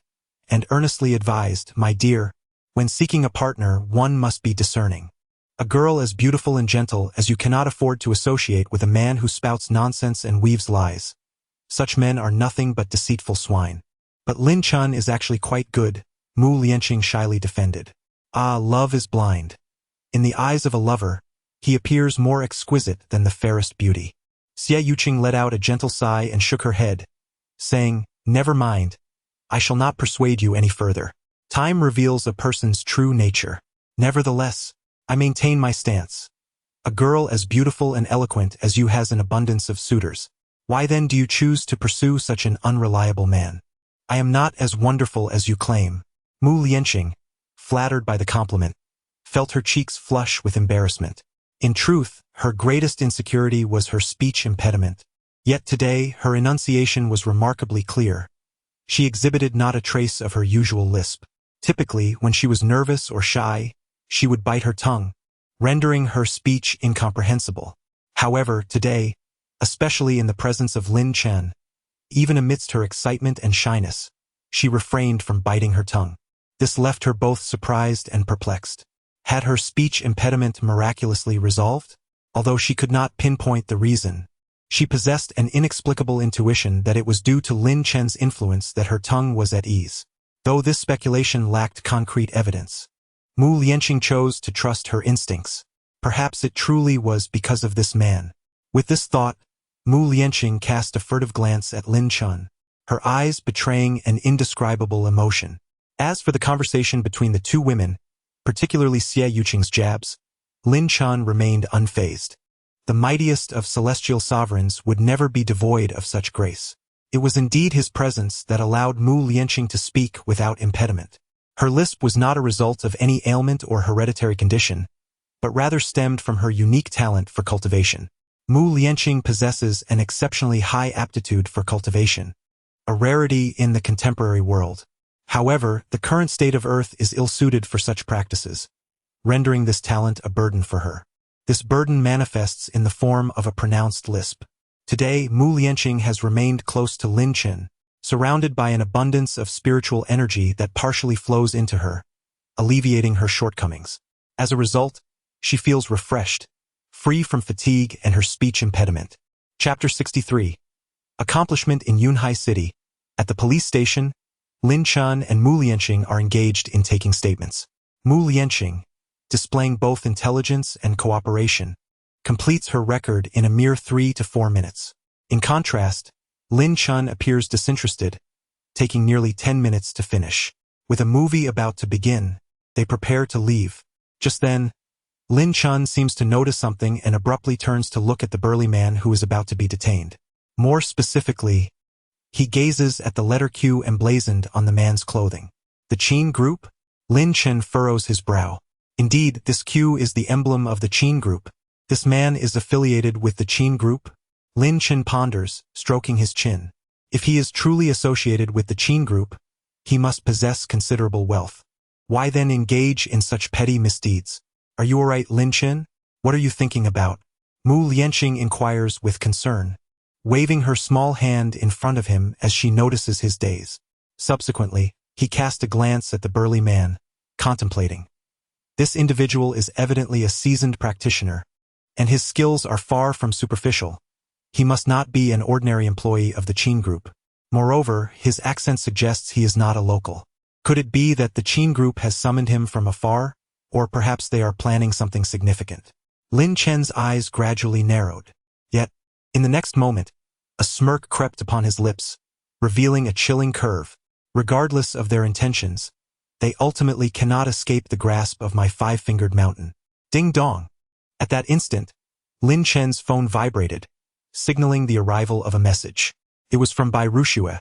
and earnestly advised, "My dear, when seeking a partner, one must be discerning. A girl as beautiful and gentle as you cannot afford to associate with a man who spouts nonsense and weaves lies. Such men are nothing but deceitful swine." "But Lin Chen is actually quite good," Mu Lianqing shyly defended. "Ah, love is blind. In the eyes of a lover, he appears more exquisite than the fairest beauty." Xie Yuqing let out a gentle sigh and shook her head, saying, "Never mind. I shall not persuade you any further. Time reveals a person's true nature. Nevertheless, I maintain my stance. A girl as beautiful and eloquent as you has an abundance of suitors. Why then do you choose to pursue such an unreliable man? I am not as wonderful as you claim." Mu Lianqing, flattered by the compliment, felt her cheeks flush with embarrassment. In truth, her greatest insecurity was her speech impediment. Yet today, her enunciation was remarkably clear. She exhibited not a trace of her usual lisp. Typically, when she was nervous or shy, she would bite her tongue, rendering her speech incomprehensible. However, today, especially in the presence of Lin Chen, even amidst her excitement and shyness, she refrained from biting her tongue. This left her both surprised and perplexed. Had her speech impediment miraculously resolved? Although she could not pinpoint the reason, she possessed an inexplicable intuition that it was due to Lin Chen's influence that her tongue was at ease. Though this speculation lacked concrete evidence, Mu Lianqing chose to trust her instincts. Perhaps it truly was because of this man. With this thought, Mu Lianqing cast a furtive glance at Lin Chen, her eyes betraying an indescribable emotion. As for the conversation between the two women, particularly Xie Yuqing's jabs, Lin Chen remained unfazed. The mightiest of celestial sovereigns would never be devoid of such grace. It was indeed his presence that allowed Mu Lianqing to speak without impediment. Her lisp was not a result of any ailment or hereditary condition, but rather stemmed from her unique talent for cultivation. Mu Lianqing possesses an exceptionally high aptitude for cultivation, a rarity in the contemporary world. However, the current state of Earth is ill-suited for such practices, rendering this talent a burden for her. This burden manifests in the form of a pronounced lisp. Today, Mu Lianqing has remained close to Lin Chen, surrounded by an abundance of spiritual energy that partially flows into her, alleviating her shortcomings. As a result, she feels refreshed, free from fatigue and her speech impediment. Chapter 63. Accomplishment in Yunhai City. At the police station, Lin Chen and Mu Lianqing are engaged in taking statements. Mu Lianqing, displaying both intelligence and cooperation, completes her record in a mere 3 to 4 minutes. In contrast, Lin Chen appears disinterested, taking nearly 10 minutes to finish. With a movie about to begin, they prepare to leave. Just then, Lin Chen seems to notice something and abruptly turns to look at the burly man who is about to be detained. More specifically, he gazes at the letter Q emblazoned on the man's clothing. The Qin group? Lin Chen furrows his brow. Indeed, this Q is the emblem of the Qin group. This man is affiliated with the Qin group? Lin Chen ponders, stroking his chin. If he is truly associated with the Qin group, he must possess considerable wealth. Why then engage in such petty misdeeds? Are you all right, Lin Chen? What are you thinking about? Mu Lianqing inquires with concern, waving her small hand in front of him as she notices his daze. Subsequently, he casts a glance at the burly man, contemplating. This individual is evidently a seasoned practitioner, and his skills are far from superficial. He must not be an ordinary employee of the Qin group. Moreover, his accent suggests he is not a local. Could it be that the Qin group has summoned him from afar, or perhaps they are planning something significant? Lin Chen's eyes gradually narrowed. Yet, in the next moment, a smirk crept upon his lips, revealing a chilling curve. Regardless of their intentions, they ultimately cannot escape the grasp of my five-fingered mountain. Ding dong! At that instant, Lin Chen's phone vibrated, signaling the arrival of a message. It was from Bai Rushue.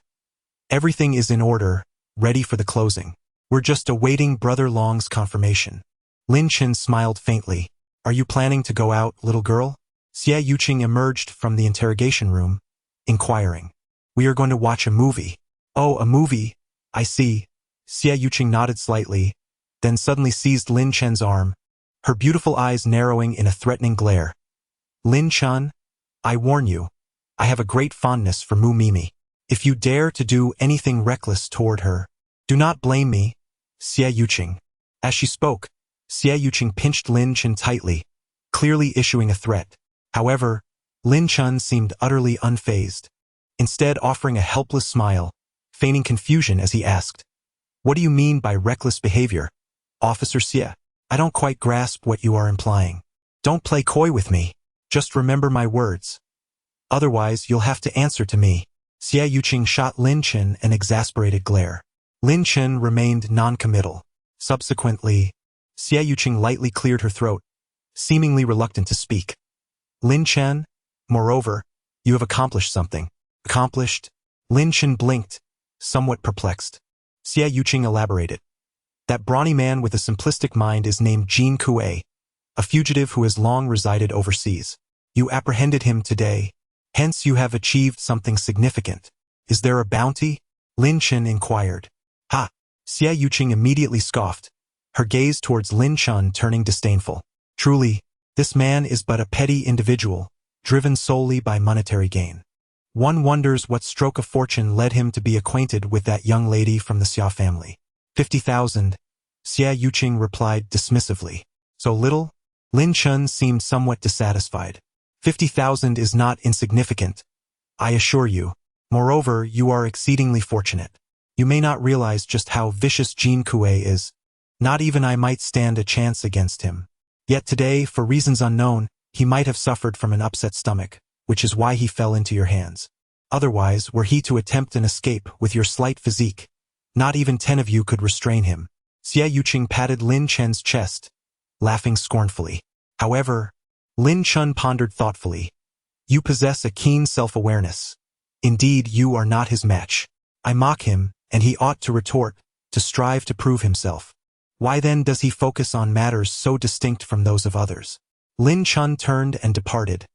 Everything is in order, ready for the closing. We're just awaiting Brother Long's confirmation. Lin Chen smiled faintly. Are you planning to go out, little girl? Xie Yuqing emerged from the interrogation room, inquiring. We are going to watch a movie. Oh, a movie. I see. Xie Yuqing nodded slightly, then suddenly seized Lin Chen's arm, her beautiful eyes narrowing in a threatening glare. Lin Chen, I warn you, I have a great fondness for Mu Mimi. If you dare to do anything reckless toward her, do not blame me, Xie Yuqing. As she spoke, Xie Yuqing pinched Lin Chen tightly, clearly issuing a threat. However, Lin Chen seemed utterly unfazed, instead offering a helpless smile, feigning confusion as he asked, What do you mean by reckless behavior, Officer Xie? I don't quite grasp what you are implying. Don't play coy with me. Just remember my words. Otherwise, you'll have to answer to me. Xie Yuqing shot Lin Chen an exasperated glare. Lin Chen remained non-committal. Subsequently, Xie Yuqing lightly cleared her throat, seemingly reluctant to speak. Lin Chen, moreover, you have accomplished something. Accomplished? Lin Chen blinked, somewhat perplexed. Xie Yuqing elaborated. That brawny man with a simplistic mind is named Jin Kue, a fugitive who has long resided overseas. You apprehended him today, hence you have achieved something significant. Is there a bounty? Lin Chen inquired. Ha! Xie Yuqing immediately scoffed, her gaze towards Lin Chen turning disdainful. Truly, this man is but a petty individual, driven solely by monetary gain. One wonders what stroke of fortune led him to be acquainted with that young lady from the Xia family. 50,000, Xie Yuqing replied dismissively. So little? Lin Chen seemed somewhat dissatisfied. 50,000 is not insignificant, I assure you. Moreover, you are exceedingly fortunate. You may not realize just how vicious Jin Kue is. Not even I might stand a chance against him. Yet today, for reasons unknown, he might have suffered from an upset stomach, which is why he fell into your hands. Otherwise, were he to attempt an escape with your slight physique, not even 10 of you could restrain him. Xie Yuqing patted Lin Chen's chest, laughing scornfully. However, Lin Chen pondered thoughtfully. You possess a keen self-awareness. Indeed, you are not his match. I mock him, and he ought to retort, to strive to prove himself. Why then does he focus on matters so distinct from those of others? Lin Chen turned and departed,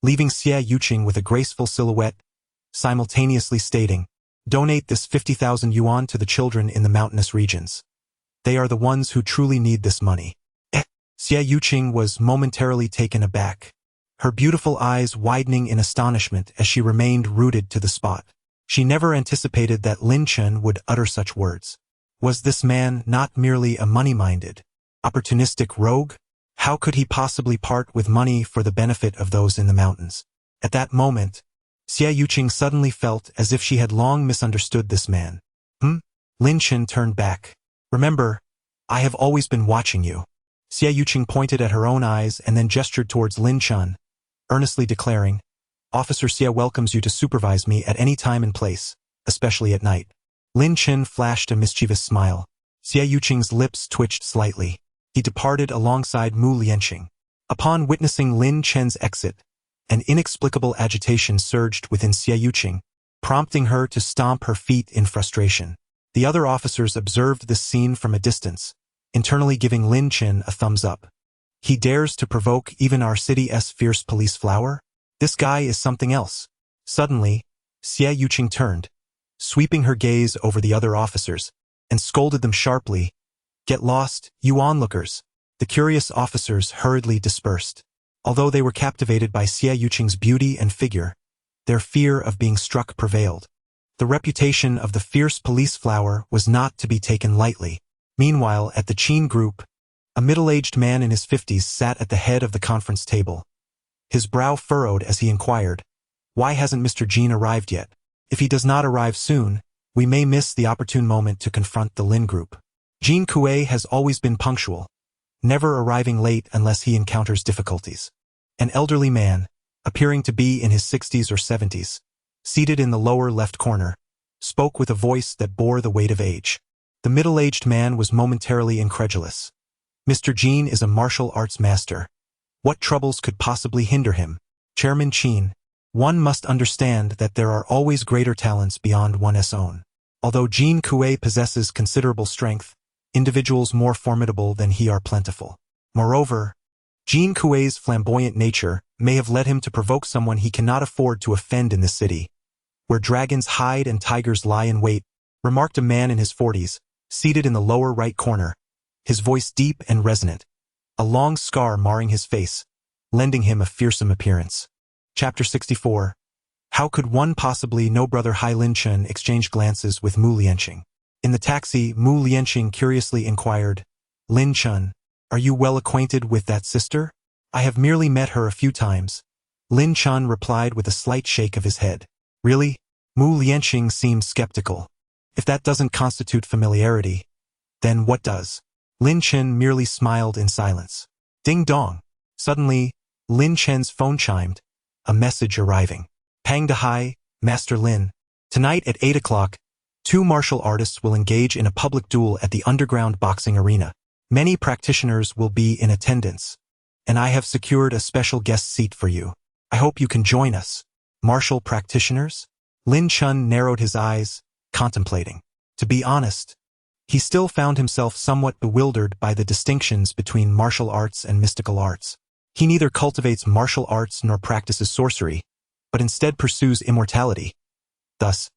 leaving Xie Yuqing with a graceful silhouette, simultaneously stating, Donate this 50,000 yuan to the children in the mountainous regions. They are the ones who truly need this money. Xie Yuqing was momentarily taken aback. her beautiful eyes widening in astonishment as she remained rooted to the spot. She never anticipated that Lin Chen would utter such words. Was this man not merely a money-minded, opportunistic rogue? How could he possibly part with money for the benefit of those in the mountains? At that moment, Xie Yuqing suddenly felt as if she had long misunderstood this man. Lin Chen turned back. Remember, I have always been watching you. Xie Yuqing pointed at her own eyes and then gestured towards Lin Chen, earnestly declaring, Officer Xie welcomes you to supervise me at any time and place, especially at night. Lin Chen flashed a mischievous smile. Xie Yuqing's lips twitched slightly. He departed alongside Mu Lianqing. Upon witnessing Lin Chen's exit, an inexplicable agitation surged within Xie Yuqing, prompting her to stomp her feet in frustration. The other officers observed this scene from a distance, internally giving Lin Chen a thumbs up. He dares to provoke even our city's fierce police flower? This guy is something else. Suddenly, Xie Yuqing turned, sweeping her gaze over the other officers, and scolded them sharply. Get lost, you onlookers. The curious officers hurriedly dispersed. Although they were captivated by Xie Yuqing's beauty and figure, their fear of being struck prevailed. The reputation of the fierce police flower was not to be taken lightly. Meanwhile, at the Qin group, a middle-aged man in his 50s sat at the head of the conference table. His brow furrowed as he inquired, Why hasn't Mr. Jin arrived yet? If he does not arrive soon, we may miss the opportune moment to confront the Lin group. Jin Kuei has always been punctual, never arriving late unless he encounters difficulties. An elderly man, appearing to be in his 60s or 70s, seated in the lower left corner, spoke with a voice that bore the weight of age. The middle-aged man was momentarily incredulous. Mr. Jin is a martial arts master. What troubles could possibly hinder him? Chairman Qin, one must understand that there are always greater talents beyond one's own. Although Jin Kuei possesses considerable strength, individuals more formidable than he are plentiful. Moreover, Jin Kuei's flamboyant nature may have led him to provoke someone he cannot afford to offend in this city, where dragons hide and tigers lie in wait, remarked a man in his 40s, seated in the lower right corner, his voice deep and resonant, a long scar marring his face, lending him a fearsome appearance. Chapter 64. How could one possibly know Brother Hai Lin Chen exchanged glances with Mu Lianqing? In the taxi, Mu Lianqing curiously inquired, Lin Chen, are you well acquainted with that sister? I have merely met her a few times. Lin Chen replied with a slight shake of his head. Really? Mu Lianqing seemed skeptical. If that doesn't constitute familiarity, then what does? Lin Chen merely smiled in silence. Ding dong. Suddenly, Lin Chen's phone chimed, a message arriving. Pang Dehai, Master Lin. Tonight at 8 o'clock, 2 martial artists will engage in a public duel at the underground boxing arena. Many practitioners will be in attendance, and I have secured a special guest seat for you. I hope you can join us. Martial practitioners? Lin Chen narrowed his eyes, contemplating. To be honest, he still found himself somewhat bewildered by the distinctions between martial arts and mystical arts. He neither cultivates martial arts nor practices sorcery, but instead pursues immortality. Thus,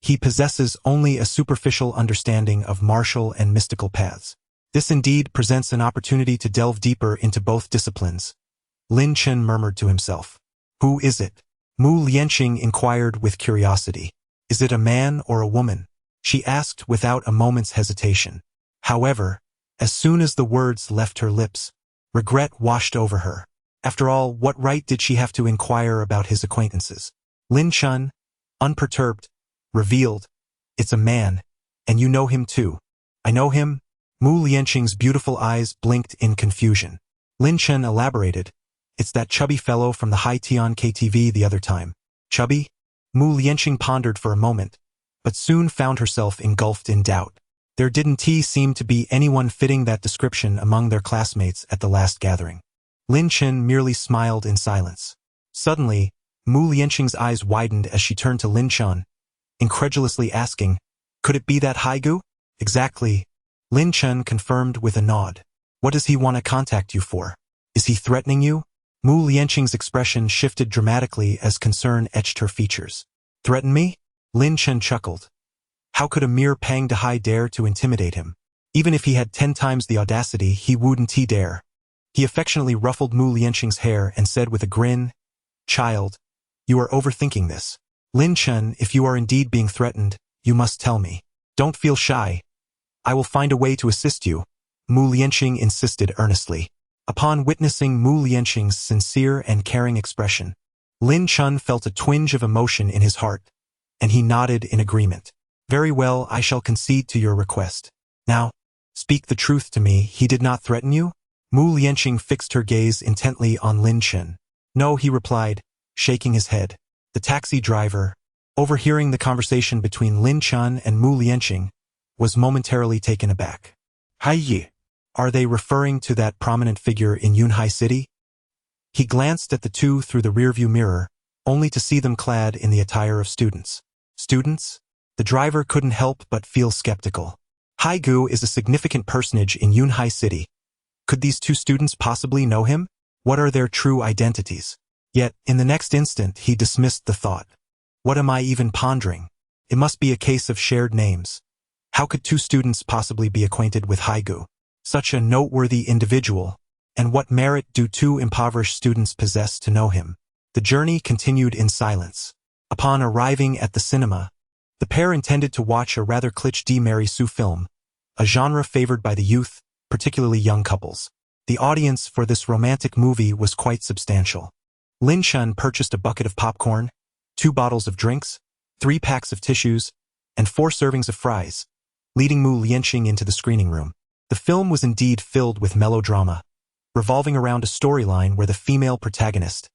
he possesses only a superficial understanding of martial and mystical paths. This indeed presents an opportunity to delve deeper into both disciplines. Lin Chen murmured to himself. Who is it? Mu Lianqing inquired with curiosity. Is it a man or a woman? She asked without a moment's hesitation. However, as soon as the words left her lips, regret washed over her. After all, what right did she have to inquire about his acquaintances? Lin Chen, unperturbed, revealed, It's a man, and you know him too. I know him? Mu Lianqing's beautiful eyes blinked in confusion. Lin Chen elaborated, It's that chubby fellow from the High Tian KTV the other time. Chubby? Mu Lianqing pondered for a moment, but soon found herself engulfed in doubt. There didn't seem to be anyone fitting that description among their classmates at the last gathering. Lin Chen merely smiled in silence. Suddenly, Mu Lianqing's eyes widened as she turned to Lin Chen, incredulously asking, Could it be that Haigu? Exactly. Lin Chen confirmed with a nod. What does he want to contact you for? Is he threatening you? Mu Lianqing's expression shifted dramatically as concern etched her features. Threaten me? Lin Chen chuckled. How could a mere Pang Dehai dare to intimidate him? Even if he had 10 times the audacity, he wouldn't dare. He affectionately ruffled Mu Lianqing's hair and said with a grin, "Child, you are overthinking this. Lin Chen, if you are indeed being threatened, you must tell me. Don't feel shy. I will find a way to assist you," Mu Lianqing insisted earnestly. Upon witnessing Mu Lianqing's sincere and caring expression, Lin Chen felt a twinge of emotion in his heart, and he nodded in agreement. "Very well, I shall concede to your request. Now, speak the truth to me, he did not threaten you?" Mu Lianqing fixed her gaze intently on Lin Chen. "No," he replied, shaking his head. The taxi driver, overhearing the conversation between Lin Chen and Mu Lianqing, was momentarily taken aback. Hai. Are they referring to that prominent figure in Yunhai City? He glanced at the two through the rearview mirror, only to see them clad in the attire of students. Students? The driver couldn't help but feel skeptical. Haigu is a significant personage in Yunhai City. Could these two students possibly know him? What are their true identities? Yet, in the next instant, he dismissed the thought. What am I even pondering? It must be a case of shared names. How could two students possibly be acquainted with Haigu? Such a noteworthy individual, and what merit do two impoverished students possess to know him? The journey continued in silence. Upon arriving at the cinema, the pair intended to watch a rather cliché Mary Sue film, a genre favored by the youth, particularly young couples. The audience for this romantic movie was quite substantial. Lin Chen purchased a bucket of popcorn, 2 bottles of drinks, 3 packs of tissues, and 4 servings of fries, leading Mu Lianqing into the screening room. The film was indeed filled with melodrama, revolving around a storyline where the female protagonist,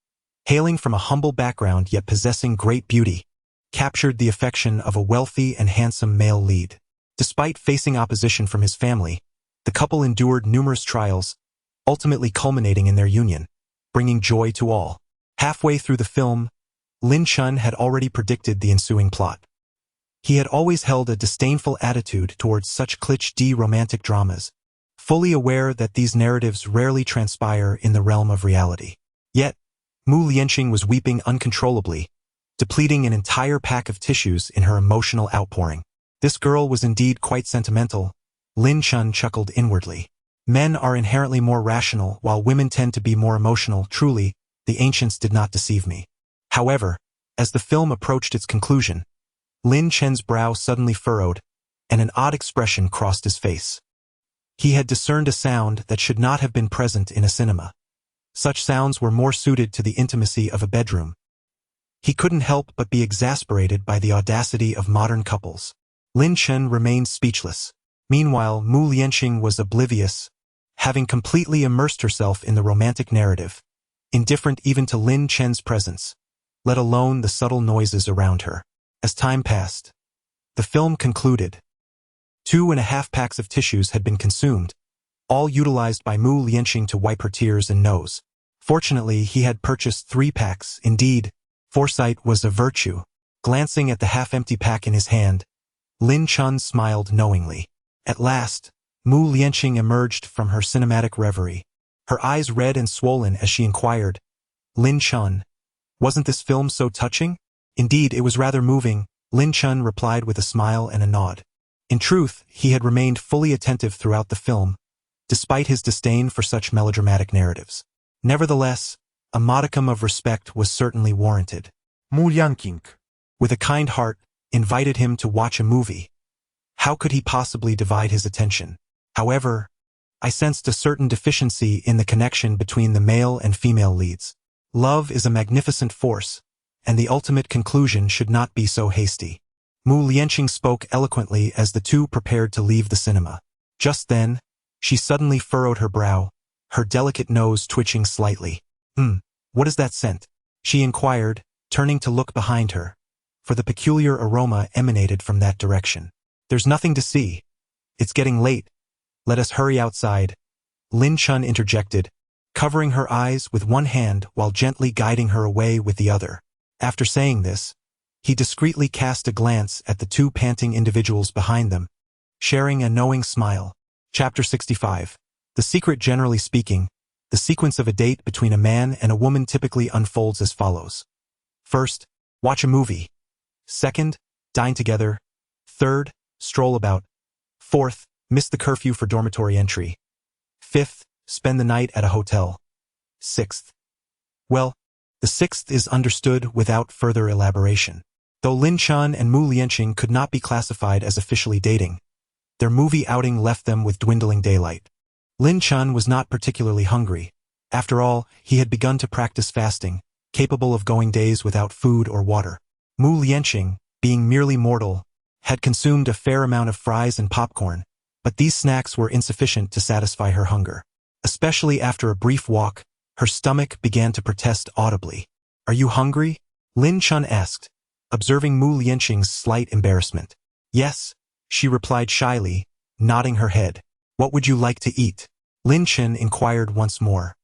hailing from a humble background yet possessing great beauty, captured the affection of a wealthy and handsome male lead. Despite facing opposition from his family, the couple endured numerous trials, ultimately culminating in their union, bringing joy to all. Halfway through the film, Lin Chen had already predicted the ensuing plot. He had always held a disdainful attitude towards such cliché romantic dramas, fully aware that these narratives rarely transpire in the realm of reality. Yet, Mu Lianqing was weeping uncontrollably, depleting an entire pack of tissues in her emotional outpouring. This girl was indeed quite sentimental, Lin Chen chuckled inwardly. Men are inherently more rational while women tend to be more emotional. Truly, the ancients did not deceive me. However, as the film approached its conclusion, Lin Chen's brow suddenly furrowed, and an odd expression crossed his face. He had discerned a sound that should not have been present in a cinema. Such sounds were more suited to the intimacy of a bedroom. He couldn't help but be exasperated by the audacity of modern couples. Lin Chen remained speechless. Meanwhile, Mu Lianqing was oblivious, having completely immersed herself in the romantic narrative, indifferent even to Lin Chen's presence, let alone the subtle noises around her. As time passed, the film concluded. 2.5 packs of tissues had been consumed, all utilized by Mu Lianqing to wipe her tears and nose. Fortunately, he had purchased 3 packs. Indeed, foresight was a virtue. Glancing at the half-empty pack in his hand, Lin Chen smiled knowingly. At last, Mu Lianqing emerged from her cinematic reverie, her eyes red and swollen as she inquired, "Lin Chen, wasn't this film so touching?" "Indeed, it was rather moving," Lin Chen replied with a smile and a nod. In truth, he had remained fully attentive throughout the film, despite his disdain for such melodramatic narratives. Nevertheless, a modicum of respect was certainly warranted. Mu Lianqing. With a kind heart, invited him to watch a movie. How could he possibly divide his attention? However, I sensed a certain deficiency in the connection between the male and female leads. Love is a magnificent force, and the ultimate conclusion should not be so hasty. Mu Lianqing spoke eloquently as the two prepared to leave the cinema. Just then, she suddenly furrowed her brow, her delicate nose twitching slightly. What is that scent?" she inquired, turning to look behind her, for the peculiar aroma emanated from that direction. "There's nothing to see. It's getting late. Let us hurry outside," Lin Chen interjected, covering her eyes with one hand while gently guiding her away with the other. After saying this, he discreetly cast a glance at the 2 panting individuals behind them, sharing a knowing smile. Chapter 65. The secret. Generally speaking, the sequence of a date between a man and a woman typically unfolds as follows. First, watch a movie. Second, dine together. Third, stroll about. Fourth, miss the curfew for dormitory entry. Fifth, spend the night at a hotel. 6th. Well, the 6th is understood without further elaboration. Though Lin Chen and Mu Lianqing could not be classified as officially dating, their movie outing left them with dwindling daylight. Lin Chen was not particularly hungry. After all, he had begun to practice fasting, capable of going days without food or water. Mu Lianqing, being merely mortal, had consumed a fair amount of fries and popcorn, but these snacks were insufficient to satisfy her hunger. Especially after a brief walk, her stomach began to protest audibly. "Are you hungry?" Lin Chen asked, observing Mu Lianqing's slight embarrassment. "Yes," she replied shyly, nodding her head. "What would you like to eat?" Lin Chen inquired once more.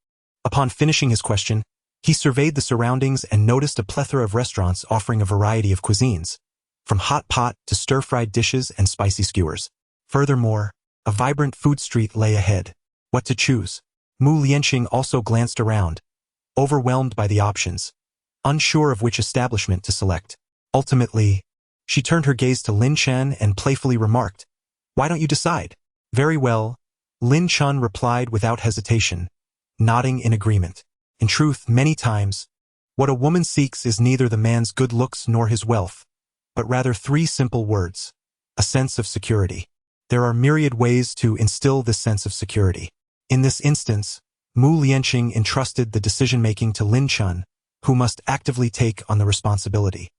Upon finishing his question, he surveyed the surroundings and noticed a plethora of restaurants offering a variety of cuisines, from hot pot to stir-fried dishes and spicy skewers. Furthermore, a vibrant food street lay ahead. What to choose? Mu Lianqing also glanced around, overwhelmed by the options, unsure of which establishment to select. Ultimately, she turned her gaze to Lin Chen and playfully remarked, "Why don't you decide?" "Very well," Lin Chen replied without hesitation, nodding in agreement. In truth, many times, what a woman seeks is neither the man's good looks nor his wealth, but rather 3 simple words: a sense of security. There are myriad ways to instill this sense of security. In this instance, Mu Lianqing entrusted the decision-making to Lin Chen, who must actively take on the responsibility.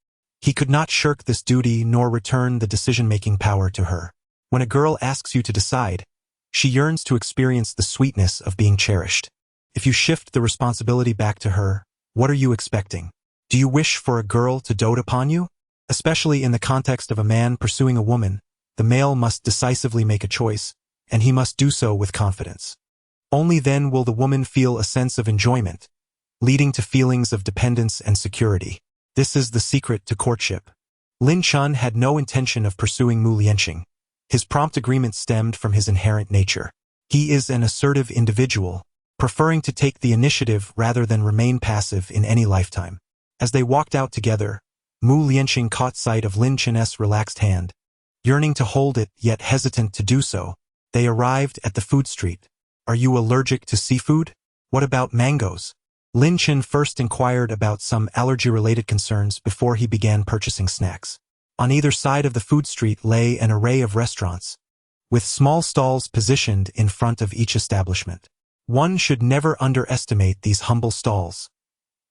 He could not shirk this duty nor return the decision-making power to her. When a girl asks you to decide, she yearns to experience the sweetness of being cherished. If you shift the responsibility back to her, what are you expecting? Do you wish for a girl to dote upon you? Especially in the context of a man pursuing a woman, the male must decisively make a choice, and he must do so with confidence. Only then will the woman feel a sense of enjoyment, leading to feelings of dependence and security. This is the secret to courtship. Lin Chen had no intention of pursuing Mu Lianqing. His prompt agreement stemmed from his inherent nature. He is an assertive individual, preferring to take the initiative rather than remain passive in any lifetime. As they walked out together, Mu Lianqing caught sight of Lin Chen's relaxed hand. Yearning to hold it, yet hesitant to do so, they arrived at the food street. "Are you allergic to seafood? What about mangoes?" Lin Chen first inquired about some allergy-related concerns before he began purchasing snacks. On either side of the food street lay an array of restaurants, with small stalls positioned in front of each establishment. One should never underestimate these humble stalls.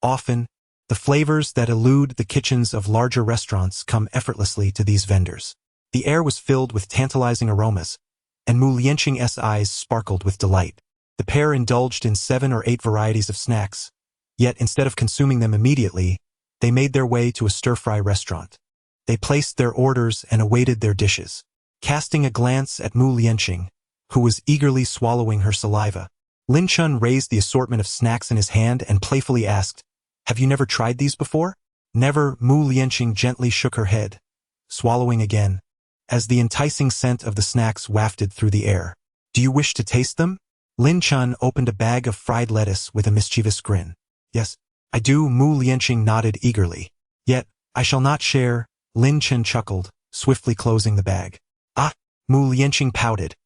Often, the flavors that elude the kitchens of larger restaurants come effortlessly to these vendors. The air was filled with tantalizing aromas, and Mu Lianqing's eyes sparkled with delight. The pair indulged in 7 or 8 varieties of snacks, yet instead of consuming them immediately, they made their way to a stir-fry restaurant. They placed their orders and awaited their dishes. Casting a glance at Mu Lianqing, who was eagerly swallowing her saliva, Lin Chen raised the assortment of snacks in his hand and playfully asked, "Have you never tried these before?" "Never," Mu Lianqing gently shook her head, swallowing again, as the enticing scent of the snacks wafted through the air. "Do you wish to taste them?" Lin Chen opened a bag of fried lettuce with a mischievous grin. "Yes, I do," Mu Lianqing nodded eagerly. "Yet, I shall not share," Lin Chen chuckled, swiftly closing the bag. "Ah," Mu Lianqing pouted,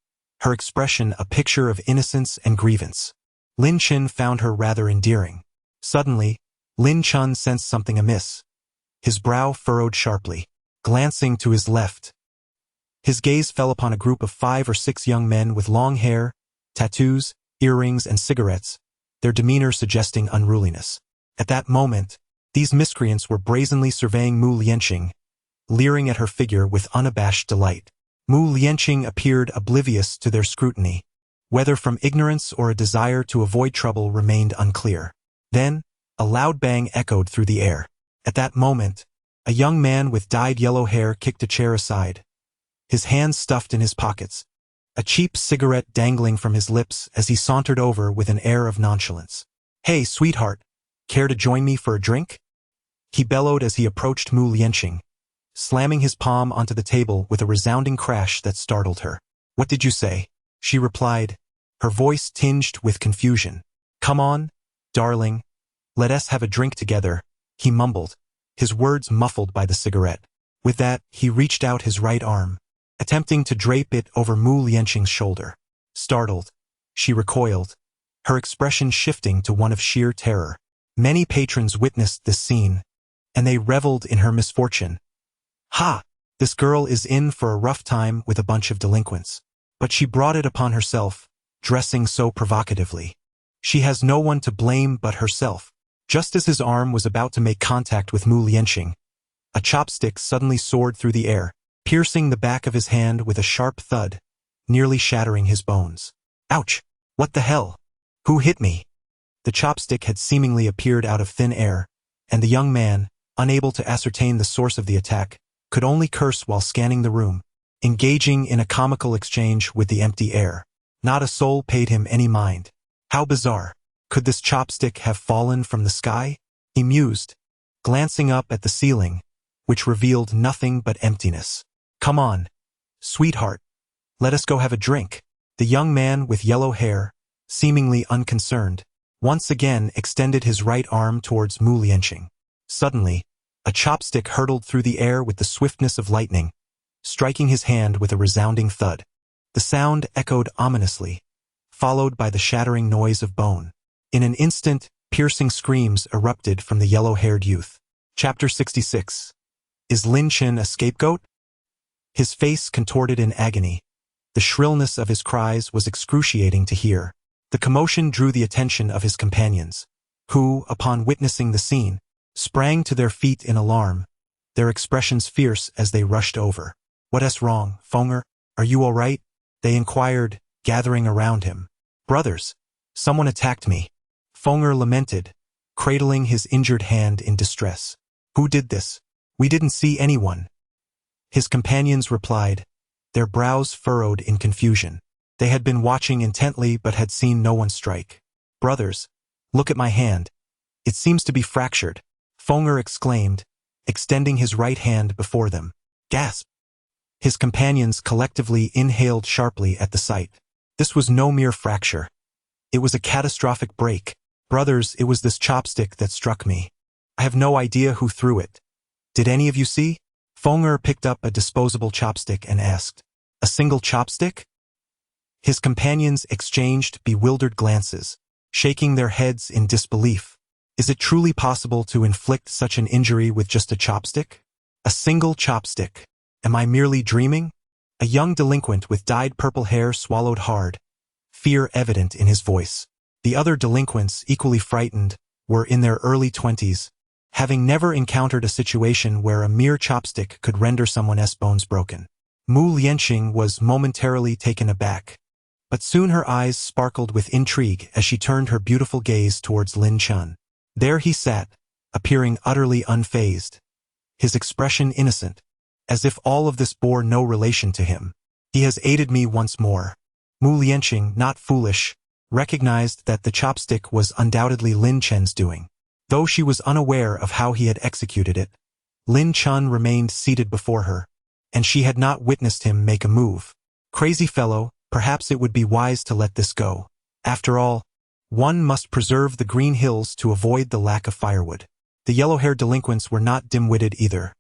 her expression a picture of innocence and grievance. Lin Chen found her rather endearing. Suddenly, Lin Chen sensed something amiss. His brow furrowed sharply. Glancing to his left, his gaze fell upon a group of 5 or 6 young men with long hair, tattoos, earrings, and cigarettes, their demeanor suggesting unruliness. At that moment, these miscreants were brazenly surveying Mu Lianqing, leering at her figure with unabashed delight. Mu Lianqing appeared oblivious to their scrutiny. Whether from ignorance or a desire to avoid trouble remained unclear. Then, a loud bang echoed through the air. At that moment, a young man with dyed yellow hair kicked a chair aside, his hands stuffed in his pockets, a cheap cigarette dangling from his lips as he sauntered over with an air of nonchalance. "Hey, sweetheart, care to join me for a drink?" he bellowed as he approached Mu Lianqing, slamming his palm onto the table with a resounding crash that startled her. "What did you say?" she replied, her voice tinged with confusion. "Come on, darling, let us have a drink together," he mumbled, his words muffled by the cigarette. With that, he reached out his right arm, attempting to drape it over Mu Lianqing's shoulder. Startled, she recoiled, her expression shifting to one of sheer terror. Many patrons witnessed this scene, and they reveled in her misfortune. Ha! This girl is in for a rough time with a bunch of delinquents. But she brought it upon herself, dressing so provocatively. She has no one to blame but herself. Just as his arm was about to make contact with Mu Lianqing, a chopstick suddenly soared through the air, piercing the back of his hand with a sharp thud, nearly shattering his bones. Ouch! What the hell? Who hit me? The chopstick had seemingly appeared out of thin air, and the young man, unable to ascertain the source of the attack, could only curse while scanning the room, engaging in a comical exchange with the empty air. Not a soul paid him any mind. How bizarre. Could this chopstick have fallen from the sky? He mused, glancing up at the ceiling, which revealed nothing but emptiness. Come on, sweetheart. Let us go have a drink. The young man with yellow hair, seemingly unconcerned, once again extended his right arm towards Mu Lianqing. Suddenly, a chopstick hurtled through the air with the swiftness of lightning, striking his hand with a resounding thud. The sound echoed ominously, followed by the shattering noise of bone. In an instant, piercing screams erupted from the yellow-haired youth. Chapter 66. Is Lin Chen a scapegoat? His face contorted in agony. The shrillness of his cries was excruciating to hear. The commotion drew the attention of his companions, who, upon witnessing the scene, sprang to their feet in alarm, their expressions fierce as they rushed over. What's wrong, Fenger? Are you all right? They inquired, gathering around him. Brothers, someone attacked me. Fenger lamented, cradling his injured hand in distress. Who did this? We didn't see anyone. His companions replied, their brows furrowed in confusion. They had been watching intently but had seen no one strike. Brothers, look at my hand. It seems to be fractured. Fenger exclaimed, extending his right hand before them. Gasp! His companions collectively inhaled sharply at the sight. This was no mere fracture. It was a catastrophic break. Brothers, it was this chopstick that struck me. I have no idea who threw it. Did any of you see? Fenger picked up a disposable chopstick and asked, a single chopstick? His companions exchanged bewildered glances, shaking their heads in disbelief. Is it truly possible to inflict such an injury with just a chopstick? A single chopstick. Am I merely dreaming? A young delinquent with dyed purple hair swallowed hard, fear evident in his voice. The other delinquents, equally frightened, were in their early 20s, having never encountered a situation where a mere chopstick could render someone's bones broken. Mu Lianqing was momentarily taken aback, but soon her eyes sparkled with intrigue as she turned her beautiful gaze towards Lin Chen. There he sat, appearing utterly unfazed, his expression innocent, as if all of this bore no relation to him. He has aided me once more. Mu Lianqing, not foolish, recognized that the chopstick was undoubtedly Lin Chen's doing. Though she was unaware of how he had executed it, Lin Chen remained seated before her, and she had not witnessed him make a move. Crazy fellow, perhaps it would be wise to let this go. After all, one must preserve the green hills to avoid the lack of firewood. The yellow-haired delinquents were not dim-witted either.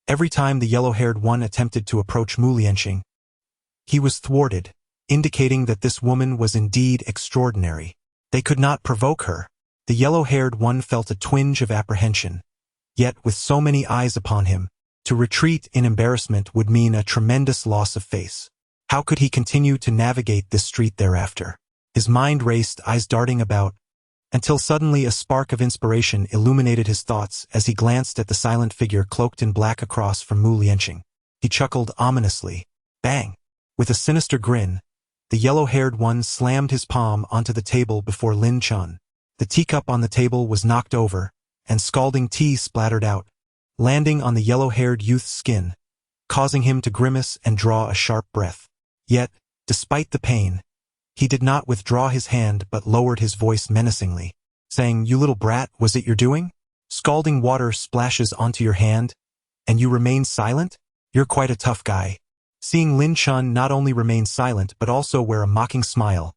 Every time the yellow-haired one attempted to approach Mu Lianqing, he was thwarted, indicating that this woman was indeed extraordinary. They could not provoke her. The yellow-haired one felt a twinge of apprehension. Yet, with so many eyes upon him, to retreat in embarrassment would mean a tremendous loss of face. How could he continue to navigate this street thereafter? His mind raced, eyes darting about, until suddenly a spark of inspiration illuminated his thoughts as he glanced at the silent figure cloaked in black across from Mu Lianqing. He chuckled ominously. Bang! With a sinister grin, the yellow-haired one slammed his palm onto the table before Lin Chen. The teacup on the table was knocked over, and scalding tea splattered out, landing on the yellow-haired youth's skin, causing him to grimace and draw a sharp breath. Yet, despite the pain, he did not withdraw his hand but lowered his voice menacingly, saying, You little brat, was it your doing? Scalding water splashes onto your hand, and you remain silent? You're quite a tough guy. Seeing Lin Chen not only remain silent but also wear a mocking smile,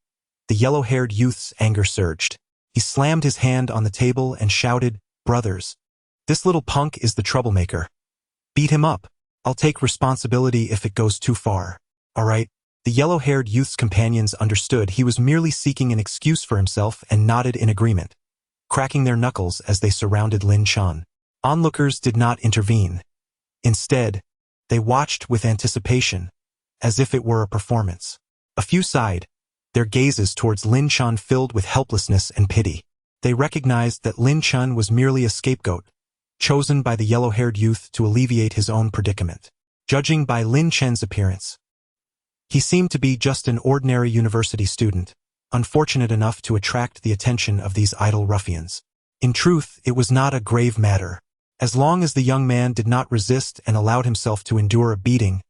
the yellow-haired youth's anger surged. He slammed his hand on the table and shouted, Brothers, this little punk is the troublemaker. Beat him up. I'll take responsibility if it goes too far. All right, The yellow-haired youth's companions understood he was merely seeking an excuse for himself and nodded in agreement, cracking their knuckles as they surrounded Lin Chen. Onlookers did not intervene. Instead, they watched with anticipation, as if it were a performance. A few sighed, their gazes towards Lin Chen filled with helplessness and pity. They recognized that Lin Chen was merely a scapegoat, chosen by the yellow-haired youth to alleviate his own predicament. Judging by Lin Chen's appearance, he seemed to be just an ordinary university student, unfortunate enough to attract the attention of these idle ruffians. In truth, it was not a grave matter. As long as the young man did not resist and allowed himself to endure a beating,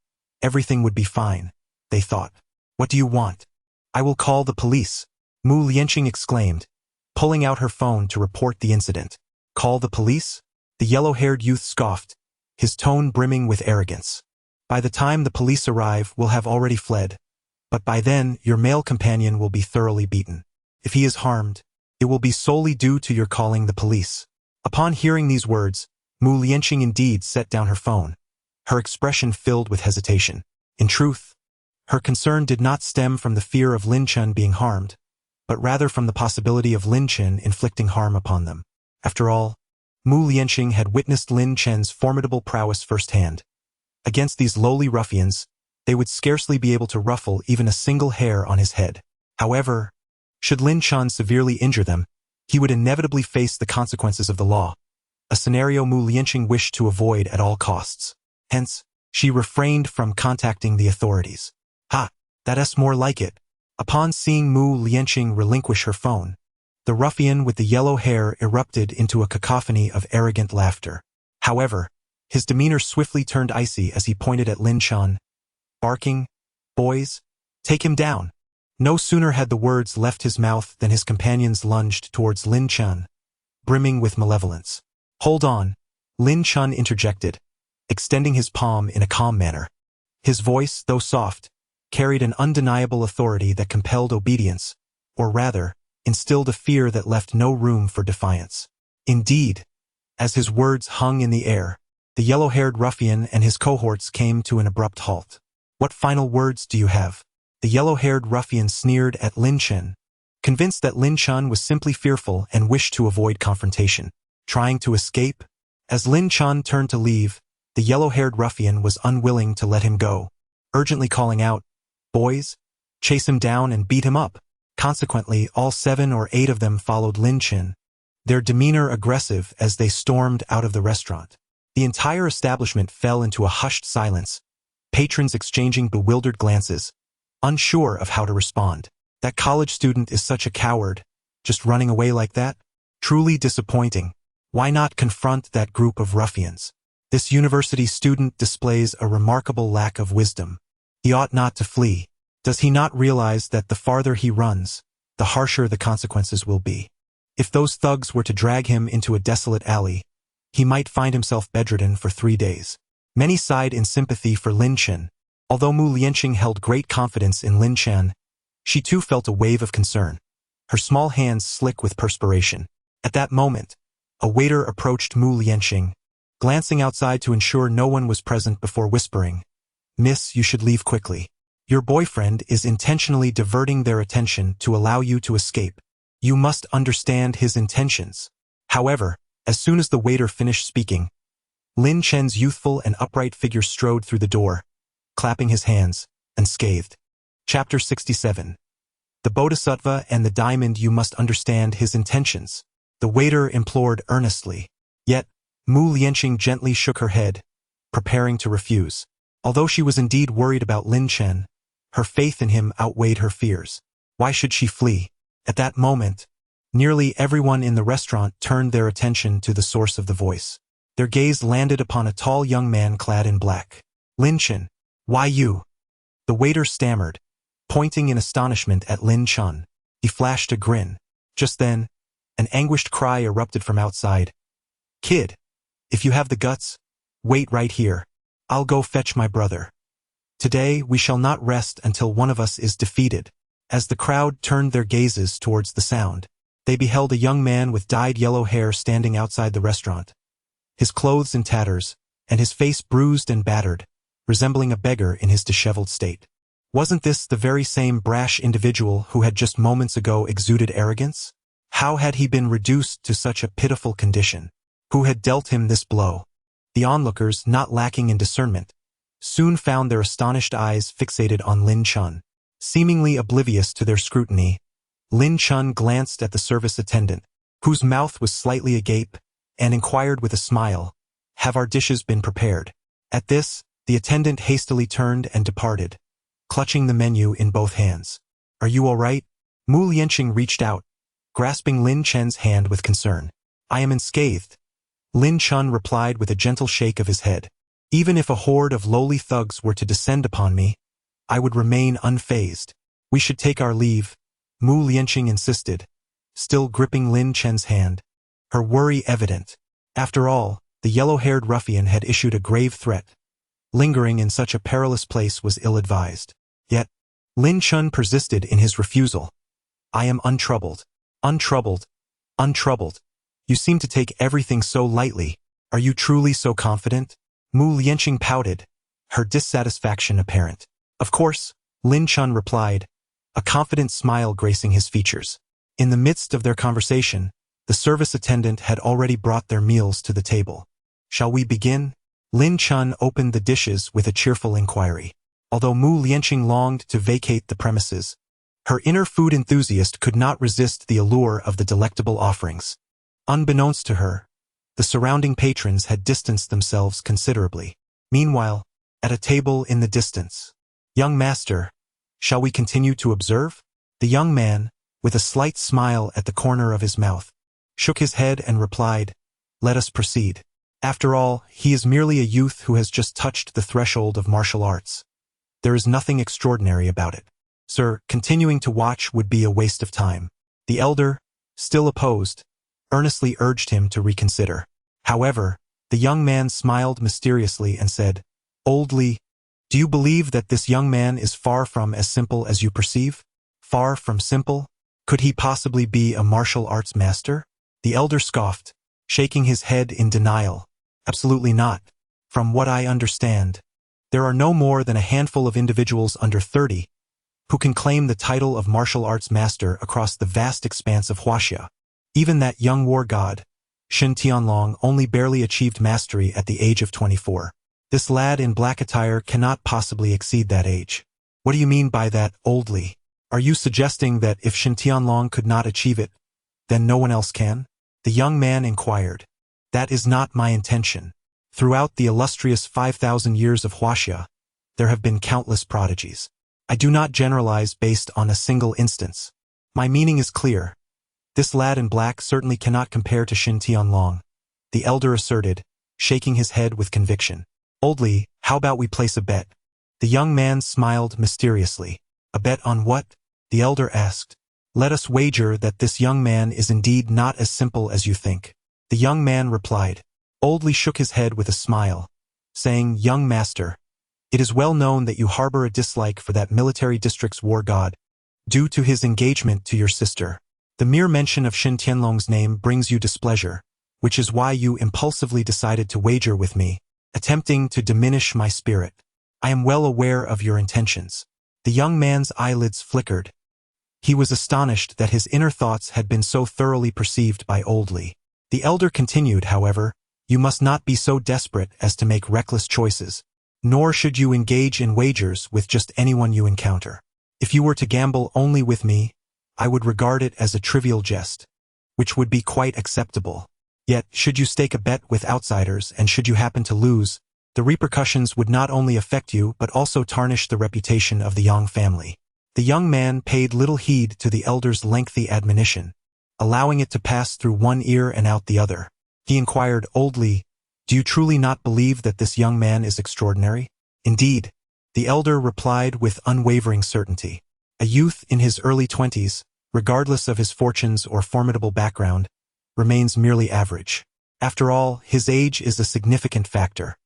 everything would be fine, they thought. What do you want? I will call the police, Mu Lianqing exclaimed, pulling out her phone to report the incident. Call the police? The yellow-haired youth scoffed, his tone brimming with arrogance. By the time the police arrive, we'll have already fled, but by then your male companion will be thoroughly beaten. If he is harmed, it will be solely due to your calling the police. Upon hearing these words, Mu Lianqing indeed set down her phone, her expression filled with hesitation. In truth, her concern did not stem from the fear of Lin Chen being harmed, but rather from the possibility of Lin Chen inflicting harm upon them. After all, Mu Lianqing had witnessed Lin Chen's formidable prowess firsthand. Against these lowly ruffians, they would scarcely be able to ruffle even a single hair on his head. However, should Lin Chen severely injure them, he would inevitably face the consequences of the law, a scenario Mu Lianqing wished to avoid at all costs. Hence, she refrained from contacting the authorities. Ha! That's more like it. Upon seeing Mu Lianqing relinquish her phone, the ruffian with the yellow hair erupted into a cacophony of arrogant laughter. However, his demeanor swiftly turned icy as he pointed at Lin Chen, barking, "Boys, take him down." No sooner had the words left his mouth than his companions lunged towards Lin Chen, brimming with malevolence. Hold on, Lin Chen interjected, extending his palm in a calm manner. His voice, though soft, carried an undeniable authority that compelled obedience, or rather, instilled a fear that left no room for defiance. Indeed, as his words hung in the air, the yellow-haired ruffian and his cohorts came to an abrupt halt. What final words do you have? The yellow-haired ruffian sneered at Lin Chen, convinced that Lin Chen was simply fearful and wished to avoid confrontation. Trying to escape? As Lin Chen turned to leave, the yellow-haired ruffian was unwilling to let him go, urgently calling out, "Boys, chase him down and beat him up." Consequently, all 7 or 8 of them followed Lin Chen, their demeanor aggressive as they stormed out of the restaurant. The entire establishment fell into a hushed silence, patrons exchanging bewildered glances, unsure of how to respond. That college student is such a coward, just running away like that? Truly disappointing. Why not confront that group of ruffians? This university student displays a remarkable lack of wisdom. He ought not to flee. Does he not realize that the farther he runs, the harsher the consequences will be? If those thugs were to drag him into a desolate alley, he might find himself bedridden for 3 days. Many sighed in sympathy for Lin Chen. Although Mu Lianqing held great confidence in Lin Chen, she too felt a wave of concern, her small hands slick with perspiration. At that moment, a waiter approached Mu Lianqing, glancing outside to ensure no one was present before whispering, "Miss, you should leave quickly. Your boyfriend is intentionally diverting their attention to allow you to escape. You must understand his intentions." However, as soon as the waiter finished speaking, Lin Chen's youthful and upright figure strode through the door, clapping his hands, unscathed. Chapter 67. The Bodhisattva and the Diamond. You must understand his intentions, the waiter implored earnestly. Yet, Mu Lianqing gently shook her head, preparing to refuse. Although she was indeed worried about Lin Chen, her faith in him outweighed her fears. Why should she flee? At that moment, nearly everyone in the restaurant turned their attention to the source of the voice. Their gaze landed upon a tall young man clad in black. "Lin Chen, why you?" The waiter stammered, pointing in astonishment at Lin Chen. He flashed a grin. Just then, an anguished cry erupted from outside. "Kid, if you have the guts, wait right here. I'll go fetch my brother. Today we shall not rest until one of us is defeated." As the crowd turned their gazes towards the sound, they beheld a young man with dyed yellow hair standing outside the restaurant, his clothes in tatters, and his face bruised and battered, resembling a beggar in his disheveled state. Wasn't this the very same brash individual who had just moments ago exuded arrogance? How had he been reduced to such a pitiful condition? Who had dealt him this blow? The onlookers, not lacking in discernment, soon found their astonished eyes fixated on Lin Chen. Seemingly oblivious to their scrutiny, Lin Chen glanced at the service attendant, whose mouth was slightly agape, and inquired with a smile, "Have our dishes been prepared?" At this, the attendant hastily turned and departed, clutching the menu in both hands. "Are you all right?" Mu Lianqing reached out, grasping Lin Chen's hand with concern. "I am unscathed," Lin Chen replied with a gentle shake of his head. "Even if a horde of lowly thugs were to descend upon me, I would remain unfazed." "We should take our leave," Mu Lianqing insisted, still gripping Lin Chen's hand, her worry evident. After all, the yellow-haired ruffian had issued a grave threat. Lingering in such a perilous place was ill-advised. Yet, Lin Chen persisted in his refusal. "I am untroubled. Untroubled. Untroubled. You seem to take everything so lightly. Are you truly so confident?" Mu Lianqing pouted, her dissatisfaction apparent. "Of course," Lin Chen replied, a confident smile gracing his features. In the midst of their conversation, the service attendant had already brought their meals to the table. "Shall we begin?" Lin Chen opened the dishes with a cheerful inquiry. Although Mu Lianqing longed to vacate the premises, her inner food enthusiast could not resist the allure of the delectable offerings. Unbeknownst to her, the surrounding patrons had distanced themselves considerably. Meanwhile, at a table in the distance, "Young master, shall we continue to observe?" The young man, with a slight smile at the corner of his mouth, shook his head and replied, "Let us proceed. After all, he is merely a youth who has just touched the threshold of martial arts. There is nothing extraordinary about it. Sir, continuing to watch would be a waste of time." The elder, still opposed, earnestly urged him to reconsider. However, the young man smiled mysteriously and said, "Old Li, do you believe that this young man is far from as simple as you perceive?" "Far from simple? Could he possibly be a martial arts master?" The elder scoffed, shaking his head in denial. "Absolutely not. From what I understand, there are no more than a handful of individuals under 30 who can claim the title of martial arts master across the vast expanse of Huaxia. Even that young war god, Shen Tianlong, only barely achieved mastery at the age of 24. This lad in black attire cannot possibly exceed that age." "What do you mean by that, Old Li? Are you suggesting that if Shen Tianlong could not achieve it, then no one else can?" The young man inquired. "That is not my intention. Throughout the illustrious 5,000 years of Huaxia, there have been countless prodigies. I do not generalize based on a single instance. My meaning is clear. This lad in black certainly cannot compare to Shen Tianlong," the elder asserted, shaking his head with conviction. "Old Li, how about we place a bet?" The young man smiled mysteriously. "A bet on what?" the elder asked. "Let us wager that this young man is indeed not as simple as you think." The young man replied. Old Li shook his head with a smile, saying, "Young master, it is well known that you harbor a dislike for that military district's war god, due to his engagement to your sister. The mere mention of Shen Tianlong's name brings you displeasure, which is why you impulsively decided to wager with me, attempting to diminish my spirit. I am well aware of your intentions." The young man's eyelids flickered. He was astonished that his inner thoughts had been so thoroughly perceived by Old Li. The elder continued, however, "You must not be so desperate as to make reckless choices, nor should you engage in wagers with just anyone you encounter. If you were to gamble only with me, I would regard it as a trivial jest, which would be quite acceptable. Yet, should you stake a bet with outsiders and should you happen to lose, the repercussions would not only affect you but also tarnish the reputation of the Yang family." The young man paid little heed to the elder's lengthy admonition, allowing it to pass through one ear and out the other. He inquired, "Old Li, do you truly not believe that this young man is extraordinary?" "Indeed," the elder replied with unwavering certainty. "A youth in his early 20s, regardless of his fortunes or formidable background, remains merely average. After all, his age is a significant factor.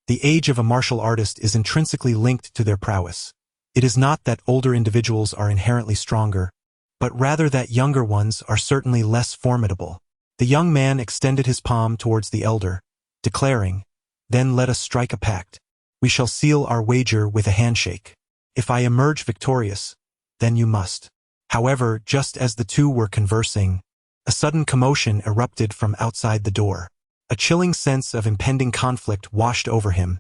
The age of a martial artist is intrinsically linked to their prowess. It is not that older individuals are inherently stronger, but rather that younger ones are certainly less formidable." The young man extended his palm towards the elder, declaring, "Then let us strike a pact. We shall seal our wager with a handshake." If I emerge victorious, then you must. However, just as the two were conversing, a sudden commotion erupted from outside the door. A chilling sense of impending conflict washed over him,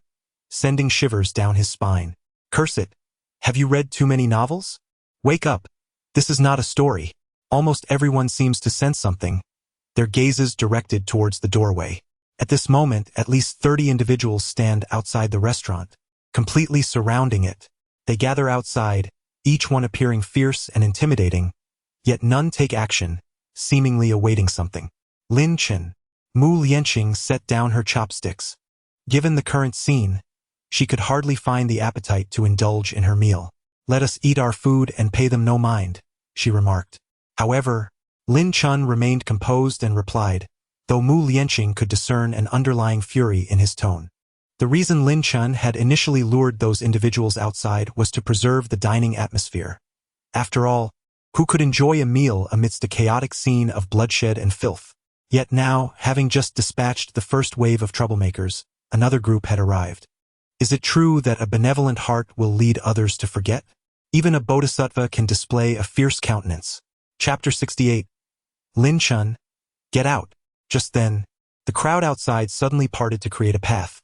sending shivers down his spine. Curse it! Have you read too many novels? Wake up! This is not a story. Almost everyone seems to sense something, their gazes directed towards the doorway. At this moment, at least 30 individuals stand outside the restaurant, completely surrounding it. They gather outside, each one appearing fierce and intimidating, yet none take action, seemingly awaiting something. Lin Chen, Mu Lianqing set down her chopsticks. Given the current scene, she could hardly find the appetite to indulge in her meal. Let us eat our food and pay them no mind, she remarked. However, Lin Chen remained composed and replied, though Mu Lianqing could discern an underlying fury in his tone. The reason Lin Chen had initially lured those individuals outside was to preserve the dining atmosphere. After all, who could enjoy a meal amidst a chaotic scene of bloodshed and filth? Yet now, having just dispatched the first wave of troublemakers, another group had arrived. Is it true that a benevolent heart will lead others to forget? Even a bodhisattva can display a fierce countenance. Chapter 68. Lin Chen, get out. Just then, the crowd outside suddenly parted to create a path,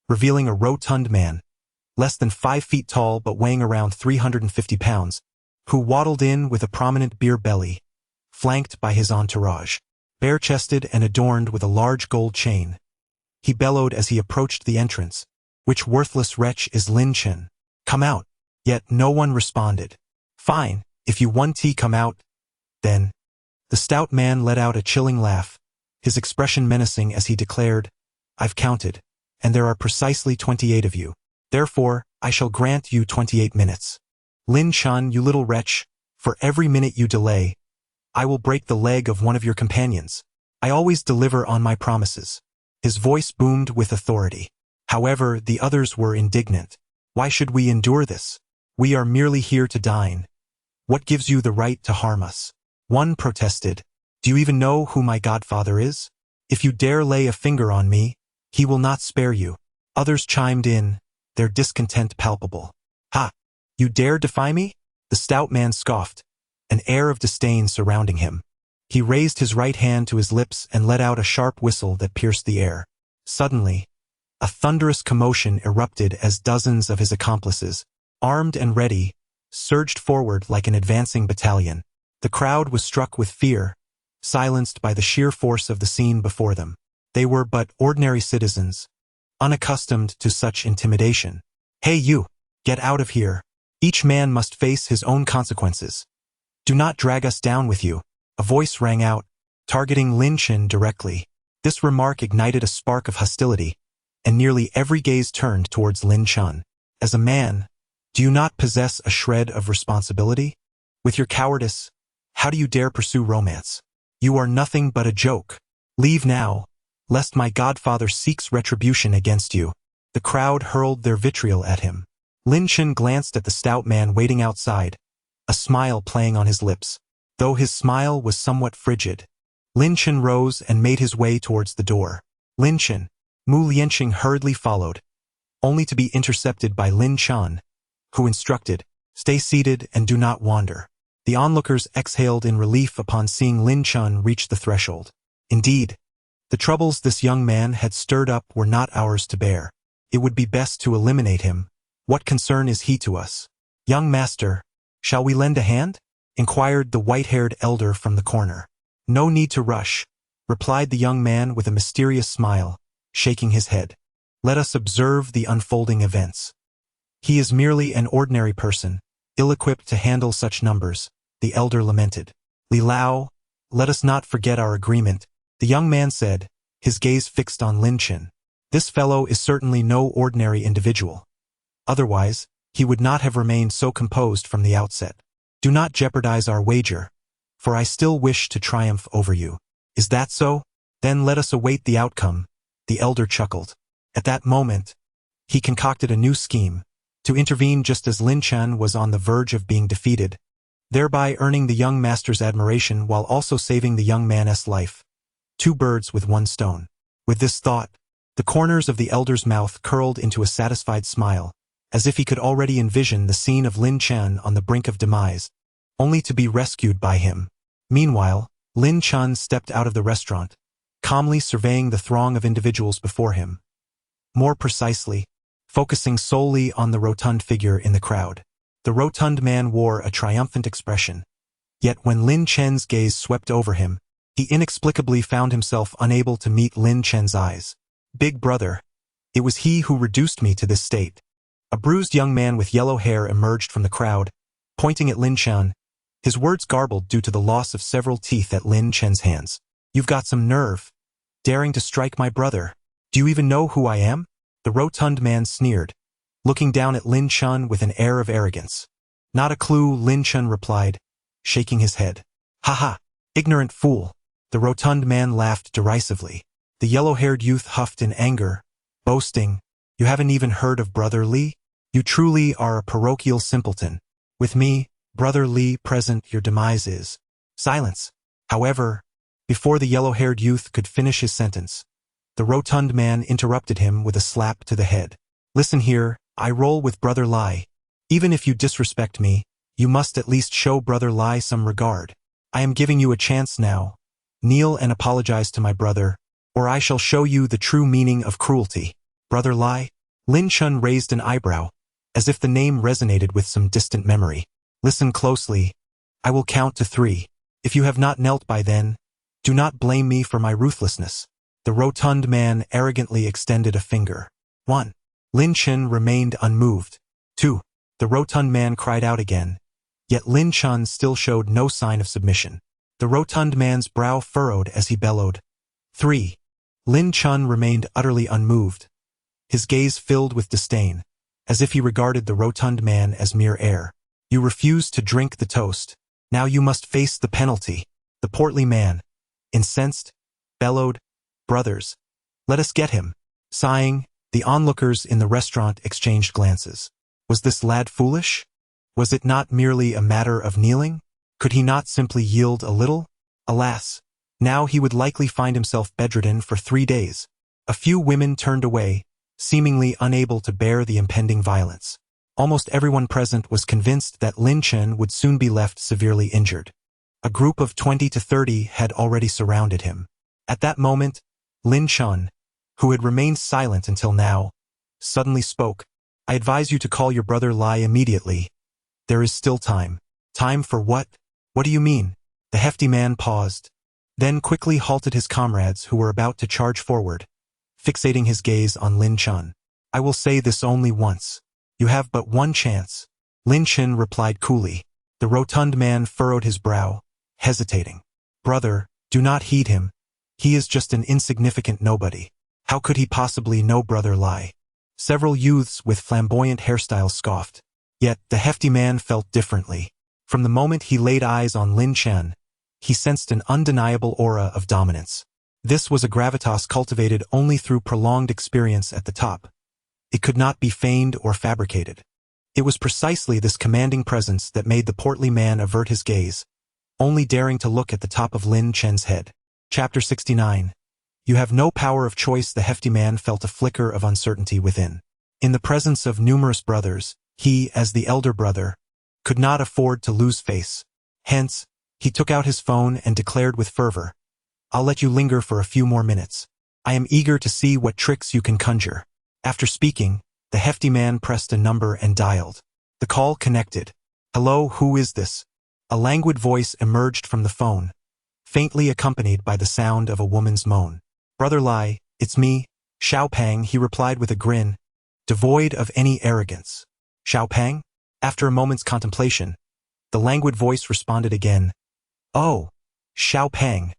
revealing a rotund man, less than 5 feet tall but weighing around 350 pounds, who waddled in with a prominent beer belly, flanked by his entourage. Bare-chested and adorned with a large gold chain, he bellowed as he approached the entrance, "Which worthless wretch is Lin Chen? Come out." Yet no one responded. "Fine, if you want to come out, then." The stout man let out a chilling laugh, his expression menacing as he declared, "I've counted, and there are precisely 28 of you. Therefore, I shall grant you 28 minutes. Lin Chen, you little wretch, for every minute you delay, I will break the leg of one of your companions. I always deliver on my promises." His voice boomed with authority. However, the others were indignant. "Why should we endure this? We are merely here to dine. What gives you the right to harm us?" One protested, "Do you even know who my godfather is? If you dare lay a finger on me, he will not spare you." Others chimed in, their discontent palpable. "Ha! You dare defy me?" The stout man scoffed, an air of disdain surrounding him. He raised his right hand to his lips and let out a sharp whistle that pierced the air. Suddenly, a thunderous commotion erupted as dozens of his accomplices, armed and ready, surged forward like an advancing battalion. The crowd was struck with fear, silenced by the sheer force of the scene before them. They were but ordinary citizens, unaccustomed to such intimidation. "Hey you! Get out of here! Each man must face his own consequences. Do not drag us down with you," a voice rang out, targeting Lin Chen directly. This remark ignited a spark of hostility, and nearly every gaze turned towards Lin Chen. As a man, do you not possess a shred of responsibility? With your cowardice, how do you dare pursue romance? You are nothing but a joke. Leave now, lest my godfather seeks retribution against you. The crowd hurled their vitriol at him. Lin Chen glanced at the stout man waiting outside, a smile playing on his lips. Though his smile was somewhat frigid, Lin Chen rose and made his way towards the door. Lin Chen, Mu Lianqing hurriedly followed, only to be intercepted by Lin Chen, who instructed, "Stay seated and do not wander." The onlookers exhaled in relief upon seeing Lin Chen reach the threshold. Indeed, the troubles this young man had stirred up were not ours to bear. It would be best to eliminate him. What concern is he to us? "Young master, shall we lend a hand?" inquired the white-haired elder from the corner. "No need to rush," replied the young man with a mysterious smile, shaking his head. "Let us observe the unfolding events." "He is merely an ordinary person, ill-equipped to handle such numbers," the elder lamented. "Li Lao, let us not forget our agreement," the young man said, his gaze fixed on Lin Chen. "This fellow is certainly no ordinary individual. Otherwise, he would not have remained so composed from the outset. Do not jeopardize our wager, for I still wish to triumph over you." "Is that so? Then let us await the outcome," the elder chuckled. At that moment, he concocted a new scheme, to intervene just as Lin Chen was on the verge of being defeated, thereby earning the young master's admiration while also saving the young man's life. 2 birds with 1 stone. With this thought, the corners of the elder's mouth curled into a satisfied smile, as if he could already envision the scene of Lin Chen on the brink of demise, only to be rescued by him. Meanwhile, Lin Chen stepped out of the restaurant, calmly surveying the throng of individuals before him. More precisely, focusing solely on the rotund figure in the crowd. The rotund man wore a triumphant expression. Yet when Lin Chen's gaze swept over him, he inexplicably found himself unable to meet Lin Chen's eyes. Big brother, it was he who reduced me to this state. A bruised young man with yellow hair emerged from the crowd, pointing at Lin Chen, his words garbled due to the loss of several teeth at Lin Chen's hands. You've got some nerve, daring to strike my brother. Do you even know who I am? The rotund man sneered, looking down at Lin Chen with an air of arrogance. Not a clue, Lin Chen replied, shaking his head. Ha ha, ignorant fool. The rotund man laughed derisively. The yellow-haired youth huffed in anger, boasting, You haven't even heard of Brother Li? You truly are a parochial simpleton. With me, Brother Li, present, your demise is. Silence. However, before the yellow-haired youth could finish his sentence, the rotund man interrupted him with a slap to the head. Listen here, I roll with Brother Li. Even if you disrespect me, you must at least show Brother Li some regard. I am giving you a chance now. Kneel and apologize to my brother, or I shall show you the true meaning of cruelty. Brother Li? Lin Chen raised an eyebrow, as if the name resonated with some distant memory. Listen closely. I will count to 3. If you have not knelt by then, do not blame me for my ruthlessness. The rotund man arrogantly extended a finger. 1. Lin Chen remained unmoved. 2. The rotund man cried out again, yet Lin Chen still showed no sign of submission. The rotund man's brow furrowed as he bellowed. 3. Lin Chen remained utterly unmoved, his gaze filled with disdain, as if he regarded the rotund man as mere air. You refused to drink the toast. Now you must face the penalty. The portly man, incensed, bellowed, Brothers, let us get him. Sighing, the onlookers in the restaurant exchanged glances. Was this lad foolish? Was it not merely a matter of kneeling? Could he not simply yield a little? Alas, now he would likely find himself bedridden for 3 days. A few women turned away, seemingly unable to bear the impending violence. Almost everyone present was convinced that Lin Chen would soon be left severely injured. A group of 20 to 30 had already surrounded him. At that moment, Lin Chen, who had remained silent until now, suddenly spoke. I advise you to call your brother Li immediately. There is still time. Time for what? What do you mean? The hefty man paused, then quickly halted his comrades who were about to charge forward, fixating his gaze on Lin Chen. I will say this only once. You have but one chance. Lin Chen replied coolly. The rotund man furrowed his brow, hesitating. Brother, do not heed him. He is just an insignificant nobody. How could he possibly know Brother Li? Several youths with flamboyant hairstyles scoffed. Yet the hefty man felt differently. From the moment he laid eyes on Lin Chen, he sensed an undeniable aura of dominance. This was a gravitas cultivated only through prolonged experience at the top. It could not be feigned or fabricated. It was precisely this commanding presence that made the portly man avert his gaze, only daring to look at the top of Lin Chen's head. Chapter 69. You have no power of choice. The hefty man felt a flicker of uncertainty within. In the presence of numerous brothers, he, as the elder brother, could not afford to lose face. Hence, he took out his phone and declared with fervor, I'll let you linger for a few more minutes. I am eager to see what tricks you can conjure. After speaking, the hefty man pressed a number and dialed. The call connected. Hello, who is this? A languid voice emerged from the phone, faintly accompanied by the sound of a woman's moan. Brother Li, it's me, Xiao Pang, he replied with a grin, devoid of any arrogance. Xiao Pang? After a moment's contemplation, the languid voice responded again. Oh, Xiao Pang.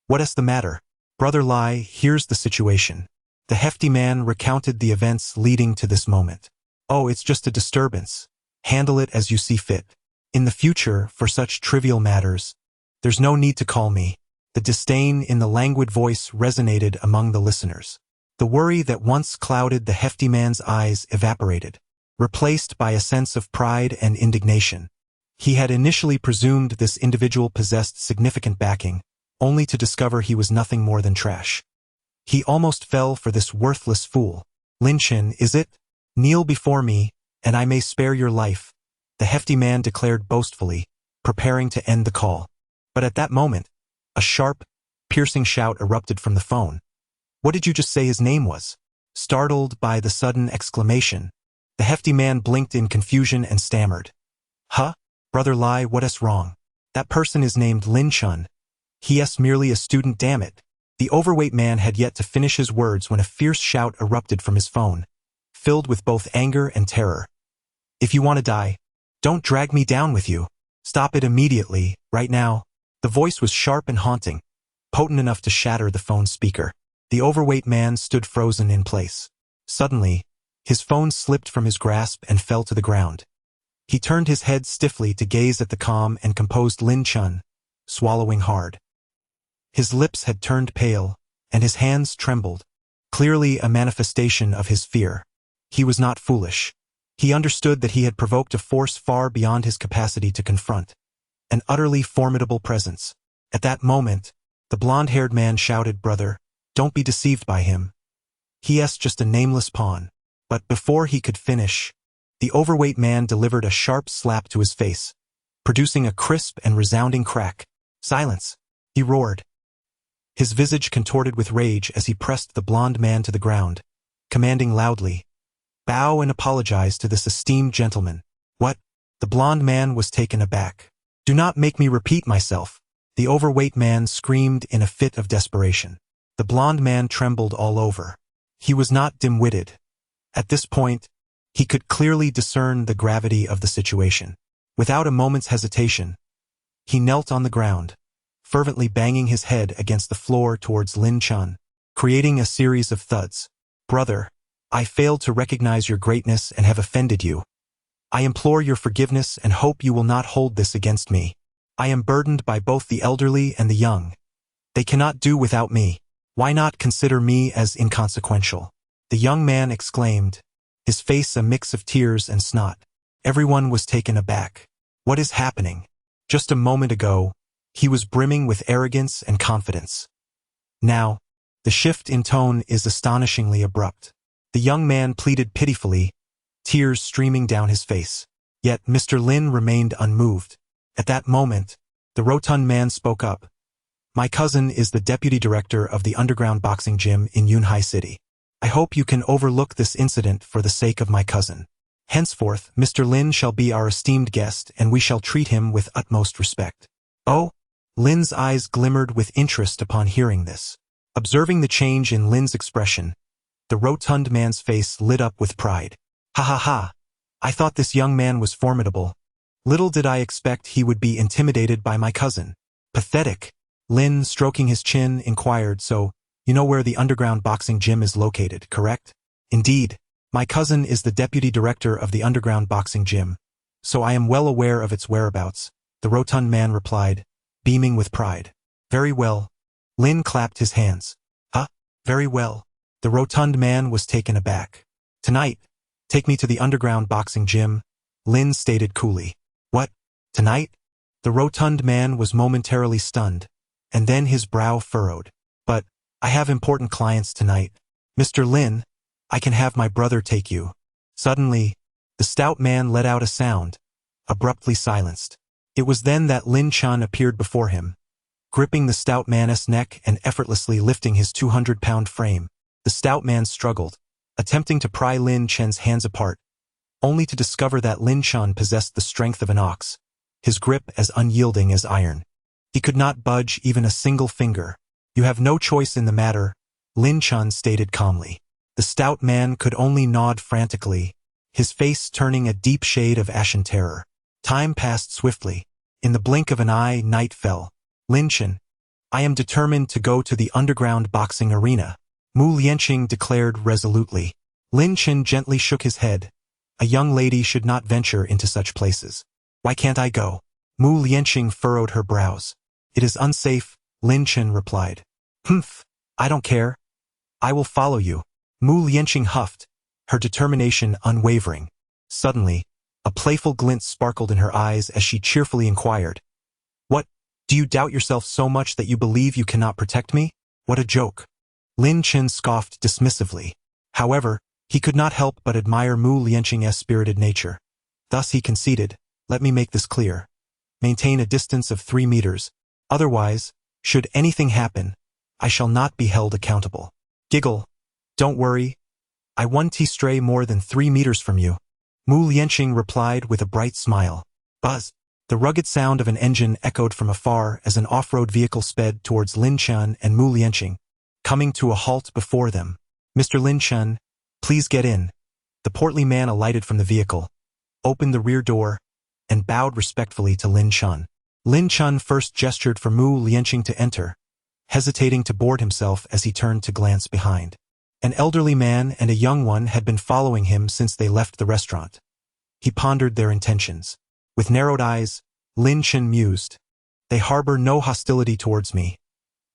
What is the matter? Brother Li, here's the situation. The hefty man recounted the events leading to this moment. Oh, it's just a disturbance. Handle it as you see fit. In the future, for such trivial matters, there's no need to call me. The disdain in the languid voice resonated among the listeners. The worry that once clouded the hefty man's eyes evaporated, replaced by a sense of pride and indignation. He had initially presumed this individual possessed significant backing, only to discover he was nothing more than trash. He almost fell for this worthless fool. Lin Chen, is it? Kneel before me, and I may spare your life, the hefty man declared boastfully, preparing to end the call. But at that moment, a sharp, piercing shout erupted from the phone. What did you just say his name was? Startled by the sudden exclamation, the hefty man blinked in confusion and stammered. Huh? Brother Lai, what's wrong? That person is named Lin Chen. He's merely a student, damn it. The overweight man had yet to finish his words when a fierce shout erupted from his phone, filled with both anger and terror. If you want to die, don't drag me down with you. Stop it immediately, right now. The voice was sharp and haunting, potent enough to shatter the phone speaker. The overweight man stood frozen in place. Suddenly, his phone slipped from his grasp and fell to the ground. He turned his head stiffly to gaze at the calm and composed Lin Chen, swallowing hard. His lips had turned pale, and his hands trembled, clearly a manifestation of his fear. He was not foolish. He understood that he had provoked a force far beyond his capacity to confront, an utterly formidable presence. At that moment, the blonde-haired man shouted, "Brother, don't be deceived by him. He's just a nameless pawn." But before he could finish, the overweight man delivered a sharp slap to his face, producing a crisp and resounding crack. "Silence!" he roared. His visage contorted with rage as he pressed the blonde man to the ground, commanding loudly, "Bow and apologize to this esteemed gentleman." "What?" The blonde man was taken aback. "Do not make me repeat myself," the overweight man screamed in a fit of desperation. The blonde man trembled all over. He was not dim-witted. At this point, he could clearly discern the gravity of the situation. Without a moment's hesitation, he knelt on the ground, fervently banging his head against the floor towards Lin Chen, creating a series of thuds. "Brother, I failed to recognize your greatness and have offended you. I implore your forgiveness and hope you will not hold this against me. I am burdened by both the elderly and the young. They cannot do without me. Why not consider me as inconsequential?" The young man exclaimed, his face a mix of tears and snot. Everyone was taken aback. What is happening? Just a moment ago, he was brimming with arrogance and confidence. Now, the shift in tone is astonishingly abrupt. The young man pleaded pitifully, tears streaming down his face. Yet Mr. Lin remained unmoved. At that moment, the rotund man spoke up. "My cousin is the deputy director of the underground boxing gym in Yunhai City. I hope you can overlook this incident for the sake of my cousin. Henceforth, Mr. Lin shall be our esteemed guest and we shall treat him with utmost respect." "Oh?" Lin's eyes glimmered with interest upon hearing this. Observing the change in Lin's expression, the rotund man's face lit up with pride. "Ha ha ha! I thought this young man was formidable. Little did I expect he would be intimidated by my cousin. Pathetic." Lin, stroking his chin, inquired, "So, you know where the underground boxing gym is located, correct?" "Indeed. My cousin is the deputy director of the underground boxing gym, so I am well aware of its whereabouts," the rotund man replied, beaming with pride. "Very well." Lin clapped his hands. "Huh? Very well." The rotund man was taken aback. "Tonight, take me to the underground boxing gym," Lin stated coolly. "What? Tonight?" The rotund man was momentarily stunned, and then his brow furrowed. "But, I have important clients tonight. Mr. Lin, I can have my brother take you." Suddenly, the stout man let out a sound, abruptly silenced. It was then that Lin Chen appeared before him, gripping the stout man's neck and effortlessly lifting his 200-pound frame. The stout man struggled, attempting to pry Lin Chen's hands apart, only to discover that Lin Chen possessed the strength of an ox, his grip as unyielding as iron. He could not budge even a single finger. "You have no choice in the matter," Lin Chen stated calmly. The stout man could only nod frantically, his face turning a deep shade of ashen terror. Time passed swiftly. In the blink of an eye, night fell. "Lin Chen, I am determined to go to the underground boxing arena," Mu Lianqing declared resolutely. Lin Chen gently shook his head. "A young lady should not venture into such places." "Why can't I go?" Mu Lianqing furrowed her brows. "It is unsafe," Lin Chen replied. "Humph, I don't care. I will follow you." Mu Lianqing huffed, her determination unwavering. Suddenly, a playful glint sparkled in her eyes as she cheerfully inquired, "What, do you doubt yourself so much that you believe you cannot protect me? What a joke." Lin Chen scoffed dismissively. However, He could not help but admire Mu Lianqing's spirited nature. Thus he conceded, "Let me make this clear. Maintain a distance of 3 meters. Otherwise, should anything happen, I shall not be held accountable." Giggle. "Don't worry. I won't stray more than 3 meters from you." Mu Lianqing replied with a bright smile. Buzz. The rugged sound of an engine echoed from afar as an off-road vehicle sped towards Lin Chen and Mu Lianqing, coming to a halt before them. "Mr. Lin Chen, please get in." The portly man alighted from the vehicle, opened the rear door, and bowed respectfully to Lin Chen. Lin Chen first gestured for Mu Lianqing to enter, hesitating to board himself as he turned to glance behind. An elderly man and a young one had been following him since they left the restaurant. He pondered their intentions. With narrowed eyes, Lin Chen mused, "They harbor no hostility towards me.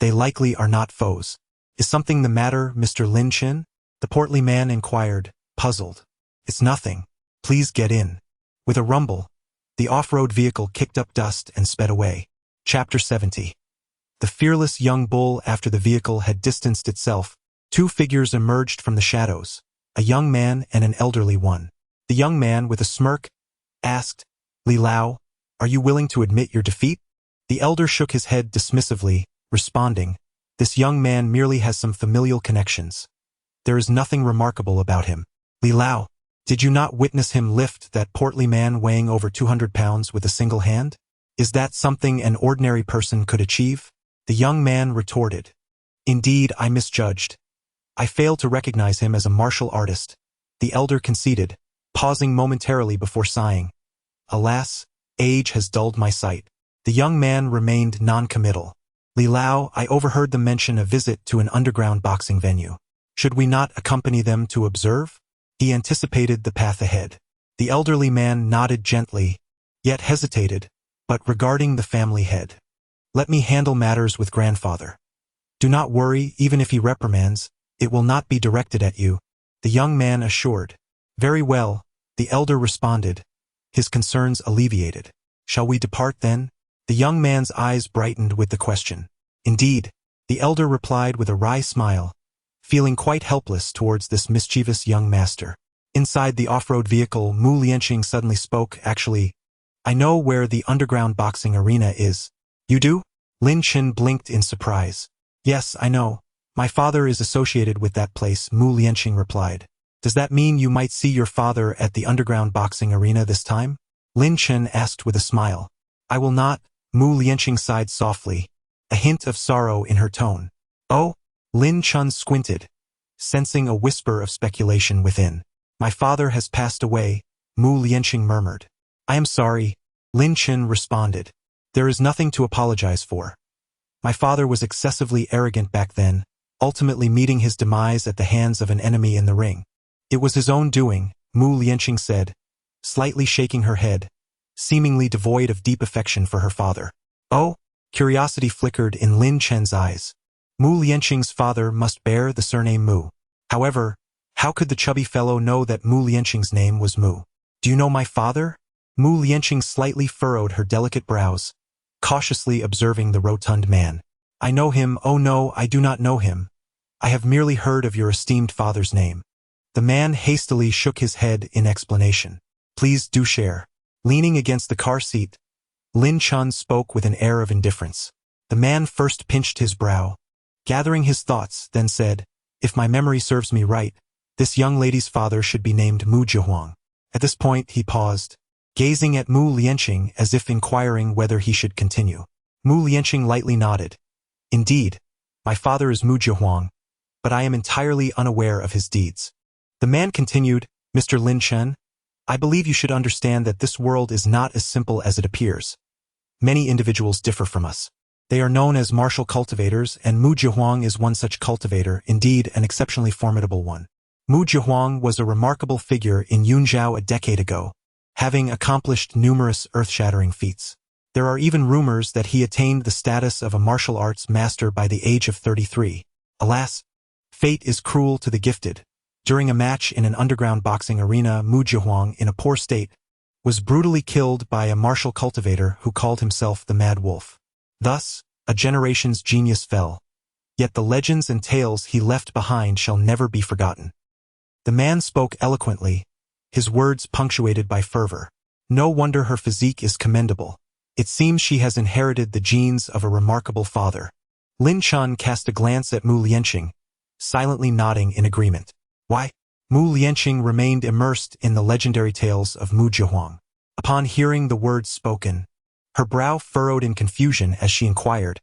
They likely are not foes. Is something the matter, Mr. Lin Chen?" The portly man inquired, puzzled. "It's nothing. Please get in." With a rumble, the off-road vehicle kicked up dust and sped away. Chapter 70. The fearless young bull. After the vehicle had distanced itself, 2 figures emerged from the shadows, a young man and an elderly one. The young man, with a smirk, asked, "Li Lao, are you willing to admit your defeat?" The elder shook his head dismissively, responding, "This young man merely has some familial connections. There is nothing remarkable about him." "Li Lao, did you not witness him lift that portly man weighing over 200 pounds with a single hand? Is that something an ordinary person could achieve?" The young man retorted, "Indeed, I misjudged. I failed to recognize him as a martial artist." The elder conceded, pausing momentarily before sighing, "Alas, age has dulled my sight." The young man remained non-committal. "Li Lao, I overheard them mention a visit to an underground boxing venue. Should we not accompany them to observe?" He anticipated the path ahead. The elderly man nodded gently, yet hesitated, but regarding the family head. "Let me handle matters with grandfather. Do not worry, even if he reprimands, it will not be directed at you," the young man assured. "Very well," the elder responded, his concerns alleviated. "Shall we depart then?" The young man's eyes brightened with the question. "Indeed," the elder replied with a wry smile, feeling quite helpless towards this mischievous young master. Inside the off-road vehicle, Mu Lianqing suddenly spoke, "Actually, I know where the underground boxing arena is." "You do?" Lin Chen blinked in surprise. "Yes, I know. My father is associated with that place," Mu Lianqing replied. "Does that mean you might see your father at the underground boxing arena this time?" Lin Chen asked with a smile. "I will not," Mu Lianqing sighed softly, a hint of sorrow in her tone. "Oh?" Lin Chen squinted, sensing a whisper of speculation within. "My father has passed away," Mu Lianqing murmured. "I am sorry," Lin Chen responded. "There is nothing to apologize for. My father was excessively arrogant back then, ultimately meeting his demise at the hands of an enemy in the ring. It was his own doing," Mu Lianqing said, slightly shaking her head, seemingly devoid of deep affection for her father. "Oh?" Curiosity flickered in Lin Chen's eyes. Mu Lianqing's father must bear the surname Mu. However, how could the chubby fellow know that Mu Lianqing's name was Mu? "Do you know my father?" Mu Lianqing slightly furrowed her delicate brows, cautiously observing the rotund man. "I know him. Oh no, I do not know him. I have merely heard of your esteemed father's name." The man hastily shook his head in explanation. "Please do share." Leaning against the car seat, Lin Chen spoke with an air of indifference. The man first pinched his brow, gathering his thoughts, then said, "If my memory serves me right, this young lady's father should be named Mu Jihuang." At this point he paused, gazing at Mu Lianqing as if inquiring whether he should continue. Mu Lianqing lightly nodded. "Indeed, my father is Mu Jihuang, but I am entirely unaware of his deeds." The man continued, "Mr. Lin Chen, I believe you should understand that this world is not as simple as it appears. Many individuals differ from us. They are known as martial cultivators, and Mu Jihuang is one such cultivator, indeed an exceptionally formidable one. Mu Jihuang was a remarkable figure in Yunzhou a decade ago, having accomplished numerous earth-shattering feats. There are even rumors that he attained the status of a martial arts master by the age of 33. Alas, fate is cruel to the gifted. During a match in an underground boxing arena, Mu Jihuang, in a poor state, was brutally killed by a martial cultivator who called himself the Mad Wolf. Thus, a generation's genius fell. Yet the legends and tales he left behind shall never be forgotten. The man spoke eloquently, his words punctuated by fervor. No wonder her physique is commendable. It seems she has inherited the genes of a remarkable father. Lin Chen cast a glance at Mu Lianqing, silently nodding in agreement. Why? Mu Lianqing remained immersed in the legendary tales of Mu Jihuang. Upon hearing the words spoken, her brow furrowed in confusion as she inquired,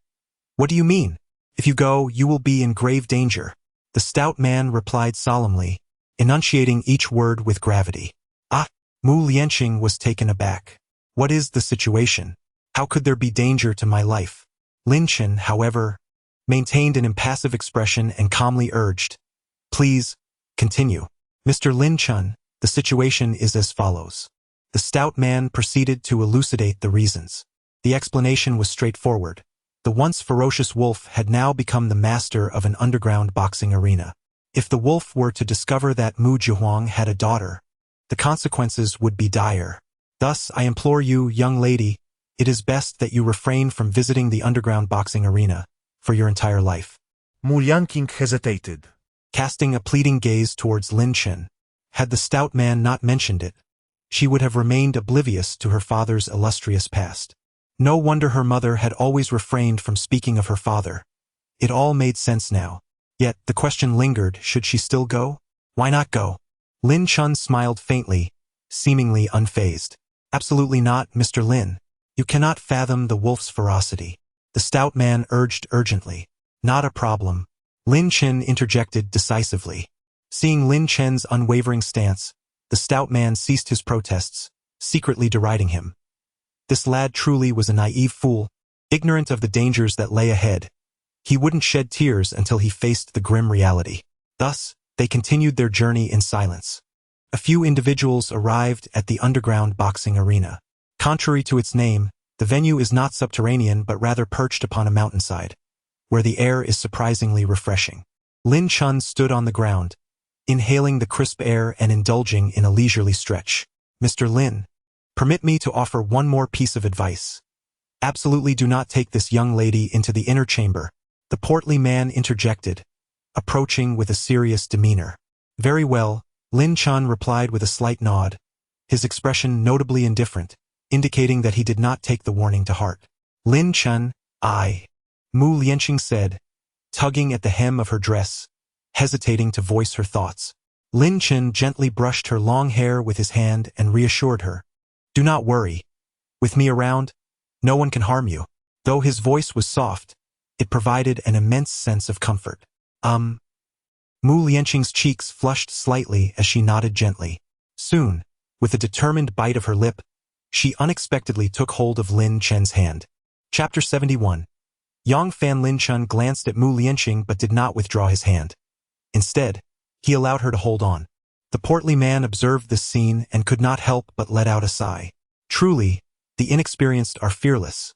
"What do you mean? If you go, you will be in grave danger." The stout man replied solemnly, enunciating each word with gravity. "Ah!" Mu Lianqing was taken aback. "What is the situation? How could there be danger to my life?" Lin Chen, however, maintained an impassive expression and calmly urged, "Please, continue." "Mr. Lin Chen, the situation is as follows." The stout man proceeded to elucidate the reasons. The explanation was straightforward. The once ferocious wolf had now become the master of an underground boxing arena. If the wolf were to discover that Mu Jihuang had a daughter, the consequences would be dire. Thus, I implore you, young lady, it is best that you refrain from visiting the underground boxing arena for your entire life. Mu Lianqing hesitated. Casting a pleading gaze towards Lin Chen, had the stout man not mentioned it, she would have remained oblivious to her father's illustrious past. No wonder her mother had always refrained from speaking of her father. It all made sense now. Yet the question lingered, should she still go? Why not go? Lin Chen smiled faintly, seemingly unfazed. "Absolutely not, Mr. Lin. You cannot fathom the wolf's ferocity." The stout man urged urgently. "Not a problem." Lin Chen interjected decisively. Seeing Lin Chen's unwavering stance, the stout man ceased his protests, secretly deriding him. This lad truly was a naive fool, ignorant of the dangers that lay ahead. He wouldn't shed tears until he faced the grim reality. Thus, they continued their journey in silence. A few individuals arrived at the underground boxing arena. Contrary to its name, the venue is not subterranean but rather perched upon a mountainside, where the air is surprisingly refreshing. Lin Chen stood on the ground, inhaling the crisp air and indulging in a leisurely stretch. "Mr. Lin, permit me to offer one more piece of advice. Absolutely do not take this young lady into the inner chamber," the portly man interjected, approaching with a serious demeanor. "Very well," Lin Chen replied with a slight nod, his expression notably indifferent, indicating that he did not take the warning to heart. "Lin Chen, Mu Lianqing said, tugging at the hem of her dress, hesitating to voice her thoughts. Lin Chen gently brushed her long hair with his hand and reassured her. "Do not worry. With me around, no one can harm you." Though his voice was soft, it provided an immense sense of comfort. Mu Lianqing's cheeks flushed slightly as she nodded gently. Soon, with a determined bite of her lip, she unexpectedly took hold of Lin Chen's hand. Chapter 71. Yang Fan Lin Chen glanced at Mu Lianqing but did not withdraw his hand. Instead, he allowed her to hold on. The portly man observed this scene and could not help but let out a sigh. Truly, the inexperienced are fearless.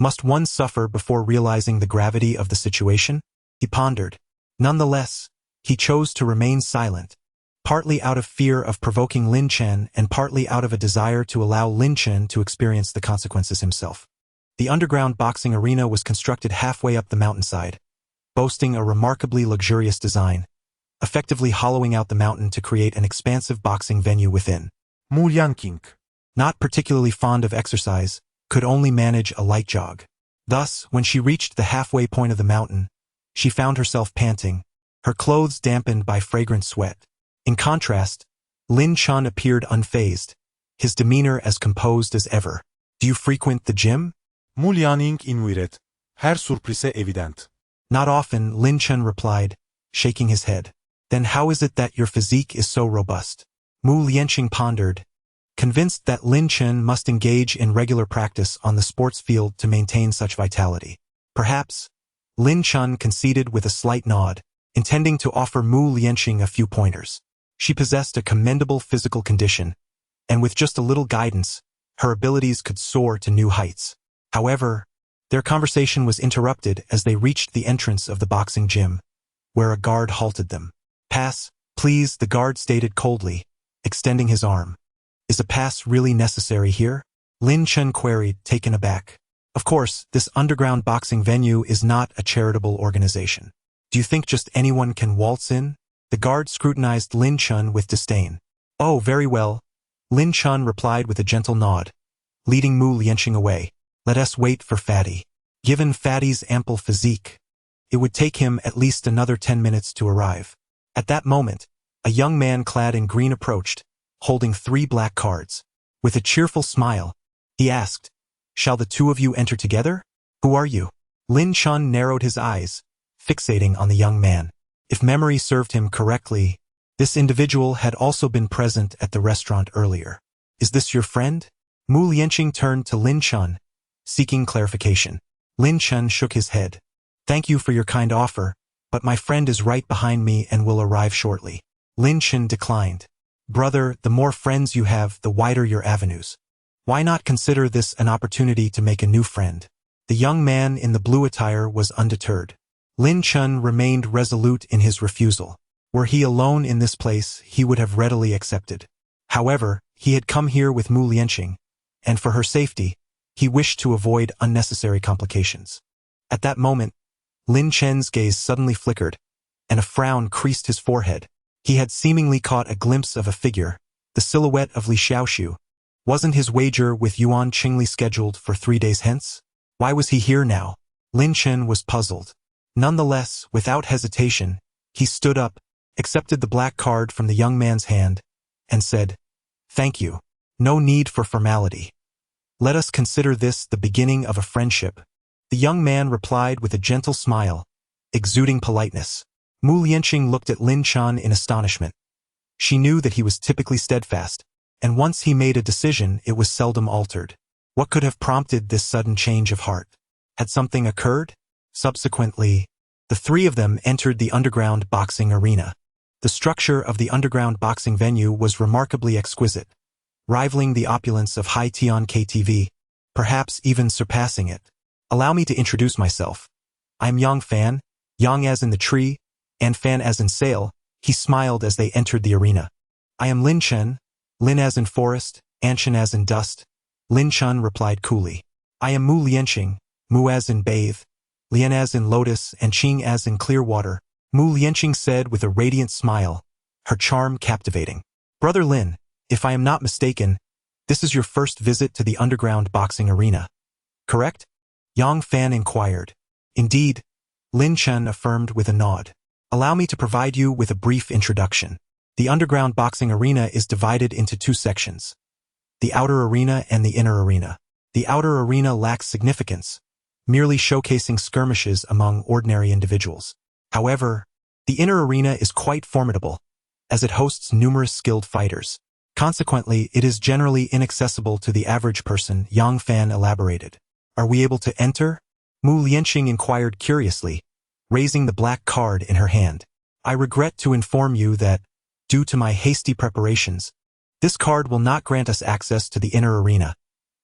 Must one suffer before realizing the gravity of the situation? He pondered. Nonetheless, he chose to remain silent, partly out of fear of provoking Lin Chen and partly out of a desire to allow Lin Chen to experience the consequences himself. The underground boxing arena was constructed halfway up the mountainside, boasting a remarkably luxurious design, effectively hollowing out the mountain to create an expansive boxing venue within. Mu Lianqing, not particularly fond of exercise, could only manage a light jog. Thus, when she reached the halfway point of the mountain, she found herself panting, her clothes dampened by fragrant sweat. In contrast, Lin Chen appeared unfazed, his demeanor as composed as ever. "Do you frequent the gym?" Mu Lianqing inuiret. Her surprise evident. "Not often," Lin Chen replied, shaking his head. "Then how is it that your physique is so robust?" Mu Lianqing pondered, convinced that Lin Chen must engage in regular practice on the sports field to maintain such vitality. Perhaps, Lin Chen conceded with a slight nod, intending to offer Mu Lianqing a few pointers. She possessed a commendable physical condition, and with just a little guidance, her abilities could soar to new heights. However, their conversation was interrupted as they reached the entrance of the boxing gym, where a guard halted them. "Pass, please," the guard stated coldly, extending his arm. "Is a pass really necessary here?" Lin Chen queried, taken aback. "Of course, this underground boxing venue is not a charitable organization. Do you think just anyone can waltz in?" The guard scrutinized Lin Chen with disdain. Oh, very well, Lin Chen replied with a gentle nod, leading Mu Lianqing away. Let us wait for Fatty. Given Fatty's ample physique, it would take him at least another 10 minutes to arrive. At that moment, a young man clad in green approached, holding 3 black cards. With a cheerful smile, he asked, "Shall the two of you enter together? Who are you?" Lin Chen narrowed his eyes, fixating on the young man. If memory served him correctly, this individual had also been present at the restaurant earlier. Is this your friend? Mu Lianqing turned to Lin Chen, seeking clarification. Lin Chen shook his head. Thank you for your kind offer, but my friend is right behind me and will arrive shortly. Lin Chen declined. Brother, the more friends you have, the wider your avenues. Why not consider this an opportunity to make a new friend? The young man in the blue attire was undeterred. Lin Chen remained resolute in his refusal. Were he alone in this place, he would have readily accepted. However, he had come here with Mu Lianqing, and for her safety, he wished to avoid unnecessary complications. At that moment, Lin Chen's gaze suddenly flickered, and a frown creased his forehead. He had seemingly caught a glimpse of a figure, the silhouette of Li Xiaoxiu. Wasn't his wager with Yuan Qingli scheduled for 3 days hence? Why was he here now? Lin Chen was puzzled. Nonetheless, without hesitation, he stood up, accepted the black card from the young man's hand, and said, "Thank you. No need for formality. Let us consider this the beginning of a friendship." The young man replied with a gentle smile, exuding politeness. Mu Lianqing looked at Lin Chen in astonishment. She knew that he was typically steadfast, and once he made a decision, it was seldom altered. What could have prompted this sudden change of heart? Had something occurred? Subsequently, the 3 of them entered the underground boxing arena. The structure of the underground boxing venue was remarkably exquisite, rivaling the opulence of Hai Tian KTV, perhaps even surpassing it. Allow me to introduce myself. I'm Yang Fan, Yang as in the tree, and Fan as in sail. He smiled as they entered the arena. I am Lin Chen, Lin as in forest, Anshan as in dust. Lin Chen replied coolly. I am Mu Lianqing, Mu as in bathe, Lian as in lotus, and Qing as in clear water. Mu Lianqing said with a radiant smile, her charm captivating. Brother Lin, if I am not mistaken, this is your first visit to the underground boxing arena, correct? Yang Fan inquired. Indeed, Lin Chen affirmed with a nod. Allow me to provide you with a brief introduction. The underground boxing arena is divided into 2 sections, the outer arena and the inner arena. The outer arena lacks significance, merely showcasing skirmishes among ordinary individuals. However, the inner arena is quite formidable, as it hosts numerous skilled fighters. Consequently, it is generally inaccessible to the average person, Yang Fan elaborated. Are we able to enter? Mu Lianqing inquired curiously, raising the black card in her hand. I regret to inform you that, due to my hasty preparations, this card will not grant us access to the inner arena.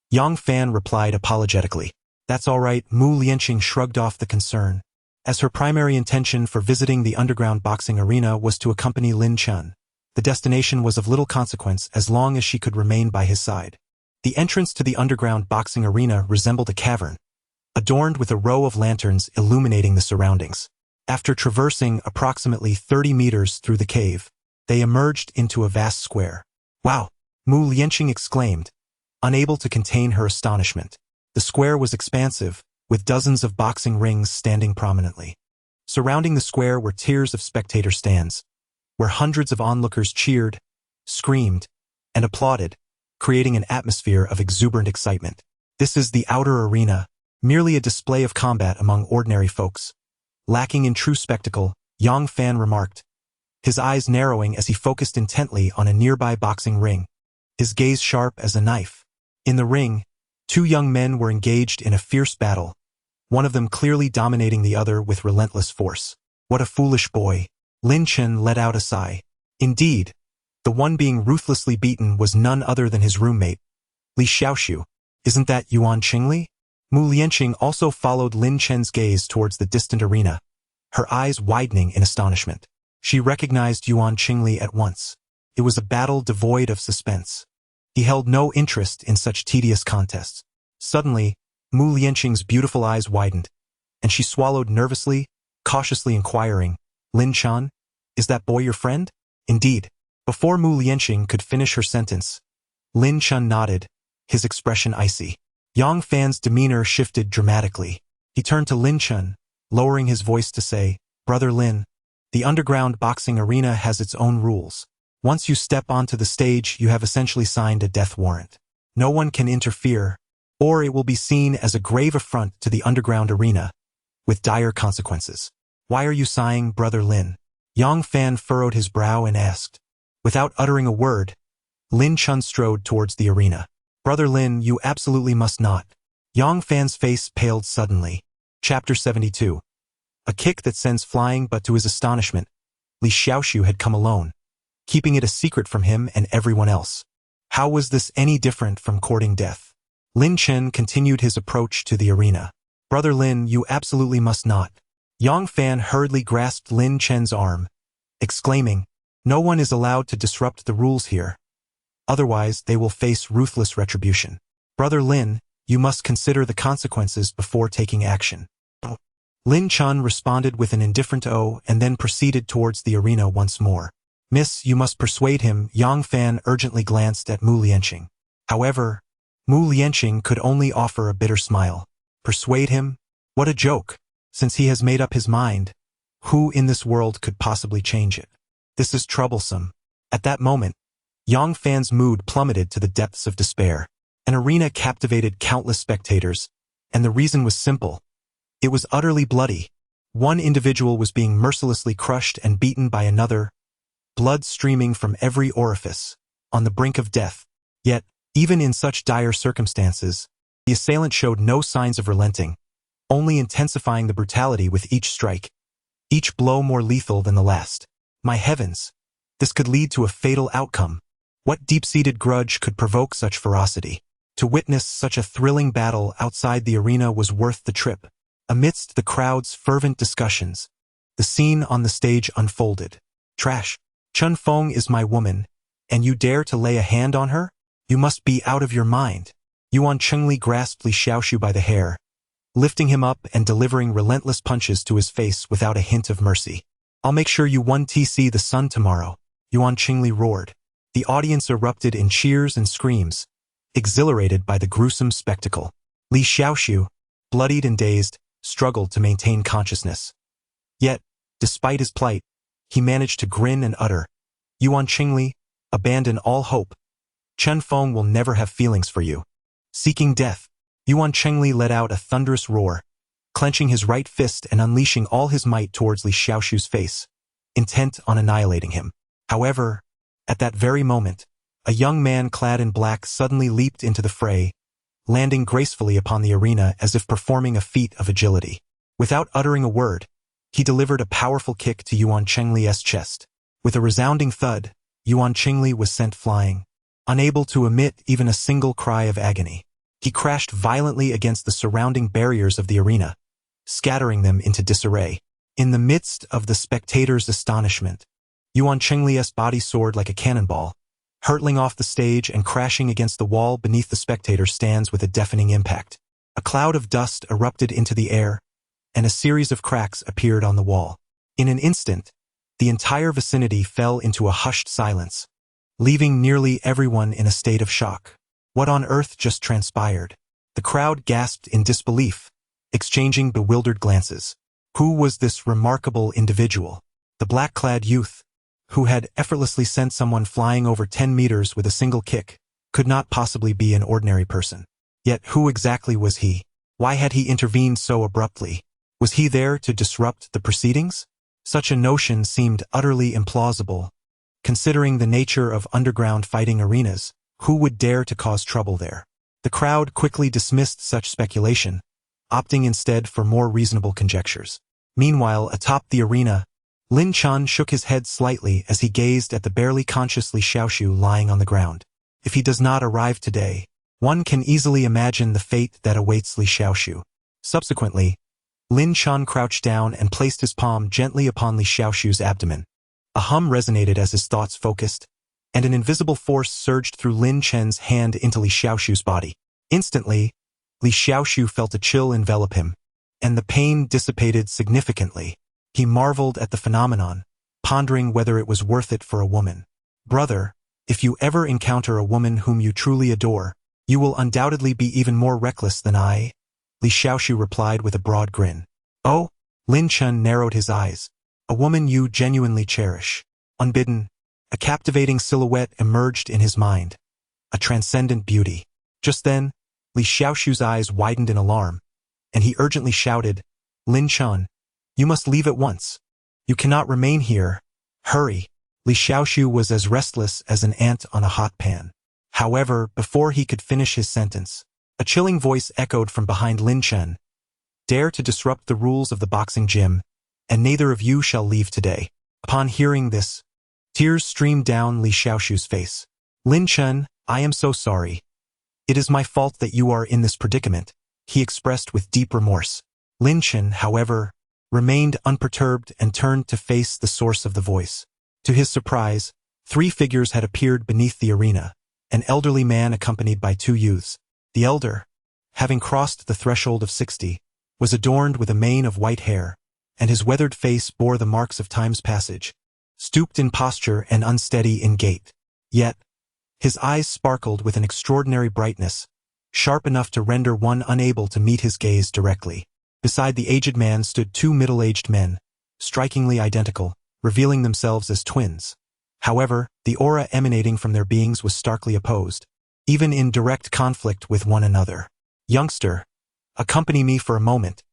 Yang Fan replied apologetically. That's all right, Mu Lianqing shrugged off the concern, as her primary intention for visiting the underground boxing arena was to accompany Lin Chen. The destination was of little consequence as long as she could remain by his side. The entrance to the underground boxing arena resembled a cavern, adorned with a row of lanterns illuminating the surroundings. After traversing approximately 30 meters through the cave, they emerged into a vast square. Wow! Mu Lianqing exclaimed, unable to contain her astonishment. The square was expansive, with dozens of boxing rings standing prominently. Surrounding the square were tiers of spectator stands, where hundreds of onlookers cheered, screamed, and applauded, creating an atmosphere of exuberant excitement. This is the outer arena, merely a display of combat among ordinary folks. Lacking in true spectacle, Yang Fan remarked, his eyes narrowing as he focused intently on a nearby boxing ring, his gaze sharp as a knife. In the ring, 2 young men were engaged in a fierce battle, one of them clearly dominating the other with relentless force. What a foolish boy! Lin Chen let out a sigh. Indeed, the one being ruthlessly beaten was none other than his roommate, Li Xiaoxiu. Isn't that Yuan Qingli? Mu Lianqing also followed Lin Chen's gaze towards the distant arena, her eyes widening in astonishment. She recognized Yuan Qingli at once. It was a battle devoid of suspense. He held no interest in such tedious contests. Suddenly, Mu Lianqing's beautiful eyes widened, and she swallowed nervously, cautiously inquiring, Lin Chen, Is that boy your friend? Indeed. Before Mu Lianqing could finish her sentence, Lin Chen nodded, his expression icy. Yang Fan's demeanor shifted dramatically. He turned to Lin Chen, lowering his voice to say, Brother Lin, the underground boxing arena has its own rules. Once you step onto the stage, you have essentially signed a death warrant. No one can interfere, or it will be seen as a grave affront to the underground arena, with dire consequences. Why are you sighing, Brother Lin? Yang Fan furrowed his brow and asked. Without uttering a word, Lin Chen strode towards the arena. Brother Lin, you absolutely must not. Yang Fan's face paled suddenly. Chapter 72. A kick that sends flying, but to his astonishment, Li Xiaoxiu had come alone, keeping it a secret from him and everyone else. How was this any different from courting death? Lin Chen continued his approach to the arena. Brother Lin, you absolutely must not. Yang Fan hurriedly grasped Lin Chen's arm, exclaiming, No one is allowed to disrupt the rules here. Otherwise, they will face ruthless retribution. Brother Lin, you must consider the consequences before taking action. Lin Chen responded with an indifferent "oh" and then proceeded towards the arena once more. Miss, you must persuade him. Yang Fan urgently glanced at Mu Lianqing. However, Mu Lianqing could only offer a bitter smile. Persuade him? What a joke! Since he has made up his mind, who in this world could possibly change it? This is troublesome. At that moment, Yang Fan's mood plummeted to the depths of despair. An arena captivated countless spectators, and the reason was simple. It was utterly bloody. One individual was being mercilessly crushed and beaten by another, blood streaming from every orifice, on the brink of death. Yet, even in such dire circumstances, the assailant showed no signs of relenting, only intensifying the brutality with each strike, each blow more lethal than the last. My heavens! This could lead to a fatal outcome. What deep-seated grudge could provoke such ferocity? To witness such a thrilling battle outside the arena was worth the trip. Amidst the crowd's fervent discussions, the scene on the stage unfolded. Trash! Chen Feng is my woman, and you dare to lay a hand on her? You must be out of your mind. Yuan Chengli grasped Li Xiaoxiu by the hair, lifting him up and delivering relentless punches to his face without a hint of mercy. I'll make sure you won't see the sun tomorrow, Yuan Chengli roared. The audience erupted in cheers and screams, exhilarated by the gruesome spectacle. Li Xiaoxiu, bloodied and dazed, struggled to maintain consciousness. Yet, despite his plight, he managed to grin and utter, Yuan Chengli, abandon all hope. Chen Feng will never have feelings for you. Seeking death, Yuan Chengli let out a thunderous roar, clenching his right fist and unleashing all his might towards Li Xiaoxiu's face, intent on annihilating him. However, at that very moment, a young man clad in black suddenly leaped into the fray, landing gracefully upon the arena as if performing a feat of agility. Without uttering a word, he delivered a powerful kick to Yuan Chengli's chest. With a resounding thud, Yuan Chengli was sent flying, unable to emit even a single cry of agony. He crashed violently against the surrounding barriers of the arena, scattering them into disarray. In the midst of the spectators' astonishment, Yuan Chengli's body soared like a cannonball, hurtling off the stage and crashing against the wall beneath the spectator stands with a deafening impact. A cloud of dust erupted into the air, and a series of cracks appeared on the wall. In an instant, the entire vicinity fell into a hushed silence, leaving nearly everyone in a state of shock. What on earth just transpired? The crowd gasped in disbelief, exchanging bewildered glances. Who was this remarkable individual? The black-clad youth, who had effortlessly sent someone flying over 10 meters with a single kick, could not possibly be an ordinary person. Yet who exactly was he? Why had he intervened so abruptly? Was he there to disrupt the proceedings? Such a notion seemed utterly implausible. Considering the nature of underground fighting arenas, who would dare to cause trouble there? The crowd quickly dismissed such speculation, opting instead for more reasonable conjectures. Meanwhile, atop the arena, Lin Chen shook his head slightly as he gazed at the barely conscious Li Xiaoxiu lying on the ground. If he does not arrive today, one can easily imagine the fate that awaits Li Xiaoxiu. Subsequently, Lin Chen crouched down and placed his palm gently upon Li Xiaoxiu's abdomen. A hum resonated as his thoughts focused, and an invisible force surged through Lin Chen's hand into Li Xiaoxiu's body. Instantly, Li Xiaoxiu felt a chill envelop him, and the pain dissipated significantly. He marveled at the phenomenon, pondering whether it was worth it for a woman. Brother, if you ever encounter a woman whom you truly adore, you will undoubtedly be even more reckless than I, Li Xiaoshu replied with a broad grin. Oh, Lin Chen narrowed his eyes. A woman you genuinely cherish. Unbidden, a captivating silhouette emerged in his mind. A transcendent beauty. Just then, Li Xiaoshu's eyes widened in alarm, and he urgently shouted, Lin Chen, you must leave at once. You cannot remain here. Hurry. Li Xiaoshu was as restless as an ant on a hot pan. However, before he could finish his sentence, a chilling voice echoed from behind Lin Chen. Dare to disrupt the rules of the boxing gym, and neither of you shall leave today. Upon hearing this, tears streamed down Li Xiaoshu's face. Lin Chen, I am so sorry. It is my fault that you are in this predicament, he expressed with deep remorse. Lin Chen, however, remained unperturbed and turned to face the source of the voice. To his surprise, 3 figures had appeared beneath the arena, an elderly man accompanied by 2 youths. The elder, having crossed the threshold of 60, was adorned with a mane of white hair, and his weathered face bore the marks of time's passage, stooped in posture and unsteady in gait. Yet, his eyes sparkled with an extraordinary brightness, sharp enough to render one unable to meet his gaze directly. Beside the aged man stood 2 middle-aged men, strikingly identical, revealing themselves as twins. However, the aura emanating from their beings was starkly opposed, even in direct conflict with one another. Youngster, accompany me for a moment,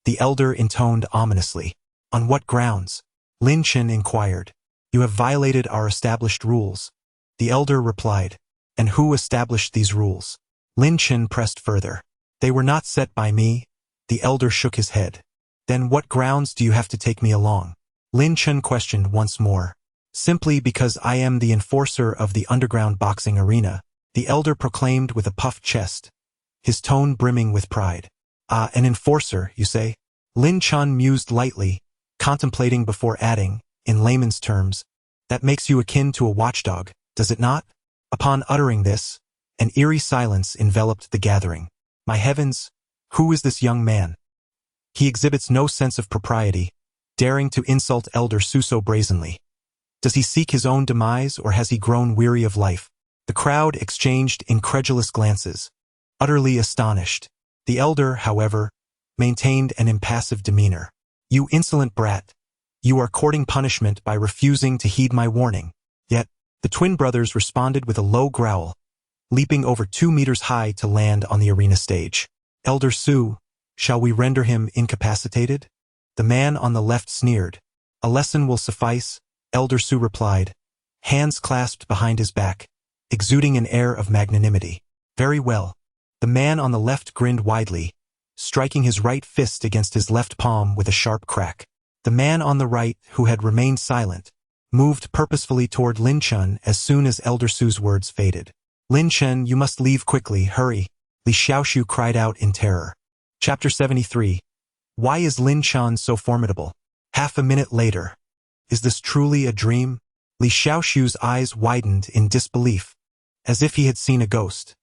the elder intoned ominously. On what grounds? Lin Chen inquired. You have violated our established rules. The elder replied. And who established these rules? Lin Chen pressed further. They were not set by me. The elder shook his head. Then what grounds do you have to take me along? Lin Chen questioned once more. Simply because I am the enforcer of the underground boxing arena, the elder proclaimed with a puffed chest, his tone brimming with pride. Ah, an enforcer, you say? Lin Chen mused lightly, contemplating before adding, in layman's terms, that makes you akin to a watchdog, does it not? Upon uttering this, an eerie silence enveloped the gathering. My heavens, who is this young man? He exhibits no sense of propriety, daring to insult Elder Su so brazenly. Does he seek his own demise, or has he grown weary of life? The crowd exchanged incredulous glances, utterly astonished. The elder, however, maintained an impassive demeanor. You insolent brat, you are courting punishment by refusing to heed my warning. Yet, the twin brothers responded with a low growl, leaping over 2 meters high to land on the arena stage. Elder Su, shall we render him incapacitated? The man on the left sneered. A lesson will suffice, Elder Su replied, hands clasped behind his back, exuding an air of magnanimity. Very well. The man on the left grinned widely, striking his right fist against his left palm with a sharp crack. The man on the right, who had remained silent, moved purposefully toward Lin Chen as soon as Elder Su's words faded. Lin Chen, you must leave quickly, hurry, Li Xiaoshu cried out in terror. Chapter 73. Why is Lin Chen so formidable? Half a minute later. Is this truly a dream? Li Xiaoshu's eyes widened in disbelief, as if he had seen a ghost.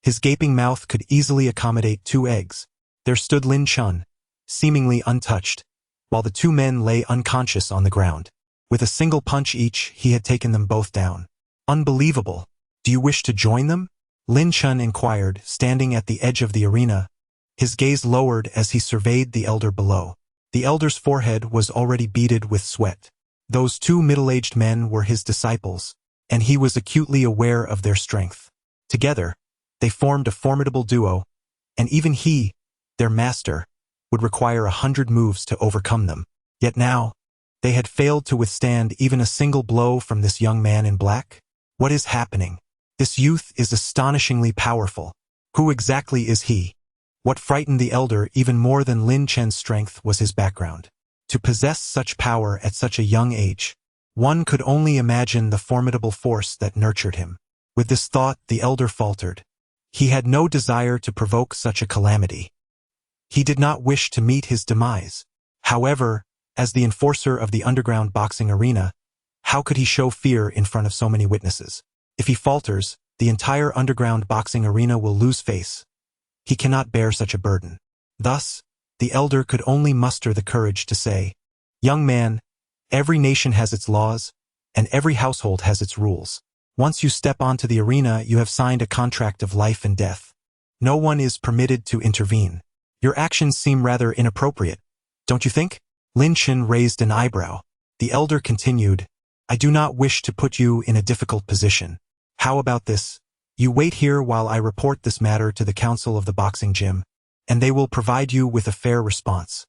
His gaping mouth could easily accommodate 2 eggs. There stood Lin Chen, seemingly untouched, while the 2 men lay unconscious on the ground. With a single punch each, he had taken them both down. Unbelievable. Do you wish to join them? Lin Chen inquired, standing at the edge of the arena, his gaze lowered as he surveyed the elder below. The elder's forehead was already beaded with sweat. Those 2 middle-aged men were his disciples, and he was acutely aware of their strength. Together, they formed a formidable duo, and even he, their master, would require 100 moves to overcome them. Yet now, they had failed to withstand even a single blow from this young man in black. What is happening? This youth is astonishingly powerful. Who exactly is he? What frightened the elder even more than Lin Chen's strength was his background. To possess such power at such a young age, one could only imagine the formidable force that nurtured him. With this thought, the elder faltered. He had no desire to provoke such a calamity. He did not wish to meet his demise. However, as the enforcer of the underground boxing arena, how could he show fear in front of so many witnesses? If he falters, the entire underground boxing arena will lose face. He cannot bear such a burden. Thus, the elder could only muster the courage to say, Young man, Every nation has its laws, and every household has its rules. Once you step onto the arena, you have signed a contract of life and death. No one is permitted to intervene. Your actions seem rather inappropriate, don't you think? Lin Chen raised an eyebrow. The elder continued, I do not wish to put you in a difficult position. How about this? You wait here while I report this matter to the council of the boxing gym, and they will provide you with a fair response.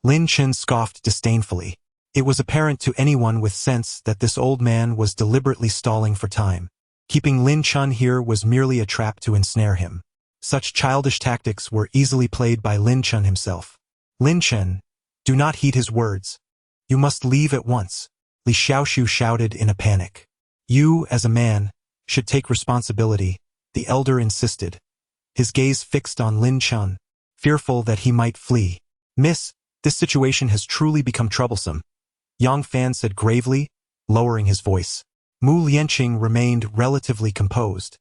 Lin Chen scoffed disdainfully. It was apparent to anyone with sense that this old man was deliberately stalling for time. Keeping Lin Chen here was merely a trap to ensnare him. Such childish tactics were easily played by Lin Chen himself. Lin Chen, do not heed his words. You must leave at once, Li Xiaoshu shouted in a panic. You, as a man, should take responsibility, the elder insisted, his gaze fixed on Lin Chen, fearful that he might flee. Miss, this situation has truly become troublesome, Yang Fan said gravely, lowering his voice. Mu Lianqing remained relatively composed,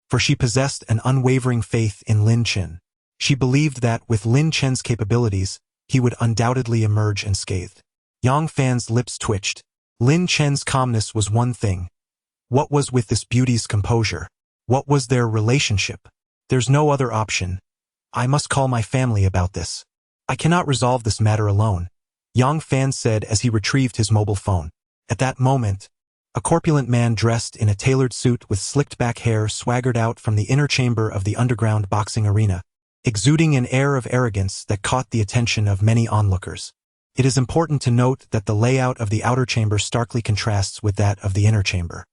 for she possessed an unwavering faith in Lin Chen. She believed that with Lin Chen's capabilities, he would undoubtedly emerge unscathed. Yang Fan's lips twitched. Lin Chen's calmness was one thing. What was with this beauty's composure? What was their relationship? There's no other option. I must call my family about this. I cannot resolve this matter alone, Yang Fan said as he retrieved his mobile phone. At that moment, a corpulent man dressed in a tailored suit with slicked-back hair swaggered out from the inner chamber of the underground boxing arena, exuding an air of arrogance that caught the attention of many onlookers. It is important to note that the layout of the outer chamber starkly contrasts with that of the inner chamber.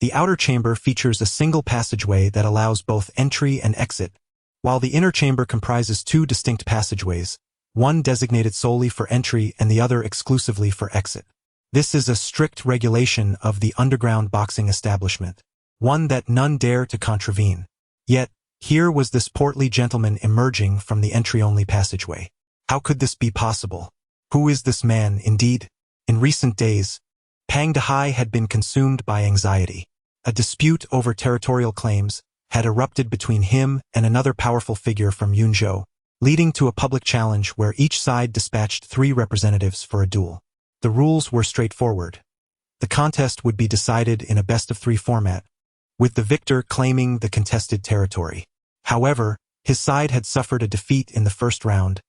The outer chamber features a single passageway that allows both entry and exit, while the inner chamber comprises two distinct passageways, one designated solely for entry and the other exclusively for exit. This is a strict regulation of the underground boxing establishment, one that none dare to contravene. Yet, here was this portly gentleman emerging from the entry-only passageway. How could this be possible? Who is this man, indeed? In recent days, Pang Dehai had been consumed by anxiety. A dispute over territorial claims had erupted between him and another powerful figure from Yunzhou, leading to a public challenge where each side dispatched 3 representatives for a duel. The rules were straightforward. The contest would be decided in a best-of-3 format, with the victor claiming the contested territory. However, his side had suffered a defeat in the first round,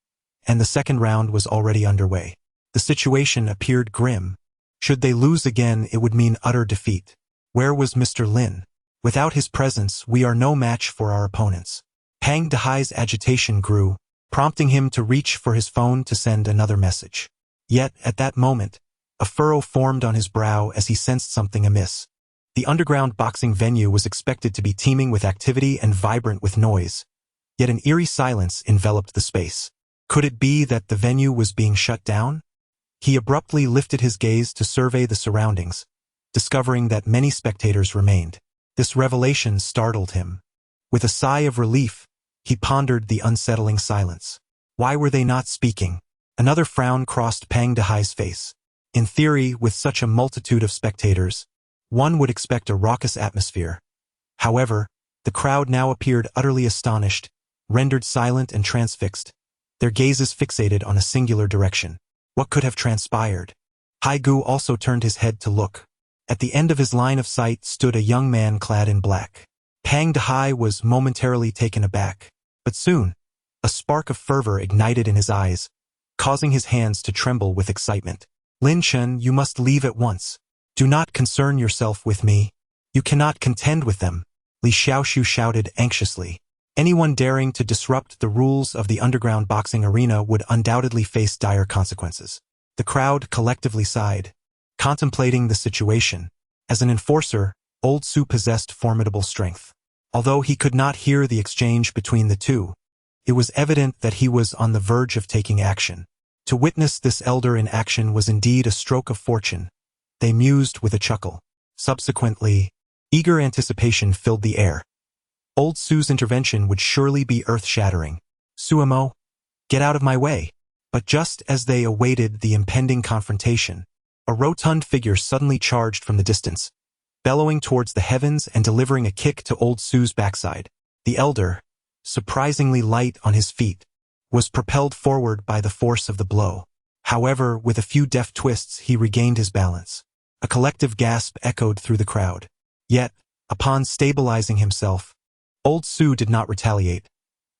and the second round was already underway. The situation appeared grim. Should they lose again, it would mean utter defeat. Where was Mr. Lin? Without his presence, we are no match for our opponents. Pang Dehai's agitation grew, prompting him to reach for his phone to send another message. Yet, at that moment, a furrow formed on his brow as he sensed something amiss. The underground boxing venue was expected to be teeming with activity and vibrant with noise, yet an eerie silence enveloped the space. Could it be that the venue was being shut down? He abruptly lifted his gaze to survey the surroundings, discovering that many spectators remained. This revelation startled him. With a sigh of relief, he pondered the unsettling silence. Why were they not speaking? Another frown crossed Pang Dehai's face. In theory, with such a multitude of spectators, one would expect a raucous atmosphere. However, the crowd now appeared utterly astonished, rendered silent and transfixed, their gazes fixated on a singular direction. What could have transpired? Haigu also turned his head to look. At the end of his line of sight stood a young man clad in black. Pang Dehai was momentarily taken aback, but soon, a spark of fervor ignited in his eyes, causing his hands to tremble with excitement. Lin Chen, you must leave at once. Do not concern yourself with me. You cannot contend with them, Li Xiaoshu shouted anxiously. Anyone daring to disrupt the rules of the underground boxing arena would undoubtedly face dire consequences. The crowd collectively sighed, contemplating the situation. As an enforcer, Old Su possessed formidable strength. Although he could not hear the exchange between the two, it was evident that he was on the verge of taking action. To witness this elder in action was indeed a stroke of fortune. They mused with a chuckle. Subsequently, eager anticipation filled the air. Old Su's intervention would surely be earth-shattering. Suamo, get out of my way. But just as they awaited the impending confrontation, a rotund figure suddenly charged from the distance, bellowing towards the heavens and delivering a kick to Old Su's backside. The elder, surprisingly light on his feet, was propelled forward by the force of the blow. However, with a few deft twists he regained his balance. A collective gasp echoed through the crowd. Yet, upon stabilizing himself, old Su did not retaliate.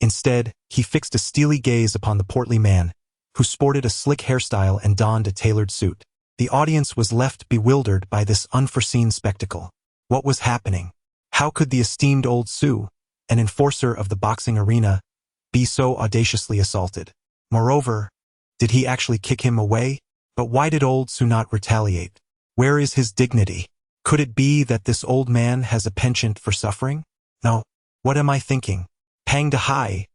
Instead, he fixed a steely gaze upon the portly man, who sported a slick hairstyle and donned a tailored suit. The audience was left bewildered by this unforeseen spectacle. What was happening? How could the esteemed old Su, an enforcer of the boxing arena, be so audaciously assaulted? Moreover, did he actually kick him away? But why did old Su not retaliate? Where is his dignity? Could it be that this old man has a penchant for suffering? No. What am I thinking? Pang Dehai,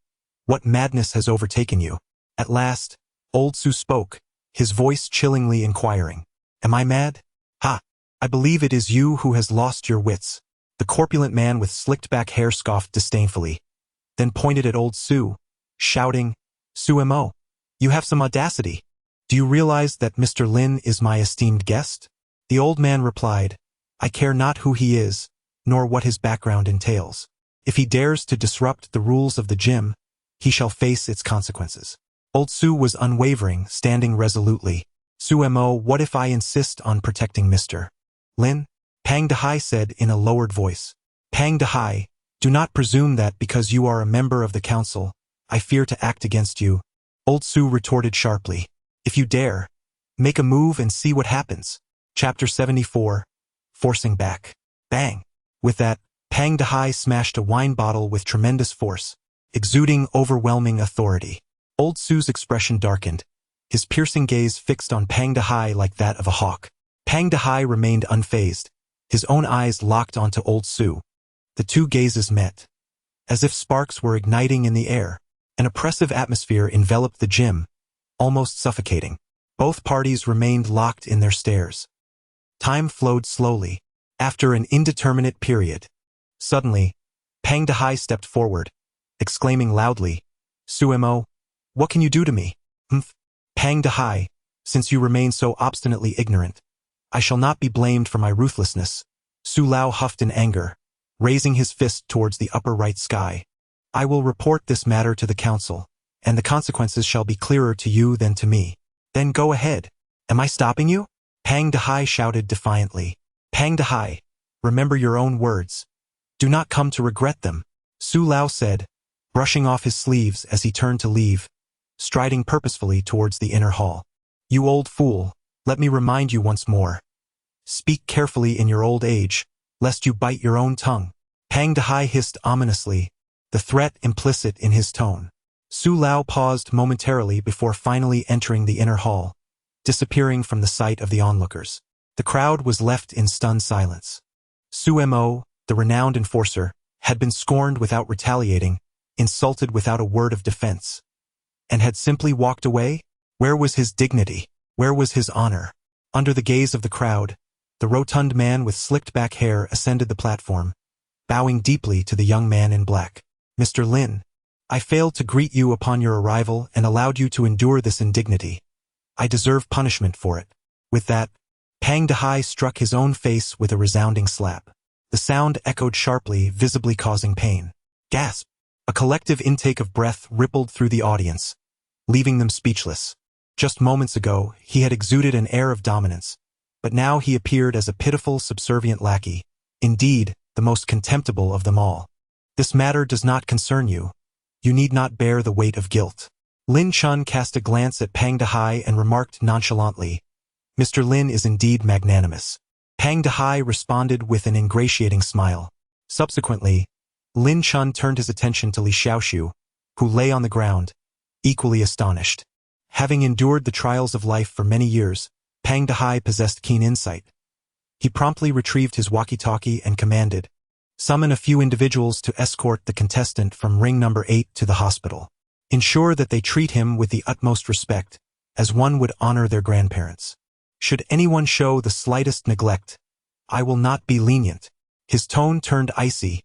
what madness has overtaken you? At last, old Su spoke, his voice chillingly inquiring. Am I mad? Ha! I believe it is you who has lost your wits. The corpulent man with slicked-back hair scoffed disdainfully, then pointed at old Su, shouting, Sumo, you have some audacity. Do you realize that Mr. Lin is my esteemed guest? The old man replied, I care not who he is, nor what his background entails. If he dares to disrupt the rules of the gym, he shall face its consequences. Old Su was unwavering, standing resolutely. Sumo, what if I insist on protecting Mr. Lin? Pang Dehai said in a lowered voice. Pang Dehai, do not presume that because you are a member of the council, I fear to act against you. Old Su retorted sharply. If you dare, make a move and see what happens. Chapter 74, Forcing Back. Bang! With that, Pang Dehai smashed a wine bottle with tremendous force, exuding overwhelming authority. Old Su's expression darkened, his piercing gaze fixed on Pang Dehai like that of a hawk. Pang Dehai remained unfazed, his own eyes locked onto old Su. The two gazes met. As if sparks were igniting in the air, an oppressive atmosphere enveloped the gym, almost suffocating. Both parties remained locked in their stares. Time flowed slowly. After an indeterminate period, suddenly, Pang Dehai stepped forward, exclaiming loudly, Sumo, what can you do to me? Humph. Pang Dehai, since you remain so obstinately ignorant, I shall not be blamed for my ruthlessness. Su Lao huffed in anger, raising his fist towards the upper right sky. I will report this matter to the council, and the consequences shall be clearer to you than to me. Then go ahead. Am I stopping you? Pang Dehai shouted defiantly. Pang Dehai, remember your own words. Do not come to regret them. Su Lao said, brushing off his sleeves as he turned to leave, striding purposefully towards the inner hall. You old fool, let me remind you once more. Speak carefully in your old age, lest you bite your own tongue. Pang Dehai hissed ominously, the threat implicit in his tone. Su Lao paused momentarily before finally entering the inner hall, disappearing from the sight of the onlookers. The crowd was left in stunned silence. Sumo, the renowned enforcer, had been scorned without retaliating, insulted without a word of defense, and had simply walked away? Where was his dignity? Where was his honor? Under the gaze of the crowd, the rotund man with slicked-back hair ascended the platform, bowing deeply to the young man in black. Mr. Lin, I failed to greet you upon your arrival and allowed you to endure this indignity. I deserve punishment for it. With that, Pang Dehai struck his own face with a resounding slap. The sound echoed sharply, visibly causing pain. Gasp! A collective intake of breath rippled through the audience, leaving them speechless. Just moments ago, he had exuded an air of dominance, but now he appeared as a pitiful, subservient lackey. Indeed, the most contemptible of them all. This matter does not concern you. You need not bear the weight of guilt. Lin Chen cast a glance at Pang Dehai and remarked nonchalantly, Mr. Lin is indeed magnanimous. Pang Dehai responded with an ingratiating smile. Subsequently, Lin Chen turned his attention to Li Xiaoxiu, who lay on the ground, equally astonished. Having endured the trials of life for many years, Pang Dehai possessed keen insight. He promptly retrieved his walkie-talkie and commanded, summon a few individuals to escort the contestant from ring number 8 to the hospital. Ensure that they treat him with the utmost respect, as one would honor their grandparents. Should anyone show the slightest neglect, I will not be lenient. His tone turned icy,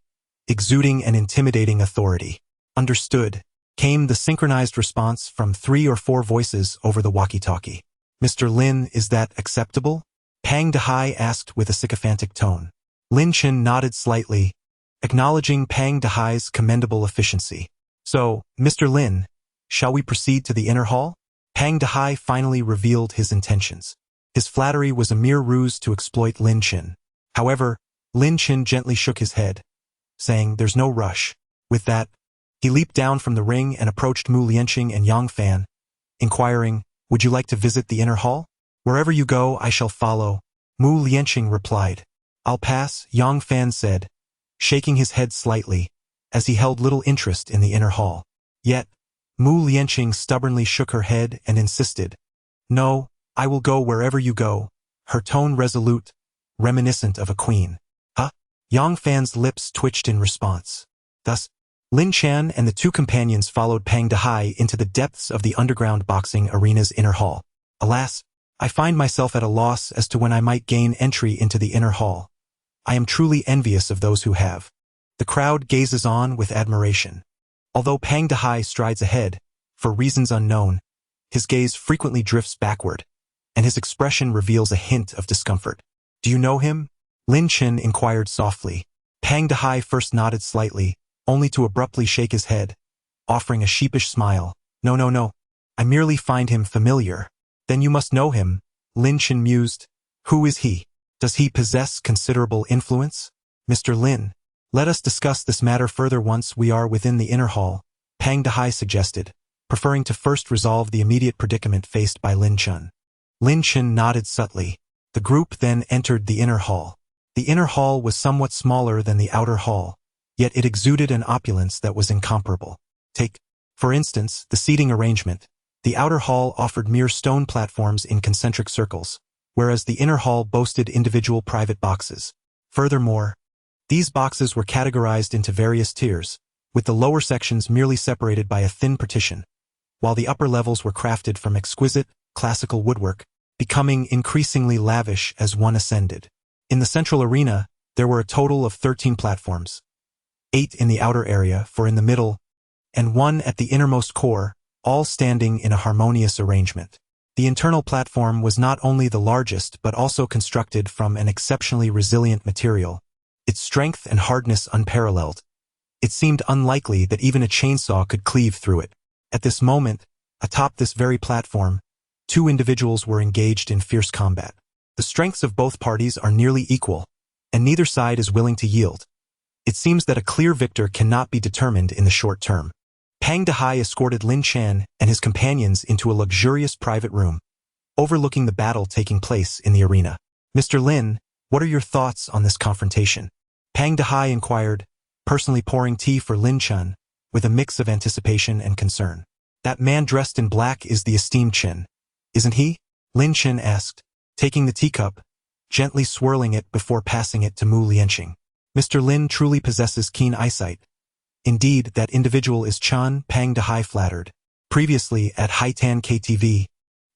exuding an intimidating authority. Understood, came the synchronized response from 3 or 4 voices over the walkie-talkie. Mr. Lin, is that acceptable? Pang Dehai asked with a sycophantic tone. Lin Chen nodded slightly, acknowledging Pang Dehai's commendable efficiency. So, Mr. Lin, shall we proceed to the inner hall? Pang Dehai finally revealed his intentions. His flattery was a mere ruse to exploit Lin Chen. However, Lin Chen gently shook his head, saying, "There's no rush." With that, he leaped down from the ring and approached Mu Lianqing and Yang Fan, inquiring, "Would you like to visit the inner hall?" "Wherever you go, I shall follow," Mu Lianqing replied. "I'll pass," Yang Fan said, shaking his head slightly, as he held little interest in the inner hall. Yet, Mu Lianqing stubbornly shook her head and insisted, "No, I will go wherever you go," her tone resolute, reminiscent of a queen. "Huh?" Yang Fan's lips twitched in response. Thus, Lin Chen and the two companions followed Pang Dehai into the depths of the underground boxing arena's inner hall. "Alas, I find myself at a loss as to when I might gain entry into the inner hall. I am truly envious of those who have." The crowd gazes on with admiration. Although Pang Dehai strides ahead, for reasons unknown, his gaze frequently drifts backward, and his expression reveals a hint of discomfort. "Do you know him?" Lin Chen inquired softly. Pang Dehai first nodded slightly, only to abruptly shake his head, offering a sheepish smile. No. I merely find him familiar." "Then you must know him," Lin Chen mused. "Who is he? Does he possess considerable influence?" "Mr. Lin, let us discuss this matter further once we are within the inner hall," Pang Dehai suggested, preferring to first resolve the immediate predicament faced by Lin Chen. Lin Chen nodded subtly. The group then entered the inner hall. The inner hall was somewhat smaller than the outer hall, yet it exuded an opulence that was incomparable. Take, for instance, the seating arrangement. The outer hall offered mere stone platforms in concentric circles, whereas the inner hall boasted individual private boxes. Furthermore, these boxes were categorized into various tiers, with the lower sections merely separated by a thin partition, while the upper levels were crafted from exquisite, classical woodwork, becoming increasingly lavish as one ascended. In the central arena, there were a total of 13 platforms, 8 in the outer area, 4 in the middle, and 1 at the innermost core, all standing in a harmonious arrangement. The internal platform was not only the largest but also constructed from an exceptionally resilient material, its strength and hardness unparalleled. It seemed unlikely that even a chainsaw could cleave through it. At this moment, atop this very platform, 2 individuals were engaged in fierce combat. The strengths of both parties are nearly equal, and neither side is willing to yield. It seems that a clear victor cannot be determined in the short term. Pang Dehai escorted Lin Chen and his companions into a luxurious private room, overlooking the battle taking place in the arena. "Mr. Lin, what are your thoughts on this confrontation?" Pang Dehai inquired, personally pouring tea for Lin Chen, with a mix of anticipation and concern. "That man dressed in black is the esteemed Chen, isn't he?" Lin Chen asked, taking the teacup, gently swirling it before passing it to Mu Lianqing. "Mr. Lin truly possesses keen eyesight. Indeed, that individual is Chen," Pang Dehai flattered. Previously, at Haitan KTV,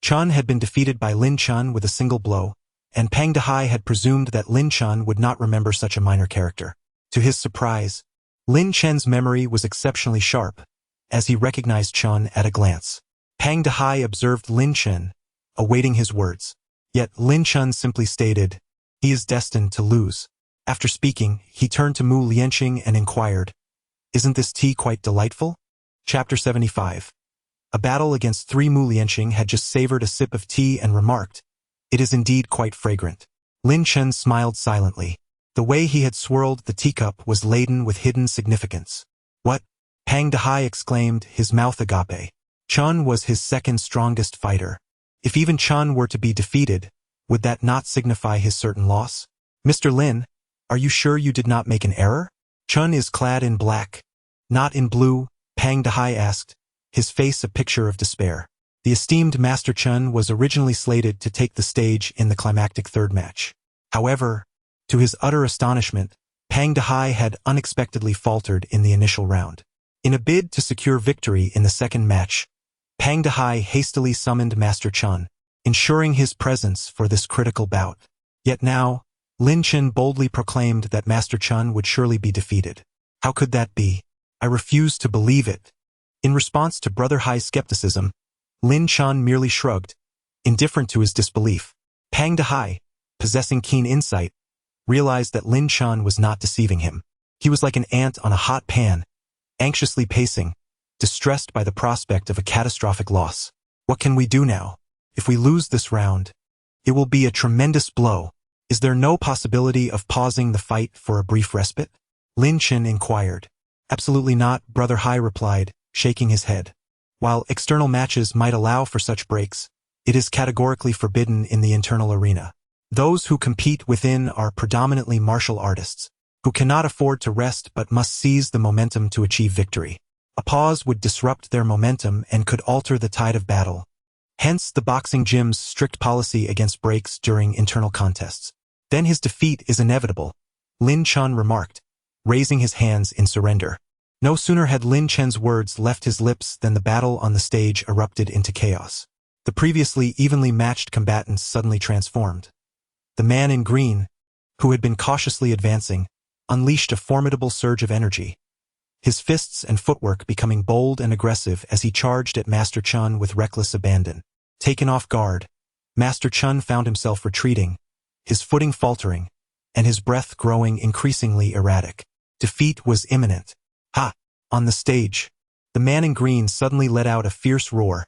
Chen had been defeated by Lin Chen with a single blow, and Pang Dehai had presumed that Lin Chen would not remember such a minor character. To his surprise, Lin Chen's memory was exceptionally sharp, as he recognized Chen at a glance. Pang Dehai observed Lin Chen, awaiting his words. Yet Lin Chen simply stated, "He is destined to lose." After speaking, he turned to Mu Lianqing and inquired, "Isn't this tea quite delightful?" Chapter 75. A battle against 3 Mu Lianqing had just savored a sip of tea and remarked, "It is indeed quite fragrant." Lin Chen smiled silently. The way he had swirled the teacup was laden with hidden significance. "What?" Pang Dehai exclaimed, his mouth agape. Chen was his second strongest fighter. If even Chen were to be defeated, would that not signify his certain loss? "Mr. Lin, are you sure you did not make an error? Chen is clad in black, not in blue," Pang Dehai asked, his face a picture of despair. The esteemed Master Chen was originally slated to take the stage in the climactic third match. However, to his utter astonishment, Pang Dehai had unexpectedly faltered in the initial round. In a bid to secure victory in the second match, Pang Dehai hastily summoned Master Chen, ensuring his presence for this critical bout. Yet now, Lin Chen boldly proclaimed that Master Chen would surely be defeated. How could that be? I refuse to believe it. In response to Brother Hai's skepticism, Lin Chen merely shrugged, indifferent to his disbelief. Pang Dehai, possessing keen insight, realized that Lin Chen was not deceiving him. He was like an ant on a hot pan, anxiously pacing, distressed by the prospect of a catastrophic loss. What can we do now? If we lose this round, it will be a tremendous blow. Is there no possibility of pausing the fight for a brief respite? Lin Chen inquired. Absolutely not, Brother Hai replied, shaking his head. While external matches might allow for such breaks, it is categorically forbidden in the internal arena. Those who compete within are predominantly martial artists, who cannot afford to rest but must seize the momentum to achieve victory. A pause would disrupt their momentum and could alter the tide of battle. Hence the boxing gym's strict policy against breaks during internal contests. Then his defeat is inevitable, Lin Chen remarked, raising his hands in surrender. No sooner had Lin Chen's words left his lips than the battle on the stage erupted into chaos. The previously evenly matched combatants suddenly transformed. The man in green, who had been cautiously advancing, unleashed a formidable surge of energy, his fists and footwork becoming bold and aggressive as he charged at Master Chen with reckless abandon. Taken off guard, Master Chen found himself retreating, his footing faltering, and his breath growing increasingly erratic. Defeat was imminent. Ha! On the stage, the man in green suddenly let out a fierce roar,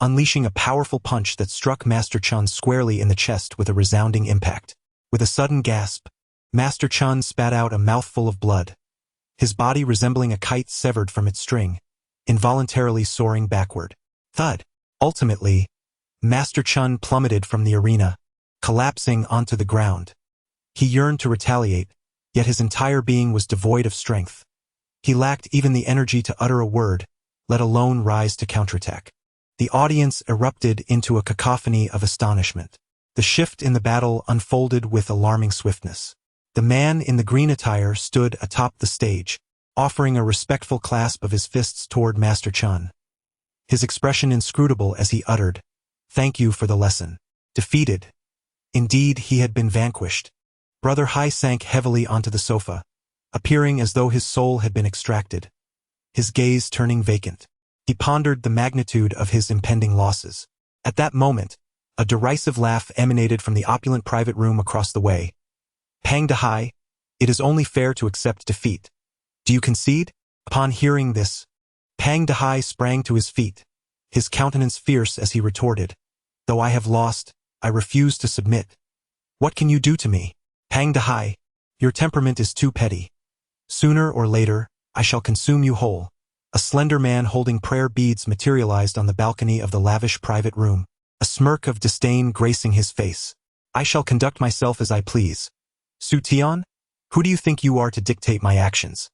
unleashing a powerful punch that struck Master Chen squarely in the chest with a resounding impact. With a sudden gasp, Master Chen spat out a mouthful of blood, his body resembling a kite severed from its string, involuntarily soaring backward. Thud! Ultimately, Master Chen plummeted from the arena, collapsing onto the ground. He yearned to retaliate, yet his entire being was devoid of strength. He lacked even the energy to utter a word, let alone rise to counterattack. The audience erupted into a cacophony of astonishment. The shift in the battle unfolded with alarming swiftness. The man in the green attire stood atop the stage, offering a respectful clasp of his fists toward Master Chen. His expression inscrutable as he uttered, "Thank you for the lesson." Defeated. Indeed, he had been vanquished. Brother Hai sank heavily onto the sofa, appearing as though his soul had been extracted, his gaze turning vacant. He pondered the magnitude of his impending losses. At that moment, a derisive laugh emanated from the opulent private room across the way. Pang Dehai, it is only fair to accept defeat. Do you concede? Upon hearing this, Pang Dehai sprang to his feet, his countenance fierce as he retorted, "Though I have lost, I refuse to submit. What can you do to me? Pang Dehai, your temperament is too petty. Sooner or later, I shall consume you whole." A slender man holding prayer beads materialized on the balcony of the lavish private room, a smirk of disdain gracing his face. "I shall conduct myself as I please. Su Tian, who do you think you are to dictate my actions?"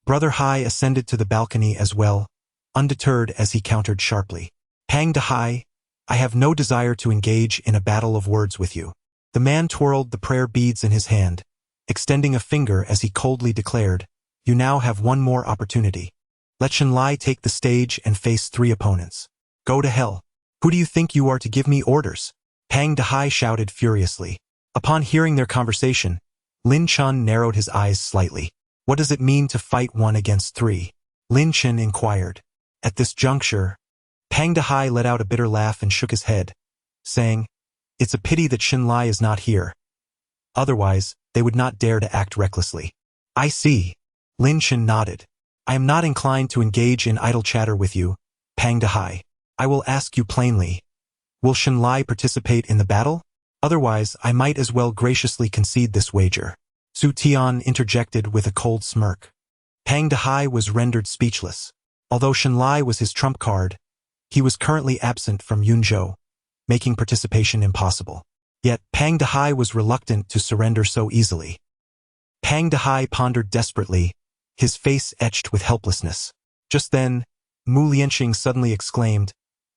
Brother Hai ascended to the balcony as well, undeterred as he countered sharply. "Pang Dehai, I have no desire to engage in a battle of words with you." The man twirled the prayer beads in his hand, extending a finger as he coldly declared, "You now have one more opportunity. Let Shenlai take the stage and face 3 opponents. Go to hell. Who do you think you are to give me orders?" Pang Dehai shouted furiously. Upon hearing their conversation, Lin Chen narrowed his eyes slightly. "What does it mean to fight 1 against 3? Lin Chen inquired. At this juncture, Pang Dehai let out a bitter laugh and shook his head, saying, "It's a pity that Shenlai is not here. Otherwise, they would not dare to act recklessly." "I see." Lin Chen nodded. "I am not inclined to engage in idle chatter with you, Pang Dehai. I will ask you plainly. Will Shenlai participate in the battle? Otherwise, I might as well graciously concede this wager." Su Tian interjected with a cold smirk. Pang Dehai was rendered speechless. Although Shenlai was his trump card, he was currently absent from Yunzhou, making participation impossible. Yet Pang Dehai was reluctant to surrender so easily. Pang Dehai pondered desperately, his face etched with helplessness. Just then, Mu Lianqing suddenly exclaimed,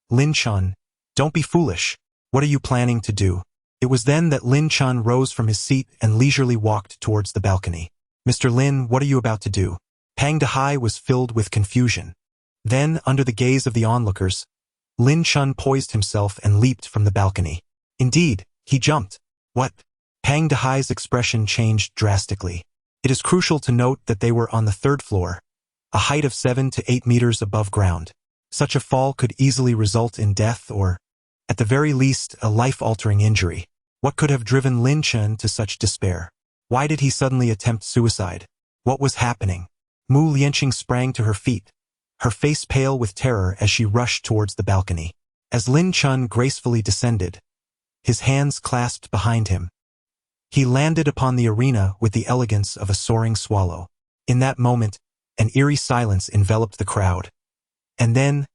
"Lin Chen, don't be foolish. What are you planning to do?" It was then that Lin Chen rose from his seat and leisurely walked towards the balcony. "Mr. Lin, what are you about to do?" Pang Dehai was filled with confusion. Then, under the gaze of the onlookers, Lin Chen poised himself and leaped from the balcony. Indeed, he jumped. "What?" Pang Dehai's expression changed drastically. It is crucial to note that they were on the 3rd floor, a height of 7 to 8 meters above ground. Such a fall could easily result in death or, at the very least, a life-altering injury. What could have driven Lin Chen to such despair? Why did he suddenly attempt suicide? What was happening? Mu Lianqing sprang to her feet, her face pale with terror as she rushed towards the balcony. As Lin Chen gracefully descended, his hands clasped behind him, he landed upon the arena with the elegance of a soaring swallow. In that moment, an eerie silence enveloped the crowd. And then,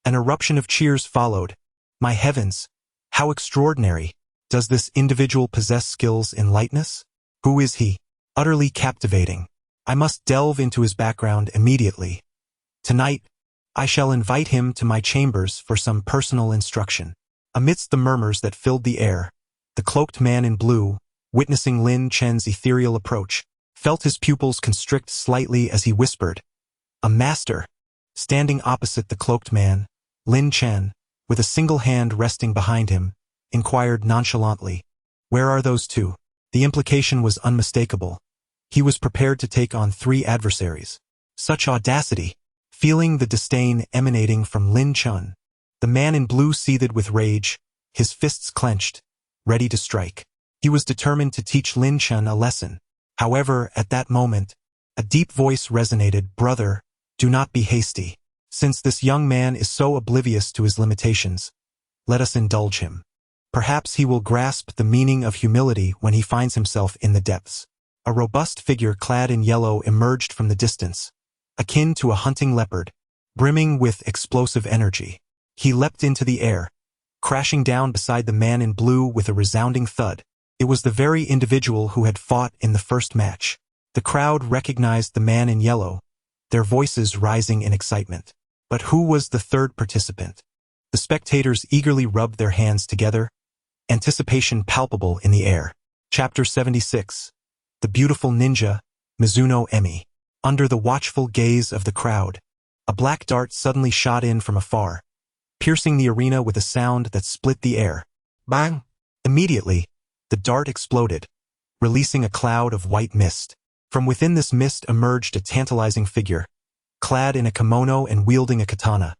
an eruption of cheers followed. My heavens, how extraordinary! Does this individual possess skills in lightness? Who is he? Utterly captivating. I must delve into his background immediately. Tonight, I shall invite him to my chambers for some personal instruction. Amidst the murmurs that filled the air, the cloaked man in blue, witnessing Lin Chen's ethereal approach, felt his pupils constrict slightly as he whispered, "A master." Standing opposite the cloaked man, Lin Chen, with a single hand resting behind him, inquired nonchalantly, "Where are those two?" The implication was unmistakable. He was prepared to take on 3 adversaries. Such audacity! Feeling the disdain emanating from Lin Chen, the man in blue seethed with rage, his fists clenched, ready to strike. He was determined to teach Lin Chen a lesson. However, at that moment, a deep voice resonated, "Brother, do not be hasty. Since this young man is so oblivious to his limitations, let us indulge him. Perhaps he will grasp the meaning of humility when he finds himself in the depths." A robust figure clad in yellow emerged from the distance, akin to a hunting leopard, brimming with explosive energy. He leapt into the air, crashing down beside the man in blue with a resounding thud. It was the very individual who had fought in the first match. The crowd recognized the man in yellow, their voices rising in excitement. But who was the third participant? The spectators eagerly rubbed their hands together, anticipation palpable in the air. Chapter 76. The beautiful ninja, Mizuno Emi. Under the watchful gaze of the crowd, a black dart suddenly shot in from afar, piercing the arena with a sound that split the air. Bang! Immediately, the dart exploded, releasing a cloud of white mist. From within this mist emerged a tantalizing figure, clad in a kimono and wielding a katana.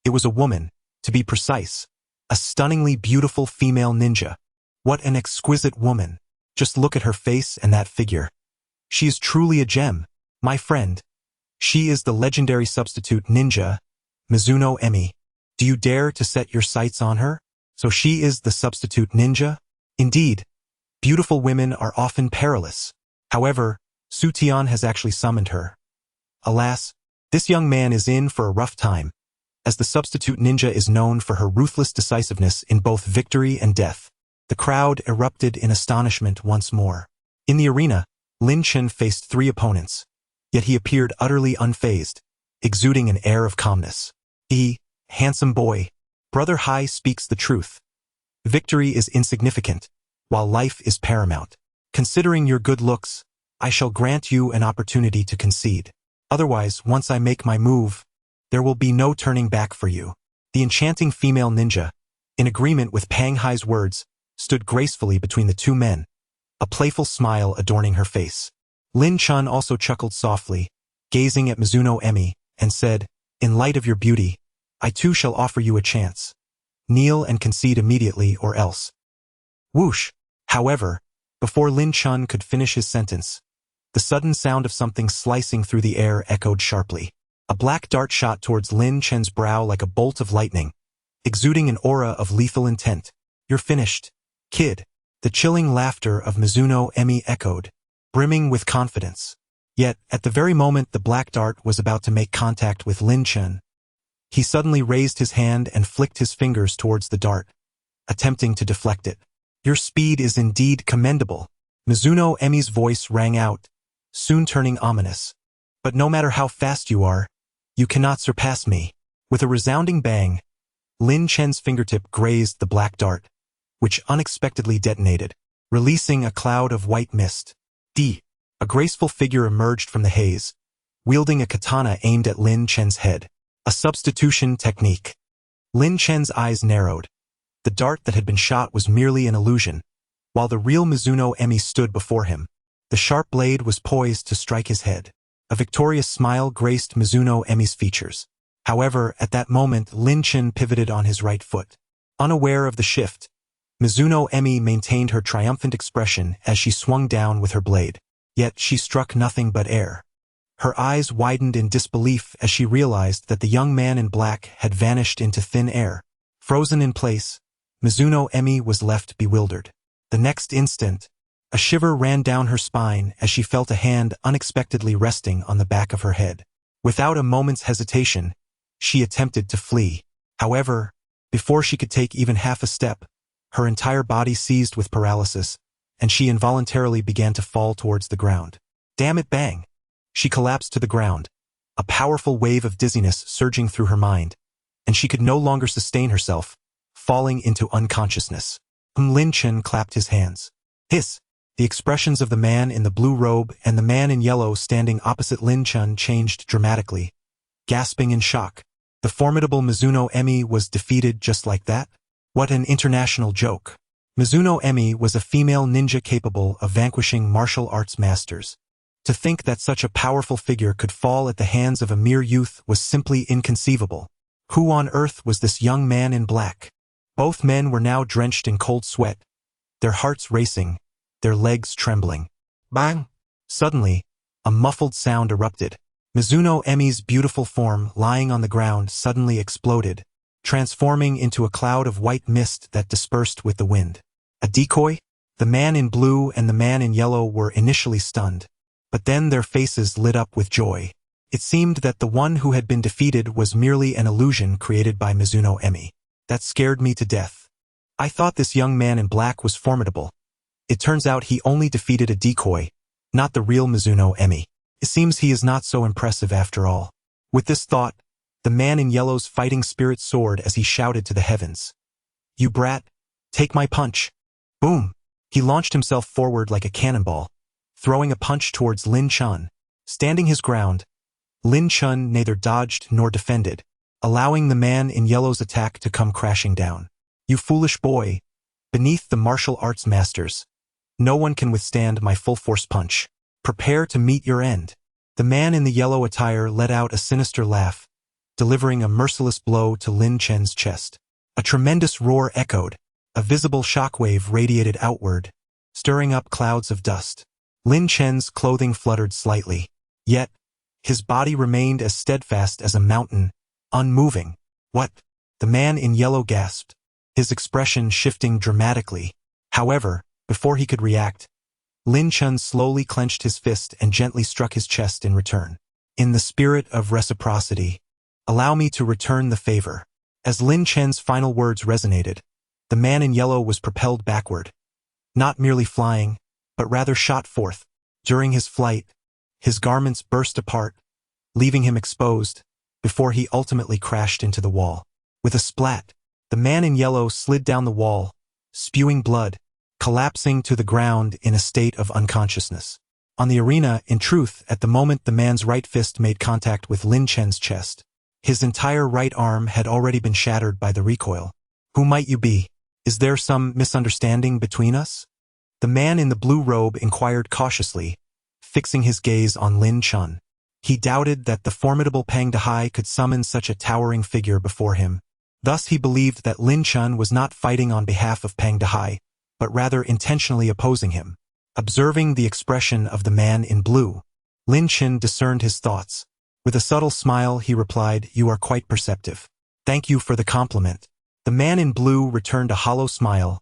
It was a woman, to be precise, a stunningly beautiful female ninja. What an exquisite woman! Just look at her face and that figure. She is truly a gem, my friend. She is the legendary substitute ninja, Mizuno Emi. Do you dare to set your sights on her? So she is the substitute ninja? Indeed, beautiful women are often perilous. However, Su Tian has actually summoned her. Alas, this young man is in for a rough time, as the substitute ninja is known for her ruthless decisiveness in both victory and death. The crowd erupted in astonishment once more. In the arena, Lin Chen faced 3 opponents, yet he appeared utterly unfazed, exuding an air of calmness. Handsome boy, Brother Hai speaks the truth. Victory is insignificant, while life is paramount. Considering your good looks, I shall grant you an opportunity to concede. Otherwise, once I make my move, there will be no turning back for you. The enchanting female ninja, in agreement with Pang Hai's words, stood gracefully between the 2 men, a playful smile adorning her face. Lin Chen also chuckled softly, gazing at Mizuno Emi, and said, "In light of your beauty, I too shall offer you a chance. Kneel and concede immediately or else." Whoosh! However, before Lin Chen could finish his sentence, the sudden sound of something slicing through the air echoed sharply. A black dart shot towards Lin Chen's brow like a bolt of lightning, exuding an aura of lethal intent. "You're finished, kid." The chilling laughter of Mizuno Emi echoed, brimming with confidence. Yet, at the very moment the black dart was about to make contact with Lin Chen, he suddenly raised his hand and flicked his fingers towards the dart, attempting to deflect it. "Your speed is indeed commendable." Mizuno Emi's voice rang out, soon turning ominous. "But no matter how fast you are, you cannot surpass me." With a resounding bang, Lin Chen's fingertip grazed the black dart, which unexpectedly detonated, releasing a cloud of white mist. A graceful figure emerged from the haze, wielding a katana aimed at Lin Chen's head. A substitution technique. Lin Chen's eyes narrowed. The dart that had been shot was merely an illusion, while the real Mizuno Emi stood before him. The sharp blade was poised to strike his head. A victorious smile graced Mizuno Emi's features. However, at that moment Lin Chen pivoted on his right foot. Unaware of the shift, Mizuno Emi maintained her triumphant expression as she swung down with her blade. Yet she struck nothing but air. Her eyes widened in disbelief as she realized that the young man in black had vanished into thin air. Frozen in place, Mizuno Emi was left bewildered. The next instant, a shiver ran down her spine as she felt a hand unexpectedly resting on the back of her head. Without a moment's hesitation, she attempted to flee. However, before she could take even half a step, her entire body seized with paralysis, and she involuntarily began to fall towards the ground. Damn it, bang! She collapsed to the ground, a powerful wave of dizziness surging through her mind, and she could no longer sustain herself, falling into unconsciousness. Lin Chen clapped his hands. Hiss! The expressions of the man in the blue robe and the man in yellow standing opposite Lin Chen changed dramatically. Gasping in shock, the formidable Mizuno Emi was defeated just like that? What an international joke. Mizuno Emi was a female ninja capable of vanquishing martial arts masters. To think that such a powerful figure could fall at the hands of a mere youth was simply inconceivable. Who on earth was this young man in black? Both men were now drenched in cold sweat, their hearts racing, their legs trembling. Bang! Suddenly, a muffled sound erupted. Mizuno Emi's beautiful form lying on the ground suddenly exploded, transforming into a cloud of white mist that dispersed with the wind. A decoy? The man in blue and the man in yellow were initially stunned, but then their faces lit up with joy. It seemed that the one who had been defeated was merely an illusion created by Mizuno Emi. That scared me to death. I thought this young man in black was formidable. It turns out he only defeated a decoy, not the real Mizuno Emi. It seems he is not so impressive after all. With this thought, the man in yellow's fighting spirit soared as he shouted to the heavens. You brat, take my punch. Boom! He launched himself forward like a cannonball, throwing a punch towards Lin Chen. Standing his ground, Lin Chen neither dodged nor defended, allowing the man in yellow's attack to come crashing down. You foolish boy! Beneath the martial arts masters, no one can withstand my full-force punch. Prepare to meet your end. The man in the yellow attire let out a sinister laugh, delivering a merciless blow to Lin Chen's chest. A tremendous roar echoed. A visible shockwave radiated outward, stirring up clouds of dust. Lin Chen's clothing fluttered slightly, yet his body remained as steadfast as a mountain, unmoving. What? The man in yellow gasped, his expression shifting dramatically. However, before he could react, Lin Chen slowly clenched his fist and gently struck his chest in return. In the spirit of reciprocity, allow me to return the favor. As Lin Chen's final words resonated, the man in yellow was propelled backward, not merely flying, but rather shot forth. During his flight, his garments burst apart, leaving him exposed, before he ultimately crashed into the wall. With a splat, the man in yellow slid down the wall, spewing blood, collapsing to the ground in a state of unconsciousness. On the arena, in truth, at the moment the man's right fist made contact with Lin Chen's chest, his entire right arm had already been shattered by the recoil. Who might you be? Is there some misunderstanding between us? The man in the blue robe inquired cautiously, fixing his gaze on Lin Chen. He doubted that the formidable Pang Dehai could summon such a towering figure before him. Thus he believed that Lin Chen was not fighting on behalf of Pang Dehai, but rather intentionally opposing him. Observing the expression of the man in blue, Lin Chen discerned his thoughts. With a subtle smile, he replied, "You are quite perceptive. Thank you for the compliment." The man in blue returned a hollow smile,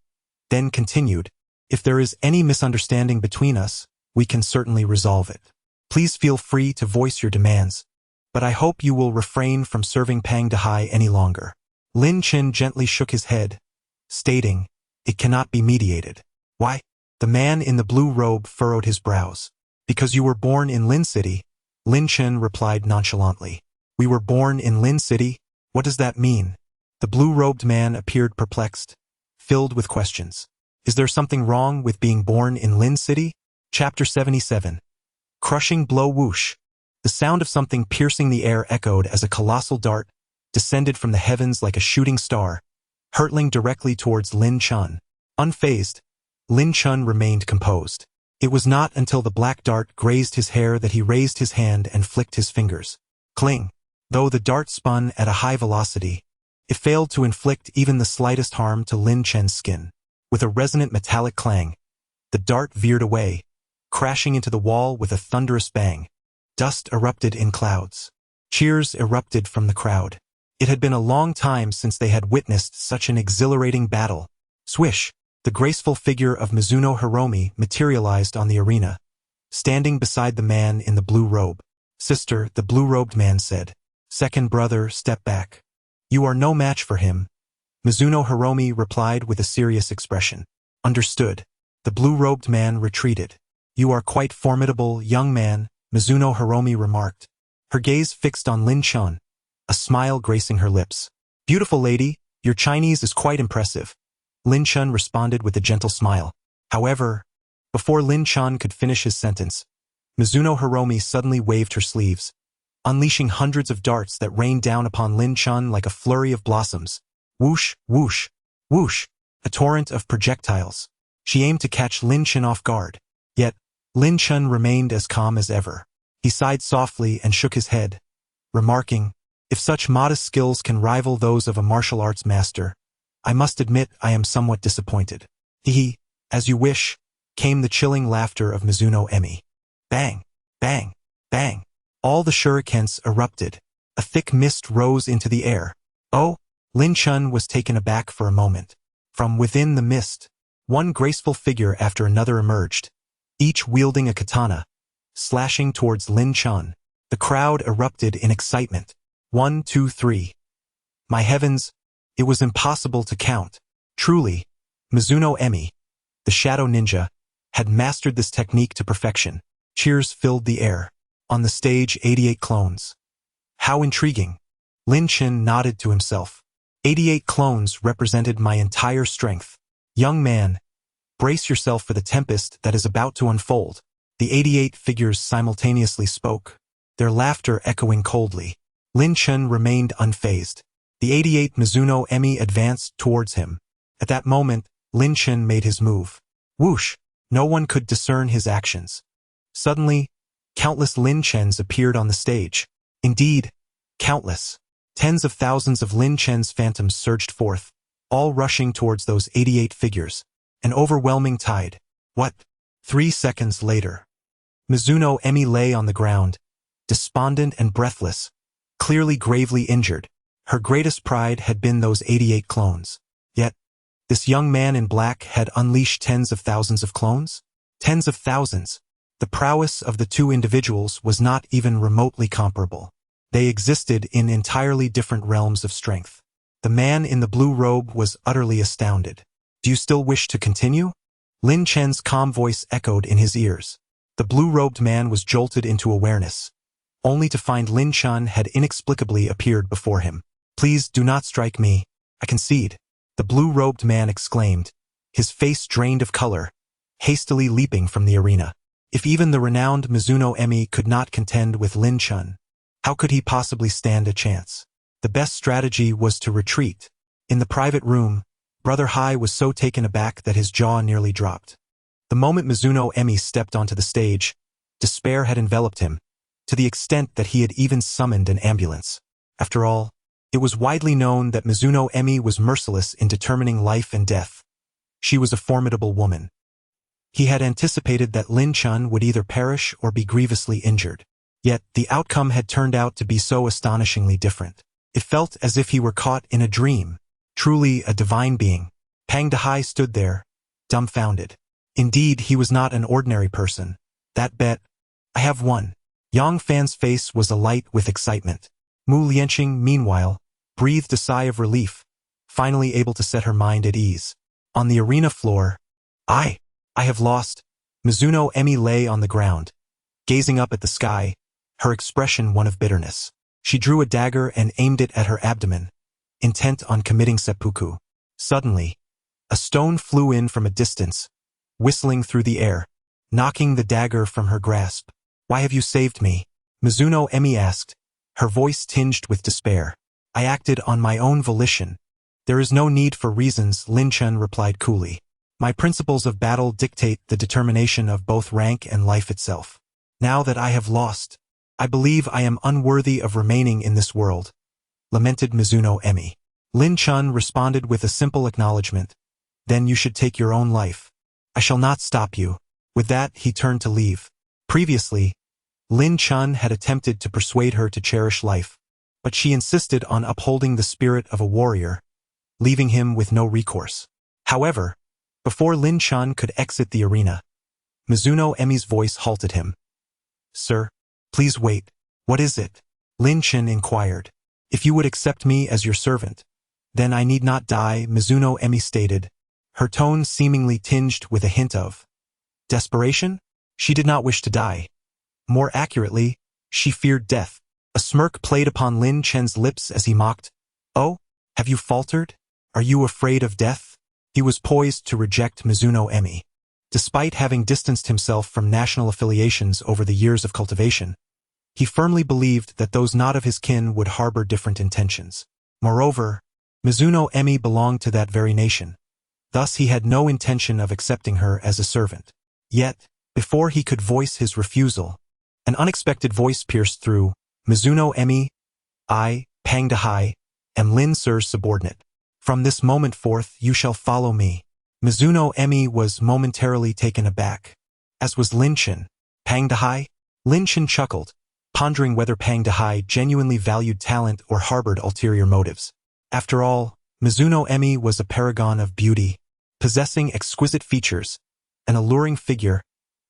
then continued, "If there is any misunderstanding between us, we can certainly resolve it. Please feel free to voice your demands, but I hope you will refrain from serving Pang Dehai any longer." Lin Chen gently shook his head, stating, "It cannot be mediated." Why? The man in the blue robe furrowed his brows. "Because you were born in Lin City," Lin Chen replied nonchalantly. "We were born in Lin City? What does that mean?" The blue-robed man appeared perplexed, filled with questions. Is there something wrong with being born in Lin City? Chapter 77. Crushing blow whoosh. The sound of something piercing the air echoed as a colossal dart descended from the heavens like a shooting star, hurtling directly towards Lin Chen. Unfazed, Lin Chen remained composed. It was not until the black dart grazed his hair that he raised his hand and flicked his fingers. Cling! Though the dart spun at a high velocity, it failed to inflict even the slightest harm to Lin Chen's skin. With a resonant metallic clang, the dart veered away, crashing into the wall with a thunderous bang. Dust erupted in clouds. Cheers erupted from the crowd. It had been a long time since they had witnessed such an exhilarating battle. Swish! The graceful figure of Mizuno Hiromi materialized on the arena, standing beside the man in the blue robe. Sister, the blue-robed man said. Second brother, step back. You are no match for him. Mizuno Hiromi replied with a serious expression. Understood. The blue-robed man retreated. You are quite formidable, young man, Mizuno Hiromi remarked, her gaze fixed on Lin Chen, a smile gracing her lips. Beautiful lady, your Chinese is quite impressive. Lin Chen responded with a gentle smile. However, before Lin Chen could finish his sentence, Mizuno Hiromi suddenly waved her sleeves, unleashing hundreds of darts that rained down upon Lin Chen like a flurry of blossoms. Whoosh, whoosh, whoosh, a torrent of projectiles. She aimed to catch Lin Chen off guard. Yet, Lin Chen remained as calm as ever. He sighed softly and shook his head, remarking, if such modest skills can rival those of a martial arts master, I must admit I am somewhat disappointed. Hee, as you wish, came the chilling laughter of Mizuno Emi. Bang, bang, bang. All the shurikens erupted. A thick mist rose into the air. Oh, Lin Chen was taken aback for a moment. From within the mist, one graceful figure after another emerged, each wielding a katana, slashing towards Lin Chen. The crowd erupted in excitement. 1, 2, 3. My heavens, it was impossible to count. Truly, Mizuno Emi, the shadow ninja, had mastered this technique to perfection. Cheers filled the air. On the stage, 88 clones. How intriguing. Lin Chen nodded to himself. 88 clones represented my entire strength. Young man, brace yourself for the tempest that is about to unfold. The 88 figures simultaneously spoke, their laughter echoing coldly. Lin Chen remained unfazed. The 88 Mizuno Emi advanced towards him. At that moment, Lin Chen made his move. Whoosh! No one could discern his actions. Suddenly, countless Lin Chens appeared on the stage. Indeed, countless. Tens of thousands of Lin Chen's phantoms surged forth, all rushing towards those 88 figures. An overwhelming tide. What? 3 seconds later. Mizuno Emi lay on the ground, despondent and breathless, clearly gravely injured. Her greatest pride had been those 88 clones. Yet, this young man in black had unleashed tens of thousands of clones? Tens of thousands. The prowess of the two individuals was not even remotely comparable. They existed in entirely different realms of strength. The man in the blue robe was utterly astounded. Do you still wish to continue? Lin Chen's calm voice echoed in his ears. The blue-robed man was jolted into awareness, only to find Lin Chen had inexplicably appeared before him. Please do not strike me. I concede. The blue-robed man exclaimed, his face drained of color, hastily leaping from the arena. If even the renowned Mizuno Emi could not contend with Lin Chen, how could he possibly stand a chance? The best strategy was to retreat. In the private room, Brother Hai was so taken aback that his jaw nearly dropped. The moment Mizuno Emi stepped onto the stage, despair had enveloped him, to the extent that he had even summoned an ambulance. After all, it was widely known that Mizuno Emi was merciless in determining life and death. She was a formidable woman. He had anticipated that Lin Chen would either perish or be grievously injured. Yet, the outcome had turned out to be so astonishingly different. It felt as if he were caught in a dream, truly a divine being. Pang Dehai stood there, dumbfounded. Indeed, he was not an ordinary person. That bet, I have won. Yang Fan's face was alight with excitement. Mu Lianqing, meanwhile, breathed a sigh of relief, finally able to set her mind at ease. On the arena floor, I have lost. Mizuno Emi lay on the ground, gazing up at the sky, her expression one of bitterness. She drew a dagger and aimed it at her abdomen, intent on committing seppuku. Suddenly, a stone flew in from a distance, whistling through the air, knocking the dagger from her grasp. Why have you saved me? Mizuno Emi asked, her voice tinged with despair. I acted on my own volition. There is no need for reasons, Lin Chen replied coolly. My principles of battle dictate the determination of both rank and life itself. Now that I have lost, I believe I am unworthy of remaining in this world, lamented Mizuno Emi. Lin Chen responded with a simple acknowledgement. Then you should take your own life. I shall not stop you. With that, he turned to leave. Previously, Lin Chen had attempted to persuade her to cherish life, but she insisted on upholding the spirit of a warrior, leaving him with no recourse. However, before Lin Chen could exit the arena, Mizuno Emi's voice halted him. "Sir, please wait. What is it?" Lin Chen inquired. "If you would accept me as your servant, then I need not die," Mizuno Emi stated, her tone seemingly tinged with a hint of desperation. She did not wish to die. More accurately, she feared death. A smirk played upon Lin Chen's lips as he mocked, "Oh, have you faltered? Are you afraid of death?" He was poised to reject Mizuno Emi. Despite having distanced himself from national affiliations over the years of cultivation, he firmly believed that those not of his kin would harbor different intentions. Moreover, Mizuno Emi belonged to that very nation. Thus he had no intention of accepting her as a servant. Yet, before he could voice his refusal, an unexpected voice pierced through. "Mizuno Emi, I, Pang Dahai, am Lin Sir's subordinate. From this moment forth you shall follow me." Mizuno Emi was momentarily taken aback, as was Lin Chen. "Pang Dahai?" Lin Chen chuckled, pondering whether Pang Dahai genuinely valued talent or harbored ulterior motives. After all, Mizuno Emi was a paragon of beauty, possessing exquisite features, an alluring figure,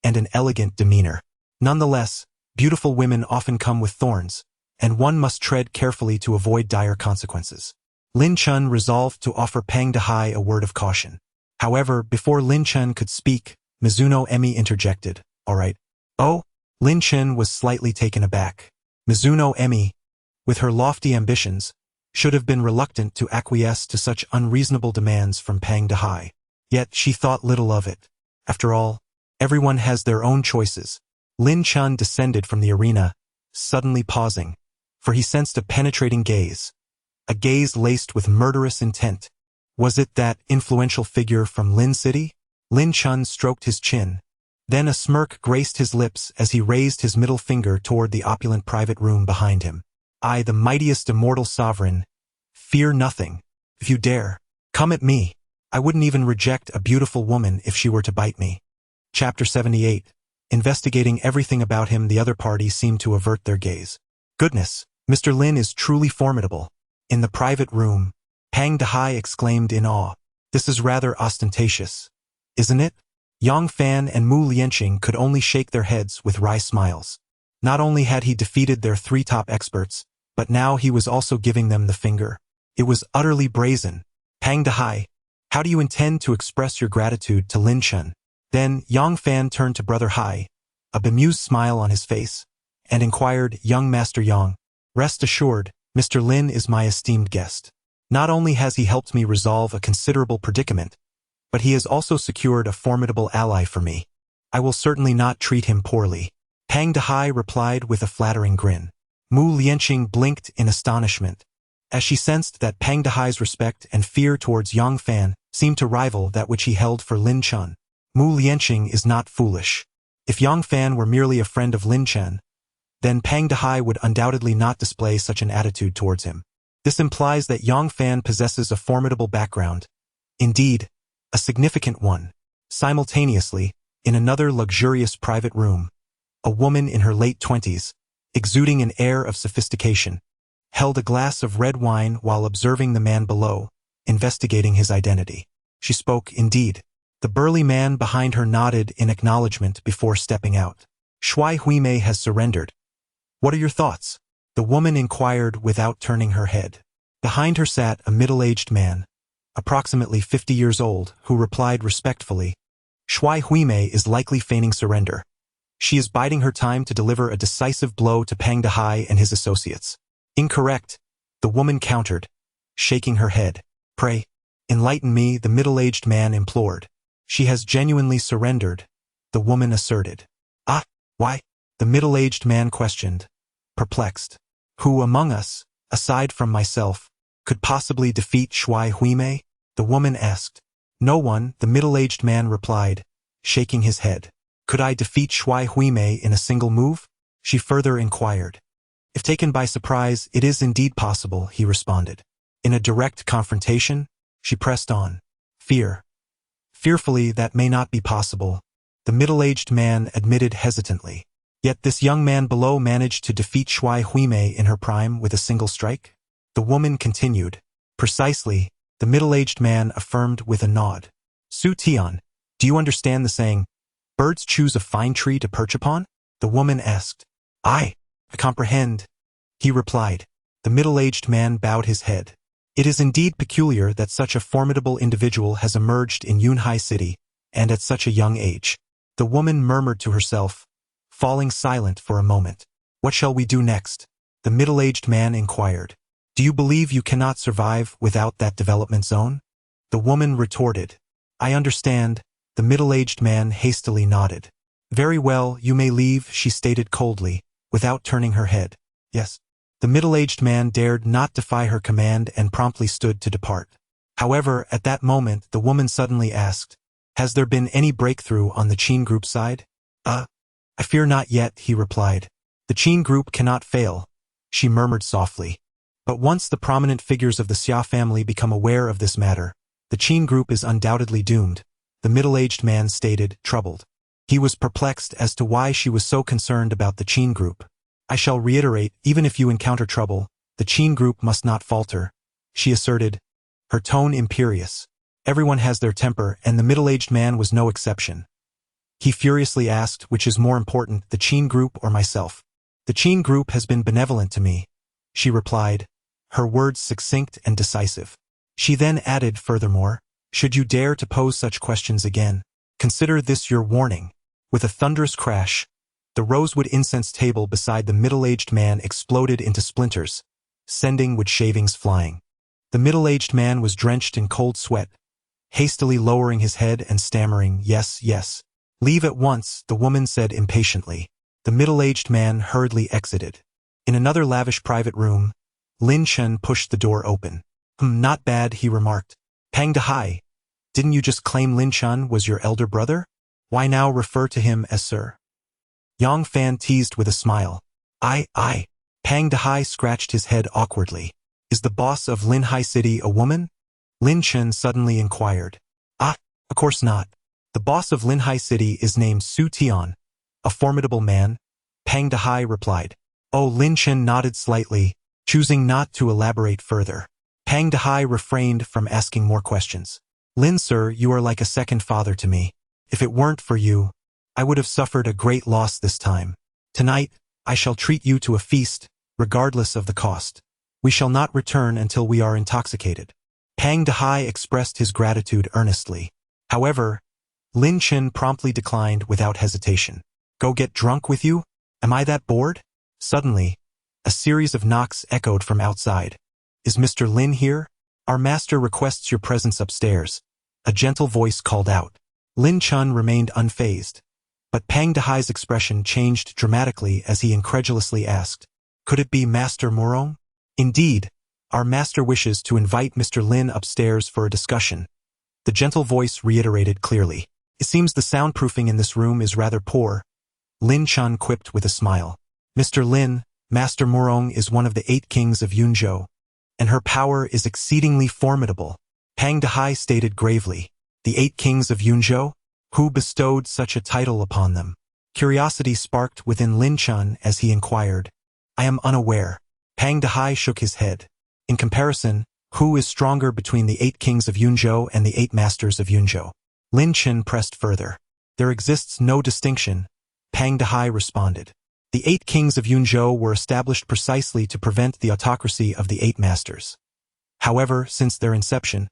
and an elegant demeanor. Nonetheless, beautiful women often come with thorns, and one must tread carefully to avoid dire consequences. Lin Chen resolved to offer Pang Dahai a word of caution. However, before Lin Chen could speak, Mizuno Emi interjected, "All right." "Oh?" Lin Chen was slightly taken aback. Mizuno Emi, with her lofty ambitions, should have been reluctant to acquiesce to such unreasonable demands from Pang Dahai. Yet she thought little of it. After all, everyone has their own choices. Lin Chen descended from the arena, suddenly pausing, for he sensed a penetrating gaze. A gaze laced with murderous intent. Was it that influential figure from Lin City? Lin Chen stroked his chin. Then a smirk graced his lips as he raised his middle finger toward the opulent private room behind him. "I, the mightiest immortal sovereign, fear nothing. If you dare, come at me. I wouldn't even reject a beautiful woman if she were to bite me." Chapter 78. Investigating everything about him, the other party seemed to avert their gaze. "Goodness, Mr. Lin is truly formidable." In the private room, Pang Dahai exclaimed in awe, "This is rather ostentatious, isn't it?" Yang Fan and Mu Lianqing could only shake their heads with wry smiles. Not only had he defeated their three top experts, but now he was also giving them the finger. It was utterly brazen. "Pang Dahai, how do you intend to express your gratitude to Lin Chen?" Then Yang Fan turned to Brother Hai, a bemused smile on his face, and inquired, "Young Master Yang, rest assured, Mr. Lin is my esteemed guest. Not only has he helped me resolve a considerable predicament, but he has also secured a formidable ally for me. I will certainly not treat him poorly." Pang Dahai replied with a flattering grin. Mu Lianqing blinked in astonishment, as she sensed that Pang Dahai's respect and fear towards Yang Fan seemed to rival that which he held for Lin Chen. Mu Lianqing is not foolish. If Yang Fan were merely a friend of Lin Chen, then Pang Dahai would undoubtedly not display such an attitude towards him. This implies that Yang Fan possesses a formidable background. Indeed, a significant one. Simultaneously, in another luxurious private room, a woman in her late 20s, exuding an air of sophistication, held a glass of red wine while observing the man below, investigating his identity. She spoke, indeed. The burly man behind her nodded in acknowledgement before stepping out. "Shui Huimei has surrendered. What are your thoughts?" the woman inquired without turning her head. Behind her sat a middle-aged man, approximately 50 years old, who replied respectfully, "Shui Huimei is likely feigning surrender. She is biding her time to deliver a decisive blow to Pang Dahai and his associates." "Incorrect," the woman countered, shaking her head. "Pray, enlighten me," the middle-aged man implored. "She has genuinely surrendered," the woman asserted. "Ah, why?" the middle-aged man questioned, perplexed. "Who among us, aside from myself, could possibly defeat Shui Huimei?" the woman asked. "No one," the middle-aged man replied, shaking his head. "Could I defeat Shui Huimei in a single move?" she further inquired. "If taken by surprise, it is indeed possible," he responded. "In a direct confrontation?" she pressed on. Fearfully, that may not be possible," the middle-aged man admitted hesitantly. Yet this young man below managed to defeat Shui Huimei in her prime with a single strike? The woman continued. Precisely, the middle-aged man affirmed with a nod. Su Tian, do you understand the saying, birds choose a fine tree to perch upon? The woman asked. I comprehend, he replied. The middle-aged man bowed his head. It is indeed peculiar that such a formidable individual has emerged in Yunhai City, and at such a young age. The woman murmured to herself, falling silent for a moment. What shall we do next? The middle-aged man inquired. Do you believe you cannot survive without that development zone? The woman retorted. I understand. The middle-aged man hastily nodded. Very well, you may leave, she stated coldly, without turning her head. Yes. The middle-aged man dared not defy her command and promptly stood to depart. However, at that moment, the woman suddenly asked, Has there been any breakthrough on the Qin group side? I fear not yet, he replied. The Qin group cannot fail, she murmured softly. But once the prominent figures of the Xia family become aware of this matter, the Qin group is undoubtedly doomed, the middle-aged man stated, troubled. He was perplexed as to why she was so concerned about the Qin group. I shall reiterate, even if you encounter trouble, the Qin group must not falter, she asserted, her tone imperious. Everyone has their temper, and the middle-aged man was no exception. He furiously asked, which is more important, the Qin group or myself? The Qin group has been benevolent to me, she replied, her words succinct and decisive. She then added, furthermore, should you dare to pose such questions again, consider this your warning. With a thunderous crash, the rosewood incense table beside the middle-aged man exploded into splinters, sending wood shavings flying. The middle-aged man was drenched in cold sweat, hastily lowering his head and stammering, yes, yes. Leave at once, the woman said impatiently. The middle-aged man hurriedly exited. In another lavish private room, Lin Chen pushed the door open. Not bad, he remarked. Pang Dehai, didn't you just claim Lin Chen was your elder brother? Why now refer to him as Sir? Yang Fan teased with a smile. I. Pang Dehai scratched his head awkwardly. Is the boss of Linhai City a woman? Lin Chen suddenly inquired. Of course not. The boss of Linhai City is named Su Tian, a formidable man, Pang Dehai replied. Oh, Lin Chen nodded slightly, choosing not to elaborate further. Pang Dehai refrained from asking more questions. Lin sir, you are like a second father to me. If it weren't for you, I would have suffered a great loss this time. Tonight, I shall treat you to a feast, regardless of the cost. We shall not return until we are intoxicated. Pang Dehai expressed his gratitude earnestly. However, Lin Chen promptly declined without hesitation. Go get drunk with you? Am I that bored? Suddenly, a series of knocks echoed from outside. Is Mr. Lin here? Our master requests your presence upstairs. A gentle voice called out. Lin Chen remained unfazed, but Pang Dehai's expression changed dramatically as he incredulously asked, could it be Master Murong? Indeed, our master wishes to invite Mr. Lin upstairs for a discussion. The gentle voice reiterated clearly. It seems the soundproofing in this room is rather poor, Lin Chen quipped with a smile. Mr. Lin, Master Murong is one of the 8 kings of Yunzhou, and her power is exceedingly formidable, Pang Dehai stated gravely. The 8 kings of Yunzhou? Who bestowed such a title upon them? Curiosity sparked within Lin Chen as he inquired. I am unaware. Pang Dehai shook his head. In comparison, who is stronger between the 8 kings of Yunzhou and the 8 masters of Yunzhou? Lin Chen pressed further. There exists no distinction, Pang Dehai responded. The 8 kings of Yunzhou were established precisely to prevent the autocracy of the 8 masters. However, since their inception,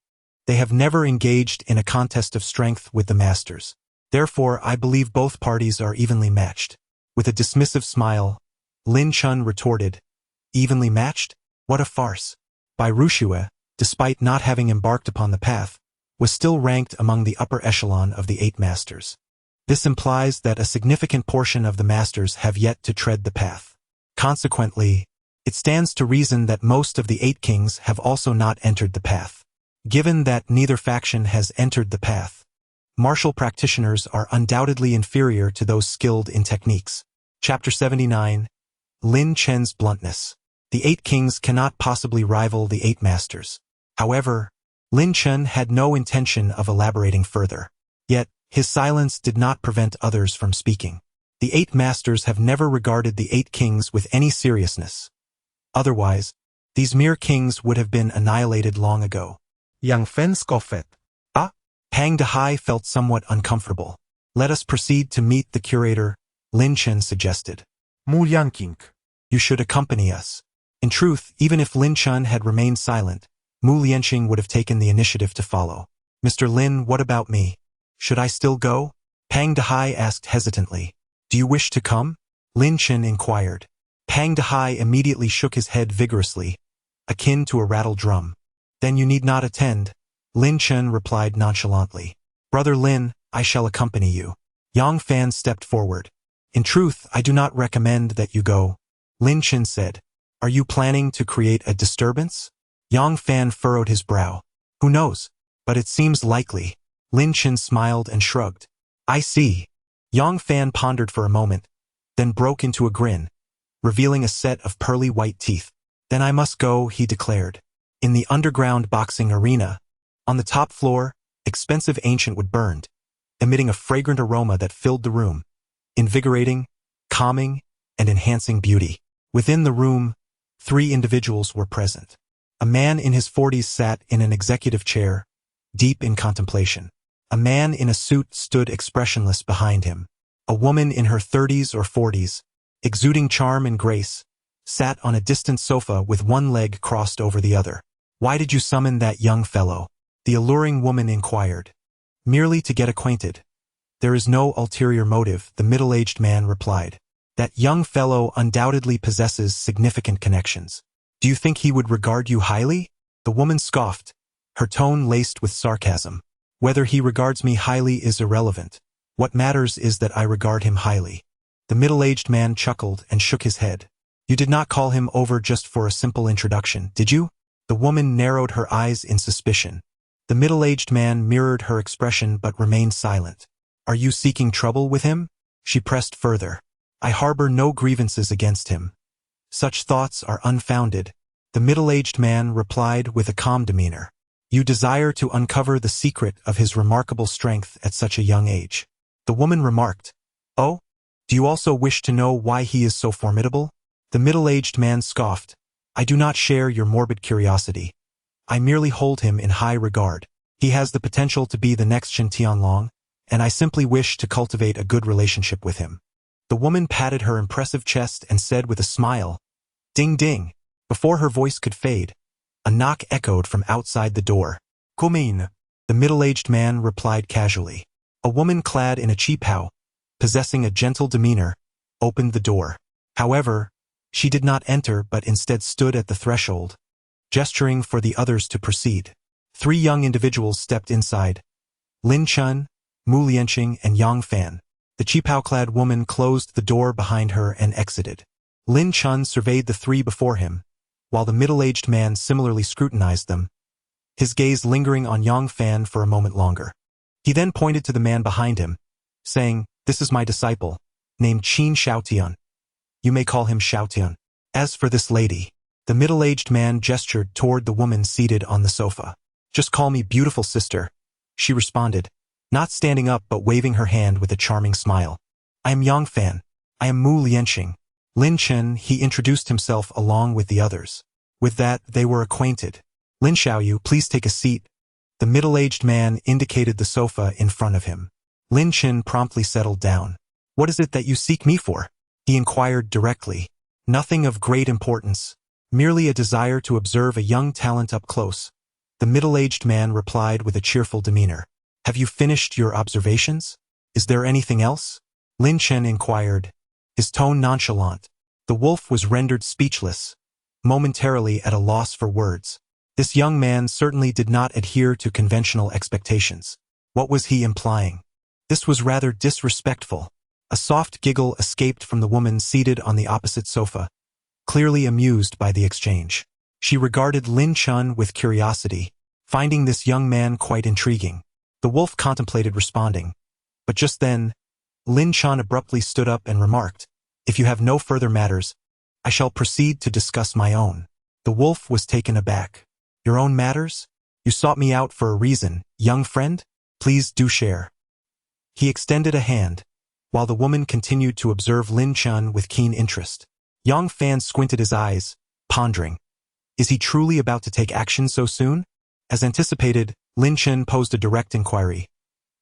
they have never engaged in a contest of strength with the masters. Therefore, I believe both parties are evenly matched. With a dismissive smile, Lin Chen retorted, evenly matched? What a farce. Bai Ruxue, despite not having embarked upon the path, was still ranked among the upper echelon of the 8 masters. This implies that a significant portion of the masters have yet to tread the path. Consequently, it stands to reason that most of the 8 kings have also not entered the path. Given that neither faction has entered the path, martial practitioners are undoubtedly inferior to those skilled in techniques. Chapter 79. Lin Chen's bluntness. The 8 kings cannot possibly rival the 8 masters. However, Lin Chen had no intention of elaborating further. Yet, his silence did not prevent others from speaking. The 8 masters have never regarded the 8 kings with any seriousness. Otherwise, these mere kings would have been annihilated long ago. Yang Fen scoffed. Pang Dehai felt somewhat uncomfortable. Let us proceed to meet the curator, Lin Chen suggested. Mu Lianqing. You should accompany us. In truth, even if Lin Chen had remained silent, Mu Lianqing would have taken the initiative to follow. Mr. Lin, what about me? Should I still go? Pang Dehai asked hesitantly. Do you wish to come? Lin Chen inquired. Pang Dehai immediately shook his head vigorously, akin to a rattle drum. Then you need not attend, Lin Chen replied nonchalantly. Brother Lin, I shall accompany you. Yang Fan stepped forward. In truth, I do not recommend that you go, Lin Chen said. Are you planning to create a disturbance? Yang Fan furrowed his brow. Who knows? But it seems likely. Lin Chen smiled and shrugged. I see. Yang Fan pondered for a moment, then broke into a grin, revealing a set of pearly white teeth. Then I must go, he declared. In the underground boxing arena, on the top floor, expensive ancient wood burned, emitting a fragrant aroma that filled the room, invigorating, calming, and enhancing beauty. Within the room, 3 individuals were present. A man in his 40s sat in an executive chair, deep in contemplation. A man in a suit stood expressionless behind him. A woman in her 30s or 40s, exuding charm and grace, sat on a distant sofa with one leg crossed over the other. Why did you summon that young fellow? The alluring woman inquired. Merely to get acquainted. There is no ulterior motive, the middle-aged man replied. That young fellow undoubtedly possesses significant connections. Do you think he would regard you highly? The woman scoffed, her tone laced with sarcasm. Whether he regards me highly is irrelevant. What matters is that I regard him highly. The middle-aged man chuckled and shook his head. You did not call him over just for a simple introduction, did you? The woman narrowed her eyes in suspicion. The middle-aged man mirrored her expression but remained silent. Are you seeking trouble with him? She pressed further. I harbor no grievances against him. Such thoughts are unfounded, the middle-aged man replied with a calm demeanor. You desire to uncover the secret of his remarkable strength at such a young age. The woman remarked. Oh? Do you also wish to know why he is so formidable? The middle-aged man scoffed. I do not share your morbid curiosity. I merely hold him in high regard. He has the potential to be the next Shen Tianlong, and I simply wish to cultivate a good relationship with him. The woman patted her impressive chest and said with a smile, Ding ding. Before her voice could fade, a knock echoed from outside the door. Come in. The middle-aged man replied casually. A woman clad in a qipao, possessing a gentle demeanor, opened the door. However, she did not enter but instead stood at the threshold, gesturing for the others to proceed. 3 young individuals stepped inside. Lin Chen, Mu Lianqing, and Yang Fan. The qipao-clad woman closed the door behind her and exited. Lin Chen surveyed the 3 before him, while the middle-aged man similarly scrutinized them, his gaze lingering on Yang Fan for a moment longer. He then pointed to the man behind him, saying, This is my disciple, named Qin Xiaotian. You may call him Xiaotian. As for this lady, the middle-aged man gestured toward the woman seated on the sofa. Just call me beautiful sister, she responded, not standing up but waving her hand with a charming smile. I am Yang Fan. I am Mu Lianqing. Lin Chen, he introduced himself along with the others. With that, they were acquainted. Lin Xiaoyu, please take a seat. The middle-aged man indicated the sofa in front of him. Lin Chen promptly settled down. What is it that you seek me for? He inquired directly. Nothing of great importance. Merely a desire to observe a young talent up close. The middle-aged man replied with a cheerful demeanor. Have you finished your observations? Is there anything else? Lin Chen inquired, his tone nonchalant. The wolf was rendered speechless, momentarily at a loss for words. This young man certainly did not adhere to conventional expectations. What was he implying? This was rather disrespectful. A soft giggle escaped from the woman seated on the opposite sofa, clearly amused by the exchange. She regarded Lin Chen with curiosity, finding this young man quite intriguing. The wolf contemplated responding, but just then, Lin Chen abruptly stood up and remarked, If you have no further matters, I shall proceed to discuss my own. The wolf was taken aback. Your own matters? You sought me out for a reason, young friend? Please do share. He extended a hand, while the woman continued to observe Lin Chen with keen interest. Yang Fan squinted his eyes, pondering. Is he truly about to take action so soon? As anticipated, Lin Chen posed a direct inquiry.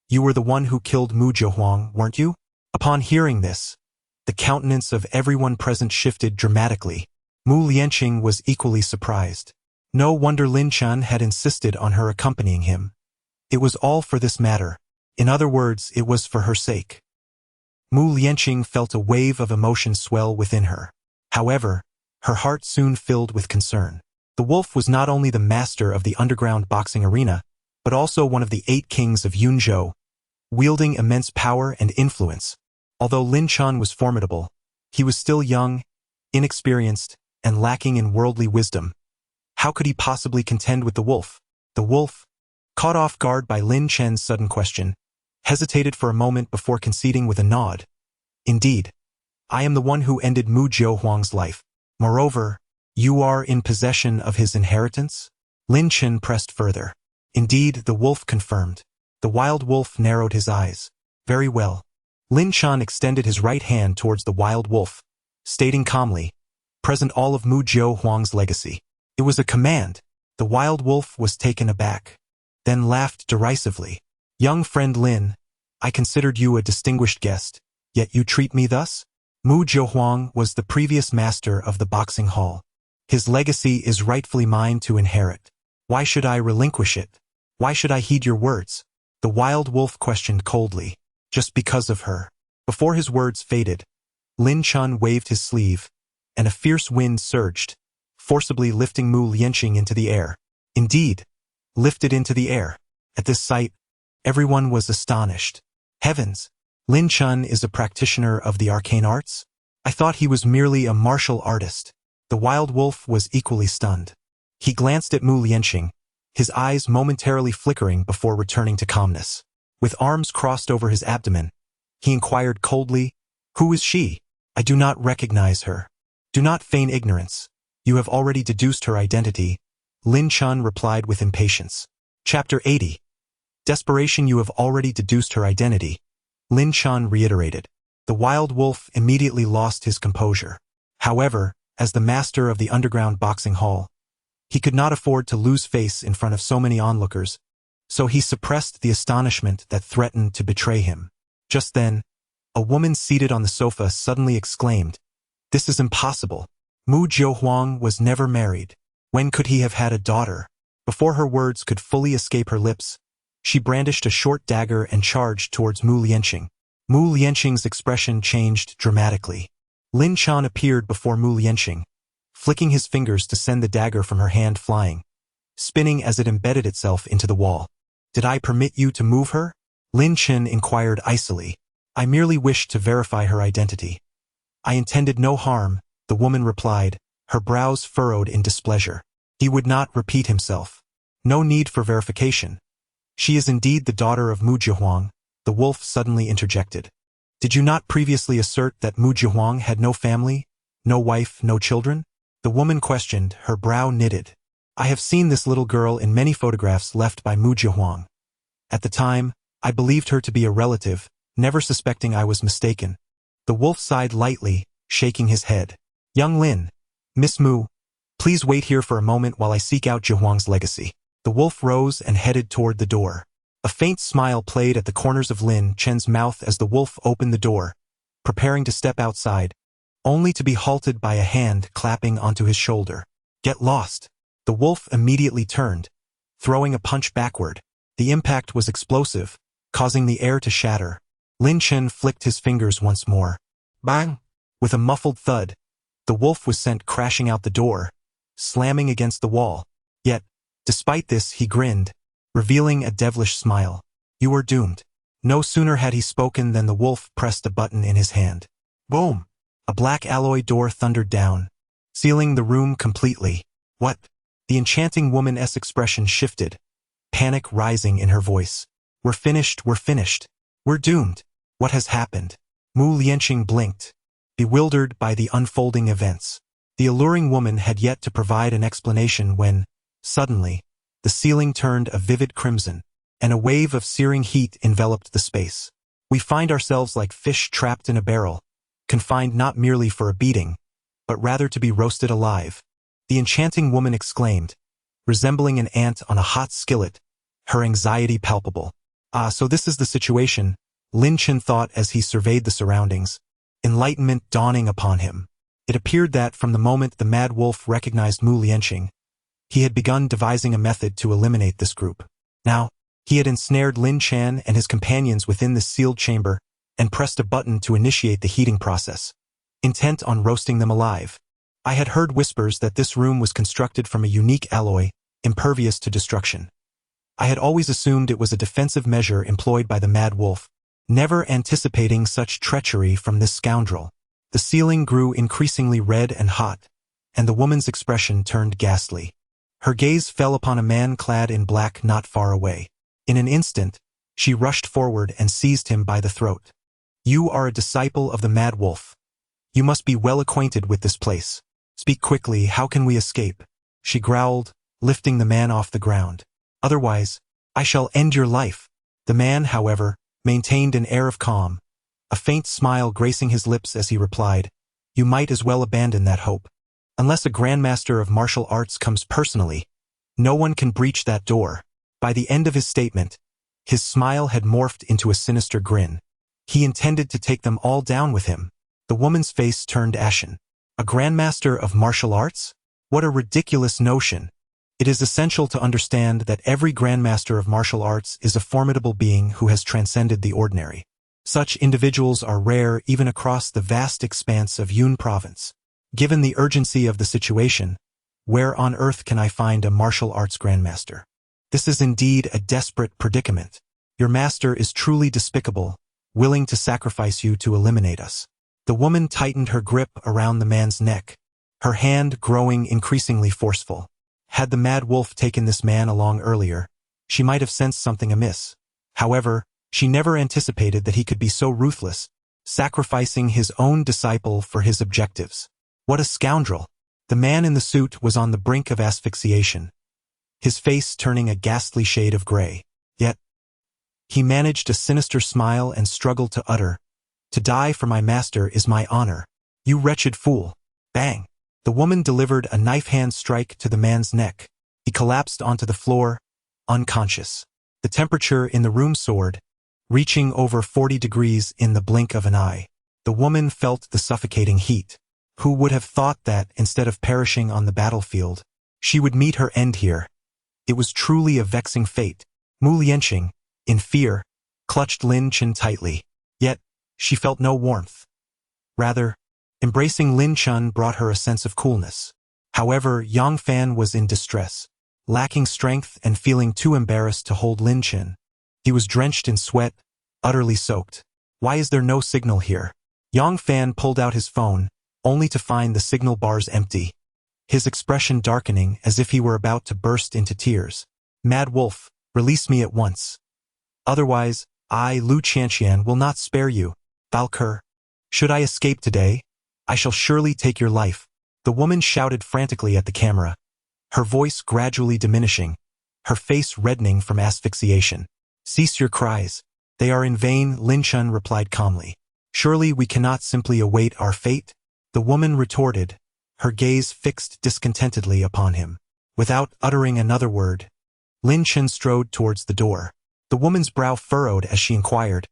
You were the one who killed Mu Zhehuang, weren't you? Upon hearing this, the countenance of everyone present shifted dramatically. Mu Lianqing was equally surprised. No wonder Lin Chen had insisted on her accompanying him. It was all for this matter. In other words, it was for her sake. Mu Lianqing felt a wave of emotion swell within her. However, her heart soon filled with concern. The wolf was not only the master of the underground boxing arena, but also one of the 8 kings of Yunzhou, wielding immense power and influence. Although Lin Chen was formidable, he was still young, inexperienced, and lacking in worldly wisdom. How could he possibly contend with the wolf? The wolf, caught off guard by Lin Chen's sudden question, hesitated for a moment before conceding with a nod. Indeed, I am the one who ended Mu Zhehuang's life. Moreover, you are in possession of his inheritance? Lin Chen pressed further. Indeed, the wolf confirmed. The wild wolf narrowed his eyes. Very well. Lin Chen extended his right hand towards the wild wolf, stating calmly, present all of Mu Zhehuang's legacy. It was a command. The wild wolf was taken aback, then laughed derisively. Young friend Lin, I considered you a distinguished guest, yet you treat me thus? Mu Zhehuang was the previous master of the boxing hall. His legacy is rightfully mine to inherit. Why should I relinquish it? Why should I heed your words? The wild wolf questioned coldly. Just because of her. Before his words faded, Lin Chen waved his sleeve, and a fierce wind surged, forcibly lifting Mu Lianqing into the air. Indeed, lifted into the air. At this sight, everyone was astonished. Heavens! Lin Chen is a practitioner of the arcane arts? I thought he was merely a martial artist. The wild wolf was equally stunned. He glanced at Mu Lianqing, his eyes momentarily flickering before returning to calmness. With arms crossed over his abdomen, he inquired coldly, Who is she? I do not recognize her. Do not feign ignorance. You have already deduced her identity, Lin Chen replied with impatience. Chapter 80. Desperation. You have already deduced her identity, Lin Chen reiterated. The wild wolf immediately lost his composure. However, as the master of the underground boxing hall, he could not afford to lose face in front of so many onlookers, so he suppressed the astonishment that threatened to betray him. Just then, a woman seated on the sofa suddenly exclaimed, This is impossible. Mu Zhehuang was never married. When could he have had a daughter? Before her words could fully escape her lips, she brandished a short dagger and charged towards Mu Lianqing. Mu Lianqing's expression changed dramatically. Lin Chen appeared before Mu Lianqing, flicking his fingers to send the dagger from her hand flying, spinning as it embedded itself into the wall. Did I permit you to move her? Lin Chen inquired icily. I merely wished to verify her identity. I intended no harm, the woman replied, her brows furrowed in displeasure. He would not repeat himself. No need for verification. She is indeed the daughter of Mu Zhehuang, the wolf suddenly interjected. Did you not previously assert that Mu Zhehuang had no family, no wife, no children? The woman questioned, her brow knitted. I have seen this little girl in many photographs left by Mu Zhehuang. At the time, I believed her to be a relative, never suspecting I was mistaken. The wolf sighed lightly, shaking his head. Young Lin, Miss Mu, please wait here for a moment while I seek out Zhehuang's legacy. The wolf rose and headed toward the door. A faint smile played at the corners of Lin Chen's mouth as the wolf opened the door, preparing to step outside, only to be halted by a hand clapping onto his shoulder. Get lost. The wolf immediately turned, throwing a punch backward. The impact was explosive, causing the air to shatter. Lin Chen flicked his fingers once more. Bang! With a muffled thud, the wolf was sent crashing out the door, slamming against the wall. Yet, despite this, he grinned, revealing a devilish smile. You are doomed. No sooner had he spoken than the wolf pressed a button in his hand. Boom! A black alloy door thundered down, sealing the room completely. What? The enchanting woman's expression shifted, panic rising in her voice. We're finished, we're finished. We're doomed. What has happened? Mu Lianqing blinked, bewildered by the unfolding events. The alluring woman had yet to provide an explanation when, suddenly, the ceiling turned a vivid crimson, and a wave of searing heat enveloped the space. We find ourselves like fish trapped in a barrel, confined not merely for a beating, but rather to be roasted alive. The enchanting woman exclaimed, resembling an ant on a hot skillet, her anxiety palpable. Ah, so this is the situation, Lin Chen thought as he surveyed the surroundings, enlightenment dawning upon him. It appeared that from the moment the mad wolf recognized Mu Lianqing, he had begun devising a method to eliminate this group. Now, he had ensnared Lin Chen and his companions within this sealed chamber and pressed a button to initiate the heating process, intent on roasting them alive. I had heard whispers that this room was constructed from a unique alloy, impervious to destruction. I had always assumed it was a defensive measure employed by the mad wolf, never anticipating such treachery from this scoundrel. The ceiling grew increasingly red and hot, and the woman's expression turned ghastly. Her gaze fell upon a man clad in black not far away. In an instant, she rushed forward and seized him by the throat. You are a disciple of the mad wolf. You must be well acquainted with this place. Speak quickly, how can we escape? She growled, lifting the man off the ground. Otherwise, I shall end your life. The man, however, maintained an air of calm, a faint smile gracing his lips as he replied, You might as well abandon that hope. Unless a grandmaster of martial arts comes personally, no one can breach that door. By the end of his statement, his smile had morphed into a sinister grin. He intended to take them all down with him. The woman's face turned ashen. A grandmaster of martial arts? What a ridiculous notion. It is essential to understand that every grandmaster of martial arts is a formidable being who has transcended the ordinary. Such individuals are rare even across the vast expanse of Yun province. Given the urgency of the situation, where on earth can I find a martial arts grandmaster? This is indeed a desperate predicament. Your master is truly despicable, willing to sacrifice you to eliminate us. The woman tightened her grip around the man's neck, her hand growing increasingly forceful. Had the mad wolf taken this man along earlier, she might have sensed something amiss. However, she never anticipated that he could be so ruthless, sacrificing his own disciple for his objectives. What a scoundrel! The man in the suit was on the brink of asphyxiation, his face turning a ghastly shade of gray. Yet, he managed a sinister smile and struggled to utter, To die for my master is my honor. You wretched fool. Bang! The woman delivered a knife-hand strike to the man's neck. He collapsed onto the floor, unconscious. The temperature in the room soared, reaching over 40 degrees in the blink of an eye. The woman felt the suffocating heat. Who would have thought that, instead of perishing on the battlefield, she would meet her end here? It was truly a vexing fate. Mu Lianqing, in fear, clutched Lin Chen tightly. Yet, she felt no warmth. Rather, embracing Lin Chen brought her a sense of coolness. However, Yang Fan was in distress, lacking strength and feeling too embarrassed to hold Lin Chen. He was drenched in sweat, utterly soaked. Why is there no signal here? Yang Fan pulled out his phone, only to find the signal bars empty, his expression darkening as if he were about to burst into tears. Mad Wolf, release me at once. Otherwise, I, Lu Qianqian, will not spare you. Valkyr, should I escape today, I shall surely take your life. The woman shouted frantically at the camera, her voice gradually diminishing, her face reddening from asphyxiation. Cease your cries. They are in vain, Lin Chen replied calmly. Surely we cannot simply await our fate? The woman retorted, her gaze fixed discontentedly upon him. Without uttering another word, Lin Chen strode towards the door. The woman's brow furrowed as she inquired,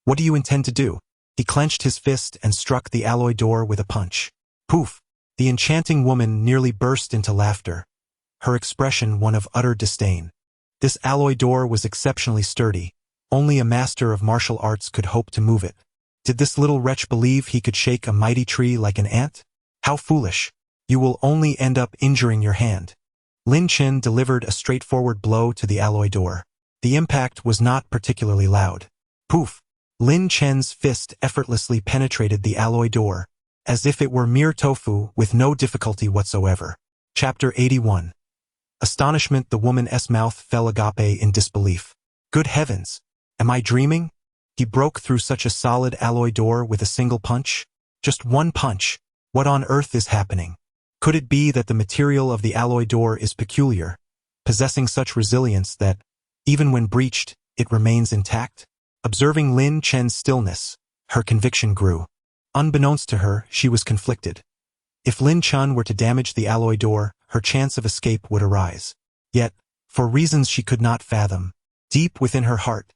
What do you intend to do? He clenched his fist and struck the alloy door with a punch. Poof! The enchanting woman nearly burst into laughter, her expression one of utter disdain. This alloy door was exceptionally sturdy. Only a master of martial arts could hope to move it. Did this little wretch believe he could shake a mighty tree like an ant? How foolish! You will only end up injuring your hand. Lin Chen delivered a straightforward blow to the alloy door. The impact was not particularly loud. Poof! Lin Chen's fist effortlessly penetrated the alloy door, as if it were mere tofu with no difficulty whatsoever. Chapter 81. Astonishment. The woman's mouth fell agape in disbelief. Good heavens! Am I dreaming? He broke through such a solid alloy door with a single punch? Just one punch. What on earth is happening? Could it be that the material of the alloy door is peculiar, possessing such resilience that, even when breached, it remains intact? Observing Lin Chen's stillness, her conviction grew. Unbeknownst to her, she was conflicted. If Lin Chen were to damage the alloy door, her chance of escape would arise. Yet, for reasons she could not fathom, deep within her heart,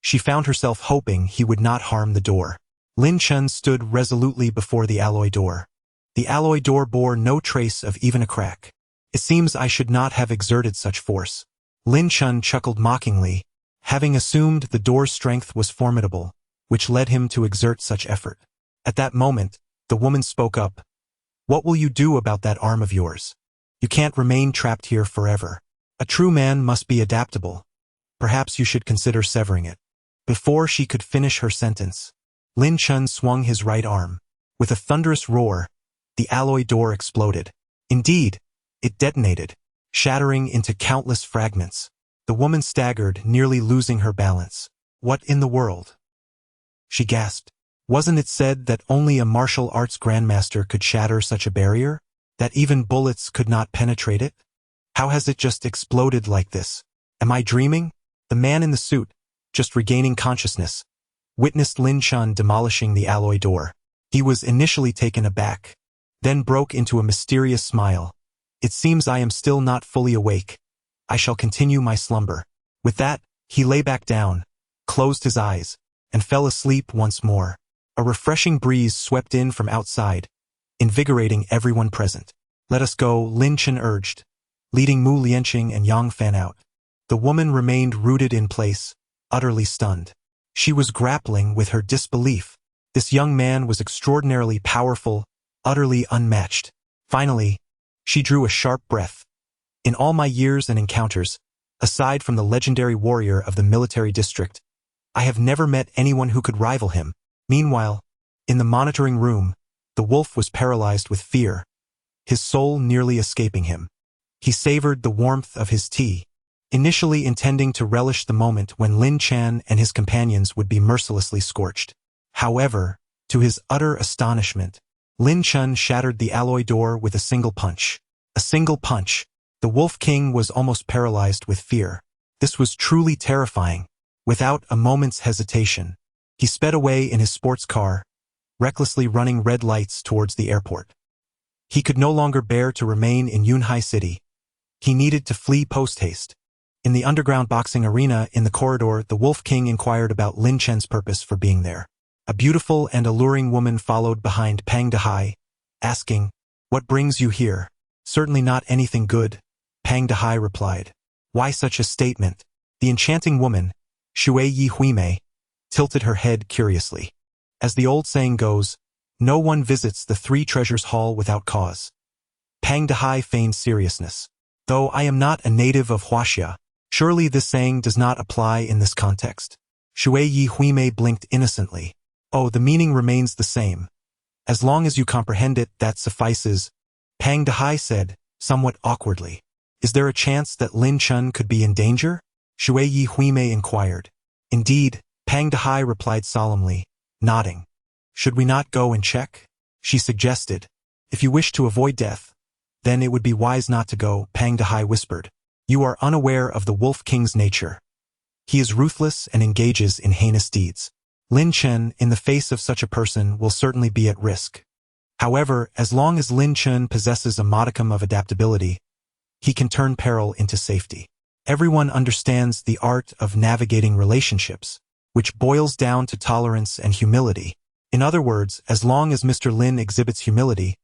she found herself hoping he would not harm the door. Lin Chen stood resolutely before the alloy door. The alloy door bore no trace of even a crack. It seems I should not have exerted such force. Lin Chen chuckled mockingly, having assumed the door's strength was formidable, which led him to exert such effort. At that moment, the woman spoke up. What will you do about that arm of yours? You can't remain trapped here forever. A true man must be adaptable. Perhaps you should consider severing it. Before she could finish her sentence, Lin Chen swung his right arm. With a thunderous roar, the alloy door exploded. Indeed, it detonated, shattering into countless fragments. The woman staggered, nearly losing her balance. What in the world? She gasped. Wasn't it said that only a martial arts grandmaster could shatter such a barrier? That even bullets could not penetrate it? How has it just exploded like this? Am I dreaming? The man in the suit, just regaining consciousness, witnessed Lin Chen demolishing the alloy door. He was initially taken aback, then broke into a mysterious smile. It seems I am still not fully awake. I shall continue my slumber. With that, he lay back down, closed his eyes, and fell asleep once more. A refreshing breeze swept in from outside, invigorating everyone present. Let us go, Lin Chen urged, leading Mu Lianqing and Yang Fan out. The woman remained rooted in place, utterly stunned. She was grappling with her disbelief. This young man was extraordinarily powerful, utterly unmatched. Finally, she drew a sharp breath. In all my years and encounters, aside from the legendary warrior of the military district, I have never met anyone who could rival him. Meanwhile, in the monitoring room, the wolf was paralyzed with fear, his soul nearly escaping him. He savored the warmth of his tea, initially intending to relish the moment when Lin Chen and his companions would be mercilessly scorched. However, to his utter astonishment, Lin Chen shattered the alloy door with a single punch. A single punch. The Wolf King was almost paralyzed with fear. This was truly terrifying. Without a moment's hesitation, he sped away in his sports car, recklessly running red lights towards the airport. He could no longer bear to remain in Yunhai City. He needed to flee post-haste. In the underground boxing arena in the corridor, the Wolf King inquired about Lin Chen's purpose for being there. A beautiful and alluring woman followed behind Pang Dehai, asking, "What brings you here?" "Certainly not anything good," Pang Dehai replied. "Why such a statement?" The enchanting woman, Shui Yi Huimei, tilted her head curiously. As the old saying goes, no one visits the Three Treasures Hall without cause. Pang Dehai feigned seriousness. Though I am not a native of Huaxia, surely this saying does not apply in this context. Shui Yi Huimei blinked innocently. Oh, the meaning remains the same. As long as you comprehend it, that suffices, Pang Dehai said, somewhat awkwardly. Is there a chance that Lin Chen could be in danger? Shui Yi Huimei inquired. Indeed, Pang Dehai replied solemnly, nodding. Should we not go and check? She suggested. If you wish to avoid death, then it would be wise not to go, Pang Dehai whispered. You are unaware of the Wolf King's nature. He is ruthless and engages in heinous deeds. Lin Chen, in the face of such a person, will certainly be at risk. However, as long as Lin Chen possesses a modicum of adaptability, he can turn peril into safety. Everyone understands the art of navigating relationships, which boils down to tolerance and humility. In other words, as long as Mr. Lin exhibits humility,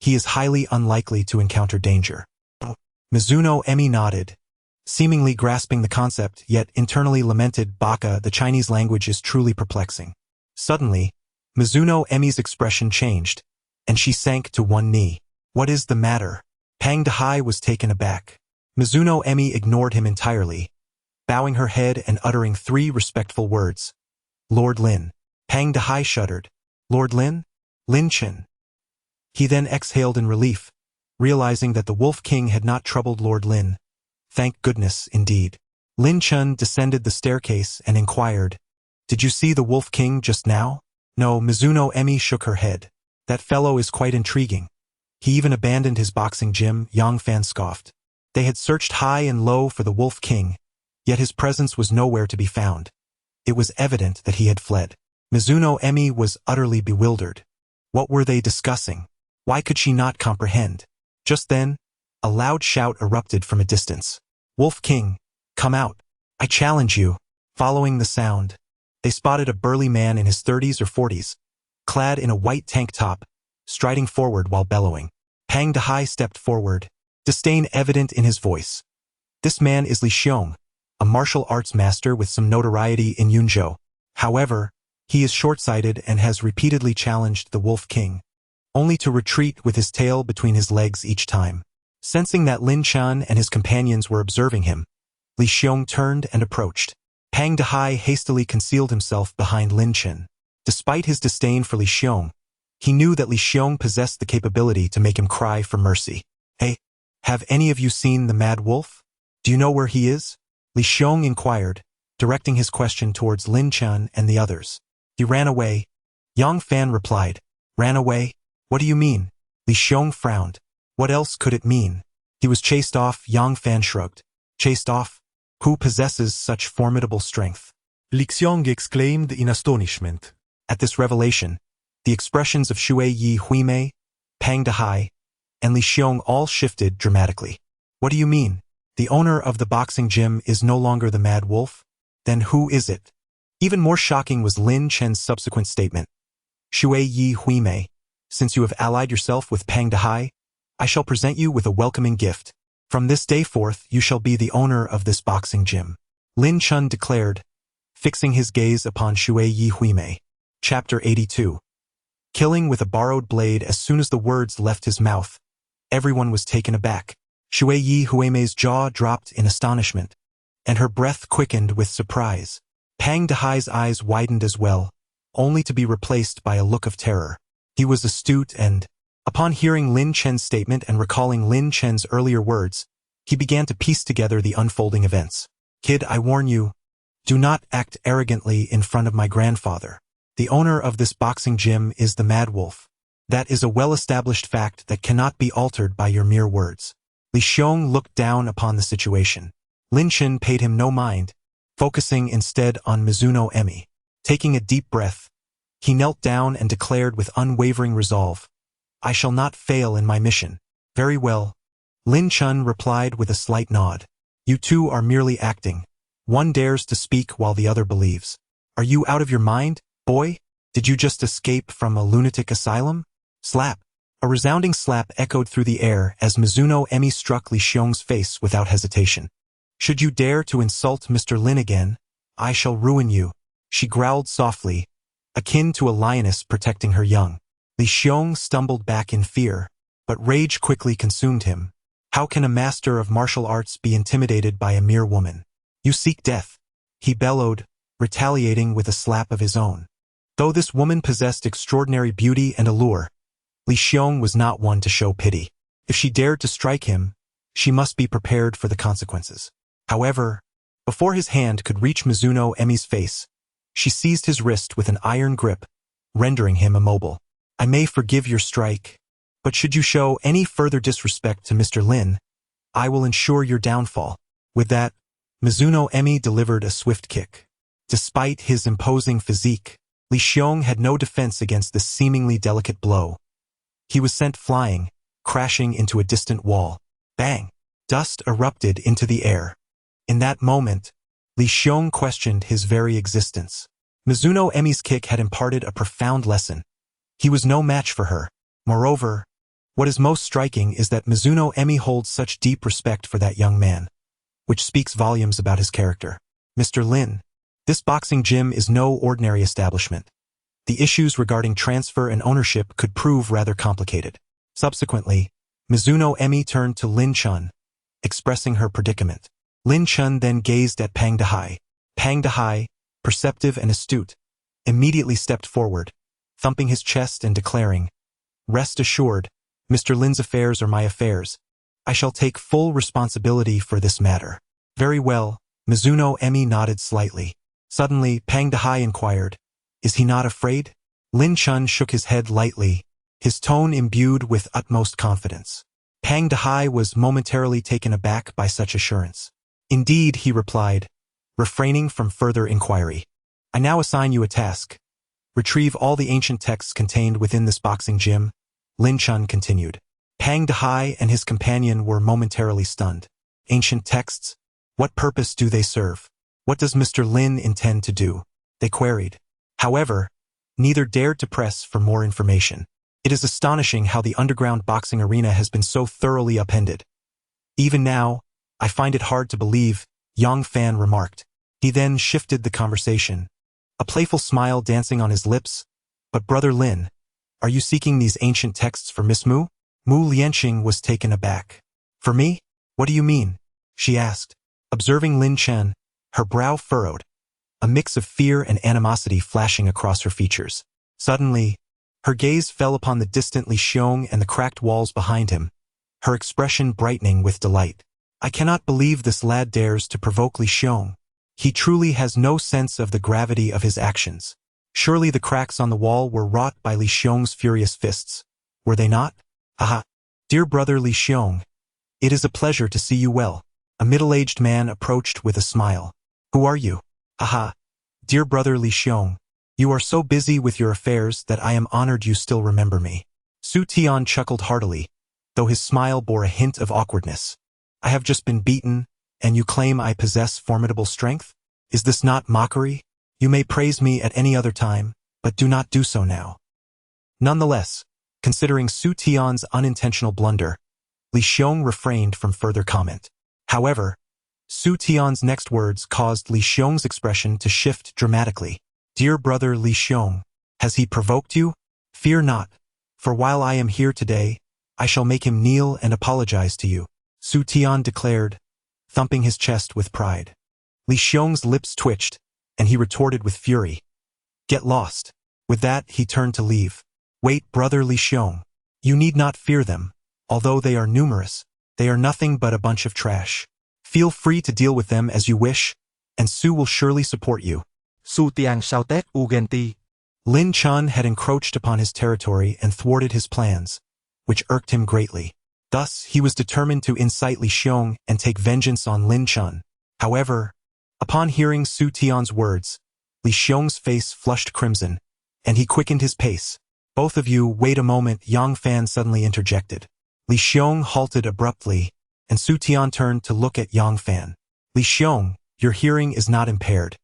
he is highly unlikely to encounter danger. Mizuno Emi nodded, seemingly grasping the concept, yet internally lamented, Baka, the Chinese language is truly perplexing. Suddenly, Mizuno Emi's expression changed, and she sank to one knee. What is the matter? Pang Dehai was taken aback. Mizuno Emi ignored him entirely, bowing her head and uttering 3 respectful words. Lord Lin. Pang Dehai shuddered. Lord Lin? Lin Chen. He then exhaled in relief, realizing that the Wolf King had not troubled Lord Lin. Thank goodness, indeed. Lin Chen descended the staircase and inquired, Did you see the Wolf King just now? No, Mizuno Emi shook her head. That fellow is quite intriguing. He even abandoned his boxing gym, Yang Fan scoffed. They had searched high and low for the Wolf King, yet his presence was nowhere to be found. It was evident that he had fled. Mizuno Emi was utterly bewildered. What were they discussing? Why could she not comprehend? Just then, a loud shout erupted from a distance. "Wolf King, come out! I challenge you!" Following the sound, they spotted a burly man in his 30s or 40s, clad in a white tank top, striding forward while bellowing. Pang Dehai stepped forward, disdain evident in his voice. This man is Li Xiong, a martial arts master with some notoriety in Yunzhou. However, he is short-sighted and has repeatedly challenged the Wolf King, only to retreat with his tail between his legs each time. Sensing that Lin Chen and his companions were observing him, Li Xiong turned and approached. Pang Dehai hastily concealed himself behind Lin Chen. Despite his disdain for Li Xiong, he knew that Li Xiong possessed the capability to make him cry for mercy. "Hey, have any of you seen the Mad Wolf? Do you know where he is?" Li Xiong inquired, directing his question towards Lin Chen and the others. "He ran away." Yang Fan replied. "Ran away? What do you mean?" Li Xiong frowned. What else could it mean? "He was chased off." Yang Fan shrugged. "Chased off? Who possesses such formidable strength?" Li Xiong exclaimed in astonishment. At this revelation, the expressions of Shui Yi Huimei, Pang Dehai, and Li Xiong all shifted dramatically. "What do you mean? The owner of the boxing gym is no longer the Mad Wolf? Then who is it?" Even more shocking was Lin Chen's subsequent statement. "Shui Yi Huimei, since you have allied yourself with Pang Dehai, I shall present you with a welcoming gift. From this day forth, you shall be the owner of this boxing gym," Lin Chen declared, fixing his gaze upon Shui Yi Huimei. Chapter 82. Killing with a borrowed blade. As soon as the words left his mouth, everyone was taken aback. Shui Yi Huimei's jaw dropped in astonishment, and her breath quickened with surprise. Pang Dehai's eyes widened as well, only to be replaced by a look of terror. He was astute and, upon hearing Lin Chen's statement and recalling Lin Chen's earlier words, he began to piece together the unfolding events. "Kid, I warn you, do not act arrogantly in front of my grandfather. The owner of this boxing gym is the Mad Wolf. That is a well-established fact that cannot be altered by your mere words." Li Xiong looked down upon the situation. Lin Chen paid him no mind, focusing instead on Mizuno Emi. Taking a deep breath, he knelt down and declared with unwavering resolve, "I shall not fail in my mission." "Very well," Lin Chen replied with a slight nod. "You two are merely acting. One dares to speak while the other believes. Are you out of your mind, boy? Did you just escape from a lunatic asylum?" Slap! A resounding slap echoed through the air as Mizuno Emi struck Li Xiong's face without hesitation. "Should you dare to insult Mr. Lin again, I shall ruin you," she growled softly, akin to a lioness protecting her young. Li Xiong stumbled back in fear, but rage quickly consumed him. How can a master of martial arts be intimidated by a mere woman? "You seek death," he bellowed, retaliating with a slap of his own. Though this woman possessed extraordinary beauty and allure, Li Xiong was not one to show pity. If she dared to strike him, she must be prepared for the consequences. However, before his hand could reach Mizuno Emi's face, she seized his wrist with an iron grip, rendering him immobile. "I may forgive your strike, but should you show any further disrespect to Mr. Lin, I will ensure your downfall." With that, Mizuno Emi delivered a swift kick. Despite his imposing physique, Li Xiong had no defense against this seemingly delicate blow. He was sent flying, crashing into a distant wall. Bang! Dust erupted into the air. In that moment, Li Xiong questioned his very existence. Mizuno Emi's kick had imparted a profound lesson. He was no match for her. Moreover, what is most striking is that Mizuno Emi holds such deep respect for that young man, which speaks volumes about his character. "Mr. Lin, this boxing gym is no ordinary establishment. The issues regarding transfer and ownership could prove rather complicated." Subsequently, Mizuno Emi turned to Lin Chen, expressing her predicament. Lin Chen then gazed at Pang Dehai. Pang Dehai, perceptive and astute, immediately stepped forward, thumping his chest and declaring, "Rest assured, Mr. Lin's affairs are my affairs. I shall take full responsibility for this matter." "Very well," Mizuno Emi nodded slightly. Suddenly, Pang Dehai inquired, "Is he not afraid?" Lin Chen shook his head lightly, his tone imbued with utmost confidence. Pang Dehai was momentarily taken aback by such assurance. "Indeed," he replied, refraining from further inquiry. I now assign you a task. Retrieve all the ancient texts contained within this boxing gym, Lin Chen continued. Pang Dehai and his companion were momentarily stunned. Ancient texts? What purpose do they serve? What does Mr. Lin intend to do? They queried. However, neither dared to press for more information. It is astonishing how the underground boxing arena has been so thoroughly upended. Even now, I find it hard to believe, Yang Fan remarked. He then shifted the conversation, a playful smile dancing on his lips. But Brother Lin, are you seeking these ancient texts for Miss Mu? Mu Lianqing was taken aback. For me? What do you mean? She asked. Observing Lin Chen, her brow furrowed, a mix of fear and animosity flashing across her features. Suddenly, her gaze fell upon the distant Li Xiong and the cracked walls behind him, her expression brightening with delight. I cannot believe this lad dares to provoke Li Xiong. He truly has no sense of the gravity of his actions. Surely the cracks on the wall were wrought by Li Xiong's furious fists, were they not? Haha. Dear brother Li Xiong, it is a pleasure to see you well. A middle-aged man approached with a smile. Who are you? Haha. Dear brother Li Xiong, you are so busy with your affairs that I am honored you still remember me. Su Tian chuckled heartily, though his smile bore a hint of awkwardness. I have just been beaten, and you claim I possess formidable strength? Is this not mockery? You may praise me at any other time, but do not do so now. Nonetheless, considering Su Tian's unintentional blunder, Li Xiong refrained from further comment. However, Su Tian's next words caused Li Xiong's expression to shift dramatically. Dear brother Li Xiong, has he provoked you? Fear not, for while I am here today, I shall make him kneel and apologize to you, Su Tian declared, thumping his chest with pride. Li Xiong's lips twitched, and he retorted with fury. Get lost. With that, he turned to leave. Wait, brother Li Xiong. You need not fear them. Although they are numerous, they are nothing but a bunch of trash. Feel free to deal with them as you wish, and Su will surely support you. Su Tiang shouted urgently. Lin Chen had encroached upon his territory and thwarted his plans, which irked him greatly. Thus, he was determined to incite Li Xiong and take vengeance on Lin Chen. However, upon hearing Su Tian's words, Li Xiong's face flushed crimson, and he quickened his pace. Both of you, wait a moment, Yang Fan suddenly interjected. Li Xiong halted abruptly, and Su Tian turned to look at Yang Fan. Li Xiong, your hearing is not impaired.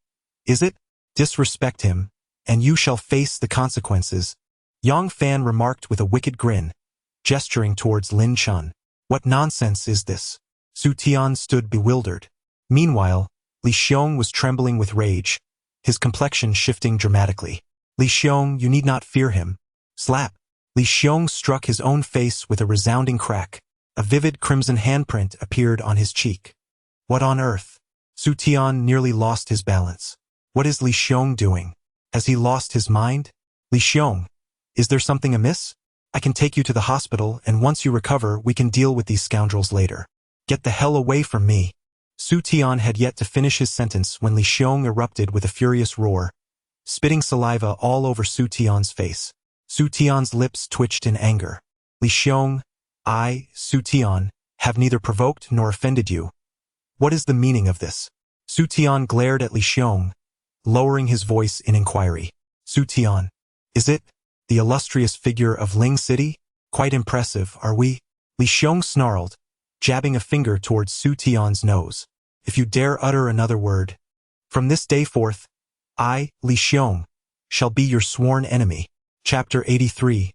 Is it? Disrespect him, and you shall face the consequences, Yang Fan remarked with a wicked grin, gesturing towards Lin Chen. What nonsense is this? Su Tian stood bewildered. Meanwhile, Li Xiong was trembling with rage, his complexion shifting dramatically. Li Xiong, you need not fear him. Slap. Li Xiong struck his own face with a resounding crack. A vivid crimson handprint appeared on his cheek. What on earth? Su Tian nearly lost his balance. What is Li Xiong doing? Has he lost his mind? Li Xiong, is there something amiss? I can take you to the hospital, and once you recover, we can deal with these scoundrels later. Get the hell away from me. Su Tian had yet to finish his sentence when Li Xiong erupted with a furious roar, spitting saliva all over Su Tian's face. Su Tian's lips twitched in anger. Li Xiong, I, Su Tian, have neither provoked nor offended you. What is the meaning of this? Su Tian glared at Li Xiong, lowering his voice in inquiry. Su Tian, is it the illustrious figure of Ling City? Quite impressive, are we? Li Xiong snarled, jabbing a finger towards Su Tian's nose. If you dare utter another word, from this day forth, I, Li Xiong, shall be your sworn enemy. Chapter 83.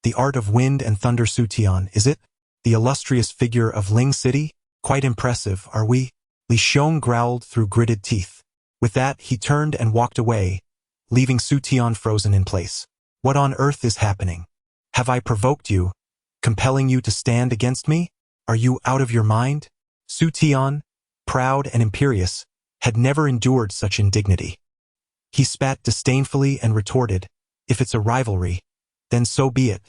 The Art of Wind and Thunder. Su Tian, is it the illustrious figure of Ling City? Quite impressive, are we? Li Xiong growled through gritted teeth. With that, he turned and walked away, leaving Su Tian frozen in place. What on earth is happening? Have I provoked you, compelling you to stand against me? Are you out of your mind? Su Tian, proud and imperious, had never endured such indignity. He spat disdainfully and retorted, if it's a rivalry, then so be it.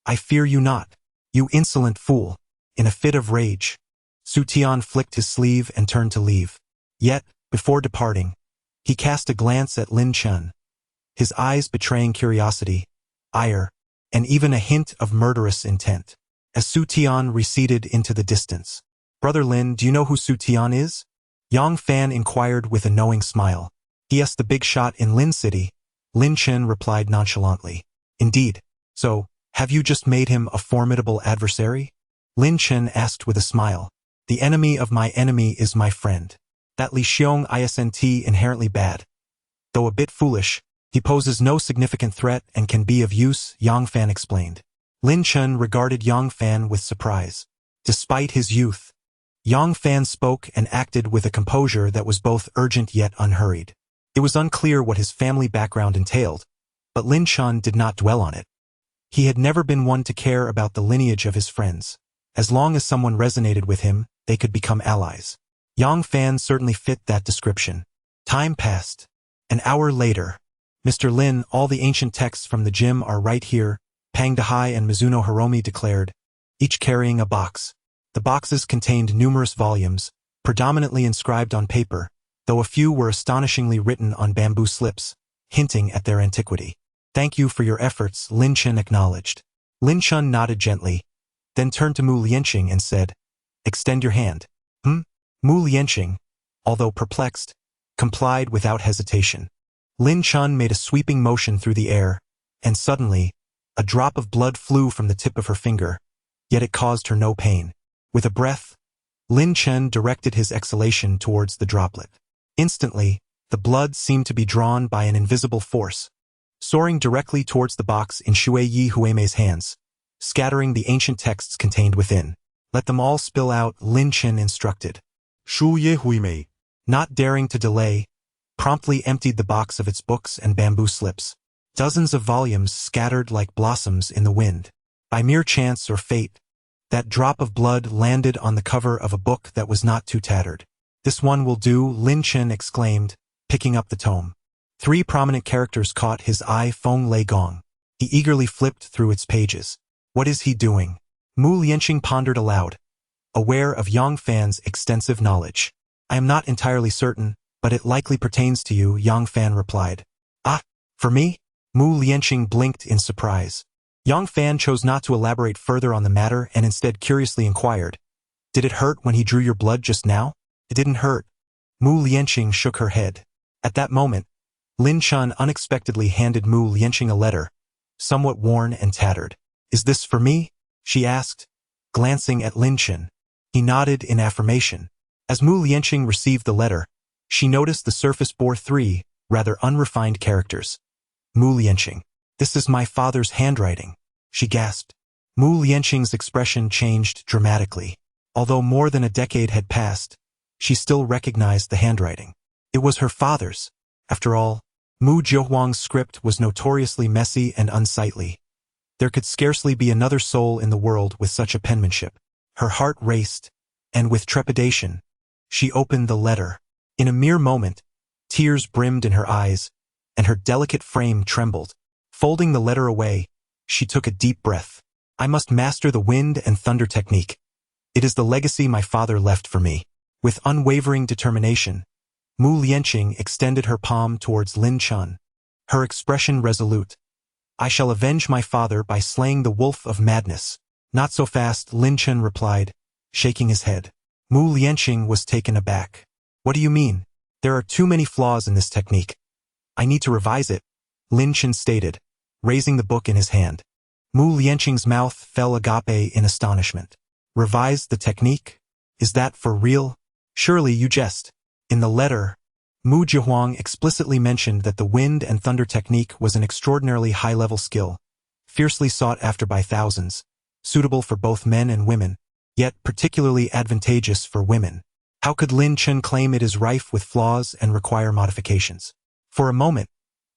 I fear you not, you insolent fool. In a fit of rage, Su Tian flicked his sleeve and turned to leave. Yet, before departing, he cast a glance at Lin Chen, his eyes betraying curiosity, ire, and even a hint of murderous intent. As Su Tian receded into the distance. Brother Lin, do you know who Su Tian is? Yang Fan inquired with a knowing smile. He asked the big shot in Lin City. Lin Chen replied nonchalantly. Indeed. So, have you just made him a formidable adversary? Lin Chen asked with a smile. The enemy of my enemy is my friend. That Li Xiong isn't inherently bad. Though a bit foolish, he poses no significant threat and can be of use, Yang Fan explained. Lin Chen regarded Yang Fan with surprise. Despite his youth, Yang Fan spoke and acted with a composure that was both urgent yet unhurried. It was unclear what his family background entailed, but Lin Chen did not dwell on it. He had never been one to care about the lineage of his friends. As long as someone resonated with him, they could become allies. Yang Fan certainly fit that description. Time passed. An hour later. Mr. Lin, all the ancient texts from the gym are right here, Pang Dehai and Mizuno Hiromi declared, each carrying a box. The boxes contained numerous volumes, predominantly inscribed on paper, though a few were astonishingly written on bamboo slips, hinting at their antiquity. Thank you for your efforts, Lin Chen acknowledged. Lin Chen nodded gently, then turned to Mu Lianqing and said, extend your hand. Mu Lianqing, although perplexed, complied without hesitation. Lin Chen made a sweeping motion through the air, and suddenly, a drop of blood flew from the tip of her finger, yet it caused her no pain. With a breath, Lin Chen directed his exhalation towards the droplet. Instantly, the blood seemed to be drawn by an invisible force, soaring directly towards the box in Shui Yi Huimei's hands, scattering the ancient texts contained within. Let them all spill out, Lin Chen instructed. Shu Ye Huimei. Not daring to delay, promptly emptied the box of its books and bamboo slips. Dozens of volumes scattered like blossoms in the wind. By mere chance or fate, that drop of blood landed on the cover of a book that was not too tattered. This one will do, Lin Chen exclaimed, picking up the tome. 3 prominent characters caught his eye. Feng Lei Gong. He eagerly flipped through its pages. What is he doing? Mu Lianqing pondered aloud, aware of Yang Fan's extensive knowledge. I am not entirely certain, but it likely pertains to you, Yang Fan replied. Ah, for me? Mu Lianqing blinked in surprise. Yang Fan chose not to elaborate further on the matter and instead curiously inquired, did it hurt when he drew your blood just now? It didn't hurt. Mu Lianqing shook her head. At that moment, Lin Chen unexpectedly handed Mu Lianqing a letter, somewhat worn and tattered. Is this for me? She asked, glancing at Lin Chen. He nodded in affirmation. As Mu Lianqing received the letter, she noticed the surface bore 3, rather unrefined characters. Mu Lianqing. This is my father's handwriting, she gasped. Mu Lianqing's expression changed dramatically. Although more than a decade had passed, she still recognized the handwriting. It was her father's. After all, Mu Jiuhuang's script was notoriously messy and unsightly. There could scarcely be another soul in the world with such a penmanship. Her heart raced, and with trepidation, she opened the letter. In a mere moment, tears brimmed in her eyes, and her delicate frame trembled. Folding the letter away, she took a deep breath. I must master the wind and thunder technique. It is the legacy my father left for me. With unwavering determination, Mu Lianqing extended her palm towards Lin Chen, her expression resolute. I shall avenge my father by slaying the wolf of madness. Not so fast, Lin Chen replied, shaking his head. Mu Lianqing was taken aback. What do you mean? There are too many flaws in this technique. I need to revise it, Lin Chen stated, raising the book in his hand. Mu Lianqing's mouth fell agape in astonishment. Revise the technique? Is that for real? Surely you jest. In the letter, Mu Jiuhuang explicitly mentioned that the wind and thunder technique was an extraordinarily high-level skill, fiercely sought after by thousands, suitable for both men and women, yet particularly advantageous for women. How could Lin Chen claim it is rife with flaws and require modifications? For a moment,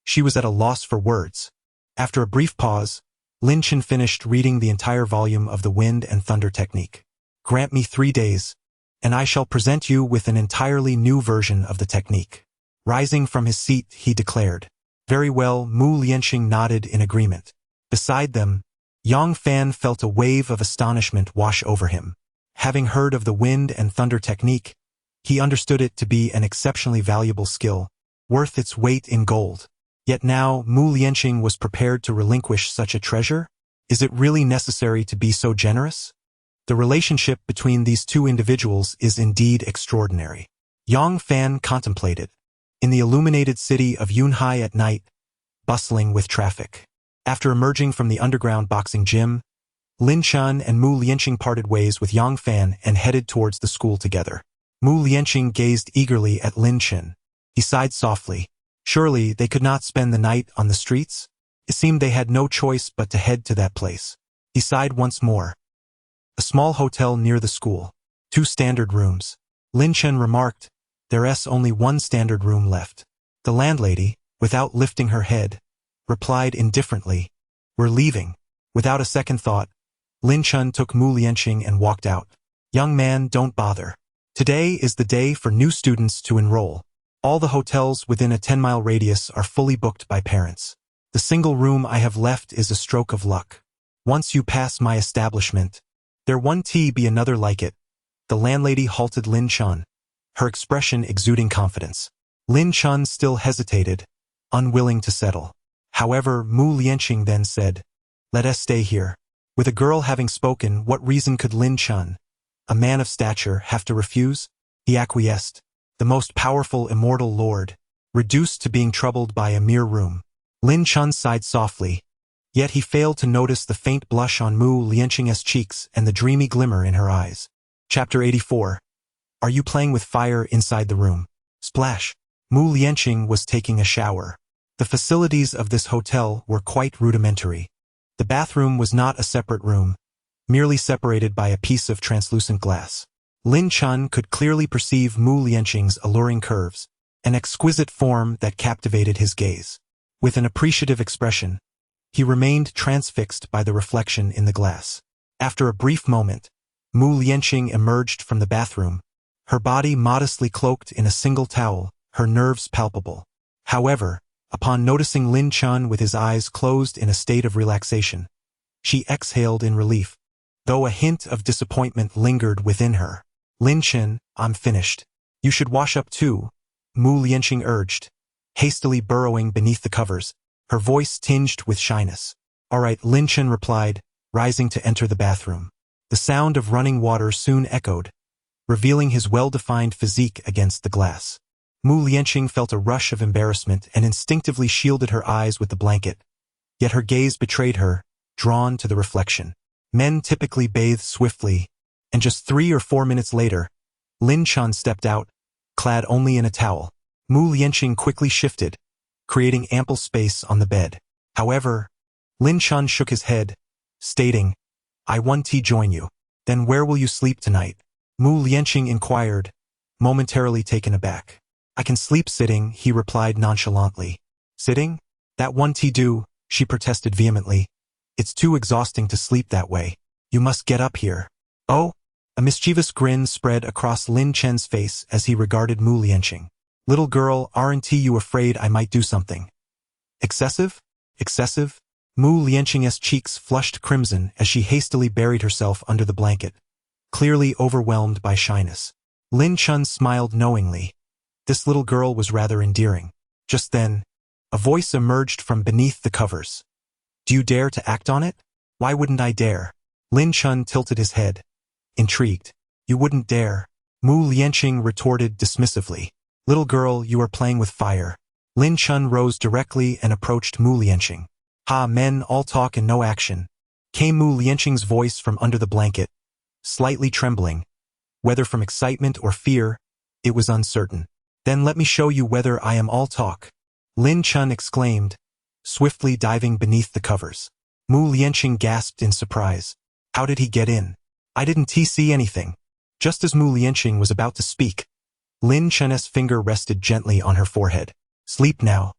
she was at a loss for words. After a brief pause, Lin Chen finished reading the entire volume of the wind and thunder technique. Grant me 3 days, and I shall present you with an entirely new version of the technique. Rising from his seat, he declared. Very well, Mu Lianqing nodded in agreement. Beside them, Yang Fan felt a wave of astonishment wash over him. Having heard of the wind and thunder technique, he understood it to be an exceptionally valuable skill, worth its weight in gold. Yet now, Mu Lianqing was prepared to relinquish such a treasure? Is it really necessary to be so generous? The relationship between these two individuals is indeed extraordinary. Yang Fan contemplated. in the illuminated city of Yunhai at night, bustling with traffic. After emerging from the underground boxing gym, Lin Chen and Mu Lianqing parted ways with Yang Fan and headed towards the school together. Mu Lianqing gazed eagerly at Lin Chen. He sighed softly. Surely they could not spend the night on the streets? It seemed they had no choice but to head to that place. He sighed once more. A small hotel near the school. 2 standard rooms. Lin Chen remarked, "There's only 1 standard room left." The landlady, without lifting her head, replied indifferently, "We're leaving." Without a second thought, Lin Chen took Mu Lianqing and walked out. "Young man, don't bother. Today is the day for new students to enroll. All the hotels within a 10-mile radius are fully booked by parents. The single room I have left is a stroke of luck. Once you pass my establishment, there won't be another like it." The landlady halted Lin Chen, her expression exuding confidence. Lin Chen still hesitated, unwilling to settle. However, Mu Lianqing then said, "Let us stay here." With a girl having spoken, what reason could Lin Chen, a man of stature, have to refuse? He acquiesced. The most powerful immortal lord, reduced to being troubled by a mere room. Lin Chen sighed softly, yet he failed to notice the faint blush on Mu Lianqing's cheeks and the dreamy glimmer in her eyes. Chapter 84. Are you playing with fire inside the room? Splash. Mu Lianqing was taking a shower. The facilities of this hotel were quite rudimentary. The bathroom was not a separate room, merely separated by a piece of translucent glass. Lin Chen could clearly perceive Mu Lianqing's alluring curves, an exquisite form that captivated his gaze. With an appreciative expression, he remained transfixed by the reflection in the glass. After a brief moment, Mu Lianqing emerged from the bathroom, her body modestly cloaked in a single towel, her nerves palpable. However, upon noticing Lin Chen with his eyes closed in a state of relaxation, she exhaled in relief, though a hint of disappointment lingered within her. "Lin Chen, I'm finished. You should wash up too," Mu Lianqing urged, hastily burrowing beneath the covers, her voice tinged with shyness. "All right," Lin Chen replied, rising to enter the bathroom. The sound of running water soon echoed, revealing his well-defined physique against the glass. Mu Lianqing felt a rush of embarrassment and instinctively shielded her eyes with the blanket, yet her gaze betrayed her, drawn to the reflection. Men typically bathe swiftly, and just 3 or 4 minutes later, Lin Chen stepped out, clad only in a towel. Mu Lianqing quickly shifted, creating ample space on the bed. However, Lin Chen shook his head, stating, "I want to join you. Then where will you sleep tonight?" Mu Lianqing inquired, momentarily taken aback. "I can sleep sitting," he replied nonchalantly. "Sitting? That won't do," she protested vehemently. "It's too exhausting to sleep that way. You must get up here." "Oh?" A mischievous grin spread across Lin Chen's face as he regarded Mu Lianqing. "Little girl, aren't you afraid I might do something excessive?" "Excessive?" Mu Lianqing's cheeks flushed crimson as she hastily buried herself under the blanket, clearly overwhelmed by shyness. Lin Chen smiled knowingly. This little girl was rather endearing. Just then, a voice emerged from beneath the covers. "Do you dare to act on it?" "Why wouldn't I dare?" Lin Chen tilted his head, intrigued. "You wouldn't dare?" Mu Lianqing retorted dismissively. "Little girl, you are playing with fire." Lin Chen rose directly and approached Mu Lianqing. "Ha, men all talk and no action," came Mu Lianqing's voice from under the blanket, slightly trembling. Whether from excitement or fear, it was uncertain. "Then let me show you whether I am all talk," Lin Chen exclaimed, swiftly diving beneath the covers. Mu Lianqing gasped in surprise. "How did he get in?" "I didn't see anything." Just as Mu Lianqing was about to speak, Lin Chen's finger rested gently on her forehead. "Sleep now."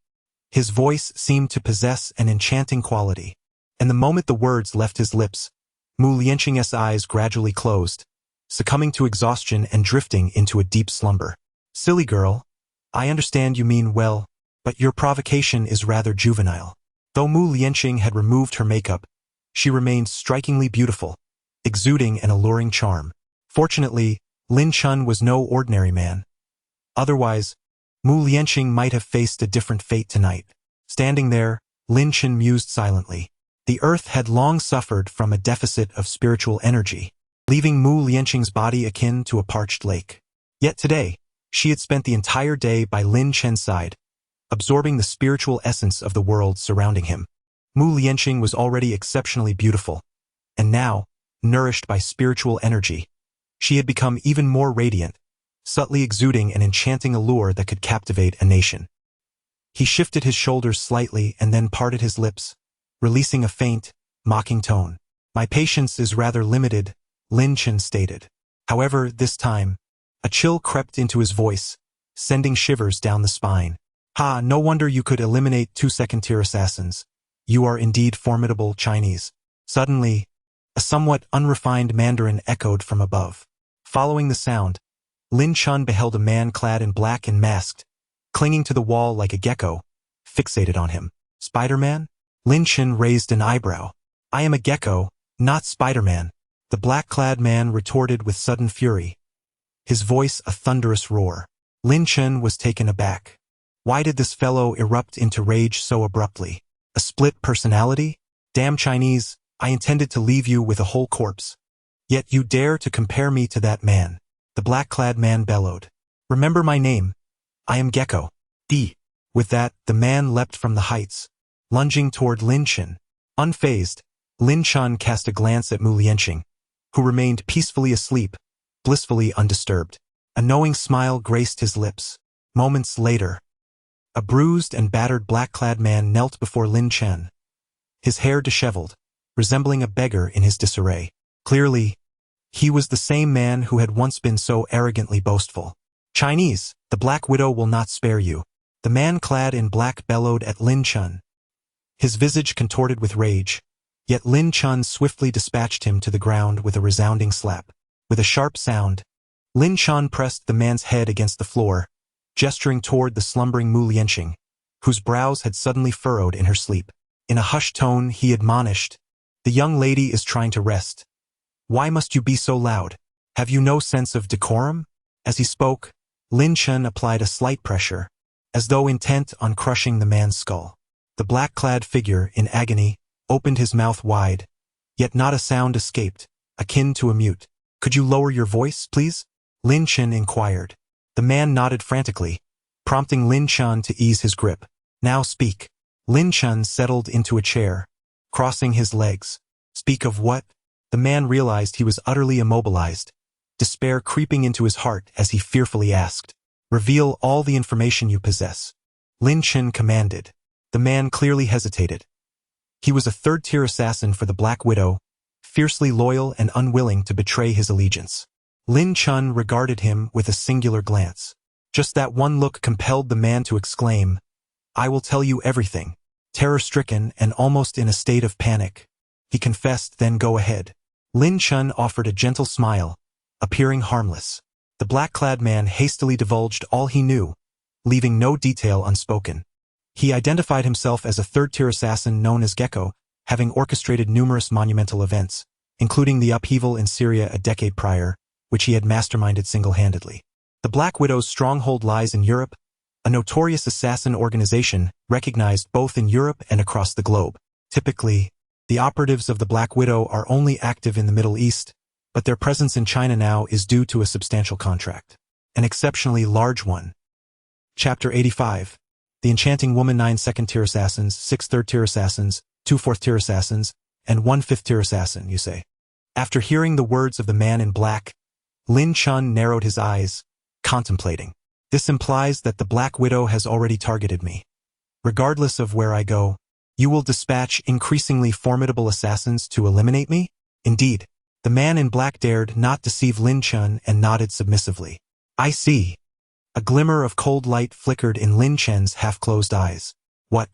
His voice seemed to possess an enchanting quality, and the moment the words left his lips, Mu Lianqing's eyes gradually closed, succumbing to exhaustion and drifting into a deep slumber. "Silly girl, I understand you mean well, but your provocation is rather juvenile." Though Mu Lianqing had removed her makeup, she remained strikingly beautiful, exuding an alluring charm. Fortunately, Lin Chen was no ordinary man. Otherwise, Mu Lianqing might have faced a different fate tonight. Standing there, Lin Chen mused silently. The earth had long suffered from a deficit of spiritual energy, leaving Mu Lianqing's body akin to a parched lake. Yet today, She had spent the entire day by Lin Chen's side, absorbing the spiritual essence of the world surrounding him. Mu Lianqing was already exceptionally beautiful, and now, nourished by spiritual energy, she had become even more radiant, subtly exuding an enchanting allure that could captivate a nation. He shifted his shoulders slightly and then parted his lips, releasing a faint, mocking tone. "My patience is rather limited," Lin Chen stated. However, this time, a chill crept into his voice, sending shivers down the spine. "Ha, no wonder you could eliminate 2 second-tier assassins. You are indeed formidable, Chinese." Suddenly, a somewhat unrefined Mandarin echoed from above. Following the sound, Lin Chen beheld a man clad in black and masked, clinging to the wall like a gecko, fixated on him. "Spider-Man?" Lin Chen raised an eyebrow. "I am a gecko, not Spider-Man," the black-clad man retorted with sudden fury, his voice a thunderous roar. Lin Chen was taken aback. Why did this fellow erupt into rage so abruptly? A split personality? Damn Chinese, I intended to leave you with a whole corpse. Yet you dare to compare me to that man, the black-clad man bellowed. "Remember my name. I am Gecko." D. With that, the man leapt from the heights, lunging toward Lin Chen. Unfazed, Lin Chen cast a glance at Mu Lianqing, who remained peacefully asleep, blissfully undisturbed. A knowing smile graced his lips. Moments later, a bruised and battered black-clad man knelt before Lin Chen, his hair disheveled, resembling a beggar in his disarray. Clearly, he was the same man who had once been so arrogantly boastful. "Chinese, the Black Widow will not spare you," the man clad in black bellowed at Lin Chen, his visage contorted with rage. Yet Lin Chen swiftly dispatched him to the ground with a resounding slap. With a sharp sound, Lin Chen pressed the man's head against the floor, gesturing toward the slumbering Mu Lianqing, whose brows had suddenly furrowed in her sleep. In a hushed tone, he admonished, "The young lady is trying to rest. Why must you be so loud? Have you no sense of decorum?" As he spoke, Lin Chen applied a slight pressure, as though intent on crushing the man's skull. The black-clad figure, in agony, opened his mouth wide, yet not a sound escaped, akin to a mute. "Could you lower your voice, please?" Lin Chen inquired. The man nodded frantically, prompting Lin Chen to ease his grip. "Now speak." Lin Chen settled into a chair, crossing his legs. "Speak of what?" The man realized he was utterly immobilized, despair creeping into his heart as he fearfully asked. "Reveal all the information you possess," Lin Chen commanded. The man clearly hesitated. He was a third-tier assassin for the Black Widow, fiercely loyal and unwilling to betray his allegiance. Lin Chen regarded him with a singular glance. Just that one look compelled the man to exclaim, "I will tell you everything." Terror-stricken and almost in a state of panic, he confessed, "Then go ahead." Lin Chen offered a gentle smile, appearing harmless. The black-clad man hastily divulged all he knew, leaving no detail unspoken. He identified himself as a third-tier assassin known as Gecko, having orchestrated numerous monumental events, including the upheaval in Syria a decade prior, which he had masterminded single-handedly. The Black Widow's stronghold lies in Europe, a notorious assassin organization recognized both in Europe and across the globe. Typically, the operatives of the Black Widow are only active in the Middle East, but their presence in China now is due to a substantial contract. An exceptionally large one. Chapter 85. The Enchanting Woman. 9 second-tier assassins, 6 third-tier assassins, 2 fourth-tier assassins, and 1 fifth-tier assassin, you say. After hearing the words of the man in black, Lin Chen narrowed his eyes, contemplating. This implies that the Black Widow has already targeted me. Regardless of where I go, you will dispatch increasingly formidable assassins to eliminate me? Indeed. The man in black dared not deceive Lin Chen and nodded submissively. "I see." A glimmer of cold light flickered in Lin Chen's half-closed eyes. "What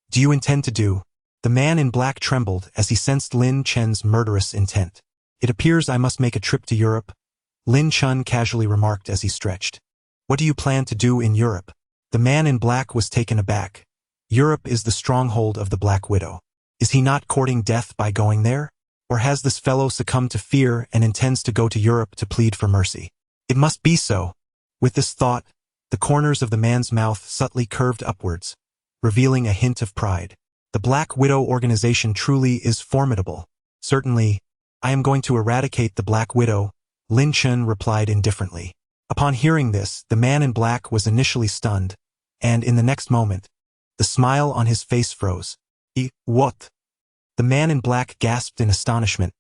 do you intend to do?" The man in black trembled as he sensed Lin Chen's murderous intent. "It appears I must make a trip to Europe," Lin Chen casually remarked as he stretched. "What do you plan to do in Europe?" The man in black was taken aback. Europe is the stronghold of the Black Widow. Is he not courting death by going there? Or has this fellow succumbed to fear and intends to go to Europe to plead for mercy? It must be so. With this thought, the corners of the man's mouth subtly curved upwards, revealing a hint of pride. The Black Widow organization truly is formidable. Certainly, I am going to eradicate the Black Widow, Lin Chen replied indifferently. Upon hearing this, the man in black was initially stunned, and in the next moment, the smile on his face froze. What? The man in black gasped in astonishment.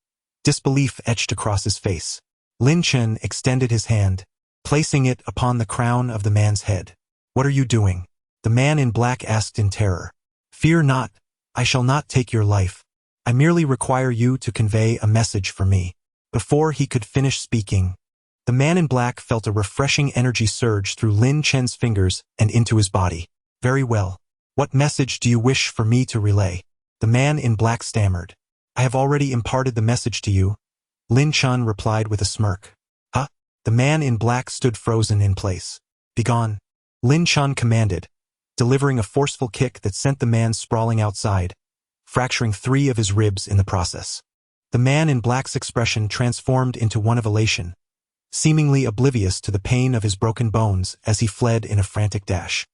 Disbelief etched across his face. Lin Chen extended his hand, placing it upon the crown of the man's head. What are you doing? The man in black asked in terror. Fear not, I shall not take your life. I merely require you to convey a message for me. Before he could finish speaking, the man in black felt a refreshing energy surge through Lin Chen's fingers and into his body. Very well. What message do you wish for me to relay? The man in black stammered. I have already imparted the message to you, Lin Chen replied with a smirk. Huh? The man in black stood frozen in place. Begone, Lin Chen commanded, delivering a forceful kick that sent the man sprawling outside, fracturing 3 of his ribs in the process. The man in black's expression transformed into one of elation, seemingly oblivious to the pain of his broken bones as he fled in a frantic dash.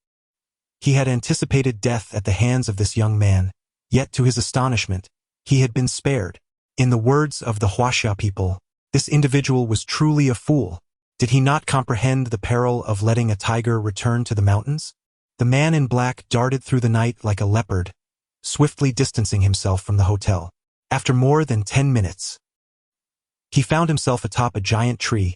He had anticipated death at the hands of this young man, yet to his astonishment, he had been spared. In the words of the Huaxia people, this individual was truly a fool. Did he not comprehend the peril of letting a tiger return to the mountains? The man in black darted through the night like a leopard, swiftly distancing himself from the hotel. After more than 10 minutes, he found himself atop a giant tree,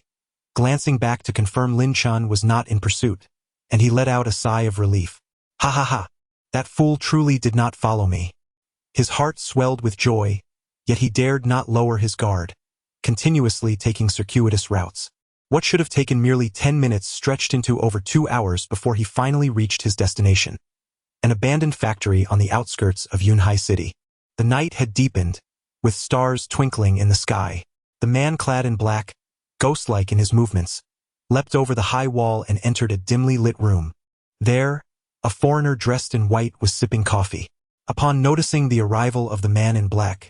glancing back to confirm Lin Chen was not in pursuit, and he let out a sigh of relief. Ha ha ha! That fool truly did not follow me. His heart swelled with joy, yet he dared not lower his guard, continuously taking circuitous routes. What should have taken merely 10 minutes stretched into over 2 hours before he finally reached his destination. An abandoned factory on the outskirts of Yunhai City. The night had deepened, with stars twinkling in the sky. The man clad in black, ghost-like in his movements, leapt over the high wall and entered a dimly lit room. There, a foreigner dressed in white was sipping coffee. Upon noticing the arrival of the man in black,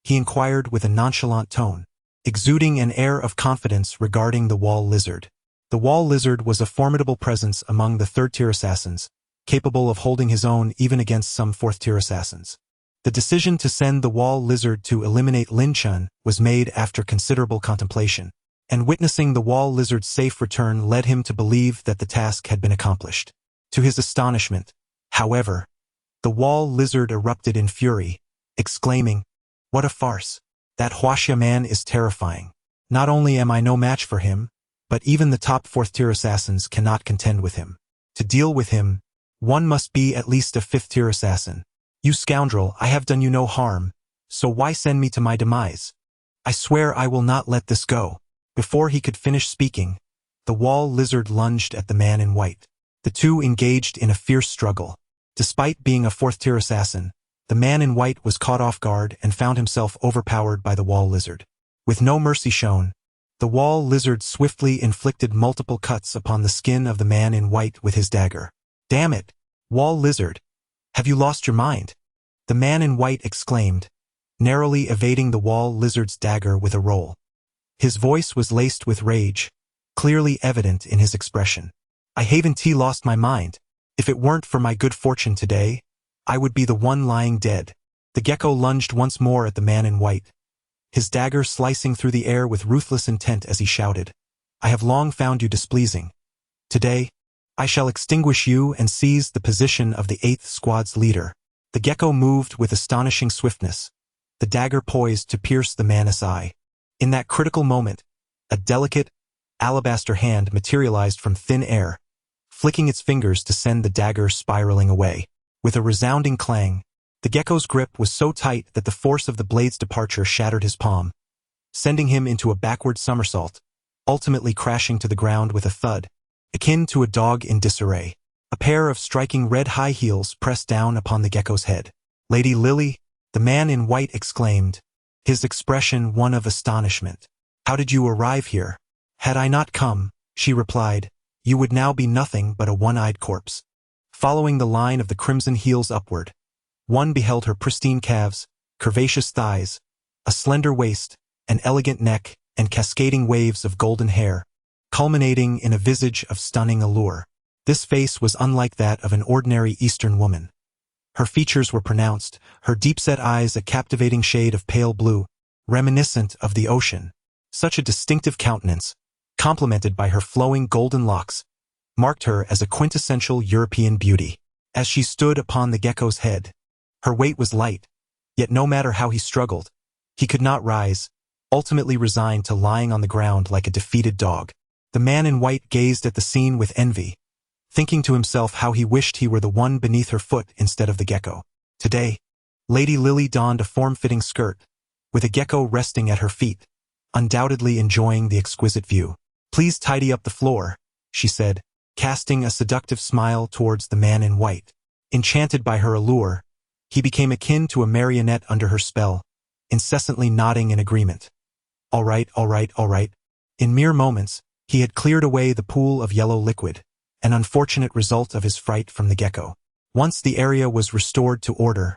he inquired with a nonchalant tone, exuding an air of confidence regarding the wall lizard. The wall lizard was a formidable presence among the third-tier assassins, capable of holding his own even against some fourth-tier assassins. The decision to send the wall lizard to eliminate Lin Chen was made after considerable contemplation, and witnessing the wall lizard's safe return led him to believe that the task had been accomplished. To his astonishment, however, the wall lizard erupted in fury, exclaiming, "What a farce! That Huaxia man is terrifying. Not only am I no match for him, but even the top fourth-tier assassins cannot contend with him. To deal with him, one must be at least a fifth-tier assassin. You scoundrel, I have done you no harm, so why send me to my demise? I swear I will not let this go." Before he could finish speaking, the wall lizard lunged at the man in white. The two engaged in a fierce struggle. Despite being a fourth-tier assassin, the man in white was caught off guard and found himself overpowered by the wall lizard. With no mercy shown, the wall lizard swiftly inflicted multiple cuts upon the skin of the man in white with his dagger. "Damn it, wall lizard! Have you lost your mind?" The man in white exclaimed, narrowly evading the wall lizard's dagger with a roll. His voice was laced with rage, clearly evident in his expression. "I haven't lost my mind. If it weren't for my good fortune today, I would be the one lying dead." The gecko lunged once more at the man in white, his dagger slicing through the air with ruthless intent as he shouted, "I have long found you displeasing. Today, I shall extinguish you and seize the position of the 8th Squad's leader." The gecko moved with astonishing swiftness, the dagger poised to pierce the man's eye. In that critical moment, a delicate, alabaster hand materialized from thin air, flicking its fingers to send the dagger spiraling away. With a resounding clang, the gecko's grip was so tight that the force of the blade's departure shattered his palm, sending him into a backward somersault, ultimately crashing to the ground with a thud, akin to a dog in disarray. A pair of striking red high heels pressed down upon the gecko's head. "Lady Lily," the man in white exclaimed, his expression one of astonishment. "How did you arrive here?" "Had I not come," she replied, "you would now be nothing but a one-eyed corpse." Following the line of the crimson heels upward, one beheld her pristine calves, curvaceous thighs, a slender waist, an elegant neck, and cascading waves of golden hair, culminating in a visage of stunning allure. This face was unlike that of an ordinary Eastern woman. Her features were pronounced, her deep-set eyes a captivating shade of pale blue, reminiscent of the ocean. Such a distinctive countenance, complemented by her flowing golden locks, marked her as a quintessential European beauty. As she stood upon the gecko's head, her weight was light, yet no matter how he struggled, he could not rise, ultimately resigned to lying on the ground like a defeated dog. The man in white gazed at the scene with envy, thinking to himself how he wished he were the one beneath her foot instead of the gecko. Today, Lady Lily donned a form-fitting skirt, with a gecko resting at her feet, undoubtedly enjoying the exquisite view. "Please tidy up the floor," she said, casting a seductive smile towards the man in white. Enchanted by her allure, he became akin to a marionette under her spell, incessantly nodding in agreement. All right, all right, all right. In mere moments, he had cleared away the pool of yellow liquid, an unfortunate result of his fright from the gecko. Once the area was restored to order,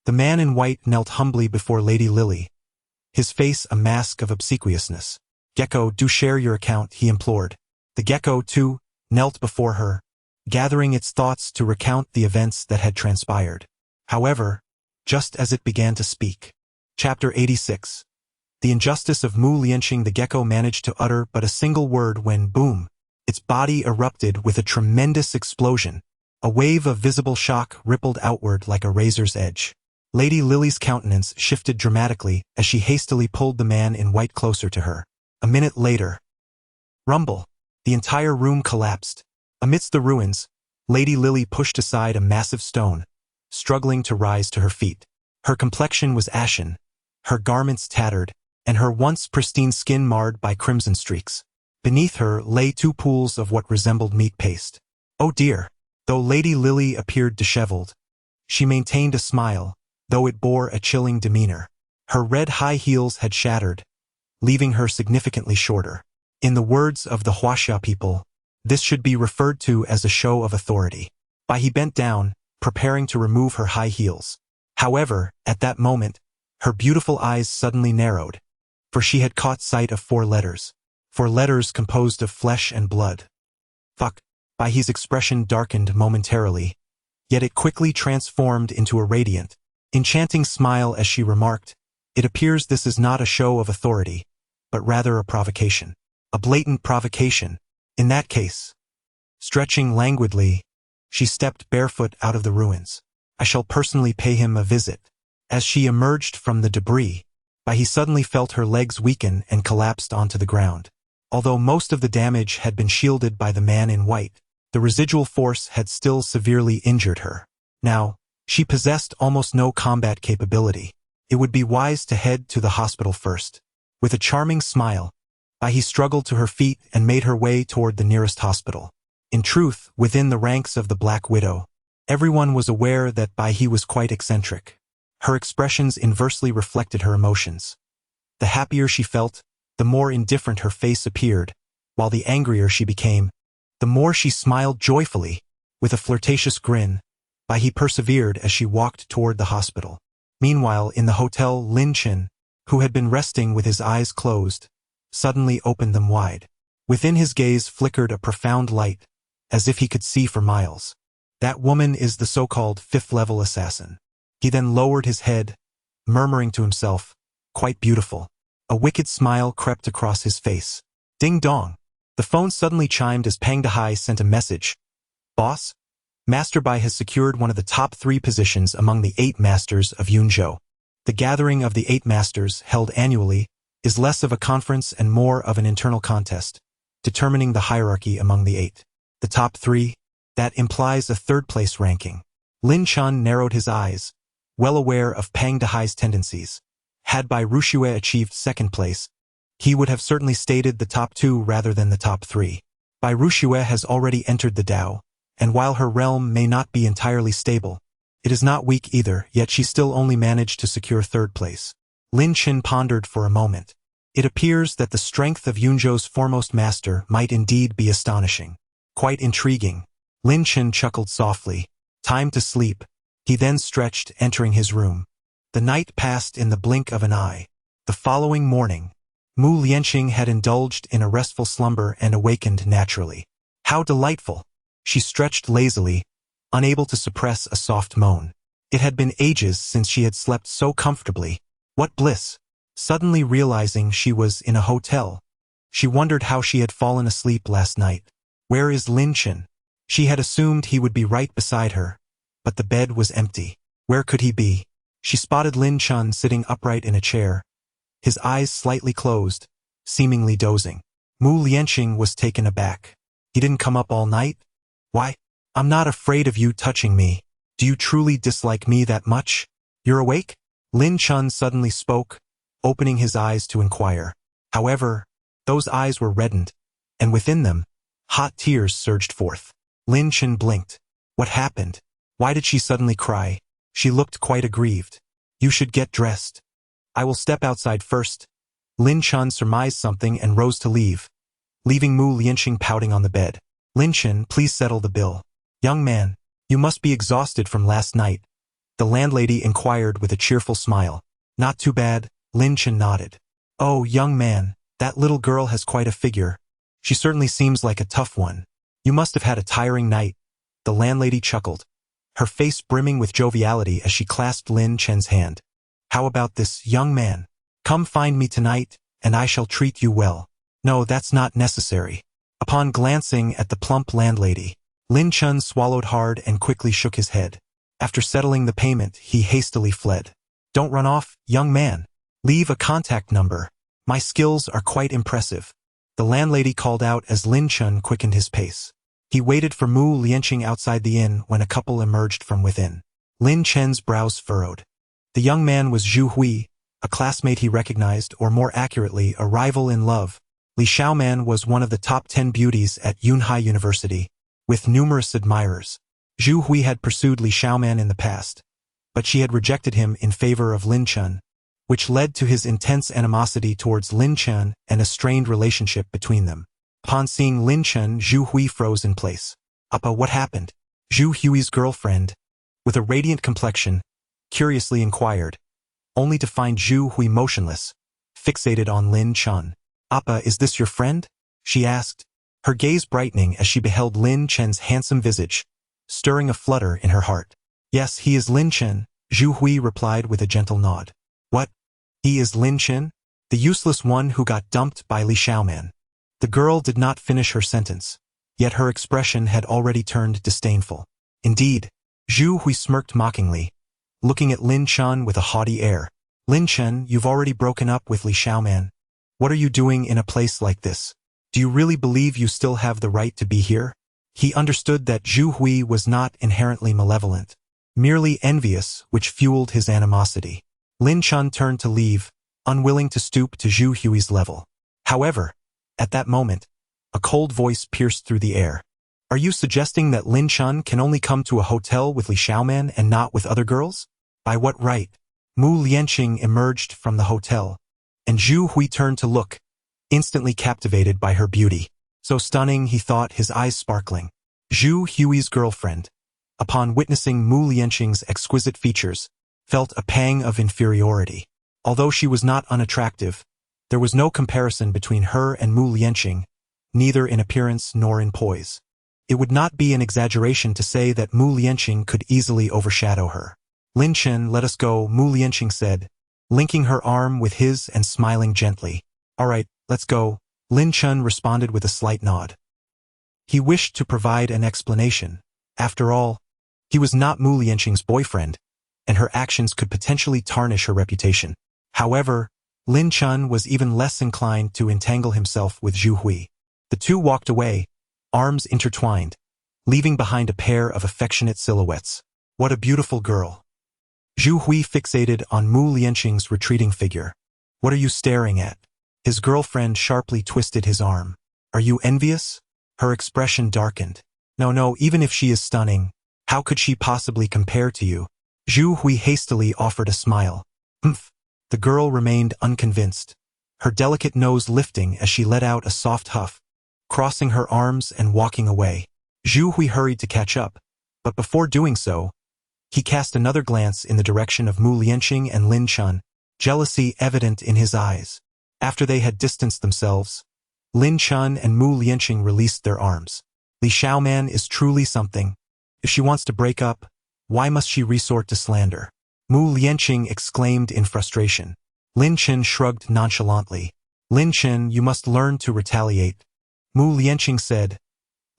the man in white knelt humbly before Lady Lily, his face a mask of obsequiousness. "Gecko, do share your account," he implored. The gecko, too, knelt before her, gathering its thoughts to recount the events that had transpired. However, just as it began to speak. Chapter 86. The injustice of Lin Chen. The gecko managed to utter but a single word when, boom, its body erupted with a tremendous explosion. A wave of visible shock rippled outward like a razor's edge. Lady Lily's countenance shifted dramatically as she hastily pulled the man in white closer to her. A minute later, rumble. The entire room collapsed. Amidst the ruins, Lady Lily pushed aside a massive stone, struggling to rise to her feet. Her complexion was ashen, her garments tattered, and her once pristine skin marred by crimson streaks. Beneath her lay two pools of what resembled meat paste. Oh dear! Though Lady Lily appeared disheveled, she maintained a smile, though it bore a chilling demeanor. Her red high heels had shattered, leaving her significantly shorter. In the words of the Huaxia people, this should be referred to as a show of authority. He bent down, preparing to remove her high heels. However, at that moment, her beautiful eyes suddenly narrowed, for she had caught sight of four letters composed of flesh and blood. Fuck. His expression darkened momentarily, yet it quickly transformed into a radiant, enchanting smile as she remarked, "It appears this is not a show of authority, but rather a provocation. A blatant provocation. In that case." Stretching languidly, she stepped barefoot out of the ruins. "I shall personally pay him a visit." As she emerged from the debris, he suddenly felt her legs weaken and collapsed onto the ground. Although most of the damage had been shielded by the man in white, the residual force had still severely injured her. Now, she possessed almost no combat capability. It would be wise to head to the hospital first. With a charming smile, he struggled to her feet and made her way toward the nearest hospital. In truth, within the ranks of the Black Widow, everyone was aware that he was quite eccentric. Her expressions inversely reflected her emotions. The happier she felt, the more indifferent her face appeared, while the angrier she became, the more she smiled joyfully. With a flirtatious grin, he persevered as she walked toward the hospital. Meanwhile, in the hotel, Lin Chen, who had been resting with his eyes closed, suddenly opened them wide. Within his gaze flickered a profound light, as if he could see for miles. That woman is the so-called fifth-level assassin. He then lowered his head, murmuring to himself, "Quite beautiful." A wicked smile crept across his face. Ding dong! The phone suddenly chimed as Pang Dehai sent a message. "Boss? Master Bai has secured one of the top 3 positions among the 8 masters of Yunzhou. The gathering of the 8 masters, held annually, is less of a conference and more of an internal contest, determining the hierarchy among the 8. The top 3? That implies a 3rd-place ranking." Lin Chen narrowed his eyes, well aware of Pang Dehai's tendencies. Had Bai Rushue achieved 2nd place, he would have certainly stated the top 2 rather than the top 3. Bai Rushue has already entered the Dao, and while her realm may not be entirely stable, it is not weak either, yet she still only managed to secure 3rd place. Lin Chen pondered for a moment. It appears that the strength of Yunzhou's foremost master might indeed be astonishing. Quite intriguing. Lin Chen chuckled softly. Time to sleep. He then stretched, entering his room. The night passed in the blink of an eye. The following morning, Mu Lianqing had indulged in a restful slumber and awakened naturally. How delightful! She stretched lazily, unable to suppress a soft moan. It had been ages since she had slept so comfortably. What bliss! Suddenly realizing she was in a hotel, She wondered how she had fallen asleep last night. Where is Lin Chen? She had assumed he would be right beside her, but the bed was empty. Where could he be? She spotted Lin Chen sitting upright in a chair, his eyes slightly closed, seemingly dozing. Mu Lianqing was taken aback. He didn't come up all night? Why? I'm not afraid of you touching me. Do you truly dislike me that much? You're awake? Lin Chen suddenly spoke, opening his eyes to inquire. However, those eyes were reddened, and within them, hot tears surged forth. Lin Chen blinked. What happened? Why did she suddenly cry? She looked quite aggrieved. You should get dressed. I will step outside first. Lin Chen surmised something and rose to leave, leaving Mu Lianqing pouting on the bed. Lin Chen, please settle the bill. Young man, you must be exhausted from last night. The landlady inquired with a cheerful smile. Not too bad, Lin Chen nodded. Oh, young man, that little girl has quite a figure. She certainly seems like a tough one. You must have had a tiring night. The landlady chuckled, her face brimming with joviality as she clasped Lin Chen's hand. How about this, young man? Come find me tonight, and I shall treat you well. No, that's not necessary. Upon glancing at the plump landlady, Lin Chen swallowed hard and quickly shook his head. After settling the payment, he hastily fled. Don't run off, young man. Leave a contact number. My skills are quite impressive. The landlady called out as Lin Chen quickened his pace. He waited for Mu Lianqing outside the inn when a couple emerged from within. Lin Chen's brows furrowed. The young man was Zhu Hui, a classmate he recognized, or more accurately, a rival in love. Li Xiaoman was one of the top 10 beauties at Yunhai University, with numerous admirers. Zhu Hui had pursued Li Xiaoman in the past, but she had rejected him in favor of Lin Chen, which led to his intense animosity towards Lin Chen and a strained relationship between them. Upon seeing Lin Chen, Zhu Hui froze in place. Appa, what happened? Zhu Hui's girlfriend, with a radiant complexion, curiously inquired, only to find Zhu Hui motionless, fixated on Lin Chen. Appa, is this your friend? She asked, her gaze brightening as she beheld Lin Chen's handsome visage, stirring a flutter in her heart. Yes, he is Lin Chen, Zhu Hui replied with a gentle nod. What? He is Lin Chen? The useless one who got dumped by Li Xiaoman. The girl did not finish her sentence, yet her expression had already turned disdainful. Indeed, Zhu Hui smirked mockingly, looking at Lin Chen with a haughty air. Lin Chen, you've already broken up with Li Xiaoman. What are you doing in a place like this? Do you really believe you still have the right to be here? He understood that Zhu Hui was not inherently malevolent, merely envious, which fueled his animosity. Lin Chen turned to leave, unwilling to stoop to Zhu Hui's level. However, at that moment, a cold voice pierced through the air. Are you suggesting that Lin Chen can only come to a hotel with Li Xiaoman and not with other girls? By what right? Mu Lianqing emerged from the hotel, and Zhu Hui turned to look, instantly captivated by her beauty. So stunning, he thought, his eyes sparkling. Zhu Hui's girlfriend, upon witnessing Mu Lianqing's exquisite features, felt a pang of inferiority. Although she was not unattractive, there was no comparison between her and Mu Lianqing, neither in appearance nor in poise. It would not be an exaggeration to say that Mu Lianqing could easily overshadow her. Lin Chen, let us go, Mu Lianqing said, linking her arm with his and smiling gently. All right, let's go, Lin Chen responded with a slight nod. He wished to provide an explanation. After all, he was not Mu Lianqing's boyfriend, and her actions could potentially tarnish her reputation. However, Lin Chen was even less inclined to entangle himself with Zhu Hui. The two walked away, arms intertwined, leaving behind a pair of affectionate silhouettes. What a beautiful girl. Zhu Hui fixated on Mu Lianqing's retreating figure. What are you staring at? His girlfriend sharply twisted his arm. Are you envious? Her expression darkened. No, even if she is stunning, how could she possibly compare to you? Zhu Hui hastily offered a smile. Humph. The girl remained unconvinced, her delicate nose lifting as she let out a soft huff, crossing her arms and walking away. Zhu Hui hurried to catch up, but before doing so, he cast another glance in the direction of Mu Lianqing and Lin Chen, jealousy evident in his eyes. After they had distanced themselves, Lin Chen and Mu Lianqing released their arms. Li Xiaoman is truly something. If she wants to break up, why must she resort to slander? Mu Lianqing exclaimed in frustration. Lin Chen shrugged nonchalantly. Lin Chen, you must learn to retaliate, Mu Lianqing said,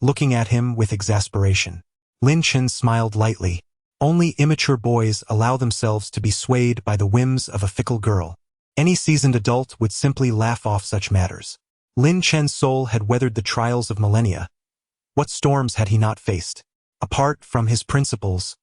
looking at him with exasperation. Lin Chen smiled lightly. Only immature boys allow themselves to be swayed by the whims of a fickle girl. Any seasoned adult would simply laugh off such matters. Lin Chen's soul had weathered the trials of millennia. What storms had he not faced? Apart from his principles,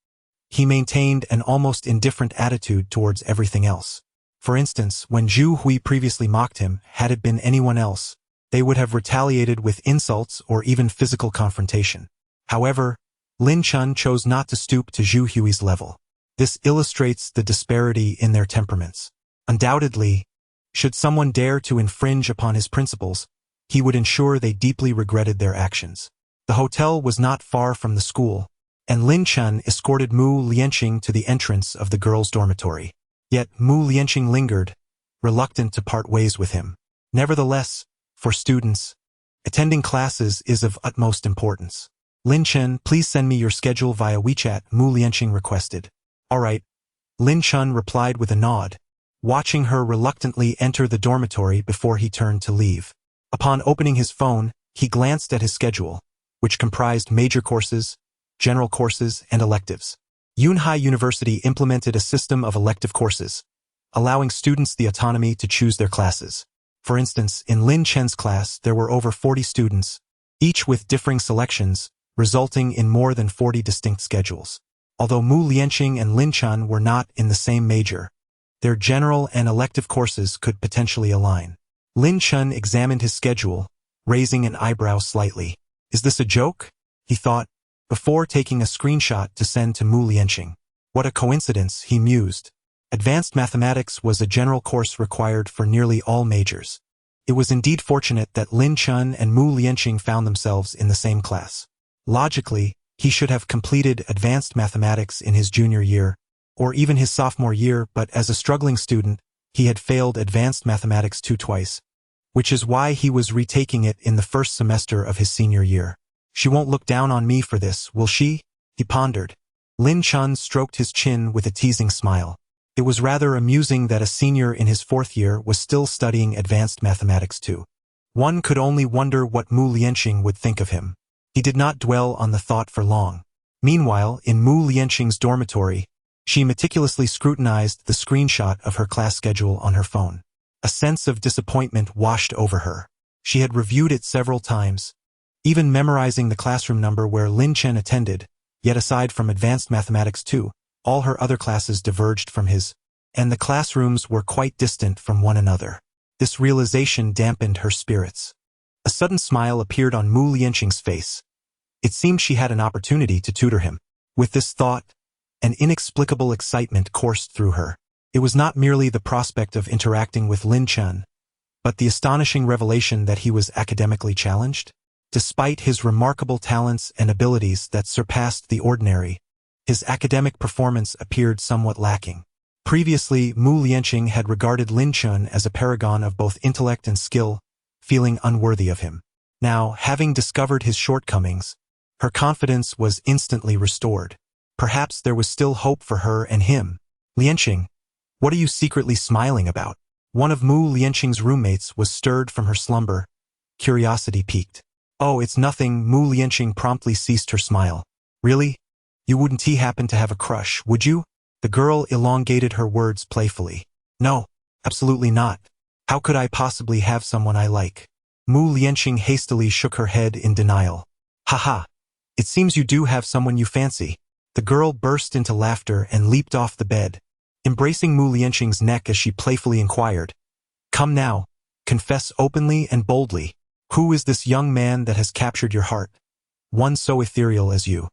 he maintained an almost indifferent attitude towards everything else. For instance, when Zhu Hui previously mocked him, had it been anyone else, they would have retaliated with insults or even physical confrontation. However, Lin Chen chose not to stoop to Zhu Hui's level. This illustrates the disparity in their temperaments. Undoubtedly, should someone dare to infringe upon his principles, he would ensure they deeply regretted their actions. The hotel was not far from the school, and Lin Chen escorted Mu Lianqing to the entrance of the girls' dormitory. Yet Mu Lianqing lingered, reluctant to part ways with him. Nevertheless, for students, attending classes is of utmost importance. Lin Chen, please send me your schedule via WeChat, Mu Lianqing requested. All right, Lin Chen replied with a nod, watching her reluctantly enter the dormitory before he turned to leave. Upon opening his phone, he glanced at his schedule, which comprised major courses, general courses, and electives. Yunhai University implemented a system of elective courses, allowing students the autonomy to choose their classes. For instance, in Lin Chen's class, there were over 40 students, each with differing selections, resulting in more than 40 distinct schedules. Although Mu Lianqing and Lin Chen were not in the same major, their general and elective courses could potentially align. Lin Chen examined his schedule, raising an eyebrow slightly. Is this a joke? He thought, before taking a screenshot to send to Mu Lianqing. What a coincidence, he mused. Advanced mathematics was a general course required for nearly all majors. It was indeed fortunate that Lin Chen and Mu Lianqing found themselves in the same class. Logically, he should have completed advanced mathematics in his junior year, or even his sophomore year, but as a struggling student, he had failed advanced mathematics twice, which is why he was retaking it in the first semester of his senior year. She won't look down on me for this, will she? He pondered. Lin Chen stroked his chin with a teasing smile. It was rather amusing that a senior in his fourth year was still studying advanced mathematics too. One could only wonder what Mu Lianqing would think of him. He did not dwell on the thought for long. Meanwhile, in Mu Lianqing's dormitory, she meticulously scrutinized the screenshot of her class schedule on her phone. A sense of disappointment washed over her. She had reviewed it several times, even memorizing the classroom number where Lin Chen attended, yet aside from advanced mathematics too, all her other classes diverged from his, and the classrooms were quite distant from one another. This realization dampened her spirits. A sudden smile appeared on Mu Lianqing's face. It seemed she had an opportunity to tutor him. With this thought, an inexplicable excitement coursed through her. It was not merely the prospect of interacting with Lin Chen, but the astonishing revelation that he was academically challenged. Despite his remarkable talents and abilities that surpassed the ordinary, his academic performance appeared somewhat lacking. Previously, Mu Lianqing had regarded Lin Chen as a paragon of both intellect and skill, feeling unworthy of him. Now, having discovered his shortcomings, her confidence was instantly restored. Perhaps there was still hope for her and him. Lianqing, what are you secretly smiling about? One of Mu Lianqing's roommates was stirred from her slumber. Curiosity piqued. Oh, it's nothing, Mu Lianqing promptly ceased her smile. Really? You wouldn't happen to have a crush, would you? The girl elongated her words playfully. No, absolutely not. How could I possibly have someone I like? Mu Lianqing hastily shook her head in denial. Haha, it seems you do have someone you fancy. The girl burst into laughter and leaped off the bed, embracing Mu Lianqing's neck as she playfully inquired. Come now, confess openly and boldly. Who is this young man that has captured your heart? One so ethereal as you.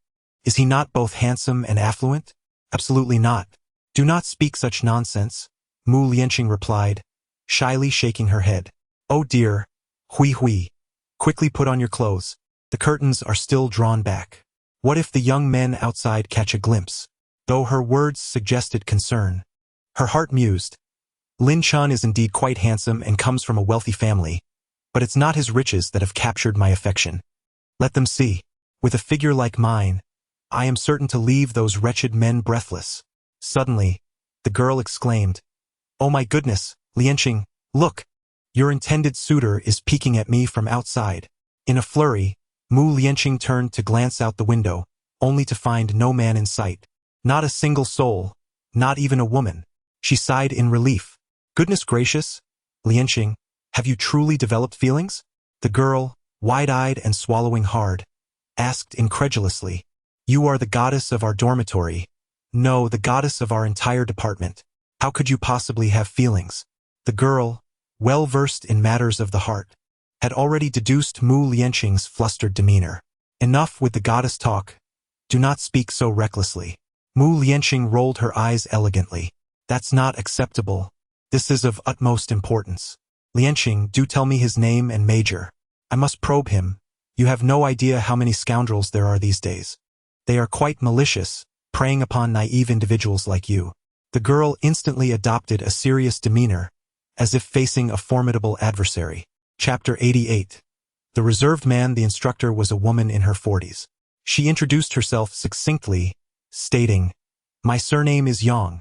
Is he not both handsome and affluent? Absolutely not. Do not speak such nonsense, Mu Lianqing replied, shyly shaking her head. Oh dear, Hui. Quickly put on your clothes. The curtains are still drawn back. What if the young men outside catch a glimpse? Though her words suggested concern, her heart mused. Lin Chen is indeed quite handsome and comes from a wealthy family, but it's not his riches that have captured my affection. Let them see. With a figure like mine, I am certain to leave those wretched men breathless. Suddenly, the girl exclaimed, Oh my goodness, Lianqing, look! Your intended suitor is peeking at me from outside. In a flurry, Mu Lianqing turned to glance out the window, only to find no man in sight. Not a single soul, not even a woman. She sighed in relief. Goodness gracious, Lianqing, have you truly developed feelings? The girl, wide-eyed and swallowing hard, asked incredulously. You are the goddess of our dormitory. No, the goddess of our entire department. How could you possibly have feelings? The girl, well-versed in matters of the heart, had already deduced Mu Lianqing's flustered demeanor. Enough with the goddess talk. Do not speak so recklessly. Mu Lianqing rolled her eyes elegantly. That's not acceptable. This is of utmost importance. Lianqing, do tell me his name and major. I must probe him. You have no idea how many scoundrels there are these days. They are quite malicious, preying upon naive individuals like you. The girl instantly adopted a serious demeanor, as if facing a formidable adversary. Chapter 88. The reserved man, the instructor, was a woman in her 40s. She introduced herself succinctly, stating, My surname is Yang.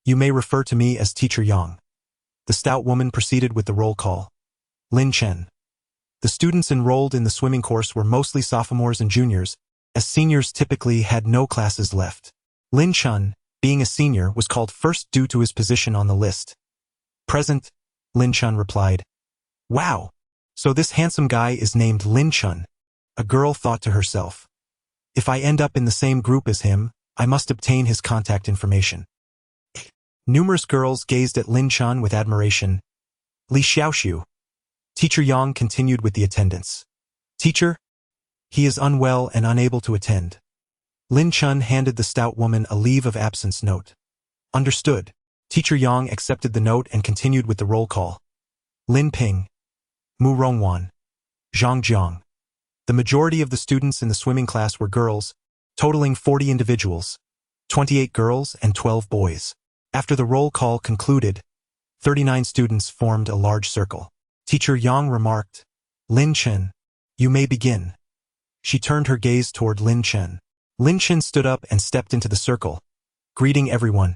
You may refer to me as Teacher Yang. The stout woman proceeded with the roll call. Lin Chen. The students enrolled in the swimming course were mostly sophomores and juniors, as seniors typically had no classes left. Lin Chen, being a senior, was called first due to his position on the list. Present, Lin Chen replied. Wow, so this handsome guy is named Lin Chen. A girl thought to herself. If I end up in the same group as him, I must obtain his contact information. Numerous girls gazed at Lin Chen with admiration. Li Xiaoxiu. Teacher Yang continued with the attendance. Teacher? He is unwell and unable to attend. Lin Chen handed the stout woman a leave of absence note. Understood. Teacher Yang accepted the note and continued with the roll call. Lin Ping. Mu Rongwan. Zhang Jiang. The majority of the students in the swimming class were girls, totaling 40 individuals, 28 girls and 12 boys. After the roll call concluded, 39 students formed a large circle. Teacher Yang remarked, Lin Chen, you may begin. She turned her gaze toward Lin Chen. Lin Chen stood up and stepped into the circle, greeting everyone.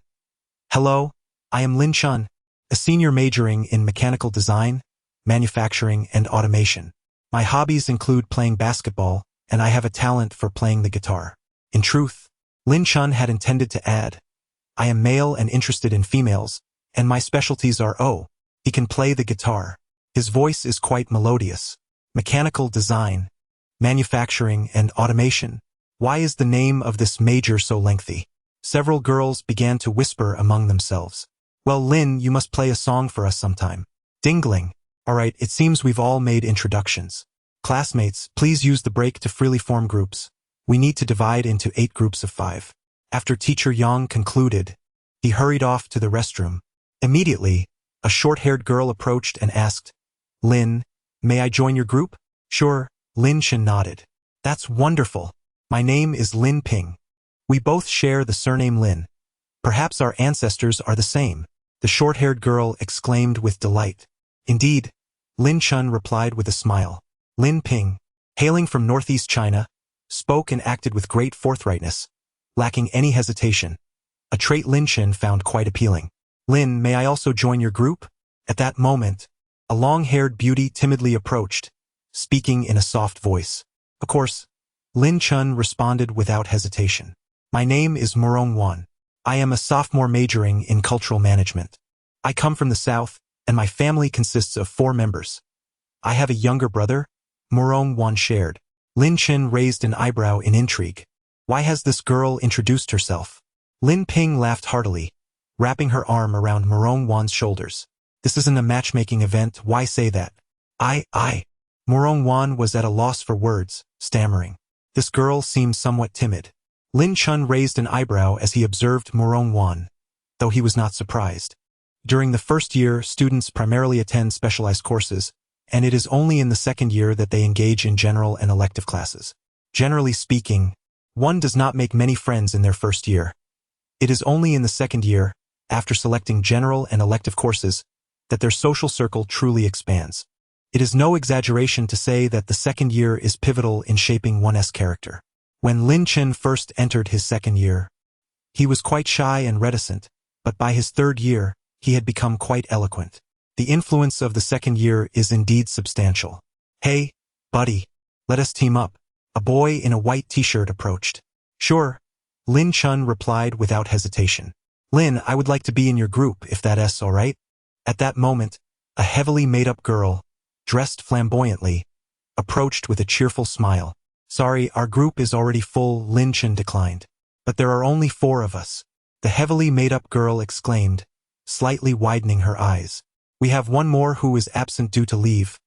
Hello, I am Lin Chen, a senior majoring in mechanical design, manufacturing, and automation. My hobbies include playing basketball, and I have a talent for playing the guitar. In truth, Lin Chen had intended to add, I am male and interested in females, and my specialties are he can play the guitar. His voice is quite melodious. Mechanical design, manufacturing, and automation. Why is the name of this major so lengthy? Several girls began to whisper among themselves. Well, Lin, you must play a song for us sometime. Dingling. All right, it seems we've all made introductions. Classmates, please use the break to freely form groups. We need to divide into 8 groups of 5. After Teacher Yang concluded, he hurried off to the restroom. Immediately, a short-haired girl approached and asked, Lin, may I join your group? Sure, Lin Chen nodded. That's wonderful. My name is Lin Ping. We both share the surname Lin. Perhaps our ancestors are the same, the short-haired girl exclaimed with delight. Indeed, Lin Chen replied with a smile. Lin Ping, hailing from northeast China, spoke and acted with great forthrightness, lacking any hesitation, a trait Lin Chen found quite appealing. Lin, may I also join your group? At that moment, a long-haired beauty timidly approached, speaking in a soft voice. Of course, Lin Chen responded without hesitation. My name is Murong Wan. I am a sophomore majoring in cultural management. I come from the south, and my family consists of 4 members. I have a younger brother, Murong Wan shared. Lin Chen raised an eyebrow in intrigue. Why has this girl introduced herself? Lin Ping laughed heartily, wrapping her arm around Murong Wan's shoulders. This isn't a matchmaking event, why say that? Murong Wan was at a loss for words, stammering. This girl seemed somewhat timid. Lin Chen raised an eyebrow as he observed Murong Wan, though he was not surprised. During the first year, students primarily attend specialized courses, and it is only in the second year that they engage in general and elective classes. Generally speaking, one does not make many friends in their first year. It is only in the second year, after selecting general and elective courses, that their social circle truly expands. It is no exaggeration to say that the second year is pivotal in shaping one's character. When Lin Chen first entered his second year, he was quite shy and reticent, but by his third year, he had become quite eloquent. The influence of the second year is indeed substantial. Hey, buddy, let us team up. A boy in a white t-shirt approached. Sure, Lin Chen replied without hesitation. Lin, I would like to be in your group if that's all right. At that moment, a heavily made-up girl, dressed flamboyantly, approached with a cheerful smile. Sorry, our group is already full, Lin Chen declined. But there are only 4 of us. The heavily made-up girl exclaimed, slightly widening her eyes. We have one more who is absent due to leave,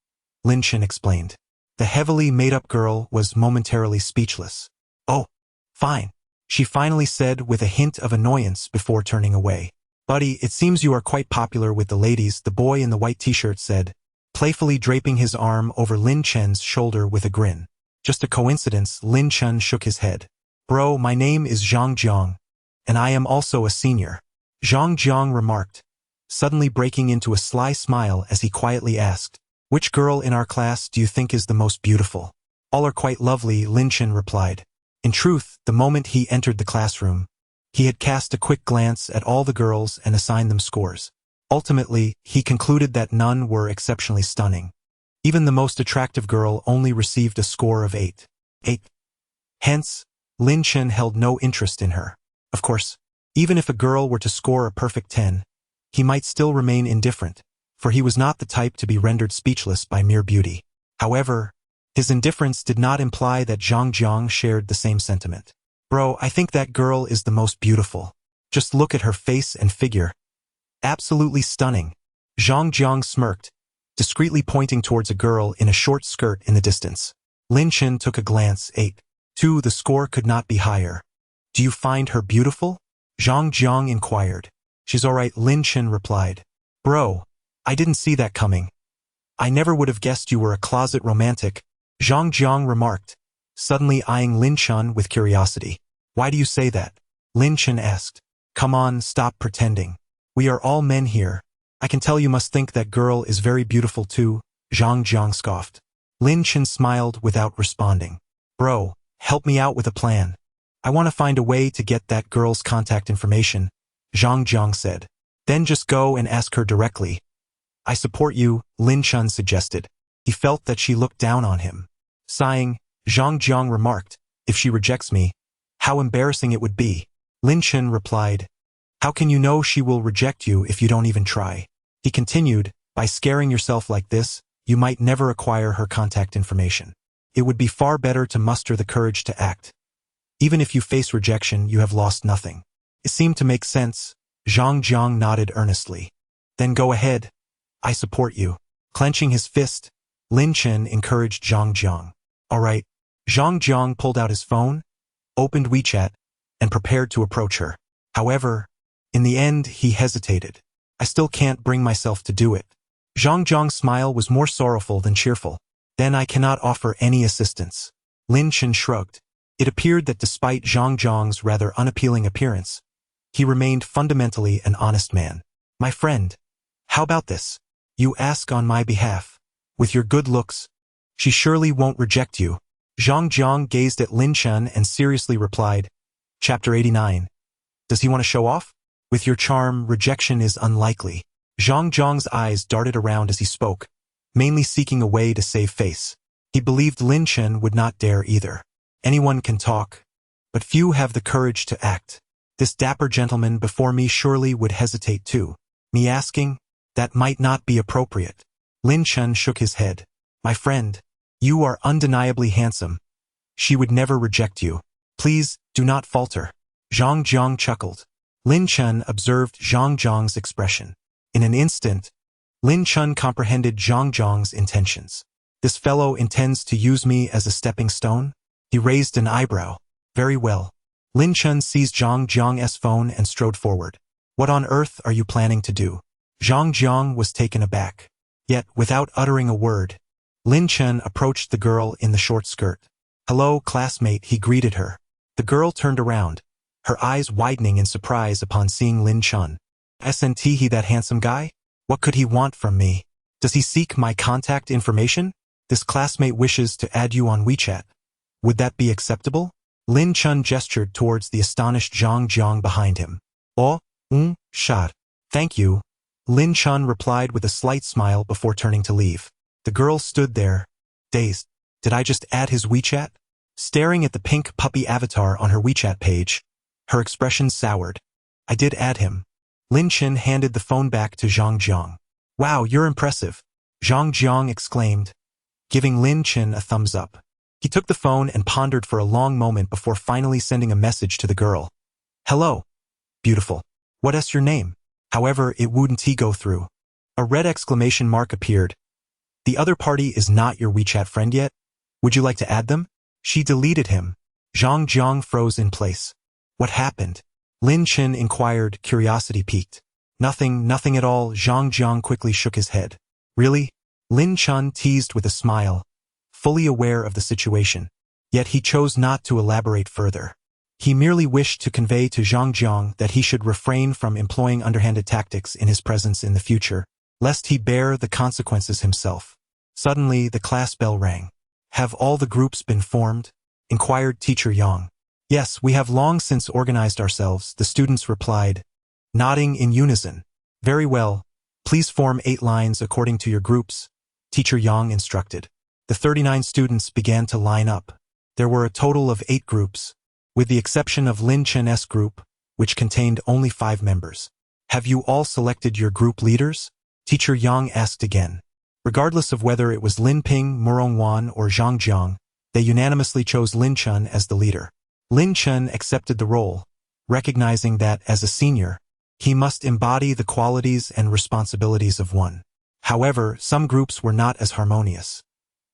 Lin Chen explained. The heavily made-up girl was momentarily speechless. Oh, fine, she finally said with a hint of annoyance before turning away. Buddy, it seems you are quite popular with the ladies, the boy in the white t-shirt said, playfully draping his arm over Lin Chen's shoulder with a grin. Just a coincidence, Lin Chen shook his head. Bro, my name is Zhang Jiang, and I am also a senior, Zhang Jiang remarked, suddenly breaking into a sly smile as he quietly asked, which girl in our class do you think is the most beautiful? All are quite lovely, Lin Chen replied. In truth, the moment he entered the classroom, he had cast a quick glance at all the girls and assigned them scores. Ultimately, he concluded that none were exceptionally stunning. Even the most attractive girl only received a score of 8. Hence, Lin Chen held no interest in her. Of course, even if a girl were to score a perfect 10, he might still remain indifferent, for he was not the type to be rendered speechless by mere beauty. However, his indifference did not imply that Zhang Jiang shared the same sentiment. Bro, I think that girl is the most beautiful. Just look at her face and figure. Absolutely stunning. Zhang Jiang smirked, discreetly pointing towards a girl in a short skirt in the distance. Lin Chen took a glance. 8-2, the score could not be higher. Do you find her beautiful? Zhang Jiang inquired. She's alright, Lin Chen replied. Bro, I didn't see that coming. I never would have guessed you were a closet romantic, Zhang Jiang remarked, suddenly eyeing Lin Chen with curiosity. Why do you say that? Lin Chen asked. Come on, stop pretending. We are all men here. I can tell you must think that girl is very beautiful too, Zhang Jiang scoffed. Lin Chen smiled without responding. Bro, help me out with a plan. I want to find a way to get that girl's contact information, Zhang Jiang said. Then just go and ask her directly. I support you, Lin Chen suggested. He felt that she looked down on him. Sighing, Zhang Jiang remarked, if she rejects me, how embarrassing it would be. Lin Chen replied, how can you know she will reject you if you don't even try? He continued, by scaring yourself like this, you might never acquire her contact information. It would be far better to muster the courage to act. Even if you face rejection, you have lost nothing. It seemed to make sense. Zhang Jiang nodded earnestly. Then go ahead. I support you. Clenching his fist, Lin Chen encouraged Zhang Jiang. All right. Zhang Jiang pulled out his phone, opened WeChat, and prepared to approach her. However, in the end, he hesitated. I still can't bring myself to do it. Zhang Jiang's smile was more sorrowful than cheerful. Then I cannot offer any assistance. Lin Chen shrugged. It appeared that despite Zhang Jiang's rather unappealing appearance, he remained fundamentally an honest man. My friend, how about this? You ask on my behalf. With your good looks, she surely won't reject you. Zhang Jiang gazed at Lin Chen and seriously replied, Chapter 89. Does he want to show off? With your charm, rejection is unlikely. Zhang Jiang's eyes darted around as he spoke, mainly seeking a way to save face. He believed Lin Chen would not dare either. Anyone can talk, but few have the courage to act. This dapper gentleman before me surely would hesitate too. Me asking? That might not be appropriate. Lin Chen shook his head. My friend, you are undeniably handsome. She would never reject you. Please, do not falter. Zhang Jiang chuckled. Lin Chen observed Zhang Jiang's expression. In an instant, Lin Chen comprehended Zhang Jiang's intentions. This fellow intends to use me as a stepping stone? He raised an eyebrow. Very well. Lin Chen seized Zhang Jiang's phone and strode forward. What on earth are you planning to do? Zhang Jiang was taken aback. Yet, without uttering a word, Lin Chen approached the girl in the short skirt. Hello, classmate, he greeted her. The girl turned around, her eyes widening in surprise upon seeing Lin Chen. Isn't he that handsome guy? What could he want from me? Does he seek my contact information? This classmate wishes to add you on WeChat. Would that be acceptable? Lin Chen gestured towards the astonished Zhang Jiang behind him. Oh, shot. Thank you. Lin Chen replied with a slight smile before turning to leave. The girl stood there, dazed. Did I just add his WeChat? Staring at the pink puppy avatar on her WeChat page, her expression soured. I did add him. Lin Chen handed the phone back to Zhang Jiang. Wow, you're impressive, Zhang Jiang exclaimed, giving Lin Chen a thumbs up. He took the phone and pondered for a long moment before finally sending a message to the girl. Hello. Beautiful. What's your name? However, it wouldn't go through. A red exclamation mark appeared. The other party is not your WeChat friend yet? Would you like to add them? She deleted him. Zhang Jiang froze in place. What happened? Lin Chen inquired, curiosity piqued. Nothing at all, Zhang Jiang quickly shook his head. Really? Lin Chen teased with a smile, fully aware of the situation. Yet he chose not to elaborate further. He merely wished to convey to Zhang Jiang that he should refrain from employing underhanded tactics in his presence in the future, lest he bear the consequences himself. Suddenly, the class bell rang. Have all the groups been formed? Inquired Teacher Yang. Yes, we have long since organized ourselves, the students replied, nodding in unison. Very well. Please form 8 lines according to your groups, Teacher Yang instructed. The 39 students began to line up. There were a total of 8 groups, with the exception of Lin Chen's group, which contained only 5 members. Have you all selected your group leaders? Teacher Yang asked again. Regardless of whether it was Lin Ping, Murongwan, or Zhang Jiang, they unanimously chose Lin Chen as the leader. Lin Chen accepted the role, recognizing that, as a senior, he must embody the qualities and responsibilities of one. However, some groups were not as harmonious.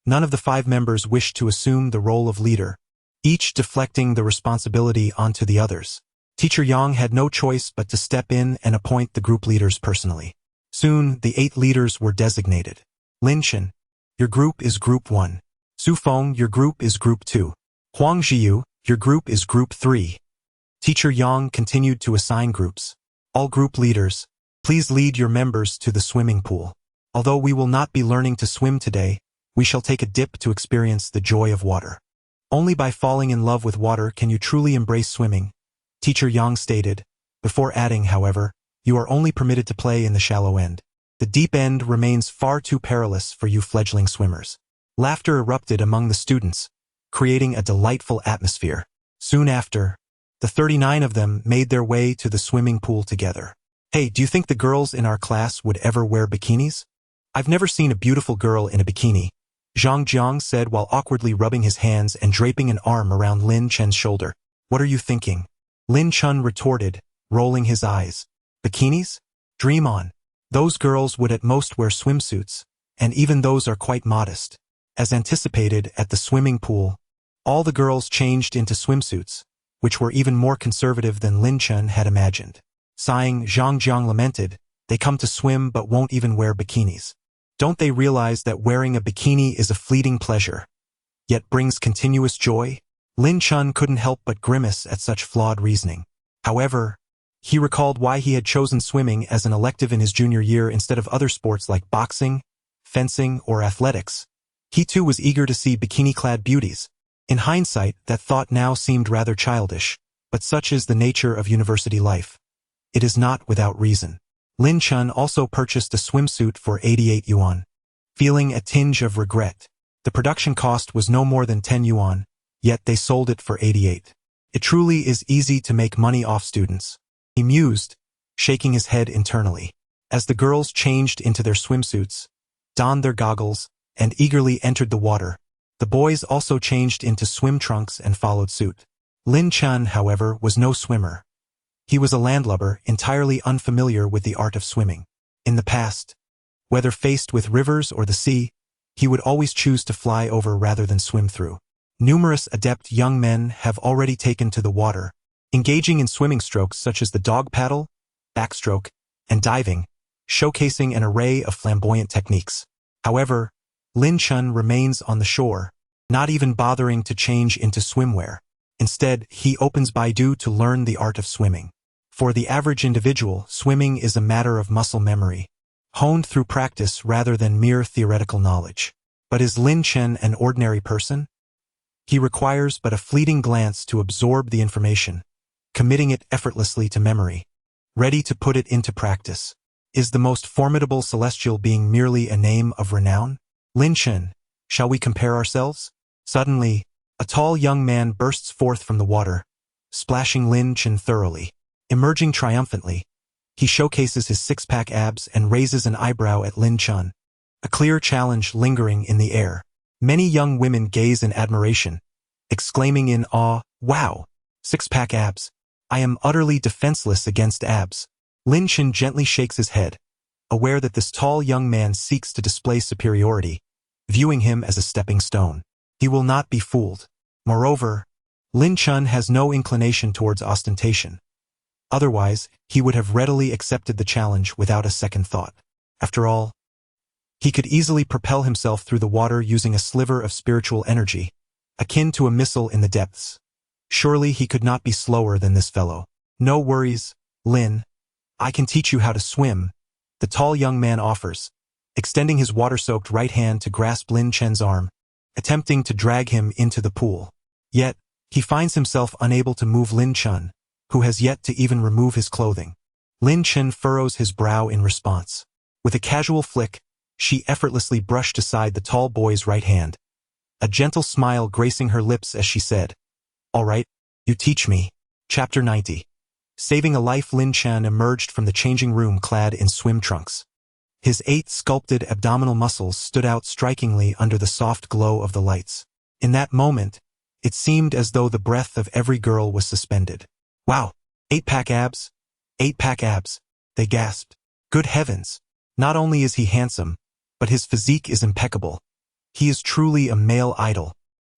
None of the 5 members wished to assume the role of leader, each deflecting the responsibility onto the others. Teacher Yang had no choice but to step in and appoint the group leaders personally. Soon, the 8 leaders were designated. Lin Chen, your group is Group 1. Su Feng, your group is Group 2. Huang Jiu, your group is Group 3. Teacher Yang continued to assign groups. All group leaders, please lead your members to the swimming pool. Although we will not be learning to swim today, we shall take a dip to experience the joy of water. Only by falling in love with water can you truly embrace swimming, Teacher Yang stated, before adding, however, you are only permitted to play in the shallow end. The deep end remains far too perilous for you fledgling swimmers. Laughter erupted among the students, creating a delightful atmosphere. Soon after, the 39 of them made their way to the swimming pool together. Hey, do you think the girls in our class would ever wear bikinis? I've never seen a beautiful girl in a bikini, Zhang Jiang said while awkwardly rubbing his hands and draping an arm around Lin Chen's shoulder. What are you thinking? Lin Chen retorted, rolling his eyes. Bikinis? Dream on. Those girls would at most wear swimsuits, and even those are quite modest. As anticipated at the swimming pool, all the girls changed into swimsuits, which were even more conservative than Lin Chen had imagined. Sighing, Zhang Jiang lamented, they come to swim but won't even wear bikinis. Don't they realize that wearing a bikini is a fleeting pleasure, yet brings continuous joy? Lin Chen couldn't help but grimace at such flawed reasoning. However, he recalled why he had chosen swimming as an elective in his junior year instead of other sports like boxing, fencing, or athletics. He too was eager to see bikini-clad beauties. In hindsight, that thought now seemed rather childish, but such is the nature of university life. It is not without reason. Lin Chen also purchased a swimsuit for 88 yuan. Feeling a tinge of regret, the production cost was no more than 10 yuan, yet they sold it for 88. It truly is easy to make money off students, he mused, shaking his head internally. As the girls changed into their swimsuits, donned their goggles, and eagerly entered the water, the boys also changed into swim trunks and followed suit. Lin Chen, however, was no swimmer. He was a landlubber, entirely unfamiliar with the art of swimming. In the past, whether faced with rivers or the sea, he would always choose to fly over rather than swim through. Numerous adept young men have already taken to the water, engaging in swimming strokes such as the dog paddle, backstroke, and diving, showcasing an array of flamboyant techniques. However, Lin Chen remains on the shore, not even bothering to change into swimwear. Instead, he opens Baidu to learn the art of swimming. For the average individual, swimming is a matter of muscle memory, honed through practice rather than mere theoretical knowledge. But is Lin Chen an ordinary person? He requires but a fleeting glance to absorb the information, committing it effortlessly to memory, ready to put it into practice. Is the most formidable celestial being merely a name of renown? Lin Chen, shall we compare ourselves? Suddenly, a tall young man bursts forth from the water, splashing Lin Chen thoroughly. Emerging triumphantly, he showcases his six-pack abs and raises an eyebrow at Lin Chen, a clear challenge lingering in the air. Many young women gaze in admiration, exclaiming in awe, "Wow! Six-pack abs. I am utterly defenseless against abs." Lin Chen gently shakes his head, aware that this tall young man seeks to display superiority, viewing him as a stepping stone. He will not be fooled. Moreover, Lin Chen has no inclination towards ostentation. Otherwise, he would have readily accepted the challenge without a second thought. After all, he could easily propel himself through the water using a sliver of spiritual energy, akin to a missile in the depths. Surely he could not be slower than this fellow. "No worries, Lin. I can teach you how to swim," the tall young man offers, extending his water-soaked right hand to grasp Lin Chen's arm, attempting to drag him into the pool. Yet, he finds himself unable to move Lin Chen, who has yet to even remove his clothing. Lin Chen furrows his brow in response. With a casual flick, she effortlessly brushed aside the tall boy's right hand, a gentle smile gracing her lips as she said, "All right, you teach me." Chapter 90. Saving a life. Lin Chen emerged from the changing room clad in swim trunks. His 8 sculpted abdominal muscles stood out strikingly under the soft glow of the lights. In that moment, it seemed as though the breath of every girl was suspended. "Wow, 8-pack abs, 8-pack abs," they gasped. Good heavens! Not only is he handsome, but his physique is impeccable. He is truly a male idol.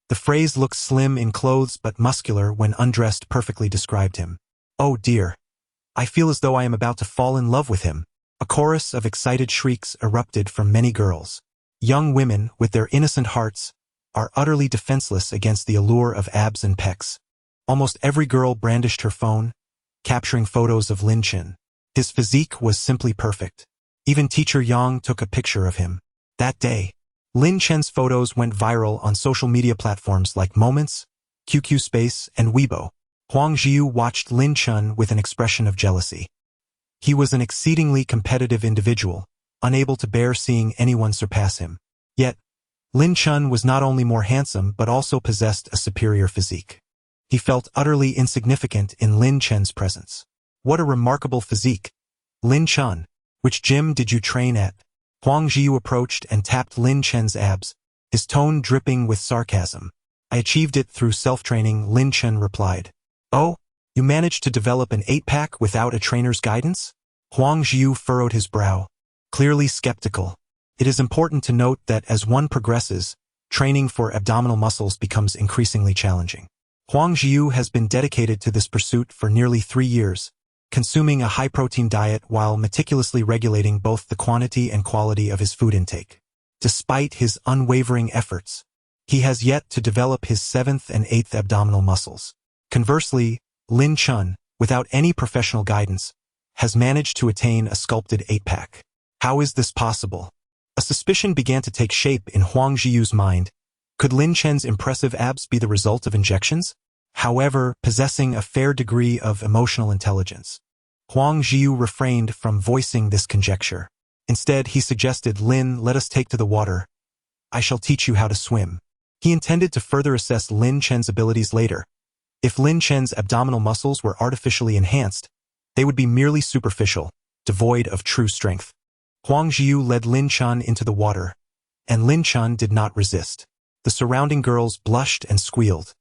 The phrase "looks slim in clothes but muscular when undressed" perfectly described him. "Oh dear. I feel as though I am about to fall in love with him." A chorus of excited shrieks erupted from many girls. Young women, with their innocent hearts, are utterly defenseless against the allure of abs and pecs. Almost every girl brandished her phone, capturing photos of Lin Chen. His physique was simply perfect. Even teacher Yang took a picture of him. That day, Lin Chen's photos went viral on social media platforms like Moments, QQ Space, and Weibo. Huang Jiu watched Lin Chen with an expression of jealousy. He was an exceedingly competitive individual, unable to bear seeing anyone surpass him. Yet, Lin Chen was not only more handsome but also possessed a superior physique. He felt utterly insignificant in Lin Chen's presence. "What a remarkable physique. Lin Chen, which gym did you train at?" Huang Jiu approached and tapped Lin Chen's abs, his tone dripping with sarcasm. "I achieved it through self-training," Lin Chen replied. "Oh, you managed to develop an 8-pack without a trainer's guidance?" Huang Jiu furrowed his brow, clearly skeptical. It is important to note that as one progresses, training for abdominal muscles becomes increasingly challenging. Huang Jiu has been dedicated to this pursuit for nearly 3 years, consuming a high-protein diet while meticulously regulating both the quantity and quality of his food intake. Despite his unwavering efforts, he has yet to develop his 7th and 8th abdominal muscles. Conversely, Lin Chen, without any professional guidance, has managed to attain a sculpted 8-pack. How is this possible? A suspicion began to take shape in Huang Jiu's mind. Could Lin Chen's impressive abs be the result of injections? However, possessing a fair degree of emotional intelligence, Huang Jiu refrained from voicing this conjecture. Instead, he suggested, "Lin, let us take to the water. I shall teach you how to swim." He intended to further assess Lin Chen's abilities later. If Lin Chen's abdominal muscles were artificially enhanced, they would be merely superficial, devoid of true strength. Huang Jiu led Lin Chen into the water, and Lin Chen did not resist. The surrounding girls blushed and squealed.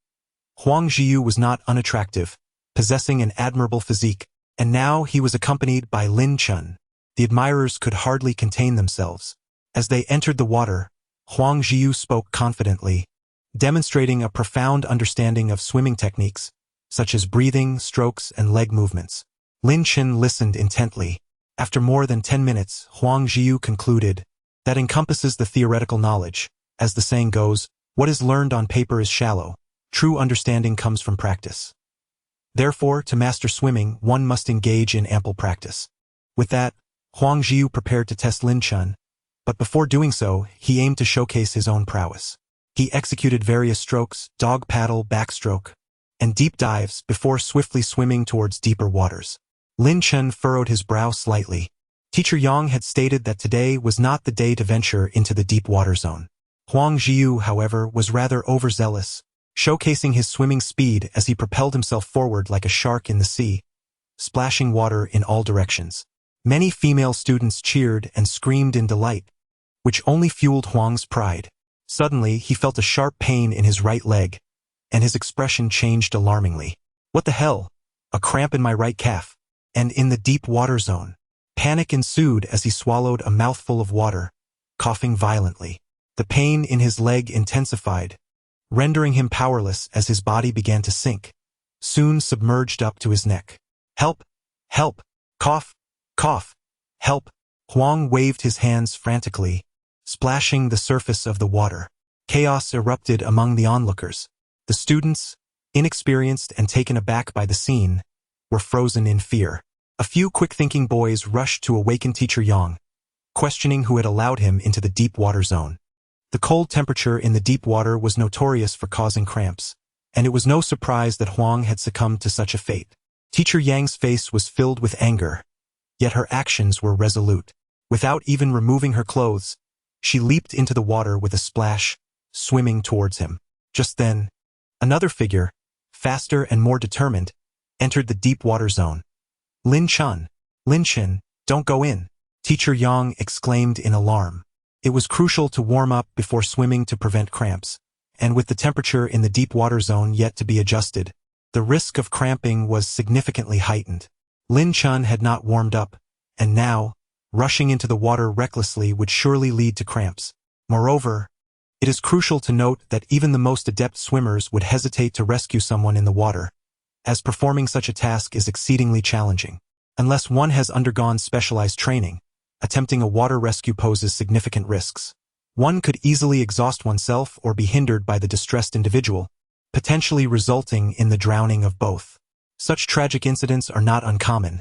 Huang Jiu was not unattractive, possessing an admirable physique, and now he was accompanied by Lin Chen. The admirers could hardly contain themselves. As they entered the water, Huang Jiu spoke confidently, demonstrating a profound understanding of swimming techniques, such as breathing, strokes, and leg movements. Lin Chen listened intently. After more than 10 minutes, Huang Jiu concluded, "That encompasses the theoretical knowledge. As the saying goes, what is learned on paper is shallow. True understanding comes from practice. Therefore, to master swimming, one must engage in ample practice." With that, Huang Jiu prepared to test Lin Chen, but before doing so, he aimed to showcase his own prowess. He executed various strokes, dog paddle, backstroke, and deep dives before swiftly swimming towards deeper waters. Lin Chen furrowed his brow slightly. Teacher Yang had stated that today was not the day to venture into the deep water zone. Huang Jiu, however, was rather overzealous, showcasing his swimming speed as he propelled himself forward like a shark in the sea, splashing water in all directions. Many female students cheered and screamed in delight, which only fueled Huang's pride. Suddenly, he felt a sharp pain in his right leg, and his expression changed alarmingly. What the hell? A cramp in my right calf. And in the deep water zone. Panic ensued as he swallowed a mouthful of water, coughing violently. The pain in his leg intensified, rendering him powerless as his body began to sink, soon submerged up to his neck. Help! Help! Cough! Cough! Help! Huang waved his hands frantically, splashing the surface of the water. Chaos erupted among the onlookers. The students, inexperienced and taken aback by the scene, were frozen in fear. A few quick-thinking boys rushed to awaken Teacher Yang, questioning who had allowed him into the deep water zone. The cold temperature in the deep water was notorious for causing cramps, and it was no surprise that Huang had succumbed to such a fate. Teacher Yang's face was filled with anger, yet her actions were resolute. Without even removing her clothes, she leaped into the water with a splash, swimming towards him. Just then, another figure, faster and more determined, entered the deep water zone. Lin Chen, Lin Chen, don't go in, Teacher Yang exclaimed in alarm. It was crucial to warm up before swimming to prevent cramps, and with the temperature in the deep water zone yet to be adjusted, the risk of cramping was significantly heightened. Lin Chen had not warmed up, and now, rushing into the water recklessly would surely lead to cramps. Moreover, it is crucial to note that even the most adept swimmers would hesitate to rescue someone in the water, as performing such a task is exceedingly challenging. Unless one has undergone specialized training, attempting a water rescue poses significant risks. One could easily exhaust oneself or be hindered by the distressed individual, potentially resulting in the drowning of both. Such tragic incidents are not uncommon,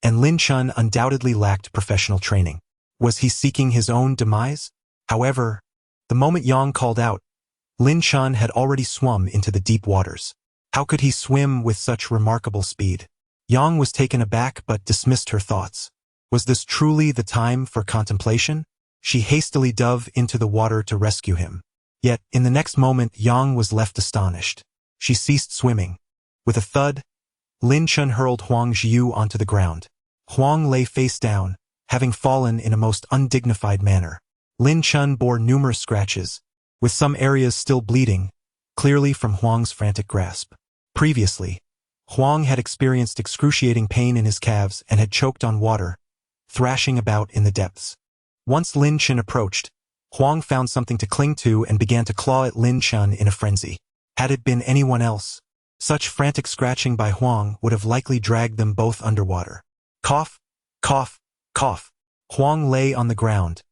and Lin Chen undoubtedly lacked professional training. Was he seeking his own demise? However, the moment Yang called out, Lin Chen had already swum into the deep waters. How could he swim with such remarkable speed? Yang was taken aback but dismissed her thoughts. Was this truly the time for contemplation? She hastily dove into the water to rescue him. Yet, in the next moment, Yang was left astonished. She ceased swimming. With a thud, Lin Chen hurled Huang Jiu onto the ground. Huang lay face down, having fallen in a most undignified manner. Lin Chen bore numerous scratches, with some areas still bleeding, clearly from Huang's frantic grasp. Previously, Huang had experienced excruciating pain in his calves and had choked on water, thrashing about in the depths. Once Lin Chen approached, Huang found something to cling to and began to claw at Lin Chen in a frenzy. Had it been anyone else, such frantic scratching by Huang would have likely dragged them both underwater. Cough, cough, cough. Huang lay on the ground,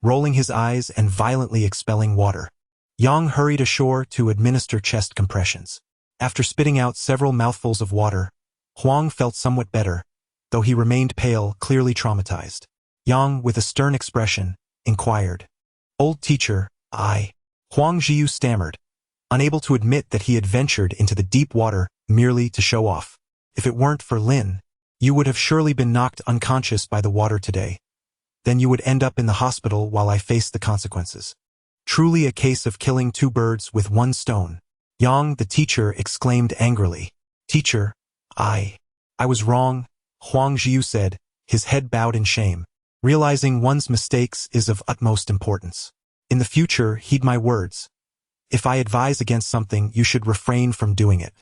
rolling his eyes and violently expelling water. Yang hurried ashore to administer chest compressions. After spitting out several mouthfuls of water, Huang felt somewhat better, though he remained pale, clearly traumatized. Yang, with a stern expression, inquired, "Old teacher, Huang Jiu stammered, unable to admit that he had ventured into the deep water merely to show off. If it weren't for Lin, you would have surely been knocked unconscious by the water today. Then you would end up in the hospital while I faced the consequences. Truly a case of killing two birds with one stone." Yang, the teacher, exclaimed angrily. "Teacher, I was wrong," Huang Jiu said, his head bowed in shame. "Realizing one's mistakes is of utmost importance. In the future, heed my words. If I advise against something, you should refrain from doing it."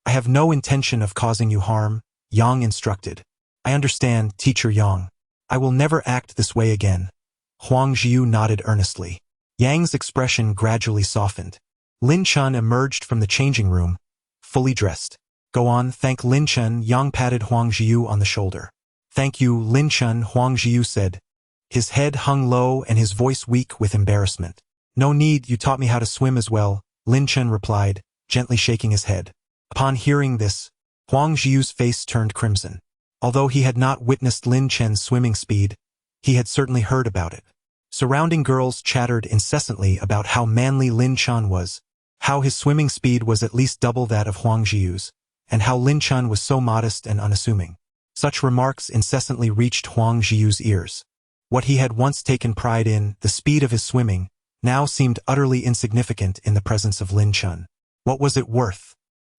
"I have no intention of causing you harm," Yang instructed. "I understand, Teacher Yang. I will never act this way again." Huang Jiu nodded earnestly. Yang's expression gradually softened. Lin Chen emerged from the changing room, fully dressed. "Go on, thank Lin Chen," Yang patted Huang Jiu on the shoulder. "Thank you, Lin Chen," Huang Jiu said. His head hung low and his voice weak with embarrassment. "No need, you taught me how to swim as well," Lin Chen replied, gently shaking his head. Upon hearing this, Huang Jiu's face turned crimson. Although he had not witnessed Lin Chen's swimming speed, he had certainly heard about it. Surrounding girls chattered incessantly about how manly Lin Chen was, how his swimming speed was at least double that of Huang Jiu's, and how Lin Chen was so modest and unassuming. Such remarks incessantly reached Huang Zhiyu's ears. What he had once taken pride in, the speed of his swimming, now seemed utterly insignificant in the presence of Lin Chen. What was it worth?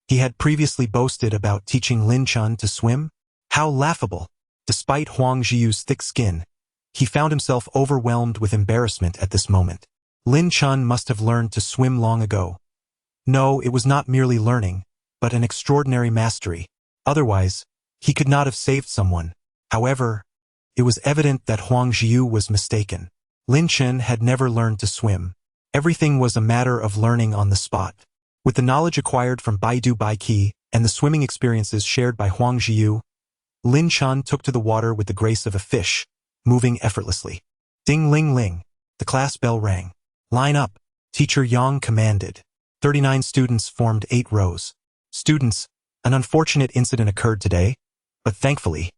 He had previously boasted about teaching Lin Chen to swim? How laughable! Despite Huang Zhiyu's thick skin, he found himself overwhelmed with embarrassment at this moment. Lin Chen must have learned to swim long ago. No, it was not merely learning, but an extraordinary mastery. Otherwise, he could not have saved someone. However, it was evident that Huang Zhiyu was mistaken. Lin Chen had never learned to swim. Everything was a matter of learning on the spot. With the knowledge acquired from Baidu Baiki and the swimming experiences shared by Huang Zhiyu, Lin Chen took to the water with the grace of a fish, moving effortlessly. Ding ling ling, the class bell rang. Line up, Teacher Yang commanded. 39 students formed 8 rows. Students, an unfortunate incident occurred today, but thankfully,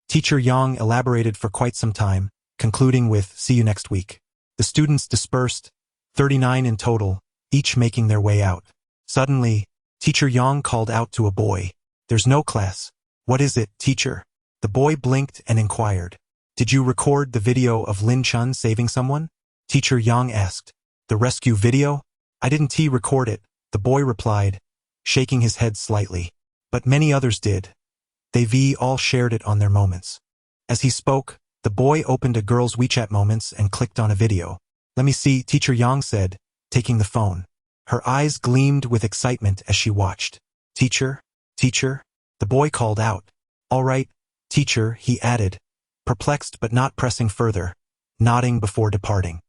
Teacher Yang elaborated for quite some time, concluding with, "See you next week." The students dispersed, 39 in total, each making their way out. Suddenly, Teacher Yang called out to a boy, "There's no class." "What is it, teacher?" The boy blinked and inquired. "Did you record the video of Lin Chen saving someone?" Teacher Yang asked. "The rescue video? I didn't record it," the boy replied, shaking his head slightly. "But many others did. They all shared it on their moments." As he spoke, the boy opened a girl's WeChat moments and clicked on a video. "Let me see," Teacher Yang said, taking the phone. Her eyes gleamed with excitement as she watched. "Teacher? Teacher?" the boy called out. "All right, teacher," he added, perplexed but not pressing further, nodding before departing.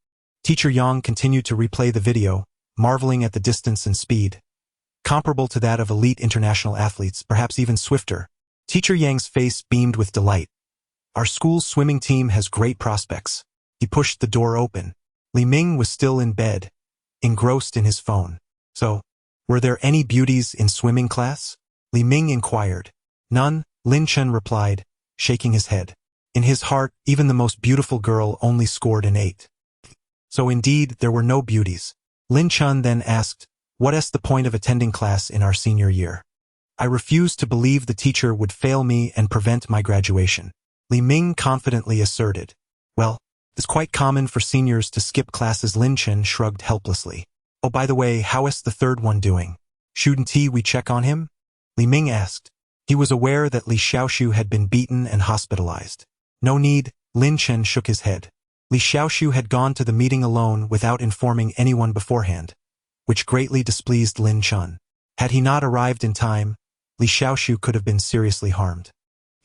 Teacher Yang continued to replay the video, marveling at the distance and speed. Comparable to that of elite international athletes, perhaps even swifter. Teacher Yang's face beamed with delight. "Our school's swimming team has great prospects." He pushed the door open. Li Ming was still in bed, engrossed in his phone. "So, were there any beauties in swimming class?" Li Ming inquired. "None," Lin Chen replied, shaking his head. In his heart, even the most beautiful girl only scored an 8. So indeed, there were no beauties. Lin Chen then asked, "What's the point of attending class in our senior year? I refuse to believe the teacher would fail me and prevent my graduation." Li Ming confidently asserted. "Well, it's quite common for seniors to skip classes." Lin Chen shrugged helplessly. "Oh, by the way, how's the third one doing? Shouldn't we check on him?" Li Ming asked. He was aware that Li Xiaoxiu had been beaten and hospitalized. "No need," Lin Chen shook his head. Li Xiaoxiu had gone to the meeting alone without informing anyone beforehand, which greatly displeased Lin Chen. Had he not arrived in time, Li Xiaoxiu could have been seriously harmed.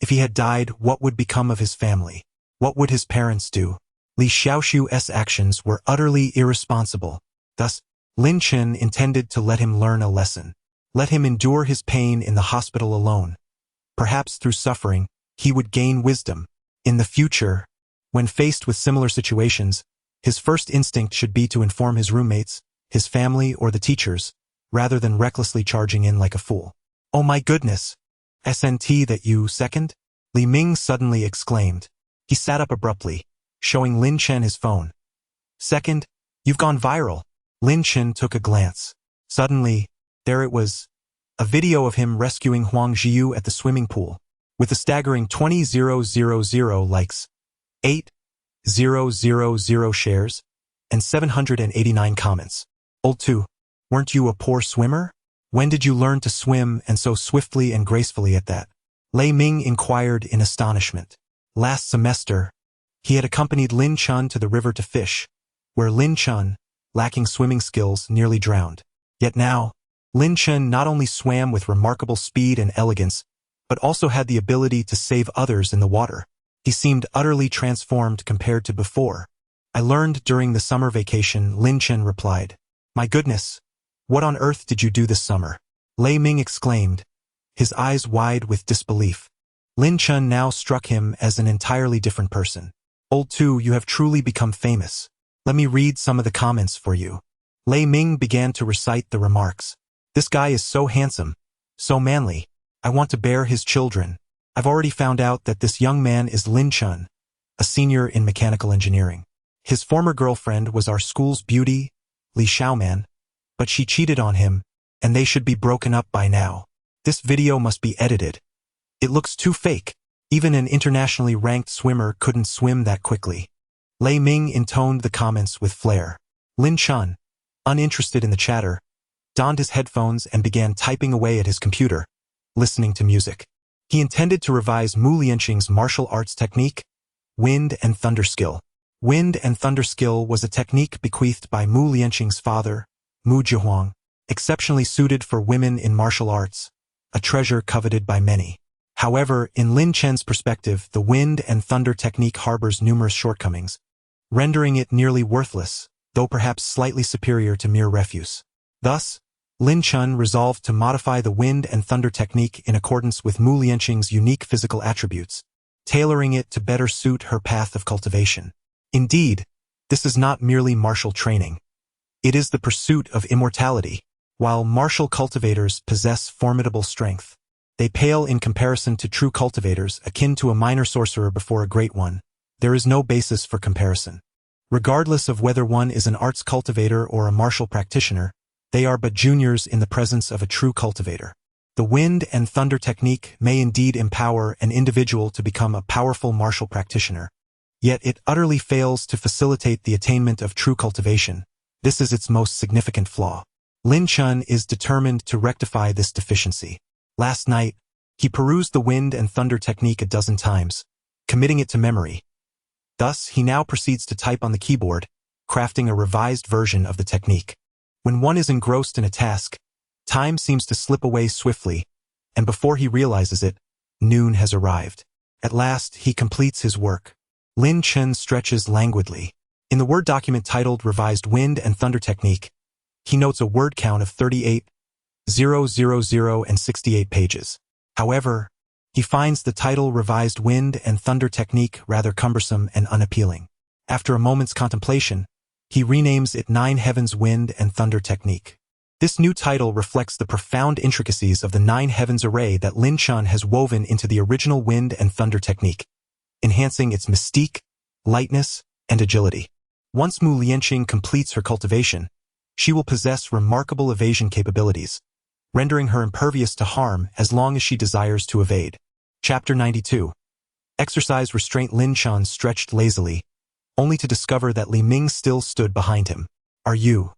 If he had died, what would become of his family? What would his parents do? Li Xiaoxiu's actions were utterly irresponsible. Thus, Lin Chen intended to let him learn a lesson. Let him endure his pain in the hospital alone. Perhaps through suffering, he would gain wisdom. In the future, when faced with similar situations, his first instinct should be to inform his roommates, his family, or the teachers, rather than recklessly charging in like a fool. "Oh my goodness! SNT that you second?" Li Ming suddenly exclaimed. He sat up abruptly, showing Lin Chen his phone. "Second? You've gone viral." Lin Chen took a glance. Suddenly, there it was. A video of him rescuing Huang Zhiyu at the swimming pool. With a staggering 20,000 likes, 8,000 shares, and 789 comments. "Old 2, weren't you a poor swimmer? When did you learn to swim and so swiftly and gracefully at that?" Lei Ming inquired in astonishment. Last semester, he had accompanied Lin Chen to the river to fish, where Lin Chen, lacking swimming skills, nearly drowned. Yet now, Lin Chen not only swam with remarkable speed and elegance, but also had the ability to save others in the water. He seemed utterly transformed compared to before. "I learned during the summer vacation," Lin Chen replied. "My goodness, what on earth did you do this summer?" Lei Ming exclaimed, his eyes wide with disbelief. Lin Chen now struck him as an entirely different person. "Old 2, you have truly become famous. Let me read some of the comments for you." Lei Ming began to recite the remarks. "This guy is so handsome, so manly. I want to bear his children. I've already found out that this young man is Lin Chen, a senior in mechanical engineering. His former girlfriend was our school's beauty, Li Xiaoman, but she cheated on him, and they should be broken up by now. This video must be edited. It looks too fake." Even an internationally ranked swimmer couldn't swim that quickly. Lei Ming intoned the comments with flair. Lin Chen, uninterested in the chatter, donned his headphones and began typing away at his computer, listening to music. He intended to revise Mu Lianqing's martial arts technique, Wind and Thunder Skill. Wind and Thunder Skill was a technique bequeathed by Mu Lianqing's father, Mu Jihuang, exceptionally suited for women in martial arts, a treasure coveted by many. However, in Lin Chen's perspective, the Wind and Thunder technique harbors numerous shortcomings, rendering it nearly worthless, though perhaps slightly superior to mere refuse. Thus, Lin Chen resolved to modify the Wind and Thunder technique in accordance with Mu Lianqing's unique physical attributes, tailoring it to better suit her path of cultivation. Indeed, this is not merely martial training. It is the pursuit of immortality. While martial cultivators possess formidable strength, they pale in comparison to true cultivators akin to a minor sorcerer before a great one. There is no basis for comparison. Regardless of whether one is an arts cultivator or a martial practitioner, they are but juniors in the presence of a true cultivator. The Wind and Thunder technique may indeed empower an individual to become a powerful martial practitioner, yet it utterly fails to facilitate the attainment of true cultivation. This is its most significant flaw. Lin Chen is determined to rectify this deficiency. Last night, he perused the Wind and Thunder technique a dozen times, committing it to memory. Thus, he now proceeds to type on the keyboard, crafting a revised version of the technique. When one is engrossed in a task, time seems to slip away swiftly, and before he realizes it, noon has arrived. At last, he completes his work. Lin Chen stretches languidly. In the Word document titled Revised Wind and Thunder Technique, he notes a word count of 38,000 and 68 pages. However, he finds the title Revised Wind and Thunder Technique rather cumbersome and unappealing. After a moment's contemplation, he renames it Nine Heavens Wind and Thunder Technique. This new title reflects the profound intricacies of the Nine Heavens array that Lin Chen has woven into the original Wind and Thunder Technique, enhancing its mystique, lightness, and agility. Once Mu Lianqing completes her cultivation, she will possess remarkable evasion capabilities, rendering her impervious to harm as long as she desires to evade. Chapter 92. Exercise Restraint. Lin Chen stretched lazily, only to discover that Li Ming still stood behind him. "Are you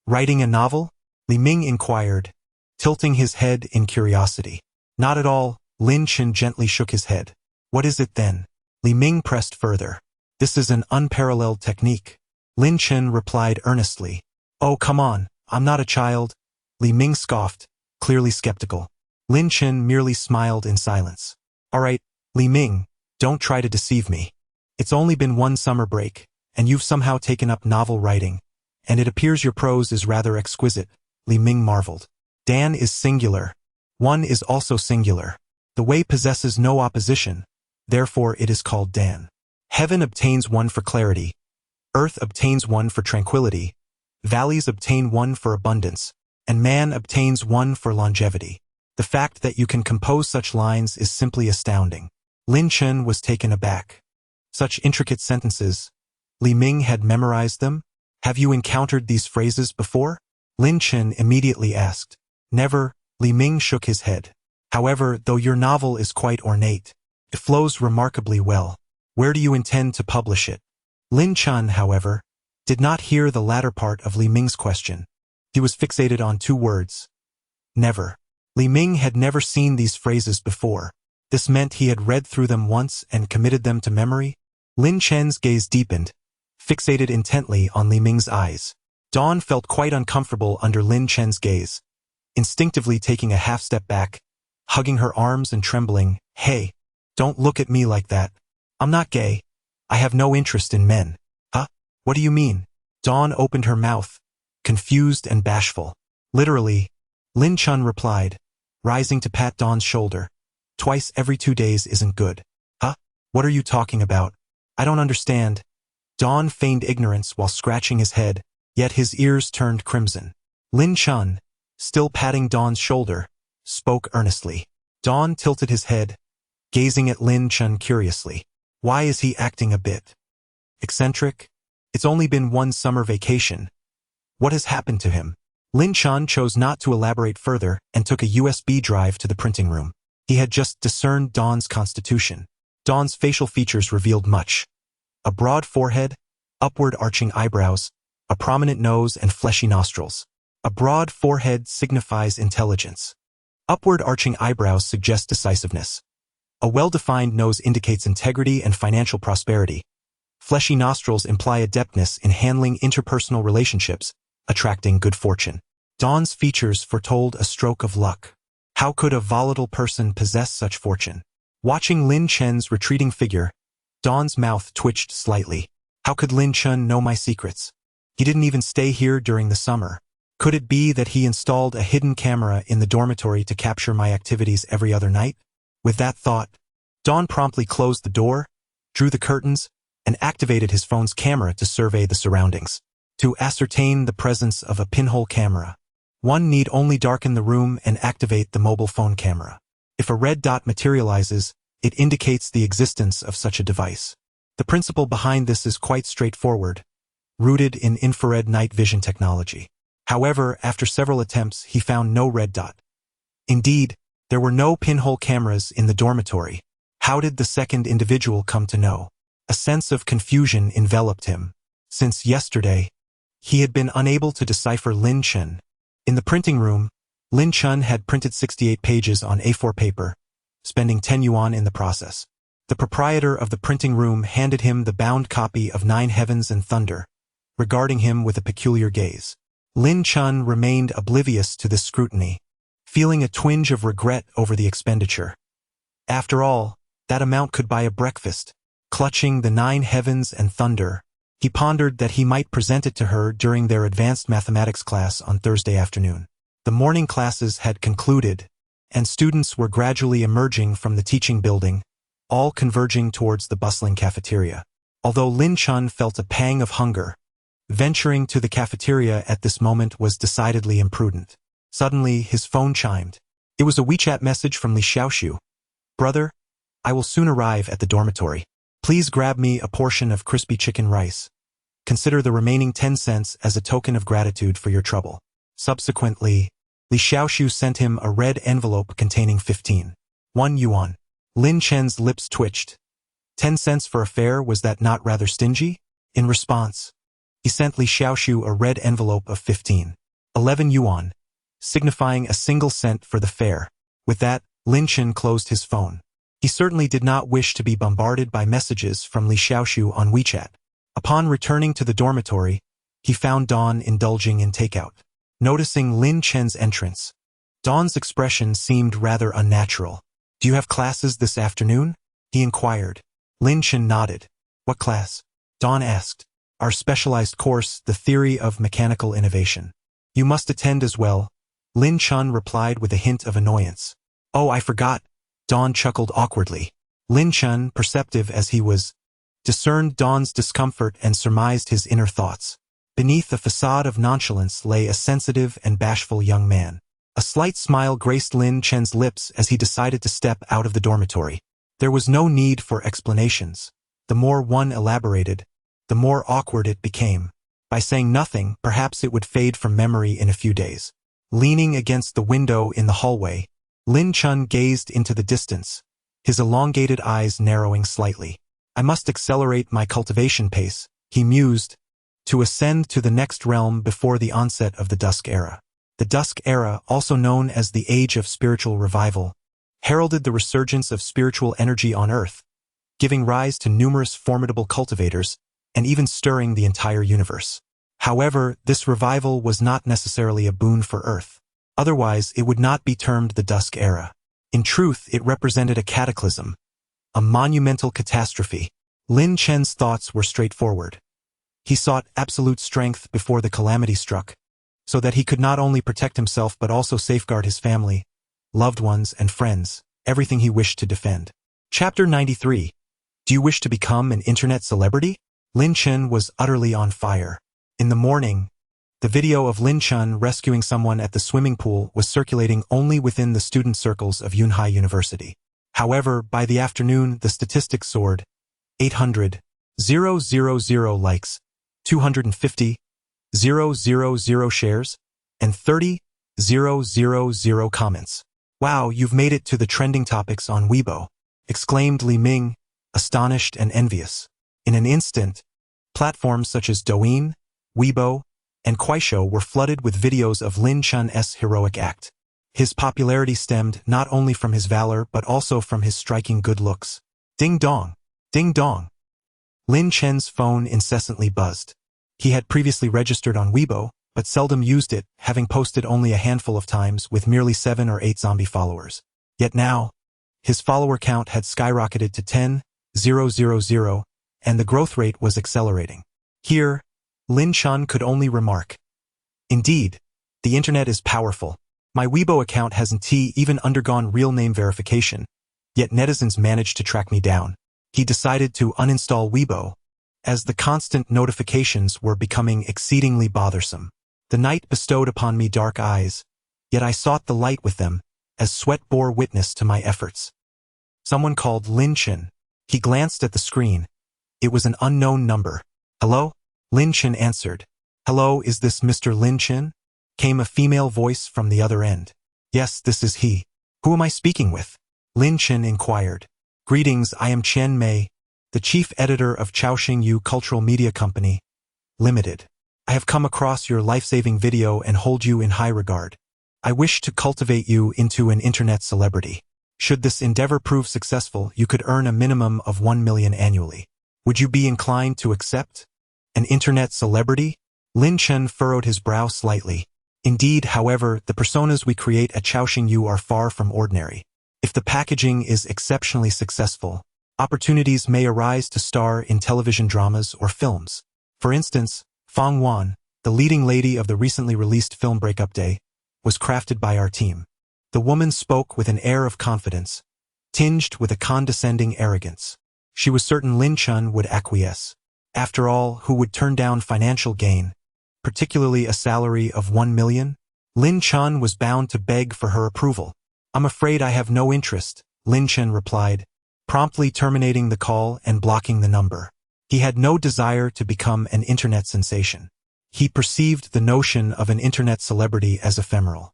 writing a novel?" Li Ming inquired, tilting his head in curiosity. "Not at all," Lin Chen gently shook his head. "What is it then?" Li Ming pressed further. "This is an unparalleled technique," Lin Chen replied earnestly. "Oh, come on, I'm not a child," Li Ming scoffed, clearly skeptical. Lin Chen merely smiled in silence. "All right, Li Ming, don't try to deceive me. It's only been one summer break, and you've somehow taken up novel writing, and it appears your prose is rather exquisite," Li Ming marveled. "Dan is singular. One is also singular. The way possesses no opposition, therefore it is called Dan. Heaven obtains one for clarity, earth obtains one for tranquility, valleys obtain one for abundance, and man obtains one for longevity. The fact that you can compose such lines is simply astounding." Lin Chen was taken aback. Such intricate sentences. Li Ming had memorized them? "Have you encountered these phrases before?" Lin Chen immediately asked. "Never," Li Ming shook his head. "However, though your novel is quite ornate, it flows remarkably well. Where do you intend to publish it?" Lin Chen, however, did not hear the latter part of Li Ming's question. He was fixated on two words. Never. Li Ming had never seen these phrases before. This meant he had read through them once and committed them to memory. Lin Chen's gaze deepened, fixated intently on Li Ming's eyes. Dawn felt quite uncomfortable under Lin Chen's gaze, instinctively taking a half-step back, hugging her arms and trembling. "Hey, don't look at me like that. I'm not gay. I have no interest in men." "Huh? What do you mean?" Dawn opened her mouth, confused and bashful. "Literally," Lin Chen replied, rising to pat Dawn's shoulder. "Twice every 2 days isn't good." "Huh? What are you talking about? I don't understand." Dawn feigned ignorance while scratching his head, yet his ears turned crimson. Lin Chen, still patting Dawn's shoulder, spoke earnestly. Dawn tilted his head, gazing at Lin Chen curiously. Why is he acting a bit eccentric? It's only been one summer vacation. What has happened to him? Lin Chen chose not to elaborate further and took a USB drive to the printing room. He had just discerned Dawn's constitution. Dawn's facial features revealed much. A broad forehead, upward arching eyebrows, a prominent nose and fleshy nostrils. A broad forehead signifies intelligence. Upward arching eyebrows suggest decisiveness. A well-defined nose indicates integrity and financial prosperity. Fleshy nostrils imply adeptness in handling interpersonal relationships, attracting good fortune. Dawn's features foretold a stroke of luck. How could a volatile person possess such fortune? Watching Lin Chen's retreating figure, Dawn's mouth twitched slightly. How could Lin Chen know my secrets? He didn't even stay here during the summer. Could it be that he installed a hidden camera in the dormitory to capture my activities every other night? With that thought, Dawn promptly closed the door, drew the curtains, and activated his phone's camera to survey the surroundings. To ascertain the presence of a pinhole camera, one need only darken the room and activate the mobile phone camera. If a red dot materializes, it indicates the existence of such a device. The principle behind this is quite straightforward, rooted in infrared night vision technology. However, after several attempts, he found no red dot. Indeed, there were no pinhole cameras in the dormitory. How did the second individual come to know? A sense of confusion enveloped him. Since yesterday, he had been unable to decipher Lin Chen. In the printing room, Lin Chen had printed 68 pages on A4 paper, spending 10 yuan in the process. The proprietor of the printing room handed him the bound copy of Nine Heavens and Thunder, regarding him with a peculiar gaze. Lin Chen remained oblivious to this scrutiny, feeling a twinge of regret over the expenditure. After all, that amount could buy a breakfast. Clutching the Nine Heavens and Thunder, he pondered that he might present it to her during their advanced mathematics class on Thursday afternoon. The morning classes had concluded, and students were gradually emerging from the teaching building, all converging towards the bustling cafeteria. Although Lin Chen felt a pang of hunger, venturing to the cafeteria at this moment was decidedly imprudent. Suddenly, his phone chimed. It was a WeChat message from Li Xiaoxiu. Brother, I will soon arrive at the dormitory. Please grab me a portion of crispy chicken rice. Consider the remaining 10 cents as a token of gratitude for your trouble. Subsequently, Li Xiaoxiu sent him a red envelope containing 1 yuan. Lin Chen's lips twitched. 10 cents for a fare, was that not rather stingy? In response, he sent Li Xiaoxiu a red envelope of 11 yuan, signifying a single cent for the fare. With that, Lin Chen closed his phone. He certainly did not wish to be bombarded by messages from Li Xiaoxiu on WeChat. Upon returning to the dormitory, he found Dawn indulging in takeout. Noticing Lin Chen's entrance, Dawn's expression seemed rather unnatural. Do you have classes this afternoon? He inquired. Lin Chen nodded. What class? Dawn asked. Our specialized course, the theory of mechanical innovation. You must attend as well, Lin Chen replied with a hint of annoyance. Oh, I forgot. Dawn chuckled awkwardly. Lin Chen, perceptive as he was, discerned Dawn's discomfort and surmised his inner thoughts. Beneath a facade of nonchalance lay a sensitive and bashful young man. A slight smile graced Lin Chen's lips as he decided to step out of the dormitory. There was no need for explanations. The more one elaborated, the more awkward it became. By saying nothing, perhaps it would fade from memory in a few days. Leaning against the window in the hallway, Lin Chen gazed into the distance, his elongated eyes narrowing slightly. I must accelerate my cultivation pace, he mused, to ascend to the next realm before the onset of the Dusk Era. The Dusk Era, also known as the Age of Spiritual Revival, heralded the resurgence of spiritual energy on Earth, giving rise to numerous formidable cultivators and even stirring the entire universe. However, this revival was not necessarily a boon for Earth. Otherwise, it would not be termed the Dusk Era. In truth, it represented a cataclysm, a monumental catastrophe. Lin Chen's thoughts were straightforward. He sought absolute strength before the calamity struck, so that he could not only protect himself but also safeguard his family, loved ones, and friends, everything he wished to defend. Chapter 93. Do you wish to become an internet celebrity? Lin Chen was utterly on fire. In the morning, the video of Lin Chen rescuing someone at the swimming pool was circulating only within the student circles of Yunhai University. However, by the afternoon, the statistics soared. 800,000 likes, 250,000 shares, and 30,000 comments. Wow, you've made it to the trending topics on Weibo, exclaimed Li Ming, astonished and envious. In an instant, platforms such as Douyin, Weibo, and Kuaishou were flooded with videos of Lin Chen's heroic act. His popularity stemmed not only from his valor but also from his striking good looks. Ding dong! Ding dong! Lin Chen's phone incessantly buzzed. He had previously registered on Weibo, but seldom used it, having posted only a handful of times with merely 7 or 8 zombie followers. Yet now, his follower count had skyrocketed to 10,000, and the growth rate was accelerating. Here, Lin Chen could only remark, "Indeed, the internet is powerful. My Weibo account hasn't even undergone real name verification, yet netizens managed to track me down." He decided to uninstall Weibo, as the constant notifications were becoming exceedingly bothersome. The night bestowed upon me dark eyes, yet I sought the light with them, as sweat bore witness to my efforts. Someone called Lin Chen. He glanced at the screen. It was an unknown number. "Hello?" Lin Chen answered. "Hello, is this Mr. Lin Chen?" Came a female voice from the other end. "Yes, this is he. Who am I speaking with?" Lin Chen inquired. "Greetings, I am Chen Mei, the chief editor of Chaoxing Yu Cultural Media Company, Limited. I have come across your life-saving video and hold you in high regard. I wish to cultivate you into an internet celebrity. Should this endeavor prove successful, you could earn a minimum of 1 million annually. Would you be inclined to accept? An internet celebrity?" Lin Chen furrowed his brow slightly. "Indeed, however, the personas we create at Chaoxing Yu are far from ordinary. If the packaging is exceptionally successful, opportunities may arise to star in television dramas or films. For instance, Fang Wan, the leading lady of the recently released film Breakup Day, was crafted by our team." The woman spoke with an air of confidence, tinged with a condescending arrogance. She was certain Lin Chen would acquiesce. After all, who would turn down financial gain, particularly a salary of 1 million? Lin Chen was bound to beg for her approval. "I'm afraid I have no interest," Lin Chen replied, promptly terminating the call and blocking the number. He had no desire to become an internet sensation. He perceived the notion of an internet celebrity as ephemeral.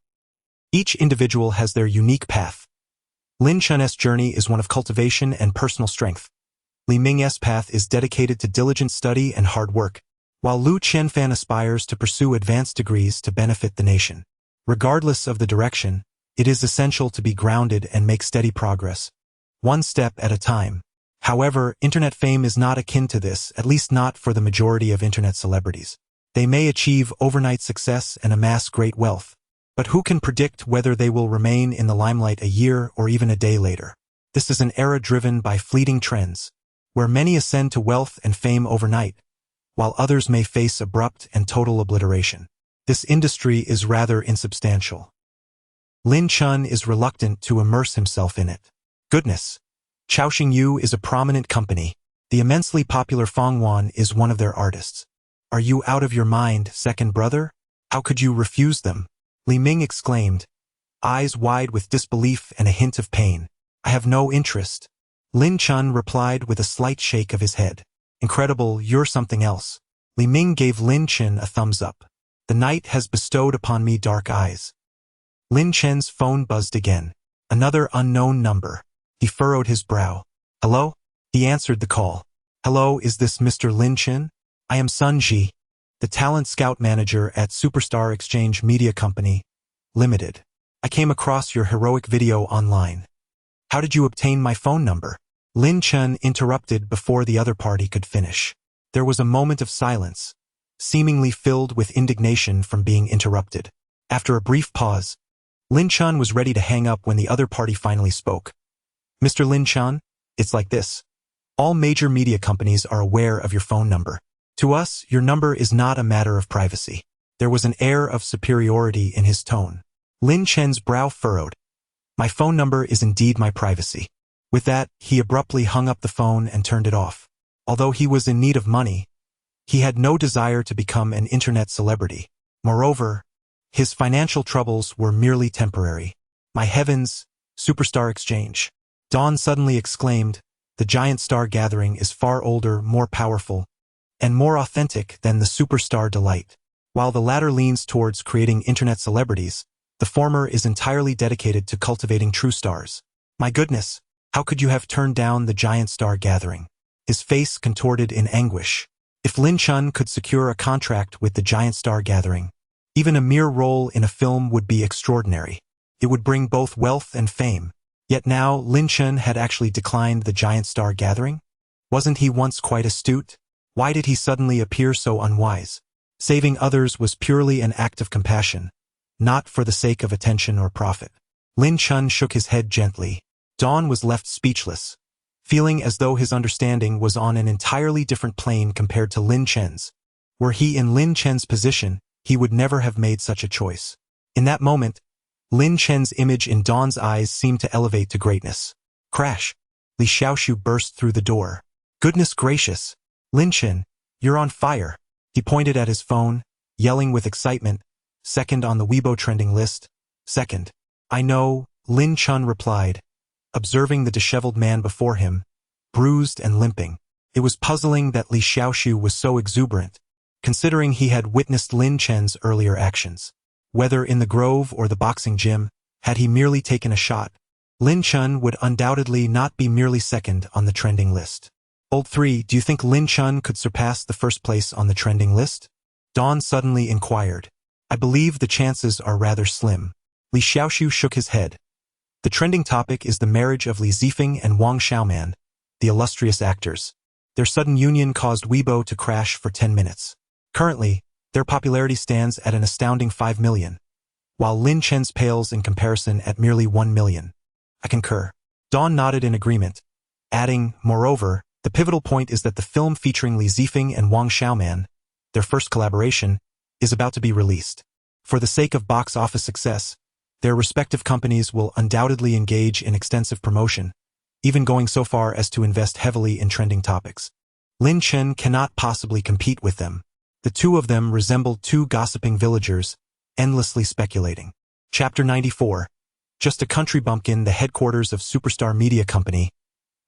Each individual has their unique path. Lin Chen's journey is one of cultivation and personal strength. Li Ming's path is dedicated to diligent study and hard work, while Lu Qianfan aspires to pursue advanced degrees to benefit the nation. Regardless of the direction, it is essential to be grounded and make steady progress, one step at a time. However, internet fame is not akin to this, at least not for the majority of internet celebrities. They may achieve overnight success and amass great wealth, but who can predict whether they will remain in the limelight a year or even a day later? This is an era driven by fleeting trends, where many ascend to wealth and fame overnight, while others may face abrupt and total obliteration. This industry is rather insubstantial. Lin Chen is reluctant to immerse himself in it. Goodness! Chaoxing Yu is a prominent company. The immensely popular Fang Wan is one of their artists. Are you out of your mind, second brother? How could you refuse them? Li Ming exclaimed, eyes wide with disbelief and a hint of pain. I have no interest. Lin Chen replied with a slight shake of his head. Incredible, you're something else. Li Ming gave Lin Chen a thumbs up. The night has bestowed upon me dark eyes. Lin Chen's phone buzzed again. Another unknown number. He furrowed his brow. Hello? He answered the call. Hello, is this Mr. Lin Chen? I am Sun Ji, the talent scout manager at Superstar Exchange Media Company, Limited. I came across your heroic video online. How did you obtain my phone number? Lin Chen interrupted before the other party could finish. There was a moment of silence, seemingly filled with indignation from being interrupted. After a brief pause, Lin Chen was ready to hang up when the other party finally spoke. Mr. Lin Chen, it's like this. All major media companies are aware of your phone number. To us, your number is not a matter of privacy. There was an air of superiority in his tone. Lin Chen's brow furrowed. My phone number is indeed my privacy. With that, he abruptly hung up the phone and turned it off. Although he was in need of money, he had no desire to become an internet celebrity. Moreover, his financial troubles were merely temporary. My heavens, Superstar Exchange. Dawn suddenly exclaimed, the giant star gathering is far older, more powerful, and more authentic than the Superstar Delight. While the latter leans towards creating internet celebrities, The former is entirely dedicated to cultivating true stars. My goodness, how could you have turned down the giant star gathering? His face contorted in anguish. If Lin Chen could secure a contract with the giant star gathering, even a mere role in a film would be extraordinary. It would bring both wealth and fame. Yet now Lin Chen had actually declined the giant star gathering? Wasn't he once quite astute? Why did he suddenly appear so unwise? Saving others was purely an act of compassion, not for the sake of attention or profit. Lin Chen shook his head gently. Dawn was left speechless, feeling as though his understanding was on an entirely different plane compared to Lin Chen's. Were he in Lin Chen's position, he would never have made such a choice. In that moment, Lin Chen's image in Dawn's eyes seemed to elevate to greatness. Crash! Li Xiaoshu burst through the door. Goodness gracious! Lin Chen, you're on fire! He pointed at his phone, yelling with excitement. Second on the Weibo trending list. Second. I know, Lin Chen replied, observing the disheveled man before him, bruised and limping. It was puzzling that Li Xiaoshu was so exuberant, considering he had witnessed Lin Chen's earlier actions. Whether in the grove or the boxing gym, had he merely taken a shot, Lin Chen would undoubtedly not be merely second on the trending list. Old 3, do you think Lin Chen could surpass the first place on the trending list? Dawn suddenly inquired. I believe the chances are rather slim. Li Xiaoshu shook his head. The trending topic is the marriage of Li Zifeng and Wang Xiaoman, the illustrious actors. Their sudden union caused Weibo to crash for 10 minutes. Currently, their popularity stands at an astounding 5 million, while Lin Chen's pales in comparison at merely 1 million. I concur. Dawn nodded in agreement, adding, moreover, the pivotal point is that the film featuring Li Zifeng and Wang Xiaoman, their first collaboration, is about to be released. For the sake of box office success, their respective companies will undoubtedly engage in extensive promotion, even going so far as to invest heavily in trending topics. Lin Chen cannot possibly compete with them. The two of them resembled two gossiping villagers, endlessly speculating. Chapter 94. Just a country bumpkin, the headquarters of Superstar Media Company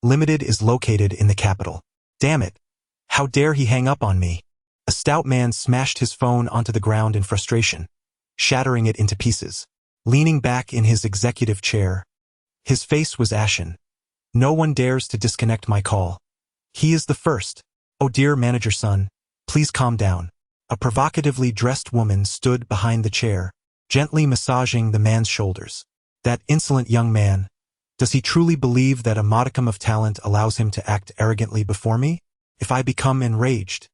Limited is located in the capital. Damn it! How dare he hang up on me? A stout man smashed his phone onto the ground in frustration, shattering it into pieces. Leaning back in his executive chair, his face was ashen. No one dares to disconnect my call. He is the first. Oh dear manager son, please calm down. A provocatively dressed woman stood behind the chair, gently massaging the man's shoulders. That insolent young man. Does he truly believe that a modicum of talent allows him to act arrogantly before me? If I become enraged,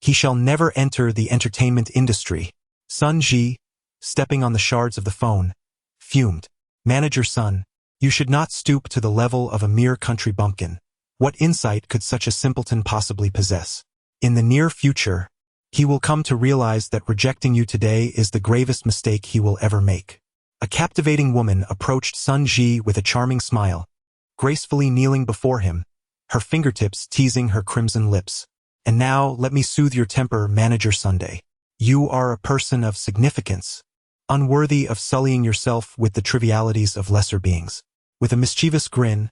he shall never enter the entertainment industry. Sun Ji, stepping on the shards of the phone, fumed. Manager son, you should not stoop to the level of a mere country bumpkin. What insight could such a simpleton possibly possess? In the near future, he will come to realize that rejecting you today is the gravest mistake he will ever make. A captivating woman approached Sun Ji with a charming smile, gracefully kneeling before him, her fingertips teasing her crimson lips. And now, let me soothe your temper, Manager Sunday. You are a person of significance, unworthy of sullying yourself with the trivialities of lesser beings. With a mischievous grin,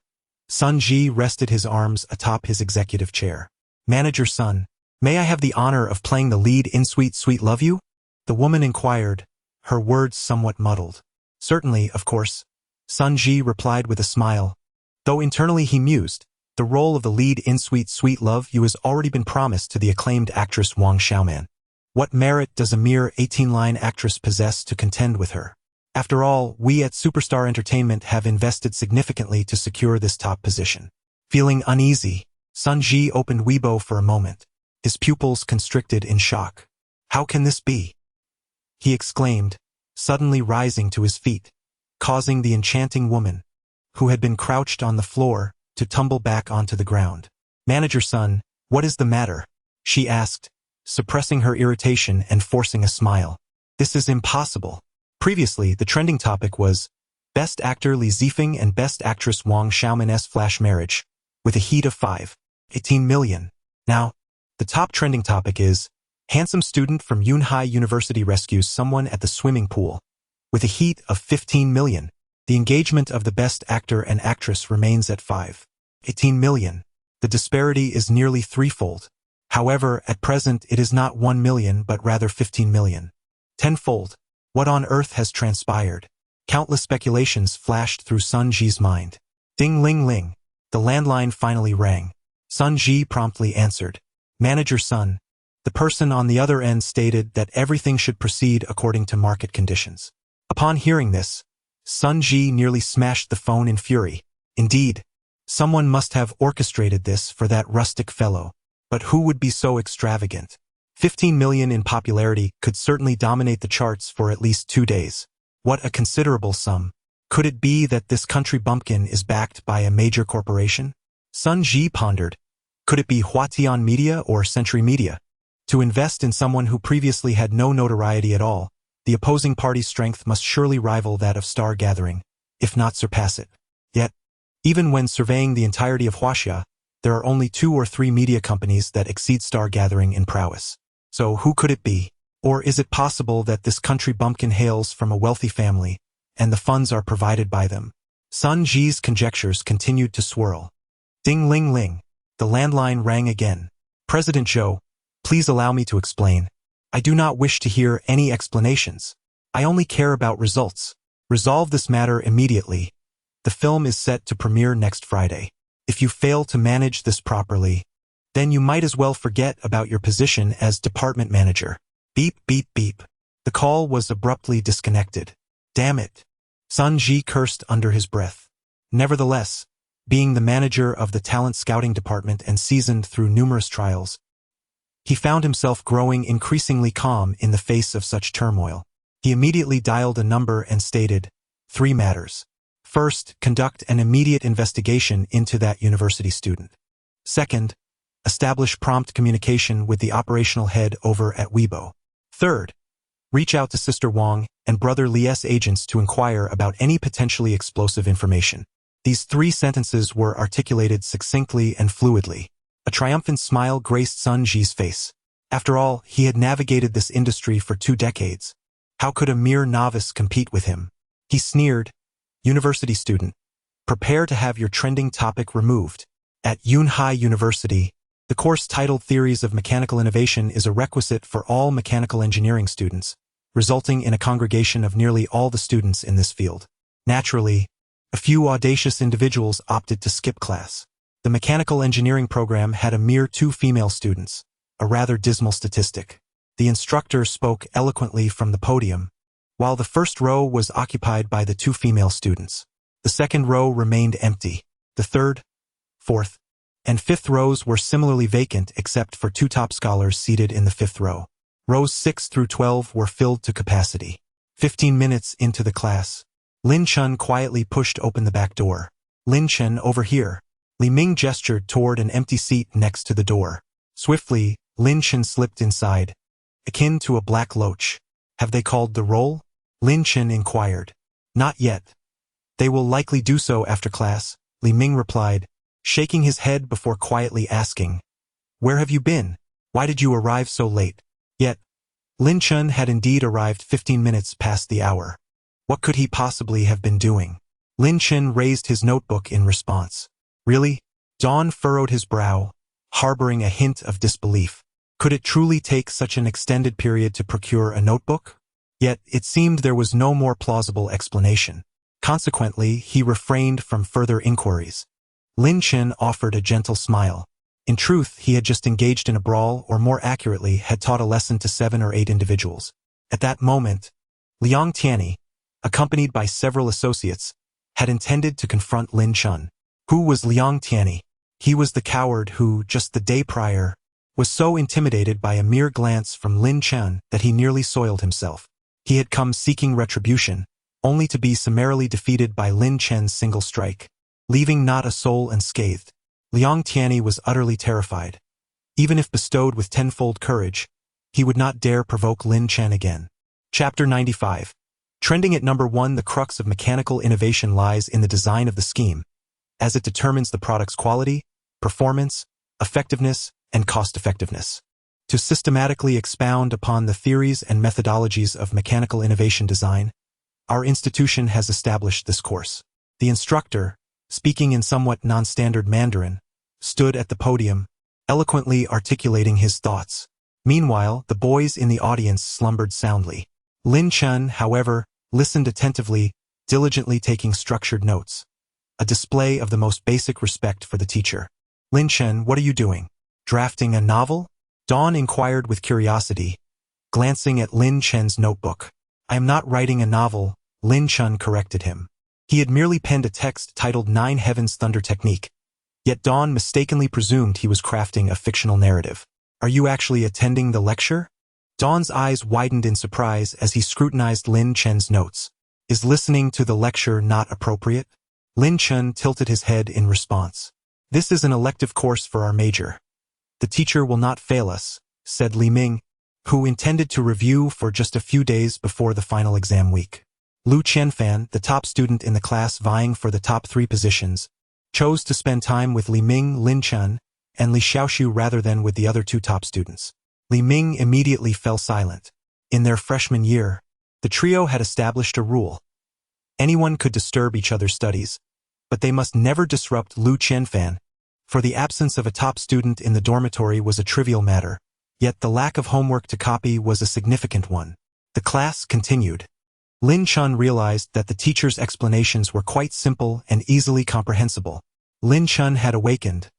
Sun Ji rested his arms atop his executive chair. Manager Sun, may I have the honor of playing the lead in Sweet Sweet Love You? The woman inquired, her words somewhat muddled. Certainly, of course, Sun Ji replied with a smile. Though internally he mused, the role of the lead in Sweet Sweet Love You has already been promised to the acclaimed actress Wang Xiaoman. What merit does a mere 18-line actress possess to contend with her? After all, we at Superstar Entertainment have invested significantly to secure this top position. Feeling uneasy, Sun Ji opened Weibo for a moment, his pupils constricted in shock. How can this be? He exclaimed, suddenly rising to his feet, causing the enchanting woman, who had been crouched on the floor, to tumble back onto the ground. Manager Sun, what is the matter? She asked, suppressing her irritation and forcing a smile. This is impossible. Previously, the trending topic was Best Actor Li Zifeng and Best Actress Wang Xiaoman's flash marriage, with a heat of 18 million. Now, the top trending topic is Handsome student from Yunhai University rescues someone at the swimming pool, with a heat of 15 million. The engagement of the best actor and actress remains at 18 million. The disparity is nearly threefold. However, at present it is not 1 million but rather 15 million. Tenfold. What on earth has transpired? Countless speculations flashed through Sun Ji's mind. Ding ling ling. The landline finally rang. Sun Ji promptly answered. Manager Sun. The person on the other end stated that everything should proceed according to market conditions. Upon hearing this, Sun Ji nearly smashed the phone in fury. Indeed, someone must have orchestrated this for that rustic fellow. But who would be so extravagant? 15 million in popularity could certainly dominate the charts for at least 2 days. What a considerable sum. Could it be that this country bumpkin is backed by a major corporation? Sun Ji pondered. Could it be Huatian Media or Century Media? To invest in someone who previously had no notoriety at all, the opposing party's strength must surely rival that of Star Gathering, if not surpass it. Yet, even when surveying the entirety of Huaxia, there are only 2 or 3 media companies that exceed Star Gathering in prowess. So who could it be? Or is it possible that this country bumpkin hails from a wealthy family, and the funds are provided by them? Sun Ji's conjectures continued to swirl. Ding ling ling. The landline rang again. President Zhou, please allow me to explain. I do not wish to hear any explanations. I only care about results. Resolve this matter immediately. The film is set to premiere next Friday. If you fail to manage this properly, then you might as well forget about your position as department manager. Beep, beep, beep. The call was abruptly disconnected. Damn it. Sun Ji cursed under his breath. Nevertheless, being the manager of the talent scouting department and seasoned through numerous trials, he found himself growing increasingly calm in the face of such turmoil. He immediately dialed a number and stated, 3 matters. First, conduct an immediate investigation into that university student. Second, establish prompt communication with the operational head over at Weibo. Third, reach out to Sister Wang and Brother Li's agents to inquire about any potentially explosive information. These 3 sentences were articulated succinctly and fluidly. A triumphant smile graced Sun Ji's face. After all, he had navigated this industry for 2 decades. How could a mere novice compete with him? He sneered, University student, prepare to have your trending topic removed. At Yunhai University, the course titled Theories of Mechanical Innovation is a requisite for all mechanical engineering students, resulting in a congregation of nearly all the students in this field. Naturally, a few audacious individuals opted to skip class. The mechanical engineering program had a mere 2 female students, a rather dismal statistic. The instructor spoke eloquently from the podium, while the first row was occupied by the 2 female students. The second row remained empty. The third, fourth, and 5th rows were similarly vacant except for 2 top scholars seated in the 5th row. Rows 6 through 12 were filled to capacity. 15 minutes into the class, Lin Chen quietly pushed open the back door. Lin Chen, over here. Li Ming gestured toward an empty seat next to the door. Swiftly, Lin Chen slipped inside, akin to a black loach. Have they called the roll? Lin Chen inquired. Not yet. They will likely do so after class, Li Ming replied, shaking his head before quietly asking, where have you been? Why did you arrive so late? Yet, Lin Chen had indeed arrived 15 minutes past the hour. What could he possibly have been doing? Lin Chen raised his notebook in response. Really? Dawn furrowed his brow, harboring a hint of disbelief. Could it truly take such an extended period to procure a notebook? Yet, it seemed there was no more plausible explanation. Consequently, he refrained from further inquiries. Lin Chen offered a gentle smile. In truth, he had just engaged in a brawl, or more accurately, had taught a lesson to 7 or 8 individuals. At that moment, Liang Tianyi, accompanied by several associates, had intended to confront Lin Chen. Who was Liang Tianyi? He was the coward who, just the day prior, was so intimidated by a mere glance from Lin Chen that he nearly soiled himself. He had come seeking retribution, only to be summarily defeated by Lin Chen's single strike, leaving not a soul unscathed. Liang Tianyi was utterly terrified. Even if bestowed with tenfold courage, he would not dare provoke Lin Chen again. Chapter 95. Trending at number 1, the crux of mechanical innovation lies in the design of the scheme, as it determines the product's quality, performance, effectiveness, and cost-effectiveness. To systematically expound upon the theories and methodologies of mechanical innovation design, our institution has established this course. The instructor, speaking in somewhat non-standard Mandarin, stood at the podium, eloquently articulating his thoughts. Meanwhile, the boys in the audience slumbered soundly. Lin Chen, however, listened attentively, diligently taking structured notes. A display of the most basic respect for the teacher. Lin Chen, what are you doing? Drafting a novel? Dawn inquired with curiosity, glancing at Lin Chen's notebook. I am not writing a novel, Lin Chen corrected him. He had merely penned a text titled 9 Heavens Thunder Technique, yet Dawn mistakenly presumed he was crafting a fictional narrative. Are you actually attending the lecture? Dawn's eyes widened in surprise as he scrutinized Lin Chen's notes. Is listening to the lecture not appropriate? Lin Chen tilted his head in response. This is an elective course for our major. The teacher will not fail us, said Li Ming, who intended to review for just a few days before the final exam week. Lu Qianfan, the top student in the class vying for the top 3 positions, chose to spend time with Li Ming, Lin Chen, and Li Xiaoxiu rather than with the other 2 top students. Li Ming immediately fell silent. In their freshman year, the trio had established a rule. Anyone could disturb each other's studies, but they must never disrupt Lu Qianfan, for the absence of a top student in the dormitory was a trivial matter, yet the lack of homework to copy was a significant one. The class continued. Lin Chen realized that the teacher's explanations were quite simple and easily comprehensible. Lin Chen had awakened,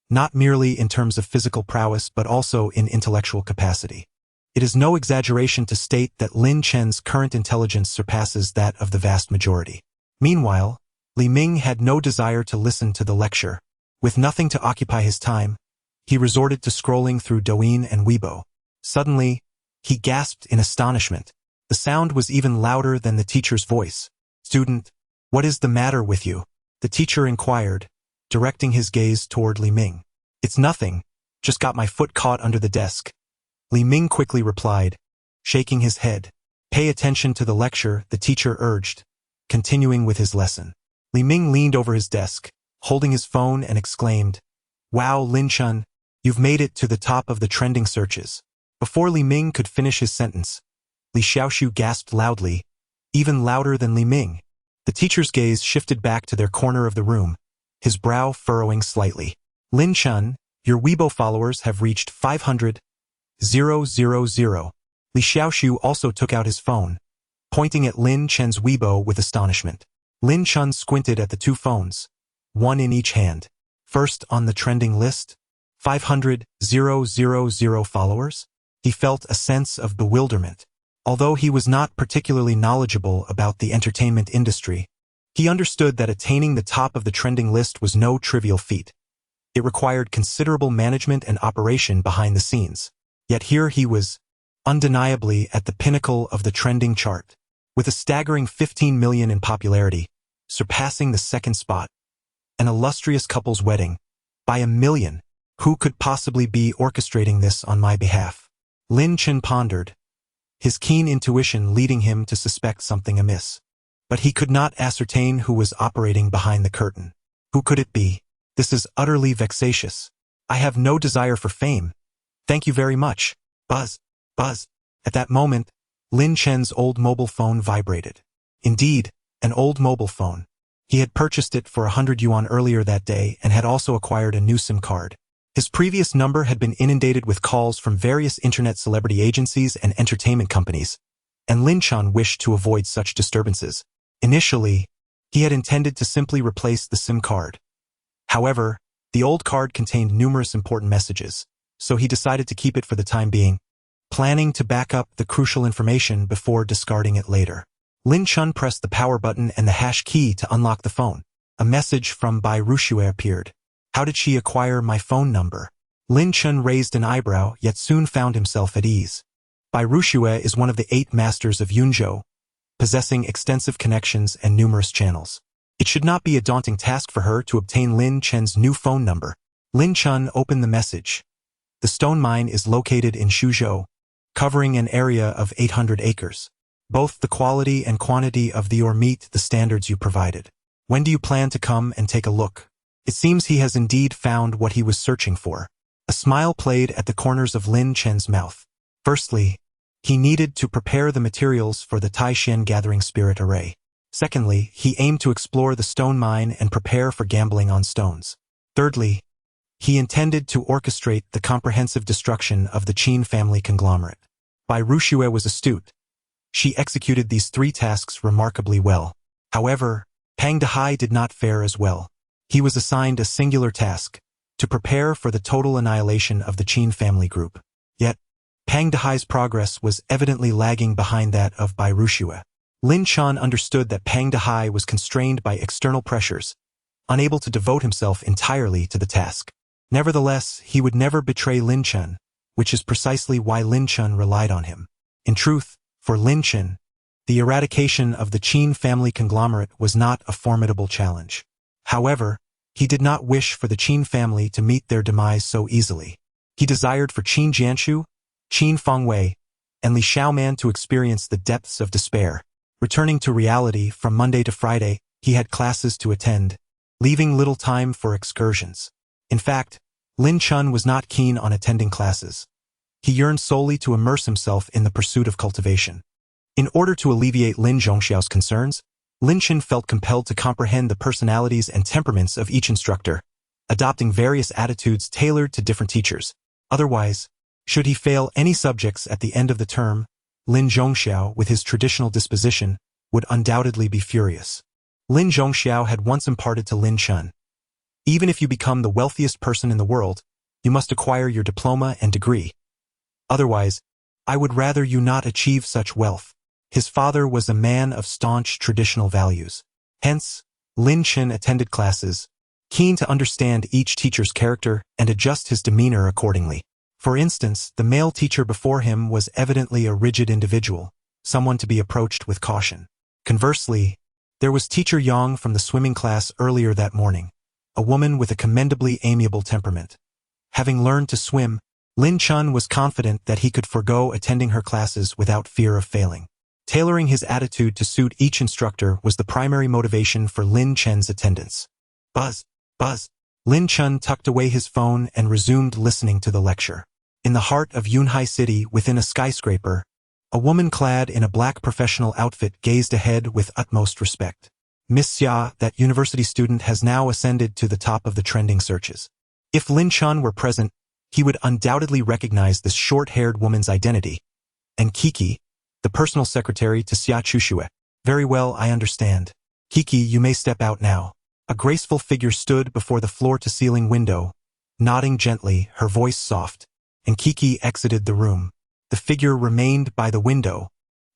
not merely in terms of physical prowess but also in intellectual capacity. It is no exaggeration to state that Lin Chen's current intelligence surpasses that of the vast majority. Meanwhile, Li Ming had no desire to listen to the lecture. With nothing to occupy his time, he resorted to scrolling through Douyin and Weibo. Suddenly, he gasped in astonishment. The sound was even louder than the teacher's voice. Student, what is the matter with you? The teacher inquired, directing his gaze toward Li Ming. It's nothing, just got my foot caught under the desk. Li Ming quickly replied, shaking his head. Pay attention to the lecture, the teacher urged, continuing with his lesson. Li Ming leaned over his desk, holding his phone and exclaimed, Wow, Lin Chen, you've made it to the top of the trending searches. Before Li Ming could finish his sentence, Li Xiaoxiu gasped loudly, even louder than Li Ming. The teacher's gaze shifted back to their corner of the room, his brow furrowing slightly. Lin Chen, your Weibo followers have reached 500,000. Li Xiaoxiu also took out his phone, pointing at Lin Chen's Weibo with astonishment. Lin Chen squinted at the 2 phones, one in each hand. First on the trending list, 500,000 followers? He felt a sense of bewilderment. Although he was not particularly knowledgeable about the entertainment industry, he understood that attaining the top of the trending list was no trivial feat. It required considerable management and operation behind the scenes. Yet here he was, undeniably at the pinnacle of the trending chart, with a staggering 15 million in popularity, surpassing the second spot. An illustrious couple's wedding, by 1 million. Who could possibly be orchestrating this on my behalf? Lin Chen pondered, his keen intuition leading him to suspect something amiss. But he could not ascertain who was operating behind the curtain. Who could it be? This is utterly vexatious. I have no desire for fame. Thank you very much. Buzz, buzz. At that moment, Lin Chen's old mobile phone vibrated. Indeed, an old mobile phone. He had purchased it for 100 yuan earlier that day and had also acquired a new SIM card. His previous number had been inundated with calls from various internet celebrity agencies and entertainment companies, and Lin Chen wished to avoid such disturbances. Initially, he had intended to simply replace the SIM card. However, the old card contained numerous important messages, so he decided to keep it for the time being, planning to back up the crucial information before discarding it later. Lin Chen pressed the power button and the hash key to unlock the phone. A message from Bai Ruxue appeared. How did she acquire my phone number? Lin Chen raised an eyebrow, yet soon found himself at ease. Bai Ruxue is one of the 8 masters of Yunzhou, possessing extensive connections and numerous channels. It should not be a daunting task for her to obtain Lin Chen's new phone number. Lin Chen opened the message. The stone mine is located in Shuzhou, covering an area of 800 acres. Both the quality and quantity of the ore meet the standards you provided. When do you plan to come and take a look? It seems he has indeed found what he was searching for. A smile played at the corners of Lin Chen's mouth. Firstly, he needed to prepare the materials for the Taishan Gathering Spirit Array. Secondly, he aimed to explore the stone mine and prepare for gambling on stones. Thirdly, he intended to orchestrate the comprehensive destruction of the Qin family conglomerate. Bai Ruxue was astute, She executed these 3 tasks remarkably well. However, Pang Dehai did not fare as well. He was assigned a singular task, to prepare for the total annihilation of the Qin family group. Yet, Pang Dehai's progress was evidently lagging behind that of Bai Rushue. Lin Chen understood that Pang Dehai was constrained by external pressures, unable to devote himself entirely to the task. Nevertheless, he would never betray Lin Chen, which is precisely why Lin Chen relied on him. In truth, for Lin Chen, the eradication of the Qin family conglomerate was not a formidable challenge. However, he did not wish for the Qin family to meet their demise so easily. He desired for Qin Jianshu, Qin Fengwei, and Li Xiaoman to experience the depths of despair. Returning to reality from Monday to Friday, he had classes to attend, leaving little time for excursions. In fact, Lin Chen was not keen on attending classes. He yearned solely to immerse himself in the pursuit of cultivation. In order to alleviate Lin Zhongxiao's concerns, Lin Chen felt compelled to comprehend the personalities and temperaments of each instructor, adopting various attitudes tailored to different teachers. Otherwise, should he fail any subjects at the end of the term, Lin Zhongxiao, with his traditional disposition, would undoubtedly be furious. Lin Zhongxiao had once imparted to Lin Chen, "Even if you become the wealthiest person in the world, you must acquire your diploma and degree. Otherwise, I would rather you not achieve such wealth." His father was a man of staunch traditional values. Hence, Lin Chen attended classes, keen to understand each teacher's character and adjust his demeanor accordingly. For instance, the male teacher before him was evidently a rigid individual, someone to be approached with caution. Conversely, there was teacher Yang from the swimming class earlier that morning, a woman with a commendably amiable temperament. Having learned to swim, Lin Chen was confident that he could forego attending her classes without fear of failing. Tailoring his attitude to suit each instructor was the primary motivation for Lin Chen's attendance. Buzz, buzz. Lin Chen tucked away his phone and resumed listening to the lecture. In the heart of Yunhai City, within a skyscraper, a woman clad in a black professional outfit gazed ahead with utmost respect. Miss Xia, that university student, has now ascended to the top of the trending searches. If Lin Chen were present, he would undoubtedly recognize this short-haired woman's identity. And Kiki, the personal secretary to Xia Chushue. "Very well, I understand. Kiki, you may step out now." A graceful figure stood before the floor-to-ceiling window, nodding gently, her voice soft, and Kiki exited the room. The figure remained by the window,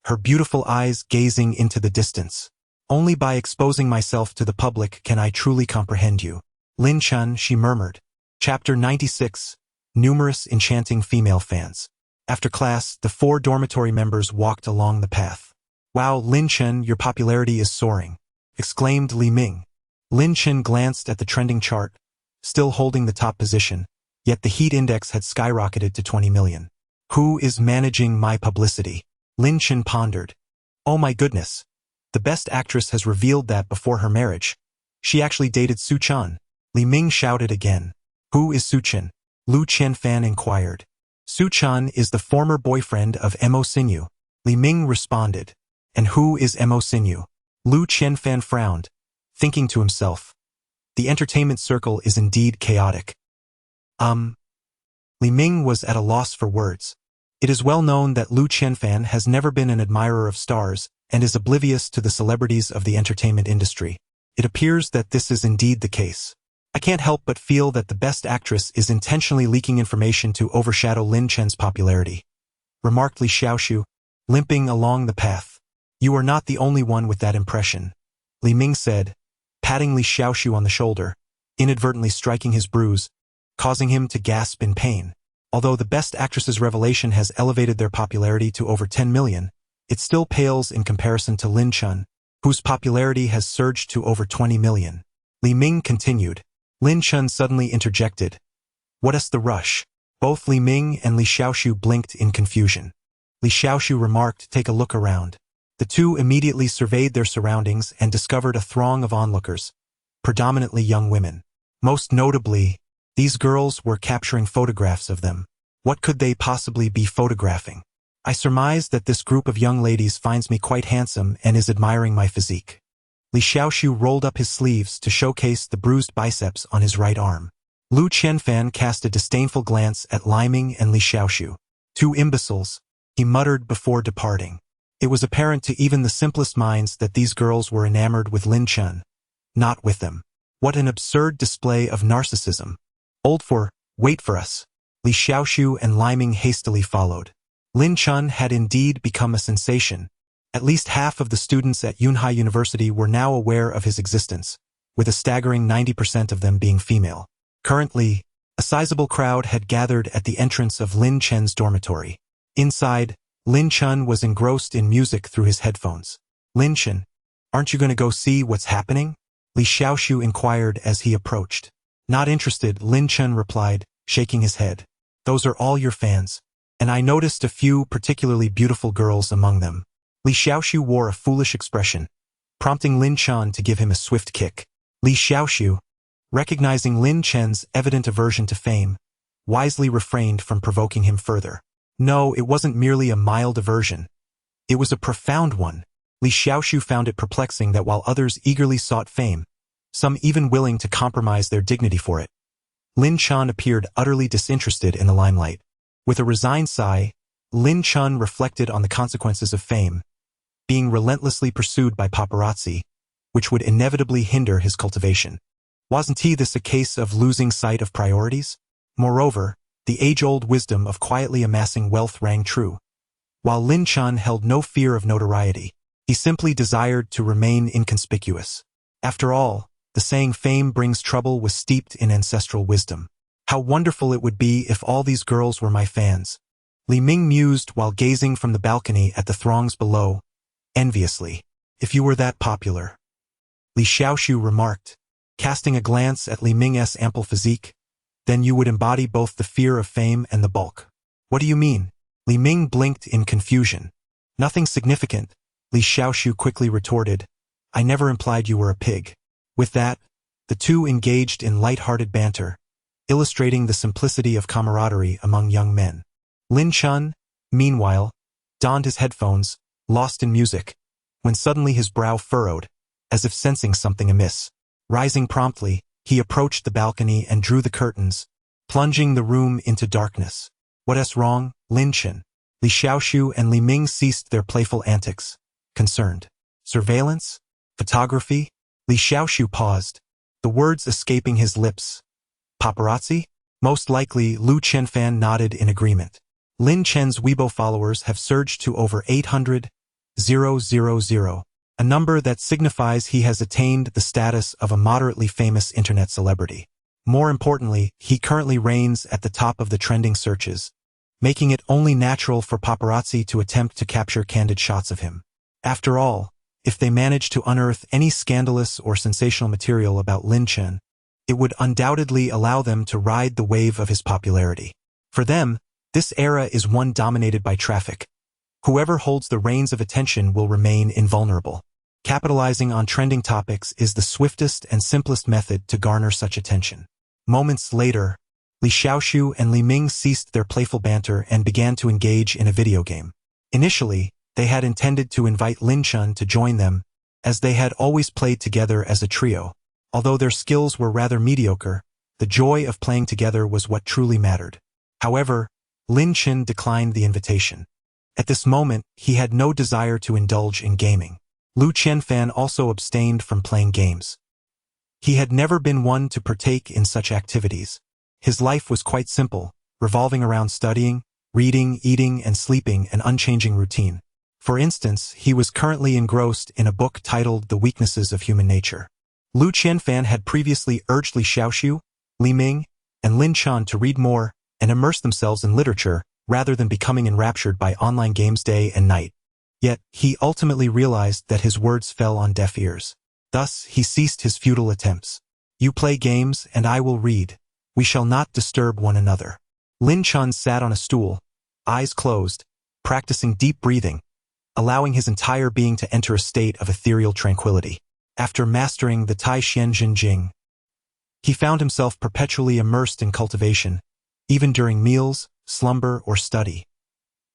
her beautiful eyes gazing into the distance. "Only by exposing myself to the public can I truly comprehend you. Lin Chen," she murmured. Chapter 96. Numerous enchanting female fans. After class, the 4 dormitory members walked along the path. "Wow, Lin Chen, your popularity is soaring," exclaimed Li Ming. Lin Chen glanced at the trending chart, still holding the top position, yet the heat index had skyrocketed to 20 million. "Who is managing my publicity?" Lin Chen pondered. "Oh my goodness. The best actress has revealed that before her marriage, she actually dated Su Chen." Li Ming shouted again. "Who is Su Chen?" Lu Qianfan inquired. "Su Chen is the former boyfriend of Mo Xinyu," Li Ming responded. "And who is Mo Xinyu?" Lu Qianfan frowned, thinking to himself, "The entertainment circle is indeed chaotic." Li Ming was at a loss for words. It is well known that Lu Qianfan has never been an admirer of stars and is oblivious to the celebrities of the entertainment industry. It appears that this is indeed the case. "I can't help but feel that the best actress is intentionally leaking information to overshadow Lin Chen's popularity," remarked Li Xiaoshu, limping along the path. "You are not the only one with that impression," Li Ming said, patting Li Xiaoshu on the shoulder, inadvertently striking his bruise, causing him to gasp in pain. Although the best actress's revelation has elevated their popularity to over 10 million, it still pales in comparison to Lin Chen, whose popularity has surged to over 20 million. Li Ming continued. Lin Chen suddenly interjected. "What's the rush?" Both Li Ming and Li Xiaoshu blinked in confusion. Li Xiaoshu remarked, "Take a look around." The two immediately surveyed their surroundings and discovered a throng of onlookers, predominantly young women. Most notably, these girls were capturing photographs of them. What could they possibly be photographing? "I surmise that this group of young ladies finds me quite handsome and is admiring my physique." Li Xiaoshu rolled up his sleeves to showcase the bruised biceps on his right arm. Lu Qianfan cast a disdainful glance at Li Ming and Li Xiaoshu. "Two imbeciles," he muttered before departing. It was apparent to even the simplest minds that these girls were enamored with Lin Chen, not with them. What an absurd display of narcissism. Wait for us. Li Xiaoxiu and Li Ming hastily followed. Lin Chen had indeed become a sensation. At least half of the students at Yunhai University were now aware of his existence, with a staggering 90% of them being female. Currently, a sizable crowd had gathered at the entrance of Lin Chen's dormitory. Inside, Lin Chen was engrossed in music through his headphones. Lin Chen, aren't you going to go see what's happening? Li Xiaoxiu inquired as he approached. Not interested, Lin Chen replied, shaking his head. Those are all your fans, and I noticed a few particularly beautiful girls among them. Li Xiaoxiu wore a foolish expression, prompting Lin Chen to give him a swift kick. Li Xiaoxiu, recognizing Lin Chen's evident aversion to fame, wisely refrained from provoking him further. No, it wasn't merely a mild aversion. It was a profound one. Li Xiaoxiu found it perplexing that while others eagerly sought fame, some even willing to compromise their dignity for it, Lin Chen appeared utterly disinterested in the limelight. With a resigned sigh, Lin Chen reflected on the consequences of fame, being relentlessly pursued by paparazzi, which would inevitably hinder his cultivation. Wasn't this a case of losing sight of priorities? Moreover, the age-old wisdom of quietly amassing wealth rang true. While Lin Chen held no fear of notoriety, he simply desired to remain inconspicuous. After all, the saying fame brings trouble was steeped in ancestral wisdom. How wonderful it would be if all these girls were my fans. Li Ming mused while gazing from the balcony at the throngs below, enviously. If you were that popular. Li Xiaoxiu remarked, casting a glance at Li Ming's ample physique, then you would embody both the fear of fame and the bulk. What do you mean? Li Ming blinked in confusion. Nothing significant, Li Xiaoxiu quickly retorted. I never implied you were a pig. With that, the two engaged in light-hearted banter, illustrating the simplicity of camaraderie among young men. Lin Chen, meanwhile, donned his headphones, lost in music, when suddenly his brow furrowed, as if sensing something amiss. Rising promptly, he approached the balcony and drew the curtains, plunging the room into darkness. What's wrong, Lin Chen? Li Xiaoxiu and Li Ming ceased their playful antics, concerned. Surveillance? Photography? Li Xiaoxiu paused, the words escaping his lips. Paparazzi? Most likely, Lu Chenfan nodded in agreement. Lin Chen's Weibo followers have surged to over 800,000, a number that signifies he has attained the status of a moderately famous internet celebrity. More importantly, he currently reigns at the top of the trending searches, making it only natural for paparazzi to attempt to capture candid shots of him. After all, if they manage to unearth any scandalous or sensational material about Lin Chen, it would undoubtedly allow them to ride the wave of his popularity. For them, this era is one dominated by traffic. Whoever holds the reins of attention will remain invulnerable. Capitalizing on trending topics is the swiftest and simplest method to garner such attention. Moments later, Li Xiaoxiu and Li Ming ceased their playful banter and began to engage in a video game. Initially, they had intended to invite Lin Chen to join them, as they had always played together as a trio. Although their skills were rather mediocre, the joy of playing together was what truly mattered. However, Lin Chen declined the invitation. At this moment, he had no desire to indulge in gaming. Lu Chenfan also abstained from playing games. He had never been one to partake in such activities. His life was quite simple, revolving around studying, reading, eating, and sleeping, an unchanging routine. For instance, he was currently engrossed in a book titled The Weaknesses of Human Nature. Lu Chenfan had previously urged Li Xiaoxiu, Li Ming, and Lin Chen to read more and immerse themselves in literature rather than becoming enraptured by online games day and night. Yet, he ultimately realized that his words fell on deaf ears. Thus, he ceased his futile attempts. You play games and I will read. We shall not disturb one another. Lin Chen sat on a stool, eyes closed, practicing deep breathing, allowing his entire being to enter a state of ethereal tranquility. After mastering the Tai Xian Jin Jing, he found himself perpetually immersed in cultivation, even during meals, slumber, or study.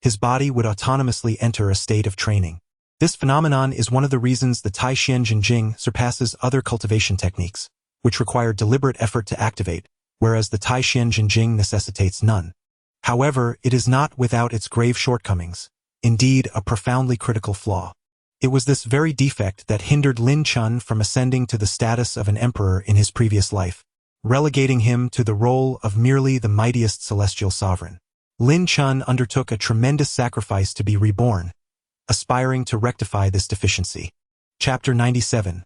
His body would autonomously enter a state of training. This phenomenon is one of the reasons the Tai Xian Jin Jing surpasses other cultivation techniques, which require deliberate effort to activate, whereas the Tai Xian Jin Jing necessitates none. However, it is not without its grave shortcomings. indeed a profoundly critical flaw. It was this very defect that hindered Lin Chen from ascending to the status of an emperor in his previous life, relegating him to the role of merely the mightiest celestial sovereign. Lin Chen undertook a tremendous sacrifice to be reborn, aspiring to rectify this deficiency. Chapter 97.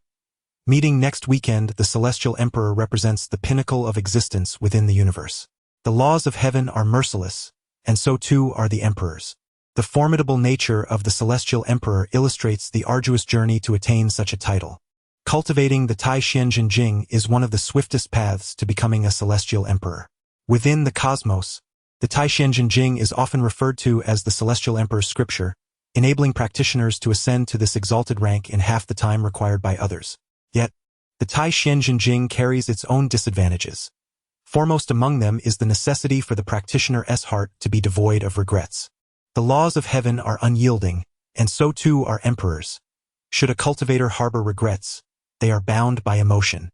Meeting next weekend, the Celestial Emperor represents the pinnacle of existence within the universe. The laws of heaven are merciless, and so too are the emperors. The formidable nature of the Celestial Emperor illustrates the arduous journey to attain such a title. Cultivating the Tai Xianjin Jing is one of the swiftest paths to becoming a Celestial Emperor. Within the cosmos, the Tai Xianjin Jing is often referred to as the Celestial Emperor's scripture, enabling practitioners to ascend to this exalted rank in half the time required by others. Yet, the Tai Xianjin Jing carries its own disadvantages. Foremost among them is the necessity for the practitioner's heart to be devoid of regrets. The laws of heaven are unyielding, and so too are emperors. Should a cultivator harbor regrets, they are bound by emotion.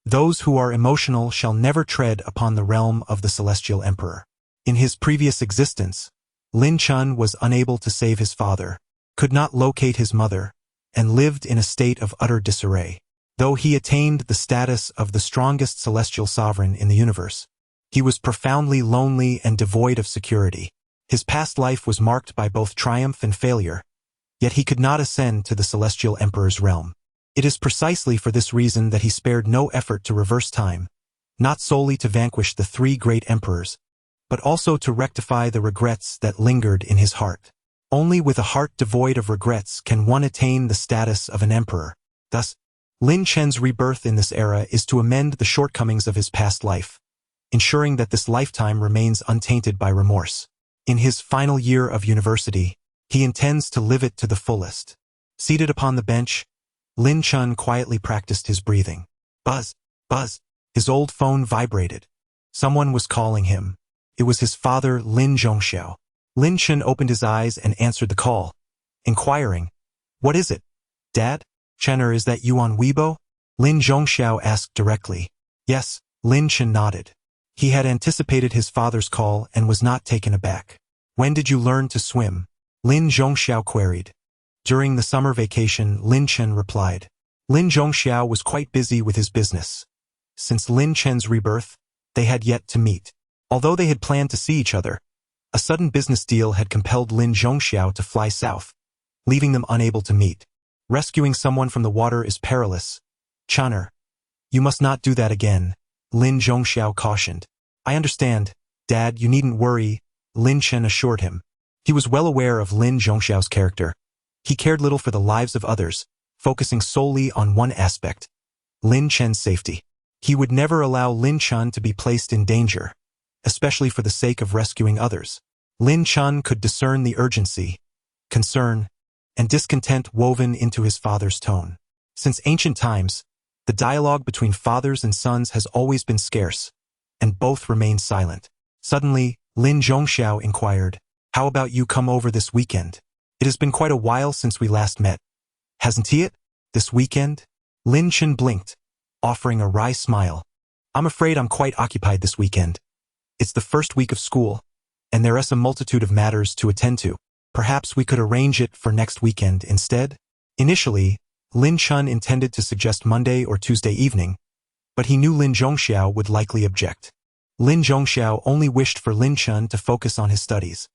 Those who are emotional shall never tread upon the realm of the Celestial Emperor. In his previous existence, Lin Chen was unable to save his father, could not locate his mother, and lived in a state of utter disarray. Though he attained the status of the strongest celestial sovereign in the universe, he was profoundly lonely and devoid of security. His past life was marked by both triumph and failure, yet he could not ascend to the Celestial Emperor's realm. It is precisely for this reason that he spared no effort to reverse time, not solely to vanquish the three great emperors, but also to rectify the regrets that lingered in his heart. Only with a heart devoid of regrets can one attain the status of an emperor. Thus, Lin Chen's rebirth in this era is to amend the shortcomings of his past life, ensuring that this lifetime remains untainted by remorse. In his final year of university, he intends to live it to the fullest. Seated upon the bench, Lin Chen quietly practiced his breathing. Buzz, buzz. His old phone vibrated. Someone was calling him. It was his father, Lin Zhongxiao. Lin Chen opened his eyes and answered the call, inquiring, "What is it? Dad? Chenner, is that you on Weibo?" Lin Zhongxiao asked directly. Yes, Lin Chen nodded. He had anticipated his father's call and was not taken aback. When did you learn to swim? Lin Zhongxiao queried. During the summer vacation, Lin Chen replied. Lin Zhongxiao was quite busy with his business. Since Lin Chen's rebirth, they had yet to meet. Although they had planned to see each other, a sudden business deal had compelled Lin Zhongxiao to fly south, leaving them unable to meet. Rescuing someone from the water is perilous. Chenner, you must not do that again, Lin Zhongxiao cautioned. I understand, Dad, you needn't worry, Lin Chen assured him. He was well aware of Lin Zhongxiao's character. He cared little for the lives of others, focusing solely on one aspect, Lin Chen's safety. He would never allow Lin Chen to be placed in danger, especially for the sake of rescuing others. Lin Chen could discern the urgency, concern, and discontent woven into his father's tone. Since ancient times, the dialogue between fathers and sons has always been scarce, and both remained silent. Suddenly, Lin Zhongxiao inquired, "How about you come over this weekend? It has been quite a while since we last met. Hasn't he it? This weekend?" Lin Chen blinked, offering a wry smile. "I'm afraid I'm quite occupied this weekend. It's the first week of school, and there is a multitude of matters to attend to. Perhaps we could arrange it for next weekend instead?" Initially, Lin Chen intended to suggest Monday or Tuesday evening, but he knew Lin Zhongxiao would likely object. Lin Zhongxiao only wished for Lin Chen to focus on his studies,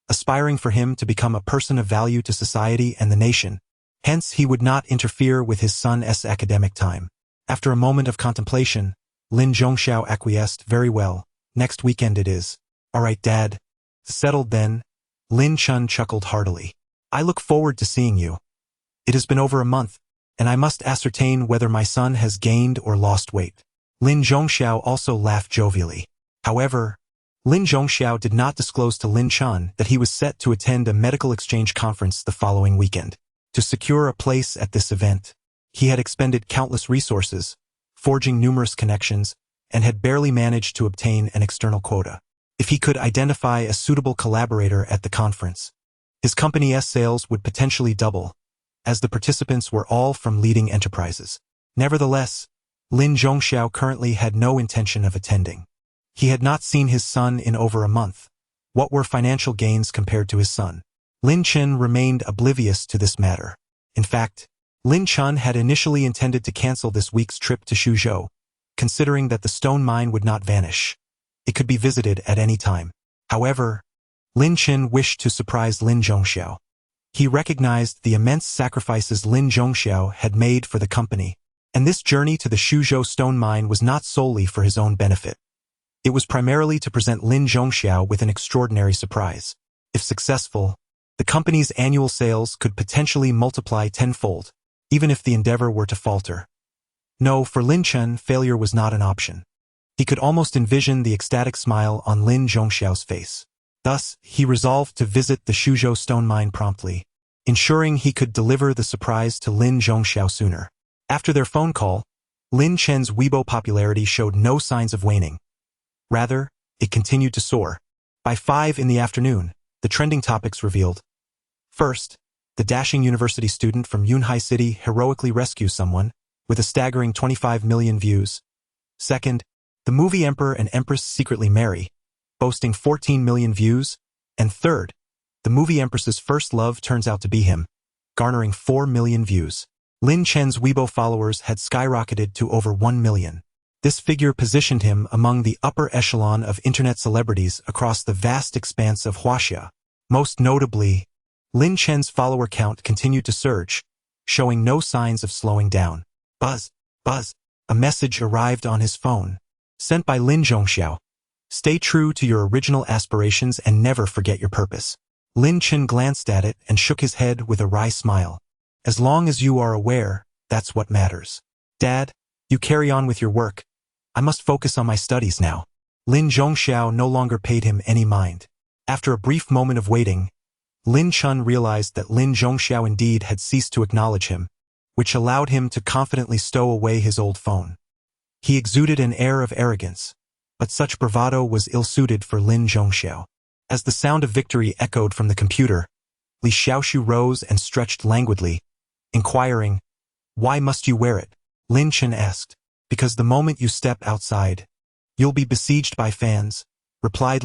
aspiring for him to become a person of value to society and the nation. Hence, he would not interfere with his son's academic time. After a moment of contemplation, Lin Zhongxiao acquiesced. Very well, next weekend it is. All right, Dad. Settled then. Lin Chen chuckled heartily. I look forward to seeing you. It has been over a month, and I must ascertain whether my son has gained or lost weight. Lin Zhongxiao also laughed jovially. However, Lin Zhongxiao did not disclose to Lin Chen that he was set to attend a medical exchange conference the following weekend. To secure a place at this event, he had expended countless resources, forging numerous connections, and had barely managed to obtain an external quota. If he could identify a suitable collaborator at the conference, his company's sales would potentially double, as the participants were all from leading enterprises. Nevertheless, Lin Zhongxiao currently had no intention of attending. He had not seen his son in over a month. What were financial gains compared to his son? Lin Chen remained oblivious to this matter. In fact, Lin Chen had initially intended to cancel this week's trip to Suzhou, considering that the stone mine would not vanish. It could be visited at any time. However, Lin Chen wished to surprise Lin Zhongxiao. He recognized the immense sacrifices Lin Zhongxiao had made for the company, and this journey to the Suzhou stone mine was not solely for his own benefit. It was primarily to present Lin Zhongxiao with an extraordinary surprise. If successful, the company's annual sales could potentially multiply tenfold, even if the endeavor were to falter. No, for Lin Chen, failure was not an option. He could almost envision the ecstatic smile on Lin Zhongxiao's face. Thus, he resolved to visit the Suzhou stone mine promptly, ensuring he could deliver the surprise to Lin Zhongxiao sooner. After their phone call, Lin Chen's Weibo popularity showed no signs of waning. Rather, it continued to soar. By 5 in the afternoon, the trending topics revealed. First, the dashing university student from Yunhai City heroically rescues someone, with a staggering 25 million views. Second, the movie Emperor and Empress secretly marry, boasting 14 million views. And third, the movie Empress's first love turns out to be him, garnering 4 million views. Lin Chen's Weibo followers had skyrocketed to over 1 million. This figure positioned him among the upper echelon of internet celebrities across the vast expanse of Huaxia. Most notably, Lin Chen's follower count continued to surge, showing no signs of slowing down. Buzz, buzz, a message arrived on his phone, sent by Lin Zhongxiao. Stay true to your original aspirations and never forget your purpose. Lin Chen glanced at it and shook his head with a wry smile. As long as you are aware, that's what matters. Dad, you carry on with your work. I must focus on my studies now. Lin Zhongxiao no longer paid him any mind. After a brief moment of waiting, Lin Chen realized that Lin Zhongxiao indeed had ceased to acknowledge him, which allowed him to confidently stow away his old phone. He exuded an air of arrogance, but such bravado was ill-suited for Lin Zhongxiao. As the sound of victory echoed from the computer, Li Xiaoshu rose and stretched languidly, inquiring, "Why must you wear it?" Lin Chen asked. "Because the moment you step outside, you'll be besieged by fans," replied